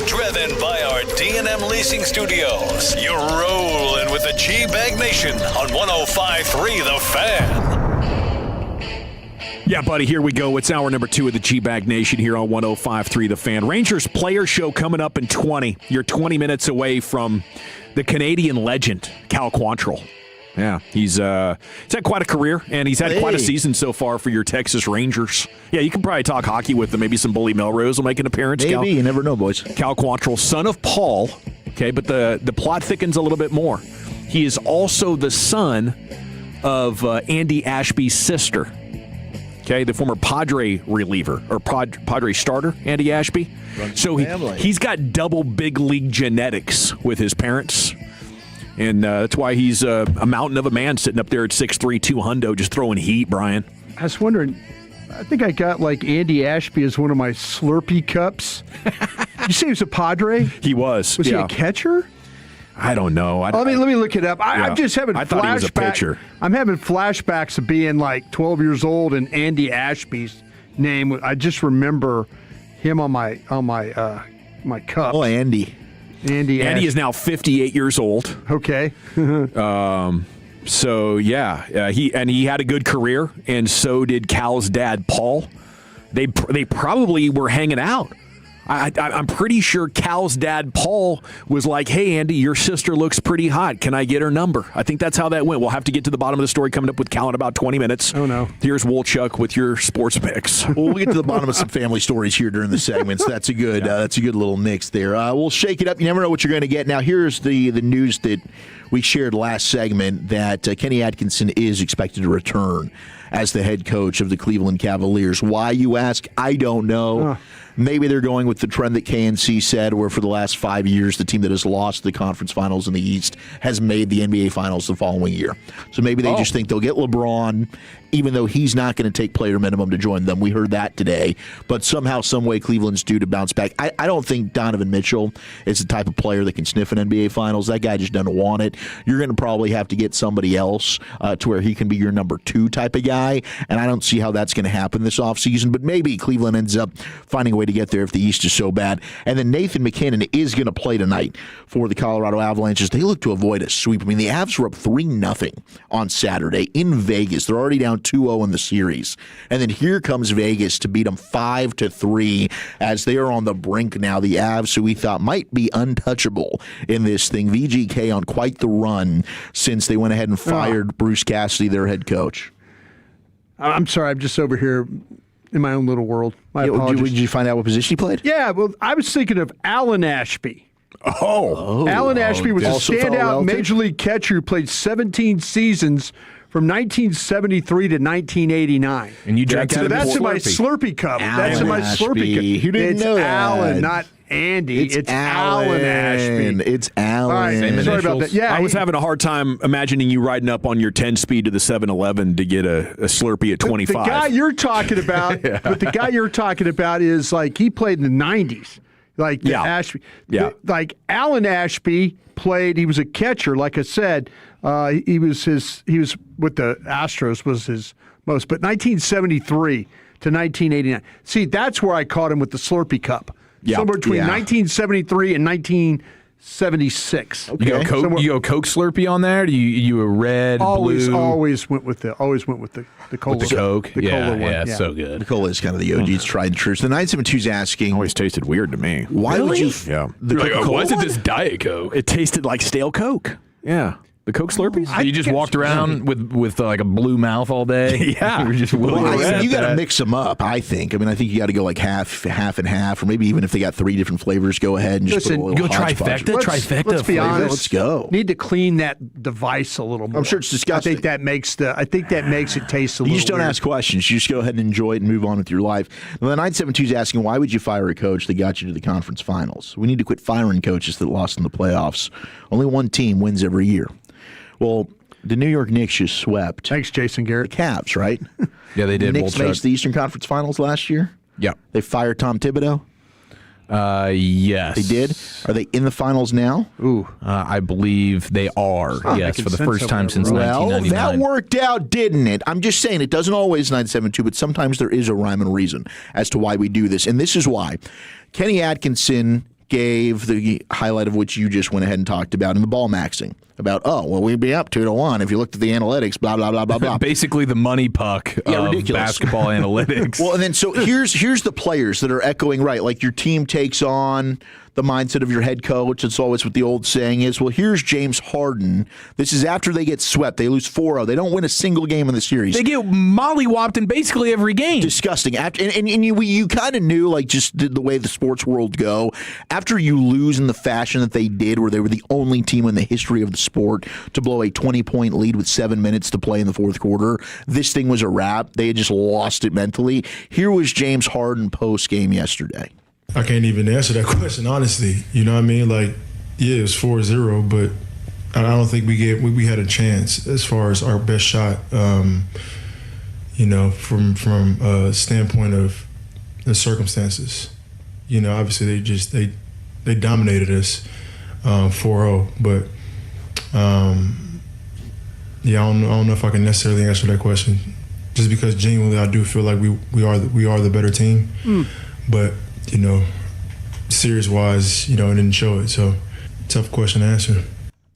Driven by our D&M Leasing Studios. You're rolling with the G-Bag Nation on 105.3 The Fan. Yeah, buddy, here we go. It's hour number 2 of the G-Bag Nation here on 105.3 The Fan. Rangers Player Show coming up in 20. You're 20 minutes away from the Canadian legend, Cal Quantrill. Yeah, he's had quite a career, and he's had quite a season so far for your Texas Rangers. Yeah, you can probably talk hockey with them. Maybe some Bully Melrose will make an appearance. Maybe, you never know, boys. Cal Quantrill, son of Paul, okay, but the plot thickens a little bit more. He is also the son of Andy Ashby's sister, okay, the former Padre reliever, or Padre starter, Andy Ashby. So he's got double big league genetics with his parents. And that's why he's a mountain of a man sitting up there at 6'3", 200, just throwing heat, Brian. I was wondering, I think I got like Andy Ashby as one of my Slurpee cups. You say he was a Padre? He was. Was he a catcher? I don't know. Let me look it up. I'm just having I thought he was a pitcher. I'm having flashbacks of being like 12 years old and Andy Ashby's name. I just remember him on my cup. Oh, Andy. Andy is now 58 years old. Okay. So he had a good career, and so did Cal's dad, Paul. They probably were hanging out. I'm pretty sure Cal's dad, Paul, was like, "Hey, Andy, your sister looks pretty hot. Can I get her number?" I think that's how that went. We'll have to get to the bottom of the story coming up with Cal in about 20 minutes. Oh, no. Here's Wolchuk with your sports picks. Well, we'll get to the bottom of some family stories here during the segments. That's a good little mix there. We'll shake it up. You never know what you're going to get. Now, here's the news that we shared last segment that Kenny Atkinson is expected to return as the head coach of the Cleveland Cavaliers. Why, you ask? I don't know. Maybe they're going with the trend that KNC said, where for the last 5 years, the team that has lost the conference finals in the East has made the NBA finals the following year. So maybe they just think they'll get LeBron, even though he's not going to take player minimum to join them. We heard that today. But somehow, some way, Cleveland's due to bounce back. I don't think Donovan Mitchell is the type of player that can sniff an NBA finals. That guy just doesn't want it. You're going to probably have to get somebody else to where he can be your number 2 type of guy. And I don't see how that's going to happen this offseason. But maybe Cleveland ends up finding a way to get there if the East is so bad. And then Nathan McKinnon is going to play tonight for the Colorado Avalanches. They look to avoid a sweep. I mean, the Avs were up 3-0 on Saturday in Vegas. They're already down 2-0 in the series. And then here comes Vegas to beat them 5-3 as they are on the brink now. The Avs, who we thought might be untouchable in this thing. VGK on quite the run since they went ahead and fired Bruce Cassidy, their head coach. I'm sorry, I'm just over here in my own little world. My apologies. Did you find out what position he played? Yeah, well, I was thinking of Alan Ashby. Oh. Alan Ashby was a standout Major League catcher who played 17 seasons from 1973 to 1989. And you drank so that's in my Slurpee cup. That's in my Slurpee cup. Who didn't know that? Alan, not Andy. It's Alan Ashby. It's Alan. All right, sorry about that. Yeah, I was having a hard time imagining you riding up on your 10-speed to the 7-Eleven to get a Slurpee at 25. The guy you're talking about, but the guy you're talking about is like he played in the 90s. Like Ashby. Yeah. Like Alan Ashby played, he was a catcher, like I said. He was with the Astros was his most, but 1973 to 1989. See, that's where I caught him with the Slurpee cup. Yeah. Somewhere between 1973 and 1976. Okay. You go Coke Slurpee on there? Do you a red, blue? Always went with the cola. With the Coke? The cola one. Yeah, it's so good. The cola is kind of the OG. It's tried and true. So the 972's asking. Always tasted weird to me. Why would you? Yeah. Why is it this Diet Coke? It tasted like stale Coke. Yeah. The Coke Slurpees? So you just walked around with like a blue mouth all day? Yeah. You were just you got to mix them up, I think. I mean, I think you got to go like half and half, or maybe even if they got 3 different flavors, go ahead and just put a little trifecta. Let's be honest. Let's go. Need to clean that device a little more. I'm sure it's disgusting. I think that makes it taste a little. You just don't weird. ask questions. You just go ahead and enjoy it and move on with your life. Well, the 972's asking, why would you fire a coach that got you to the conference finals? We need to quit firing coaches that lost in the playoffs. Only one team wins every year. Well, the New York Knicks just swept. Thanks, Jason Garrett. The Cavs, right? Yeah, they did. The Knicks faced the Eastern Conference Finals last year. Yeah. They fired Tom Thibodeau. Yes. They did? Are they in the finals now? Ooh. I believe they are, yes, for the first time since 1999. Well, that worked out, didn't it? I'm just saying, it doesn't always 9-7-2, but sometimes there is a rhyme and reason as to why we do this. And this is why. Kenny Atkinson gave the highlight of which you just went ahead and talked about in the ball maxing. About, we'd be up 2-1 if you looked at the analytics, blah, blah, blah, blah, blah. Basically the money puck of ridiculous. basketball analytics. Well, and then so here's the players that are echoing right. Like your team takes on the mindset of your head coach. It's always what the old saying is. Well, here's James Harden. This is after they get swept. They lose 4-0. They don't win a single game in the series. They get mollywopped in basically every game. Disgusting. And you kind of knew, like, just the way the sports world go. After you lose in the fashion that they did, where they were the only team in the history of the sport to blow a 20-point lead with 7 minutes to play in the fourth quarter, this thing was a wrap. They had just lost it mentally. Here was James Harden post-game yesterday. I can't even answer that question, honestly. You know what I mean? like, yeah, it was 4-0, but I don't think we had a chance as far as our best shot, from a standpoint of the circumstances. Obviously they dominated us 4-0, but I don't know if I can necessarily answer that question, just because genuinely I do feel like we are the better team. But series-wise, it didn't show it. So, tough question to answer.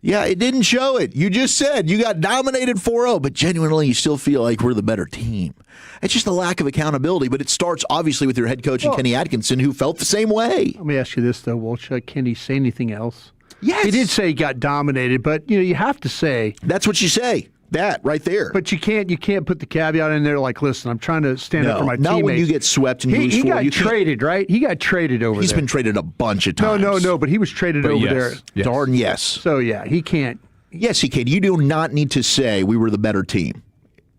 Yeah, it didn't show it. You just said you got dominated 4-0, but genuinely you still feel like we're the better team. It's just a lack of accountability, but it starts obviously with your head coach, Kenny Atkinson, who felt the same way. Let me ask you this, though, Wolchuk. Can he say anything else? Yes. He did say he got dominated, but you have to say. That's what you say. That right there. But you can't put the caveat in there like, listen, I'm trying to stand up for my teammates. Not when you get swept and you lose 4. He got traded, right? He got traded over there. He's been traded a bunch of times. No, but he was traded over there. Yes. Darn yes. So, yeah, he can't. Yes, he can. You do not need to say we were the better team.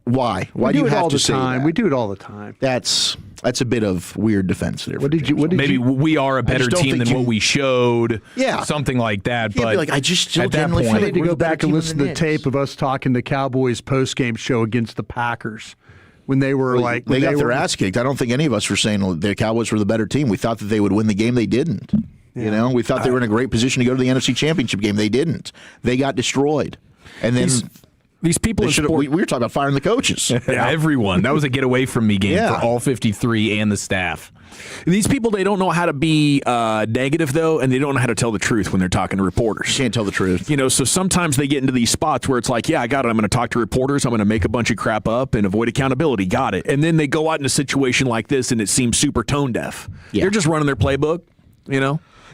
Why? Why do you have to say that? We do it all the time. That's a bit of weird defense there. Maybe we are a better team than what we showed. Yeah, something like that. Yeah, but like I just still at that point, feel I like need to go back and listen to the tape of us talking the Cowboys post-game show against the Packers when they were they got their ass kicked. I don't think any of us were saying the Cowboys were the better team. We thought that they would win the game. They didn't. Yeah. We thought they were in a great position to go to the NFC Championship game. They didn't. They got destroyed. And then these people we were talking about firing the coaches. Everyone. That was a get away from me game for all 53 and the staff. These people, they don't know how to be negative, though, and they don't know how to tell the truth when they're talking to reporters. Can't tell the truth. So sometimes they get into these spots where it's like, yeah, I got it. I'm going to talk to reporters. I'm going to make a bunch of crap up and avoid accountability. Got it. And then they go out in a situation like this, and it seems super tone deaf. Yeah. They're just running their playbook,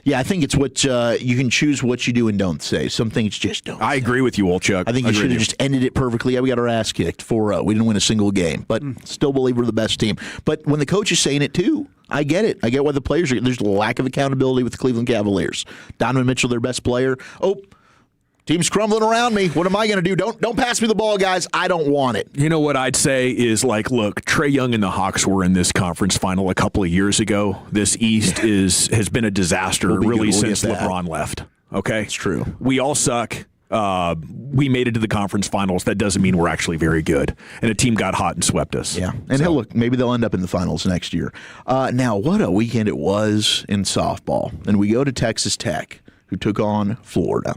Yeah, I think it's what you can choose what you do and don't say. Some things just don't. I agree with you, Wolchuk. I think you should have just ended it perfectly. Yeah, we got our ass kicked 4-0. We didn't win a single game, but still believe we're the best team. But when the coach is saying it too, I get it. I get why the players are. There's a lack of accountability with the Cleveland Cavaliers. Donovan Mitchell, their best player. Team's crumbling around me. What am I going to do? Don't pass me the ball, guys. I don't want it. You know what I'd say is, look, Trae Young and the Hawks were in this conference final a couple of years ago. This East has been a disaster really since LeBron left. Okay? It's true. We all suck. We made it to the conference finals. That doesn't mean we're actually very good. And a team got hot and swept us. Yeah. And look, maybe they'll end up in the finals next year. Now, what a weekend it was in softball. And we go to Texas Tech, who took on Florida.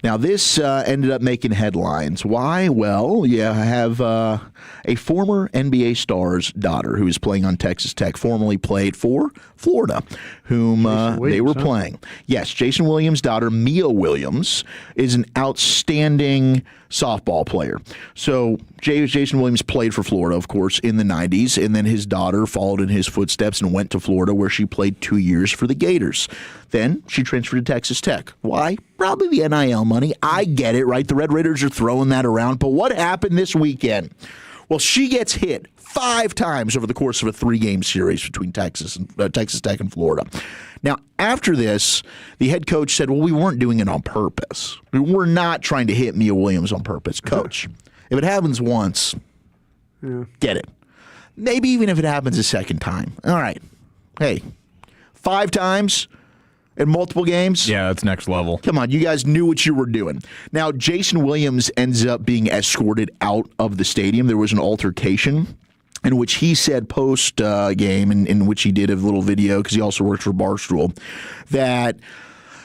Now, this ended up making headlines. Why? Well, I have a former NBA star's daughter who is playing on Texas Tech, formerly played for Florida, whom they were playing. Yes, Jason Williams' daughter, Mia Williams, is an outstanding softball player. So Jason Williams played for Florida, of course, in the 90s, and then his daughter followed in his footsteps and went to Florida, where she played 2 years for the Gators. Then she transferred to Texas Tech. Why? Probably the NIL money. I get it, right? The Red Raiders are throwing that around. But what happened this weekend? Well, she gets hit 5 times over the course of a 3-game series between Texas Tech and Florida. Now, after this, the head coach said, well, we weren't doing it on purpose. We're not trying to hit Mia Williams on purpose. Coach, if it happens once, get it. Maybe even if it happens a second time. All right. Hey, 5 times in multiple games? Yeah, that's next level. Come on, you guys knew what you were doing. Now, Jason Williams ends up being escorted out of the stadium. There was an altercation. in which he said post game, in which he did a little video because he also works for Barstool, that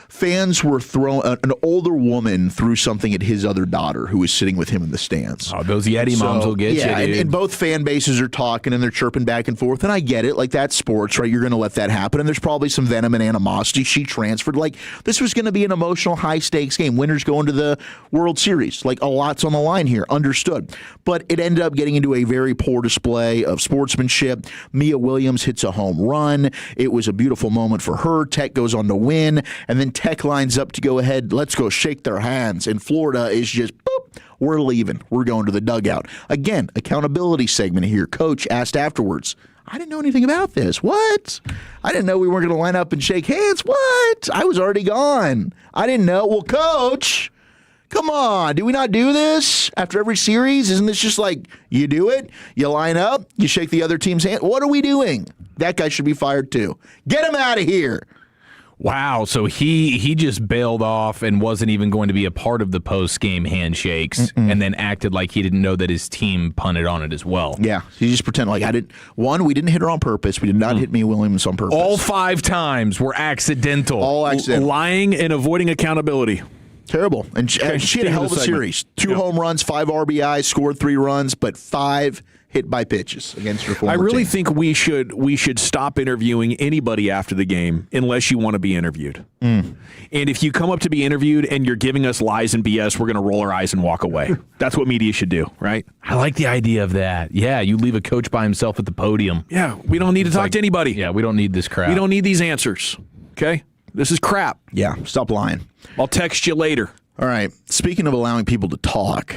fans were throwing an older woman threw something at his other daughter who was sitting with him in the stands. Oh, those Yeti moms will get you, dude. And both fan bases are talking and they're chirping back and forth. And I get it. Like, that's sports, right? You're going to let that happen. And there's probably some venom and animosity. She transferred. Like, this was going to be an emotional, high-stakes game. Winners going to the World Series. Like, a lot's on the line here. Understood. But it ended up getting into a very poor display of sportsmanship. Mia Williams hits a home run. It was a beautiful moment for her. Tech goes on to win. And then Tech lines up to go ahead. Let's go shake their hands. And Florida is just, boop, we're leaving. We're going to the dugout. Again, accountability segment here. Coach asked afterwards, I didn't know anything about this. What? I didn't know we weren't going to line up and shake hands. What? I was already gone. I didn't know. Well, Coach, come on. Do we not do this after every series? Isn't this just like you do it? You line up, you shake the other team's hand. What are we doing? That guy should be fired too. Get him out of here. Wow, so he just bailed off and wasn't even going to be a part of the post-game handshakes and then acted like he didn't know that his team punted on it as well. Yeah, he just pretended like I didn't. One, we didn't hit her on purpose. We did not hit Mia Williams on purpose. All 5 times were accidental. All accidental. Lying and avoiding accountability. Terrible. And she had a hell of a series. 2 home runs, 5 RBIs, scored 3 runs, but 5 hit by pitches against her former I really team. think we should stop interviewing anybody after the game unless you want to be interviewed. And if you come up to be interviewed and you're giving us lies and BS, we're going to roll our eyes and walk away. That's what media should do, right? I like the idea of that. Yeah, you leave a coach by himself at the podium. Yeah, we don't need to talk to anybody. Yeah, we don't need this crap. We don't need these answers, okay? This is crap. Yeah, stop lying. I'll text you later. All right. Speaking of allowing people to talk,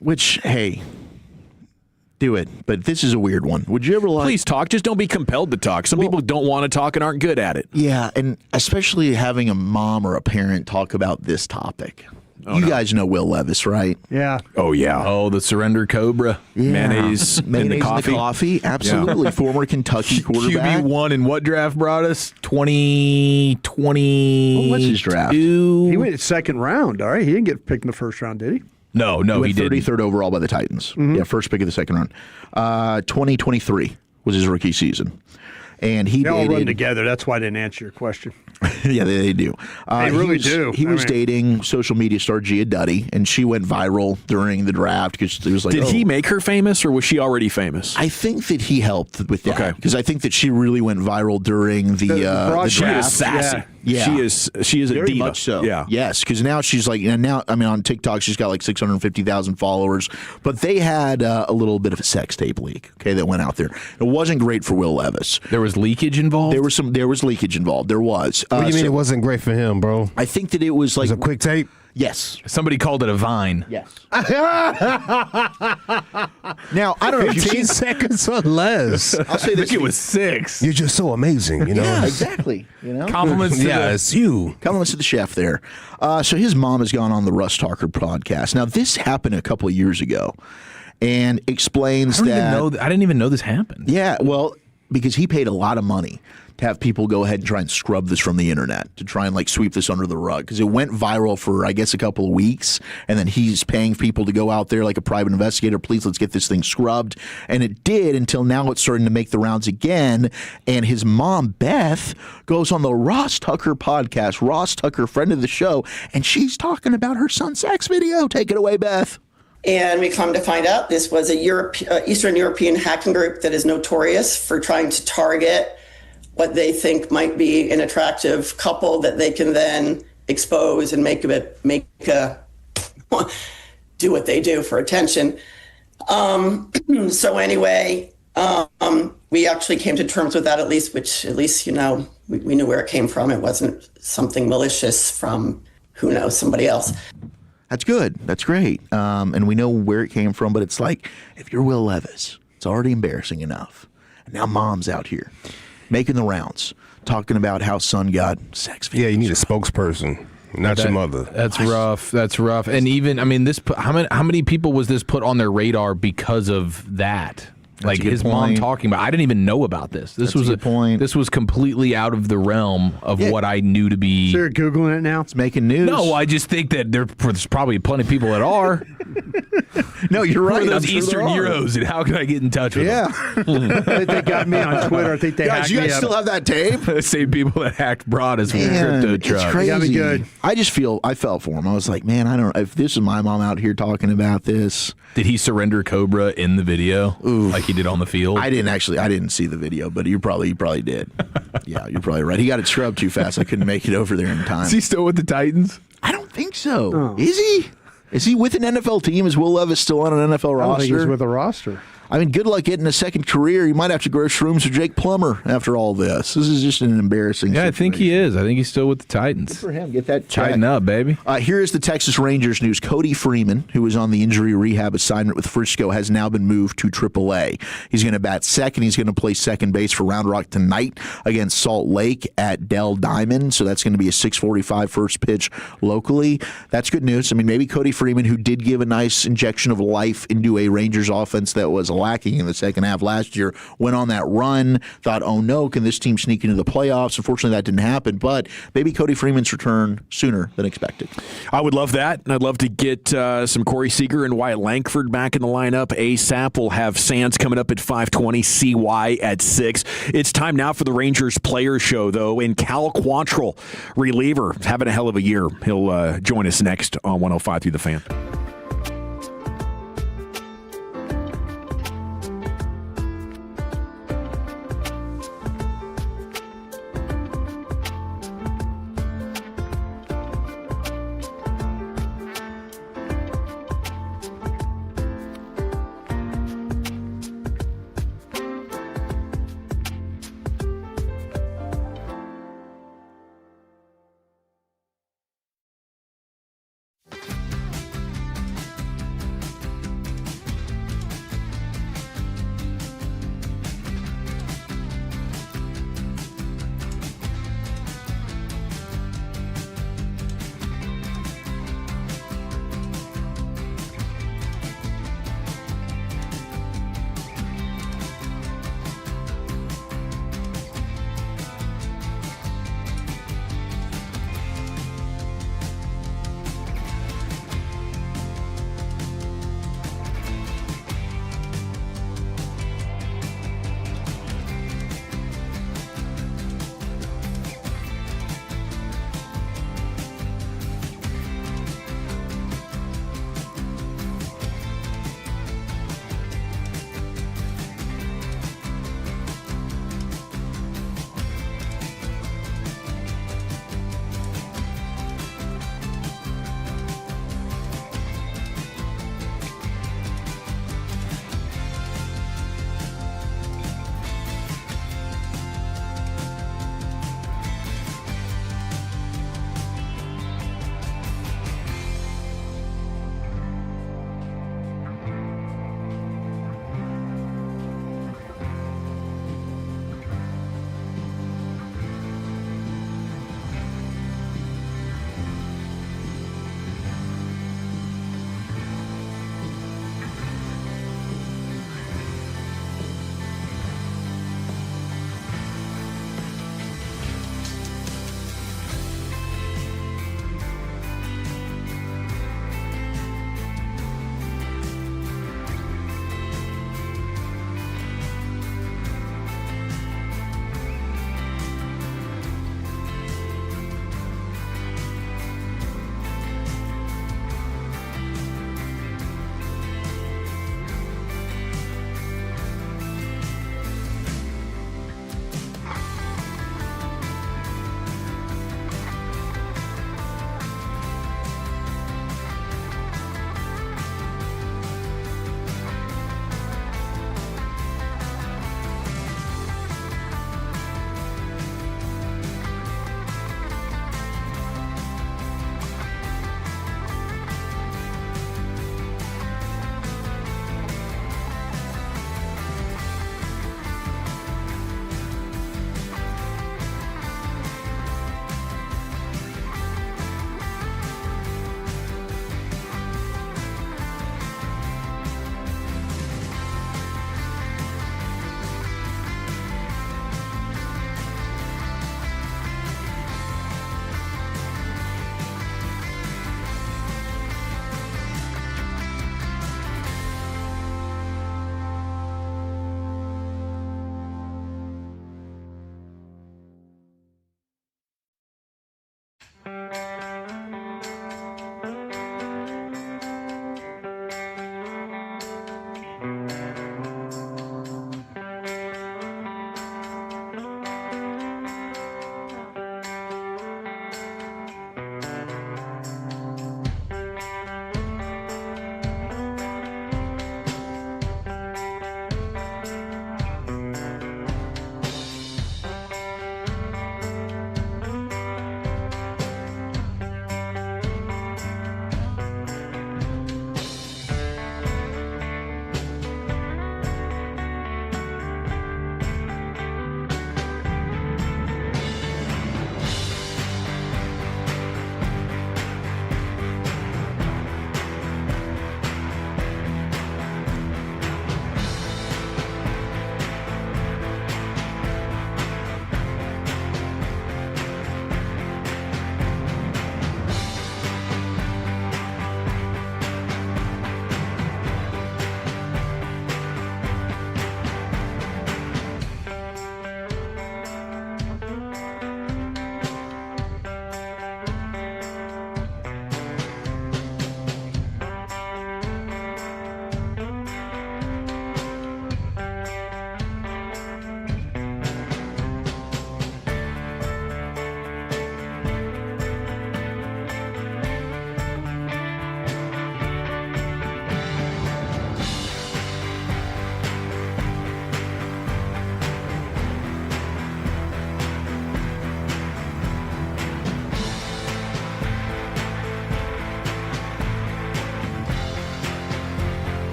which, hey, do it. But this is a weird one. Would you ever Please talk. Just don't be compelled to talk. Some people don't want to talk and aren't good at it. Yeah, and especially having a mom or a parent talk about this topic. You guys know Will Levis, right? Yeah. Oh, yeah. Oh, the surrender cobra. Yeah. Mayonnaise in the coffee. Absolutely. Yeah. Former Kentucky quarterback. QB1 in what draft brought us? 2020. What's his draft? He went second round. All right. He didn't get picked in the first round, did he? he No, went didn't. 33rd overall by the Titans. Yeah, first pick of the second round. 2023 was his rookie season. And they all run together. That's why I didn't answer your question. Yeah, they do. They really do. He was dating social media star Gia Duddy, and she went viral during the draft because it was like, Did he make her famous, or was she already famous? I think that he helped with that because I think that she really went viral during the draft. She is sassy. Yeah. She is a Very diva. much so. Yeah. Yes, because now she's like, on TikTok she's got like 650,000 followers, but they had a little bit of a sex tape leak, that went out there. It wasn't great for Will Levis. There was leakage involved? There was leakage involved. There was. What do you mean it wasn't great for him, bro? I think that it was like a quick tape. Yes. Somebody called it a vine. Yes. Now, I don't know if you've 15 seen seconds or less. I'll say this. It was 6. You're just so amazing, you know? Yeah, exactly. Compliments to it's you. Compliments to the chef there. So his mom has gone on the Russ Talker podcast. Now, this happened a couple of years ago and explains I that. didn't even know this happened. Yeah, well, because he paid a lot of money to have people go ahead and try and scrub this from the internet, to try and sweep this under the rug, because it went viral for, I guess, a couple of weeks, and then he's paying people to go out there like a private investigator, please, let's get this thing scrubbed, and it did until now it's starting to make the rounds again, and his mom, Beth, goes on the Ross Tucker podcast, Ross Tucker, friend of the show, and she's talking about her son's sex video. Take it away, Beth. And we come to find out this was a Eastern European hacking group that is notorious for trying to target what they think might be an attractive couple that they can then expose and make do what they do for attention. So anyway, we actually came to terms with that, at least we knew where it came from. It wasn't something malicious from, who knows, somebody else. That's good. That's great. And we know where it came from, but it's like, if you're Will Levis, it's already embarrassing enough. And now mom's out here making the rounds, talking about how son got sex videos. Yeah, you need a spokesperson, not your mother. That's rough. That's rough. And even, how many people was this put on their radar because of that? Like his mom talking about. I didn't even know about this. This was a point. This was completely out of the realm of what I knew to be. So you're Googling it now? It's making news. No, I just think that there's probably plenty of people that are. No, you're right. For those Eastern Euros, and how can I get in touch with them? I think they got me on Twitter. I think they hacked you me guys up. still have that tape? The same people that hacked Broadus with the crypto truck. It's crazy. Got me good. I felt for him. I was like, man, I don't know if this is my mom out here talking about this. Did he surrender Cobra in the video, like he did on the field? I didn't see the video, but you probably did. Yeah, you're probably right. He got it scrubbed too fast. I couldn't make it over there in time. Is he still with the Titans? I don't think so. Oh. Is he? Is he with an NFL team? Is Will Levis still on an NFL roster? I don't think he's with a roster. I mean, good luck getting a second career. You might have to grow shrooms with Jake Plummer after all this. This is just an embarrassing situation. I think he is. I think he's still with the Titans. Good for him. Get that check. Tighten up, baby. Here is the Texas Rangers news. Cody Freeman, who was on the injury rehab assignment with Frisco, has now been moved to AAA. He's going to bat second. He's going to play second base for Round Rock tonight against Salt Lake at Dell Diamond. So that's going to be a 6:45 first pitch locally. That's good news. I mean, maybe Cody Freeman, who did give a nice injection of life into a Rangers offense that was lacking in the second half last year, went on that run, thought, oh no, can this team sneak into the playoffs? Unfortunately, that didn't happen, but maybe Cody Freeman's return sooner than expected. I would love that, and I'd love to get some Corey Seager and Wyatt Langford back in the lineup ASAP. We'll have Sands coming up at 5:20, CY at 6. It's time now for the Rangers Player Show, though, and Cal Quantrill, reliever, having a hell of a year. He'll join us next on 105 through the Fan.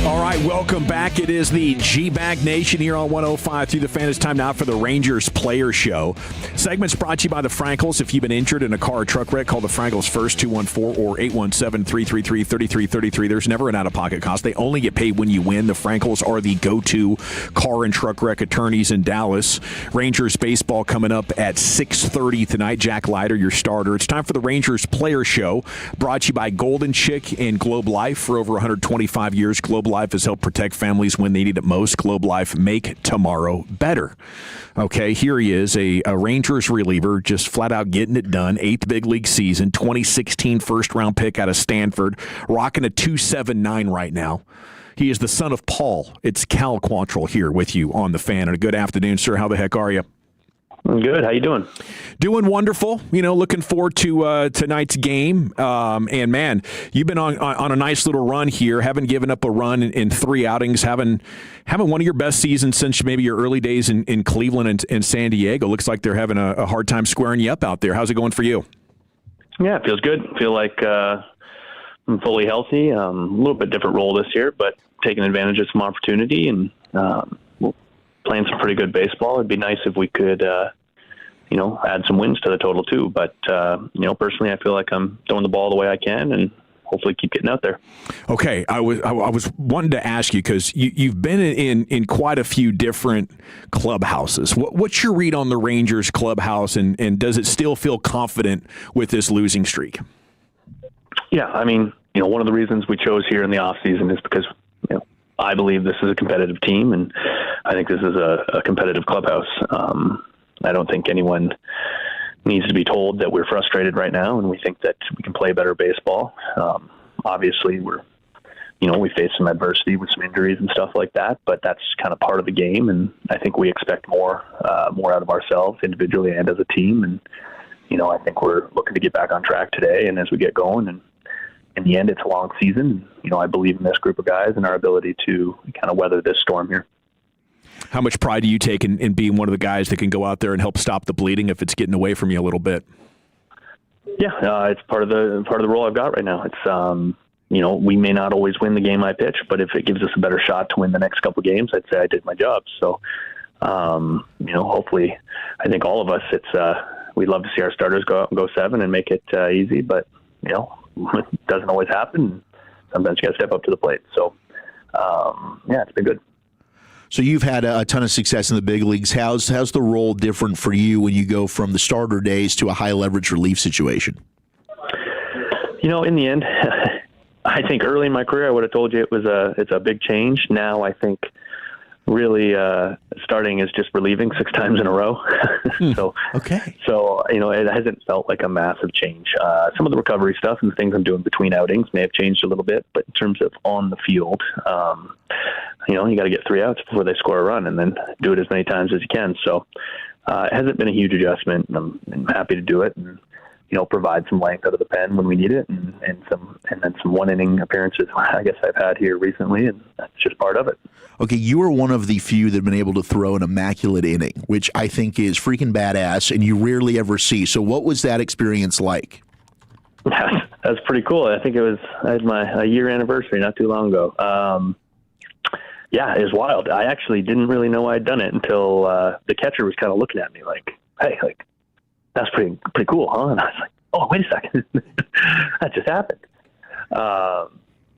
All right, welcome back. It is the G-Bag Nation here on 105 through the Fan. It's time now for the Rangers Player Show. Segment's brought to you by the Frankels. If you've been injured in a car or truck wreck, call the Frankels first, 214 or 817-333-3333. There's never an out-of-pocket cost. They only get paid when you win. The Frankels are the go-to car and truck wreck attorneys in Dallas. Rangers baseball coming up at 6:30 tonight. Jack Leiter, your starter. It's time for the Rangers Player Show, brought to you by Golden Chick and Globe Life. For over 125 years, Globe Life has helped protect families when they need it most. Globe Life, make tomorrow better. Okay, here he is, a Rangers reliever, just flat out getting it done. 8th big league season, 2016 first-round pick out of Stanford, rocking a 2.79 right now. He is the son of Paul. It's Cal Quantrill here with you on the Fan. And a good afternoon, sir. How the heck are you? I'm good. How you doing? Doing wonderful. You know, looking forward to tonight's game. And man, you've been on a nice little run here. Haven't given up a run in 3 outings. Having one of your best seasons since maybe your early days in Cleveland and San Diego. Looks like they're having a hard time squaring you up out there. How's it going for you? Yeah, it feels good. I feel like I'm fully healthy. A little bit different role this year, but taking advantage of some opportunity and playing some pretty good baseball. It'd be nice if we could, add some wins to the total too. But, personally, I feel like I'm throwing the ball the way I can and hopefully keep getting out there. Okay. I was wanting to ask you, because you've been in quite a few different clubhouses. What's your read on the Rangers clubhouse, and does it still feel confident with this losing streak? Yeah. I mean, one of the reasons we chose here in the off season is because, I believe this is a competitive team, and I think this is a competitive clubhouse. I don't think anyone needs to be told that we're frustrated right now, and we think that we can play better baseball. Obviously, we face some adversity with some injuries and stuff like that, but that's kind of part of the game, and I think we expect more out of ourselves individually and as a team. And I think we're looking to get back on track today, and as we get going, and in the end, it's a long season. I believe in this group of guys and our ability to kind of weather this storm here. How much pride do you take in being one of the guys that can go out there and help stop the bleeding if it's getting away from you a little bit? Yeah, it's part of the role I've got right now. It's we may not always win the game I pitch, but if it gives us a better shot to win the next couple games, I'd say I did my job. So, hopefully, I think all of us, we'd love to see our starters go out and go 7 and make it easy, but it doesn't always happen. Sometimes you got to step up to the plate. So, it's been good. So you've had a ton of success in the big leagues. How's the role different for you when you go from the starter days to a high leverage relief situation? In the end, I think early in my career I would have told you it's a big change. Now I think really starting is just relieving 6 times in a row. So it hasn't felt like a massive change. Some of the recovery stuff and the things I'm doing between outings may have changed a little bit, but in terms of on the field, you got to get 3 outs before they score a run, and then do it as many times as you can. So it hasn't been a huge adjustment, and I'm happy to do it, and provide some length out of the pen when we need it, and then some 1-inning appearances I guess I've had here recently, and that's just part of it. Okay, you are one of the few that have been able to throw an immaculate inning, which I think is freaking badass, and you rarely ever see. So what was that experience like? That's pretty cool. I think I had my year anniversary not too long ago. It was wild. I actually didn't really know I'd done it until the catcher was kind of looking at me like, hey, like, that's pretty cool, huh? And I was like, oh, wait a second. That just happened.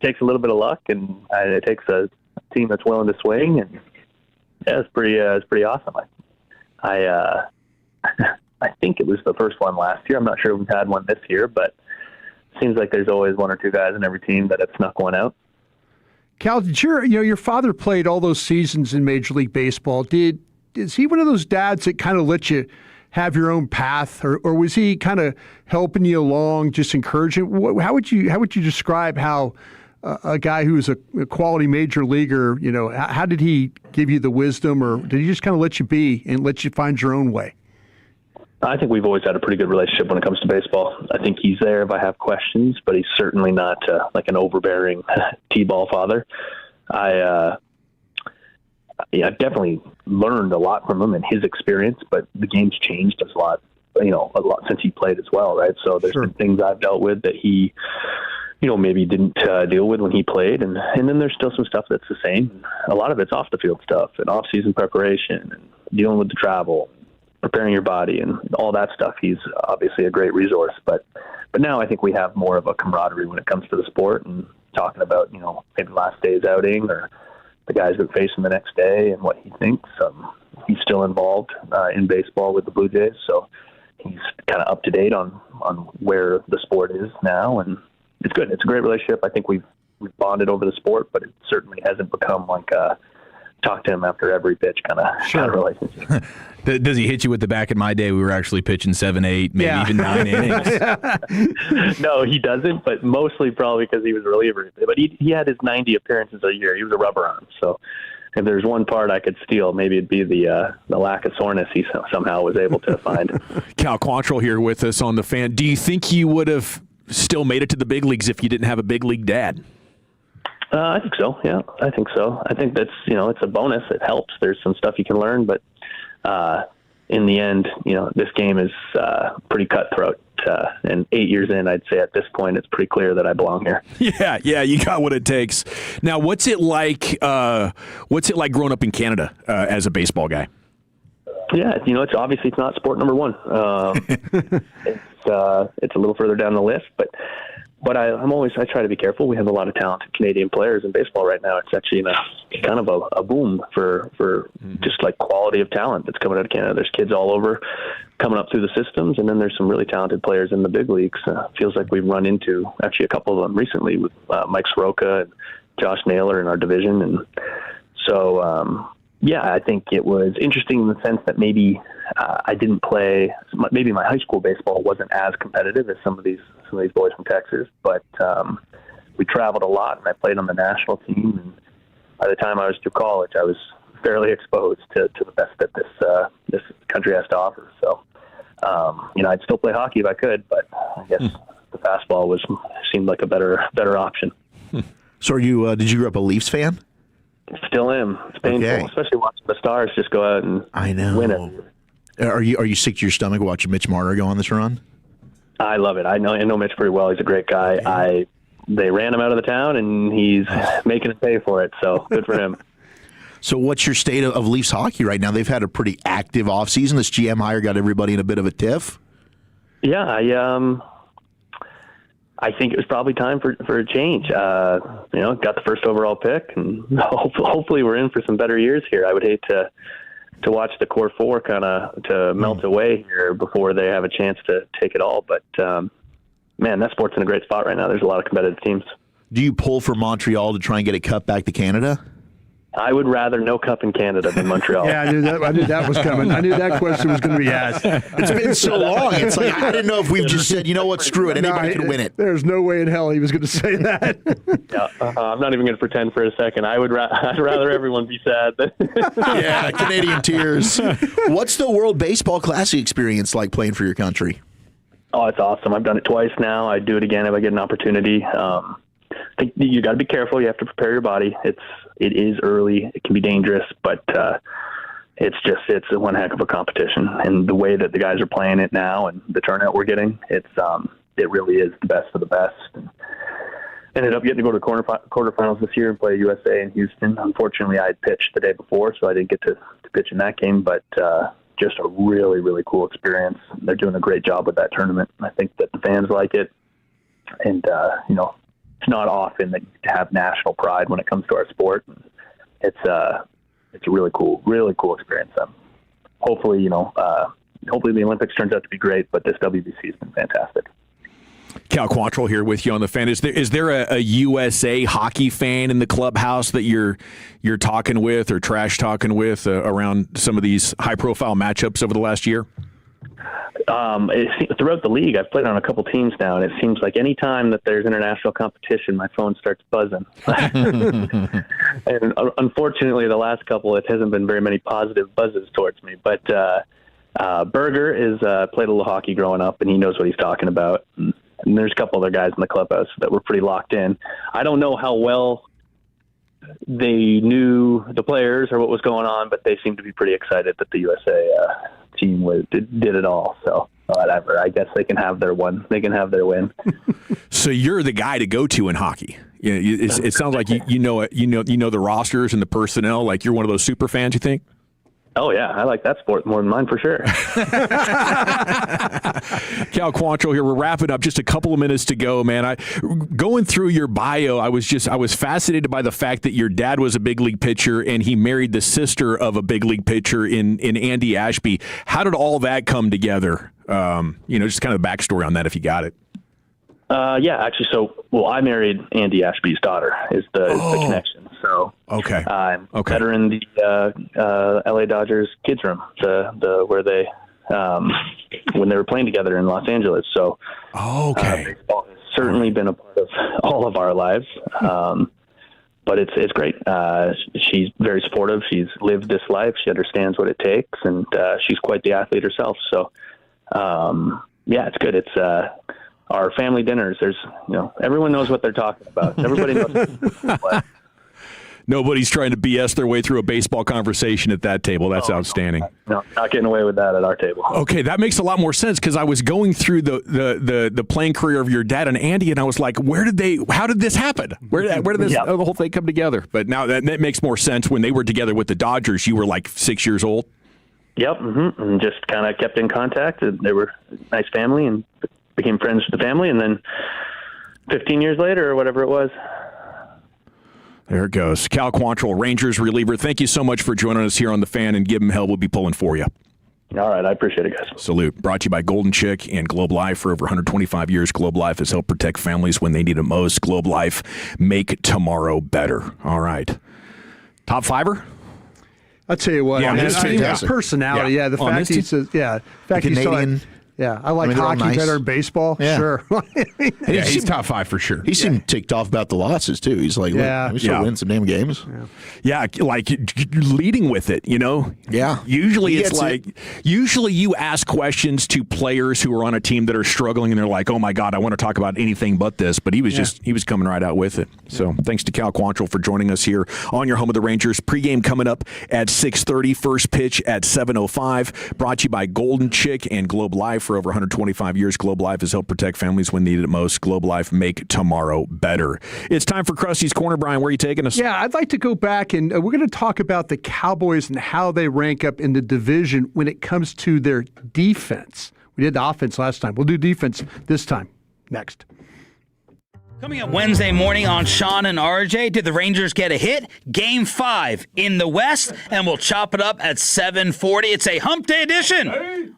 Takes a little bit of luck, and it takes a team that's willing to swing, and it's pretty awesome. I think it was the first one last year. I'm not sure if we've had one this year, but it seems like there's always 1 or 2 guys in every team that have snuck one out. Cal, did your father played all those seasons in Major League Baseball. Is he one of those dads that kind of let you have your own path, or was he kind of helping you along, just encouraging? How would you describe how a guy who is a quality major leaguer, how did he give you the wisdom, or did he just kind of let you be and let you find your own way? I think we've always had a pretty good relationship when it comes to baseball. I think he's there if I have questions, but he's certainly not like an overbearing T-ball father. I've definitely learned a lot from him and his experience, but the game's changed a lot since he played as well, right? So there's been things I've dealt with that he, maybe didn't deal with when he played, and then there's still some stuff that's the same. A lot of it's off the field stuff and off-season preparation and dealing with the travel, preparing your body and all that stuff. He's obviously a great resource, but now I think we have more of a camaraderie when it comes to the sport and talking about, maybe last day's outing or the guys that face him the next day and what he thinks. He's still involved in baseball with the Blue Jays, so he's kind of up to date on where the sport is now, and it's good. It's a great relationship. I think we've bonded over the sport, but it certainly hasn't become like a talk to him after every pitch kind of relationship. Does he hit you with the back in my day? We were actually pitching 7, 8, maybe even 9 innings. No, he doesn't, but mostly probably because he was a reliever. But he had his 90 appearances a year. He was a rubber arm. So if there's one part I could steal, maybe it'd be the lack of soreness he somehow was able to find. Cal Quantrill here with us on The Fan. Do you think you would have still made it to the big leagues if you didn't have a big league dad? I think so. Yeah, I think so. I think that's, it's a bonus. It helps. There's some stuff you can learn, but in the end, this game is pretty cutthroat. And 8 years in, I'd say at this point, it's pretty clear that I belong here. Yeah, you got what it takes. Now, what's it like growing up in Canada as a baseball guy? Yeah, it's obviously it's not sport number one. It's a little further down the list, but I try to be careful. We have a lot of talented Canadian players in baseball right now. It's actually kind of a boom for just like quality of talent that's coming out of Canada. There's kids all over coming up through the systems, and then there's some really talented players in the big leagues. Feels like we've run into actually a couple of them recently with Mike Soroka and Josh Naylor in our division. And so, I think it was interesting in the sense that maybe I didn't play. Maybe my high school baseball wasn't as competitive as some of these boys from Texas, but we traveled a lot, and I played on the national team. And by the time I was through college, I was fairly exposed to the best that this country has to offer. So, I'd still play hockey if I could, but I guess the fastball seemed like a better option. So, did you grow up a Leafs fan? Still am. It's painful, especially watching the Stars just go out and win it. Are you sick to your stomach watching Mitch Marner go on this run? I love it. I know Mitch pretty well. He's a great guy. They ran him out of the town, and he's making it pay for it. So good for him. So what's your state of Leafs hockey right now? They've had a pretty active offseason. This GM hire got everybody in a bit of a tiff. Yeah, I think it was probably time for a change. Got the first overall pick, and hopefully we're in for some better years here. I would hate to watch the core four kind of to melt away here before they have a chance to take it all. But, man, that sport's in a great spot right now. There's a lot of competitive teams. Do you pull for Montreal to try and get a cup back to Canada? I would rather no cup in Canada than Montreal. Yeah, I knew that was coming. I knew that question was going to be asked. It's been so long. It's like, I didn't know if we've just said, you know what, screw it. Anybody can win it. There's no way in hell he was going to say that. I'm not even going to pretend for a second. I'd rather everyone be sad. Yeah, Canadian tears. What's the World Baseball Classic experience like playing for your country? Oh, it's awesome. I've done it twice now. I'd do it again if I get an opportunity. I think you got to be careful. You have to prepare your body. It is early. It can be dangerous, but it's one heck of a competition. And the way that the guys are playing it now and the turnout we're getting, it really is the best of the best. And ended up getting to go to quarterfinals this year and play USA in Houston. Unfortunately, I had pitched the day before, so I didn't get to pitch in that game, but just a really, really cool experience. They're doing a great job with that tournament. I think that the fans like it. And, it's not often that you have national pride when it comes to our sport. It's a really cool experience. Hopefully the Olympics turns out to be great, but this WBC has been fantastic. Cal Quantrill here with you on the fan. Is there a USA hockey fan in the clubhouse that you're talking with or trash talking with around some of these high profile matchups over the last year? Throughout the league, I've played on a couple teams now, and it seems like any time that there's international competition, my phone starts buzzing. And unfortunately, the last couple, it hasn't been very many positive buzzes towards me. But Berger is played a little hockey growing up, and he knows what he's talking about. And there's a couple other guys in the clubhouse that were pretty locked in. I don't know how well they knew the players or what was going on, but they seemed to be pretty excited that the USA team did it all. So whatever, I guess they can have their one. They can have their win. So you're the guy to go to in hockey. It sounds like you know the rosters and the personnel. Like you're one of those super fans. You think? Oh, yeah. I like that sport more than mine for sure. Cal Quantrill here. We're wrapping up. Just a couple of minutes to go, man. Going through your bio, I was fascinated by the fact that your dad was a big league pitcher and he married the sister of a big league pitcher in Andy Ashby. How did all that come together? Just kind of the backstory on that if you got it. Yeah, actually, I married Andy Ashby's daughter is the connection. So okay, met her in the LA Dodgers kids room, the where they when they were playing together in Los Angeles. So baseball has certainly been a part of all of our lives. But it's great. She's very supportive. She's lived this life. She understands what it takes, and she's quite the athlete herself. So it's good. It's our family dinners. There's, everyone knows what they're talking about. Everybody knows what. Nobody's trying to BS their way through a baseball conversation at that table. That's outstanding. No, not getting away with that at our table. Okay, that makes a lot more sense because I was going through the playing career of your dad and Andy, and I was like, how did this happen? Where did this the whole thing come together? But now that makes more sense. When they were together with the Dodgers, you were like 6 years old. Yep, and just kind of kept in contact. They were a nice family and became friends with the family, and then 15 years later or whatever it was. There it goes. Cal Quantrill, Rangers reliever. Thank you so much for joining us here on The Fan, and give him hell. We'll be pulling for you. All right. I appreciate it, guys. Salute. Brought to you by Golden Chick and Globe Life. For over 125 years, Globe Life has helped protect families when they need it most. Globe Life, make tomorrow better. All right. Top fiver? I'll tell you what. Yeah, his personality. Yeah, the fact he says, the fact he's Canadian. I like hockey better than baseball. Yeah. Sure. He's top five for sure. He seemed ticked off about the losses, too. He's like, we should win some damn games. Yeah, like leading with it, Yeah. Usually it's like, usually you ask questions to players who are on a team that are struggling and they're like, oh my God, I want to talk about anything but this. But he was he was coming right out with it. So thanks to Cal Quantrill for joining us here on your home of the Rangers. Pregame coming up at 6:30, first pitch at 7:05. Brought to you by Golden Chick and Globe Life. For over 125 years, Globe Life has helped protect families when needed most. Globe Life, make tomorrow better. It's time for Krusty's Corner. Brian, where are you taking us? Yeah, I'd like to go back, and we're going to talk about the Cowboys and how they rank up in the division when it comes to their defense. We did the offense last time. We'll do defense this time. Next. Coming up Wednesday morning on Sean and RJ, did the Rangers get a hit? Game 5 in the West, and we'll chop it up at 7:40. It's a hump day edition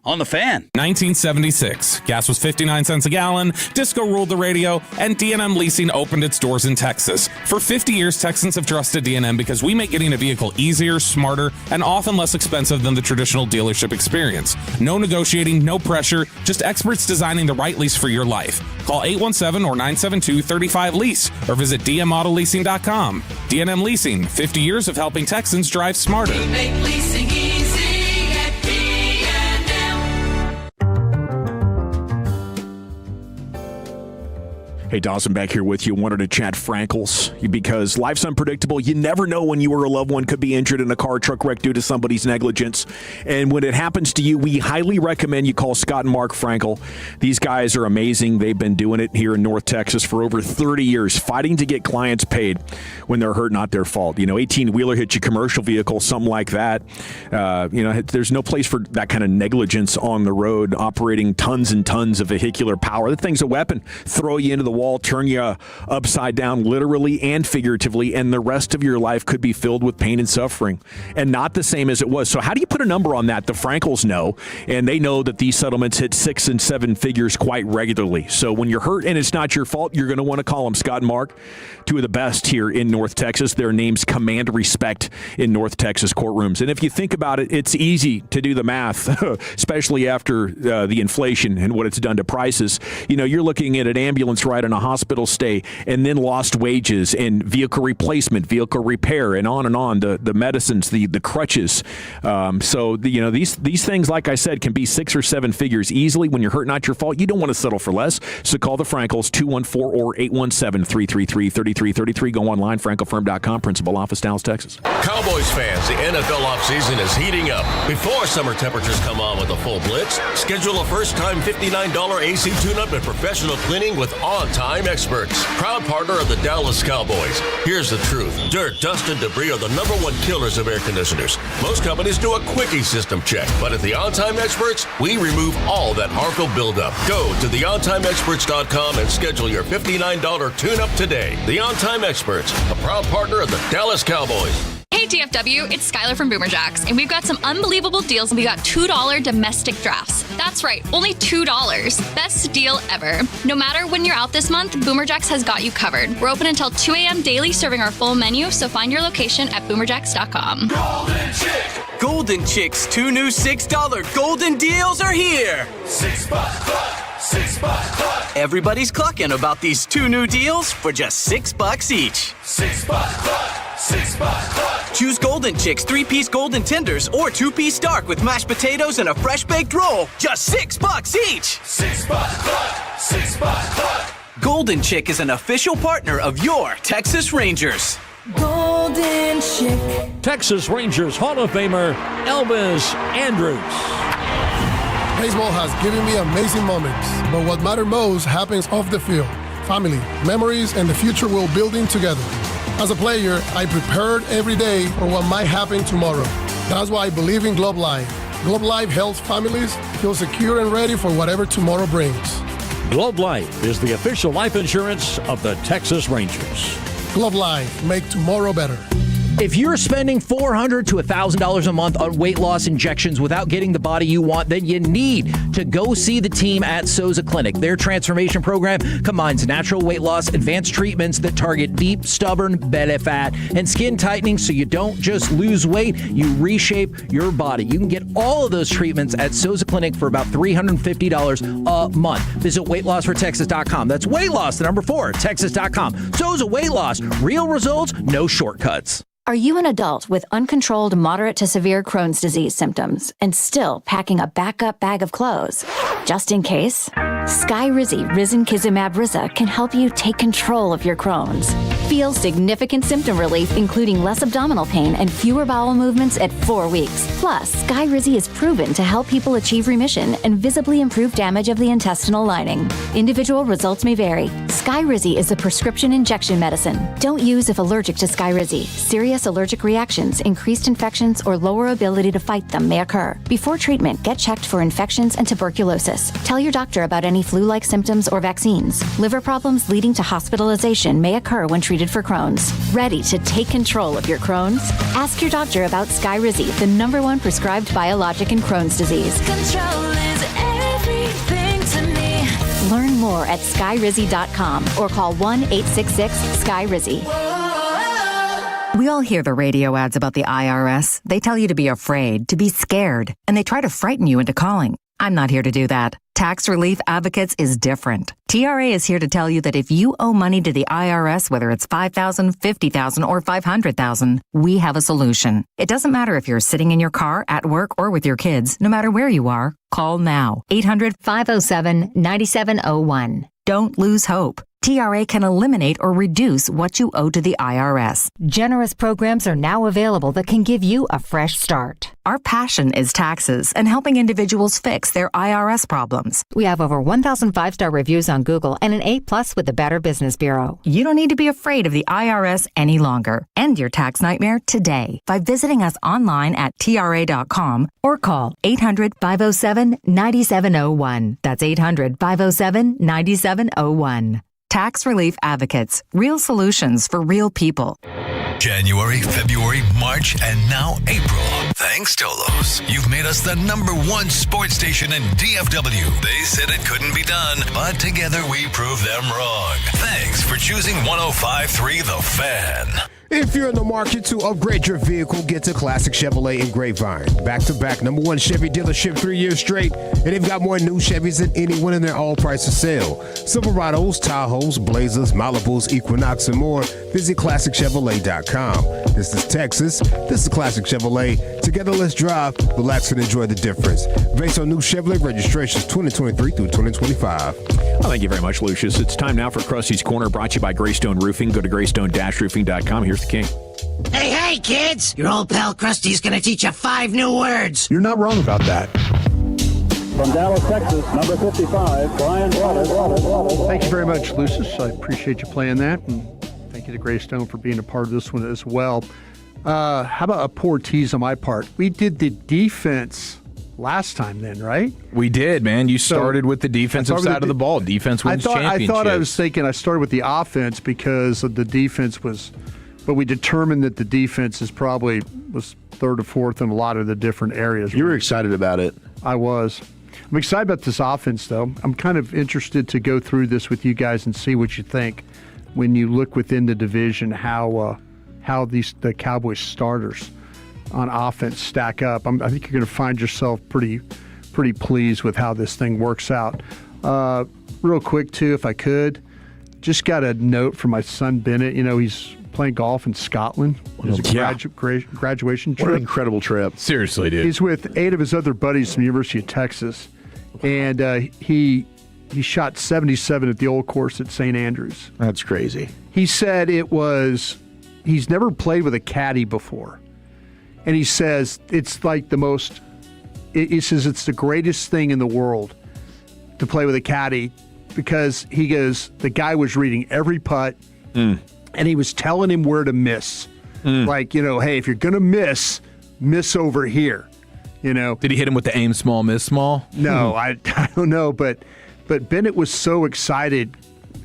on The Fan. 1976. Gas was 59 cents a gallon, disco ruled the radio, and D&M Leasing opened its doors in Texas. For 50 years, Texans have trusted D&M because we make getting a vehicle easier, smarter, and often less expensive than the traditional dealership experience. No negotiating, no pressure, just experts designing the right lease for your life. Call 817 or 972-35-LEASE or visit dmautoleasing.com. D&M Leasing, 50 years of helping Texans drive smarter. We make leasing easy at D&M. Hey, Dawson back here with you. Wanted to chat Frankels because life's unpredictable. You never know when you or a loved one could be injured in a car truck wreck due to somebody's negligence. And when it happens to you, we highly recommend you call Scott and Mark Frankel. These guys are amazing. They've been doing it here in North Texas for over 30 years, fighting to get clients paid when they're hurt, not their fault. 18-wheeler hits your commercial vehicle, something like that. There's no place for that kind of negligence on the road, operating tons and tons of vehicular power. The thing's a weapon. Throw you into the wall, turn you upside down, literally and figuratively, and the rest of your life could be filled with pain and suffering, and not the same as it was. So how do you put a number on that? The Frankels know, and they know that these settlements hit 6 and 7 figures quite regularly. So when you're hurt and it's not your fault, you're going to want to call them. Scott and Mark, two of the best here in North Texas. Their names command respect in North Texas courtrooms. And if you think about it, it's easy to do the math, especially after the inflation and what it's done to prices. You know, you're looking at an ambulance ride and a hospital stay, and then lost wages and vehicle replacement, vehicle repair, and on, the medicines, the crutches. These things, like I said, can be 6 or 7 figures easily. When you're hurt, not your fault, you don't want to settle for less. So call the Frankels, 214 or 817-333-3333. Go online, frankelfirm.com, principal office, Dallas, Texas. Cowboys fans, the NFL offseason is heating up. Before summer temperatures come on with a full blitz, schedule a first-time $59 AC tune-up and professional cleaning with on-time experts. Proud partner of the Dallas Cowboys. Here's the truth. Dirt, dust, and debris are the number one killers of air conditioners. Most companies do a quickie system check, but at the On-Time Experts, we remove all that harmful buildup. Go to theontimeexperts.com and schedule your $59 tune-up today. The On-Time Experts, a proud partner of the Dallas Cowboys. Hey DFW, it's Skylar from Boomer Jacks, and we've got some unbelievable deals. We got $2 domestic drafts. That's right, only $2. Best deal ever. No matter when you're out this month, Boomer Jacks has got you covered. We're open until 2 a.m. daily, serving our full menu, so find your location at boomerjacks.com. Golden Chick. Golden Chick's 2 new $6 golden deals are here. $6 cluck. $6 cluck. Everybody's clucking about these 2 new deals for just $6 each. $6 cluck. $6 cluck. Choose Golden Chick's 3-piece golden tenders or 2-piece dark with mashed potatoes and a fresh baked roll. Just $6 each. $6 cluck. $6 cluck. Golden Chick is an official partner of your Texas Rangers. Golden Chick. Texas Rangers Hall of Famer Elvis Andrus. Baseball has given me amazing moments, but what matters most happens off the field. Family, memories, and the future we're building together. As a player, I prepared every day for what might happen tomorrow. That's why I believe in Globe Life. Globe Life helps families feel secure and ready for whatever tomorrow brings. Globe Life is the official life insurance of the Texas Rangers. Globe Life, make tomorrow better. If you're spending $400 to $1,000 a month on weight loss injections without getting the body you want, then you need to go see the team at Souza Clinic. Their transformation program combines natural weight loss, advanced treatments that target deep, stubborn belly fat, and skin tightening so you don't just lose weight, you reshape your body. You can get all of those treatments at Souza Clinic for about $350 a month. Visit weightlossfortexas.com. That's weight loss, the number 4, texas.com. Souza Weight Loss. Real results, no shortcuts. Are you an adult with uncontrolled moderate to severe Crohn's disease symptoms and still packing a backup bag of clothes? Just in case, Skyrizi Risankizumab Riza can help you take control of your Crohn's. Feel significant symptom relief, including less abdominal pain and fewer bowel movements at 4 weeks. Plus, Skyrizi is proven to help people achieve remission and visibly improve damage of the intestinal lining. Individual results may vary. Skyrizi is a prescription injection medicine. Don't use if allergic to Skyrizi. Serious allergic reactions, increased infections, or lower ability to fight them may occur. Before treatment, get checked for infections and tuberculosis. Tell your doctor about any flu-like symptoms or vaccines. Liver problems leading to hospitalization may occur when treated for Crohn's. Ready to take control of your Crohn's? Ask your doctor about Skyrizi, the #1 prescribed biologic in Crohn's disease. Control is everything to me. Learn more at skyrizi.com or call 1-866-SKYRIZI. We all hear the radio ads about the IRS. They tell you to be afraid, to be scared, and they try to frighten you into calling. I'm not here to do that. Tax Relief Advocates is different. TRA is here to tell you that if you owe money to the IRS, whether it's $5,000, $50,000, or $500,000, we have a solution. It doesn't matter if you're sitting in your car, at work, or with your kids. No matter where you are, call now. 800-507-9701. Don't lose hope. TRA can eliminate or reduce what you owe to the IRS. Generous programs are now available that can give you a fresh start. Our passion is taxes and helping individuals fix their IRS problems. We have over 1,000 5-star reviews on Google and an A+ with the Better Business Bureau. You don't need to be afraid of the IRS any longer. End your tax nightmare today by visiting us online at TRA.com or call 800-507-9701. That's 800-507-9701. Tax Relief Advocates. Real solutions for real people. January, February, March, and now April. Thanks, Tolos. You've made us the #1 sports station in DFW. They said it couldn't be done, but together we proved them wrong. Thanks for choosing 105.3 The Fan. If you're in the market to upgrade your vehicle, get to Classic Chevrolet in Grapevine. Back-to-back #1 Chevy dealership 3 years straight, and they've got more new Chevys than anyone in their all-prices sale. Silverados, Tahoes, Blazers, Malibus, Equinox, and more. Visit ClassicChevrolet.com. This is Texas. This is Classic Chevrolet. Together, let's drive, relax, and enjoy the difference. Based on new Chevrolet registrations 2023 through 2025. Well, thank you very much, Lucius. It's time now for Krusty's Corner, brought to you by Greystone Roofing. Go to greystone-roofing.com. Here's the king. Hey, kids! Your old pal Krusty's gonna teach you 5 new words. You're not wrong about that. From Dallas, Texas, number 55, Brian Waters. Thank you very much, Lucius. I appreciate you playing that, and thank you to Greystone for being a part of this one as well. How about a poor tease on my part? We did the defense last time then, right? We did, man. You started with the defensive side of the ball. Defense wins championships. I thought I was thinking I started with the offense because of the defense was, but we determined that the defense was third or fourth in a lot of the different areas. You were excited about it. I was. I'm excited about this offense, though. I'm kind of interested to go through this with you guys and see what you think when you look within the division, how the Cowboys starters on offense stack up. I think you're going to find yourself pretty pleased with how this thing works out. Real quick, too, if I could, just got a note from my son Bennett. You know, he's playing golf in Scotland. It's a graduation trip. What an incredible trip. Seriously, dude. He's with 8 of his other buddies from the University of Texas, and he shot 77 at the old course at St. Andrews. That's crazy. He said he's never played with a caddy before. And he says it's like he says it's the greatest thing in the world to play with a caddy because he goes, the guy was reading every putt and he was telling him where to miss. Like, hey, if you're going to miss over here, Did he hit him with the aim small, miss small? No, I don't know. But Bennett was so excited.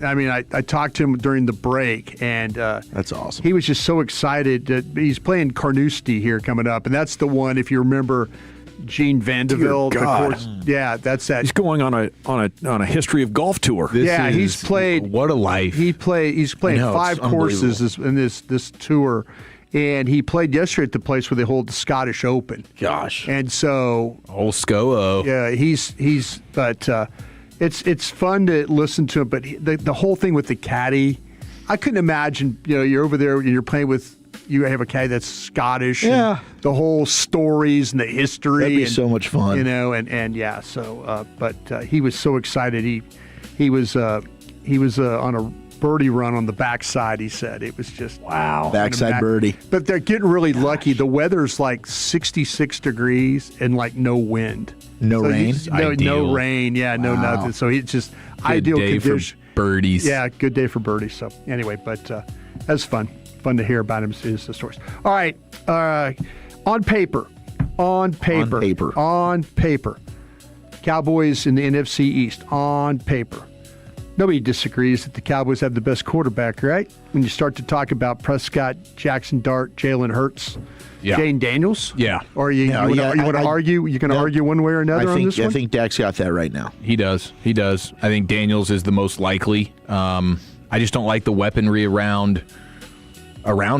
I mean, I talked to him during the break, and that's awesome. He was just so excited. He's playing Carnoustie here coming up, and that's the one, if you remember, Gene Vandevelde. Dear God. Of course, yeah, that's that. He's going on a history of golf tour. He's played. What a life. He's played 5 courses in this tour, and he played yesterday at the place where they hold the Scottish Open. Gosh. And so, old Sco-o. Yeah, It's fun to listen to him, but the whole thing with the caddy, I couldn't imagine. You're over there and you're playing with. You have a caddy that's Scottish. Yeah. And the whole stories and the history. That'd be so much fun. But he was so excited. He was on a birdie run on the backside. He said it was just wow. Backside birdie. But they're getting really lucky. The weather's like 66 degrees and like no wind. No rain? No rain. Yeah, no nothing. So it's just ideal condition. For birdies. Yeah, good day for birdies. So anyway, but that's fun. Fun to hear about him, his stories. All right, on paper, Cowboys in the NFC East, on paper. Nobody disagrees that the Cowboys have the best quarterback, right? When you start to talk about Prescott, Jackson Dart, Jalen Hurts, Jane Daniels? Yeah. Or you want to argue? You're going to argue one way or another on this one? I think Dak's got that right now. He does. I think Daniels is the most likely. I just don't like the weaponry around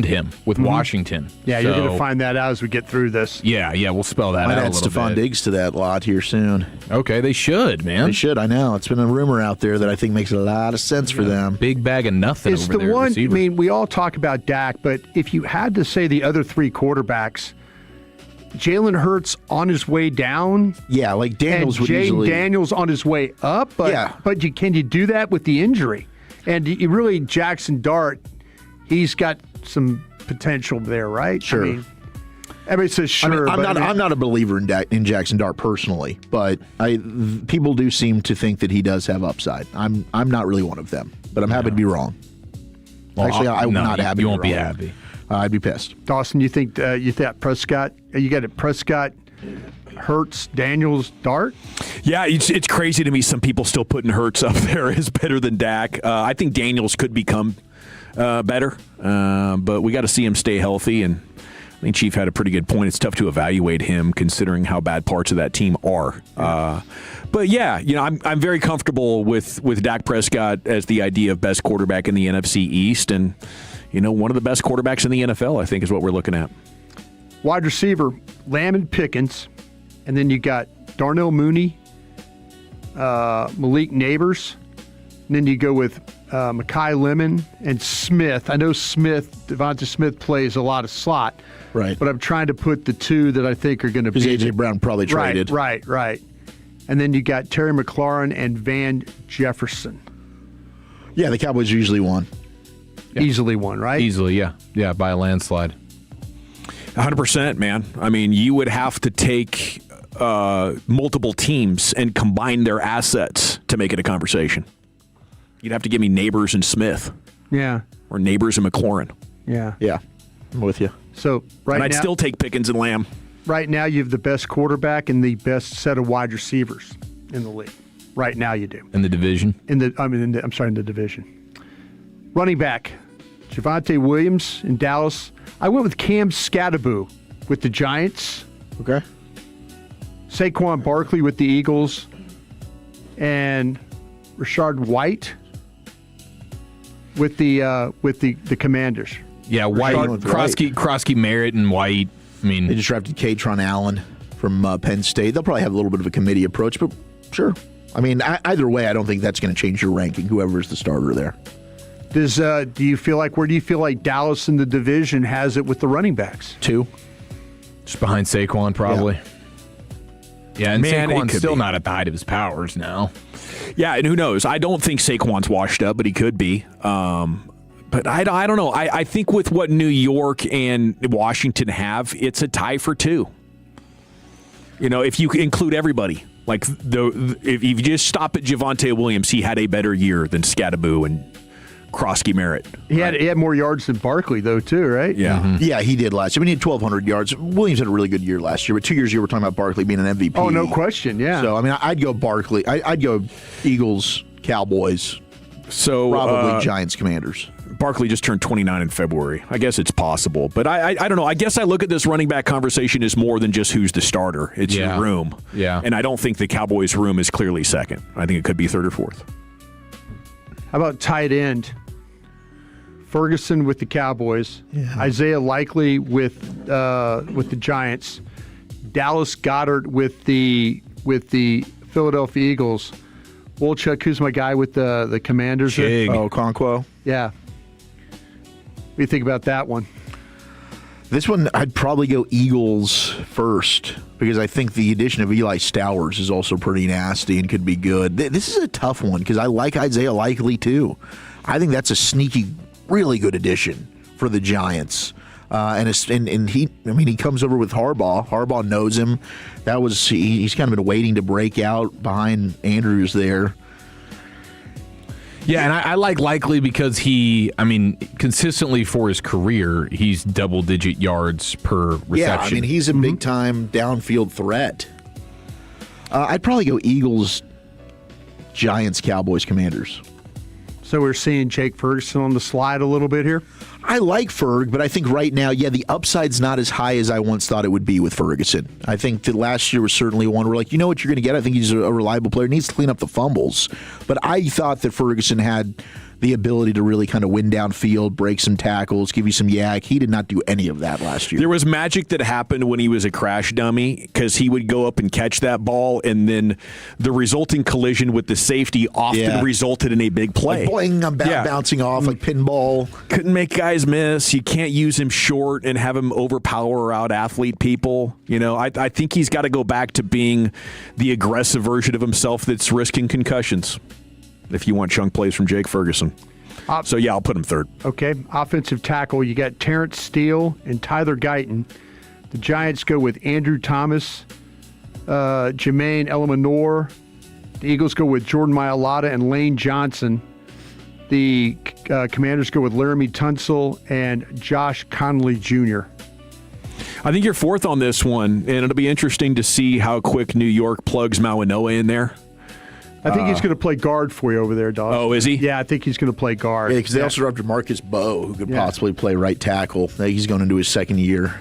him with Washington. Yeah, you're going to find that out as we get through this. Yeah, we'll spell that out a little bit. Stephon Diggs to that lot here soon. Okay, they should, man. They should, I know. It's been a rumor out there that I think makes a lot of sense for them. Big bag of nothing it's over the there. One, I mean, we all talk about Dak, but if you had to say the other 3 quarterbacks, Jalen Hurts on his way down. Yeah, like Daniels would easily. Daniels on his way up, but can you do that with the injury? And you really, Jackson Dart, he's got some potential there, right? Sure. I mean, everybody says sure. I'm not a believer in Jackson Dart personally, but people do seem to think that he does have upside. I'm not really one of them, but I'm happy to be wrong. Well, actually, I'm not happy. You won't be happy. I'd be pissed. Dawson, you think Prescott? You got it, Prescott, Hurts, Daniels, Dart? Yeah, it's crazy to me. Some people still putting Hurts up there as better than Dak. I think Daniels could become better, but we got to see him stay healthy. And I think Chief had a pretty good point. It's tough to evaluate him considering how bad parts of that team are. But yeah, I'm very comfortable with Dak Prescott as the idea of best quarterback in the NFC East, and one of the best quarterbacks in the NFL. I think is what we're looking at. Wide receiver, Lamb and Pickens, and then you got Darnell Mooney, Malik Neighbors, and then you go with Mekhi Lemon and Smith. I know Devonta Smith plays a lot of slot, right? But I'm trying to put the two that I think are going to be. Because A.J. Brown probably traded. Right. And then you got Terry McLaurin and Van Jefferson. Yeah, the Cowboys usually won. Yeah. Easily won, right? Easily, yeah. Yeah, by a landslide. 100%, man. I mean, you would have to take multiple teams and combine their assets to make it a conversation. You'd have to give me Neighbors and Smith. Yeah. Or Neighbors and McLaurin. Yeah. Yeah, I'm with you. So and I'd still take Pickens and Lamb. Right now, you have the best quarterback and the best set of wide receivers in the league. Right now, you do. In the division? In the division. Running back, Javonte Williams in Dallas. I went with Cam Skattebo with the Giants. Okay. Saquon Barkley with the Eagles. And Rashard White with the Commanders. Yeah, White, Krosky, Merritt, and White. I mean, they just drafted Katron Allen from Penn State. They'll probably have a little bit of a committee approach, but sure. I mean, either way, I don't think that's going to change your ranking, whoever's the starter there. Where do you feel like Dallas in the division has it with the running backs? 2. Just behind Saquon, probably. Yeah, and Man, Saquon's still not at the height of his powers now. Yeah, and who knows? I don't think Saquon's washed up, but he could be. But I don't know. I think with what New York and Washington have, it's a tie for 2. If you include everybody. Like, if you just stop at Javonte Williams, he had a better year than Skattebo and Krosky Merritt. He had more yards than Barkley, though, too, right? Yeah. Mm-hmm. Yeah, he did last year. I mean, he had 1,200 yards. Williams had a really good year last year, but 2 years ago, we're talking about Barkley being an MVP. Oh, no question, yeah. So, I mean, I'd go Barkley. I'd go Eagles, Cowboys, probably Giants, Commanders. Barkley just turned 29 in February. I guess it's possible. But I don't know. I guess I look at this running back conversation as more than just who's the starter. It's your room. Yeah. And I don't think the Cowboys' room is clearly second. I think it could be third or fourth. How about tight end? Ferguson with the Cowboys. Yeah. Isaiah Likely with the Giants. Dallas Goedert with the Philadelphia Eagles. Wolchuk, who's my guy with the Commanders? Chig. Oh, Conquo. Yeah. What do you think about that one? This one, I'd probably go Eagles first because I think the addition of Eli Stowers is also pretty nasty and could be good. This is a tough one because I like Isaiah Likely too. I think that's a sneaky, really good addition for the Giants. And he comes over with Harbaugh. Harbaugh knows him. He's kind of been waiting to break out behind Andrews there. Yeah, and I like Likely because consistently for his career, he's double-digit yards per reception. Yeah, I mean, he's a big-time downfield threat. I'd probably go Eagles, Giants, Cowboys, Commanders. So we're seeing Jake Ferguson on the slide a little bit here? I like Ferg, but I think right now, the upside's not as high as I once thought it would be with Ferguson. I think that last year was certainly one where, you know what you're going to get. I think he's a reliable player. He needs to clean up the fumbles. But I thought that Ferguson had the ability to really kind of win downfield, break some tackles, give you some yak. He did not do any of that last year. There was magic that happened when he was a crash dummy because he would go up and catch that ball, and then the resulting collision with the safety often resulted in a big play. Like boing, bouncing off like pinball. Couldn't make guys miss. You can't use him short and have him overpower or out-athlete people. I think he's got to go back to being the aggressive version of himself that's risking concussions. If you want chunk plays from Jake Ferguson. So, I'll put him third. Okay. Offensive tackle, you got Terrence Steele and Tyler Guyton. The Giants go with Andrew Thomas, Jermaine Eleanor. The Eagles go with Jordan Mailata and Lane Johnson. The Commanders go with Laramie Tunsil and Josh Connolly Jr. I think you're fourth on this one, and it'll be interesting to see how quick New York plugs Mawanoa in there. I think he's going to play guard for you over there, Dawg. Oh, is he? Yeah, I think he's going to play guard. Yeah, because they also dropped Marcus Bowe, who could possibly play right tackle. I think he's going into his second year.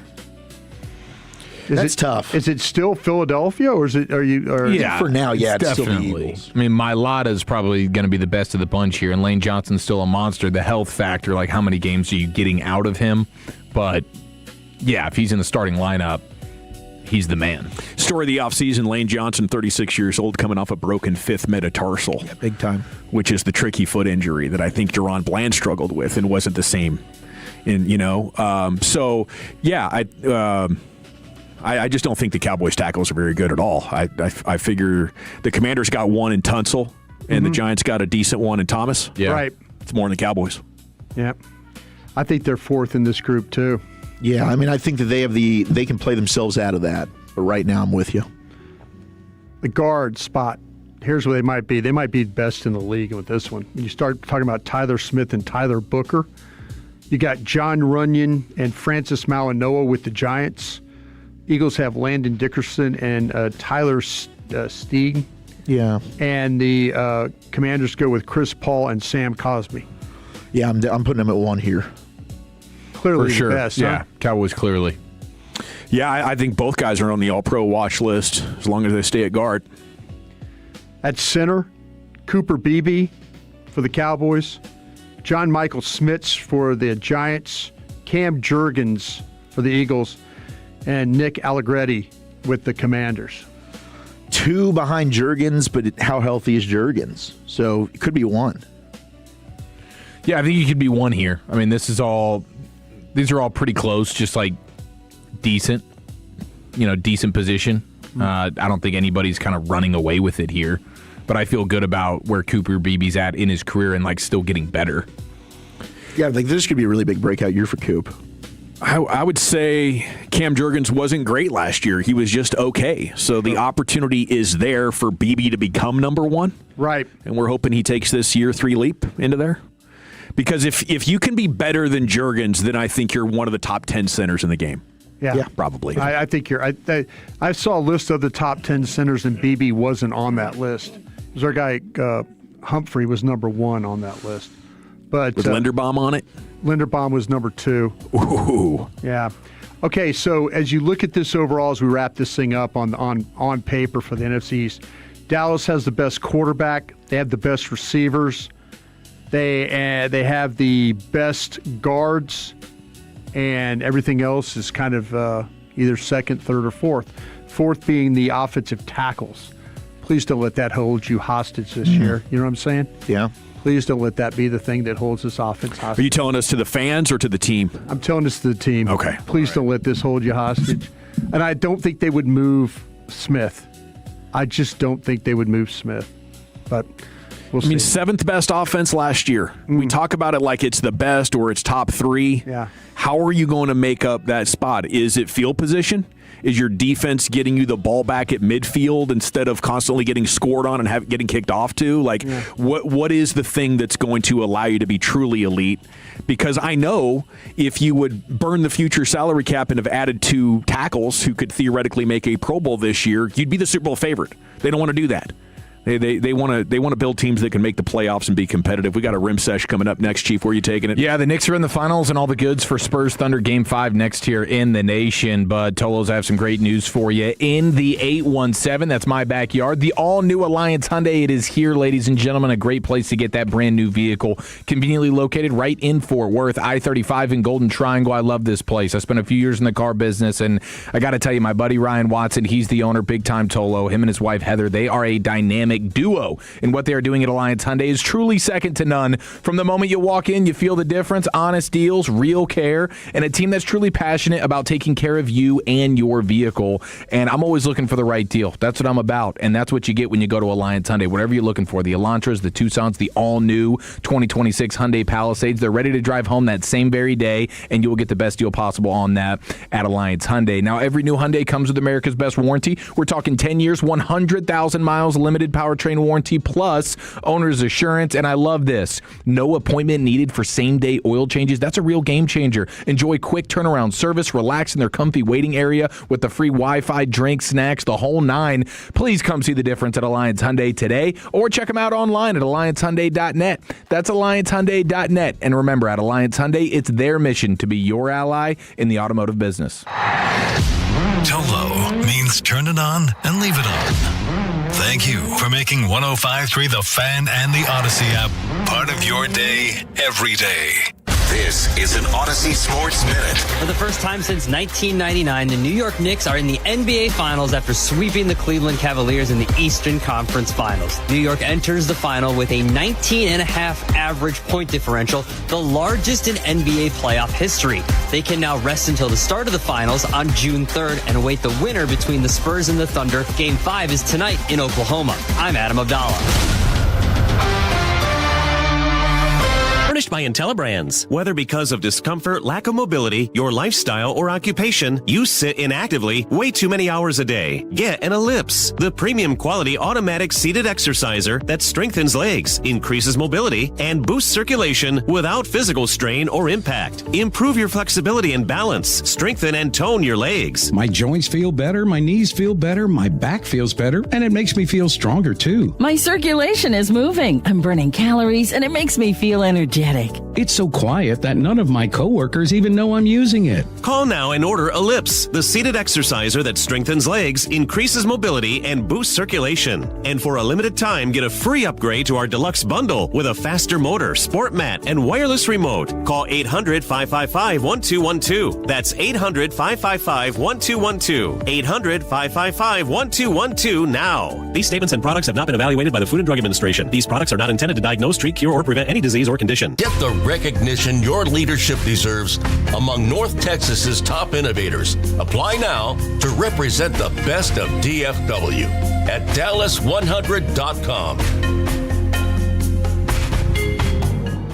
That's tough. Is it still Philadelphia, or is it? Are you? Or, yeah, for now, yeah, it's definitely. still the Eagles. I mean, Mailata is probably going to be the best of the bunch here, and Lane Johnson's still a monster. The health factor, like how many games are you getting out of him? But yeah, if he's in the starting lineup, he's the man. Story of the offseason, Lane Johnson, 36 years old, coming off a broken fifth metatarsal. Yeah, big time. Which is the tricky foot injury that I think Deron Bland struggled with and wasn't the same. And, so, yeah, I just don't think the Cowboys tackles are very good at all. I figure the Commanders got one in Tunsil, and the Giants got a decent one in Thomas. Yeah. Right. It's more than the Cowboys. Yeah. I think they're fourth in this group, too. Yeah, I mean, I think that they can play themselves out of that. But right now, I'm with you. The guard spot. Here's where they might be. They might be best in the league with this one. When you start talking about Tyler Smith and Tyler Booker, you got John Runyon and Francis Mawanoa with the Giants. Eagles have Landon Dickerson and Tyler Steig. Yeah. And the Commanders go with Chris Paul and Sam Cosmi. Yeah, I'm putting them at one here. Clearly for sure. the best. Yeah, huh? Cowboys clearly. Yeah, I think both guys are on the All-Pro watch list as long as they stay at guard. At center, Cooper Beebe for the Cowboys, John Michael Smits for the Giants, Cam Jurgens for the Eagles, and Nick Allegretti with the Commanders. Two behind Jurgens, but how healthy is Jurgens? So it could be one. Yeah, I think you could be one here. I mean, these are all pretty close, just like decent position. I don't think anybody's kind of running away with it here, but I feel good about where Cooper Beebe's at in his career and like still getting better. Yeah, I think this could be a really big breakout year for Coop. I would say Cam Jurgens wasn't great last year. He was just okay. So the opportunity is there for Beebe to become number one. Right. And we're hoping he takes this year 3 leap into there. Because if you can be better than Jurgens, then I think you're one of the top 10 centers in the game. Yeah, probably. I think you're. I saw a list of the top 10 centers, and Beebe wasn't on that list. Because our guy Humphrey was number 1 on that list. But with Linderbaum on it? Linderbaum was number 2. Ooh. Yeah. Okay, so as you look at this overall, as we wrap this thing up on paper for the NFC East, Dallas has the best quarterback. They have the best receivers. They have the best guards, and everything else is kind of either second, third, or fourth. Fourth being the offensive tackles. Please don't let that hold you hostage this year. You know what I'm saying? Yeah. Please don't let that be the thing that holds this offense hostage. Are you telling us to the fans or to the team? I'm telling this to the team. Okay. Please don't let this hold you hostage. And I don't think they would move Smith. I just don't think they would move Smith. But we'll see. I mean, 7th best offense last year. We talk about it like it's the best or it's top 3. Yeah. How are you going to make up that spot? Is it field position? Is your defense getting you the ball back at midfield instead of constantly getting scored on and getting kicked off to? Like, what is the thing that's going to allow you to be truly elite? Because I know if you would burn the future salary cap and have added 2 tackles who could theoretically make a Pro Bowl this year, you'd be the Super Bowl favorite. They don't want to do that. They want to build teams that can make the playoffs and be competitive. We got a rim sesh coming up next, Chief. Where are you taking it? Yeah, the Knicks are in the finals and all the goods for Spurs Thunder Game 5 next here in the nation. But Tolos, I have some great news for you. In the 817, that's my backyard, the all-new Alliance Hyundai. It is here, ladies and gentlemen. A great place to get that brand new vehicle. Conveniently located right in Fort Worth, I-35 in Golden Triangle. I love this place. I spent a few years in the car business, and I got to tell you, my buddy Ryan Watson, he's the owner, big-time Tolo. Him and his wife, Heather, they are a dynamic duo, and what they are doing at Alliance Hyundai is truly second to none. From the moment you walk in, you feel the difference. Honest deals, real care, and a team that's truly passionate about taking care of you and your vehicle. And I'm always looking for the right deal. That's what I'm about, and that's what you get when you go to Alliance Hyundai. Whatever you're looking for, the Elantras, the Tucsons, the all-new 2026 Hyundai Palisades, they're ready to drive home that same very day, and you will get the best deal possible on that at Alliance Hyundai. Now, every new Hyundai comes with America's best warranty. We're talking 10 years, 100,000 miles, limited power powertrain warranty plus owner's assurance. And I love this. No appointment needed for same-day oil changes. That's a real game changer. Enjoy quick turnaround service, relax in their comfy waiting area with the free Wi-Fi, drinks, snacks, the whole nine. Please come see the difference at Alliance Hyundai today, or check them out online at AllianceHyundai.net. That's AllianceHyundai.net. And remember, at Alliance Hyundai, it's their mission to be your ally in the automotive business. Tolo means turn it on and leave it on. Thank you for making 105.3 The Fan and the Odyssey app part of your day every day. This is an Odyssey Sports Minute. For the first time since 1999, the New York Knicks are in the NBA Finals after sweeping the Cleveland Cavaliers in the Eastern Conference Finals. New York enters the final with a 19.5 average point differential, the largest in NBA playoff history. They can now rest until the start of the finals on June 3rd and await the winner between the Spurs and the Thunder. Game 5 is tonight in Oklahoma. I'm Adam Abdallah. Furnished by IntelliBrands. Whether because of discomfort, lack of mobility, your lifestyle, or occupation, you sit inactively way too many hours a day. Get an Ellipse, the premium quality automatic seated exerciser that strengthens legs, increases mobility, and boosts circulation without physical strain or impact. Improve your flexibility and balance. Strengthen and tone your legs. My joints feel better, my knees feel better, my back feels better, and it makes me feel stronger too. My circulation is moving. I'm burning calories, and it makes me feel energetic. It's so quiet that none of my coworkers even know I'm using it. Call now and order Ellipse, the seated exerciser that strengthens legs, increases mobility, and boosts circulation. And for a limited time, get a free upgrade to our deluxe bundle with a faster motor, sport mat, and wireless remote. Call 800-555-1212. That's 800-555-1212. 800-555-1212 now. These statements and products have not been evaluated by the Food and Drug Administration. These products are not intended to diagnose, treat, cure, or prevent any disease or condition. Get the recognition your leadership deserves among North Texas's top innovators. Apply now to represent the best of DFW at Dallas100.com.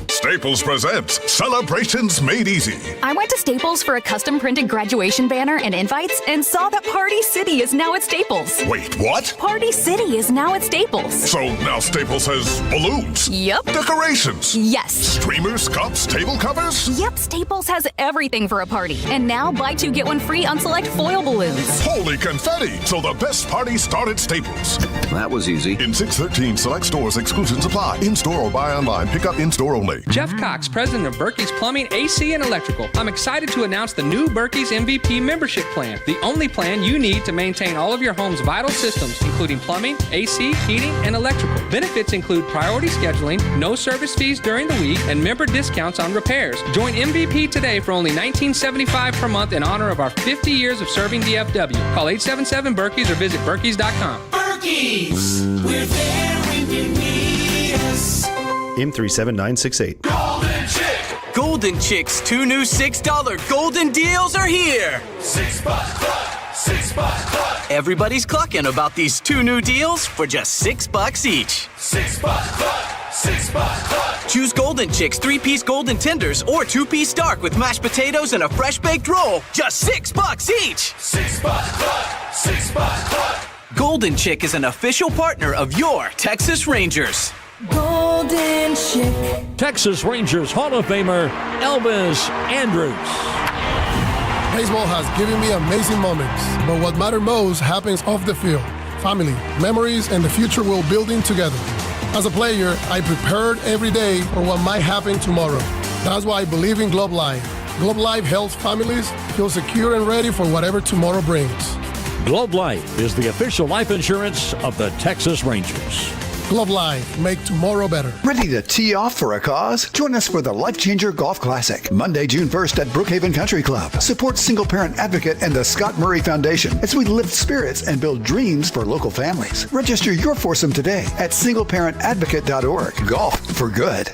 Staples presents Celebrations Made Easy. I went to Staples for a custom printed graduation banner and invites and saw that Party City is now at Staples. Wait, what? Party City is now at Staples. So now Staples has balloons? Yep. Decorations? Yes. Streamers, cups, table covers? Yep, Staples has everything for a party. And now buy two, get one free on select foil balloons. Holy confetti! So the best party started at Staples. That was easy. In 613 select stores, exclusions apply. In-store or buy online, pick up in-store only. Jeff Cox, president of Berkey's Plumbing, AC, and Electrical. I'm excited to announce the new Berkey's MVP membership plan, the only plan you need to maintain all of your home's vital systems, including plumbing, AC, heating, and electrical. Benefits include priority scheduling, no service fees during the week, and member discounts on repairs. Join MVP today for only $19.75 per month in honor of our 50 years of serving DFW. Call 877-BERKEYS or visit Berkeys.com. Berkey's, we're there when you need us. M37968. Golden Chick! Golden Chick's two new $6 golden deals are here! $6 Club! $6 Club! Everybody's clucking about these two new deals for just $6 each. $6 Club! $6 Club! Choose Golden Chick's 3-piece golden tenders or 2-piece dark with mashed potatoes and a fresh baked roll. Just $6 each! $6 Club! $6 Club! Golden Chick is an official partner of your Texas Rangers. Golden Chick. Texas Rangers Hall of Famer Elvis Andrus. Baseball has given me amazing moments, but what matters most happens off the field. Family, memories, and the future we're building together. As a player, I prepared every day for what might happen tomorrow. That's why I believe in Globe Life. Globe Life helps families feel secure and ready for whatever tomorrow brings. Globe Life is the official life insurance of the Texas Rangers. Globe Life, make tomorrow better. Ready to tee off for a cause? Join us for the Life Changer Golf Classic, Monday, June 1st at Brookhaven Country Club. Support Single Parent Advocate and the Scott Murray Foundation as we lift spirits and build dreams for local families. Register your foursome today at singleparentadvocate.org. Golf for good.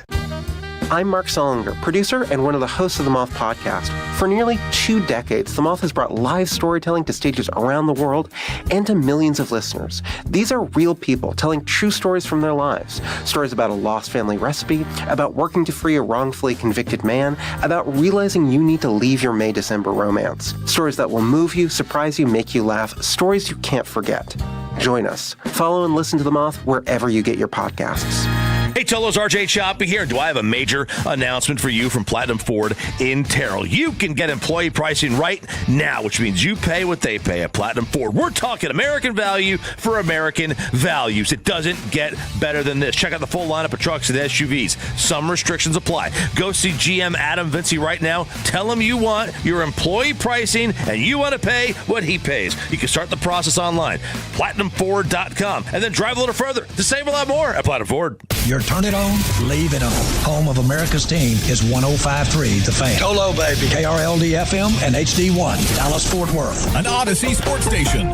I'm Mark Solinger, producer and one of the hosts of the Moth podcast. For nearly 2 decades, the Moth has brought live storytelling to stages around the world and to millions of listeners. These are real people telling true stories from their lives. Stories about a lost family recipe, about working to free a wrongfully convicted man, about realizing you need to leave your May-December romance. Stories that will move you, surprise you, make you laugh. Stories you can't forget. Join us. Follow and listen to The Moth wherever you get your podcasts. Hey, Tolos, RJ Choppy here. Do I have a major announcement for you from Platinum Ford in Terrell? You can get employee pricing right now, which means you pay what they pay at Platinum Ford. We're talking American value for American values. It doesn't get better than this. Check out the full lineup of trucks and SUVs. Some restrictions apply. Go see GM Adam Vinci right now. Tell him you want your employee pricing and you want to pay what he pays. You can start the process online, PlatinumFord.com, and then drive a little further to save a lot more at Platinum Ford. Your turn it on, leave it on. Home of America's team is 105.3 The Fan. Hello, baby. KRLD-FM and HD1, Dallas-Fort Worth. An Odyssey sports station.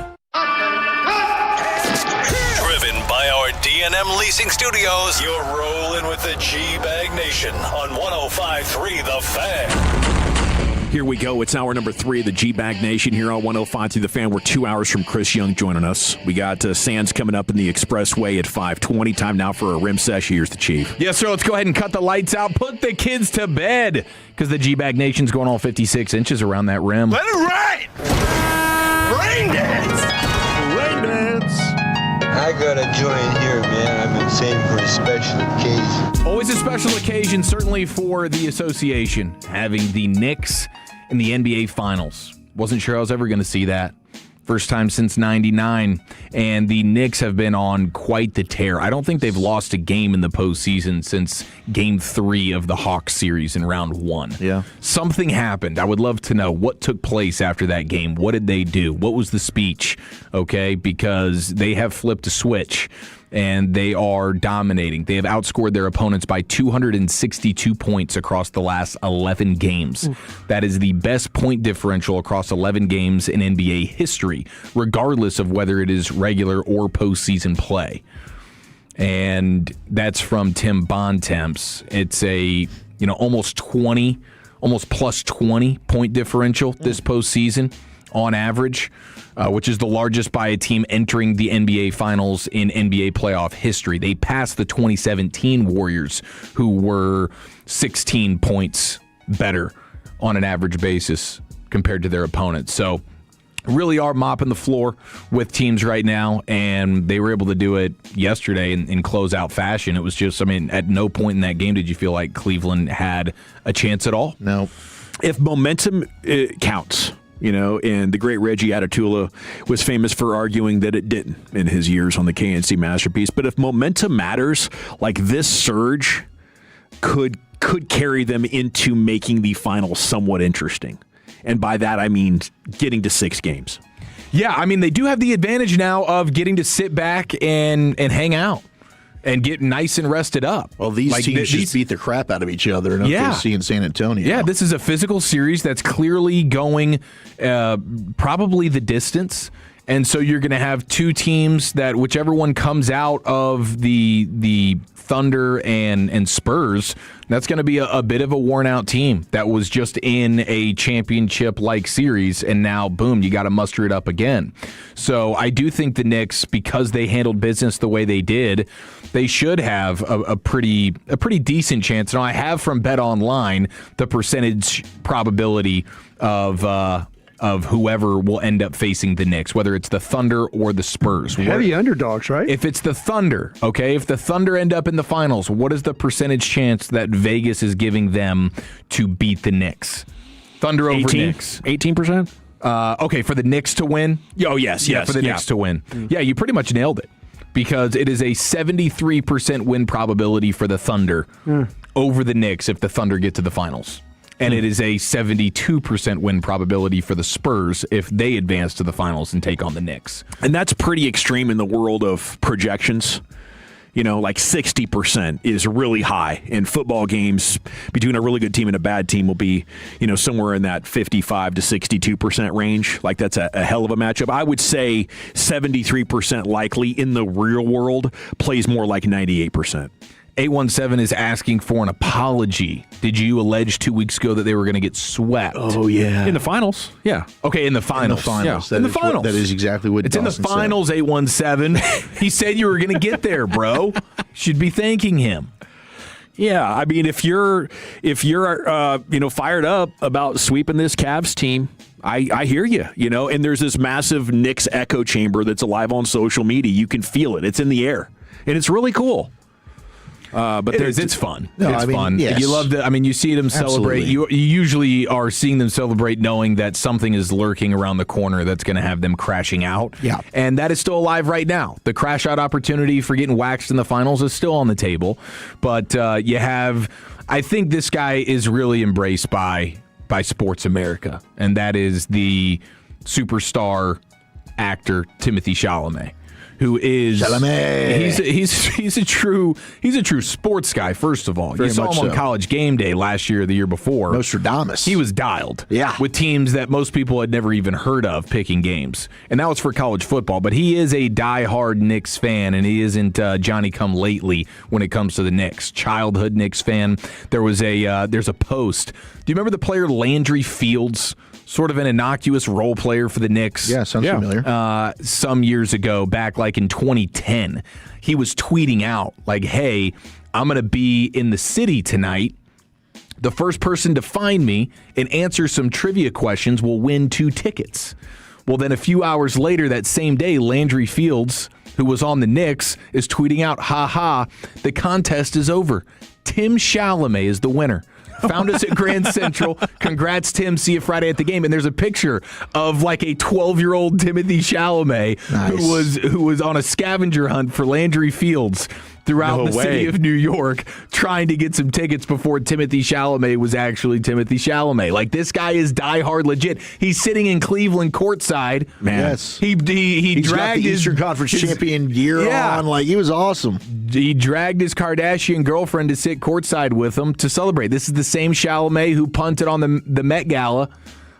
Driven by our D&M Leasing Studios, you're rolling with the G-Bag Nation on 105.3 The Fan. Here we go. It's hour number 3 of the G-Bag Nation here on 105 through the Fan. We're 2 hours from Chris Young joining us. We got Sands coming up in the Expressway at 5:20. Time now for a rim sesh. Here's the Chief. Yes, sir. Let's go ahead and cut the lights out. Put the kids to bed because the G-Bag Nation's going all 56 inches around that rim. Let it ride! Rain dance! Rain dance! I gotta join here, man. I've been saving for a special occasion. Always a special occasion, certainly for the association, having the Knicks in the NBA Finals. Wasn't sure I was ever going to see that. First time since 99, and the Knicks have been on quite the tear. I don't think they've lost a game in the postseason since Game 3 of the Hawks series in Round 1. Yeah. Something happened. I would love to know what took place after that game. What did they do? What was the speech? Okay, because they have flipped a switch, and they are dominating. They have outscored their opponents by 262 points across the last 11 games. Oof. That is the best point differential across 11 games in NBA history, regardless of whether it is regular or postseason play. And that's from Tim Bontemps. It's a almost plus 20 point differential this postseason on average, which is the largest by a team entering the NBA Finals in NBA playoff history. They passed the 2017 Warriors, who were 16 points better on an average basis compared to their opponents. So really are mopping the floor with teams right now, and they were able to do it yesterday in closeout fashion. It was just, at no point in that game did you feel like Cleveland had a chance at all. No. If momentum counts, and the great Reggie Atatula was famous for arguing that it didn't in his years on the KNC Masterpiece. But if momentum matters, like this surge could carry them into making the finals somewhat interesting. And by that, I mean getting to 6 games. Yeah, they do have the advantage now of getting to sit back and hang out and get nice and rested up. Well, these teams just beat the crap out of each other in OKC and San Antonio. Yeah, this is a physical series that's clearly going probably the distance. And so you're going to have 2 teams that whichever one comes out of the Thunder and Spurs, that's going to be a bit of a worn-out team that was just in a championship-like series, and now, boom, you got to muster it up again. So I do think the Knicks, because they handled business the way they did, they should have a pretty decent chance. Now, I have from Bet Online the percentage probability of whoever will end up facing the Knicks, whether it's the Thunder or the Spurs. Heavy underdogs, right? If it's the Thunder, okay, if the Thunder end up in the finals, what is the percentage chance that Vegas is giving them to beat the Knicks? Thunder over 18? Knicks. 18%? Okay, for the Knicks to win? Oh, yes. For the Knicks to win. Yeah, you pretty much nailed it, because it is a 73% win probability for the Thunder over the Knicks if the Thunder get to the finals. And it is a 72% win probability for the Spurs if they advance to the finals and take on the Knicks. And that's pretty extreme in the world of projections. Like 60% is really high. In football games, between a really good team and a bad team will be, somewhere in that 55 to 62% range. Like that's a hell of a matchup. I would say 73% likely in the real world plays more like 98%. 817 is asking for an apology. Did you allege 2 weeks ago that they were going to get swept? Oh, yeah. In the finals? Yeah. Okay, in the finals. Yeah. In the finals. That is exactly what it's Dawson in the finals, 817. He said you were going to get there, bro. Should be thanking him. Yeah, I mean, if you're fired up about sweeping this Cavs team, I hear you, and there's this massive Knicks echo chamber that's alive on social media. You can feel it. It's in the air, and it's really cool. But it's fun. No, it's fun. Yes. You love you see them celebrate. You usually are seeing them celebrate knowing that something is lurking around the corner that's going to have them crashing out. Yeah. And that is still alive right now. The crash out opportunity for getting waxed in the finals is still on the table. But I think this guy is really embraced by Sports America, and that is the superstar actor Timothée Chalamet. Who is he's a true sports guy. First of all, Very you saw much him on so. College Game Day last year or the year before. Nostradamus. He was dialed, Yeah. with teams that most people had never even heard of picking games, and that was for college football. But he is a diehard Knicks fan, and he isn't Johnny come lately when it comes to the Knicks. Childhood Knicks fan. There's a post. Do you remember the player Landry Fields? Sort of an innocuous role player for the Knicks. Yeah, sounds familiar. Some years ago, back like in 2010, he was tweeting out like, hey, I'm going to be in the city tonight. The first person to find me and answer some trivia questions will win 2 tickets. Well, then a few hours later that same day, Landry Fields, who was on the Knicks, is tweeting out, ha, the contest is over. Tim Chalamet is the winner. Found us at Grand Central. Congrats, Tim. See you Friday at the game. And there's a picture of like a 12-year-old Timothée Chalamet who was on a scavenger hunt for Landry Fields throughout the city of New York trying to get some tickets before Timothée Chalamet was actually Timothée Chalamet. Like, this guy is diehard legit. He's sitting in Cleveland courtside. Man. Yes. He He's dragged got the his Eastern Conference champion gear on. Like, he was awesome. He dragged his Kardashian girlfriend to sit courtside with him to celebrate. This is the same Chalamet who punted on the Met Gala.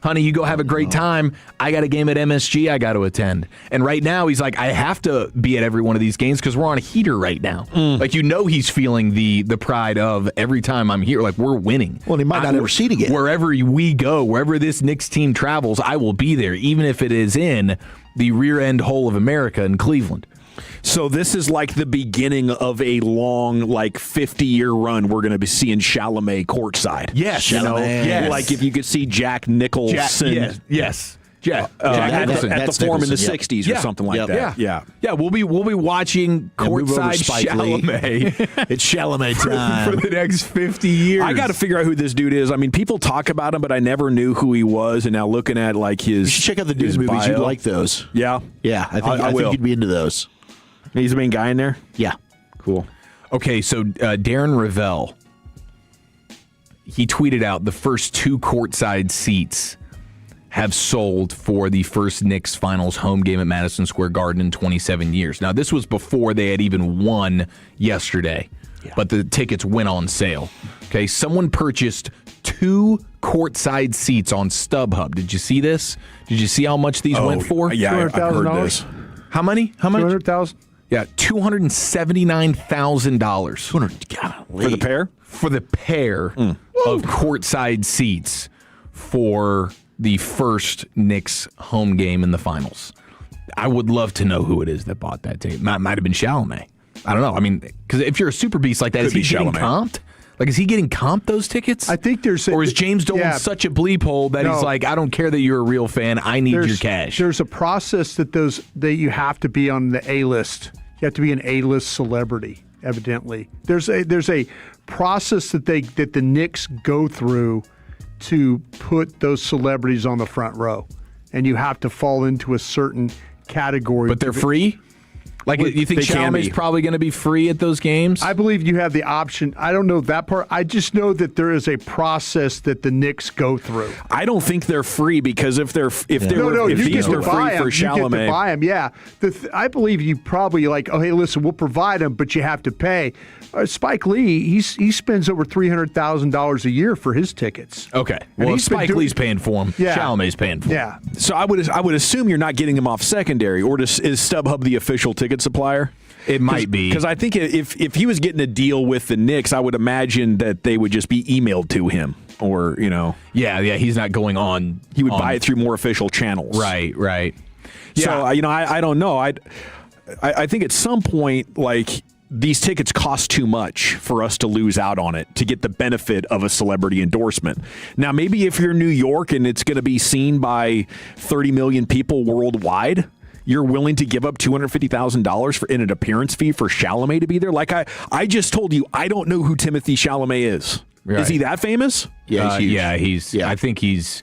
Honey, you go have a great time. I got a game at MSG I got to attend. And right now, he's like, I have to be at every one of these games because we're on a heater right now. Like, he's feeling the pride of every time I'm here. Like, we're winning. Well, he might not ever see it again. Wherever we go, wherever this Knicks team travels, I will be there, even if it is in the rear end hole of America in Cleveland. So this is like the beginning of a long, 50-year run. We're going to be seeing Chalamet courtside. Yes, yes. Like if you could see Jack Nicholson. Yes. Jack at Nicholson. the Forum in the 60s or something like that. Yeah. We'll be watching courtside Chalamet. It's Chalamet time for the next 50 years. I got to figure out who this dude is. I mean, people talk about him, but I never knew who he was. And now looking at his, you should check out the dude's movies. You'd like those. Yeah, I think you'd be into those. He's the main guy in there? Yeah. Cool. Okay, so Darren Ravel, he tweeted out the first 2 courtside seats have sold for the first Knicks finals home game at Madison Square Garden in 27 years. Now, this was before they had even won yesterday, but the tickets went on sale. Okay, someone purchased 2 courtside seats on StubHub. Did you see this? Did you see how much these went for? Yeah, I've heard this. How many? How much? $200,000. Yeah, $279,000 for the pair. For the pair of courtside seats for the first Knicks home game in the finals. I would love to know who it is that bought that ticket. Might have been Chalamet. I don't know. I mean, because if you're a super beast like that, is he getting comped? Like, is he getting comped those tickets? I think there's... Or is James Dolan such a bleep hole that he's like, I don't care that you're a real fan. I need your cash. There's a process that you have to be on the A-list. You have to be an A-list celebrity, evidently. There's a process that the Knicks go through to put those celebrities on the front row. And you have to fall into a certain category. But they're free? Like, you think Chalamet's probably going to be free at those games? I believe you have the option. I don't know that part. I just know that there is a process that the Knicks go through. I don't think they're free because if these were free for Chalamet, you get to buy them. Yeah, I believe you probably hey, listen, we'll provide them, but you have to pay. Spike Lee, he spends over $300,000 a year for his tickets. Okay, well, Spike Lee's paying for them. Yeah. Chalamet's paying for them. Yeah. So I would assume you're not getting them off secondary, or is StubHub the official ticket supplier? It might be. Because I think if he was getting a deal with the Knicks, I would imagine that they would just be emailed to him. Or, Yeah, he's not going on. He would buy it through more official channels. Right. Yeah. So, I don't know. I think at some point, like, these tickets cost too much for us to lose out on it to get the benefit of a celebrity endorsement. Now, maybe if you're New York and it's going to be seen by 30 million people worldwide, you're willing to give up $250,000 in an appearance fee for Chalamet to be there? Like I just told you, I don't know who Timothy Chalamet is. Right. Is he that famous? Yeah, he's huge. I think he's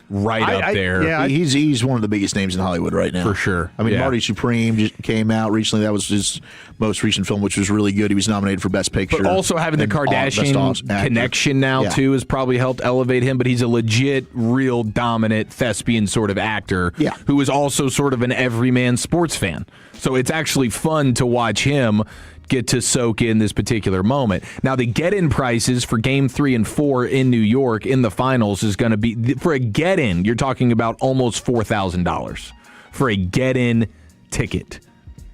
right up there. Yeah, he's one of the biggest names in Hollywood right now. For sure. I mean, Marty Supreme just came out recently. That was his most recent film, which was really good. He was nominated for Best Picture. But also having the Kardashian connection now, too, has probably helped elevate him. But he's a legit, real dominant thespian sort of actor who is also sort of an everyman sports fan. So it's actually fun to watch him get to soak in this particular moment. Now, the get-in prices for Game 3 and 4 in New York in the finals is going to be, for a get-in, you're talking about almost $4,000 for a get-in ticket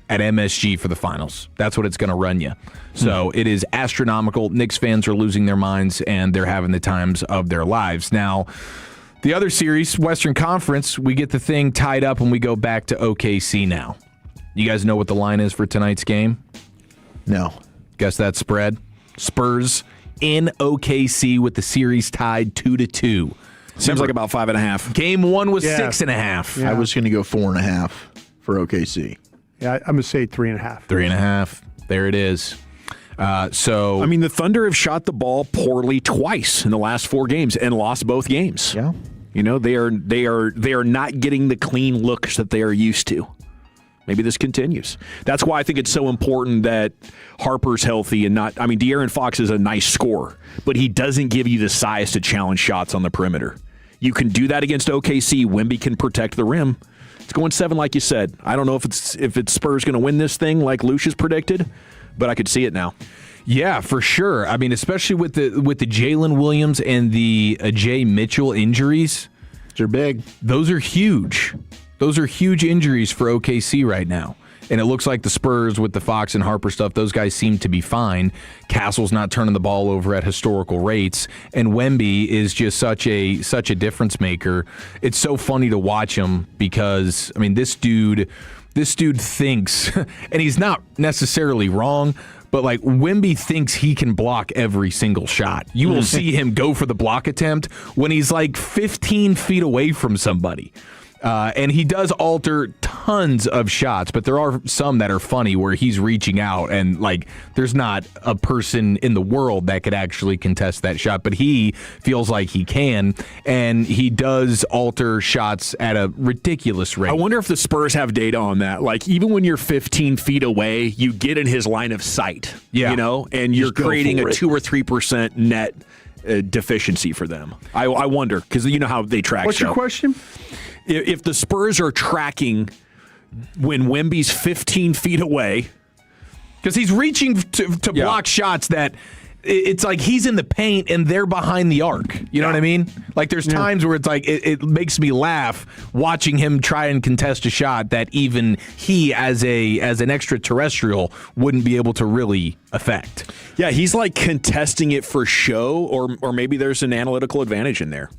at MSG for the finals. That's what it's going to run you. So it is astronomical. Knicks fans are losing their minds, and they're having the times of their lives. Now, the other series, Western Conference, we get the thing tied up and we go back to OKC now. You guys know what the line is for tonight's game? No. Guess that spread? Spurs in OKC with the series tied 2-2. Seems like about 5.5. Game 1 was 6.5. I was going to go 4.5 for OKC. Yeah, I'm going to say 3.5. 3.5. There it is. So I mean, the Thunder have shot the ball poorly twice in the last 4 games and lost both games. Yeah. They are not getting the clean looks that they are used to. Maybe this continues. That's why I think it's so important that Harper's healthy and not. I mean, De'Aaron Fox is a nice scorer, but he doesn't give you the size to challenge shots on the perimeter. You can do that against OKC. Wemby can protect the rim. It's going 7, like you said. I don't know if it's Spurs going to win this thing like Lucius predicted, but I could see it now. Yeah, for sure. I mean, especially with the Jalen Williams and the Jay Mitchell injuries. They're big. Those are huge. Those are huge injuries for OKC right now. And it looks like the Spurs with the Fox and Harper stuff, those guys seem to be fine. Castle's not turning the ball over at historical rates. And Wemby is just such a difference maker. It's so funny to watch him because, I mean, this dude thinks, and he's not necessarily wrong, but like Wemby thinks he can block every single shot. You will see him go for the block attempt when he's like 15 feet away from somebody. And he does alter tons of shots, but there are some that are funny where he's reaching out and like there's not a person in the world that could actually contest that shot, but he feels like he can, and he does alter shots at a ridiculous rate. I wonder if the Spurs have data on that. Like even when you're 15 feet away, you get in his line of sight, and you're creating a 2 or 3% net deficiency for them. I wonder, because you know how they track. What's your question? If the Spurs are tracking when Wemby's 15 feet away, because he's reaching to block shots that it's like he's in the paint and they're behind the arc. You know what I mean? Like there's times where it's like it makes me laugh watching him try and contest a shot that even he as an extraterrestrial wouldn't be able to really affect. Yeah, he's like contesting it for show, or maybe there's an analytical advantage in there.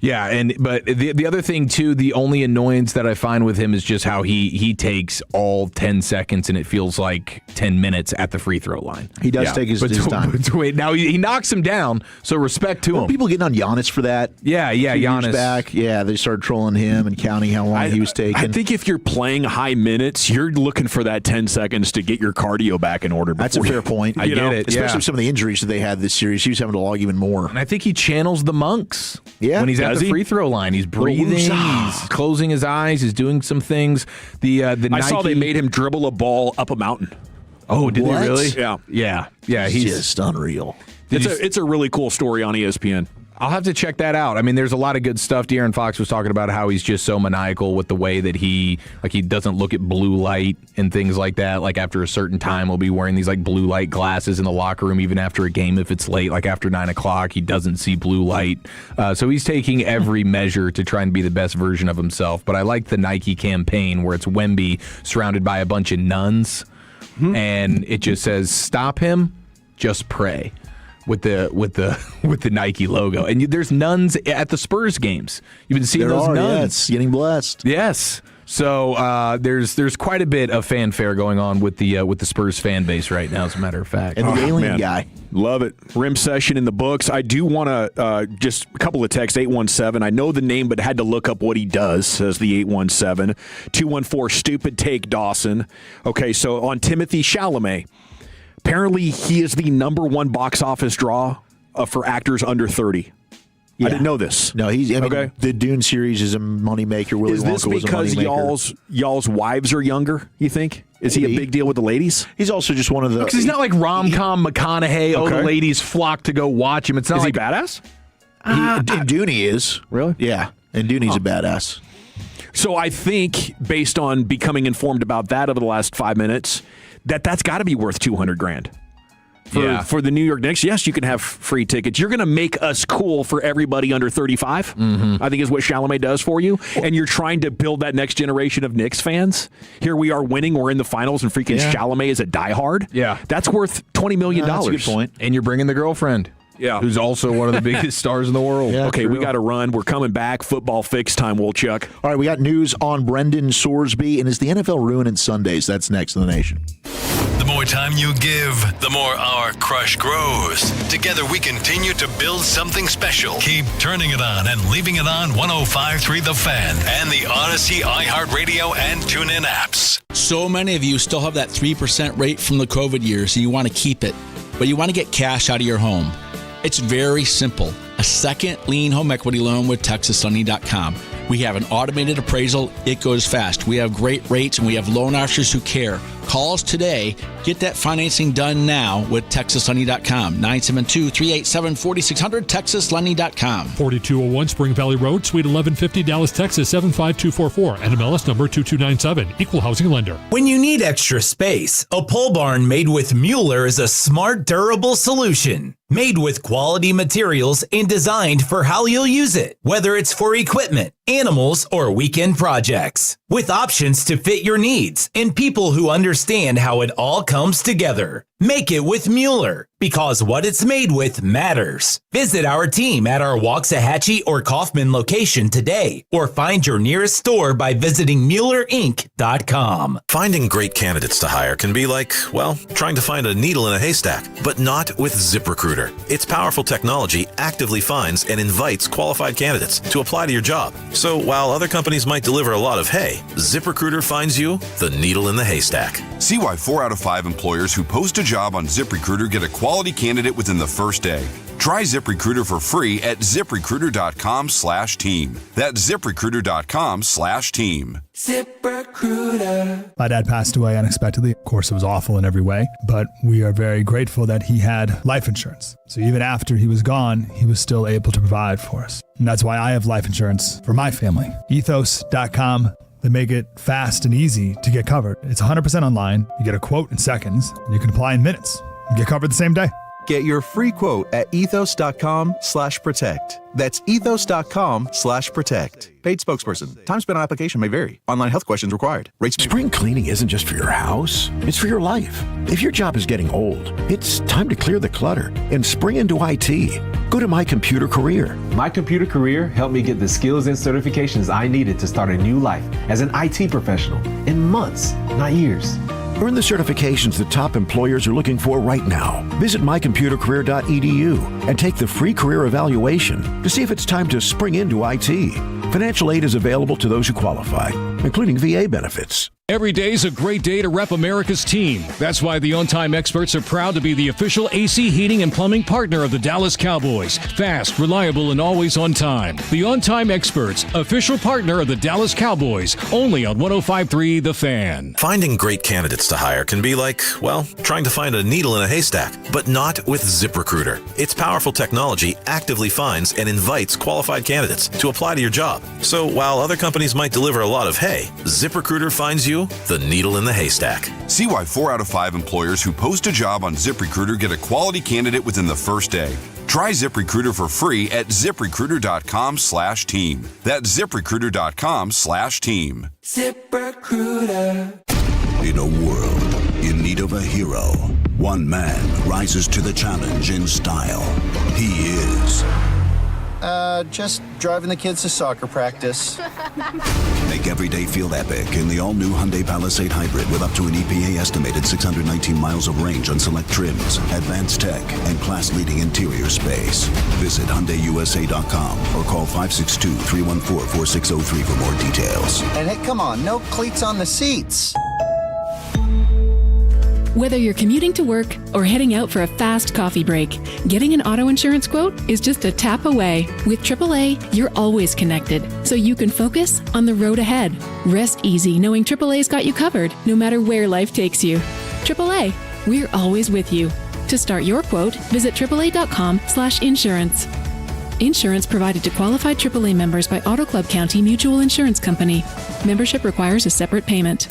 Yeah, but the other thing, too, the only annoyance that I find with him is just how he takes all 10 seconds and it feels like 10 minutes at the free throw line. He does take his time. Now, he knocks him down, so respect to him. People getting on Giannis for that. Yeah, Giannis. Back. Yeah, they started trolling him and counting how long he was taking. I think if you're playing high minutes, you're looking for that 10 seconds to get your cardio back in order. That's a fair point. I get it. Especially with some of the injuries that they had this series. He was having to log even more. And I think he channels the monks. Yeah. When he's at the free throw line, he's breathing, he's closing his eyes, he's doing some things. I saw they made him dribble a ball up a mountain. Oh, did they really? Yeah. He's just unreal. It's a really cool story on ESPN. I'll have to check that out. I mean, there's a lot of good stuff. De'Aaron Fox was talking about how he's just so maniacal with the way that he doesn't look at blue light and things like that. Like after a certain time, he'll be wearing these like blue light glasses in the locker room, even after a game if it's late, like after 9 o'clock, he doesn't see blue light. So he's taking every measure to try and be the best version of himself. But I like the Nike campaign where it's Wemby surrounded by a bunch of nuns. and it just says, "Stop him, just pray," with the Nike logo. And there's nuns at the Spurs games. You've been seeing those nuns getting blessed. Yes. So there's quite a bit of fanfare going on with the Spurs fan base right now, as a matter of fact. And the alien guy. Love it. Rim session in the books. I do want to just a couple of texts. 817. I know the name, but had to look up what he does, says the 817. 214, stupid take, Dawson. Okay, so on Timothée Chalamet, apparently he is the number 1 box office draw for actors under 30. Yeah. I didn't know this. No, the Dune series is a moneymaker. Willy Is this Wonka was a because moneymaker. y'all's wives are younger, you think? Is he a big deal with the ladies? He's also just one of the... Because he's not like rom-com McConaughey, the Okay. ladies flock to go watch him. It's not Is like he badass? in Dune he is. Really? Yeah. And Dune he's a badass. So I think, based on becoming informed about that over the last 5 minutes, that's got to be worth $200,000. For the New York Knicks, yes, you can have free tickets. You're going to make us cool for everybody under 35, I think is what Chalamet does for you. And you're trying to build that next generation of Knicks fans. Here we are winning. We're in the finals, and freaking Chalamet is a diehard. Yeah. That's worth $20 million. That's a good point. And you're bringing the girlfriend. Yeah. Who's also one of the biggest stars in the world. Yeah, okay, true. we got to run. We're coming back. Football fix time, Wolchuk. All right, we got news on Brendan Sorsby, and is the NFL ruining Sundays? That's next in the nation. The more time you give, the more our crush grows. Together, we continue to build something special. Keep turning it on and leaving it on 105.3 The Fan and the Odyssey, iHeartRadio, and TuneIn apps. So many of you still have that 3% rate from the COVID years, and you want to keep it, but you want to get cash out of your home. It's very simple. A second lien home equity loan with TexasLending.com. We have an automated appraisal. It goes fast. We have great rates, and we have loan officers who care. Call us today. Get that financing done now with TexasLending.com. 972-387-4600, TexasLending.com. 4201 Spring Valley Road, Suite 1150, Dallas, Texas, 75244. NMLS number 2297. Equal housing lender. When you need extra space, a pole barn made with Mueller is a smart, durable solution. Made with quality materials and designed for how you'll use it, whether it's for equipment, animals, or weekend projects. With options to fit your needs and people who understand how it all comes together. Make it with Mueller, because what it's made with matters. Visit our team at our Waxahachie or Kaufman location today, or find your nearest store by visiting MuellerInc.com. Finding great candidates to hire can be like, well, trying to find a needle in a haystack, but not with ZipRecruiter. Its powerful technology actively finds and invites qualified candidates to apply to your job. So while other companies might deliver a lot of hay, ZipRecruiter finds you the needle in the haystack. See why 4 out of 5 employers who post a job on ZipRecruiter get a quality candidate within the first day. Try ZipRecruiter for free at ZipRecruiter.com/team. That's ZipRecruiter.com/team. ZipRecruiter. My dad passed away unexpectedly. Of course, it was awful in every way, but we are very grateful that he had life insurance. So even after he was gone, he was still able to provide for us. And that's why I have life insurance for my family. Ethos.com. They make it fast and easy to get covered. It's 100% online. You get a quote in seconds, and you can apply in minutes. You get covered the same day. Get your free quote at ethos.com/protect. That's ethos.com/protect. Paid spokesperson. Time spent on application may vary. Online health questions required. Rates. Spring cleaning isn't just for your house, it's for your life. If your job is getting old, it's time to clear the clutter and spring into IT. Go to My Computer Career. My Computer Career helped me get the skills and certifications I needed to start a new life as an IT professional in months, not years. Earn the certifications that top employers are looking for right now. Visit mycomputercareer.edu and take the free career evaluation to see if it's time to spring into IT. Financial aid is available to those who qualify, including VA benefits. Every day is a great day to rep America's team. That's why the On Time Experts are proud to be the official AC heating and plumbing partner of the Dallas Cowboys. Fast, reliable, and always on time. The On Time Experts, official partner of the Dallas Cowboys, only on 105.3 The Fan. Finding great candidates to hire can be like, well, trying to find a needle in a haystack, but not with ZipRecruiter. Its powerful technology actively finds and invites qualified candidates to apply to your job. So while other companies might deliver a lot of hay, ZipRecruiter finds you the needle in the haystack. See why 4 out of 5 employers who post a job on ZipRecruiter get a quality candidate within the first day. Try ZipRecruiter for free at ZipRecruiter.com/team. That's ZipRecruiter.com/team. ZipRecruiter. In a world In need of a hero, one man rises to the challenge in style. He is... just driving the kids to soccer practice. Make every day feel epic in the all-new Hyundai Palisade Hybrid with up to an EPA estimated 619 miles of range on select trims, advanced tech, and class-leading interior space. Visit HyundaiUSA.com or call 562-314-4603 for more details. And hey, come on, no cleats on the seats. Whether you're commuting to work or heading out for a fast coffee break, getting an auto insurance quote is just a tap away. With AAA, you're always connected, so you can focus on the road ahead. Rest easy knowing AAA's got you covered, no matter where life takes you. AAA, we're always with you. To start your quote, visit AAA.com/insurance. Insurance provided to qualified AAA members by Auto Club County Mutual Insurance Company. Membership requires a separate payment.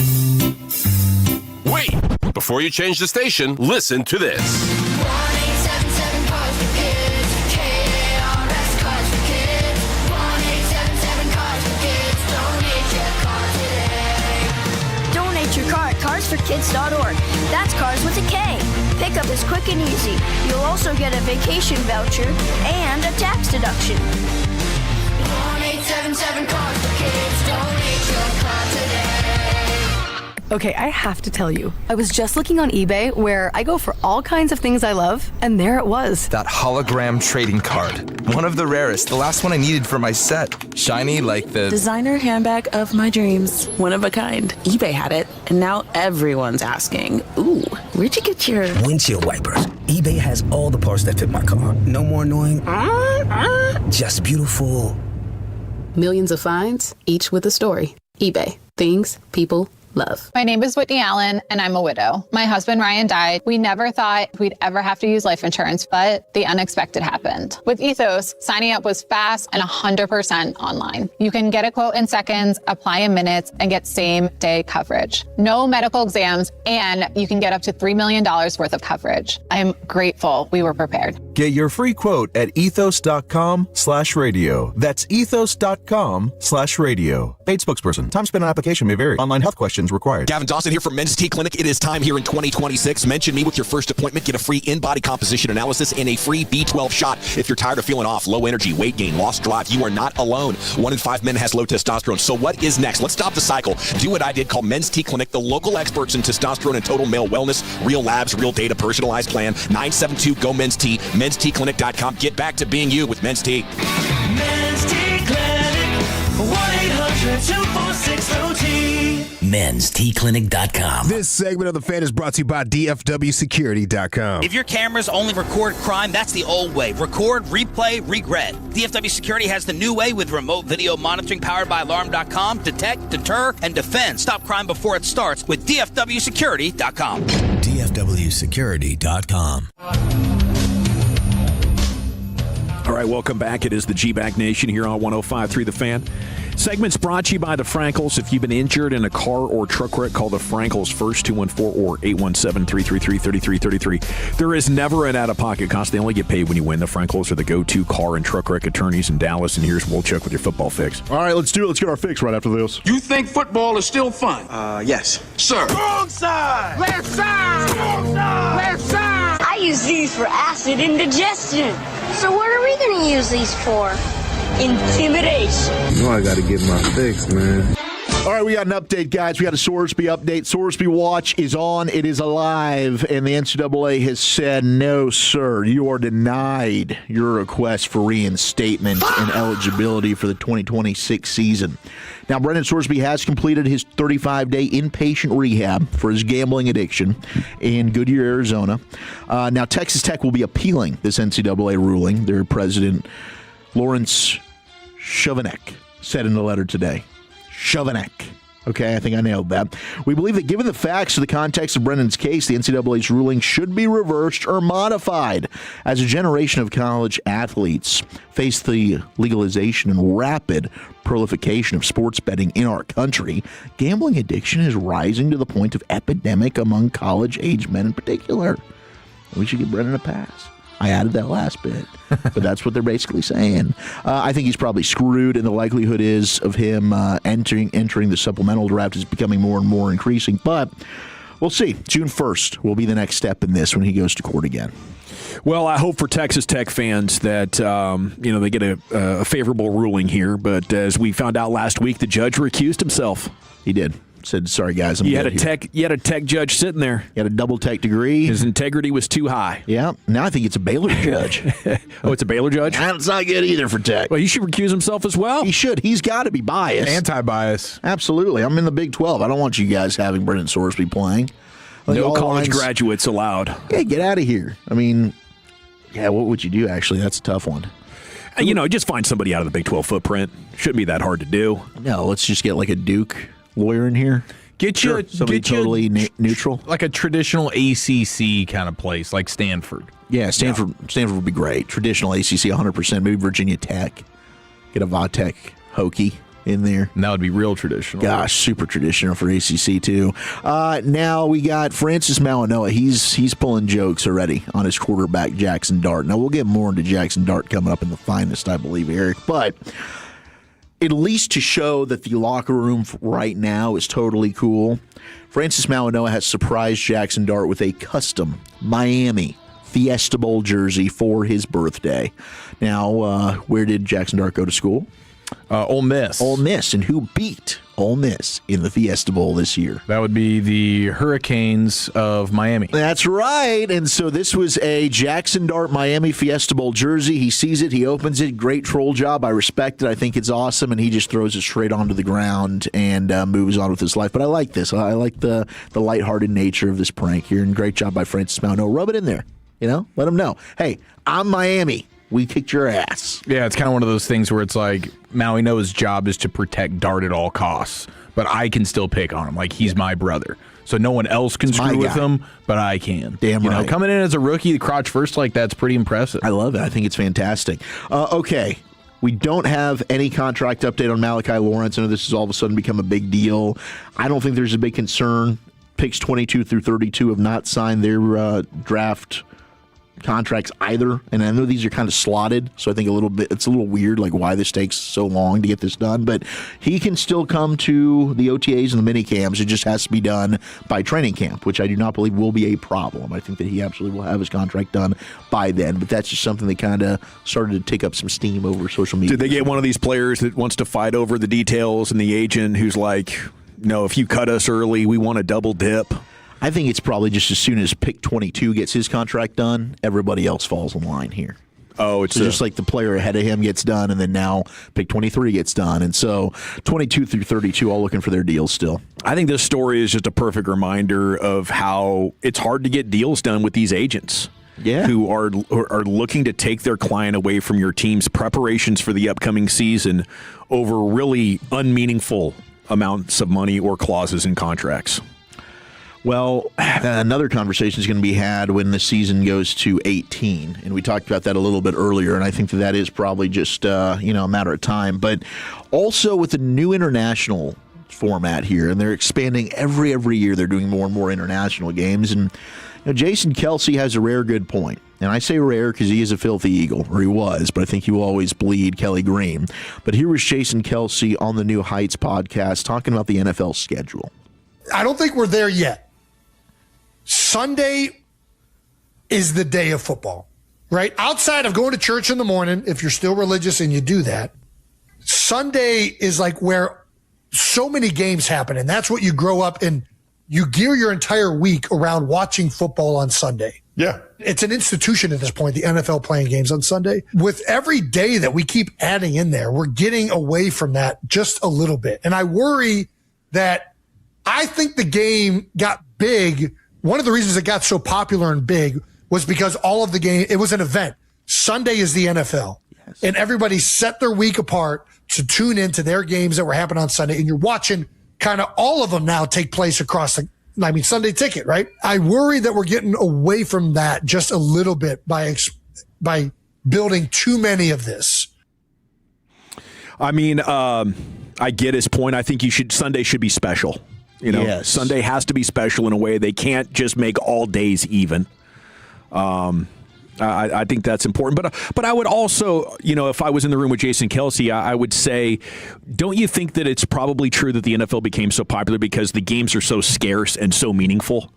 Wait! Before you change the station, listen to this. 1-877 Cars for Kids. KARS Cars for Kids. 1-877 Cars for Kids. Donate your car today. Donate your car at carsforkids.org. That's cars with a K. Pickup is quick and easy. You'll also get a vacation voucher and a tax deduction. 1-877 Cars for Kids. Donate your car today. Okay, I have to tell you, I was just looking on eBay where I go for all kinds of things I love, and there it was. That hologram trading card. One of the rarest, the last one I needed for my set. Shiny like the... designer handbag of my dreams. One of a kind. eBay had it, and now everyone's asking, ooh, where'd you get your... windshield wipers. eBay has all the parts that fit my car. No more annoying... just beautiful. Millions of finds, each with a story. eBay. Things people love. My name is Whitney Allen, and I'm a widow. My husband, Ryan, died. We never thought we'd ever have to use life insurance, but the unexpected happened. With Ethos, signing up was fast and 100% online. You can get a quote in seconds, apply in minutes, and get same-day coverage. No medical exams, and you can get up to $3 million worth of coverage. I am grateful we were prepared. Get your free quote at ethos.com/radio. That's ethos.com/radio. Paid spokesperson. Time spent on application may vary. Online health questions required. Gavin Dawson here from Men's T Clinic. It is time here in 2026. Mention me with your first appointment. Get a free in-body composition analysis and a free B12 shot. If you're tired of feeling off, low energy, weight gain, lost drive, you are not alone. 1 in 5 men has low testosterone. So what is next? Let's stop the cycle. Do what I did. Call Men's T Clinic, the local experts in testosterone and total male wellness. Real labs, real data, personalized plan. 972-GO-MEN'S T. Men'sTClinic.com. Get back to being you with Men's T. Men's T Clinic. 1-800-246-OT. Men'sTClinic.com. This segment of The Fan is brought to you by DFWSecurity.com. If your cameras only record crime, that's the old way. Record, replay, regret. DFW Security has the new way with remote video monitoring powered by Alarm.com. Detect, deter, and defend. Stop crime before it starts with DFWSecurity.com. DFWSecurity.com. All right, welcome back. It is the G-Bag Nation here on 105.3 The Fan. Segment's brought to you by the Frankels. If you've been injured in a car or truck wreck, call the Frankels first, 214 or 817-333-3333. There is never an out-of-pocket cost. They only get paid when you win. The Frankels are the go-to car and truck wreck attorneys in Dallas. And here's Wolchuk with your football fix. All right, let's do it. Let's get our fix right after this. You think football is still fun? Yes. Sir. Wrong side! Left side! Wrong side! Left side! I use these for acid indigestion. So what are we going to use these for? Intimidation. You know I got to get my fix, man. All right, we got an update, guys. We got a Sorsby update. Sorsby Watch is on. It is alive, and the NCAA has said, no, sir, you are denied your request for reinstatement and eligibility for the 2026 season. Now, Brendan Sorsby has completed his 35-day inpatient rehab for his gambling addiction in Goodyear, Arizona. Now, Texas Tech will be appealing this NCAA ruling. Their president, Lawrence Chovanec, said in a letter today. Chovanec. Okay, I think I nailed that. We believe that given the facts of the context of Brendan's case, the NCAA's ruling should be reversed or modified as a generation of college athletes face the legalization and rapid proliferation of sports betting in our country. Gambling addiction is rising to the point of epidemic among college-age men in particular. We should give Brendan a pass. I added that last bit, but that's what they're basically saying. I think he's probably screwed, and the likelihood is of him entering the supplemental draft is becoming more and more increasing. But we'll see. June 1st will be the next step in this when he goes to court again. Well, I hope for Texas Tech fans that they get a favorable ruling here. But as we found out last week, the judge recused himself. He did. Said, sorry, guys. You had a Tech judge sitting there. He had a double Tech degree. His integrity was too high. Yeah. Now I think it's a Baylor judge. Oh, it's a Baylor judge? That's not good either for Tech. Well, he should recuse himself as well. He should. He's got to be biased. Anti-bias. Absolutely. I'm in the Big 12. I don't want you guys having Brendan Sorsby playing. No college graduates allowed. Hey, get out of here. I mean, yeah, what would you do, actually? That's a tough one. Just find somebody out of the Big 12 footprint. Shouldn't be that hard to do. No, let's just get like a Duke lawyer in here. Somebody totally neutral. Like a traditional ACC kind of place, like Stanford. Yeah, Stanford would be great. Traditional ACC, 100%. Maybe Virginia Tech. Get a Vatech Hokie in there. And that would be real traditional. Gosh, super traditional for ACC, too. Now we got Francis Mauigoa. He's pulling jokes already on his quarterback, Jackson Dart. Now, we'll get more into Jackson Dart coming up in the finest, I believe, Eric. But at least to show that the locker room right now is totally cool, Francis Mauigoa has surprised Jackson Dart with a custom Miami Fiesta Bowl jersey for his birthday. Now, where did Jackson Dart go to school? Ole Miss. Ole Miss. And who beat Ole Miss in the Fiesta Bowl this year? That would be the Hurricanes of Miami. That's right. And so this was a Jackson Dart Miami Fiesta Bowl jersey. He sees it. He opens it. Great troll job. I respect it. I think it's awesome. And he just throws it straight onto the ground and moves on with his life. But I like this. I like the lighthearted nature of this prank here. And great job by Francis Mauigoa. Rub it in there. Let him know. Hey, I'm Miami. We kicked your ass. Yeah, it's kind of one of those things where it's like Mauigoa's job is to protect Dart at all costs, but I can still pick on him. Like, he's my brother. So no one else can screw with him, but I can. Damn right. Coming in as a rookie, crotch first like that's pretty impressive. I love it. I think it's fantastic. Okay. We don't have any contract update on Malachi Lawrence. I know this has all of a sudden become a big deal. I don't think there's a big concern. Picks 22 through 32 have not signed their draft contracts either, and I know these are kind of slotted, so I think it's a little weird, like why this takes so long to get this done, but he can still come to the OTAs and the mini camps. It just has to be done by training camp, which I do not believe will be a problem. I think that he absolutely will have his contract done by then, but that's just something that kind of started to take up some steam over social media. Did they get one of these players that wants to fight over the details and the agent who's like, no, if you cut us early, we want a double dip? I think it's probably just as soon as pick 22 gets his contract done, everybody else falls in line here. Oh, it's just like the player ahead of him gets done, and then now pick 23 gets done. And so 22 through 32 all looking for their deals still. I think this story is just a perfect reminder of how it's hard to get deals done with these agents. Yeah. Who are looking to take their client away from your team's preparations for the upcoming season over really unmeaningful amounts of money or clauses in contracts. Well, another conversation is going to be had when the season goes to 18, and we talked about that a little bit earlier, and I think that is probably just a matter of time. But also with the new international format here, and they're expanding every year. They're doing more and more international games, and Jason Kelsey has a rare good point. And I say rare because he is a filthy eagle, or he was, but I think he will always bleed Kelly Green. But here was Jason Kelsey on the New Heights podcast talking about the NFL schedule. I don't think we're there yet. Sunday is the day of football, right? Outside of going to church in the morning, if you're still religious and you do that, Sunday is like where so many games happen. And that's what you grow up and you gear your entire week around watching football on Sunday. Yeah. It's an institution at this point, the NFL playing games on Sunday. With every day that we keep adding in there, we're getting away from that just a little bit. And I worry that I think the game got big. One of the reasons it got so popular and big was because all of the game, it was an event. Sunday is the NFL. Yes. And everybody set their week apart to tune into their games that were happening on Sunday. And you're watching kind of all of them now take place across Sunday Ticket, right? I worry that we're getting away from that just a little bit by building too many of this. I mean, I get his point. I think Sunday should be special. Yes. Sunday has to be special in a way. They can't just make all days even. I think that's important. But I would also, if I was in the room with Jason Kelce, I would say, don't you think that it's probably true that the NFL became so popular because the games are so scarce and so meaningful?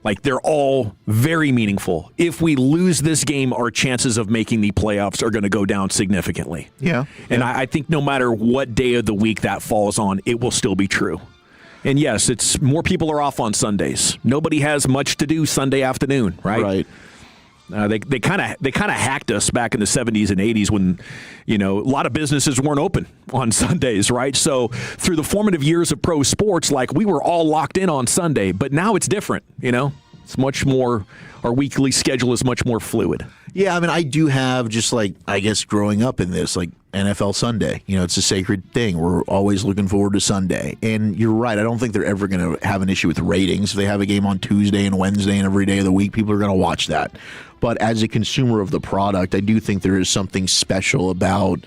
Like, they're all very meaningful. If we lose this game, our chances of making the playoffs are going to go down significantly. Yeah. And I think no matter what day of the week that falls on, it will still be true. And yes, it's more people are off on Sundays. Nobody has much to do Sunday afternoon, right? Right. They kind of hacked us back in the 70s and 80s when, a lot of businesses weren't open on Sundays, right? So through the formative years of pro sports, we were all locked in on Sunday, but now it's different, It's much more, our weekly schedule is much more fluid. Yeah, I mean, I do have growing up in this, NFL Sunday. It's a sacred thing. We're always looking forward to Sunday. And you're right. I don't think they're ever going to have an issue with ratings. If they have a game on Tuesday and Wednesday and every day of the week, people are going to watch that. But as a consumer of the product, I do think there is something special about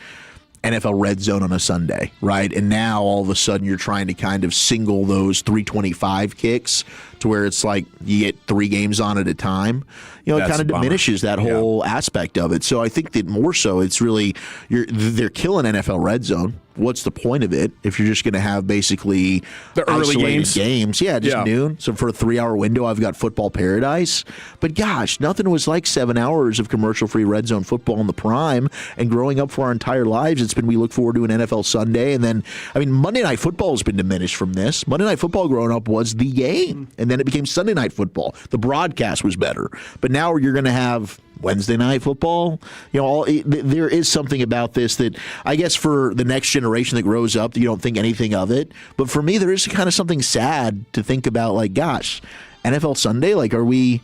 NFL Red Zone on a Sunday, right? And now all of a sudden you're trying to kind of single those 325 kicks to where it's like you get 3 games on at a time. It kind of diminishes that whole aspect of it. So I think that more so it's really they're killing NFL Red Zone. What's the point of it if you're just going to have basically the early games? Yeah, just noon. So for a 3-hour window, I've got Football Paradise. But gosh, nothing was like 7 hours of commercial-free Red Zone football in the prime. And growing up for our entire lives, it's been we look forward to an NFL Sunday. And then, Monday Night Football has been diminished from this. Monday Night Football growing up was the game. And then it became Sunday Night Football. The broadcast was better. But now you're going to have Wednesday Night Football. There is something about this that I guess for the next generation that grows up, you don't think anything of it. But for me, there is kind of something sad to think about. Gosh, NFL Sunday.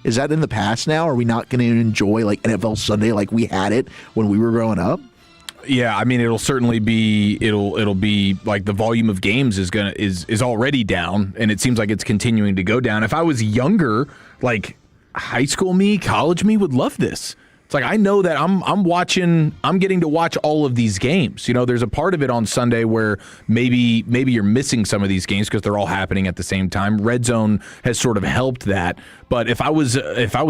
Is that in the past now? Are we not going to enjoy NFL Sunday like we had it when we were growing up? Yeah, it'll certainly be it'll be the volume of games is already down, and it seems like it's continuing to go down. If I was younger, high school me, college me would love this. It's I know that I'm getting to watch all of these games. There's a part of it on Sunday where maybe you're missing some of these games because they're all happening at the same time. Red Zone has sort of helped that. But if I was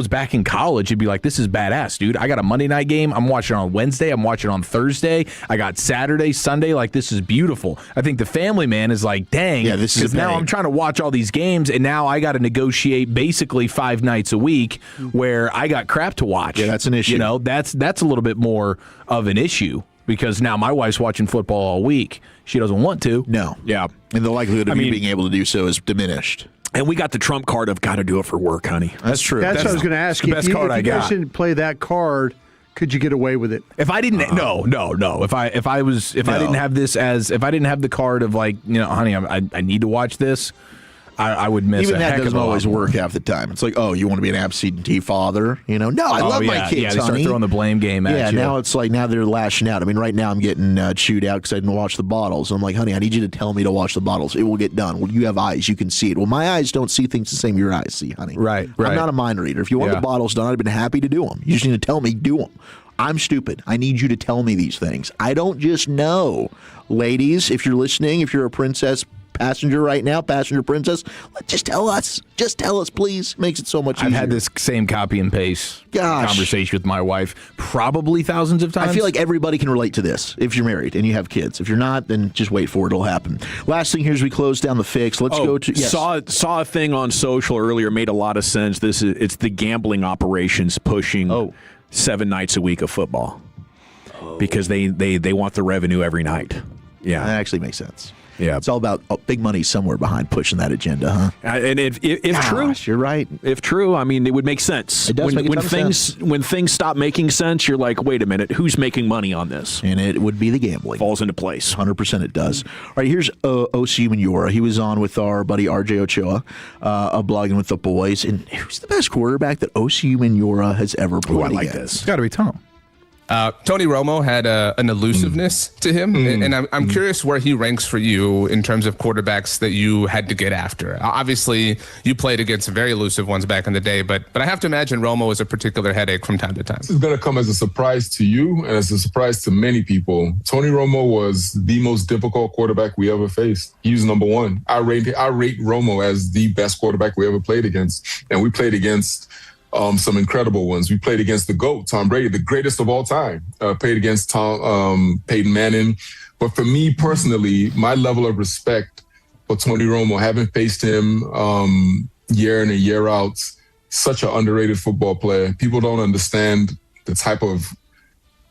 back in college, it'd be this is badass, dude. I got a Monday night game. I'm watching on Wednesday. I'm watching on Thursday. I got Saturday, Sunday. This is beautiful. I think the family man is dang. Yeah, this is now I'm trying to watch all these games, and now I got to negotiate basically 5 nights a week where I got crap to watch. Yeah, that's an issue. That's a little bit more of an issue because now my wife's watching football all week. She doesn't want to. No. Yeah. And the likelihood of you being able to do so is diminished. And we got the trump card of got to do it for work, honey. That's true. That's what I was going to ask you. If you guys didn't play that card, could you get away with it? If I didn't, no. If I didn't have this if I didn't have the card of honey, I need to watch this, I would miss. Even a that heck doesn't of always work half the time. It's you want to be an absentee father? No, I love my kids. Yeah, they start throwing the blame game at you. Now it's now they're lashing out. Right now I'm getting chewed out because I didn't watch the bottles. I'm honey, I need you to tell me to watch the bottles. It will get done. Well, you have eyes, you can see it. Well, my eyes don't see things the same your eyes see, honey. Right. I'm not a mind reader. If you want the bottles done, I'd have been happy to do them. You just need to tell me, do them. I'm stupid. I need you to tell me these things. I don't just know. Ladies, if you're listening, if you're a princess passenger right now, passenger princess, just tell us. Just tell us, please. Makes it so much easier. I've had this same copy and paste conversation with my wife probably thousands of times. I feel like everybody can relate to this if you're married and you have kids. If you're not, then just wait for it. It'll happen. Last thing here as we close down the fix. Let's go to... Yes. Saw a thing on social earlier, made a lot of sense. It's the gambling operations pushing 7 nights a week of football because they want the revenue every night. Yeah. That actually makes sense. Yeah, it's all about big money somewhere behind pushing that agenda, huh? And if true, you're right. If true, it would make sense. It does make a ton of sense. When things stop making sense, you're wait a minute, who's making money on this? And it would be the gambling. Falls into place. 100% it does. All right, here's O.C. Manura. He was on with our buddy R.J. Ochoa, blogging with the boys. And who's the best quarterback that O.C. Manura has ever played against? Like this. It's got to be Tom. Tony Romo had an elusiveness to him, and I'm curious where he ranks for you in terms of quarterbacks that you had to get after. Obviously, you played against very elusive ones back in the day, but I have to imagine Romo is a particular headache from time to time. This is going to come as a surprise to you and as a surprise to many people. Tony Romo was the most difficult quarterback we ever faced. He was number one. I rate Romo as the best quarterback we ever played against, and we played against some incredible ones. We played against the GOAT, Tom Brady, the greatest of all time. Played against Peyton Manning. But for me personally, my level of respect for Tony Romo, having faced him year in and year out, such an underrated football player. People don't understand the type of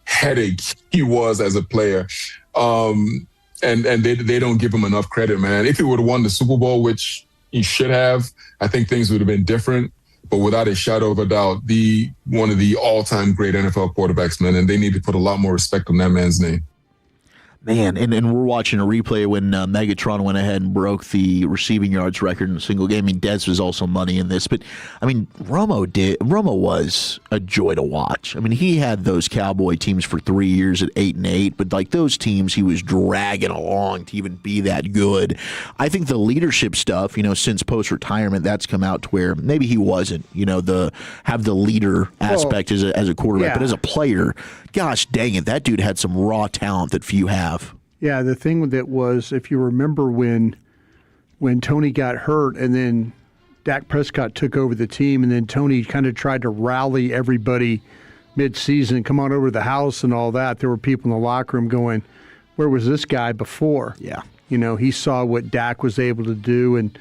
headache he was as a player. And they don't give him enough credit, man. If he would have won the Super Bowl, which he should have, I think things would have been different. But without a shadow of a doubt, one of the all-time great NFL quarterbacks, man, and they need to put a lot more respect on that man's name. Man, and we're watching a replay when Megatron went ahead and broke the receiving yards record in a single game. I mean, Dez was also money in this, but I mean, Romo was a joy to watch. I mean, he had those Cowboy teams for 3 years at 8-8, but like those teams, he was dragging along to even be that good. I think the leadership stuff, since post-retirement, that's come out to where maybe he wasn't, have the leader aspect as a quarterback, yeah. But as a player, gosh dang it, that dude had some raw talent that few have. Yeah, the thing with it was, if you remember when Tony got hurt and then Dak Prescott took over the team and then Tony kind of tried to rally everybody mid-season, come on over to the house and all that, there were people in the locker room going, where was this guy before? Yeah. He saw what Dak was able to do. And,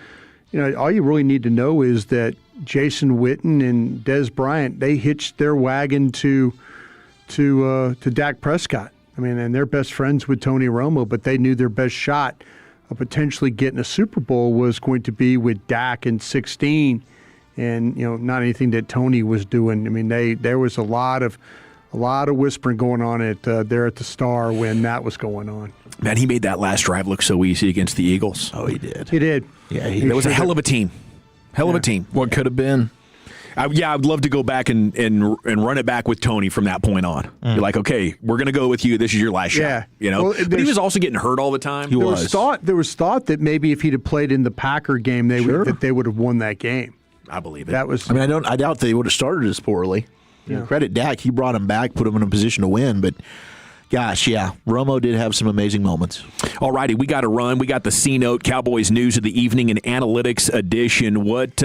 all you really need to know is that Jason Witten and Dez Bryant, they hitched their wagon to Dak Prescott. I mean, and they're best friends with Tony Romo, but they knew their best shot of potentially getting a Super Bowl was going to be with Dak in 2016, and not anything that Tony was doing. I mean, there was a lot of whispering going on there at the Star when that was going on. Man, he made that last drive look so easy against the Eagles. Oh, he did. He did. Yeah, that was a hell of a team. Hell of a team. What could have been? I'd love to go back and run it back with Tony from that point on. You're like, okay, we're going to go with you. This is your last shot. Well, but he was also getting hurt all the time. There was thought that maybe if he'd have played in the Packer game, they would have won that game. I believe it. I doubt they would have started as poorly. Credit Dak, he brought him back, put him in a position to win, but. Gosh, yeah, Romo did have some amazing moments. All righty, we got to run. We got the C-Note Cowboys News of the Evening and Analytics Edition. What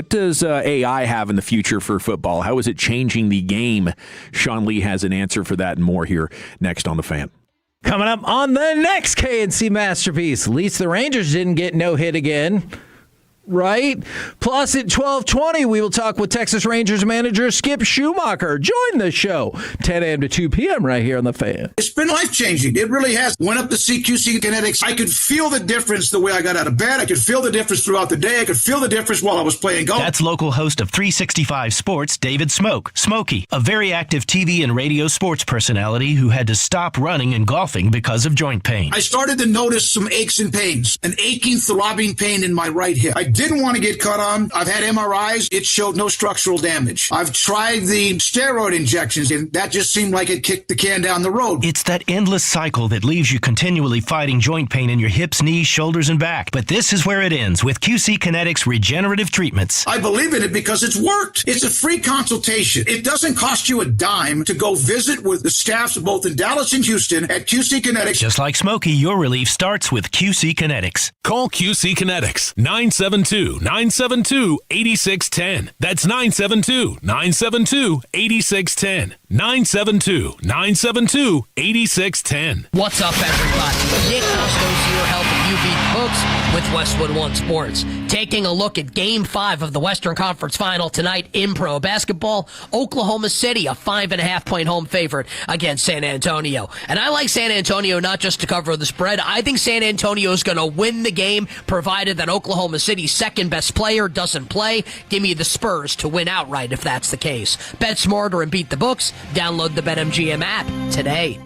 does AI have in the future for football? How is it changing the game? Sean Lee has an answer for that and more here next on The Fan. Coming up on the next KNC Masterpiece, at least the Rangers didn't get no hit again. Right? Plus, at 12:20, we will talk with Texas Rangers manager Skip Schumacher. Join the show, 10 a.m. to 2 p.m. right here on The Fan. It's been life-changing. It really has. Went up to CQC Kinetics. I could feel the difference the way I got out of bed. I could feel the difference throughout the day. I could feel the difference while I was playing golf. That's local host of 365 Sports, David Smokey, a very active TV and radio sports personality who had to stop running and golfing because of joint pain. I started to notice some aches and pains, an aching, throbbing pain in my right hip. I didn't want to get cut on. I've had MRIs. It showed no structural damage. I've tried the steroid injections, and that just seemed like it kicked the can down the road. It's that endless cycle that leaves you continually fighting joint pain in your hips, knees, shoulders, and back. But this is where it ends with QC Kinetics regenerative treatments. I believe in it because it's worked. It's a free consultation. It doesn't cost you a dime to go visit with the staffs both in Dallas and Houston at QC Kinetics. Just like Smokey, your relief starts with QC Kinetics. Call QC Kinetics 972-972-8610. That's 972-972-8610. 972-972-8610. What's up, everybody? Nick Costos here, helping you beat books with Westwood One Sports. Taking a look at Game 5 of the Western Conference Final tonight in pro basketball. Oklahoma City, a 5.5-point home favorite against San Antonio. And I like San Antonio not just to cover the spread. I think San Antonio is going to win the game, provided that Oklahoma City's second-best player doesn't play. Give me the Spurs to win outright if that's the case. Bet smarter and beat the books. Download the BetMGM app today.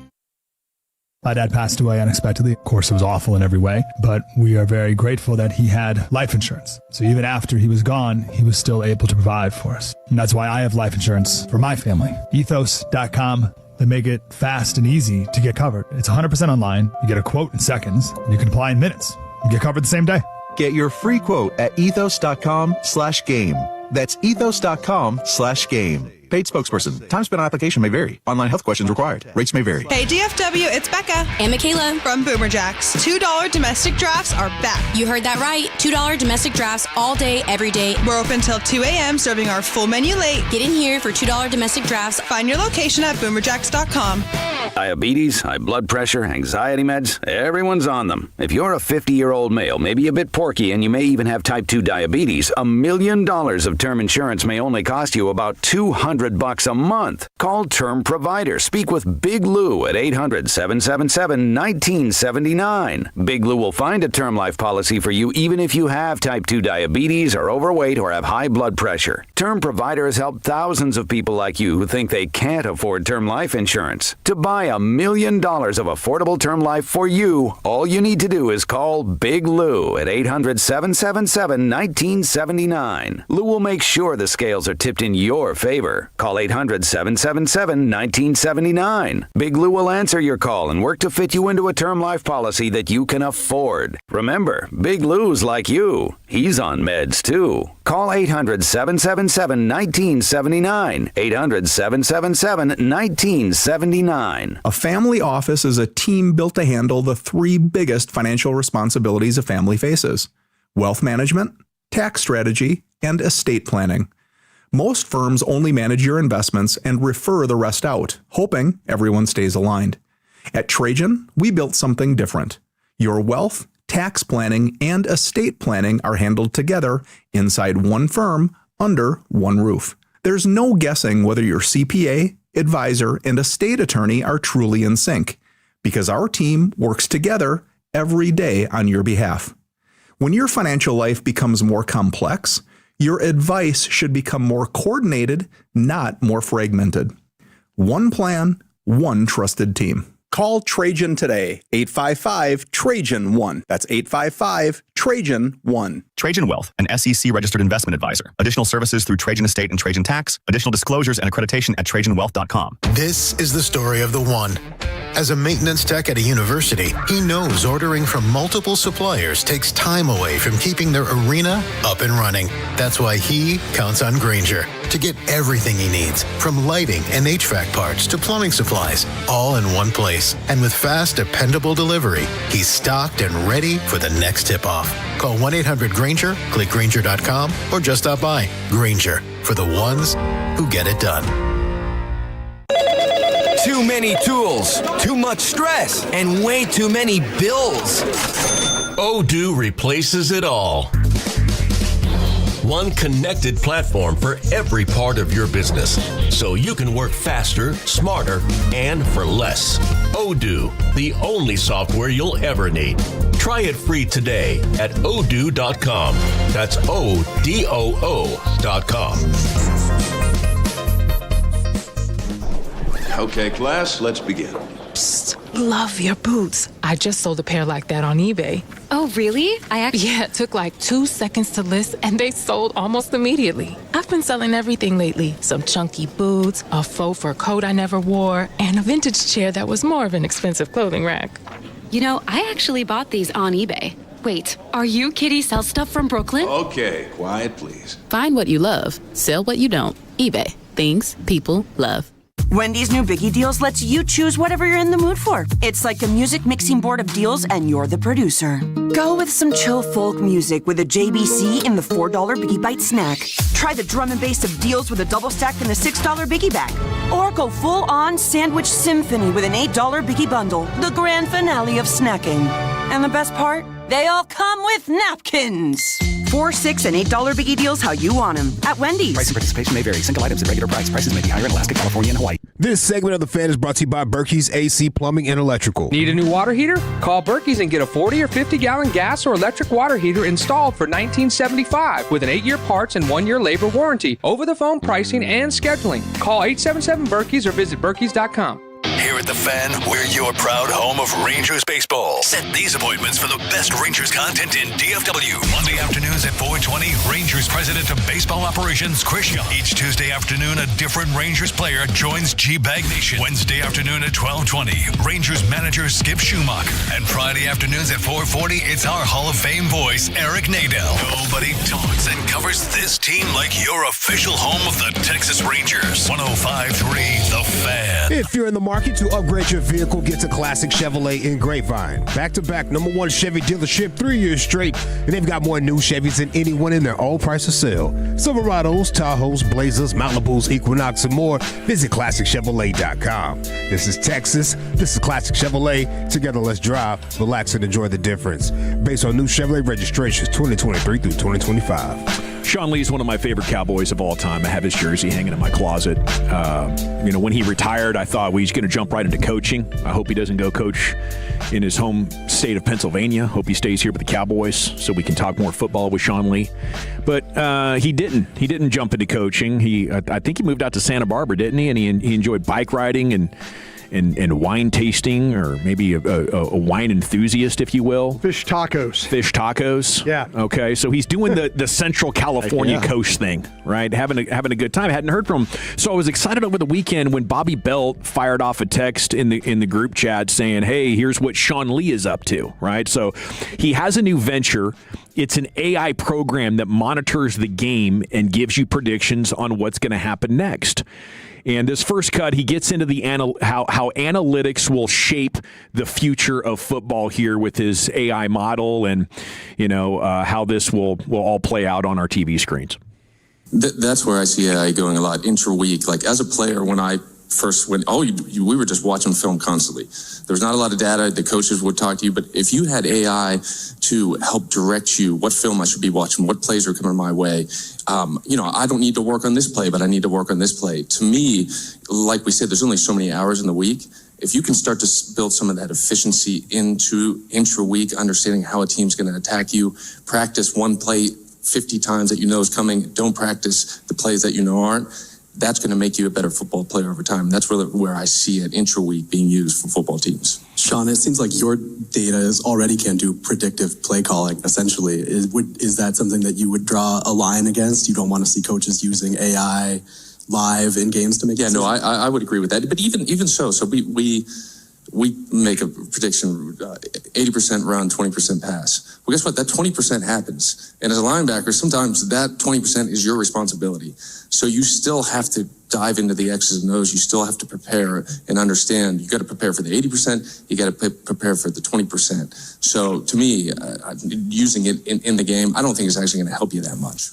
My dad passed away unexpectedly. Of course, it was awful in every way, but we are very grateful that he had life insurance. So even after he was gone, he was still able to provide for us. And that's why I have life insurance for my family. Ethos.com. They make it fast and easy to get covered. It's 100% online. You get a quote in seconds, and you can apply in minutes. You get covered the same day. Get your free quote at ethos.com/game. That's ethos.com/game. Paid spokesperson. Time spent on application may vary. Online health questions required. Rates may vary. Hey DFW, it's Becca. And Michaela. From Boomer Jacks. $2 domestic drafts are back. You heard that right. $2 domestic drafts all day, every day. We're open till 2 a.m. serving our full menu late. Get in here for $2 domestic drafts. Find your location at boomerjacks.com. Diabetes, high blood pressure, anxiety meds, everyone's on them. If you're a 50-year-old male, maybe a bit porky, and you may even have type 2 diabetes, $1 million of term insurance may only cost you about $200 a month. Call Term Provider. Speak with Big Lou at 800-777-1979. Big Lou will find a term life policy for you even if you have type 2 diabetes, are overweight, or have high blood pressure. Term Provider has helped thousands of people like you who think they can't afford term life insurance. To buy $1 million of affordable term life for you, all you need to do is call Big Lou at 800-777-1979. Lou will make sure the scales are tipped in your favor. Call 800-777-1979. Big Lou will answer your call and work to fit you into a term life policy that you can afford. Remember, Big Lou's like you. He's on meds too. Call 800-777-1979. 800-777-1979. A family office is a team built to handle the three biggest financial responsibilities a family faces: wealth management, tax strategy, and estate planning. Most firms only manage your investments and refer the rest out, hoping everyone stays aligned. At Trajan, we built something different. Your wealth, tax planning, and estate planning are handled together inside one firm under one roof. There's no guessing whether your CPA, advisor, and estate attorney are truly in sync, because our team works together every day on your behalf. When your financial life becomes more complex, your advice should become more coordinated, not more fragmented. One plan, one trusted team. Call Trajan today, 855-TRAJAN-1. That's 855-TRAJAN-1. Trajan Wealth, an SEC-registered investment advisor. Additional services through Trajan Estate and Trajan Tax. Additional disclosures and accreditation at TrajanWealth.com. This is the story of the one. As a maintenance tech at a university, he knows ordering from multiple suppliers takes time away from keeping their arena up and running. That's why he counts on Grainger to get everything he needs, from lighting and HVAC parts to plumbing supplies, all in one place. And with fast, dependable delivery, he's stocked and ready for the next tip-off. Call 1-800-GRAINGER, click Grainger.com, or just stop by. Grainger, for the ones who get it done. Too many tools, too much stress, and way too many bills. Odoo replaces it all. One connected platform for every part of your business, so you can work faster, smarter, and for less. Odoo, the only software you'll ever need. Try it free today at odoo.com. That's ODOO.com. Okay, class, let's begin. Psst, love your boots. I just sold a pair like that on eBay. Oh, really? Yeah, it took like 2 seconds to list, and they sold almost immediately. I've been selling everything lately. Some chunky boots, a faux fur coat I never wore, and a vintage chair that was more of an expensive clothing rack. You know, I actually bought these on eBay. Wait, are you Kitty Sell Stuff from Brooklyn? Okay, quiet, please. Find what you love, sell what you don't. eBay. Things people love. Wendy's new Biggie Deals lets you choose whatever you're in the mood for. It's like a music mixing board of deals, and you're the producer. Go with some chill folk music with a JBC in the $4 Biggie Bite snack. Try the drum and bass of deals with a double stack in the $6 Biggie bag. Or go full-on sandwich symphony with an $8 Biggie bundle, the grand finale of snacking. And the best part? They all come with napkins. $4, $6, and $8 Biggie Deals how you want them at Wendy's. Price and participation may vary. Single items at regular price. Prices may be higher in Alaska, California, and Hawaii. This segment of The Fan is brought to you by Berkey's AC Plumbing and Electrical. Need a new water heater? Call Berkey's and get a 40 or 50-gallon gas or electric water heater installed for $19.75 with an 8-year parts and 1-year labor warranty. Over-the-phone pricing and scheduling. Call 877-Berkey's or visit Berkeys.com. Here at The Fan, we're your proud home of Rangers baseball. Set these appointments for the best Rangers content in DFW. Monday afternoons at 4:20, Rangers President of Baseball Operations, Chris Young. Each Tuesday afternoon, a different Rangers player joins G-Bag Nation. Wednesday afternoon at 12:20, Rangers manager Skip Schumacher. And Friday afternoons at 4:40, it's our Hall of Fame voice, Eric Nadel. Nobody talks and covers this team like your official home of the Texas Rangers. 105.3 The Fan. If you're in the market to upgrade your vehicle, get to Classic Chevrolet in Grapevine. Back-to-back #1 Chevy dealership 3 years straight, and they've got more new Chevys than anyone in their all-price to sell. Silverados, Tahoes, Blazers, Malibus, Equinox, and more. Visit ClassicChevrolet.com. This is Texas. This is Classic Chevrolet. Together, let's drive, relax, and enjoy the difference. Based on new Chevrolet registrations 2023 through 2025. Sean Lee's one of my favorite Cowboys of all time. I have his jersey hanging in my closet. When he retired, I thought, well, he's going to jump right into coaching. I hope he doesn't go coach in his home state of Pennsylvania. Hope he stays here with the Cowboys so we can talk more football with Sean Lee. But he didn't. He didn't jump into coaching. I think he moved out to Santa Barbara, didn't he? And he enjoyed bike riding and wine tasting, or maybe a wine enthusiast, if you will. Fish tacos. Yeah. Okay, so he's doing the Central California coast thing, right? Having a good time. I hadn't heard from him. So I was excited over the weekend when Bobby Belt fired off a text in the group chat saying, hey, here's what Sean Lee is up to, right? So he has a new venture. It's an AI program that monitors the game and gives you predictions on what's going to happen next. And this first cut, he gets into the how analytics will shape the future of football here with his AI model, and how this will all play out on our TV screens. That's where I see AI going a lot intra-week. Like as a player, when I first went, we were just watching film constantly. There's not a lot of data. The coaches would talk to you, but if you had AI to help direct you what film I should be watching, what plays are coming my way, I don't need to work on this play, but I need to work on this play. To me, like we said, there's only so many hours in the week. If you can start to build some of that efficiency into intra-week, understanding how a team's going to attack you, practice one play 50 times that you know is coming, don't practice the plays that you know aren't, that's going to make you a better football player over time. That's really where I see it intra-week being used for football teams. Sean, it seems like your data already can do predictive play calling, essentially. Is that something that you would draw a line against? You don't want to see coaches using AI live in games to make decisions? Yeah, no, I would agree with that. But even so we make a prediction, 80% run, 20% pass. Well, guess what? That 20% happens. And as a linebacker, sometimes that 20% is your responsibility. So you still have to dive into the X's and O's. You still have to prepare and understand. You got to prepare for the 80%. You got to prepare for the 20%. So to me, using it in the game, I don't think it's actually going to help you that much.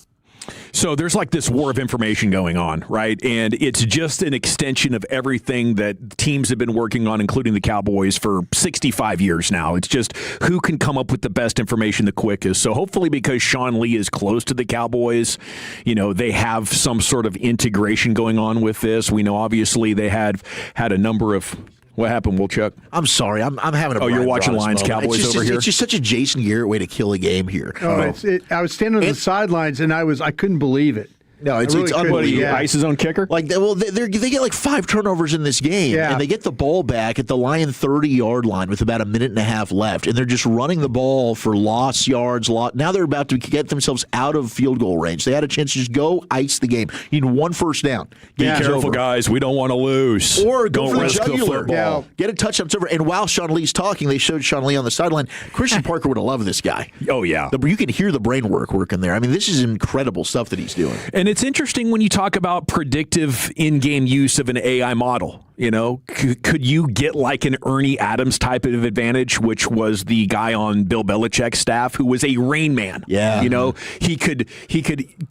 So there's like this war of information going on, right? And it's just an extension of everything that teams have been working on, including the Cowboys, for 65 years now. It's just who can come up with the best information the quickest. So hopefully, because Sean Lee is close to the Cowboys, they have some sort of integration going on with this. We know obviously they had a number of... What happened, Wilchuck? I'm sorry. I'm having a... Oh, you're watching Lions Cowboys over here? It's just such a Jason Garrett way to kill a game here. I was standing on the sidelines, and I couldn't believe it. No, it's unbelievable. Ice his own kicker? They get like 5 turnovers in this game, and they get the ball back at the Lion 30-yard line with about a minute and a half left, and they're just running the ball for lost yards. Now they're about to get themselves out of field goal range. They had a chance to just go ice the game. You need 1 first down. Be careful, guys. We don't want to lose. Or go don't for risk the jugular. football. Get a touchdown. It's over. And while Sean Lee's talking, they showed Sean Lee on the sideline. Christian Parker would have loved this guy. Oh, yeah. You can hear the brain working there. I mean, this is incredible stuff that he's doing. And it's interesting when you talk about predictive in-game use of an AI model. Could you get like an Ernie Adams type of advantage, which was the guy on Bill Belichick's staff who was a Rain Man? Yeah. He could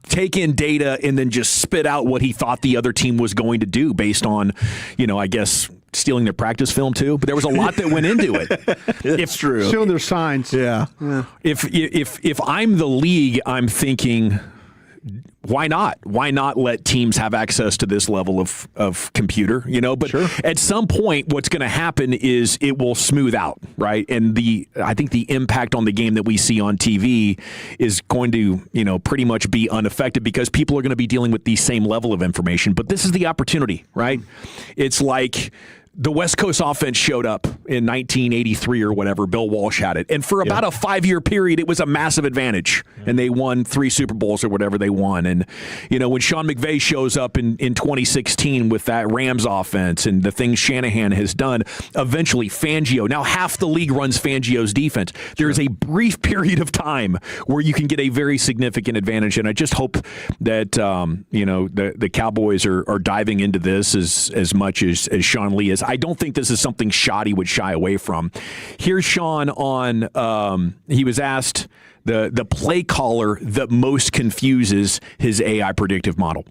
take in data and then just spit out what he thought the other team was going to do based on, I guess, stealing their practice film too. But there was a lot that went into it. It's true. Showing their signs. Yeah. If I'm the league, I'm thinking, why not? Why not let teams have access to this level of computer? But sure. At some point, what's going to happen is it will smooth out, right? And I think the impact on the game that we see on TV is going to, pretty much be unaffected because people are going to be dealing with the same level of information. But this is the opportunity, right? It's like the West Coast offense showed up in 1983 or whatever. Bill Walsh had it. And for about a 5-year period, it was a massive advantage. And they won 3 Super Bowls or whatever they won. And, when Sean McVay shows up in 2016 with that Rams offense and the things Shanahan has done, eventually Fangio, now half the league runs Fangio's defense. There's a brief period of time where you can get a very significant advantage. And I just hope that, the Cowboys are diving into this as much as Sean Lee is. I don't think this is something Shoddy would shy away from. Here's Sean on, he was asked the play caller that most confuses his AI predictive model.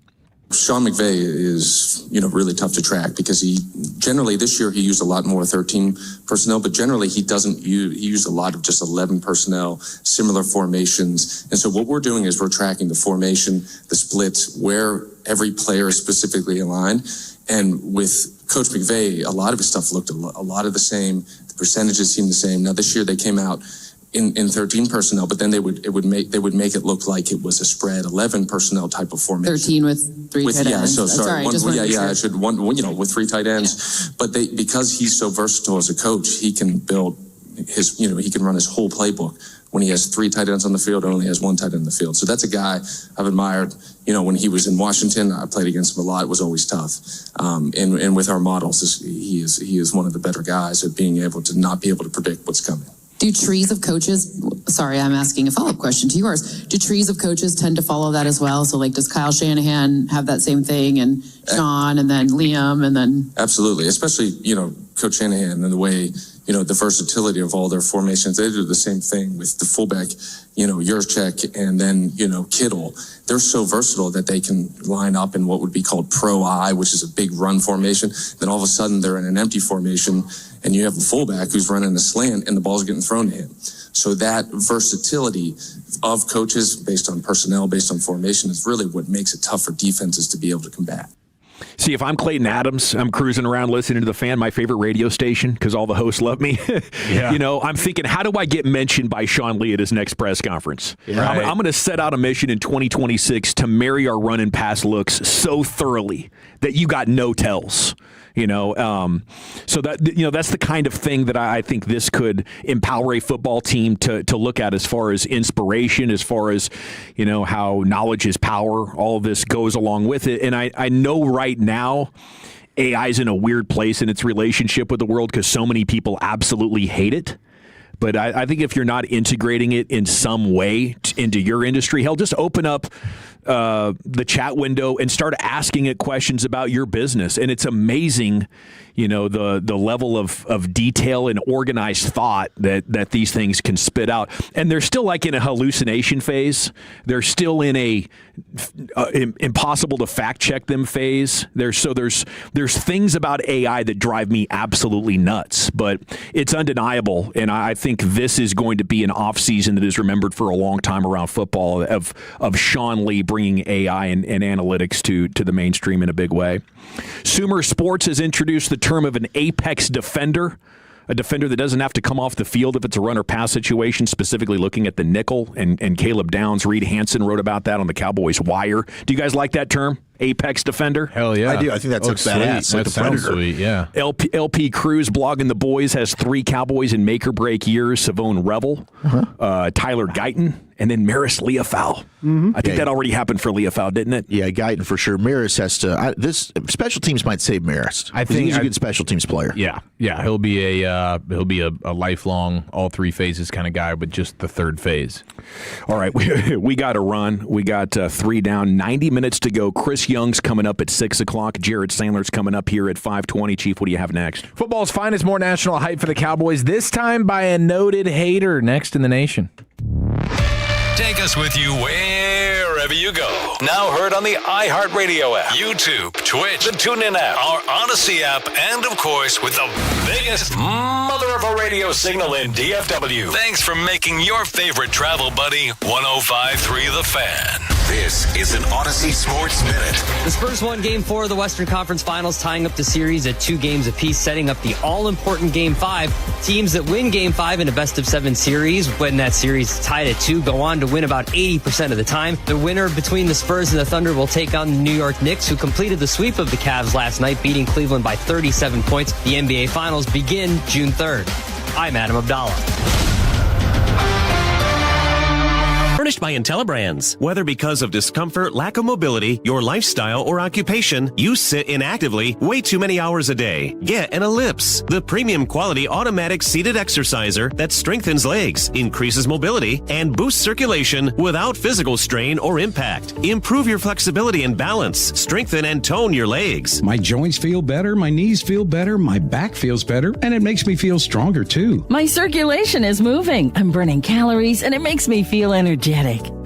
Sean McVay is, really tough to track because this year he used a lot more 13 personnel, but generally he used a lot of just 11 personnel, similar formations. And so what we're doing is we're tracking the formation, the splits, where every player is specifically aligned. And with Coach McVay, a lot of his stuff looked a lot of the same. The percentages seemed the same. Now this year they came out in 13 personnel, but then they would make it look like it was a spread 11 personnel type of formation. 13 with 3 tight ends. So sorry. I should with 3 tight ends. Yeah. But because he's so versatile as a coach, he can build he can run his whole playbook when he has 3 tight ends on the field or only has 1 tight end in the field. So that's a guy I've admired. When he was in Washington, I played against him a lot. It was always tough. And with our models, he is one of the better guys at being able to not be able to predict what's coming. Do trees of coaches, sorry, I'm asking a follow-up question to yours. Do trees of coaches tend to follow that as well? So does Kyle Shanahan have that same thing, and Sean and then Liam and then? Absolutely, especially, Coach Shanahan and the way, the versatility of all their formations. They do the same thing with the fullback, Yurchek and then, Kittle. They're so versatile that they can line up in what would be called pro I, which is a big run formation. Then all of a sudden they're in an empty formation and you have a fullback who's running a slant and the ball's getting thrown to him. So that versatility of coaches based on personnel, based on formation is really what makes it tough for defenses to be able to combat. See, if I'm Clayton Adams, I'm cruising around listening to The Fan, my favorite radio station, because all the hosts love me. Yeah. I'm thinking, how do I get mentioned by Sean Lee at his next press conference? Yeah. Right. I'm going to set out a mission in 2026 to marry our run and pass looks so thoroughly that you got no tells. So that that's the kind of thing that I think this could empower a football team to look at as far as inspiration, as far as how knowledge is power. All of this goes along with it, and I know right now AI is in a weird place in its relationship with the world because so many people absolutely hate it. But I think if you're not integrating it in some way into your industry, hell, just open up the chat window and start asking it questions about your business. And it's amazing, the level of detail and organized thought that these things can spit out. And they're still like in a hallucination phase. They're still in a impossible to fact check them phase. There's things about AI that drive me absolutely nuts, but it's undeniable. And I think this is going to be an off season that is remembered for a long time around football of Sean Lee bringing AI and analytics to the mainstream in a big way. Sumer Sports has introduced the term of an apex defender, a defender that doesn't have to come off the field if it's a run or pass situation, specifically looking at the nickel. And Caleb Downs, Reed Hansen wrote about that on the Cowboys Wire. Do you guys like that term? Apex defender? Hell yeah. I do. I think that looks badass. Like that sounds sweet, yeah. LP Cruz, blogging the boys, has 3 Cowboys in make or break years. Savone Revel, Tyler Guyton, and then Maris Leofau. Mm-hmm. I think that already happened for Leofau, didn't it? Yeah, Guyton for sure. Maris has to. This special teams might save Maris. I think he's a good special teams player. Yeah, he'll be a lifelong all 3 phases kind of guy, but just the 3rd phase. All right, we got to run. We got 3 down, 90 minutes to go. Chris Young's coming up at 6 o'clock. Jared Sandler's coming up here at 5:20. Chief, what do you have next? Football's finest, more national hype for the Cowboys, this time by a noted hater, next in the nation. Take us with you wherever you go. Now heard on the iHeartRadio app, YouTube, Twitch, the TuneIn app, our Odyssey app, and of course with the biggest mother of a radio signal in DFW. Thanks for making your favorite travel buddy 105.3 The Fan. This is an Odyssey Sports Minute. The Spurs won Game 4 of the Western Conference Finals, tying up the series at 2 games apiece, setting up the all-important Game 5. Teams that win Game 5 in a best-of-7 series, when that series is tied at 2, go on to win about 80% of the time. The winner between the Spurs and the Thunder will take on the New York Knicks, who completed the sweep of the Cavs last night, beating Cleveland by 37 points. The NBA Finals begin June 3rd. I'm Adam Abdallah. Furnished by IntelliBrands. Whether because of discomfort, lack of mobility, your lifestyle, or occupation, you sit inactively way too many hours a day. Get an Ellipse, the premium quality automatic seated exerciser that strengthens legs, increases mobility, and boosts circulation without physical strain or impact. Improve your flexibility and balance. Strengthen and tone your legs. My joints feel better, my knees feel better, my back feels better, and it makes me feel stronger too. My circulation is moving. I'm burning calories, and it makes me feel energetic.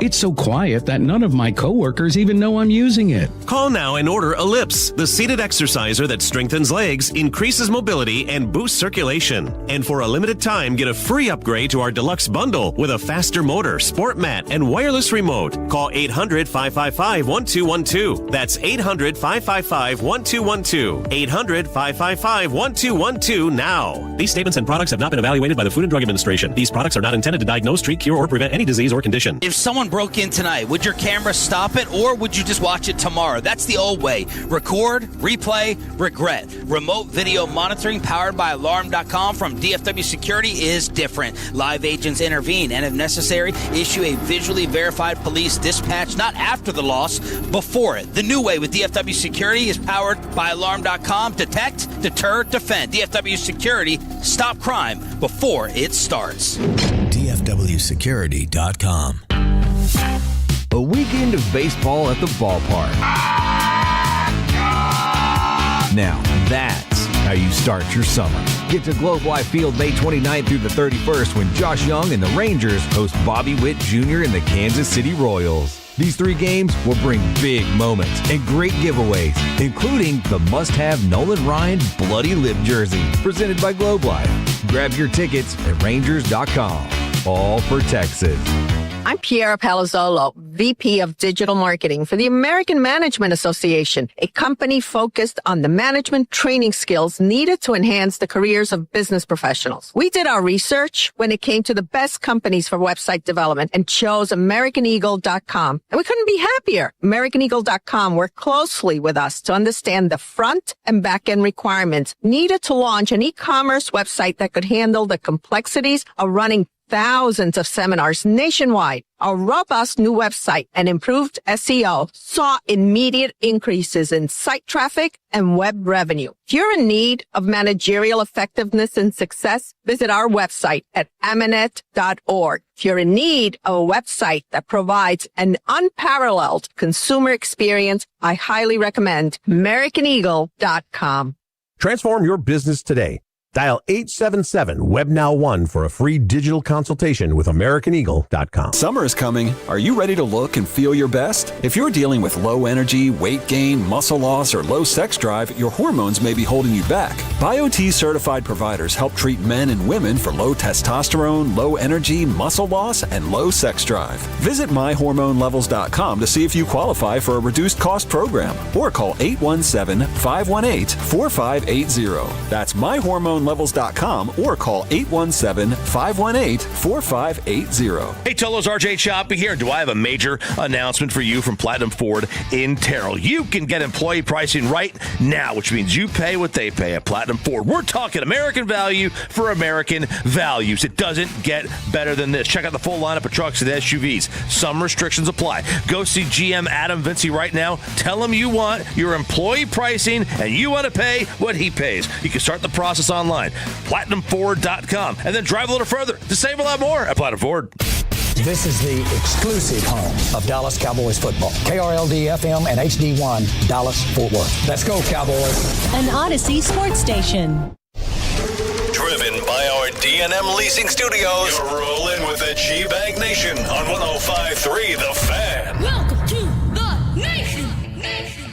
It's so quiet that none of my coworkers even know I'm using it. Call now and order Ellipse, the seated exerciser that strengthens legs, increases mobility, and boosts circulation. And for a limited time, get a free upgrade to our deluxe bundle with a faster motor, sport mat, and wireless remote. Call 800-555-1212. That's 800-555-1212. 800-555-1212 now. These statements and products have not been evaluated by the Food and Drug Administration. These products are not intended to diagnose, treat, cure, or prevent any disease or condition. If someone broke in tonight, would your camera stop it, or would you just watch it tomorrow? That's the old way. Record, replay, regret. Remote video monitoring powered by Alarm.com from DFW Security is different. Live agents intervene and, if necessary, issue a visually verified police dispatch, not after the loss, before it. The new way with DFW Security is powered by Alarm.com. Detect, deter, defend. DFW Security. Stop crime before it starts. DFWsecurity.com. A weekend of baseball at the ballpark. Now, that's how you start your summer. Get to Globe Life Field May 29th through the 31st when Josh Young and the Rangers host Bobby Witt Jr. and the Kansas City Royals. These 3 games will bring big moments and great giveaways, including the must-have Nolan Ryan Bloody Lip jersey, presented by Globe Life. Grab your tickets at Rangers.com. All for Texas. I'm Piera Palazzolo, VP of Digital Marketing for the American Management Association, a company focused on the management training skills needed to enhance the careers of business professionals. We did our research when it came to the best companies for website development and chose AmericanEagle.com. And we couldn't be happier. AmericanEagle.com worked closely with us to understand the front and back end requirements needed to launch an e-commerce website that could handle the complexities of running thousands of seminars nationwide. Our robust new website and improved SEO saw immediate increases in site traffic and web revenue. If you're in need of managerial effectiveness and success, visit our website at amanet.org. If you're in need of a website that provides an unparalleled consumer experience, I highly recommend AmericanEagle.com. Transform your business today. Dial 877-WebNow1 for a free digital consultation with AmericanEagle.com. Summer is coming. Are you ready to look and feel your best? If you're dealing with low energy, weight gain, muscle loss, or low sex drive, your hormones may be holding you back. BioT certified providers help treat men and women for low testosterone, low energy, muscle loss, and low sex drive. Visit myhormonelevels.com to see if you qualify for a reduced cost program, or call 817-518-4580. That's myhormonelevels.com or call 817-518-4580. Hey, Tolos, RJ Choppy here. Do I have a major announcement for you from Platinum Ford in Terrell? You can get employee pricing right now, which means you pay what they pay at Platinum Ford. We're talking American value for American values. It doesn't get better than this. Check out the full lineup of trucks and SUVs. Some restrictions apply. Go see GM Adam Vinci right now. Tell him you want your employee pricing and you want to pay what he pays. You can start the process online, PlatinumFord.com, and then drive a little further to save a lot more at Platinum Ford. This is the exclusive home of Dallas Cowboys football. KRLD-FM and HD1, Dallas-Fort Worth. Let's go, Cowboys. An Odyssey sports station. Driven by our D&M Leasing Studios. You're rolling with the G-Bag Nation on 105.3 The Fan. Welcome to the Nation.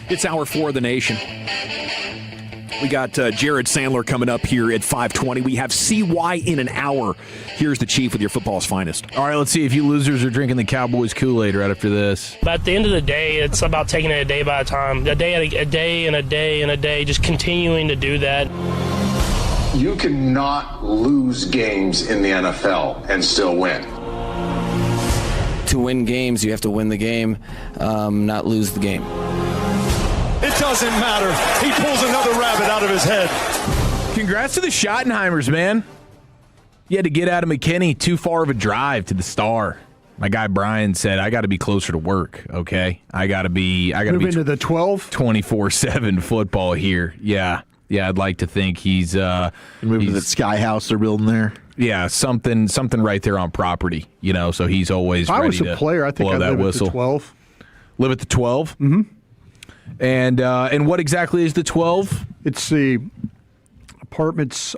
It's hour 4 of the Nation. We got Jared Sandler coming up here at 5:20. We have CY in an hour. Here's the Chief with your football's finest. All right, let's see if you losers are drinking the Cowboys Kool-Aid right after this. But at the end of the day, it's about taking it a day by a time, a day and a day and a day, just continuing to do that. You cannot lose games in the NFL and still win. To win games, you have to win the game, not lose the game. It doesn't matter. He pulls another rabbit out of his head. Congrats to the Schottenheimers, man. You had to get out of McKinney. Too far of a drive to the Star. My guy Brian said, I got to be closer to work, okay? I got to be Move into the 12? 24/7 football here. Yeah, I'd like to think he's moving to the Sky House they're building there. Yeah, something right there on property, so he's always ready to If I was a player, I think I'd live at the 12. Live at the 12? Mm-hmm. And what exactly is the 12? It's the apartments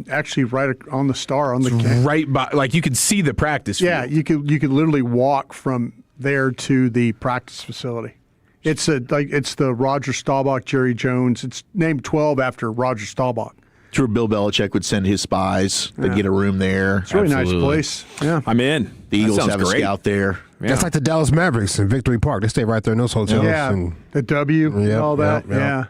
actually right on the Star on the right by, like you can see the practice field. Yeah, you could literally walk from there to the practice facility. It's the Roger Staubach, Jerry Jones. It's named 12 after Roger Staubach. It's where Bill Belichick would send his spies. They'd get a room there. It's a really nice place. Yeah, I'm in. The Eagles have a scout there. Yeah. That's like the Dallas Mavericks in Victory Park. They stay right there in those hotels. Yeah, and the W and all that. Yep.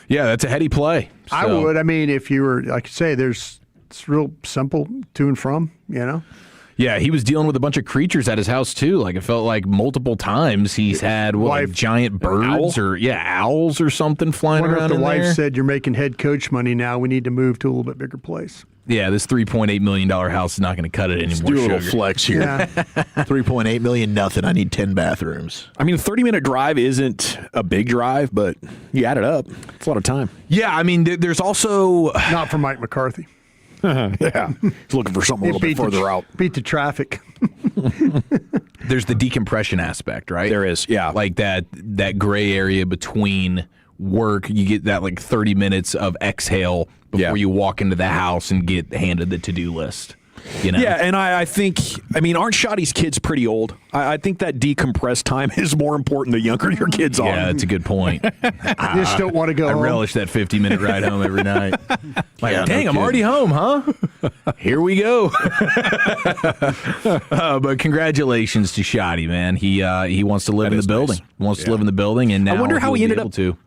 Yeah, that's a heady play. So. I would. I mean, if you were, like you say, it's real simple to and from, Yeah, he was dealing with a bunch of creatures at his house, too. Like, it felt like multiple times he's had giant birds owls or something flying around in there. The wife said, you're making head coach money now. We need to move to a little bit bigger place. Yeah, this $3.8 million house is not going to cut it anymore. Do a little flex here. Yeah. $3.8 million, nothing. I need 10 bathrooms. I mean, a 30-minute drive isn't a big drive, but you add it up. It's a lot of time. Yeah, I mean, there's also... Not for Mike McCarthy. Yeah. He's looking for something a little bit further out. Beat the traffic. There's the decompression aspect, right? There is, yeah. Like that gray area between work, you get that like 30 minutes of exhale before you walk into the house and get handed the to-do list. Yeah, and I think, aren't Shoddy's kids pretty old? I think that decompressed time is more important the younger your kids are. Yeah, that's a good point. You just don't want to go home. I relish that 50-minute ride home every night. I'm already home, huh? Here we go. But congratulations to Shoddy, man. He wants to live in the building. Nice. He wants to live in the building, and now I wonder how he ended up to.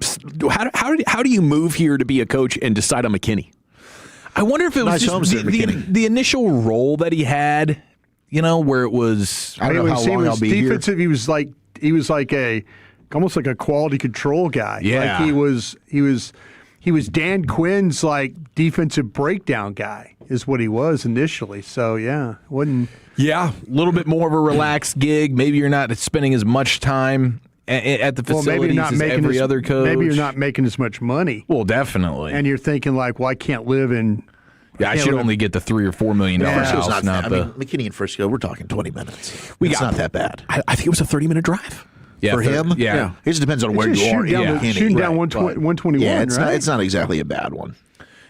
How do you move here to be a coach and decide on McKinney? I wonder if it was just the initial role that he had, where it was. I don't know how long I'll be defensive, here. He was like almost like a quality control guy. Yeah, like he was Dan Quinn's like defensive breakdown guy is what he was initially. So a little bit more of a relaxed gig. Maybe you're not spending as much time at the facilities as every other coach. Maybe you're not making as much money. Well, definitely. And you're thinking like, well, I can't live in. Yeah, I should only get the $3 or $4 million house. McKinney and Frisco, we're talking 20 minutes. It's not that bad. I think it was a 30-minute drive. Yeah, for him? Yeah. It just depends on where you are. Shooting down 121, yeah, right? It's not exactly a bad one.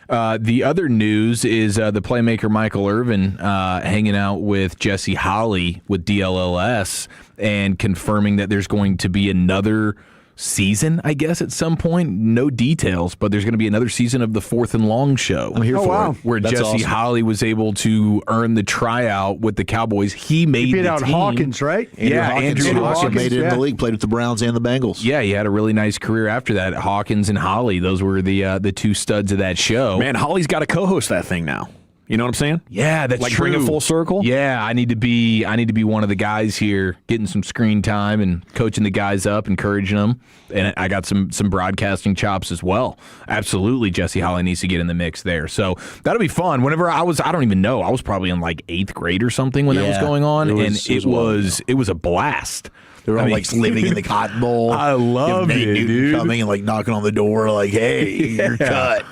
The other news is the playmaker Michael Irvin hanging out with Jesse Holley with DLLS and confirming that there's going to be another season, I guess, at some point. No details, but there's going to be another season of the Fourth and Long Show. I'm here for it. Where That's Jesse awesome. Holley was able to earn the tryout with the Cowboys. He made beat the out team. Hawkins, right? Andrew Hawkins made it in the league, played with the Browns and the Bengals. Yeah, he had a really nice career after that. Hawkins and Holley, those were the two studs of that show. Man, Holley's got to co-host that thing now. You know what I'm saying? Yeah, that's like true. Bring it full circle. Yeah, I need to be one of the guys here, getting some screen time and coaching the guys up, encouraging them. And I got some broadcasting chops as well. Absolutely, Jesse Holley needs to get in the mix there. So that'll be fun. Whenever I don't even know. I was probably in like 8th grade or something when that was going on, it was a blast. They were all like living in the Cotton Bowl. I love it, dude. Coming and like knocking on the door, like, "Hey, you're cut."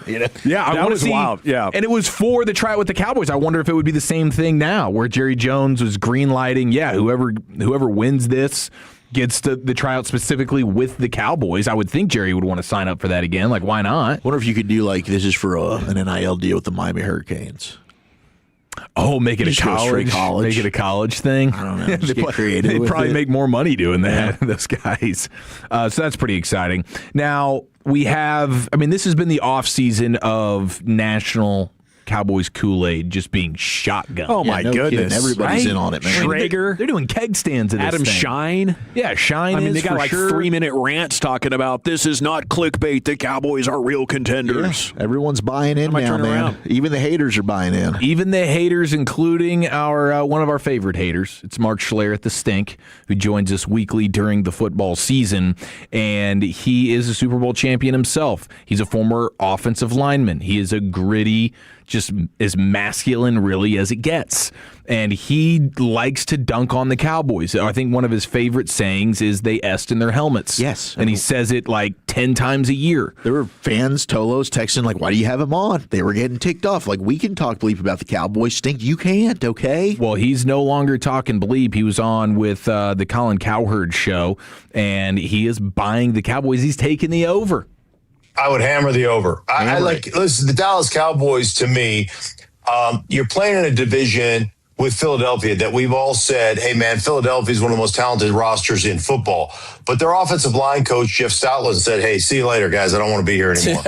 Yeah, I want to see. Wild. Yeah, and it was for the tryout with the Cowboys. I wonder if it would be the same thing now, where Jerry Jones was green lighting. Yeah, whoever wins this gets the tryout specifically with the Cowboys. I would think Jerry would want to sign up for that again. Like, why not? Wonder if you could do like this is for an NIL deal with the Miami Hurricanes. Oh, make it a college. Make it a college thing. I don't know. Just get creative. They'd probably with it. make more money doing that, those guys. So that's pretty exciting. Now, we have, this has been the off season of national Cowboys Kool-Aid just being shotgun. Oh, my goodness. Kidding. Everybody's in on it, man. Schrager. They're doing keg stands at this Adam thing. Shine. Yeah, Shine they got like sure. 3-minute rants talking about this is not clickbait. The Cowboys are real contenders. Yeah, everyone's buying in now, man. Around? Even the haters are buying in. Even the haters, including our one of our favorite haters. It's Mark Schler at The Stink, who joins us weekly during the football season, and he is a Super Bowl champion himself. He's a former offensive lineman. He is a gritty, just as masculine really as it gets. And he likes to dunk on the Cowboys. I think one of his favorite sayings is they est in their helmets. Yes. And he says it like 10 times a year. There were fans, Tolos, texting like, why do you have him on? They were getting ticked off. Like, we can talk bleep about the Cowboys. Stink, you can't, okay? Well, he's no longer talking bleep. He was on with the Colin Cowherd show, and he is buying the Cowboys. He's taking the over. I would hammer the over. I listen, the Dallas Cowboys, to me, you're playing in a division with Philadelphia that we've all said, hey, man, Philadelphia is one of the most talented rosters in football. But their offensive line coach, Jeff Stoutland, said, hey, see you later, guys. I don't want to be here anymore.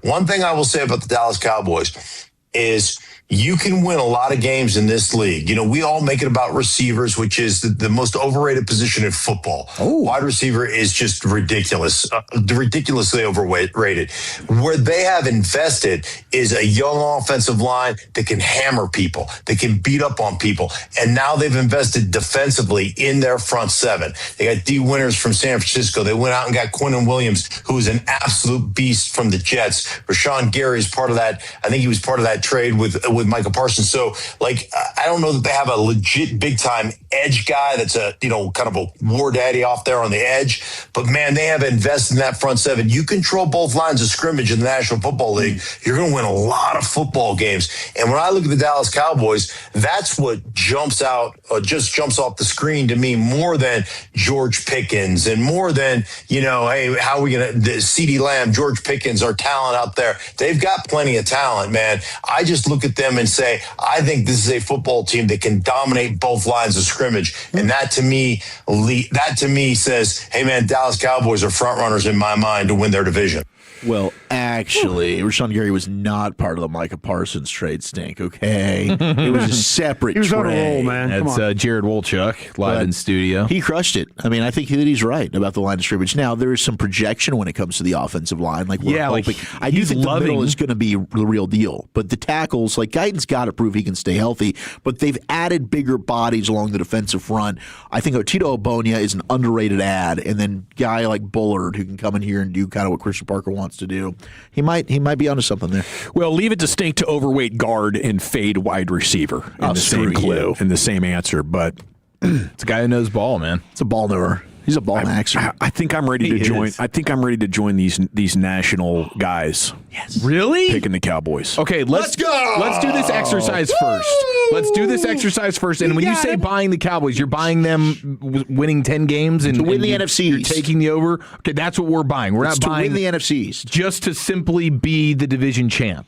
One thing I will say about the Dallas Cowboys is you can win a lot of games in this league. You know, we all make it about receivers, which is the most overrated position in football. Wide receiver is just ridiculous, ridiculously overrated. Where they have invested is a young offensive line that can hammer people, that can beat up on people. And now they've invested defensively in their front seven. They got D. Winters from San Francisco. They went out and got Quinnen Williams, who is an absolute beast from the Jets. Rashawn Gary is part of that. I think he was part of that trade with Micah Parsons. So, like, I don't know that they have a legit big-time edge guy that's a, kind of a war daddy off there on the edge. But, man, they have invested in that front seven. You control both lines of scrimmage in the National Football League, you're going to win a lot of football games. And when I look at the Dallas Cowboys, that's what jumps out, just jumps off the screen to me more than George Pickens and more than, hey, how are we going to, CeeDee Lamb, George Pickens, our talent out there. They've got plenty of talent, man. I just look at them and say, I think this is a football team that can dominate both lines of scrimmage. And that to me says, hey, man, Dallas Cowboys are front runners in my mind to win their division. Well, actually, Rashawn Gary was not part of the Micah Parsons trade, Stink, okay? It was a separate trade. He was on a roll, man. That's Jared Wolchuk live in studio. He crushed it. I think that he's right about the line of scrimmage. Now, there is some projection when it comes to the offensive line. Like, we're hoping. I do think the middle is going to be the real deal. But the tackles, like, Guyton's got to prove he can stay healthy. But they've added bigger bodies along the defensive front. I think Otito Ogbonnia is an underrated ad. And then guy like Bullard, who can come in here and do kind of what Christian Parker wants to do. He might be onto something there. Well, leave it to Stink to overweight guard and fade wide receiver in the same clue and the same answer, but it's a guy who knows ball, man. It's a ball knower. He's a ball maxer. I think I'm ready to join. I think I'm ready to join these national guys. Yes. Really? Picking the Cowboys. Okay, let's go. Let's do this exercise first. Let's do this exercise first. And when you say buying the Cowboys, you're buying them winning 10 games and to win the NFC. You're taking the over. Okay, that's what we're buying. We're not buying to win the NFC East. Just to simply be the division champ.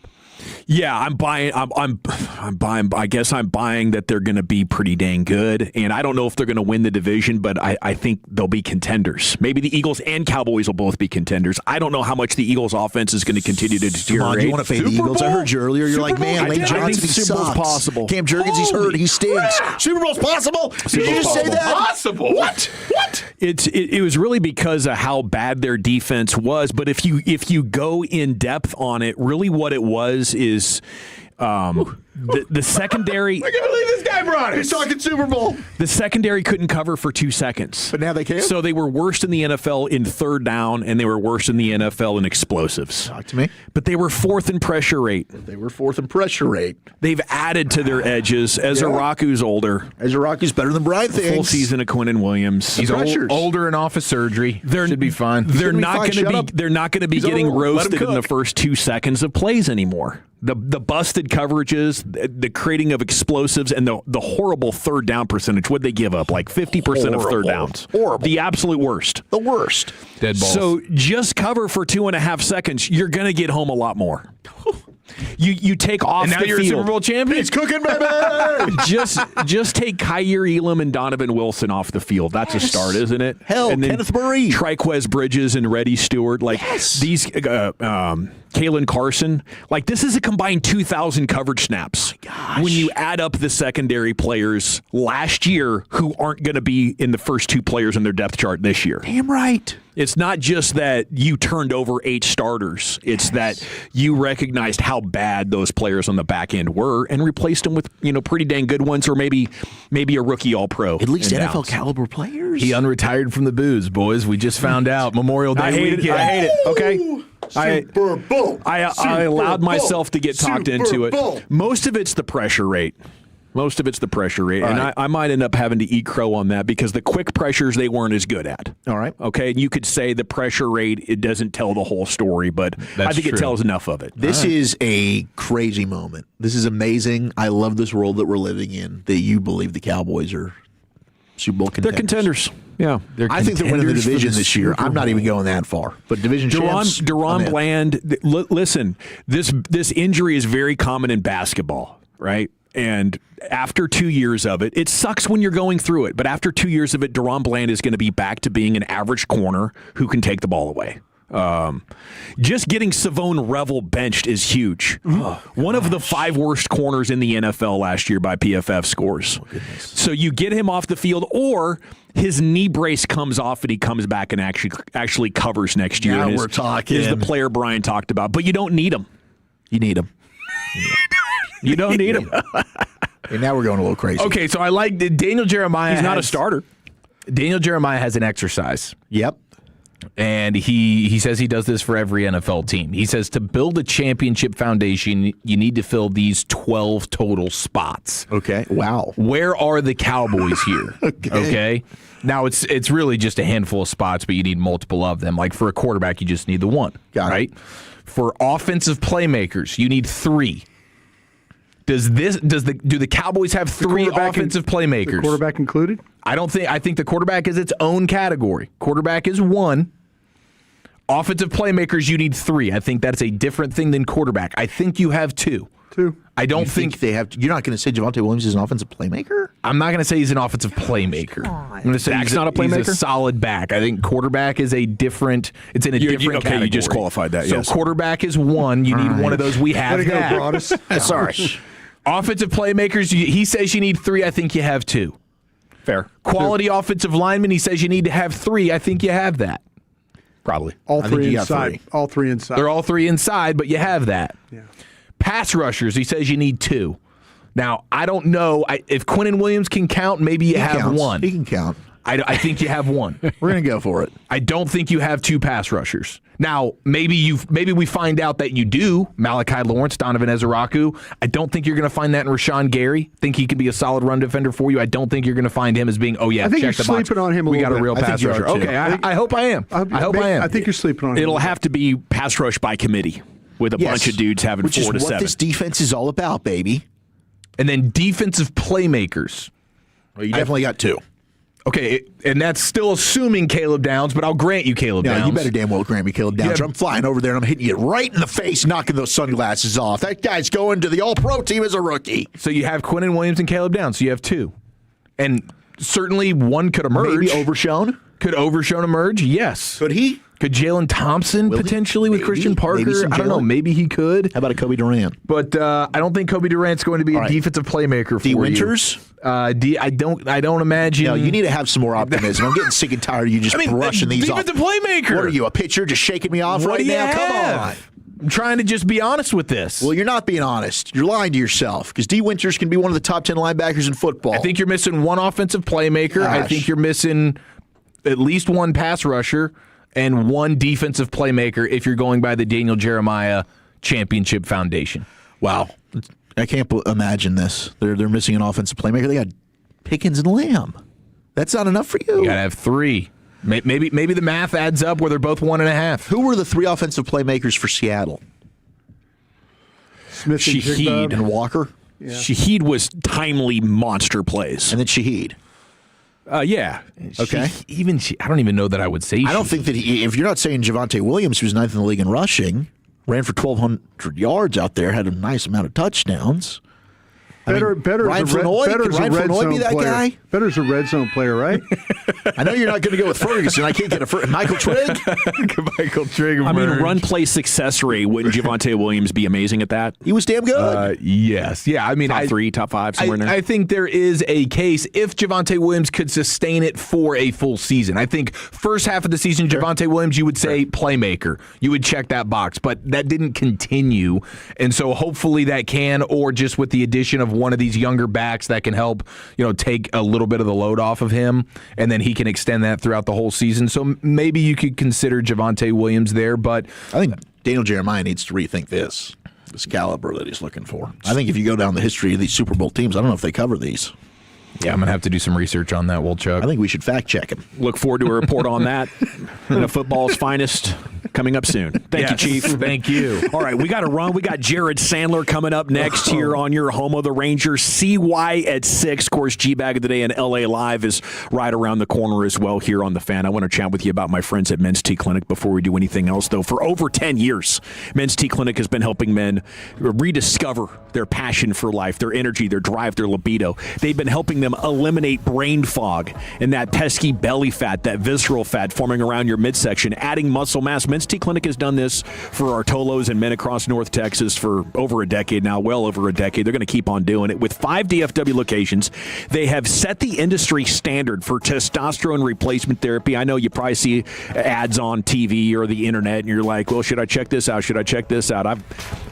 Yeah, I'm buying. I'm buying. I guess I'm buying that they're going to be pretty dang good, and I don't know if they're going to win the division, but I think they'll be contenders. Maybe the Eagles and Cowboys will both be contenders. I don't know how much the Eagles' offense is going to continue to deteriorate. Come on, you want to fade the Eagles? I heard you earlier. You're like, man, Lane Johnson, he Super Bowl's sucks. possible. Cam Jurgens, he's hurt. He stinks. Super Bowl's possible. Did you just say that? Possible. What? It was really because of how bad their defense was. But if you go in depth on it, really what it was is the secondary. I can't believe this guy brought it. He's talking Super Bowl. The secondary couldn't cover for 2 seconds. But now they can. So they were worst in the NFL in third down, and they were worst in the NFL in explosives. Talk to me. But they were fourth in pressure rate. They've added to their edges. Ezra Raku's older. Ezra Raku's better than Brian thinks. Full season of Quinnen Williams. He's older and off of surgery. Should be fine. They're not going to be getting roasted in the first 2 seconds of plays anymore. The busted coverages, the creating of explosives, and the horrible third down percentage. What'd they give up? Like 50% of third downs. Horrible. The absolute worst. The worst. Dead balls. So just cover for 2.5 seconds. You're going to get home a lot more. You take off and now the you're field. a Super Bowl champion. He's cooking, baby. just take Kyer Elam and Donovan Wilson off the field. That's a start, isn't it? Hell, and then Kenneth Murray, Triquez Bridges, and Reddy Stewart. Like these, Kalen Carson. Like this is a combined 2,000 coverage snaps. When you add up the secondary players last year who aren't going to be in the first 2 players in their depth chart this year. Damn right. It's not just that you turned over 8 starters. It's that you recognized how bad those players on the back end were and replaced them with, pretty dang good ones, or maybe a rookie All-Pro. At least NFL Downs. caliber players. He unretired from the booze, boys. We just found out Memorial Day weekend. I hate it. Okay. Super Bowl. I allowed myself to get talked into it. Bowl. Most of it's the pressure rate. And I might end up having to eat crow on that because the quick pressures they weren't as good at. All right. Okay. You could say the pressure rate, it doesn't tell the whole story, but I think it tells enough of it. This is a crazy moment. This is amazing. I love this world that we're living in, that you believe the Cowboys are Super Bowl contenders. They're contenders. Yeah. I think they're winning the division this year. I'm not even going that far. But division champs. Deron Bland, listen, this injury is very common in basketball, right? And after 2 years of it, it sucks when you're going through it. But after 2 years of it, Deron Bland is going to be back to being an average corner who can take the ball away. Just getting Savone Revel benched is huge. One of the 5 worst corners in the NFL last year by PFF scores. So you get him off the field, or his knee brace comes off and he comes back and actually covers next year. Now and we're talking. Is the player Brian talked about. But you don't need him. You need him. You don't need him. And now we're going a little crazy. Okay, so I like Daniel Jeremiah. He's not a starter. Daniel Jeremiah has an exercise. Yep. And he says he does this for every NFL team. He says to build a championship foundation, you need to fill these 12 total spots. Okay. Wow. Where are the Cowboys here? Okay. Now, it's really just a handful of spots, but you need multiple of them. Like for a quarterback, you just need the one. Right? For offensive playmakers, you need 3. Do the Cowboys have 3 offensive playmakers? The quarterback included? I think the quarterback is its own category. Quarterback is 1. Offensive playmakers, you need 3. I think that's a different thing than quarterback. I think you have 2. 2. I don't think they have. You're not going to say Javonte Williams is an offensive playmaker? I'm not going to say he's an offensive playmaker. I'm going to say Dak's not a playmaker? He's a solid back. I think quarterback is a different. It's in a different category. You just qualified that. So yes. Quarterback is 1. You need one of those. We have that. Broadus. Sorry. Offensive playmakers, he says you need 3. I think you have 2. Fair. Quality offensive lineman, he says you need to have 3. I think you have that. Probably. All 3 inside. All 3 inside. They're all 3 inside, but you have that. Yeah. Pass rushers, he says you need 2. Now, I don't know. If Quinnen Williams can count, maybe you have 1. He can count. I think you have 1. We're going to go for it. I don't think you have 2 pass rushers. Now, maybe we find out that you do. Malachi Lawrence, Donovan Ezeraku. I don't think you're going to find that in Rashawn Gary. Think he can be a solid run defender for you. I don't think you're going to find him as being, I think check you're the box. sleeping on him a we little got a bit. real I pass think you are, rusher. too. Okay, I hope I am. I hope I am. I think you're sleeping on him. It'll have to be pass rush by committee with a bunch of dudes having Which 4 to is 7. what this defense is all about, baby. And then defensive playmakers. Well, you definitely got 2. Okay, and that's still assuming Caleb Downs, but I'll grant you Caleb Downs. You better damn well grant me Caleb Downs. Yeah. I'm flying over there and I'm hitting you right in the face, knocking those sunglasses off. That guy's going to the All-Pro team as a rookie. So you have Quinnen Williams and Caleb Downs, so you have 2. And certainly one could emerge. Maybe Overshown? Could Overshown emerge? Yes. Could he? Could Jalen Thompson potentially with Christian Parker? I don't know. Maybe he could. How about a Kobe Durant? But I don't think Kobe Durant's going to be a defensive playmaker for D. you. Winters? I don't imagine. No, you need to have some more optimism. I'm getting sick and tired of you just brushing these off. Defensive playmaker. What are you, a pitcher just shaking me off right now? Come on. I'm trying to just be honest with this. Well, you're not being honest. You're lying to yourself because D. Winters can be one of the top 10 linebackers in football. I think you're missing one offensive playmaker. I think you're missing at least one pass rusher and one defensive playmaker if you're going by the Daniel Jeremiah Championship Foundation. Wow. I can't imagine this. They're missing an offensive playmaker. They got Pickens and Lamb. That's not enough for you. You got to have 3. Maybe the math adds up where they're both 1.5. Who were the 3 offensive playmakers for Seattle? Smith and Shaheed and Walker? Yeah. Shaheed was timely monster plays. And then Shaheed. Yeah. Okay. I don't even know that I would say I don't think that if you're not saying Javonte Williams, who's 9th in the league in rushing ran for 1,200 yards out there, had a nice amount of touchdowns. Better Ryan Flournoy be that guy? Better's a red zone player, right? I know you're not going to go with Ferguson. I can't get Michael Trigg. Michael Trigg. I mean, run play success rate. Wouldn't Javonte Williams be amazing at that? He was damn good. Yes. Yeah. I mean, top 3, top 5, somewhere in there. I think there is a case if Javonte Williams could sustain it for a full season. I think first half of the season, Javonte Williams, you would say playmaker. You would check that box, but that didn't continue. And so hopefully that can, or just with the addition of one of these younger backs that can help, take a little bit of the load off of him, and then he can extend that throughout the whole season. So maybe you could consider Javonte Williams there, but I think Daniel Jeremiah needs to rethink this caliber that he's looking for. I think if you go down the history of these Super Bowl teams, I don't know if they cover these. Yeah, I'm going to have to do some research on that, Wolchuk. I think we should fact check him. Look forward to a report on that in the football's finest coming up soon. Thank you, Chief. Thank you. All right, we got to run. We got Jared Sandler coming up next here on your home of the Rangers. CY at 6. Of course, G-Bag of the Day and LA Live is right around the corner as well here on The Fan. I want to chat with you about my friends at Men's T Clinic before we do anything else, though. For over 10 years, Men's T Clinic has been helping men rediscover their passion for life, their energy, their drive, their libido. They've been helping them eliminate brain fog and that pesky belly fat, that visceral fat forming around your midsection, adding muscle mass. Men's T Clinic has done this for our Tolos and men across North Texas for over a decade now, well over a decade. They're going to keep on doing it. With 5 DFW locations, they have set the industry standard for testosterone replacement therapy. I know you probably see ads on TV or the internet, and you're like, well, should I check this out? Should I check this out?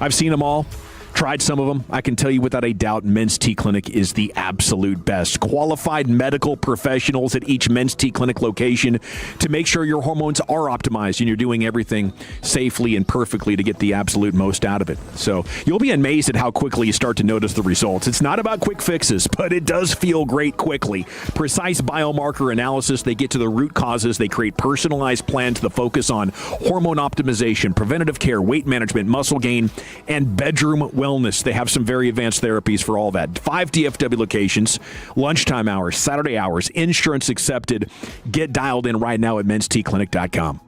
I've seen them all. Tried some of them. I can tell you without a doubt, Men's T Clinic is the absolute best. Qualified medical professionals at each Men's T Clinic location to make sure your hormones are optimized and you're doing everything safely and perfectly to get the absolute most out of it. So you'll be amazed at how quickly you start to notice the results. It's not about quick fixes, but it does feel great quickly. Precise biomarker analysis. They get to the root causes. They create personalized plans that focus on hormone optimization, preventative care, weight management, muscle gain, and bedroom wellness. They have some very advanced therapies for all that. 5 DFW locations, lunchtime hours, Saturday hours, insurance accepted. Get dialed in right now at menstclinic.com.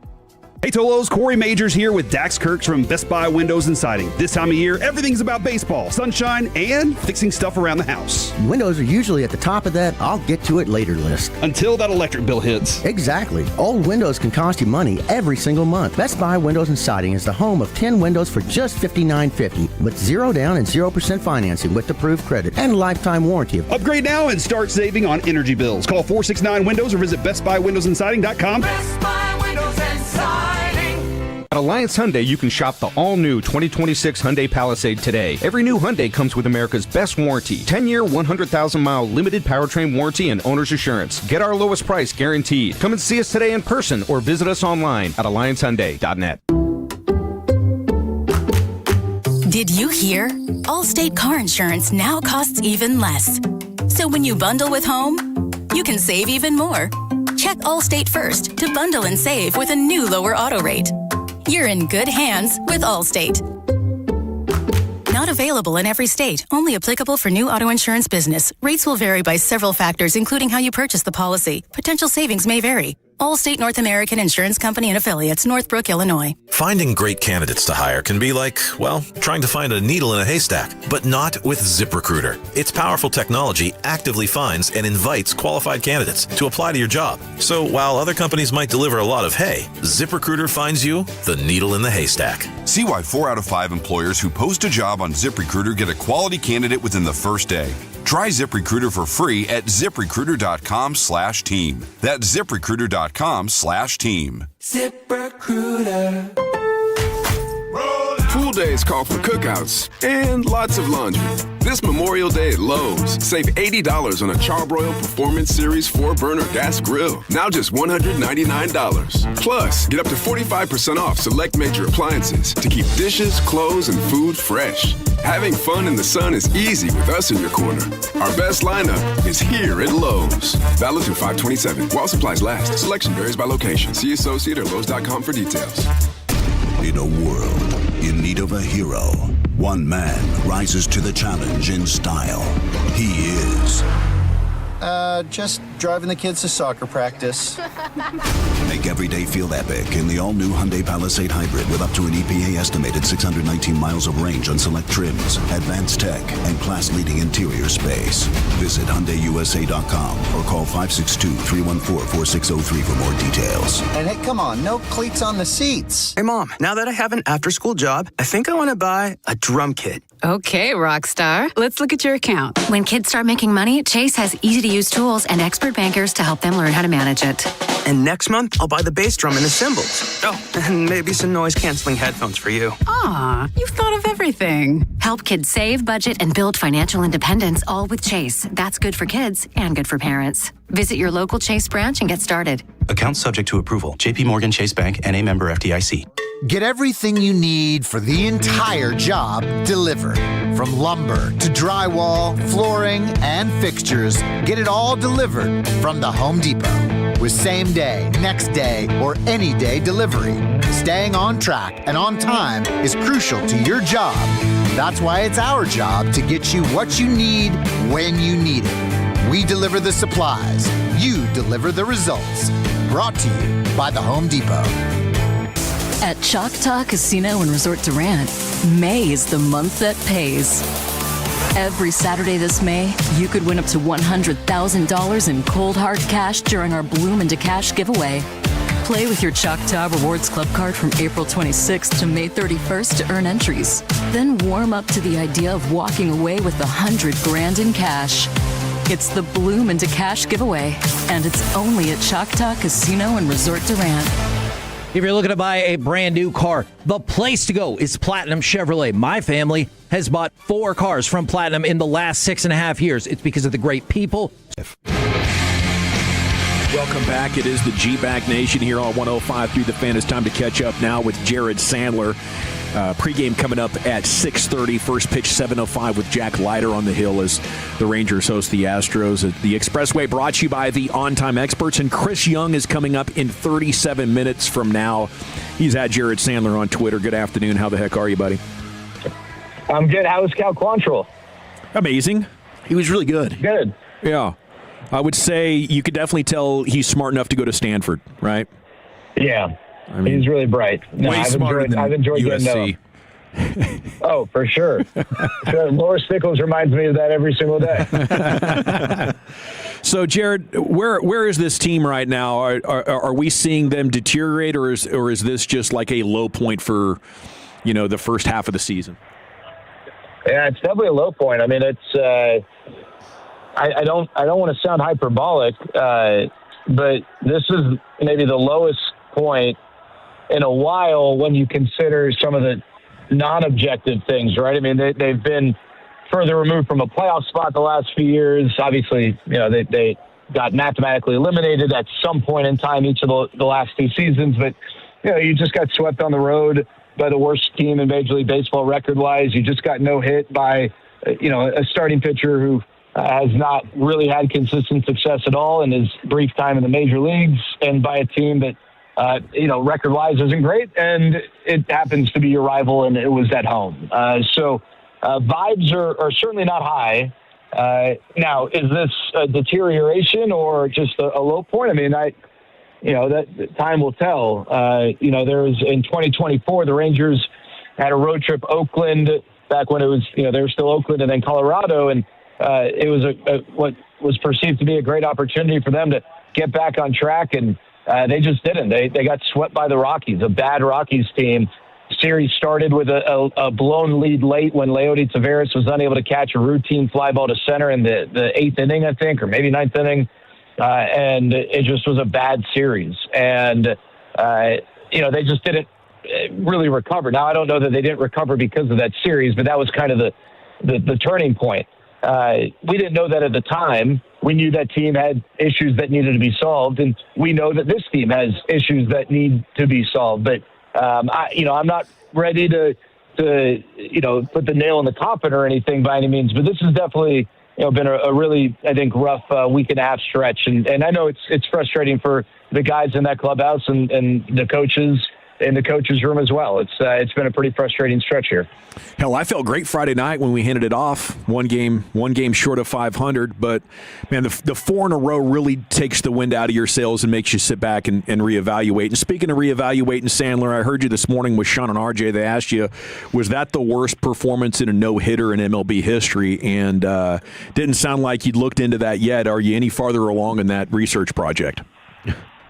Hey Tolos, Corey Majors here with Dax Kirks from Best Buy Windows and Siding. This time of year, everything's about baseball, sunshine, and fixing stuff around the house. Windows are usually at the top of that I'll get to it later list. Until that electric bill hits. Exactly. Old windows can cost you money every single month. Best Buy Windows and Siding is the home of 10 windows for just $59.50 with 0 down and 0% financing with approved credit and lifetime warranty. Upgrade now and start saving on energy bills. Call 469-WINDOWS or visit bestbuywindowsandsiding.com. Best Buy Windows and Siding. At Alliance Hyundai, you can shop the all-new 2026 Hyundai Palisade today. Every new Hyundai comes with America's best warranty. 10-year, 100,000-mile limited powertrain warranty and owner's assurance. Get our lowest price guaranteed. Come and see us today in person or visit us online at alliancehyundai.net. Did you hear? Allstate car insurance now costs even less. So when you bundle with home, you can save even more. Check Allstate first to bundle and save with a new lower auto rate. You're in good hands with Allstate. Not available in every state. Only applicable for new auto insurance business. Rates will vary by several factors, including how you purchase the policy. Potential savings may vary. Allstate North American Insurance Company and Affiliates, Northbrook, Illinois. Finding great candidates to hire can be like, well, trying to find a needle in a haystack, but not with ZipRecruiter. Its powerful technology actively finds and invites qualified candidates to apply to your job. So while other companies might deliver a lot of hay, ZipRecruiter finds you the needle in the haystack. See why 4 out of 5 employers who post a job on ZipRecruiter get a quality candidate within the first day. Try ZipRecruiter for free at ZipRecruiter.com/team. That's ZipRecruiter.com/team. ZipRecruiter. Pool days call for cookouts and lots of laundry. This Memorial Day at Lowe's, save $80 on a Charbroil Performance Series 4-burner gas grill. Now just $199. Plus, get up to 45% off select major appliances to keep dishes, clothes, and food fresh. Having fun in the sun is easy with us in your corner. Our best lineup is here at Lowe's. Valid through 5/27. While supplies last. Selection varies by location. See associate or Lowe's.com for details. In a world in need of a hero, one man rises to the challenge in style. He is Just driving the kids to soccer practice. Make every day feel epic in the all-new Hyundai Palisade Hybrid with up to an EPA-estimated 619 miles of range on select trims, advanced tech, and class-leading interior space. Visit HyundaiUSA.com or call 562-314-4603 for more details. And hey, come on, no cleats on the seats. Hey, Mom, now that I have an after-school job, I think I want to buy a drum kit. Okay, Rockstar. Let's look at your account. When kids start making money, Chase has easy-to-use tools and expert bankers to help them learn how to manage it. And next month, I'll buy the bass drum and the cymbals. Oh, and maybe some noise-canceling headphones for you. Aw, you've thought of everything. Help kids save, budget, and build financial independence, all with Chase. That's good for kids and good for parents. Visit your local Chase branch and get started. Account subject to approval. J.P. Morgan Chase Bank, N.A. member FDIC. Get everything you need for the entire job delivered. From lumber to drywall, flooring, and fixtures, get it all delivered from the Home Depot. With same day, next day, or any day delivery, staying on track and on time is crucial to your job. That's why it's our job to get you what you need when you need it. We deliver the supplies. You deliver the results. Brought to you by the Home Depot. At Choctaw Casino and Resort Durant, May is the month that pays. Every Saturday this May, you could win up to $100,000 in cold hard cash during our Bloom into Cash giveaway. Play with your Choctaw Rewards Club card from April 26th to May 31st to earn entries. Then warm up to the idea of walking away with $100,000 in cash. It's the Bloom into Cash giveaway, and it's only at Choctaw Casino and Resort Durant. If you're looking to buy a brand new car, the place to go is Platinum Chevrolet. My family has bought 4 cars from Platinum in the last 6.5 years. It's because of the great people. Welcome back. It is the G-Back Nation here on 105.3 The Fan. It's time to catch up now with Jared Sandler. Pregame coming up at 6:30. First pitch 7:05 with Jack Leiter on the hill as the Rangers host the Astros at the Expressway. Brought to you by the On-Time Experts. And Chris Young is coming up in 37 minutes from now. He's at Jared Sandler on Twitter. Good afternoon. How the heck are you, buddy? I'm good. How was Cal Quantrill? Amazing. He was really good. Good. Yeah. I would say you could definitely tell he's smart enough to go to Stanford, right? Yeah. I mean, he's really bright. No, way smarter than I've enjoyed USC. Oh, for sure. Laura Stickles reminds me of that every single day. So, Jared, where is this team right now? Are we seeing them deteriorate, or is this just like a low point for, the first half of the season? Yeah, it's definitely a low point. I mean, it's I don't want to sound hyperbolic, but this is maybe the lowest point in a while when you consider some of the non-objective things, right? I mean, they've been further removed from a playoff spot the last few years. Obviously, they got mathematically eliminated at some point in time each of the last 2 seasons, but you just got swept on the road by the worst team in Major League Baseball record-wise. You just got no hit by a starting pitcher who has not really had consistent success at all in his brief time in the major leagues, and by a team that record-wise isn't great, and it happens to be your rival, and it was at home. So vibes are certainly not high. Now, is this a deterioration or just a low point? I mean, that time will tell. There was in 2024, the Rangers had a road trip Oakland back when it was, they were still Oakland and then Colorado, and it was what was perceived to be a great opportunity for them to get back on track, and they just didn't. They got swept by the Rockies, a bad Rockies team. Series started with a blown lead late when Leody Taveras was unable to catch a routine fly ball to center in the 8th inning, I think, or maybe 9th inning, and it just was a bad series. And they just didn't really recover. Now, I don't know that they didn't recover because of that series, but that was kind of the turning point. We didn't know that at the time. We knew that team had issues that needed to be solved, and we know that this team has issues that need to be solved. But I'm not ready to put the nail in the coffin or anything by any means. But this has definitely been a really, I think, rough week and a half stretch, and I know it's frustrating for the guys in that clubhouse and the coaches in the coach's room as well. It's been a pretty frustrating stretch here. Hell, I felt great Friday night when we handed it off. One game short of 500, but man, the 4 in a row really takes the wind out of your sails and makes you sit back and reevaluate. And speaking of reevaluating, Sandler, I heard you this morning with Sean and RJ. They asked you, was that the worst performance in a no-hitter in MLB history? And didn't sound like you'd looked into that yet. Are you any farther along in that research project?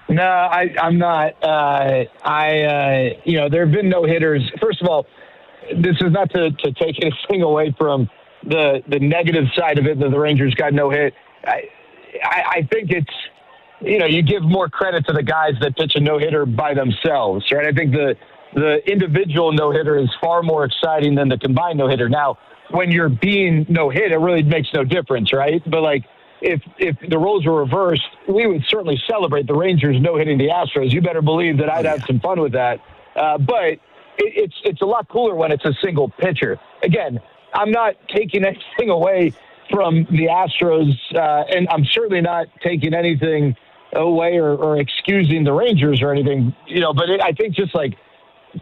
No, I'm not. There have been no hitters. First of all, this is not to take anything away from the negative side of it that the Rangers got no hit. I think it's, you give more credit to the guys that pitch a no hitter by themselves, right? I think the individual no hitter is far more exciting than the combined no hitter. Now, when you're being no hit, it really makes no difference, right? But like, if the roles were reversed, we would certainly celebrate the Rangers no-hitting the Astros. You better believe that I'd have some fun with that. But it's a lot cooler when it's a single pitcher. Again, I'm not taking anything away from the Astros, and I'm certainly not taking anything away or excusing the Rangers or anything. But I think just like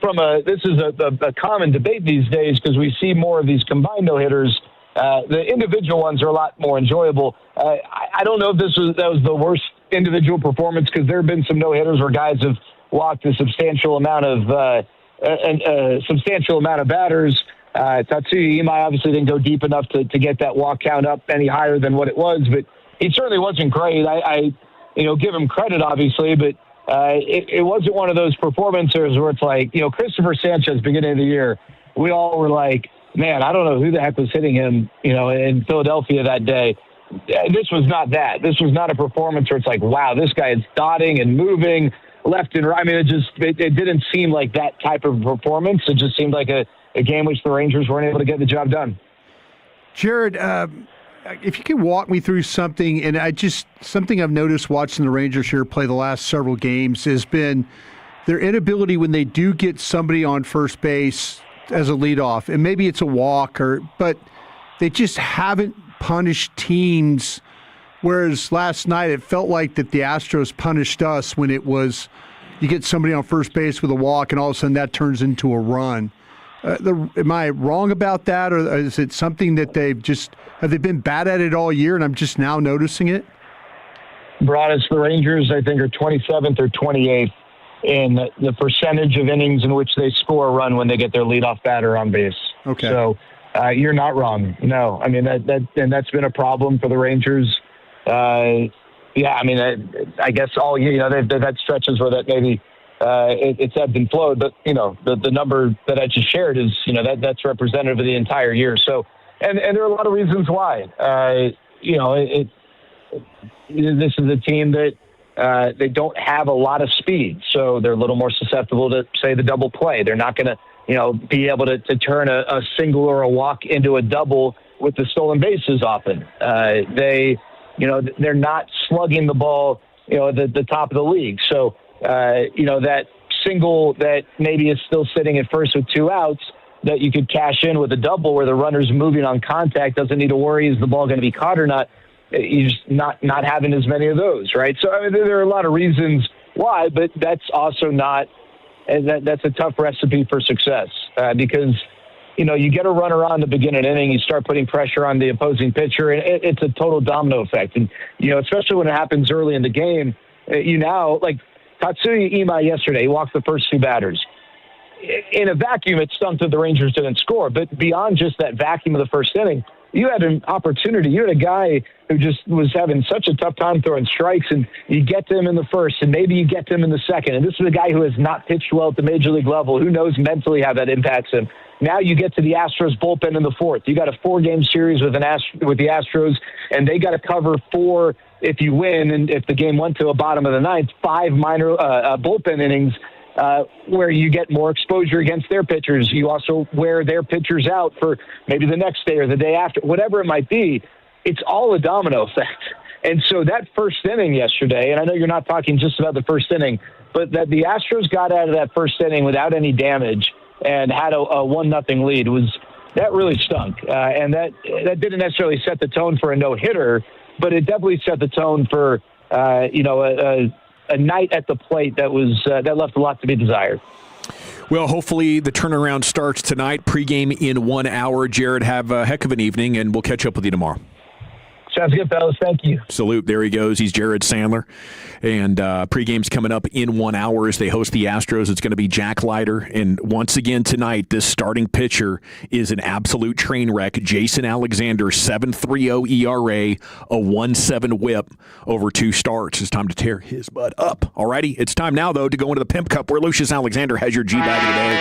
this is a common debate these days because we see more of these combined no-hitters. The individual ones are a lot more enjoyable. I don't know if that was the worst individual performance because there have been some no-hitters where guys have walked a substantial amount of batters. Tatsuya Imai obviously didn't go deep enough to get that walk count up any higher than what it was, but he certainly wasn't great. I give him credit obviously, but it wasn't one of those performances where it's like, Christopher Sanchez beginning of the year, we all were like, man, I don't know who the heck was hitting him, in Philadelphia that day. This was not that. This was not a performance where it's like, wow, this guy is dotting and moving left and right. I mean, it didn't seem like that type of performance. It just seemed like a game which the Rangers weren't able to get the job done. Jared, if you could walk me through something, and something I've noticed watching the Rangers here play the last several games has been their inability when they do get somebody on first base as a leadoff, and maybe it's a walk, but they just haven't punished teams, whereas last night it felt like that the Astros punished us when it was you get somebody on first base with a walk and all of a sudden that turns into a run. Am I wrong about that, or is it something that have they been bad at it all year and I'm just now noticing it? Broadus, the Rangers, I think, are 27th or 28th in the percentage of innings in which they score a run when they get their leadoff batter on base. Okay. So you're not wrong. No, I mean, that's been a problem for the Rangers. I guess all year, they've had stretches where that maybe it's ebbed and flowed, but, the number that I just shared is, that's representative of the entire year. So, and there are a lot of reasons why. This is a team that, they don't have a lot of speed, so they're a little more susceptible to, say, the double play. They're not going to, be able to turn a single or a walk into a double with the stolen bases often. They're not slugging the ball, at the top of the league. So, that single that maybe is still sitting at first with 2 outs that you could cash in with a double where the runner's moving on contact, doesn't need to worry, is the ball going to be caught or not? You're just not having as many of those, right? So, I mean, there are a lot of reasons why, but that's also not that's a tough recipe for success because, you get a runner on the beginning inning, you start putting pressure on the opposing pitcher, and it's a total domino effect. And, especially when it happens early in the game, like Tatsuya Imai yesterday, he walked the first 2 batters. In a vacuum, it stunk that the Rangers didn't score, but beyond just that vacuum of the first inning, you had an opportunity. You had a guy who just was having such a tough time throwing strikes, and you get to him in the first, and maybe you get to him in the second. And this is a guy who has not pitched well at the major league level. Who knows mentally how that impacts him? Now you get to the Astros bullpen in the 4th. You got a 4-game series with the Astros, and they got to cover 4 if you win, and if the game went to a bottom of the 9th, 5 minor bullpen innings. Where you get more exposure against their pitchers. You also wear their pitchers out for maybe the next day or the day after, whatever it might be. It's all a domino effect. And so that first inning yesterday, and I know you're not talking just about the first inning, but that the Astros got out of that first inning without any damage and had a 1-0 lead that really stunk. And that didn't necessarily set the tone for a no-hitter, but it definitely set the tone for, a night at the plate that left a lot to be desired. Well, hopefully the turnaround starts tonight. Pregame in 1 hour. Jared, have a heck of an evening, and we'll catch up with you tomorrow. Sounds good, fellas. Thank you. Salute. There he goes. He's Jared Sandler. And pregame's coming up in 1 hour as they host the Astros. It's going to be Jack Leiter. And once again tonight, this starting pitcher is an absolute train wreck. Jason Alexander, 7.30 ERA, a 1.7 whip over 2 starts. It's time to tear his butt up. Alrighty, it's time now, though, to go into the Pimp Cup where Lucius Alexander has your G-Bag of the day.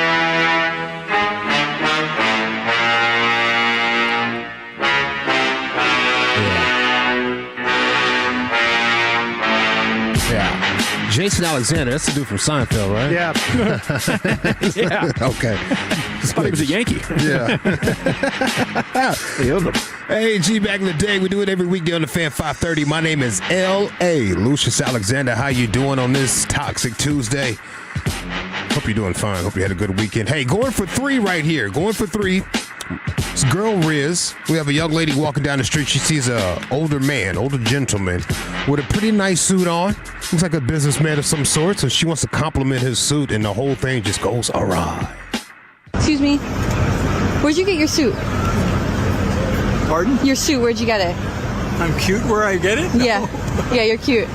Yeah. Jason Alexander, that's the dude from Seinfeld, right? Yeah. Yeah. Okay. I thought he was a Yankee. Yeah. Hey, G, back in the day, we do it every weekday on the Fan 530. My name is L.A. Lucius Alexander. How you doing on this Toxic Tuesday? Hope you're doing fine. Hope you had a good weekend. Hey, going for 3 right here. Going for 3. It's girl Riz. We have a young lady walking down the street. She sees an older gentleman with a pretty nice suit on. Looks like a businessman of some sort. So she wants to compliment his suit, and the whole thing just goes awry. Excuse me. Where'd you get your suit? Pardon? Your suit, where'd you get it? I'm cute where I get it? Yeah. Yeah, you're cute.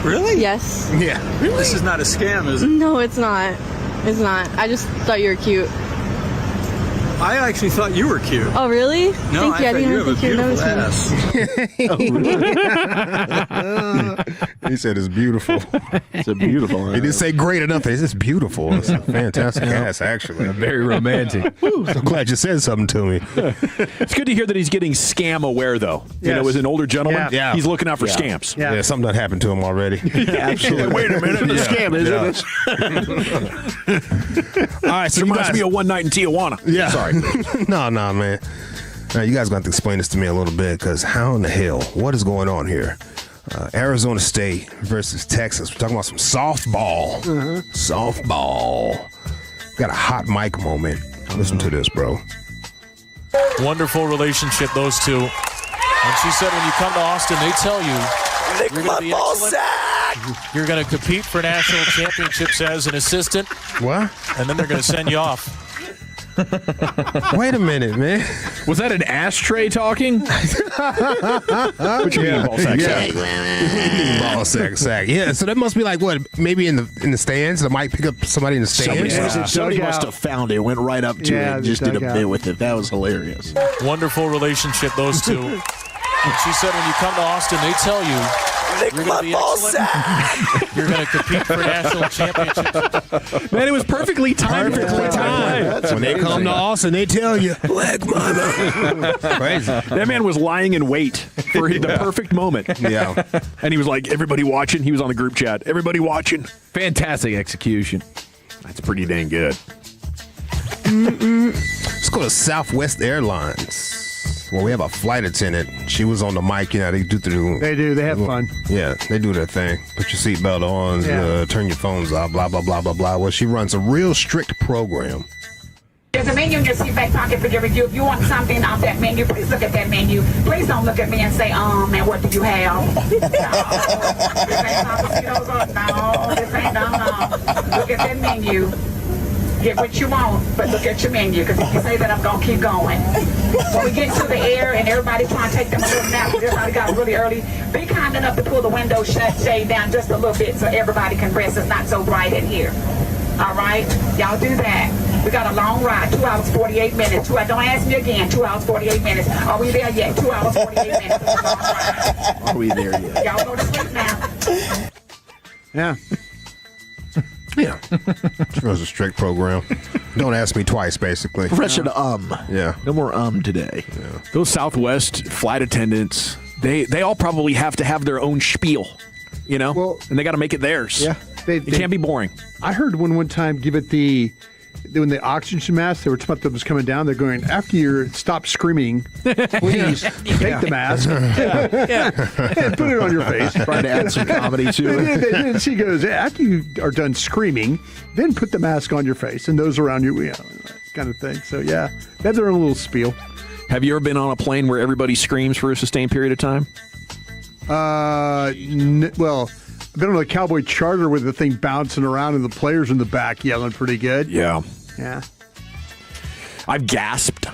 Really? Yes. Yeah. Really? This is not a scam, is it? No, it's not. It's not. I just thought you were cute. I actually thought you were cute. Oh, really? No, Thank you. I didn't you have a think you beautiful noticed me. ass. He said it's beautiful. It's a beautiful ass. He didn't say great enough. It's just beautiful. It's a fantastic ass, actually. Very romantic. I'm glad you said something to me. It's good to hear that he's getting scam aware, though. Yes. You know, as an older gentleman, Yeah. he's looking out for scams. Yeah, something that happened to him already. Absolutely. Wait a minute, the scam, is it? All right, so It you reminds guys, me of One Night in Tijuana. yeah. Sorry. no, man. Now, you guys got to explain this to me a little bit, because how in the hell, what is going on here? Arizona State versus Texas. We're talking about some softball. Softball. Got a hot mic moment. Listen to this, bro. Wonderful relationship, those two. And she said when you come to Austin, they tell you you're going to be excellent. You're going to compete for national championships as an assistant. What? And then they're going to send you off. Wait a minute, man. Was that an ashtray talking? What you mean, ball sack? Ball sack. Yeah, so that must be like what? Maybe in the stands. They might pick up somebody in the stands. Somebody must have found it, went right up to it, and just did a bit with it. That was hilarious. Wonderful relationship, those two. And she said when you come to Austin, they tell you you're going to be excellent. You're going to compete for national championships. Man, it was perfectly timed. When they come to Austin, they tell you, Black Mama. Crazy. That man was lying in wait for the perfect moment. Yeah. And he was like, everybody watching. He was on the group chat. Everybody watching. Fantastic execution. That's pretty dang good. Let's go to Southwest Airlines. Well, we have a flight attendant. She was on the mic. You know, they do. They do. They have fun. Yeah, they do their thing. Put your seatbelt on. Turn your phones off. Blah, blah, blah, blah, blah. Well, she runs a real strict program. There's a menu in your seat back pocket for your review. If you want something off that menu, please look at that menu. Please don't look at me and say, and what do you have? No, this ain't Papacitos. No, this ain't, no. Look at that menu. Get what you want, but look at your menu, because if you say that, I'm going to keep going. When we get to the air and everybody's trying to take them a little nap, everybody got really early, be kind enough to pull the window shade down just a little bit so everybody can rest. It's not so bright in here. All right? Y'all do that. We got a long ride, 2 hours, 48 minutes. Don't ask me again, 2 hours, 48 minutes. Are we there yet? 2 hours, 48 minutes. Are we there yet? Y'all go to sleep now. Yeah. Yeah. It was a strict program. Don't ask me twice, basically. Profession Yeah. No more today. Yeah. Those Southwest flight attendants, they all probably have to have their own spiel, you know? Well, and they got to make it theirs. Yeah. It can't be boring. I heard one time give it when the oxygen mask, they were talking about them was coming down, they're going, after you stop screaming, please take the mask. And put it on your face. Trying to add some comedy to it. Then she goes, after you are done screaming, then put the mask on your face and those around you, kind of thing. So, yeah, they have their own little spiel. Have you ever been on a plane where everybody screams for a sustained period of time? Well, I've been on a Cowboy charter with the thing bouncing around and the players in the back yelling pretty good. Yeah. Yeah. I've gasped.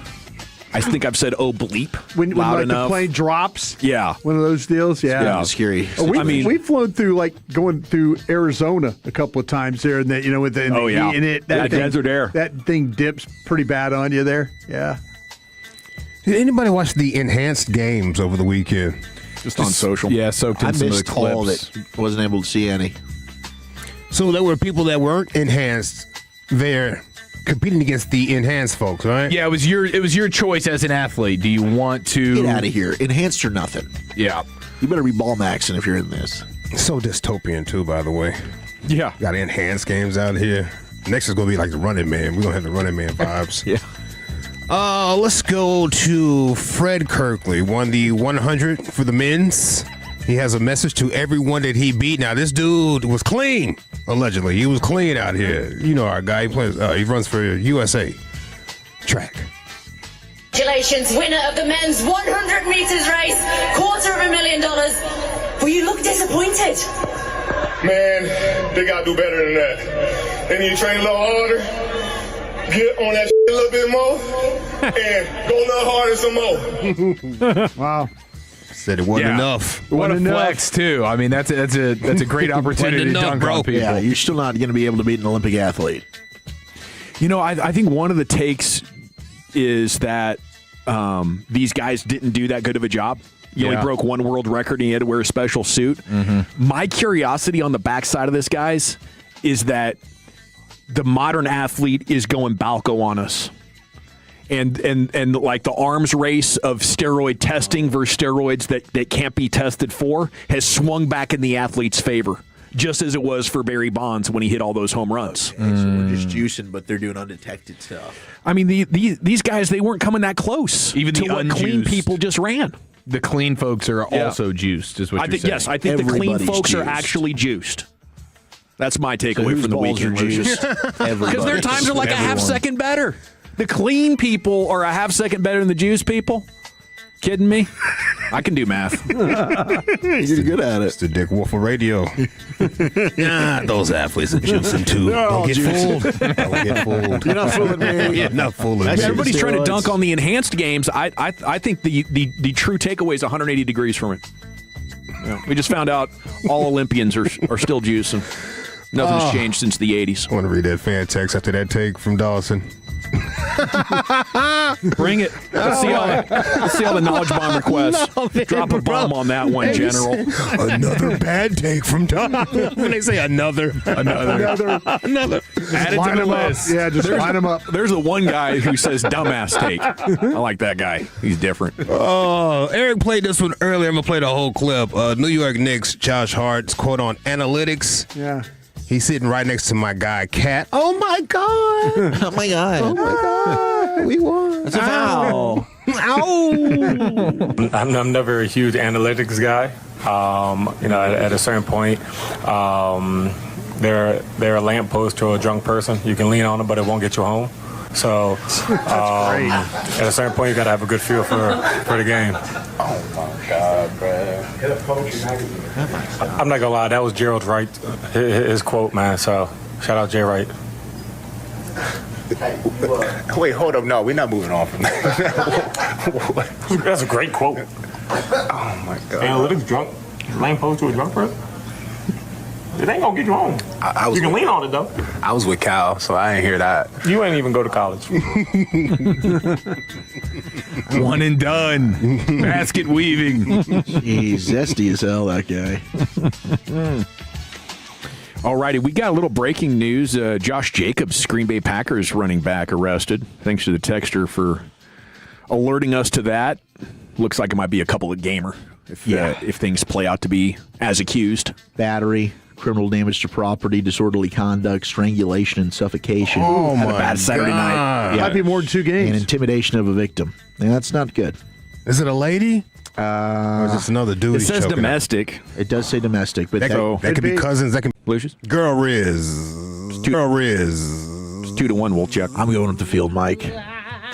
I think I've said, oh, bleep, when loud like enough. The plane drops. Yeah. One of those deals. Yeah. Yeah. Scary. We've flown through, like, going through Arizona a couple of times there, and with the yeah. heat in it. That desert air. That thing dips pretty bad on you there. Yeah. Did anybody watch the enhanced games over the weekend? Just on social. Yeah, soaked in I some of the missed all of clips. it. Wasn't able to see any. So there were people that weren't enhanced there competing against the enhanced folks, right? Yeah, it was your choice as an athlete. Do you want to Get out of here? Enhanced or nothing? Yeah. You better be ball maxing if you're in this. So dystopian too, by the way. Yeah. Got enhanced games out here. Next is gonna be like the Running Man. We're gonna have the Running Man vibes. Yeah. Let's go to Fred Kirkley. Won the 100 for the men's. He has a message to everyone that he beat. Now, this dude was clean, allegedly. He was clean out here. You know our guy. He runs for USA track. Congratulations, winner of the men's 100 meters race, $250,000. Well, you look disappointed. Man, they got to do better than that. They need to train a little harder, get on that a little bit more, and go a little harder some more. Wow. Said it wasn't enough. What a flex too. I mean, that's a great opportunity to dunk on people. Yeah, you're still not going to be able to beat an Olympic athlete. I think one of the takes is that these guys didn't do that good of a job. He only broke one world record and he had to wear a special suit. Mm-hmm. My curiosity on the backside of this, guys, is that the modern athlete is going Balco on us. And like the arms race of steroid testing versus steroids that can't be tested for has swung back in the athlete's favor, just as it was for Barry Bonds when he hit all those home runs. Okay, so we're just juicing, but they're doing undetected stuff. I mean, these guys, they weren't coming that close. Even to the what clean unjuiced. people just ran. The clean folks are also juiced, is what you're saying. Yes, I think the clean Everybody's folks are juiced. actually juiced. That's my takeaway whose from the balls weekend, are Lucius. juiced? Because their times are like a half second better. The clean people are a half second better than the juice people. Kidding me? I can do math. You're good at it. It's the Dick Wolf of radio. Those athletes are juicing too. Don't get fooled. Don't get fooled. You're not fooling me. You're not fooling me. Everybody's trying to steroids. dunk on the enhanced games. I think the true takeaway is 180 degrees from it. Yeah, we just found out all Olympians are still juicing. Nothing's changed since the 80s. I want to read that fan text after that take from Dawson. Bring it. Let's see all the knowledge bomb requests. Drop a bomb on that one, General. Another bad take from Dawson. When they say another. Add it Line to the them up. list. Yeah, just line them up. There's the one guy who says dumbass take. I like that guy. He's different. Oh, Eric played this one earlier. I'm going to play the whole clip. New York Knicks, Josh Hart's quote on analytics. Yeah. He's sitting right next to my guy, Cat. Oh, my God. Oh, my God. Oh, my God. We won. That's a foul. Ow. I'm never a huge analytics guy. At a certain point, they're a lamppost to a drunk person. You can lean on them, but it won't get you home. So at a certain point, you got to have a good feel for the game. Oh, my God, bro. I'm not going to lie. That was Gerald Wright, his quote, man. So shout out Jay Wright. Wait, hold up. No, we're not moving on from that. That's a great quote. Oh, my God. Analytics drunk, lamppost to a drunk person? It ain't gonna get you home. You can lean on it though. I was with Cal, so I ain't hear that. You ain't even go to college. One and done. Basket weaving. He's zesty as hell, that guy. All righty, we got a little breaking news. Josh Jacobs, Green Bay Packers running back, arrested. Thanks to the texter for alerting us to that. Looks like it might be a couple of gamer if things play out to be as accused. Battery, criminal damage to property, disorderly conduct, strangulation, and suffocation. Oh, Had a my bad Saturday night. God. Might be more than 2 games. And intimidation of a victim. And that's not good. Is it a lady? Or is this another dude? It says choking domestic. It does say domestic, but That could be cousins. That can Lucius? Girl Riz. Girl Riz. It's 2-1. We'll check. I'm going with the field, Mike.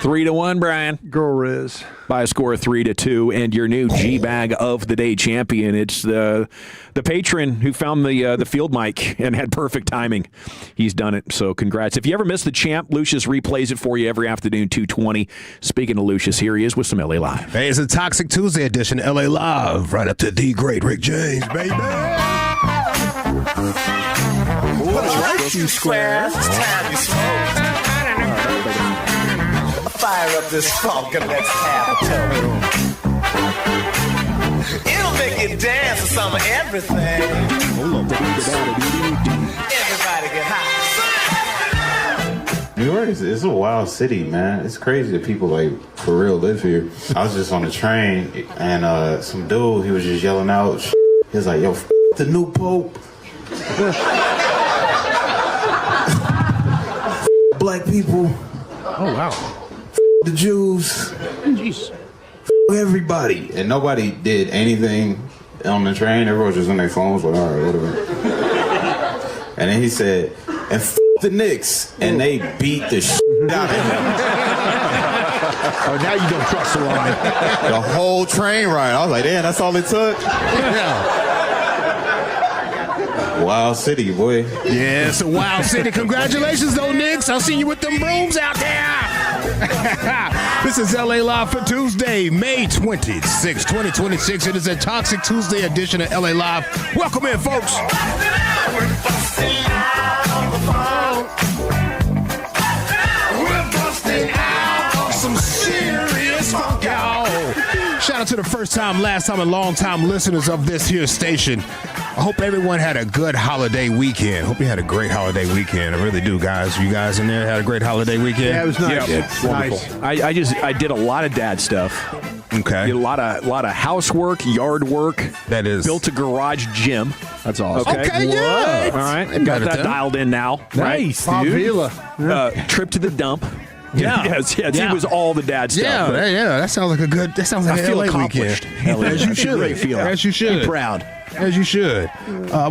3-1, Brian. Girl Riz. By a score of 3-2, and your new G-Bag of the Day champion. It's the patron who found the field mic and had perfect timing. He's done it, so congrats. If you ever miss the champ, Lucius replays it for you every afternoon, 2:20. Speaking of Lucius, here he is with some LA Live. Hey, it's a Toxic Tuesday edition of LA Live, right up to the great Rick James, baby. Right, you squares. It's time you smoke. Fire up this funk and let's have a toast. It'll make you dance to some of everything. Everybody get high. New York is a wild city, man. It's crazy that people like for real live here. I was just on the train and some dude, he was just yelling out. He was like, "Yo, the new pope." Black people. Oh wow. The Jews. Jeez. Everybody. And nobody did anything on the train. Everyone was just on their phones, like, all right, whatever. And then he said, and the Knicks. And they beat the out of him. Oh, now you don't trust the line. The whole train ride. I was like, damn, that's all it took? Yeah. Wild city, boy. Yeah, it's a wild city. Congratulations, though, Knicks. I'll see you with them brooms out there. This is LA Live for Tuesday, May 26, 2026. It is a Toxic Tuesday edition of LA Live. Welcome in, folks. We're busting out some serious funk, y'all. Shout out to the first time, last time, and long time listeners of this here station. I hope everyone had a good holiday weekend. Hope you had a great holiday weekend. I really do, guys. You guys in there had a great holiday weekend? Yeah, it was nice. Yeah, Nice. I did a lot of dad stuff. Okay. Did a lot of housework, yard work. That is. Built a garage gym. That's awesome. Okay, yeah. All right. Got that dialed in now. Nice, right? dude. Vila. Trip to the dump. Yeah. Yes. It was all the dad stuff. Yeah. That sounds like a good. That sounds like I an feel LA accomplished. weekend. As you should. Great feeling. As you should. Be proud. As you should.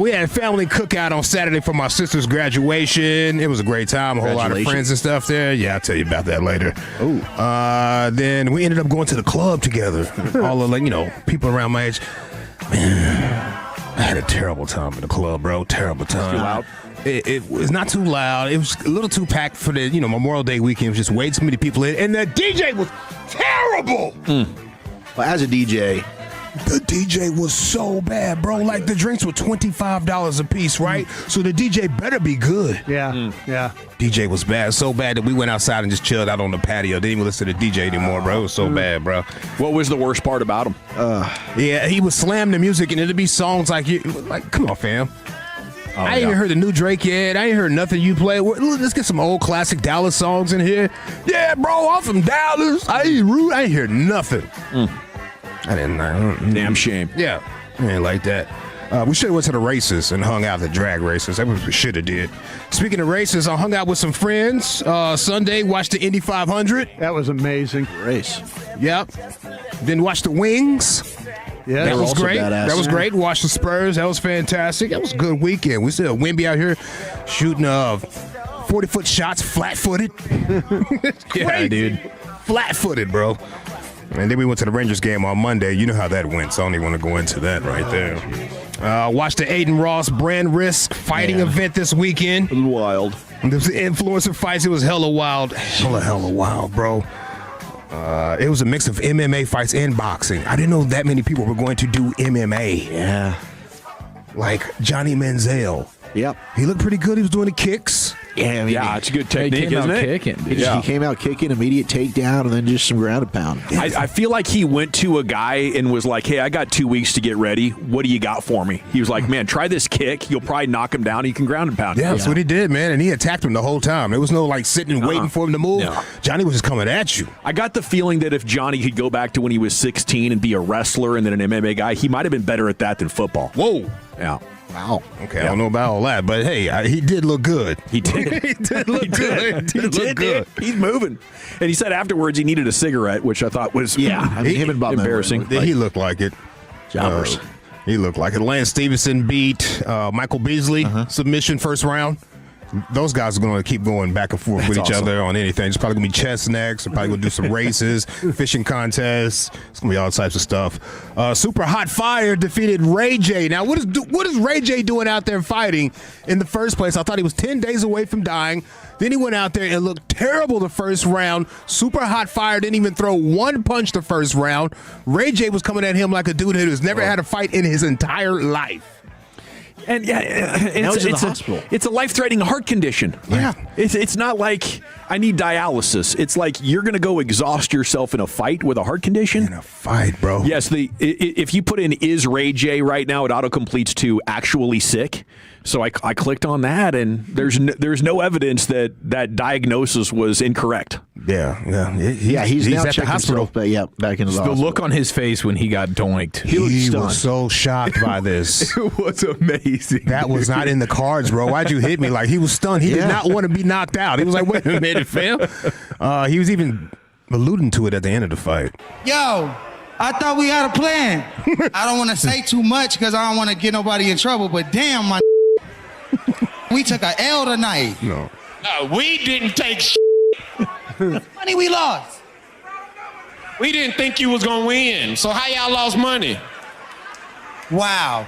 We had a family cookout on Saturday for my sister's graduation. It was a great time. A whole lot of friends and stuff there. Yeah, I'll tell you about that later. Oh. Then we ended up going to the club together. All of people around my age. Man, I had a terrible time in the club, bro. Terrible time. Too loud? It was not too loud. It was a little too packed for the Memorial Day weekend. It was just way too many people in, and the DJ was terrible. Well, as a DJ, the DJ was so bad, bro. Like, the drinks were $25 a piece, right? So the DJ better be good. Yeah, yeah. DJ was bad, so bad that we went outside and just chilled out on the patio. Didn't even listen to the DJ anymore, bro. It was so bad, bro. What was the worst part about him? Yeah, he would slam the music, and it'd be songs like, come on, fam. I ain't even heard the new Drake yet. I ain't heard nothing you play. Let's get some old classic Dallas songs in here. Yeah, bro, I'm from Dallas. I ain't rude. I ain't hear nothing. I didn't. Damn shame. Yeah, I ain't like that. We should have went to the races and hung out at the drag races. That's what we should have did. Speaking of races, I hung out with some friends Sunday. Watched the Indy 500. That was amazing. race. Yep. Then watched the Wings. Yeah, that was great. Badass. That was great. Watched the Spurs. That was fantastic. That was a good weekend. We still Wimby out here shooting 40-foot shots, flat-footed. Yeah, dude. Flat-footed, bro. And then we went to the Rangers game on Monday. You know how that went, so I don't even want to go into that right there. Watched the Aiden Ross brand risk fighting event this weekend. A little wild. There was the influencer fights. It was hella wild. Hella wild, bro. It was a mix of MMA fights and boxing. I didn't know that many people were going to do MMA. Yeah. Like Johnny Manziel. Yep. He looked pretty good. He was doing the kicks. Yeah, I mean, it's a good technique, came isn't out it? kicking. He came out kicking, immediate takedown, and then just some ground and pound. I feel like he went to a guy and was like, hey, I got 2 weeks to get ready. What do you got for me? He was like, man, try this kick. You'll probably knock him down. You can ground and pound him. Yeah, that's what he did, man. And he attacked him the whole time. There was no like sitting and waiting for him to move. No. Johnny was just coming at you. I got the feeling that if Johnny could go back to when he was 16 and be a wrestler and then an MMA guy, he might have been better at that than football. Whoa. Yeah. Wow. Okay, I don't know about all that, but hey, he did look good. He did. He did look good. He did look good. He's moving. And he said afterwards he needed a cigarette, which I thought was him and Bob embarrassing. He looked like it. Jobbers. He looked like it. Lance Stevenson beat Michael Beasley. Submission first round. those guys are going to keep going back and forth with each other on anything. It's probably going to be chess next. They're probably going to do some races, fishing contests. It's going to be all types of stuff. Super Hot Fire defeated Ray J. Now, what is Ray J doing out there fighting in the first place? I thought he was 10 days away from dying. Then he went out there and looked terrible the first round. Super Hot Fire didn't even throw one punch the first round. Ray J was coming at him like a dude who's never had a fight in his entire life. And it's a life-threatening heart condition. Yeah. It's not like I need dialysis. It's like you're going to go exhaust yourself in a fight with a heart condition. In a fight, bro. Yes, if you put in "is Ray J" right now, it autocompletes to "actually sick." So I clicked on that, and there's no evidence that diagnosis was incorrect. Yeah. He's now at the hospital. Back in the hospital. The look on his face when he got doinked. He was so shocked by this. It was amazing. That was not in the cards, bro. Why'd you hit me? Like, he was stunned. He did not want to be knocked out. He was like, wait a minute, fam. He was even alluding to it at the end of the fight. Yo, I thought we had a plan. I don't want to say too much because I don't want to get nobody in trouble, but damn, my we took a L tonight. No, we didn't take money we lost. We didn't think you was going to win. So how y'all lost money? Wow.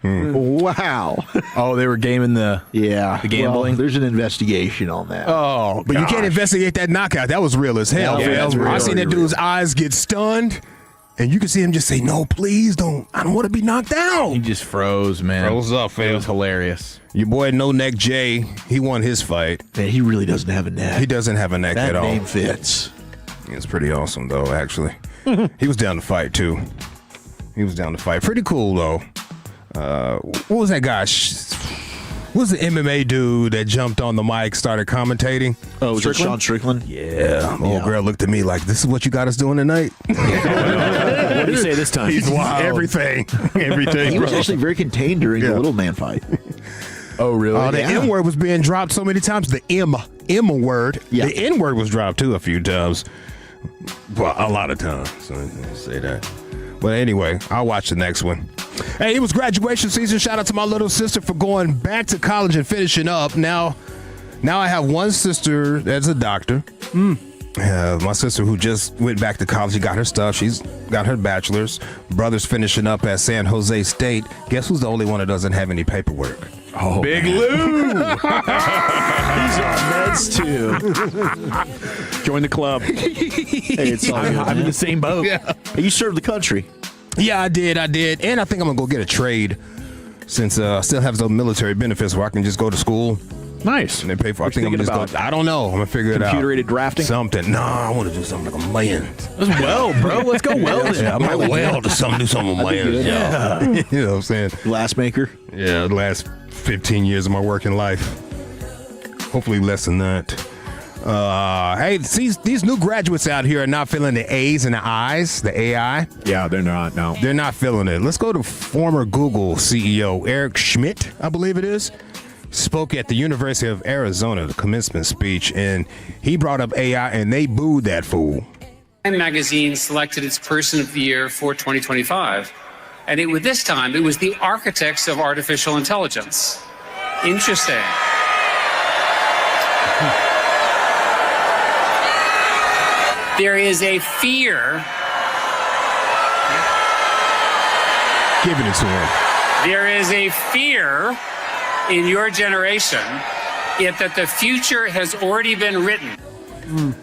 Wow. Oh, they were gaming the gambling? Well, there's an investigation on that. Oh, but you can't investigate that knockout. That was real as hell. I seen that dude's eyes get stunned, and you can see him just say, "No, please don't. I don't want to be knocked out." He just froze, man. Froze up, fam. It was hilarious. Your boy No Neck Jay, he won his fight. Man, he really doesn't have a neck. He doesn't have a neck that at all. That name fits. It's pretty awesome, though, actually. He was down to fight, too. Pretty cool, though. What was that guy? What was the MMA dude that jumped on the mic, started commentating? Oh, was it Sean Strickland? Yeah. Old girl looked at me like, this is what you got us doing tonight? What did he say this time? He's wild. Everything. He was actually very contained during the little man fight. Oh, really? The M word was being dropped so many times. The M word. Yeah. The N word was dropped, too, a few times. Well, a lot of times. So I say that. But anyway, I'll watch the next one. Hey, it was graduation season. Shout out to my little sister for going back to college and finishing up. Now I have one sister that's a doctor. My sister who just went back to college, she got her stuff. She's got her bachelor's. Brother's finishing up at San Jose State. Guess who's the only one that doesn't have any paperwork? Oh, Big Lou. He's on meds too. Join the club. Hey, it's all good, I'm in the same boat. Yeah. Hey, you served the country. Yeah, I did. And I think I'm going to go get a trade since I still have some military benefits where I can just go to school. Nice. And they pay for it. I think I'm going to just go. I don't know. I'm going to figure it out. Computer-aided drafting? Something. No, I want to do something like a man. Let's weld, bro. Let's go welding. Yeah, I might weld or something. Do something with land. Yeah. You know what I'm saying? Glassmaker. Yeah, the last 15 years of my working life. Hopefully less than that. Hey, these new graduates out here are not feeling the A's and the I's, the AI. Yeah, they're not, no. They're not feeling it. Let's go to former Google CEO Eric Schmidt, I believe it is. Spoke at the University of Arizona, the commencement speech, and he brought up AI, and they booed that fool. Time magazine selected its Person of the Year for 2025, and this time it was the architects of artificial intelligence. Interesting. There is a fear. Giving it to him. There is a fear in your generation that the future has already been written.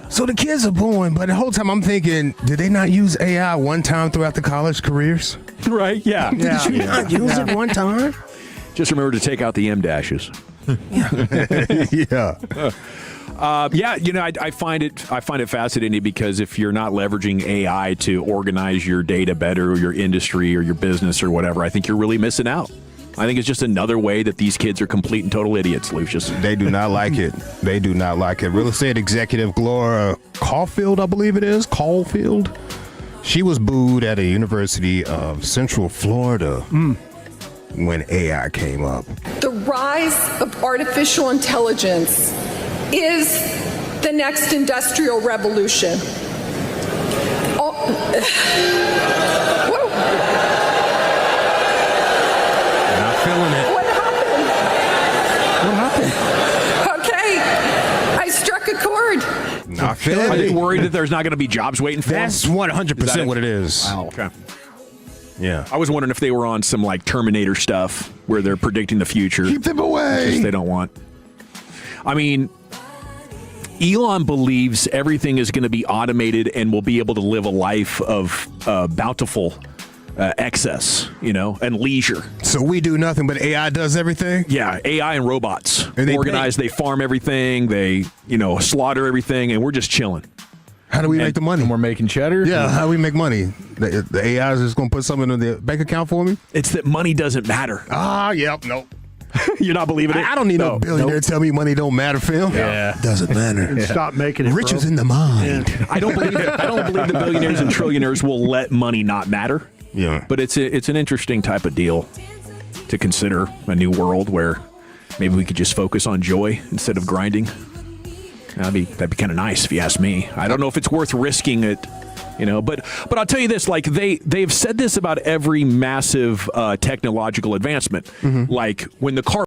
So the kids are born, but the whole time I'm thinking, did they not use AI one time throughout the college careers? Right, yeah. Did you not use it one time? Just remember to take out the M dashes. Yeah. I find it fascinating because if you're not leveraging AI to organize your data better or your industry or your business or whatever, I think you're really missing out. I think it's just another way that these kids are complete and total idiots, Lucius. They do not like it. They do not like it. Real estate executive Gloria Caulfield, I believe it is. Caulfield. She was booed at a University of Central Florida when AI came up. The rise of artificial intelligence is the next industrial revolution. Not feeling it. What happened? What happened? I feel Are they it. worried that there's not going to be jobs waiting for them? That's 100% what it is. Wow. Okay. Yeah. I was wondering if they were on some like Terminator stuff where they're predicting the future. Keep them away. Just they don't want. I mean, Elon believes everything is going to be automated and will be able to live a life of bountiful excess, and leisure. So we do nothing, but AI does everything? Yeah, AI and robots. And they organize, they farm everything, they, slaughter everything, and we're just chilling. How do we make the money? And we're making cheddar? Yeah, how do we make money? The AI is just going to put something in the bank account for me? It's that money doesn't matter. Yep, nope. You're not believing it? I don't need no billionaire to tell me money don't matter, Phil. Yeah. Doesn't matter. And stop making it. Riches bro. in the mind. I don't believe the billionaires and trillionaires will let money not matter. Yeah. But it's an interesting type of deal to consider, a new world where maybe we could just focus on joy instead of grinding. That'd be kind of nice if you ask me. I don't know if it's worth risking it, but I'll tell you this, like they've said this about every massive technological advancement. Like when the car